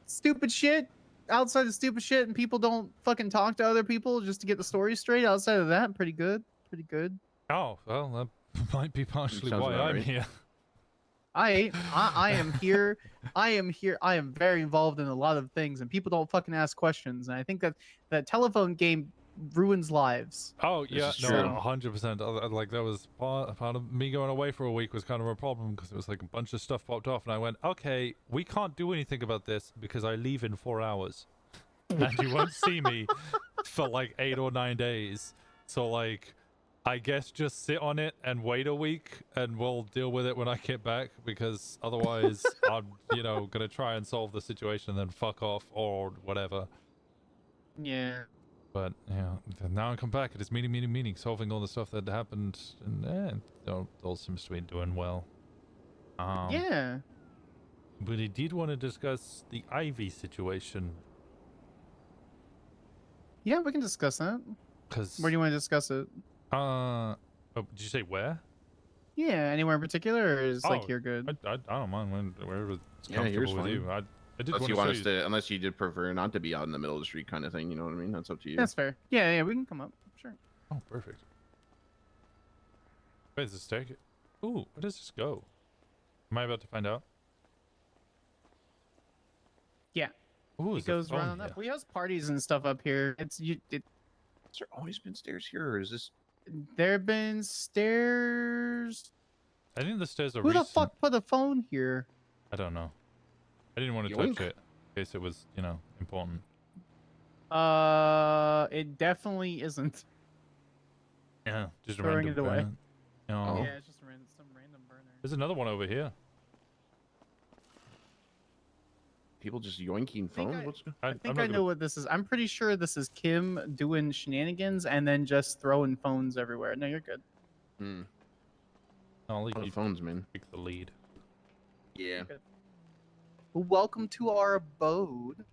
Stupid shit. Outside of stupid shit, and people don't fucking talk to other people just to get the story straight. Outside of that, pretty good. Pretty good. Oh, well, that might be partially Sounds why about I'm right. here. I am here. I am very involved in a lot of things, and people don't fucking ask questions. And I think that telephone game ruins lives. Oh yeah, is no, true. 100%. Like that was part of me going away for a week was kind of a problem because it was like a bunch of stuff popped off, and I went, okay, we can't do anything about this because I leave in 4 hours, and you won't see me for like 8 or 9 days. So like, I guess just sit on it and wait a week, and we'll deal with it when I get back because otherwise, I'm gonna try and solve the situation and then fuck off or whatever. Yeah. But yeah, now I come back. It is meeting, solving all the stuff that happened, and all seems to be doing well. Yeah. But I did want to discuss the Ivy situation. Yeah, we can discuss that. Cause Where do you want to discuss it? oh, did you say where? Yeah, anywhere in particular, or is like Oh, you're good? I don't mind wherever it's Yeah, here's comfortable with you. fine. I did Unless want you to want show us to, unless you did prefer not to be out in the middle of the street, kind of thing. You know what I mean? That's up to you. That's fair. Yeah, we can come up. Sure. Oh, perfect. Wait, does this take it? Ooh, where does this go? Am I about to find out? Yeah. Ooh, It goes around up. We host parties and stuff up here. Has there always been stairs here, or is this? There have been stairs. I think the stairs are Who recent. the fuck put a phone here? I don't know. I didn't want to Yoink. touch it in case it was, important. It definitely isn't. Yeah, just a Throwing random it away. burner. Oh. Yeah, it's just some random burner. There's another one over here. People just yoinking phones? What's I think I know what this is. I'm pretty sure this is Kim doing shenanigans and then just throwing phones everywhere. No, you're good. Hmm. I'll leave Lot of you phones, man. Take the lead. Yeah. Welcome to our abode.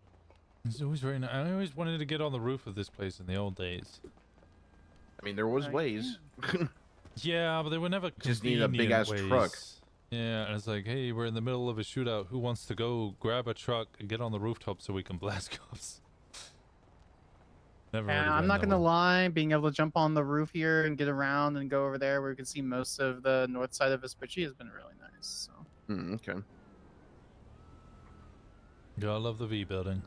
It's always very nice. I always wanted to get on the roof of this place in the old days. I mean, there was ways. Yeah, but they were never Just need a big convenient ass truck. ways. Yeah, and it's like, hey, we're in the middle of a shootout. Who wants to go grab a truck and get on the rooftop so we can blast cops? Never. And really I'm went not that gonna well. lie, being able to jump on the roof here and get around and go over there where we can see most of the north side of Vespucci has been really nice. So. Okay. Gotta love the V building.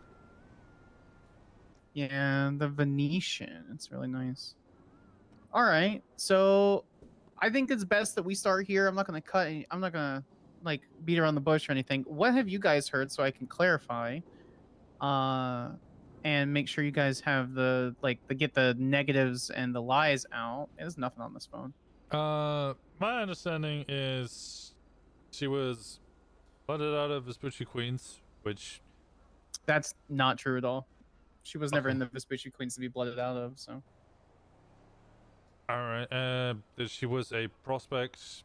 Yeah, the Venetian. It's really nice. All right, so I think it's best that we start here. I'm not gonna I'm not gonna like beat around the bush or anything. What have you guys heard so I can clarify? And make sure you guys have get the negatives and the lies out. There's nothing on this phone. My understanding is she was flooded out of Vespucci Queens, which That's not true at all. She was never Okay. in the Vespucci Queens to be blooded out of, so. all right. That she was a prospect.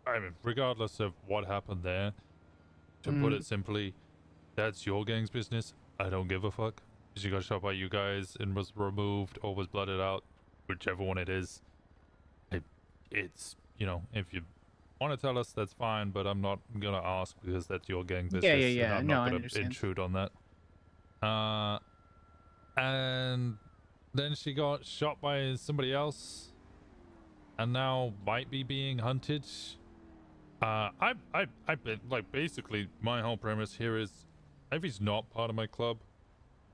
I mean, regardless of what happened there, to put it simply, that's your gang's business. I don't give a fuck. She got shot by you guys and was removed or was blooded out, whichever one it is. It's, you know, if you want to tell us, that's fine, but I'm not gonna ask because that's your gang business. Yeah. And I'm No, not I gonna understand. intrude on that. And then she got shot by somebody else, and now might be being hunted. I've been like, basically my whole premise here is Ivy's not part of my club,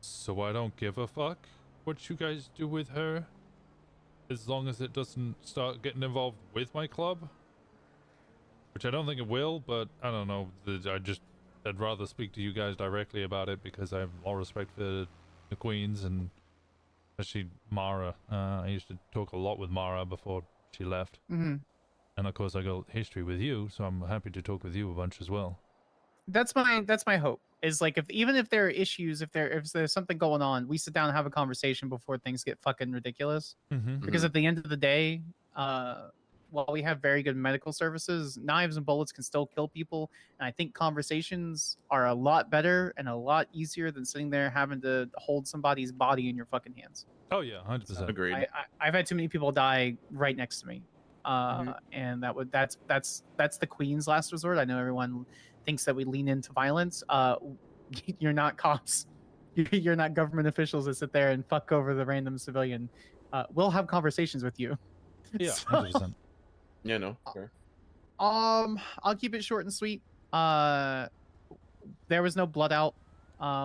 so I don't give a fuck what you guys do with her, as long as it doesn't start getting involved with my club, which I don't think it will, but I don't know. I'd rather speak to you guys directly about it because I have more respect for the queens, and especially Mara. I used to talk a lot with Mara before she left. Mm-hmm. And of course I got history with you, so I'm happy to talk with you a bunch as well. That's my hope. Is like even if there are issues, if there's something going on, we sit down and have a conversation before things get fucking ridiculous. Because at the end of the day, while we have very good medical services, knives and bullets can still kill people. And I think conversations are a lot better and a lot easier than sitting there having to hold somebody's body in your fucking hands. Oh yeah, 100%. Agreed. I've had too many people die right next to me. And that's the Queen's last resort. I know everyone thinks that we lean into violence. You're not cops. You're not government officials that sit there and fuck over the random civilian. We'll have conversations with you. Yeah, So, 100%. Yeah, no. Fair. I'll keep it short and sweet. There was no blood out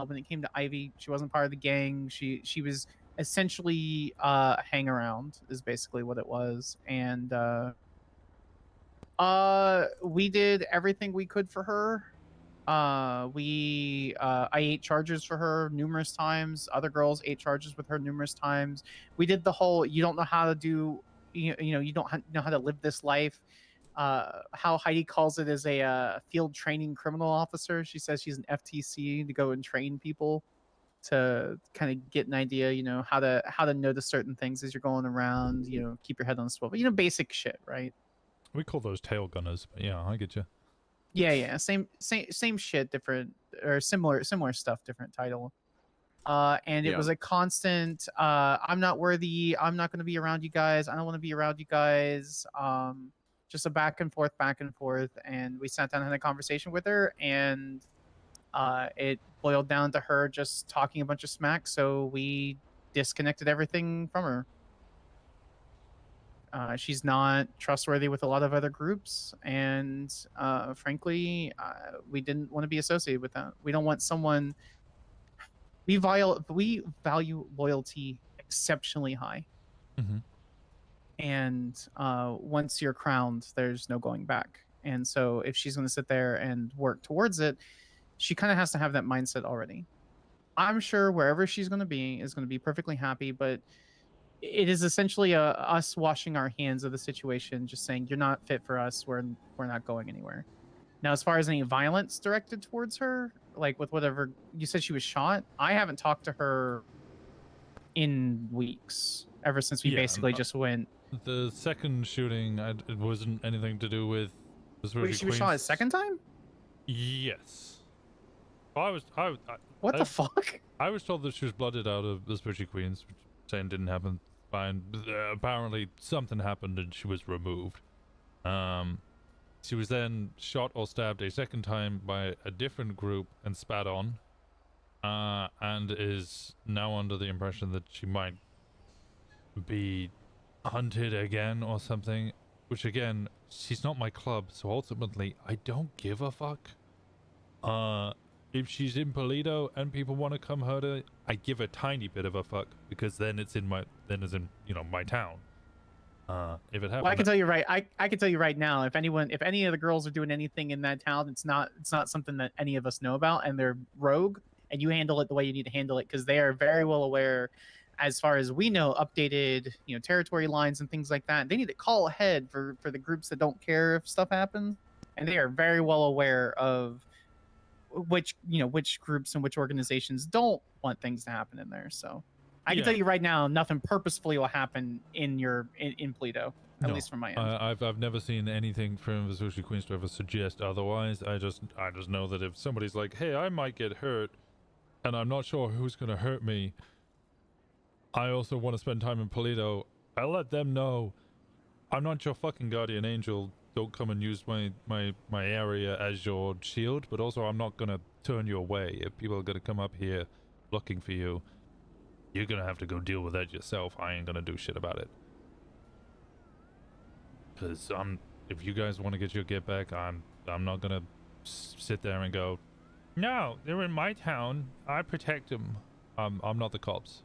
when it came to Ivy. She wasn't part of the gang. She was essentially hang around is basically what it was. And we did everything we could for her. I ate charges for her numerous times. Other girls ate charges with her numerous times. We did the whole you don't know how to do you don't know how to live this life. How Heidi calls it is a field training criminal officer. She says she's an FTC to go and train people to kind of get an idea, how to notice certain things as you're going around, keep your head on a swivel, basic shit, right? We call those tail gunners, but yeah, I get you. Yeah, same shit, different or similar stuff, different title. And it was a constant, I'm not worthy, I'm not going to be around you guys, I don't want to be around you guys. Just a back and forth, and we sat down and had a conversation with her, and it boiled down to her just talking a bunch of smack, so we disconnected everything from her. She's not trustworthy with a lot of other groups, and frankly, we didn't want to be associated with that. We don't want someone. We value loyalty exceptionally high, and once you're crowned, there's no going back. And so, if she's going to sit there and work towards it, she kind of has to have that mindset already. I'm sure wherever she's going to be is going to be perfectly happy, but it is essentially us washing our hands of the situation, just saying you're not fit for us. We're not going anywhere. Now, as far as any violence directed towards her, like with whatever you said, she was shot. I haven't talked to her in weeks, ever since we basically just went. The second shooting, it wasn't anything to do with. Wait, she was shot a second time? Yes. What the fuck? I was told that she was blooded out of the Spooky Queens, which saying didn't happen. Fine. Apparently something happened and she was removed. She was then shot or stabbed a second time by a different group and spat on. And is now under the impression that she might be hunted again or something. Which again, she's not my club, so ultimately I don't give a fuck. If she's in Paleto and people want to come hurt her, I give a tiny bit of a fuck because then it's in my my town. If it happens, Well, I can tell you right. I can tell you right now. If any of the girls are doing anything in that town, it's not something that any of us know about, and they're rogue, and you handle it the way you need to handle it because they are very well aware, as far as we know, updated territory lines and things like that. They need to call ahead for the groups that don't care if stuff happens, and they are very well aware of which groups and which organizations don't want things to happen in there. So I can tell you right now, nothing purposefully will happen in Paleto, at least from my end. I've never seen anything from the Sushi Queens to ever suggest otherwise. I just know that if somebody's like, hey, I might get hurt and I'm not sure who's gonna hurt me, I also want to spend time in Paleto, I'll let them know I'm not your fucking guardian angel. Don't come and use my area as your shield, but also I'm not gonna turn you away. If people are gonna come up here looking for you, you're gonna have to go deal with that yourself. I ain't gonna do shit about it. Cause if you guys want to get your get back, I'm not gonna sit there and go, no, they're in my town. I protect them. I'm not the cops.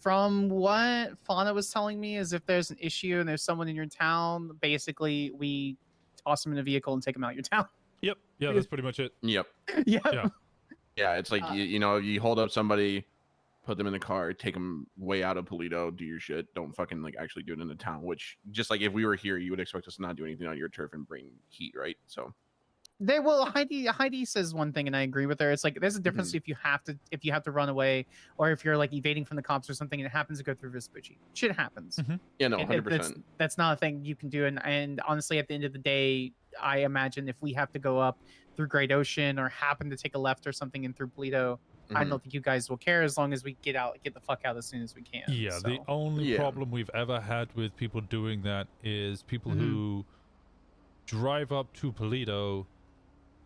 From what Fauna was telling me, is if there's an issue and there's someone in your town, basically we toss them in a vehicle and take them out of your town. Yep. Yeah, that's pretty much it. Yep. Yeah. Yeah, it's like you hold up somebody, put them in the car, take them way out of Paleto, do your shit. Don't fucking actually do it in the town. Which, just like if we were here, you would expect us to not do anything on your turf and bring heat, right? So. Heidi says one thing, and I agree with her. It's like there's a difference if you have to run away, or if you're evading from the cops or something, and it happens to go through Vespucci. Shit happens. Yeah, no, 100%. That's not a thing you can do. And honestly, at the end of the day, I imagine if we have to go up through Great Ocean or happen to take a left or something in through Paleto, I don't think you guys will care as long as we get the fuck out as soon as we can. Yeah, the only problem we've ever had with people doing that is people who drive up to Paleto,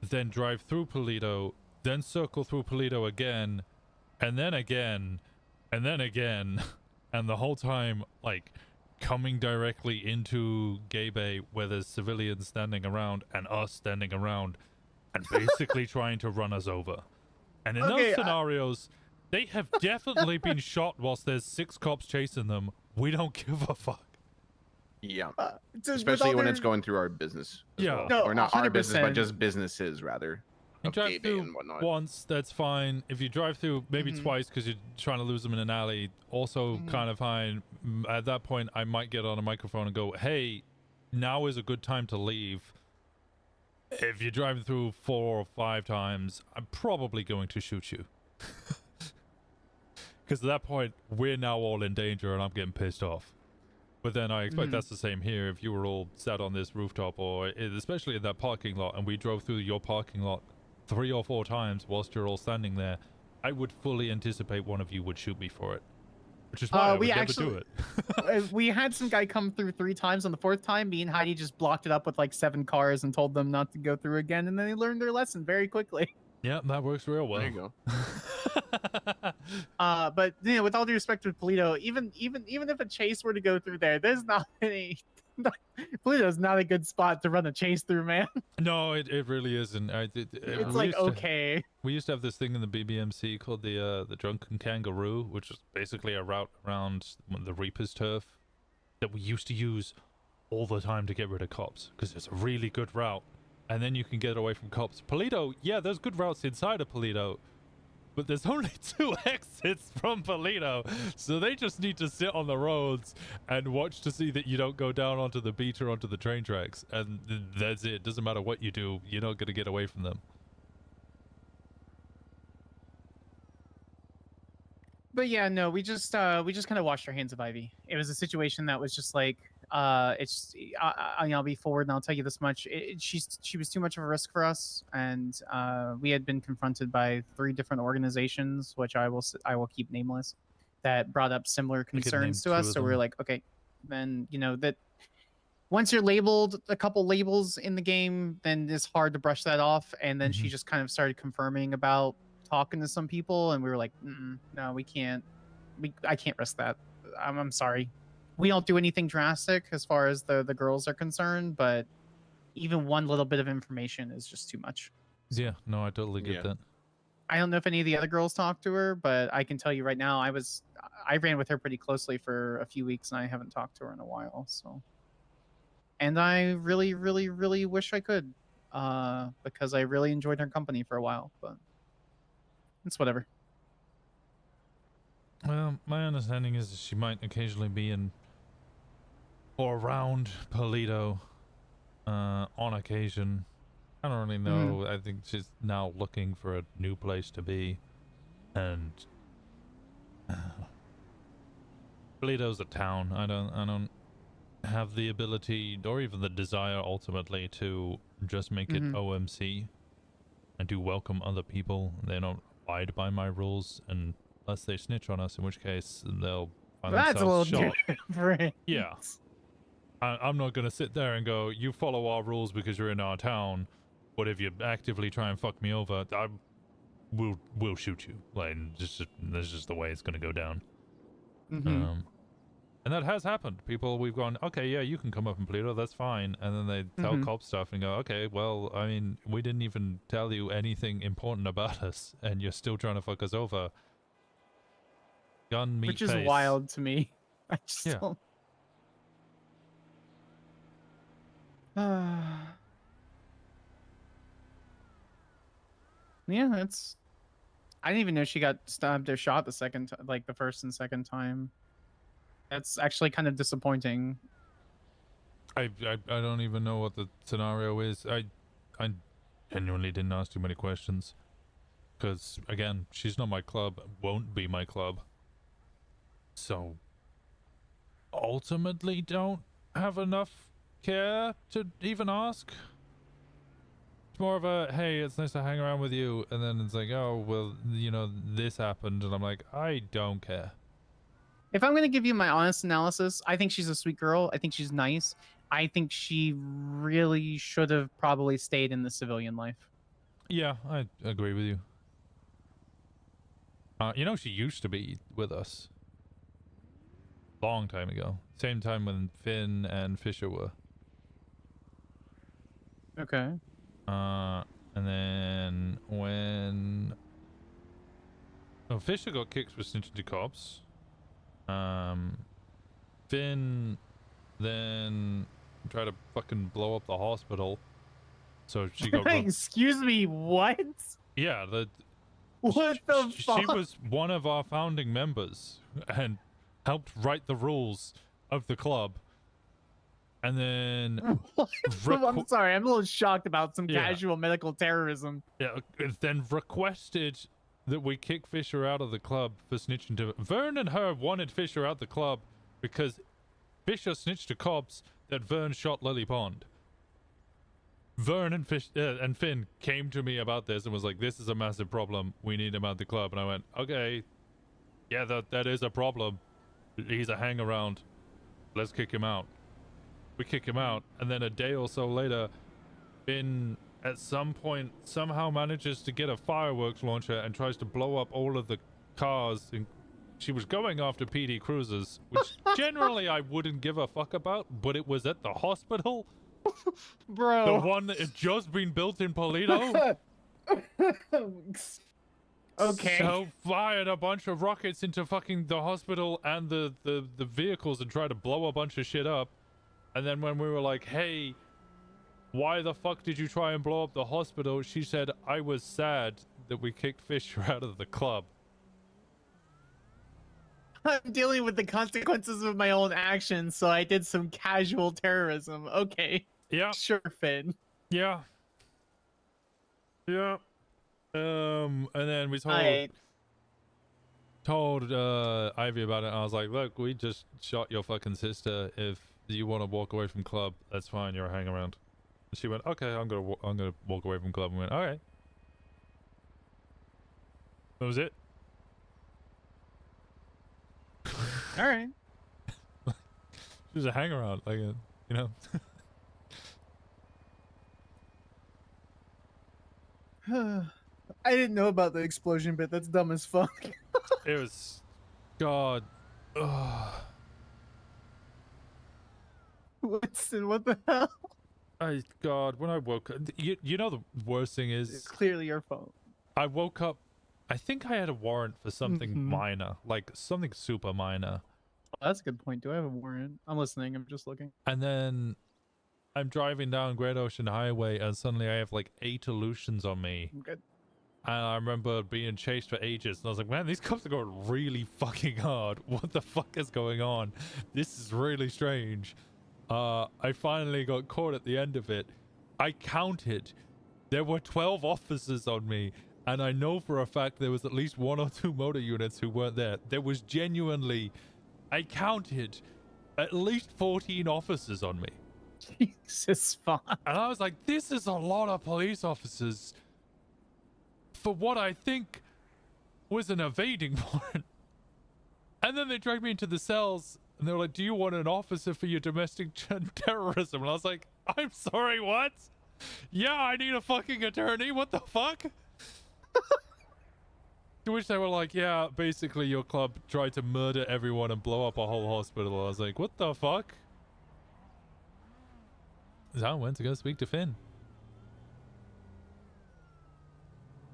then drive through Paleto, then circle through Paleto again, and then again, and then again, and the whole time, coming directly into Gay Bay where there's civilians standing around and us standing around and basically trying to run us over. And in those scenarios, they have definitely been shot whilst there's 6 cops chasing them. We don't give a fuck. Yeah, especially when it's going through our business. Yeah, well. Or not 100%. our business, but just businesses rather. You drive through once, that's fine. If you drive through maybe twice because you're trying to lose them in an alley, also kind of fine. At that point, I might get on a microphone and go, hey, now is a good time to leave. If you're driving through 4 or 5 times, I'm probably going to shoot you. Because at that point, we're now all in danger and I'm getting pissed off. But then I expect that's the same here. If you were all sat on this rooftop, or especially in that parking lot, and we drove through your parking lot 3 or 4 times whilst you're all standing there, I would fully anticipate one of you would shoot me for it. Which is why I would never do it. We had some guy come through 3 times. On the 4th time, me and Heidi just blocked it up with 7 cars and told them not to go through again, and then they learned their lesson very quickly. Yeah, that works real well. There you go. But with all due respect to Paleto, even if a chase were to go through there, there's not any. Poleto's not a good spot to run a chase through, man. No, it really isn't. It's okay. We used to have this thing in the BBMC called the Drunken Kangaroo, which was basically a route around the Reaper's turf that we used to use all the time to get rid of cops because it's a really good route. And then you can get away from cops. Paleto, yeah, there's good routes inside of Paleto, but there's only 2 exits from Paleto, so they just need to sit on the roads and watch to see that you don't go down onto the beach or onto the train tracks, and that's it. Doesn't matter what you do, you're not going to get away from them. But yeah, no, we just kind of washed our hands of Ivy. It was a situation that was just it's I'll be forward and I'll tell you this much. She was too much of a risk for us, and we had been confronted by 3 different organizations, which I will keep nameless, that brought up similar could name concerns to 2 us. of So we were them. like, okay, then that once you're labeled a couple labels in the game, then it's hard to brush that off. And then she just kind of started confirming about talking to some people, and we were like, no, we can't. I can't risk that. I'm sorry. We don't do anything drastic as far as the girls are concerned, but even one little bit of information is just too much. Yeah, no, I totally get that. I don't know if any of the other girls talked to her, but I can tell you right now, I ran with her pretty closely for a few weeks, and I haven't talked to her in a while. So, and I really, really, really wish I could, because I really enjoyed her company for a while. But it's whatever. Well, my understanding is that she might occasionally be in or around Paleto on occasion. I don't really know. I think she's now looking for a new place to be, and Paleto's a town. I don't have the ability or even the desire ultimately to just make it OMC. I do welcome other people. They don't abide by my rules unless they snitch on us, in which case they'll find That's a little themselves shot. different. Yeah. I'm not going to sit there and go, you follow our rules because you're in our town, but if you actively try and fuck me over, we'll shoot you. Like, that's just the way it's going to go down. And that has happened. We've gone, okay, yeah, you can come up in Paleto, that's fine. And then they tell cops stuff and go, okay, well, I mean, we didn't even tell you anything important about us, and you're still trying to fuck us over. Gun, meat, Which is face. wild to me. I just don't. Yeah, that's. I didn't even know she got stabbed or shot the first and second time. That's actually kind of disappointing. I don't even know what the scenario is. I genuinely didn't ask too many questions. Because, again, she's not my club, won't be my club. So, ultimately don't have enough care to even ask. It's more of a, hey, it's nice to hang around with you. And then it's like, oh, well, this happened. And I'm like, I don't care. If I'm going to give you my honest analysis, I think she's a sweet girl. I think she's nice. I think she really should have probably stayed in the civilian life. Yeah, I agree with you. She used to be with us. Long time ago. Same time when Finn and Fisher were. Okay. And then when Fisher got kicked for snitching to cops. Finn then tried to fucking blow up the hospital. So she got Excuse me, what? Yeah, what the fuck? She was one of our founding members and helped write the rules of the club. And then I'm sorry, I'm a little shocked about some Yeah. casual medical terrorism. Yeah, then requested that we kick Fisher out of the club for snitching to Vern, and her wanted Fisher out the club because Fisher snitched to cops that Vern shot Lily Pond. Vern and Finn came to me about this and was like, this is a massive problem, we need him out the club. And I went, okay, yeah, that is a problem, he's a hang around, let's kick him out. We kick him out, and then a day or so later, Finn at some point somehow manages to get a fireworks launcher and tries to blow up all of the cars. And she was going after PD Cruisers, which generally I wouldn't give a fuck about, but it was at the hospital. Bro. The one that had just been built in Paleto. Okay. So fired a bunch of rockets into fucking the hospital and the vehicles and tried to blow a bunch of shit up. And then when we were like, hey, why the fuck did you try and blow up the hospital? She said, I was sad that we kicked Fisher out of the club. I'm dealing with the consequences of my own actions, so I did some casual terrorism. Okay. Yeah. Sure, Finn. Yeah. Yeah. And then we told Ivy about it. And I was like, look, we just shot your fucking sister. If you want to walk away from club? That's fine. You're a hang around. And she went, okay, I'm gonna walk away from club. And went, okay. That was it. All right. She was a hang around, like, you know. I didn't know about the explosion bit. That's dumb as fuck. It was, God. Ugh. Winston, what the hell? God, when I woke up, you know the worst thing is It's clearly your fault. I woke up. I think I had a warrant for something minor, like something super minor. Oh, that's a good point. Do I have a warrant? I'm listening. I'm just looking. And then I'm driving down Great Ocean Highway, and suddenly I have like 8 illusions on me. Good. And I remember being chased for ages, and I was like, man, these cops are going really fucking hard. What the fuck is going on? This is really strange. I finally got caught at the end of it. I counted. There were 12 officers on me, and I know for a fact there was at least 1 or 2 motor units who weren't there. There was genuinely, I counted, at least 14 officers on me. Jesus fuck. And I was like, this is a lot of police officers for what I think was an evading warrant. And then they dragged me into the cells, and they were like, do you want an officer for your domestic terrorism? And I was like, I'm sorry, what? Yeah, I need a fucking attorney. What the fuck? To which they were like, yeah, basically your club tried to murder everyone and blow up a whole hospital. I was like, what the fuck? So I went to go speak to Finn.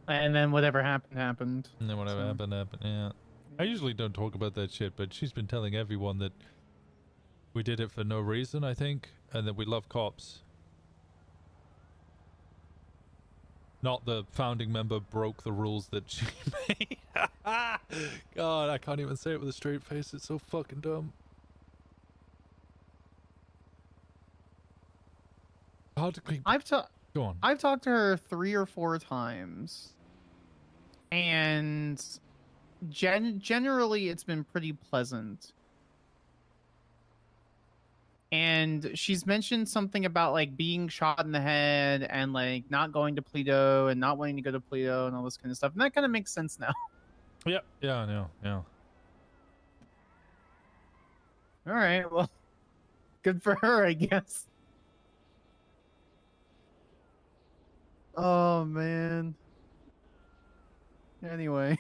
And then whatever happened, happened. And then whatever happened, yeah. I usually don't talk about that shit, but she's been telling everyone that we did it for no reason, I think, and that we love cops. Not the founding member broke the rules that she made. God, I can't even say it with a straight face. It's so fucking dumb. Hard to clean. Go on. I've talked to her 3 or 4 times, and generally it's been pretty pleasant. And she's mentioned something about like being shot in the head and like not going to Paleto and not wanting to go to Paleto and all this kind of stuff. And that kind of makes sense now. Yeah, I know, yeah. All right, well, good for her, I guess. Oh man. Anyway.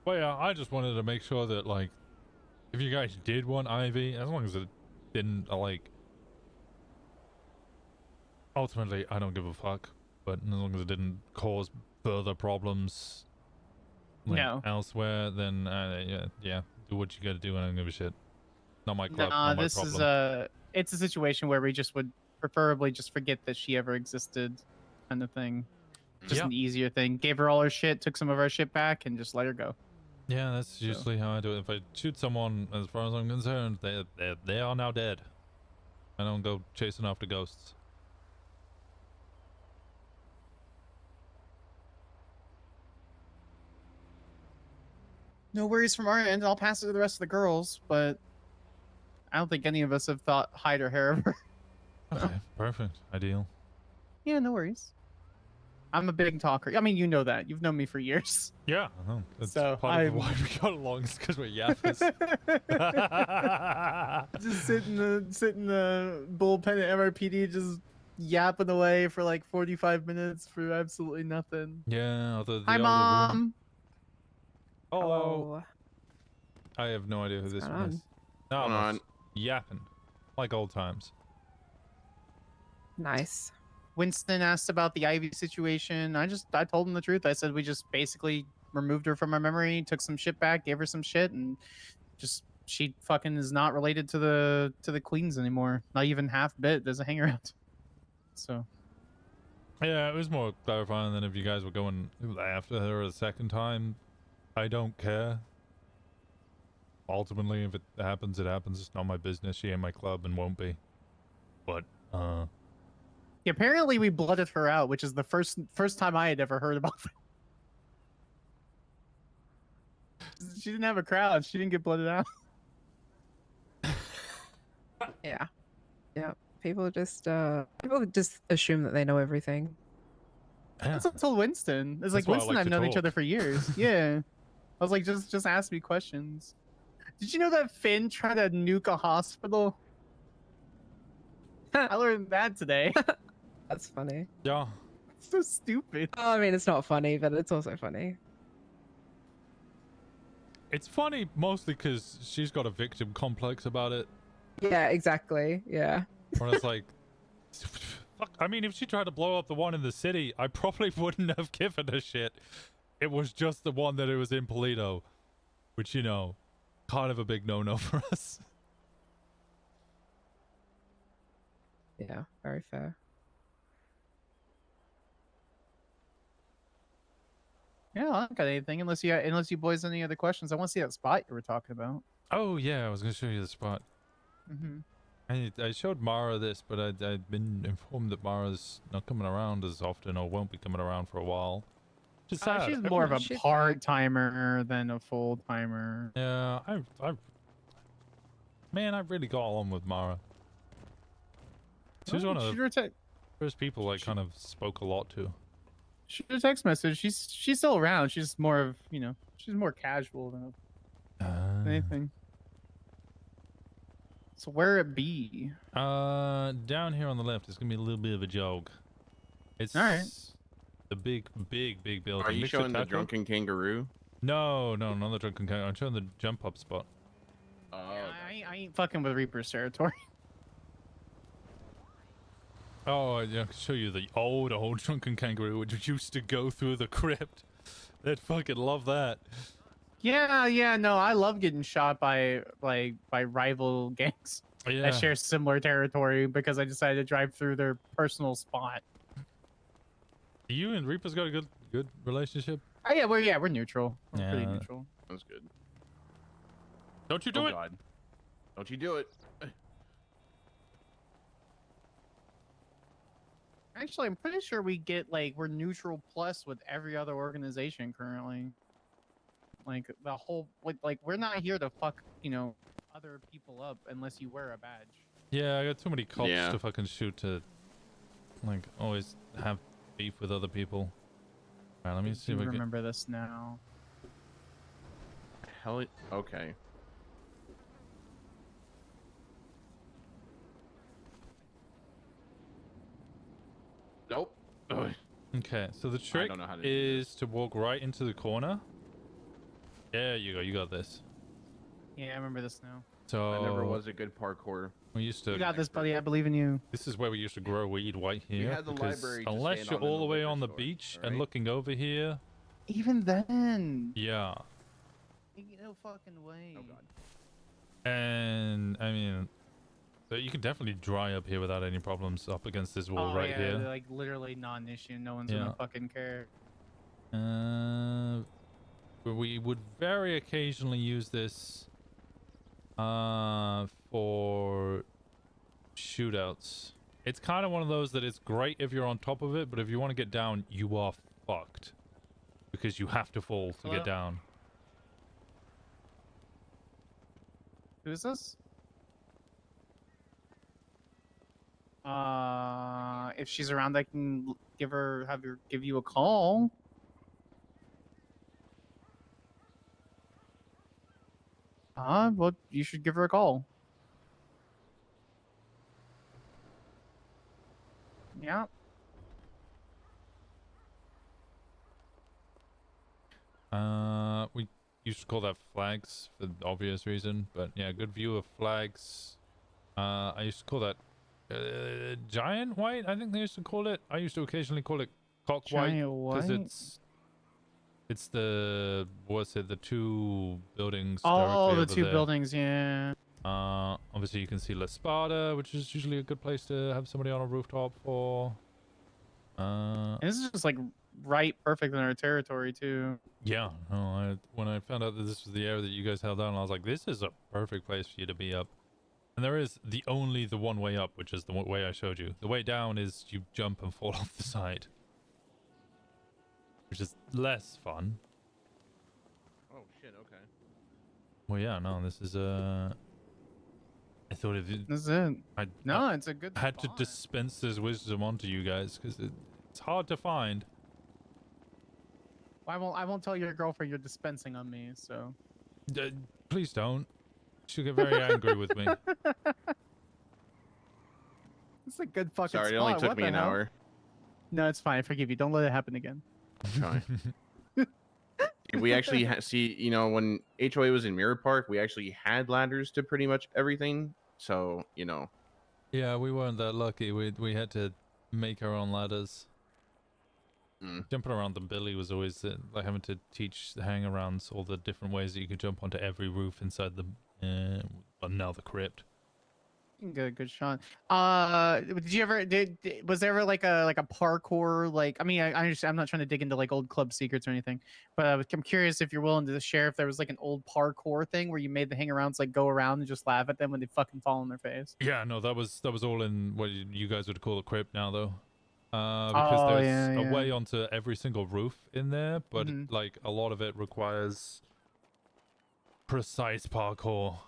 Well, yeah, I just wanted to make sure that, like, if you guys did want Ivy, as long as it didn't, like, ultimately, I don't give a fuck, but as long as it didn't cause further problems, like, elsewhere, then, yeah, do what you gotta do, I don't give a shit. Not my club, not my this problem. is it's a situation where we just would preferably just forget that she ever existed, kind of thing. Just an easier thing. Gave her all her shit, took some of our shit back, and just let her go. Yeah, that's usually how I do it. If I shoot someone, as far as I'm concerned, they are now dead. I don't go chasing after ghosts. No worries from our end. I'll pass it to the rest of the girls, but I don't think any of us have thought hide or hair of her. Okay, perfect. Ideal. Yeah, no worries. I'm a big talker. I mean, you know that. You've known me for years. Yeah, I know. That's So, part of why we got along is because we're yappers. Just sit in the bullpen at MRPD, just yapping away for like 45 minutes for absolutely nothing. Yeah, the Hi, other Mom. room. Hello. I have no idea who this one is. No, Going I'm just yapping. Like old times. Nice. Winston asked about the Ivy situation. I told him the truth. I said we just basically removed her from our memory, took some shit back, gave her some shit, and just she fucking is not related to the Queens anymore. Not even half bit. There's a hangaround. So Yeah, it was more clarifying than if you guys were going after her a second time. I don't care. Ultimately, if it happens, it happens. It's not my business. She ain't my club and won't be. But, yeah, apparently we blooded her out, which is the first time I had ever heard about that. She didn't have a crowd. She didn't get blooded out. Yeah. Yeah. People just assume that they know everything. That's what I told Winston. It's like That's why I Winston like and to I've known each other talk. for years. Yeah. I was like, just ask me questions. Did you know that Finn tried to nuke a hospital? I learned that today. That's funny. Yeah. So stupid. Oh, I mean, it's not funny, but it's also funny. It's funny mostly because she's got a victim complex about it. Yeah, exactly. Yeah. Where it's like, fuck. I mean, if she tried to blow up the one in the city, I probably wouldn't have given a shit. It was just the one that it was in Paleto, which, you know, kind of a big no-no for us. Yeah, very fair. Yeah, I don't got anything unless you boys have any other questions. I want to see that spot you were talking about. Oh, yeah, I was going to show you the spot. Mm-hmm. I showed Mara this, but I'd been informed that Mara's not coming around as often or won't be coming around for a while. Just sad. She's more of a part-timer than a full-timer. Yeah, man, I really got along with Mara. She was one of the first people I kind of spoke a lot to. Shoot a text message. She's still around. She's more of, you know, she's more casual than anything. So where it be? Down here on the left is gonna be a little bit of a jog. It's all right. The big building. Are you Mr. showing the Taco? drunken kangaroo? No, not the drunken kangaroo. I'm showing the jump up spot. I ain't fucking with Reaper's territory. Oh, yeah, I can show you the old drunken kangaroo, which used to go through the crypt. They'd fucking love that. Yeah, no, I love getting shot by rival gangs Yeah. that share similar territory because I decided to drive through their personal spot. You and Reaper's got a good relationship? Oh yeah, we're neutral. We're pretty Yeah. neutral. That's good. Don't you do it? God. Don't you do it. Actually, I'm pretty sure we get we're neutral plus with every other organization currently. Like the whole like we're not here to fuck, you know, other people up unless you wear a badge. Yeah, I got too many cops Yeah. to fucking shoot to, like, always have beef with other people. Alright, let me see if I can... remember this now. Hell, okay. Nope. Ugh. Okay, so the trick don't know how to do is to walk right into the corner. There you go, you got this. Yeah, I remember this now. So I never was a good parkour. we used to... You got this, buddy. I believe in you. This is where we used to grow weed right here. had the because library to unless stand you're on in all the the way liquor on the store, beach and alright? looking over here, Even then. yeah. Ain't no fucking way. Oh god. And I mean, so you can definitely dry up here without any problems up against this wall Oh, right yeah, here. like literally non-issue. No one's Yeah. gonna fucking care. We would very occasionally use this for shootouts. It's kind of one of those that it's great if you're on top of it, but if you want to get down, you are fucked because you have to fall to Hello? get down. Who is this? If she's around, I can give her give you a call. Well, you should give her a call. Yeah. We used to call that flags for the obvious reason, but yeah, good view of flags. I used to call that giant white. I think they used to call it. I used to occasionally call it cock white Giant because white? it's the what's it? The two buildings. Oh, directly the over two there. buildings, yeah. Obviously you can see La Spada, which is usually a good place to have somebody on a rooftop for. And this is just like right perfect in our territory too. Yeah, no, when I found out that this was the area that you guys held down, I was like, this is a perfect place for you to be up. And there is the one way up, which is the way I showed you. The way down is you jump and fall off the side, which is less fun. Oh shit. Okay. Well, yeah, no, this is I thought if This is it. No, it's a good I had to dispense this wisdom onto you guys because it's hard to find. I won't tell your girlfriend you're dispensing on me. So. Please don't. She'll get very angry with me. It's a good fucking Sorry, spot. it only took What me the an hell? hour. No, it's fine. I forgive you. Don't let it happen again. I'm trying. We actually see, you know, when HOA was in Mirror Park, we actually had ladders to pretty much everything. So, you know. Yeah, we weren't that lucky. We had to make our own ladders. Jumping around the billy was always like having to teach the hang-arounds all the different ways that you could jump onto every roof inside the well, now the crypt. Good shot. Did you ever was there ever like a parkour, like, I mean, I understand, I'm not trying to dig into like old club secrets or anything, but I'm curious if you're willing to share if there was like an old parkour thing where you made the hang-arounds like go around and just laugh at them when they fucking fall on their face. Yeah, no, that was all in what you guys would call a crypt now, though. Because there's a way onto every single roof in there, but like a lot of it requires precise parkour.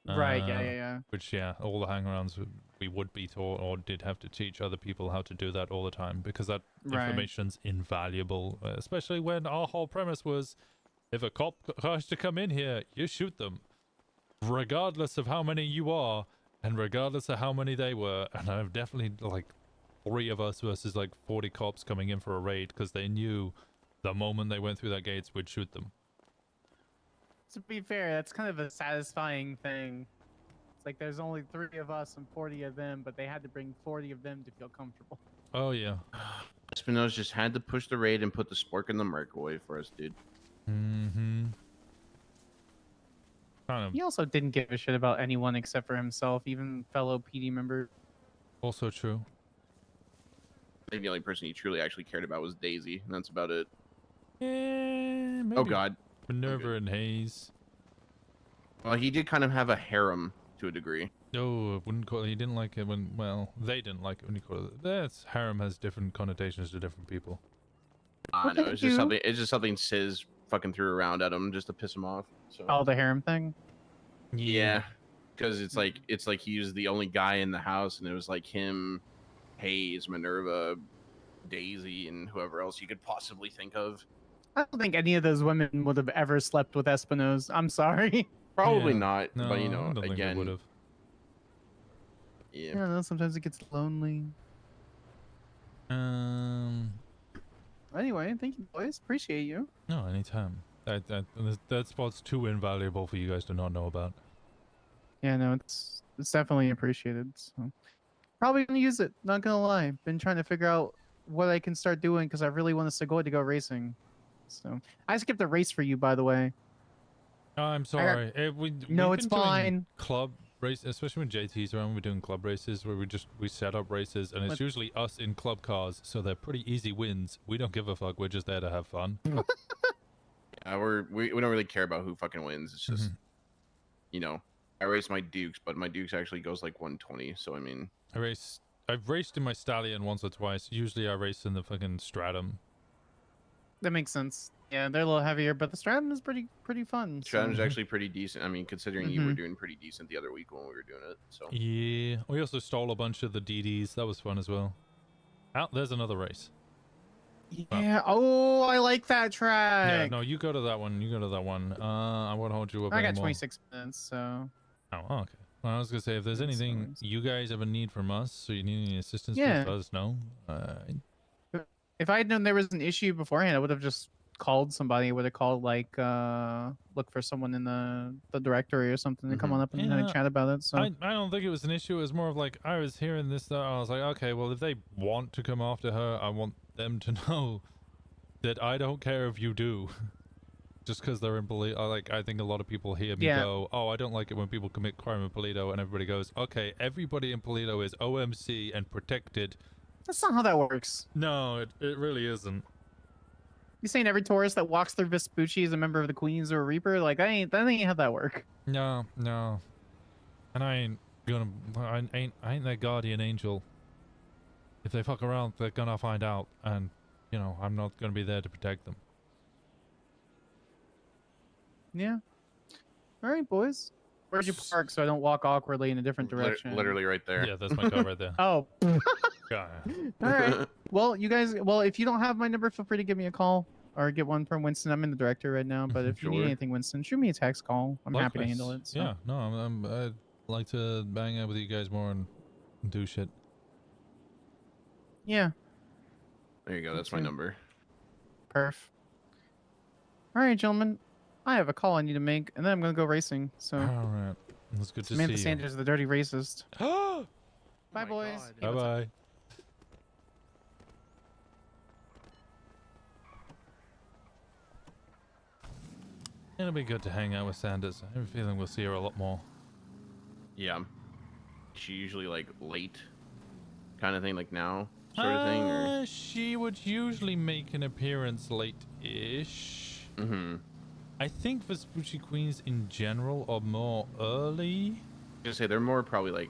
Right, yeah. Which, yeah, all the hang-arounds we would be taught or did have to teach other people how to do that all the time because that Right. information's invaluable, especially when our whole premise was if a cop tries to come in here, you shoot them, regardless of how many you are and regardless of how many they were. And I've definitely, like, 3 of us versus, like, 40 cops coming in for a raid because they knew the moment they went through that gates, we'd shoot them. To be fair, that's kind of a satisfying thing. It's like there's only 3 of us and 40 of them, but they had to bring 40 of them to feel comfortable. Oh, yeah. Espinosa just had to push the raid and put the spork in the microwave for us, dude. Mm-hmm. He also didn't give a shit about anyone except for himself, even fellow PD members. Also true. I think the only person he truly actually cared about was Daisy, and that's about it. Maybe Oh, God. Minerva and Hayes. Well, he did kind of have a harem to a degree. No, I wouldn't call it. He didn't like it when, well, they didn't like it when you call it. That's harem has different connotations to different people. I know, it's just something Sis fucking threw around at him just to piss him off. So. Oh, the harem thing? Yeah. Because it's like he was the only guy in the house, and it was like him, Hayes, Minerva, Daisy, and whoever else you could possibly think of. I don't think any of those women would have ever slept with Espinosa. I'm sorry. Probably not, No, but you I know, don't think they again, would have. Yeah. I don't know, sometimes it gets lonely. Anyway, thank you, boys. Appreciate you. No, anytime. That spot's too invaluable for you guys to not know about. Yeah, no, it's definitely appreciated. So. Probably gonna use it. Not gonna lie. Been trying to figure out what I can start doing because I really want to go racing. So I skipped a race for you, by the way. Oh, I'm sorry. No, we've it's been doing fine. Club race, especially when JT's around, we're doing club races where we set up races, and it's What? usually us in club cars, so they're pretty easy wins. We don't give a fuck. We're just there to have fun. Yeah, we don't really care about who fucking wins. It's just, you know, I race my Dukes, but my Dukes actually goes like 120. So I mean, I've raced in my Stallion once or twice. Usually I race in the fucking Stratum. That makes sense. Yeah, they're a little heavier, but the Stratum is pretty fun. Stratum's so. actually pretty decent. I mean, considering you were doing pretty decent the other week when we were doing it. So Yeah, we also stole a bunch of the DDs. That was fun as well. Oh, there's another race. Yeah. Oh, I like that track. Yeah, no, you go to that one. You go to that one. I won't hold you up I got anymore. 26 minutes, so. Oh, okay. Well, I was gonna say, if there's anything you guys ever need from us, so you need any assistance, Yeah. please let us know. If I had known there was an issue beforehand, I would have just called somebody. I would have called like look for someone in the directory or something to come on up and kind of chat about it. So I don't think it was an issue. It was more of like, I was hearing this stuff. I was like, okay, well, if they want to come after her, I want them to know that I don't care if you do. Just because they're in Paleto. Like, I think a lot of people hear me go, oh, I don't like it when people commit crime in Paleto, and everybody goes, okay, everybody in Paleto is OMC and protected. that's not how that works. No, it really isn't. You saying every tourist that walks through Vespucci is a member of the Queens or a Reaper? Like, that ain't how that work. No. And I ain't their guardian angel. If they fuck around, they're gonna find out, and, you know, I'm not gonna be there to protect them. Yeah. All right, boys. Where'd you park so I don't walk awkwardly in a different direction? Literally right there. Yeah, that's my car right there. Oh. Yeah. All right. Well, you guys. Well, if you don't have my number, feel free to give me a call or get one from Winston. I'm in the director right now, but if you need Sure. anything, Winston, shoot me a text call. I'm happy to handle Likewise. it. So. Yeah, no, I'd like to bang out with you guys more and do shit. Yeah. There you go. Me That's my too. number. Perf. All right, gentlemen. I have a call I need to make, and then I'm gonna go racing. So. All right. It's good to Samantha see Sanders, the dirty racist. you. Bye, boys. Bye bye. It'll be good to hang out with Sanders. I have a feeling we'll see her a lot more. Yeah. She usually like late, kind of thing, like now, sort of thing. Or She would usually make an appearance late-ish. I think Vespucci Queens in general are more early. just say they're more probably like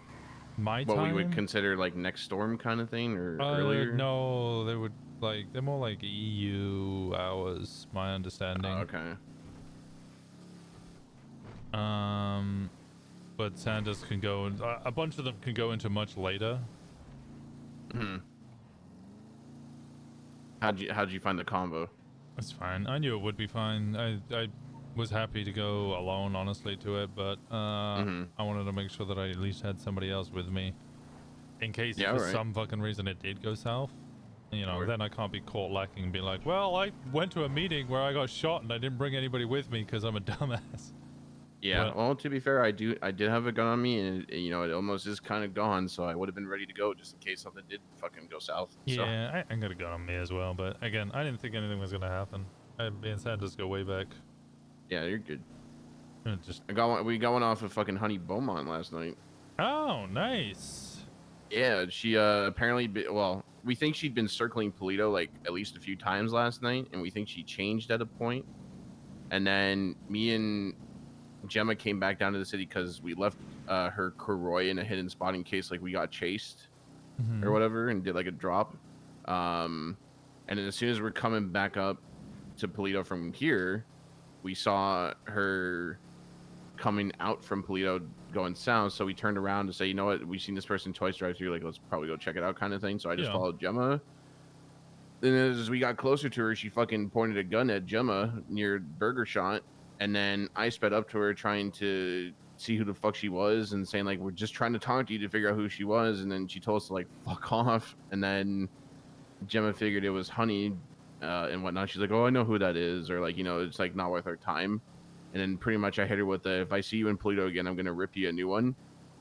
My what we would time? consider like next storm kind of thing, or earlier. No, they would they're more like EU hours, my understanding. Okay. But Sanders can go, a bunch of them can go into much later. How'd you find the convo? That's fine. I knew it would be fine. I was happy to go alone, honestly, to it, but I wanted to make sure that I at least had somebody else with me, in case for some fucking reason it did go south. You know, then I can't be caught lacking and be like, well, I went to a meeting where I got shot and I didn't bring anybody with me because I'm a dumbass. Yeah, But- well, to be fair, I did have a gun on me, and you know, it almost is kind of gone, so I would have been ready to go just in case something did fucking go south. So. Yeah, I got a gun on me as well, but again, I didn't think anything was gonna happen. Me and Sanders go way back. Yeah, you're good. Just we got one off of fucking Honey Beaumont last night. Oh, nice. Yeah, she apparently, well, we think she'd been circling Paleto like at least a few times last night, and we think she changed at a point. And then me and Gemma came back down to the city because we left her Kuroi in a hidden spot in case like we got chased or whatever, and did like a drop. And then as soon as we're coming back up to Paleto from here, we saw her coming out from Paleto going south. So we turned around to say, you know what, we've seen this person twice drive through, like let's probably go check it out, kind of thing. So I just followed Gemma. Then as we got closer to her, she fucking pointed a gun at Gemma near Burger Shot. And then I sped up to her trying to see who the fuck she was and saying, like, we're just trying to talk to you to figure out who she was. And then she told us to, like, fuck off. And then Gemma figured it was Honey and whatnot. She's like, oh, I know who that is. Or, like, you know, it's, like, not worth our time. And then pretty much I hit her with the, if I see you in Paleto again, I'm going to rip you a new one.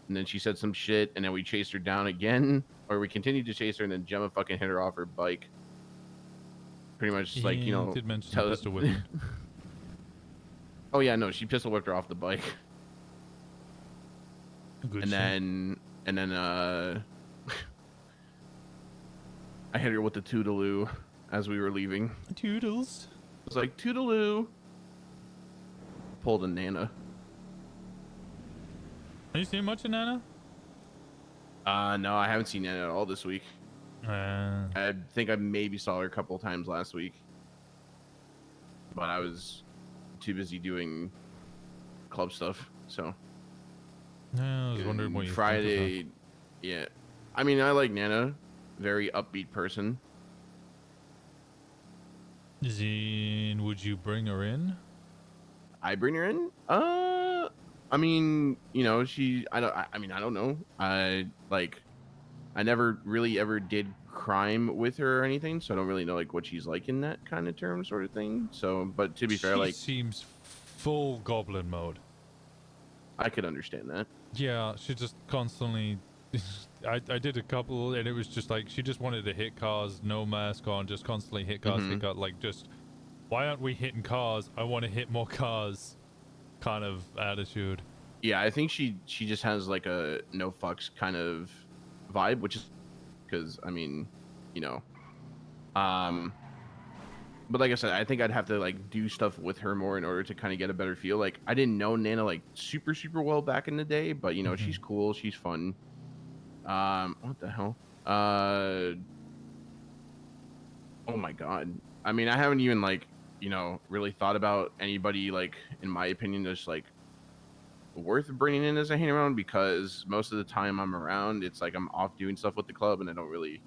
And then she said some shit. And then we chased her down again. Or we continued to chase her. And then Gemma fucking hit her off her bike. Pretty much, like, you know. Did mention pistol whipping. Oh yeah, no, she pistol whipped her off the bike. Good and then I hit her with the toodaloo as we were leaving. Toodles. It was like toodaloo. Pulled a Nana. Have you seen much of Nana? No, I haven't seen Nana at all this week. I think I maybe saw her a couple of times last week, but I was too busy doing club stuff. So yeah, I was wondering what you Friday. think of Yeah, I mean, I like Nana, very upbeat person. Zine, would you bring her in? I bring her in. I mean, you know, I don't know. I never really ever did crime with her or anything, so I don't really know like what she's like in that kind of term sort of thing. So, but to be fair, like, seems full goblin mode. I could understand that. Yeah, she just constantly. I did a couple, and it was just like she just wanted to hit cars, no mask on, just constantly hit cars, hit cars. Like, just why aren't we hitting cars? I want to hit more cars, kind of attitude. Yeah, I think she just has like a no fucks kind of vibe, which is because I mean, you know, but like I said, I think I'd have to like do stuff with her more in order to kind of get a better feel. Like, I didn't know Nana like super well back in the day, but you know, she's cool, she's fun. What the hell? Oh my god. I mean, I haven't even like, you know, really thought about anybody like, in my opinion, just like worth bringing in as a hang around because most of the time I'm around, it's like I'm off doing stuff with the club and I don't really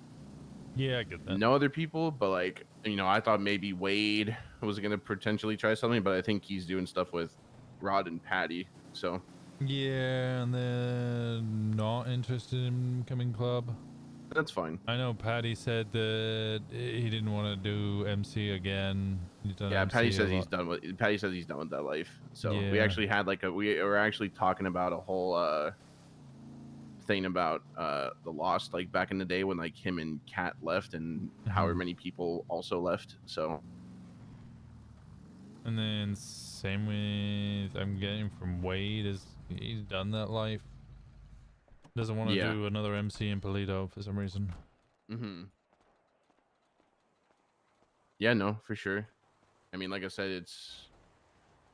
Yeah, I get that. know other people. But like, I thought maybe Wade was gonna potentially try something, but I think he's doing stuff with Rod and Patty. So Yeah, and then not interested in coming club. that's fine. I know Patty said that he didn't want to do MC again. He's done Yeah, MC Patty a says lot. he's done with. Patty says he's done with that life. So we Yeah. actually had we were actually talking about a whole thing about the Lost, like back in the day when like him and Kat left and however many people also left. So And then same with I'm getting from Wade is he's done that life. Doesn't want to Yeah. do another MC in Paleto for some reason. Yeah, no, for sure. I mean, like I said, it's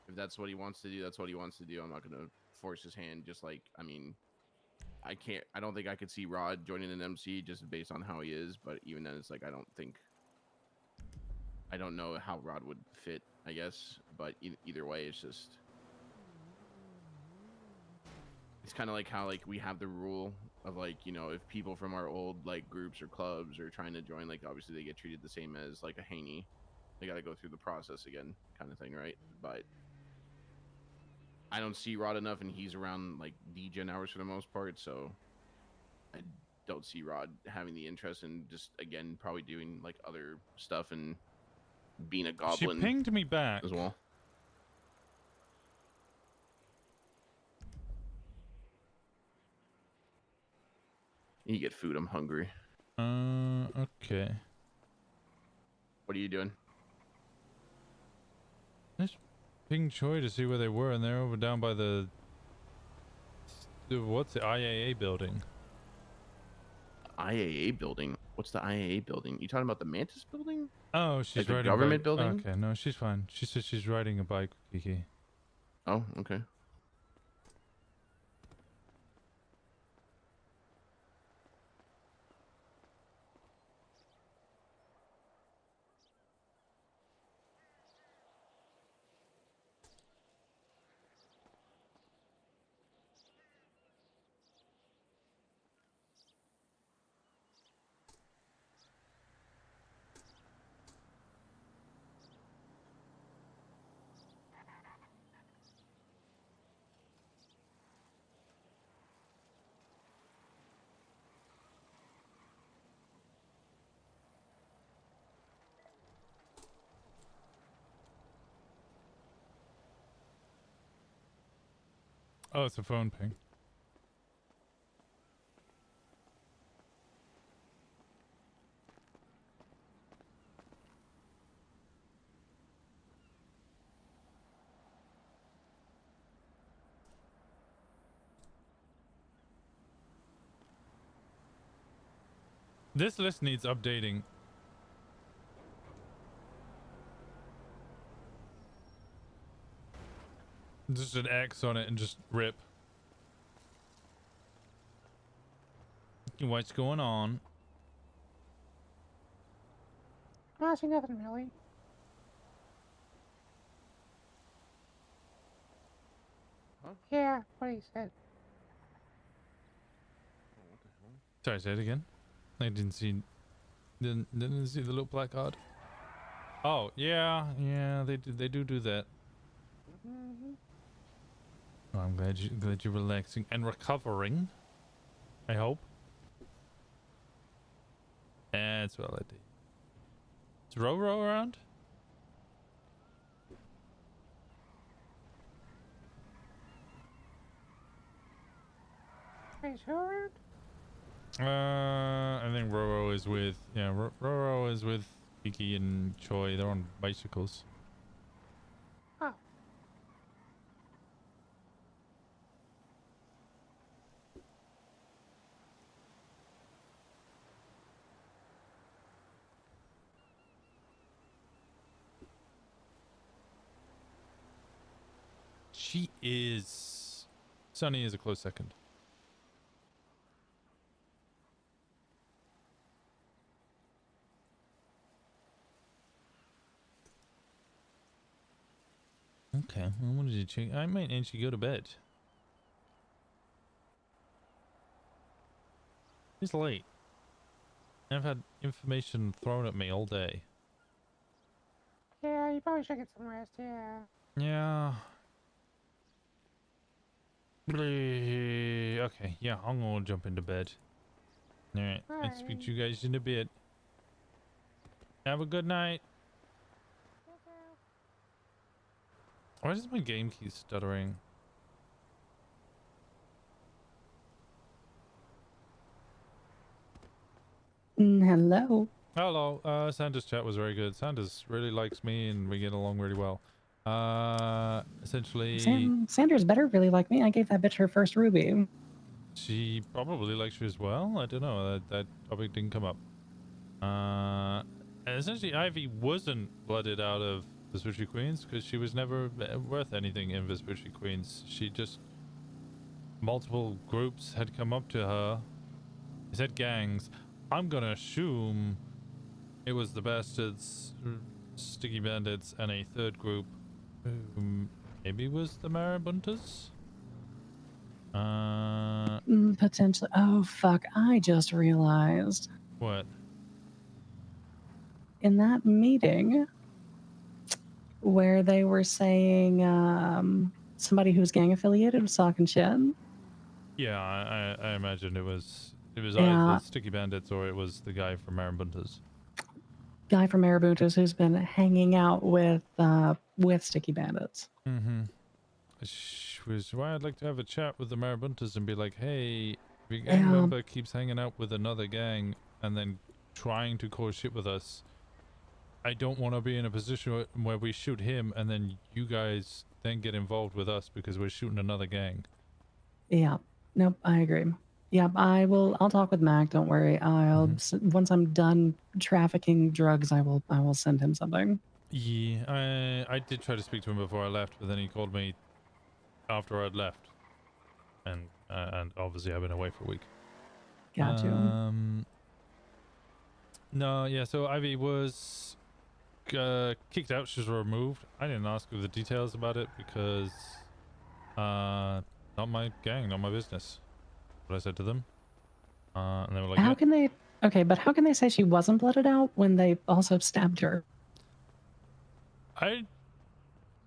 if that's what he wants to do, that's what he wants to do. I'm not gonna force his hand. Just like I can't. I don't think I could see Rod joining an MC just based on how he is. But even then, it's like I don't know how Rod would fit. I guess, but either way, it's just it's kind of like how we have the rule of if people from our old groups or clubs are trying to join, obviously they get treated the same as a Haney. They got to go through the process again, kind of thing, right? But I don't see Rod enough, and he's around D-Gen hours for the most part, so I don't see Rod having the interest in just again probably doing other stuff and being a goblin. She pinged me back as well. You get food. I'm hungry. Okay. What are you doing? Just ping Choi to see where they were, and they're over down by the what's the IAA building? IAA building? What's the IAA building? You talking about the Mantis building? Oh, she's the riding government a bike. building. Okay, no, she's fine. She said she's riding a bike, Kiki. Oh, okay. Oh, it's a phone ping. This list needs updating. Just an X on it and just rip. What's going on? I see nothing really. Huh? Yeah, what he said. Sorry, say it again. I didn't see. Didn't see the little placard. Oh yeah, they do that. Oh, I'm glad you're relaxing and recovering. I hope. That's well I did. Is Roro around? Is who around? I think Roro is with Roro is with Kiki and Choi. They're on bicycles. Oh. She is. Sunny is a close second. Okay, well, what did you check? I might need you to go to bed. It's late. I've had information thrown at me all day. Yeah, you probably should get some rest. Yeah. Yeah. Okay, yeah, I'm gonna jump into bed. Alright, I'll speak to you guys in a bit. Have a good night. Why does my game keep stuttering? Hello. Hello. Sandra's chat was very good. Sanders really likes me and we get along really well. Essentially... Sanders better really like me. I gave that bitch her first ruby. She probably likes you as well. I don't know. That topic didn't come up. Essentially, Ivy wasn't blooded out of Vespucci Queens because she was never worth anything in Vespucci Queens. She just... Multiple groups had come up to her. They said gangs. I'm gonna assume it was the Baastards, Sticky Bandits, and a third group who maybe was the Marabuntas? Potentially. Oh, fuck. I just realized. What? In that meeting where they were saying somebody who's gang affiliated was talking shit. Yeah, I imagine it was Yeah. either Sticky Bandits or it was the guy from Marabuntas. Guy from Marabuntas who's been hanging out with Sticky Bandits. Mm-hmm. Which was why I'd like to have a chat with the Marabuntas and be like, hey, if your gang member keeps hanging out with another gang and then trying to cause shit with us, I don't want to be in a position where we shoot him and then you guys then get involved with us because we're shooting another gang. Yeah. Nope, I agree. Yeah, I'll talk with Mac, don't worry. Once I'm done trafficking drugs, I will send him something. Yeah, I did try to speak to him before I left, but then he called me after I'd left. And obviously I've been away for a week. Got you. No, yeah, so Ivy was kicked out. She was removed. I didn't ask her the details about it because not my gang, not my business. What I said to them. And they were like, How yeah. can they... Okay, but how can they say she wasn't blooded out when they also stabbed her? I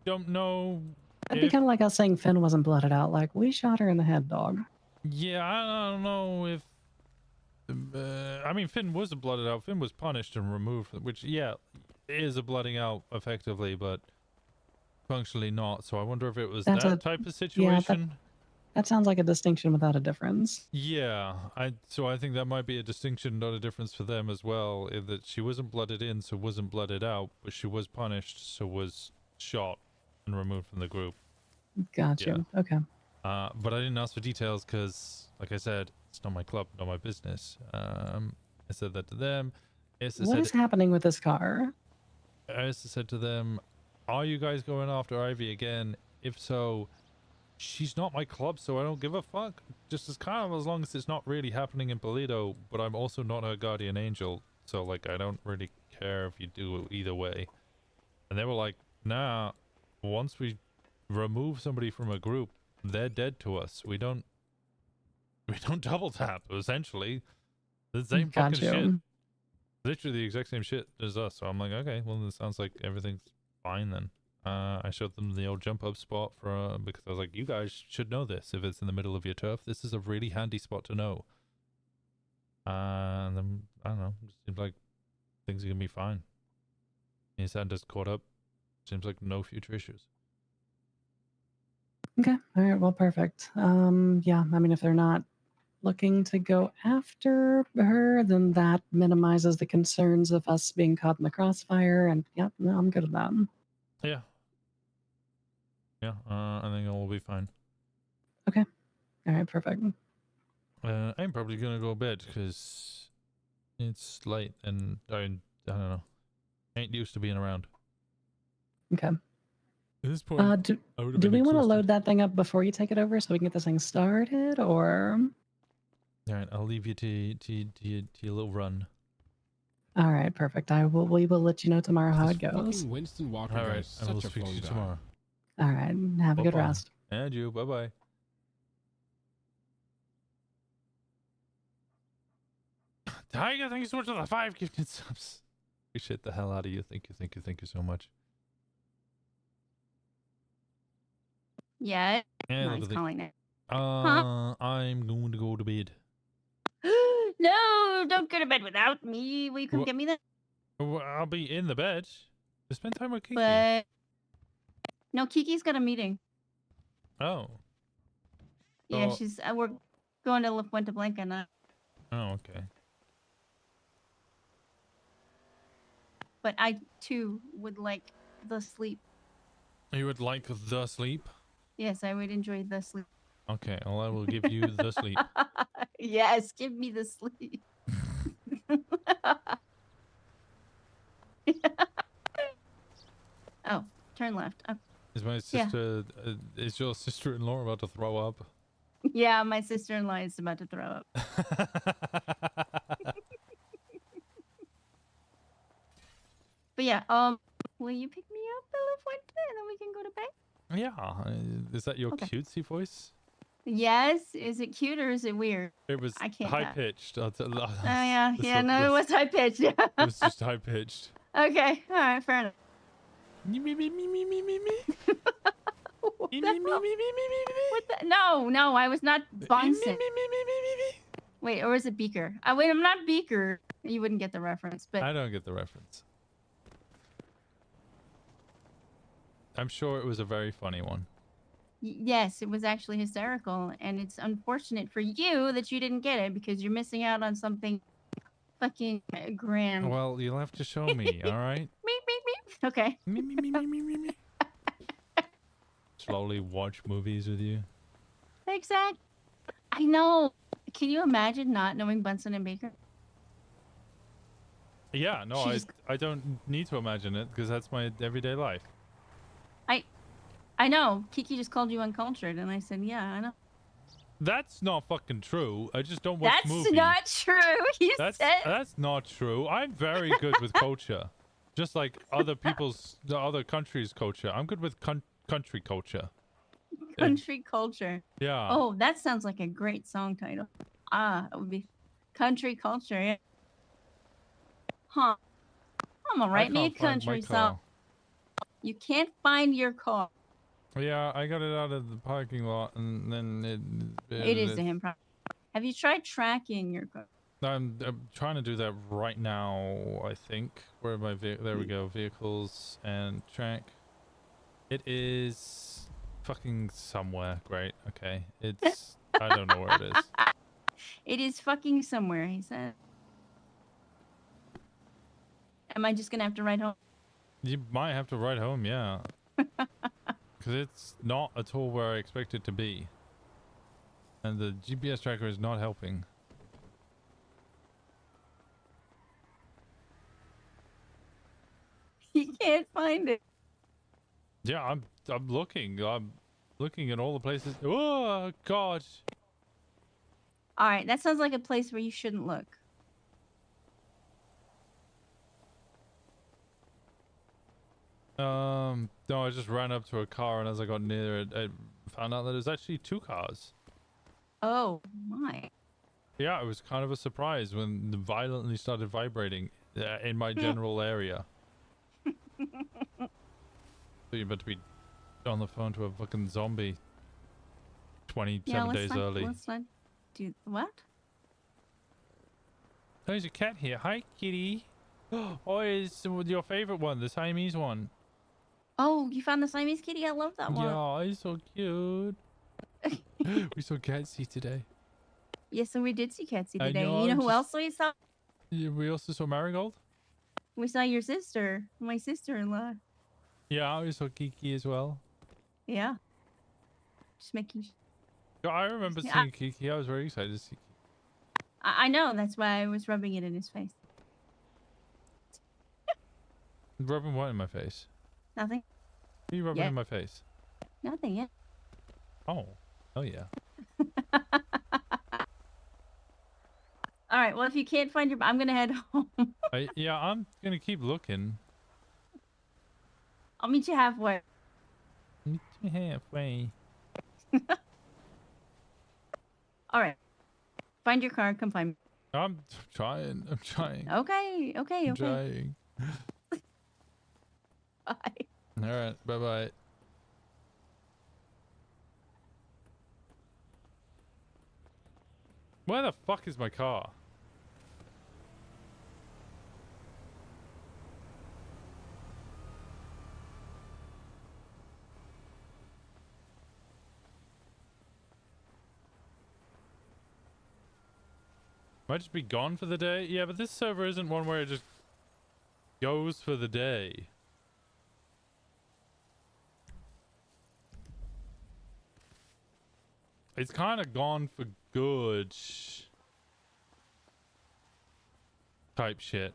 don't know. That'd be kind of like us saying Finn wasn't blooded out. Like, we shot her in the head, dog. Yeah, I don't know if... I mean, Finn was blooded out. Finn was punished and removed, which, yeah, is a blooding out effectively, but functionally not. So I wonder if it was That's that a- type of yeah, situation. That sounds like a distinction without a difference. Yeah, so I think that might be a distinction, not a difference for them as well, in that she wasn't blooded in, so wasn't blooded out, but she was punished, so was shot and removed from the group. Got you. Okay. But I didn't ask for details because, like I said, it's not my club, not my business. I said that to them. What is happening with this car? I said to them, are you guys going after Ivy again? If so, she's not my club, so I don't give a fuck. Just as long as it's not really happening in Paleto, but I'm also not her guardian angel, so like I don't really care if you do it either way. And they were like, nah, once we remove somebody from a group, they're dead to us. We don't double tap, essentially. The same fucking shit. Literally the exact same shit as us. So I'm like, okay, well it sounds like everything's fine then. I showed them the old jump up spot for because I was like, you guys should know this. If it's in the middle of your turf, this is a really handy spot to know. And then I don't know, it seems like things are gonna be fine. Santa's caught up. Seems like no future issues. Okay. All right. Well, perfect. Yeah. I mean, if they're not looking to go after her, then that minimizes the concerns of us being caught in the crossfire. And yeah, no, I'm good with that. Yeah. Yeah. I think it will be fine. Okay. All right. Perfect. I'm probably gonna go to bed because it's late and I don't know. I ain't used to being around. Okay. At this point, Do we want to load that thing up before you take it over so we can get this thing started, or? All right, I'll leave you to your little run. All right, perfect. We will let you know tomorrow how it goes. Fucking Winston Walker All guy right, is I will such a speak to phone you guy. tomorrow. All right, have a good Bye-bye. rest. And you, bye bye. Tiger, thank you so much for the 5 gifted subs. Appreciate the hell out of you. Thank you so much. Yeah. Yeah, No, look he's at the- calling it. I'm going to go to bed. No, don't go to bed without me. Will you come Wha- get me then? Well, I'll be in the bed. To spend time with Kiki. But no, Kiki's got a meeting. Oh. Yeah, Oh. she's. We're going to La Fuente Blanca now. Oh, okay. But I too would like the sleep. You would like the sleep? Yes, I would enjoy the sleep. Okay, well, I will give you the sleep. Yes, give me the sleep. Oh, turn left. Oh. Is my sister? Is your sister-in-law about to throw up? Yeah, my sister-in-law is about to throw up. But yeah, will you pick me up at La Fuente and then we can go to bed? Yeah. Is that your Okay. cutesy voice? Yes. Is it cute or is it weird? It was I can't. high pitched. Oh yeah, no, it was high pitched. Yeah. It was just high pitched. Okay, all right, fair enough. What the? No, I was not Bonson. Wait, or is it Beaker? Wait, I'm not Beaker. You wouldn't get the reference, but I don't get the reference. I'm sure it was a very funny one. Yes, it was actually hysterical, and it's unfortunate for you that you didn't get it because you're missing out on something fucking grand. Well, you'll have to show me, all right? Okay. Slowly watch movies with you. Exactly. I know. Can you imagine not knowing Bunsen and Baker? Yeah, no, She just- I don't need to imagine it because that's my everyday life. I know. Kiki just called you uncultured, and I said, yeah, I know. That's not fucking true. I just don't watch That's movies. not true. You That's said. that's not true. I'm very good with culture, just like the other countries' culture. I'm good with country culture. Country culture. Yeah. Oh, that sounds like a great song title. It would be country culture. Yeah. Huh. I'm gonna write me a can't find my country car. song. You can't find your car. Yeah, I got it out of the parking lot, and then It is to him. Have you tried tracking your car? I'm trying to do that right now. I think. Where are my there we go. Vehicles and track. It is fucking somewhere. Great. Okay. It's I don't know where it is. It is fucking somewhere, he said. Am I just gonna have to ride home? You might have to ride home, yeah. Because it's not at all where I expect it to be. And the GPS tracker is not helping. You can't find it. Yeah, I'm looking. I'm looking at all the places. Oh God. All right, that sounds like a place where you shouldn't look. No, I just ran up to a car, and as I got near it, I found out that it was actually 2 cars. Oh my. Yeah, it was kind of a surprise when it violently started vibrating in my general area. So you better be on the phone to a fucking zombie 27 days early. Let's not do what? There's a cat here. Hi, kitty. Oh, it's your favorite one, the Siamese one. Oh, you found the Siamese kitty? I love that one. Yeah, he's so cute. We saw Catsy today. Yes, and we did see Catsy I today. know, You know I'm who just- else we saw? Yeah, we also saw Marigold. We saw your sister, my sister-in-law. Yeah, we saw Kiki as well. Yeah. Just making. Yeah, I remember Yeah. seeing Kiki. I was very excited to see. I know. That's why I was rubbing it in his face. Rubbing what in my face? Nothing. Are you rubbing Yeah. in my face? Nothing yet. Oh yeah. All right. Well, if you can't find your, I'm gonna head home. Yeah, I'm gonna keep looking. I'll meet you halfway. Meet me halfway. All right. Find your car. Come find me. I'm trying. I'm trying. Okay, okay, I'm okay. trying. Bye. All right. Bye bye. Where the fuck is my car? Might just be gone for the day? Yeah, but this server isn't one where it just goes for the day. It's kind of gone for good. Type shit.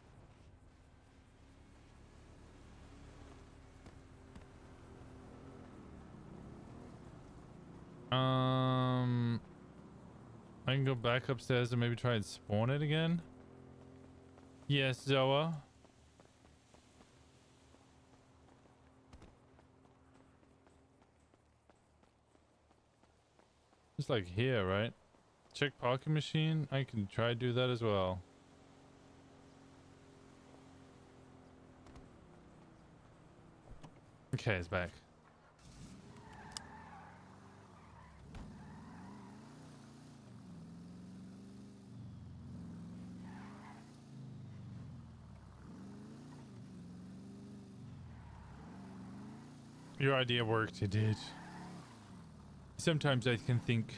I can go back upstairs and maybe try and spawn it again. Yes, Zoa. It's like here, right? Check parking machine. I can try to do that as well. Okay, it's back. Your idea worked, it did. Sometimes I can think.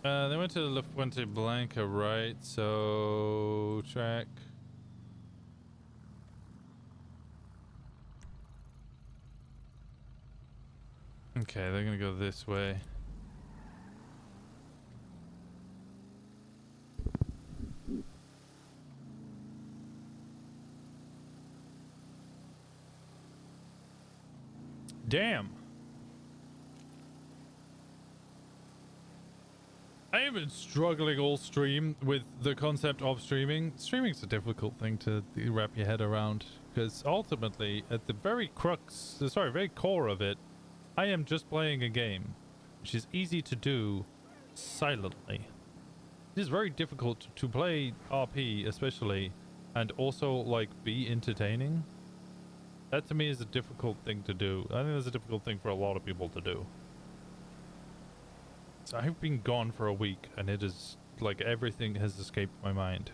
They went to the La Fuente Blanca, right? So track. Okay, they're gonna go this way. Damn. I have been struggling all stream with the concept of streaming. Streaming's a difficult thing to wrap your head around because ultimately, at the very very core of it, I am just playing a game, which is easy to do silently. It is very difficult to play RP, especially, and also like be entertaining. That to me is a difficult thing to do. I think that's a difficult thing for a lot of people to do. So I've been gone for a week and it is like everything has escaped my mind.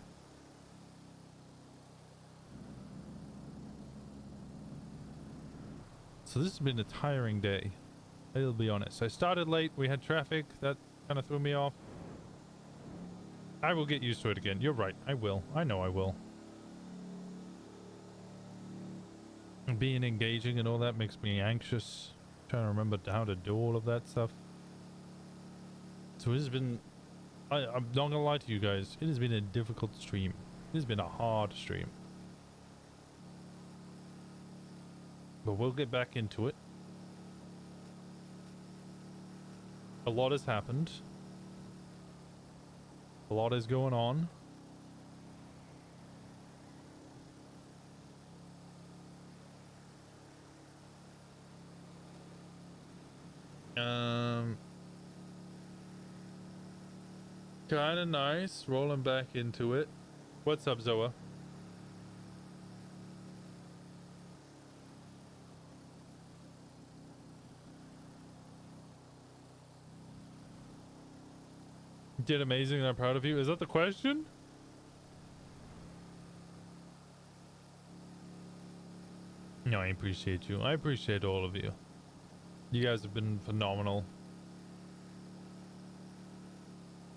So this has been a tiring day. I'll be honest. I started late, we had traffic, that kind of threw me off. I will get used to it again. You're right, I will. I know I will. And being engaging and all that makes me anxious. Trying to remember how to do all of that stuff. So it has been, I'm not gonna lie to you guys, it has been a difficult stream. It has been a hard stream. But we'll get back into it. A lot has happened. A lot is going on. Kinda nice, rolling back into it. What's up, Zoa? Did amazing and I'm proud of you. Is that the question? No, I appreciate you. I appreciate all of you. You guys have been phenomenal.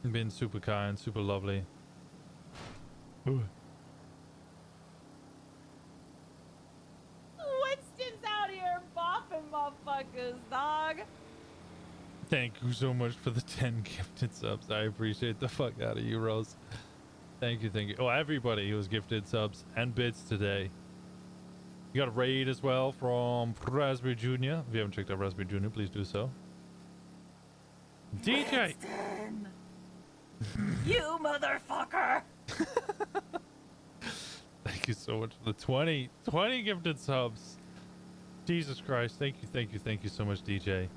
Been super kind, super lovely. Ooh. Winston's out here bopping motherfuckers, dog. Thank you so much for the 10 gifted subs. I appreciate the fuck out of you, Rose. Thank you, thank you. Oh, everybody who was gifted subs and bits today. You got a raid as well from Raspberry Jr. If you haven't checked out Raspberry Jr., please do so. DJ! Winston. You motherfucker! Thank you so much for the 20 gifted subs. Jesus Christ. Thank you so much, DJ.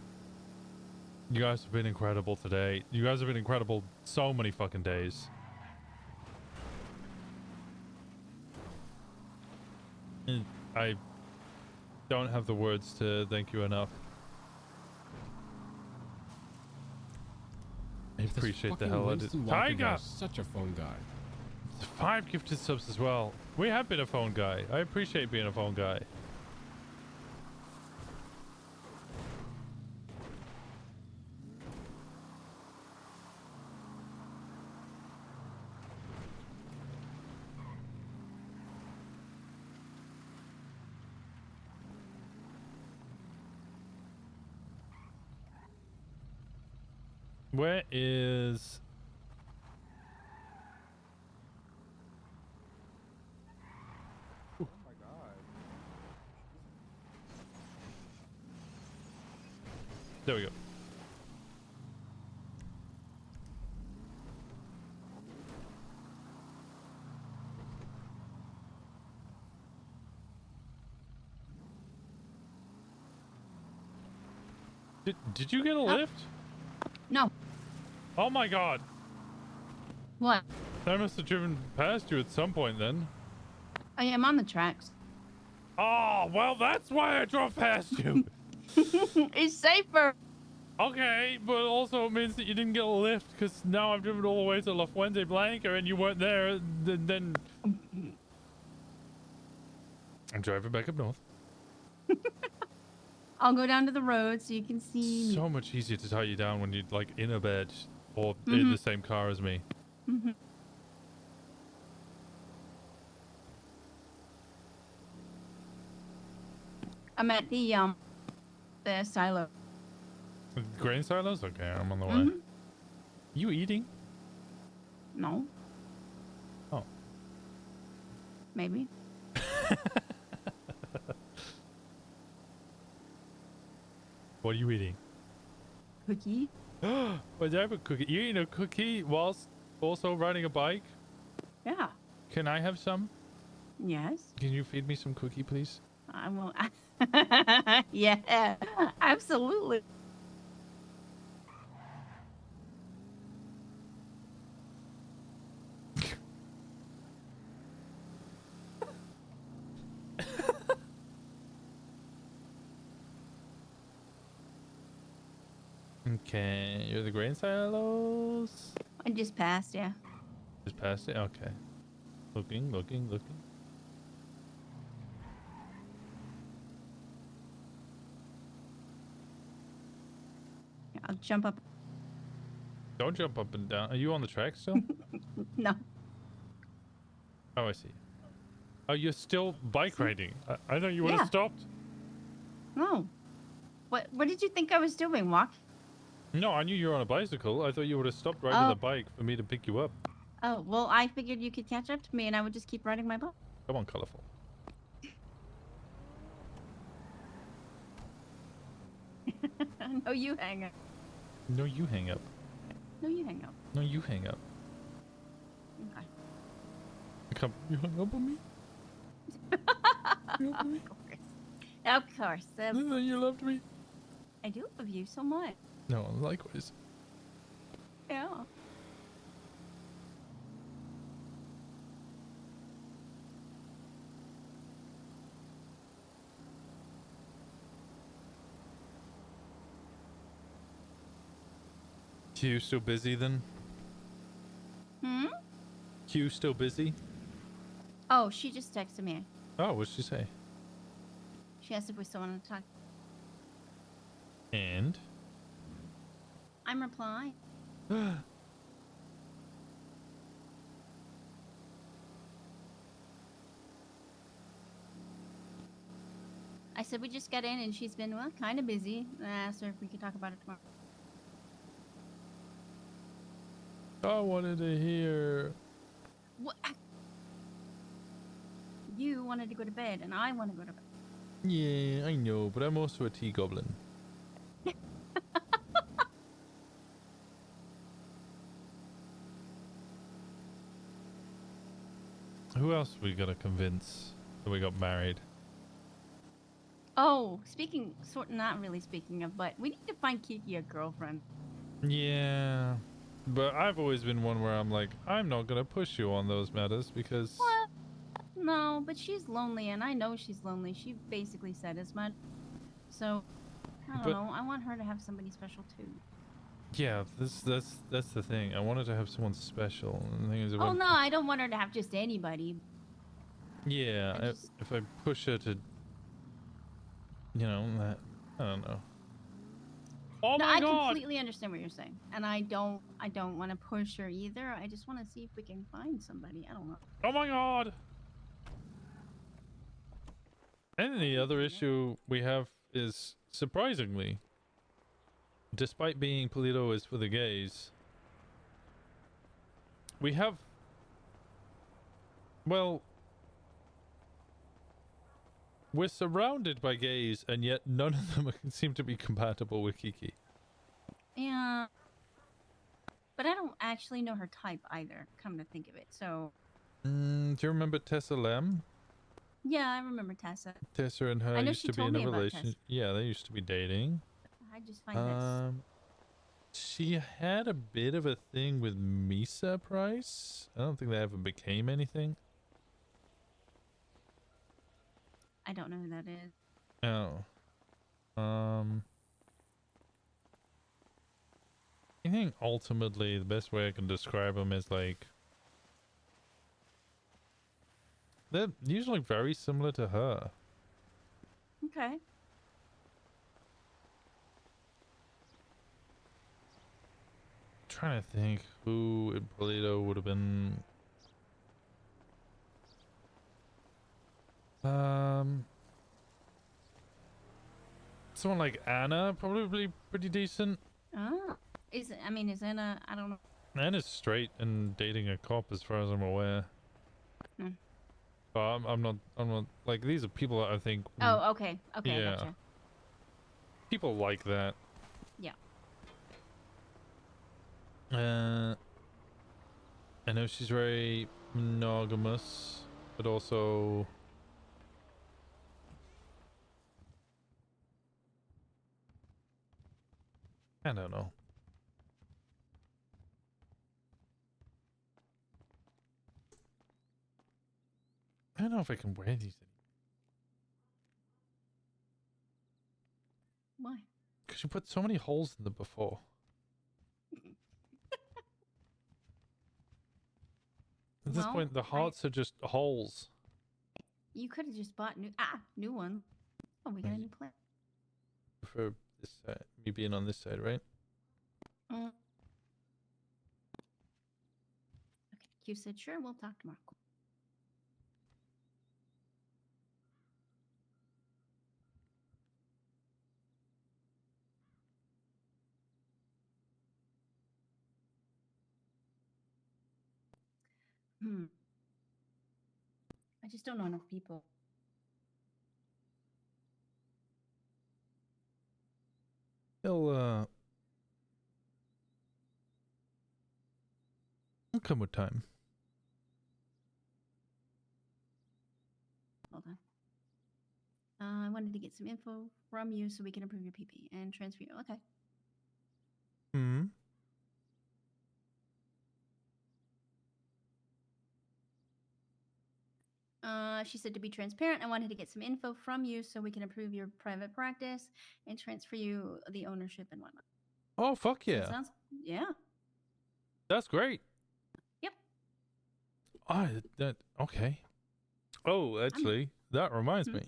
You guys have been incredible today. You guys have been incredible so many fucking days. I don't have the words to thank you enough. I appreciate the hell out of it. Tiger! Such a phone guy. 5 gifted subs as well. We have been a phone guy. I appreciate being a phone guy. Where is... Oh my god. There we go. Did you get a lift? No. Oh my god. What? I must have driven past you at some point then. I am on the tracks. Oh, well, that's why I drove past you. It's safer. Okay, but also it means that you didn't get a lift because now I've driven all the way to La Fuente Blanca and you weren't there. Then I'm driving back up north. I'll go down to the road so you can see me. So much easier to tie you down when you're like in a bed or in the same car as me. I'm at the silo. Grain silos? Okay, I'm on the way. You eating? No. Oh. Maybe. What are you eating? Cookie. What type of cookie? You eating a cookie whilst also riding a bike? Yeah. Can I have some? Yes. Can you feed me some cookie, please? I will. Yeah. Absolutely. Okay, you're the grain silos? I just passed, yeah. Just past it? Okay. Looking. Yeah, I'll jump up. Don't jump up and down. Are you on the track still? No. Oh, I see. Oh, you're still bike riding. I thought you would have Yeah. stopped. No. What did you think I was doing? Walk? No, I knew you were on a bicycle. I thought you would have stopped riding the Oh. bike for me to pick you up. Oh, well, I figured you could catch up to me and I would just keep riding my bike. Come on, colorful. No, you hang up. No, you hang up. No, you hang up. No, you hang up. Okay. Come, you hung up on me? You hung up on me? Of course. You loved me? I do love you so much. No, likewise. Yeah. Q still busy then? Q still busy? Oh, she just texted me. Oh, what'd she say? She asked if we still want to talk. And? I'm replying. I said we just got in and she's been, well, kind of busy. I asked her if we could talk about it tomorrow. I wanted to hear. What? You wanted to go to bed and I want to go to bed. Yeah, I know, but I'm also a tea goblin. Who else we gotta convince that we got married? Oh, not really speaking of, but we need to find Kiki a girlfriend. Yeah, but I've always been one where I'm like, I'm not gonna push you on those matters because. What? No, but she's lonely, and I know she's lonely. She basically said as much. So, I don't know. I want her to have somebody special too. Yeah, that's the thing. I wanted to have someone special, and the thing is, Oh no, I don't want her to have just anybody. yeah, if I push her to, you know, that I don't know. Oh no, my I god! completely understand what you're saying, and I don't want to push her either. I just want to see if we can find somebody. I don't know. Oh my god! And the other issue we have is, surprisingly, despite being Paleto is for the gays, we have, well, we're surrounded by gays, and yet none of them seem to be compatible with Kiki. Yeah. But I don't actually know her type either, come to think of it. So, Do you remember Tessa Lem? yeah, I remember Tessa. Tessa and her I know used she to be told in a me about relationship. Tessa. Yeah, they used to be dating. I just find that She had a bit of a thing with Misa Price. I don't think they ever became anything. I don't know who that is. Oh. I think ultimately the best way I can describe them is like, they're usually very similar to her. Okay. Trying to think who in Paleto would have been. Someone like Anna, probably pretty decent. Oh. Is Anna, I don't know. Anna's straight and dating a cop as far as I'm aware. Hmm. But I'm not like, these are people that I think. Oh, okay. Okay, yeah. I gotcha. People like that. Yeah. I know she's very monogamous, but also I don't know. I don't know if I can wear these anymore. Why? Because you put so many holes in them before. At this Well, point, the hearts are just holes. You could have just bought new one. Oh, we got a new plan. For this side, me being on this side, right? Okay, Q said, sure, we'll talk tomorrow. I just don't know enough people. It'll come with time. Hold on. I wanted to get some info from you so we can improve your PP and transfer you. Okay. Hmm. She said to be transparent, I wanted to get some info from you so we can improve your private practice and transfer you the ownership and whatnot. Oh, fuck So yeah. it sounds, yeah. That's great. Yep. Okay. Oh, actually, that reminds me.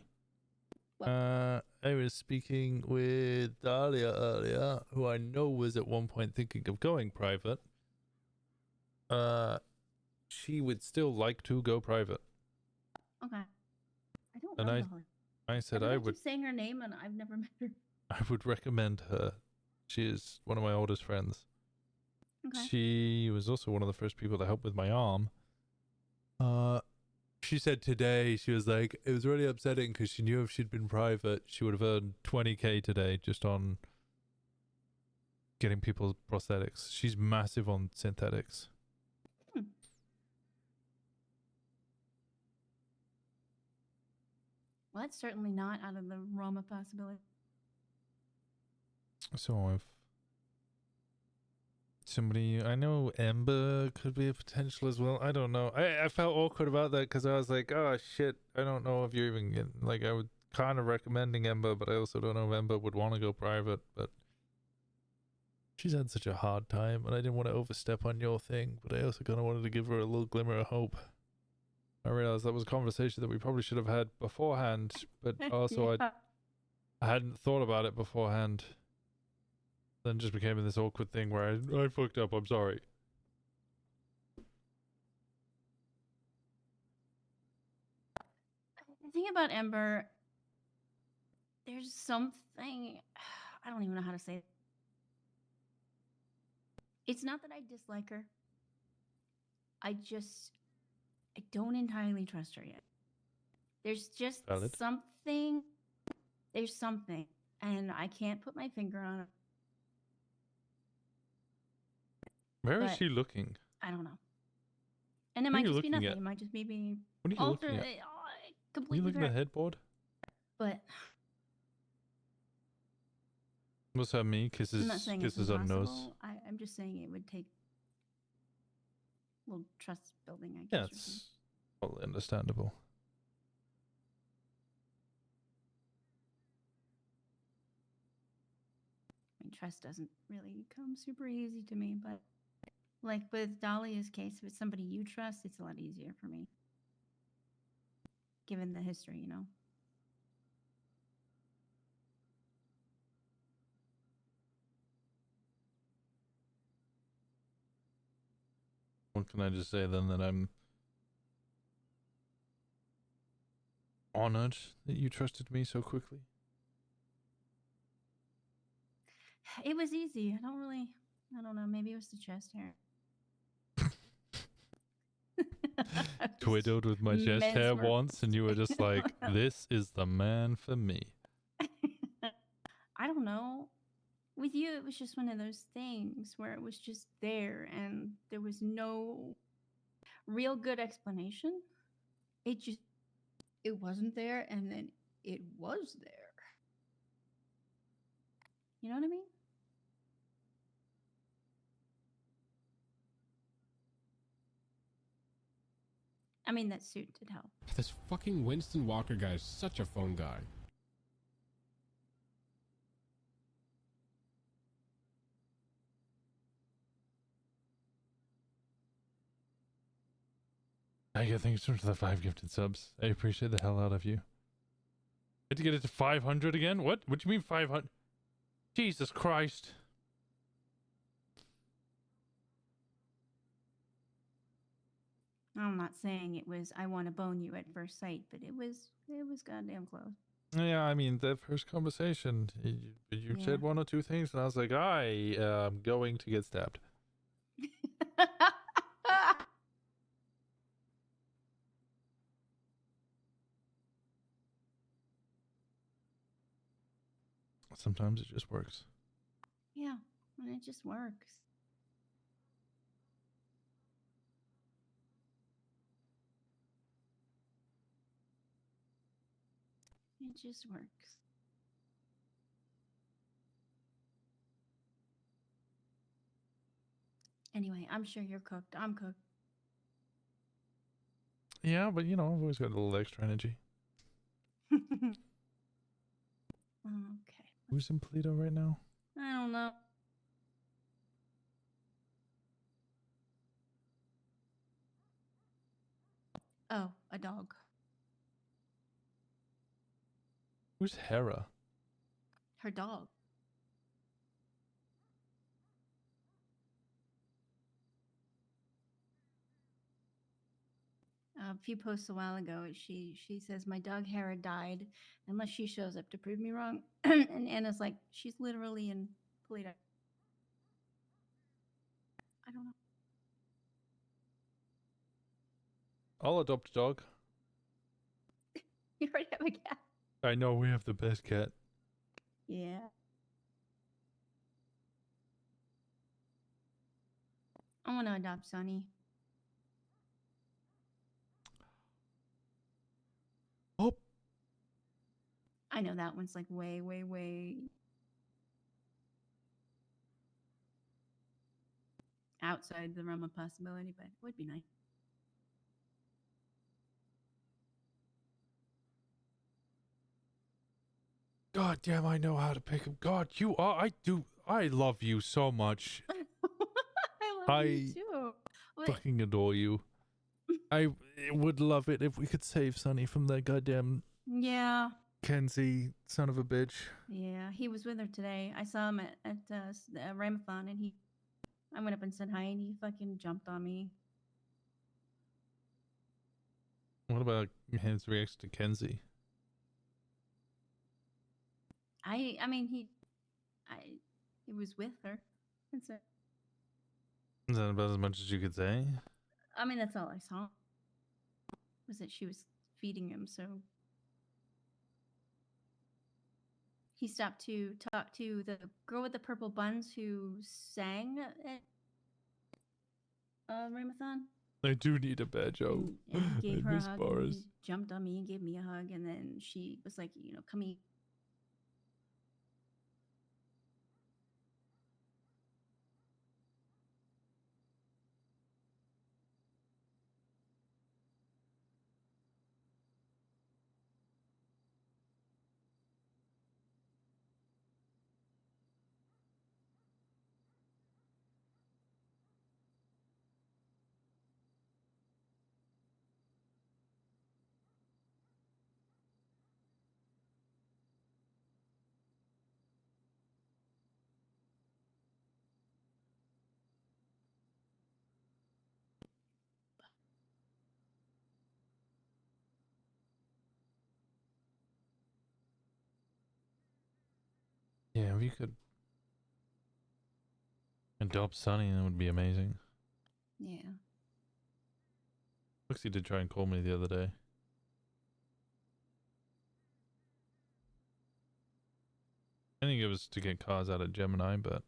I was speaking with Dahlia earlier, who I know was at one point thinking of going private. She would still like to go private. Okay. I don't And know her. I said Everybody I would keeps saying her name and I've never met her. I would recommend her. She is one of my oldest friends. Okay. She was also one of the first people to help with my arm. She said today, she was like, it was really upsetting because she knew if she'd been private, she would have earned 20k today just on getting people's prosthetics. She's massive on synthetics. Well, that's certainly not out of the realm of possibility. So if somebody, I know Ember could be a potential as well. I don't know. I felt awkward about that because I was like, oh shit, I don't know if you're even getting, like, I would kind of recommending Ember, but I also don't know if Ember would want to go private, but she's had such a hard time and I didn't want to overstep on your thing, but I also kind of wanted to give her a little glimmer of hope. I realized that was a conversation that we probably should have had beforehand, but also Yeah. I hadn't thought about it beforehand. Then just became this awkward thing where I fucked up, I'm sorry. The thing about Ember, there's something, I don't even know how to say it. It's not that I dislike her. I don't entirely trust her yet. There's just Valid. something, there's something, and I can't put my finger on it. Where is But she looking? I don't know. And it What are might you just be looking nothing. at? It might just be being What are you looking at? alternate, Are you completely looking at the fair. headboard? But What's that mean? I'm not saying it's Kisses on nose. impossible. I'm just saying it would take a little trust building, I guess. Yeah, or something. it's totally understandable. I mean, trust doesn't really come super easy to me, but like with Dahlia's case, if it's somebody you trust, it's a lot easier for me. Given the history, you know? What can I just say then? That I'm honored that you trusted me so quickly. It was easy. I don't know, maybe it was the chest hair. Twiddled with my chest hair mesmer- once, and you were just like, this is the man for me. I don't know. With you, it was just one of those things where it was just there and there was no real good explanation. It wasn't there and then it was there. You know what I mean? I mean, that suit did help. This fucking Winston Walker guy is such a phone guy. I get thanks for the 5 gifted subs. I appreciate the hell out of you. Had to get it to 500 again? What? What do you mean 500? Jesus Christ. I'm not saying it was I want to bone you at first sight, but it was goddamn close. Yeah, I mean, the first conversation, you said one or two things, and I was like, I am going to get stabbed. Sometimes it just works. Yeah, and it just works. It just works. Anyway, I'm sure you're cooked. I'm cooked. Yeah, but you know, I've always got a little extra energy. Okay. Who's in Paleto right now? I don't know. Oh, a dog. Who's Hera? Her dog. A few posts a while ago, she says my dog Hera died unless she shows up to prove me wrong. And Anna's like, she's literally in Paleto. I don't know. I'll adopt a dog. You already have a cat. I know we have the best cat. Yeah. I want to adopt Sunny. Oh. I know that one's like way, way, way outside the realm of possibility, but it would be nice. God damn, I know how to pick him. God, I love you so much. I love you too. Wait, Fucking adore you. I would love it if we could save Sonny from that goddamn yeah. Kenzie son of a bitch. Yeah, he was with her today. I saw him at Rammathon, and I went up and said hi, and he fucking jumped on me. What about his reaction to Kenzie? I mean, he was with her. That's it. Is that about as much as you could say? I mean, that's all I saw. Was that she was feeding him, so he stopped to talk to the girl with the purple buns who sang at Rammathon. I do need a badge out. And he I gave her a miss hug. And bars. he jumped on me and gave me a hug, and then she was like, come eat. Yeah, if you could adopt Sonny, that would be amazing. Yeah. Looks, he did try and call me the other day. I think it was to get cars out of Gemini, but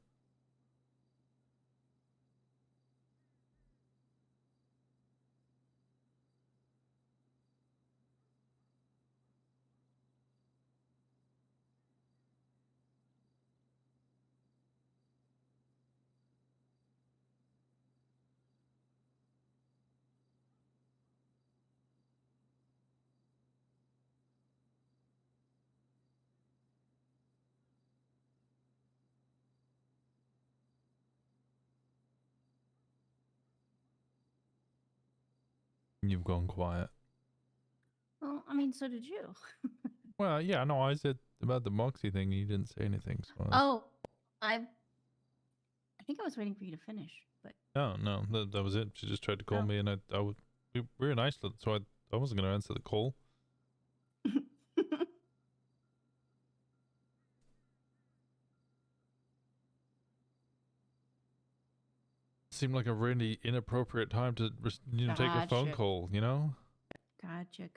you've gone quiet. Well, I mean, so did you. Well, yeah, no, I said about the Moxie thing, you didn't say anything. So Oh, I think I was waiting for you to finish, but no, that was it. She just tried to call me, and we were in Iceland, so I wasn't going to answer the call. Seemed like a really inappropriate time to take a phone Gotcha. call, you know? Gotcha.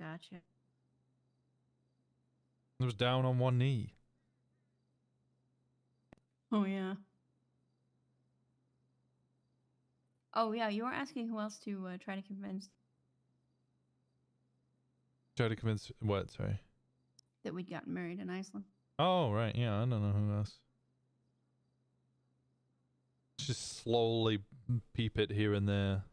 It was down on one knee. Oh, yeah. Oh, yeah, you were asking who else to try to convince Try to convince what, sorry? that we'd gotten married in Iceland. Oh, right, yeah, I don't know who else. Just slowly peep it here and there.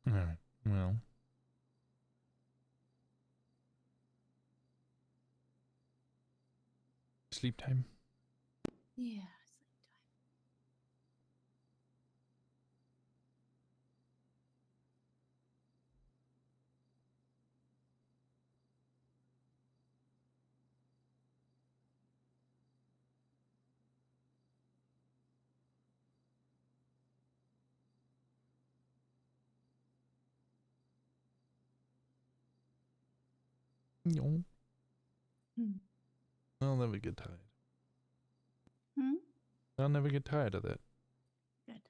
Alright, well. Sleep time. Yeah. No. Hmm. I'll never get tired. Hmm? I'll never get tired of that. Good.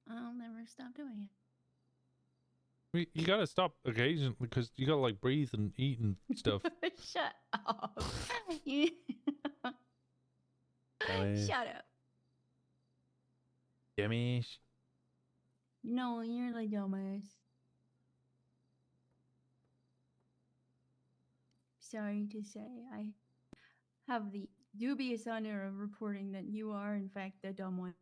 I'll never stop doing it. You gotta stop occasionally because you gotta like breathe and eat and stuff. Shut up. You... Shut up. Dummies. No, you're the dumbass. Sorry to say, I have the dubious honor of reporting that you are, in fact, the dumb one.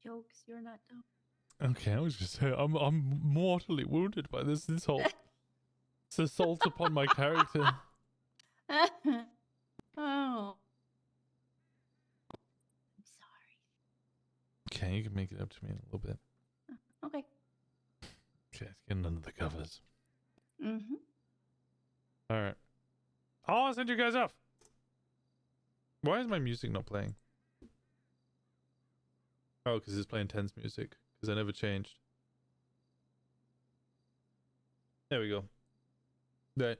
Jokes, you're not dumb. Okay, I was just saying, I'm mortally wounded by this insult. It's assault upon my character. Oh. I'm sorry. Okay, you can make it up to me in a little bit. Okay. Okay, it's getting under the covers. Mm-hmm. Alright. I'll send you guys off. Why is my music not playing? Oh, because it's playing tense music. Because I never changed. There we go. Right.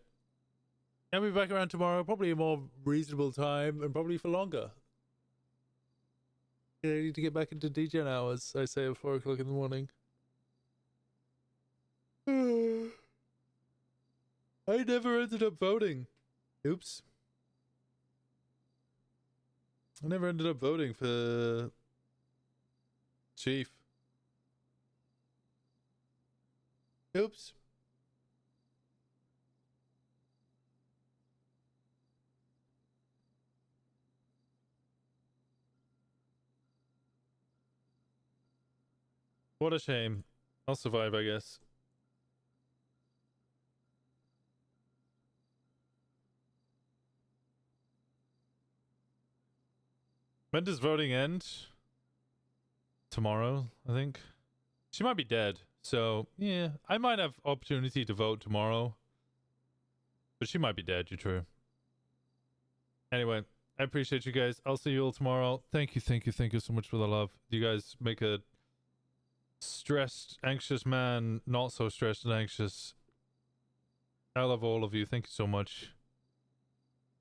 I'll be back around tomorrow, probably a more reasonable time, and probably for longer. I need to get back into DJ hours, I say, at 4 o'clock in the morning. I never ended up voting. Oops. I never ended up voting for Chief. Oops. What a shame. I'll survive, I guess. When does voting end? Tomorrow, I think. She might be dead, so yeah, I might have opportunity to vote tomorrow. But she might be dead, you're true. Anyway, I appreciate you guys. I'll see you all tomorrow. Thank you so much for the love. You guys make a stressed, anxious man not so stressed and anxious. I love all of you. Thank you so much.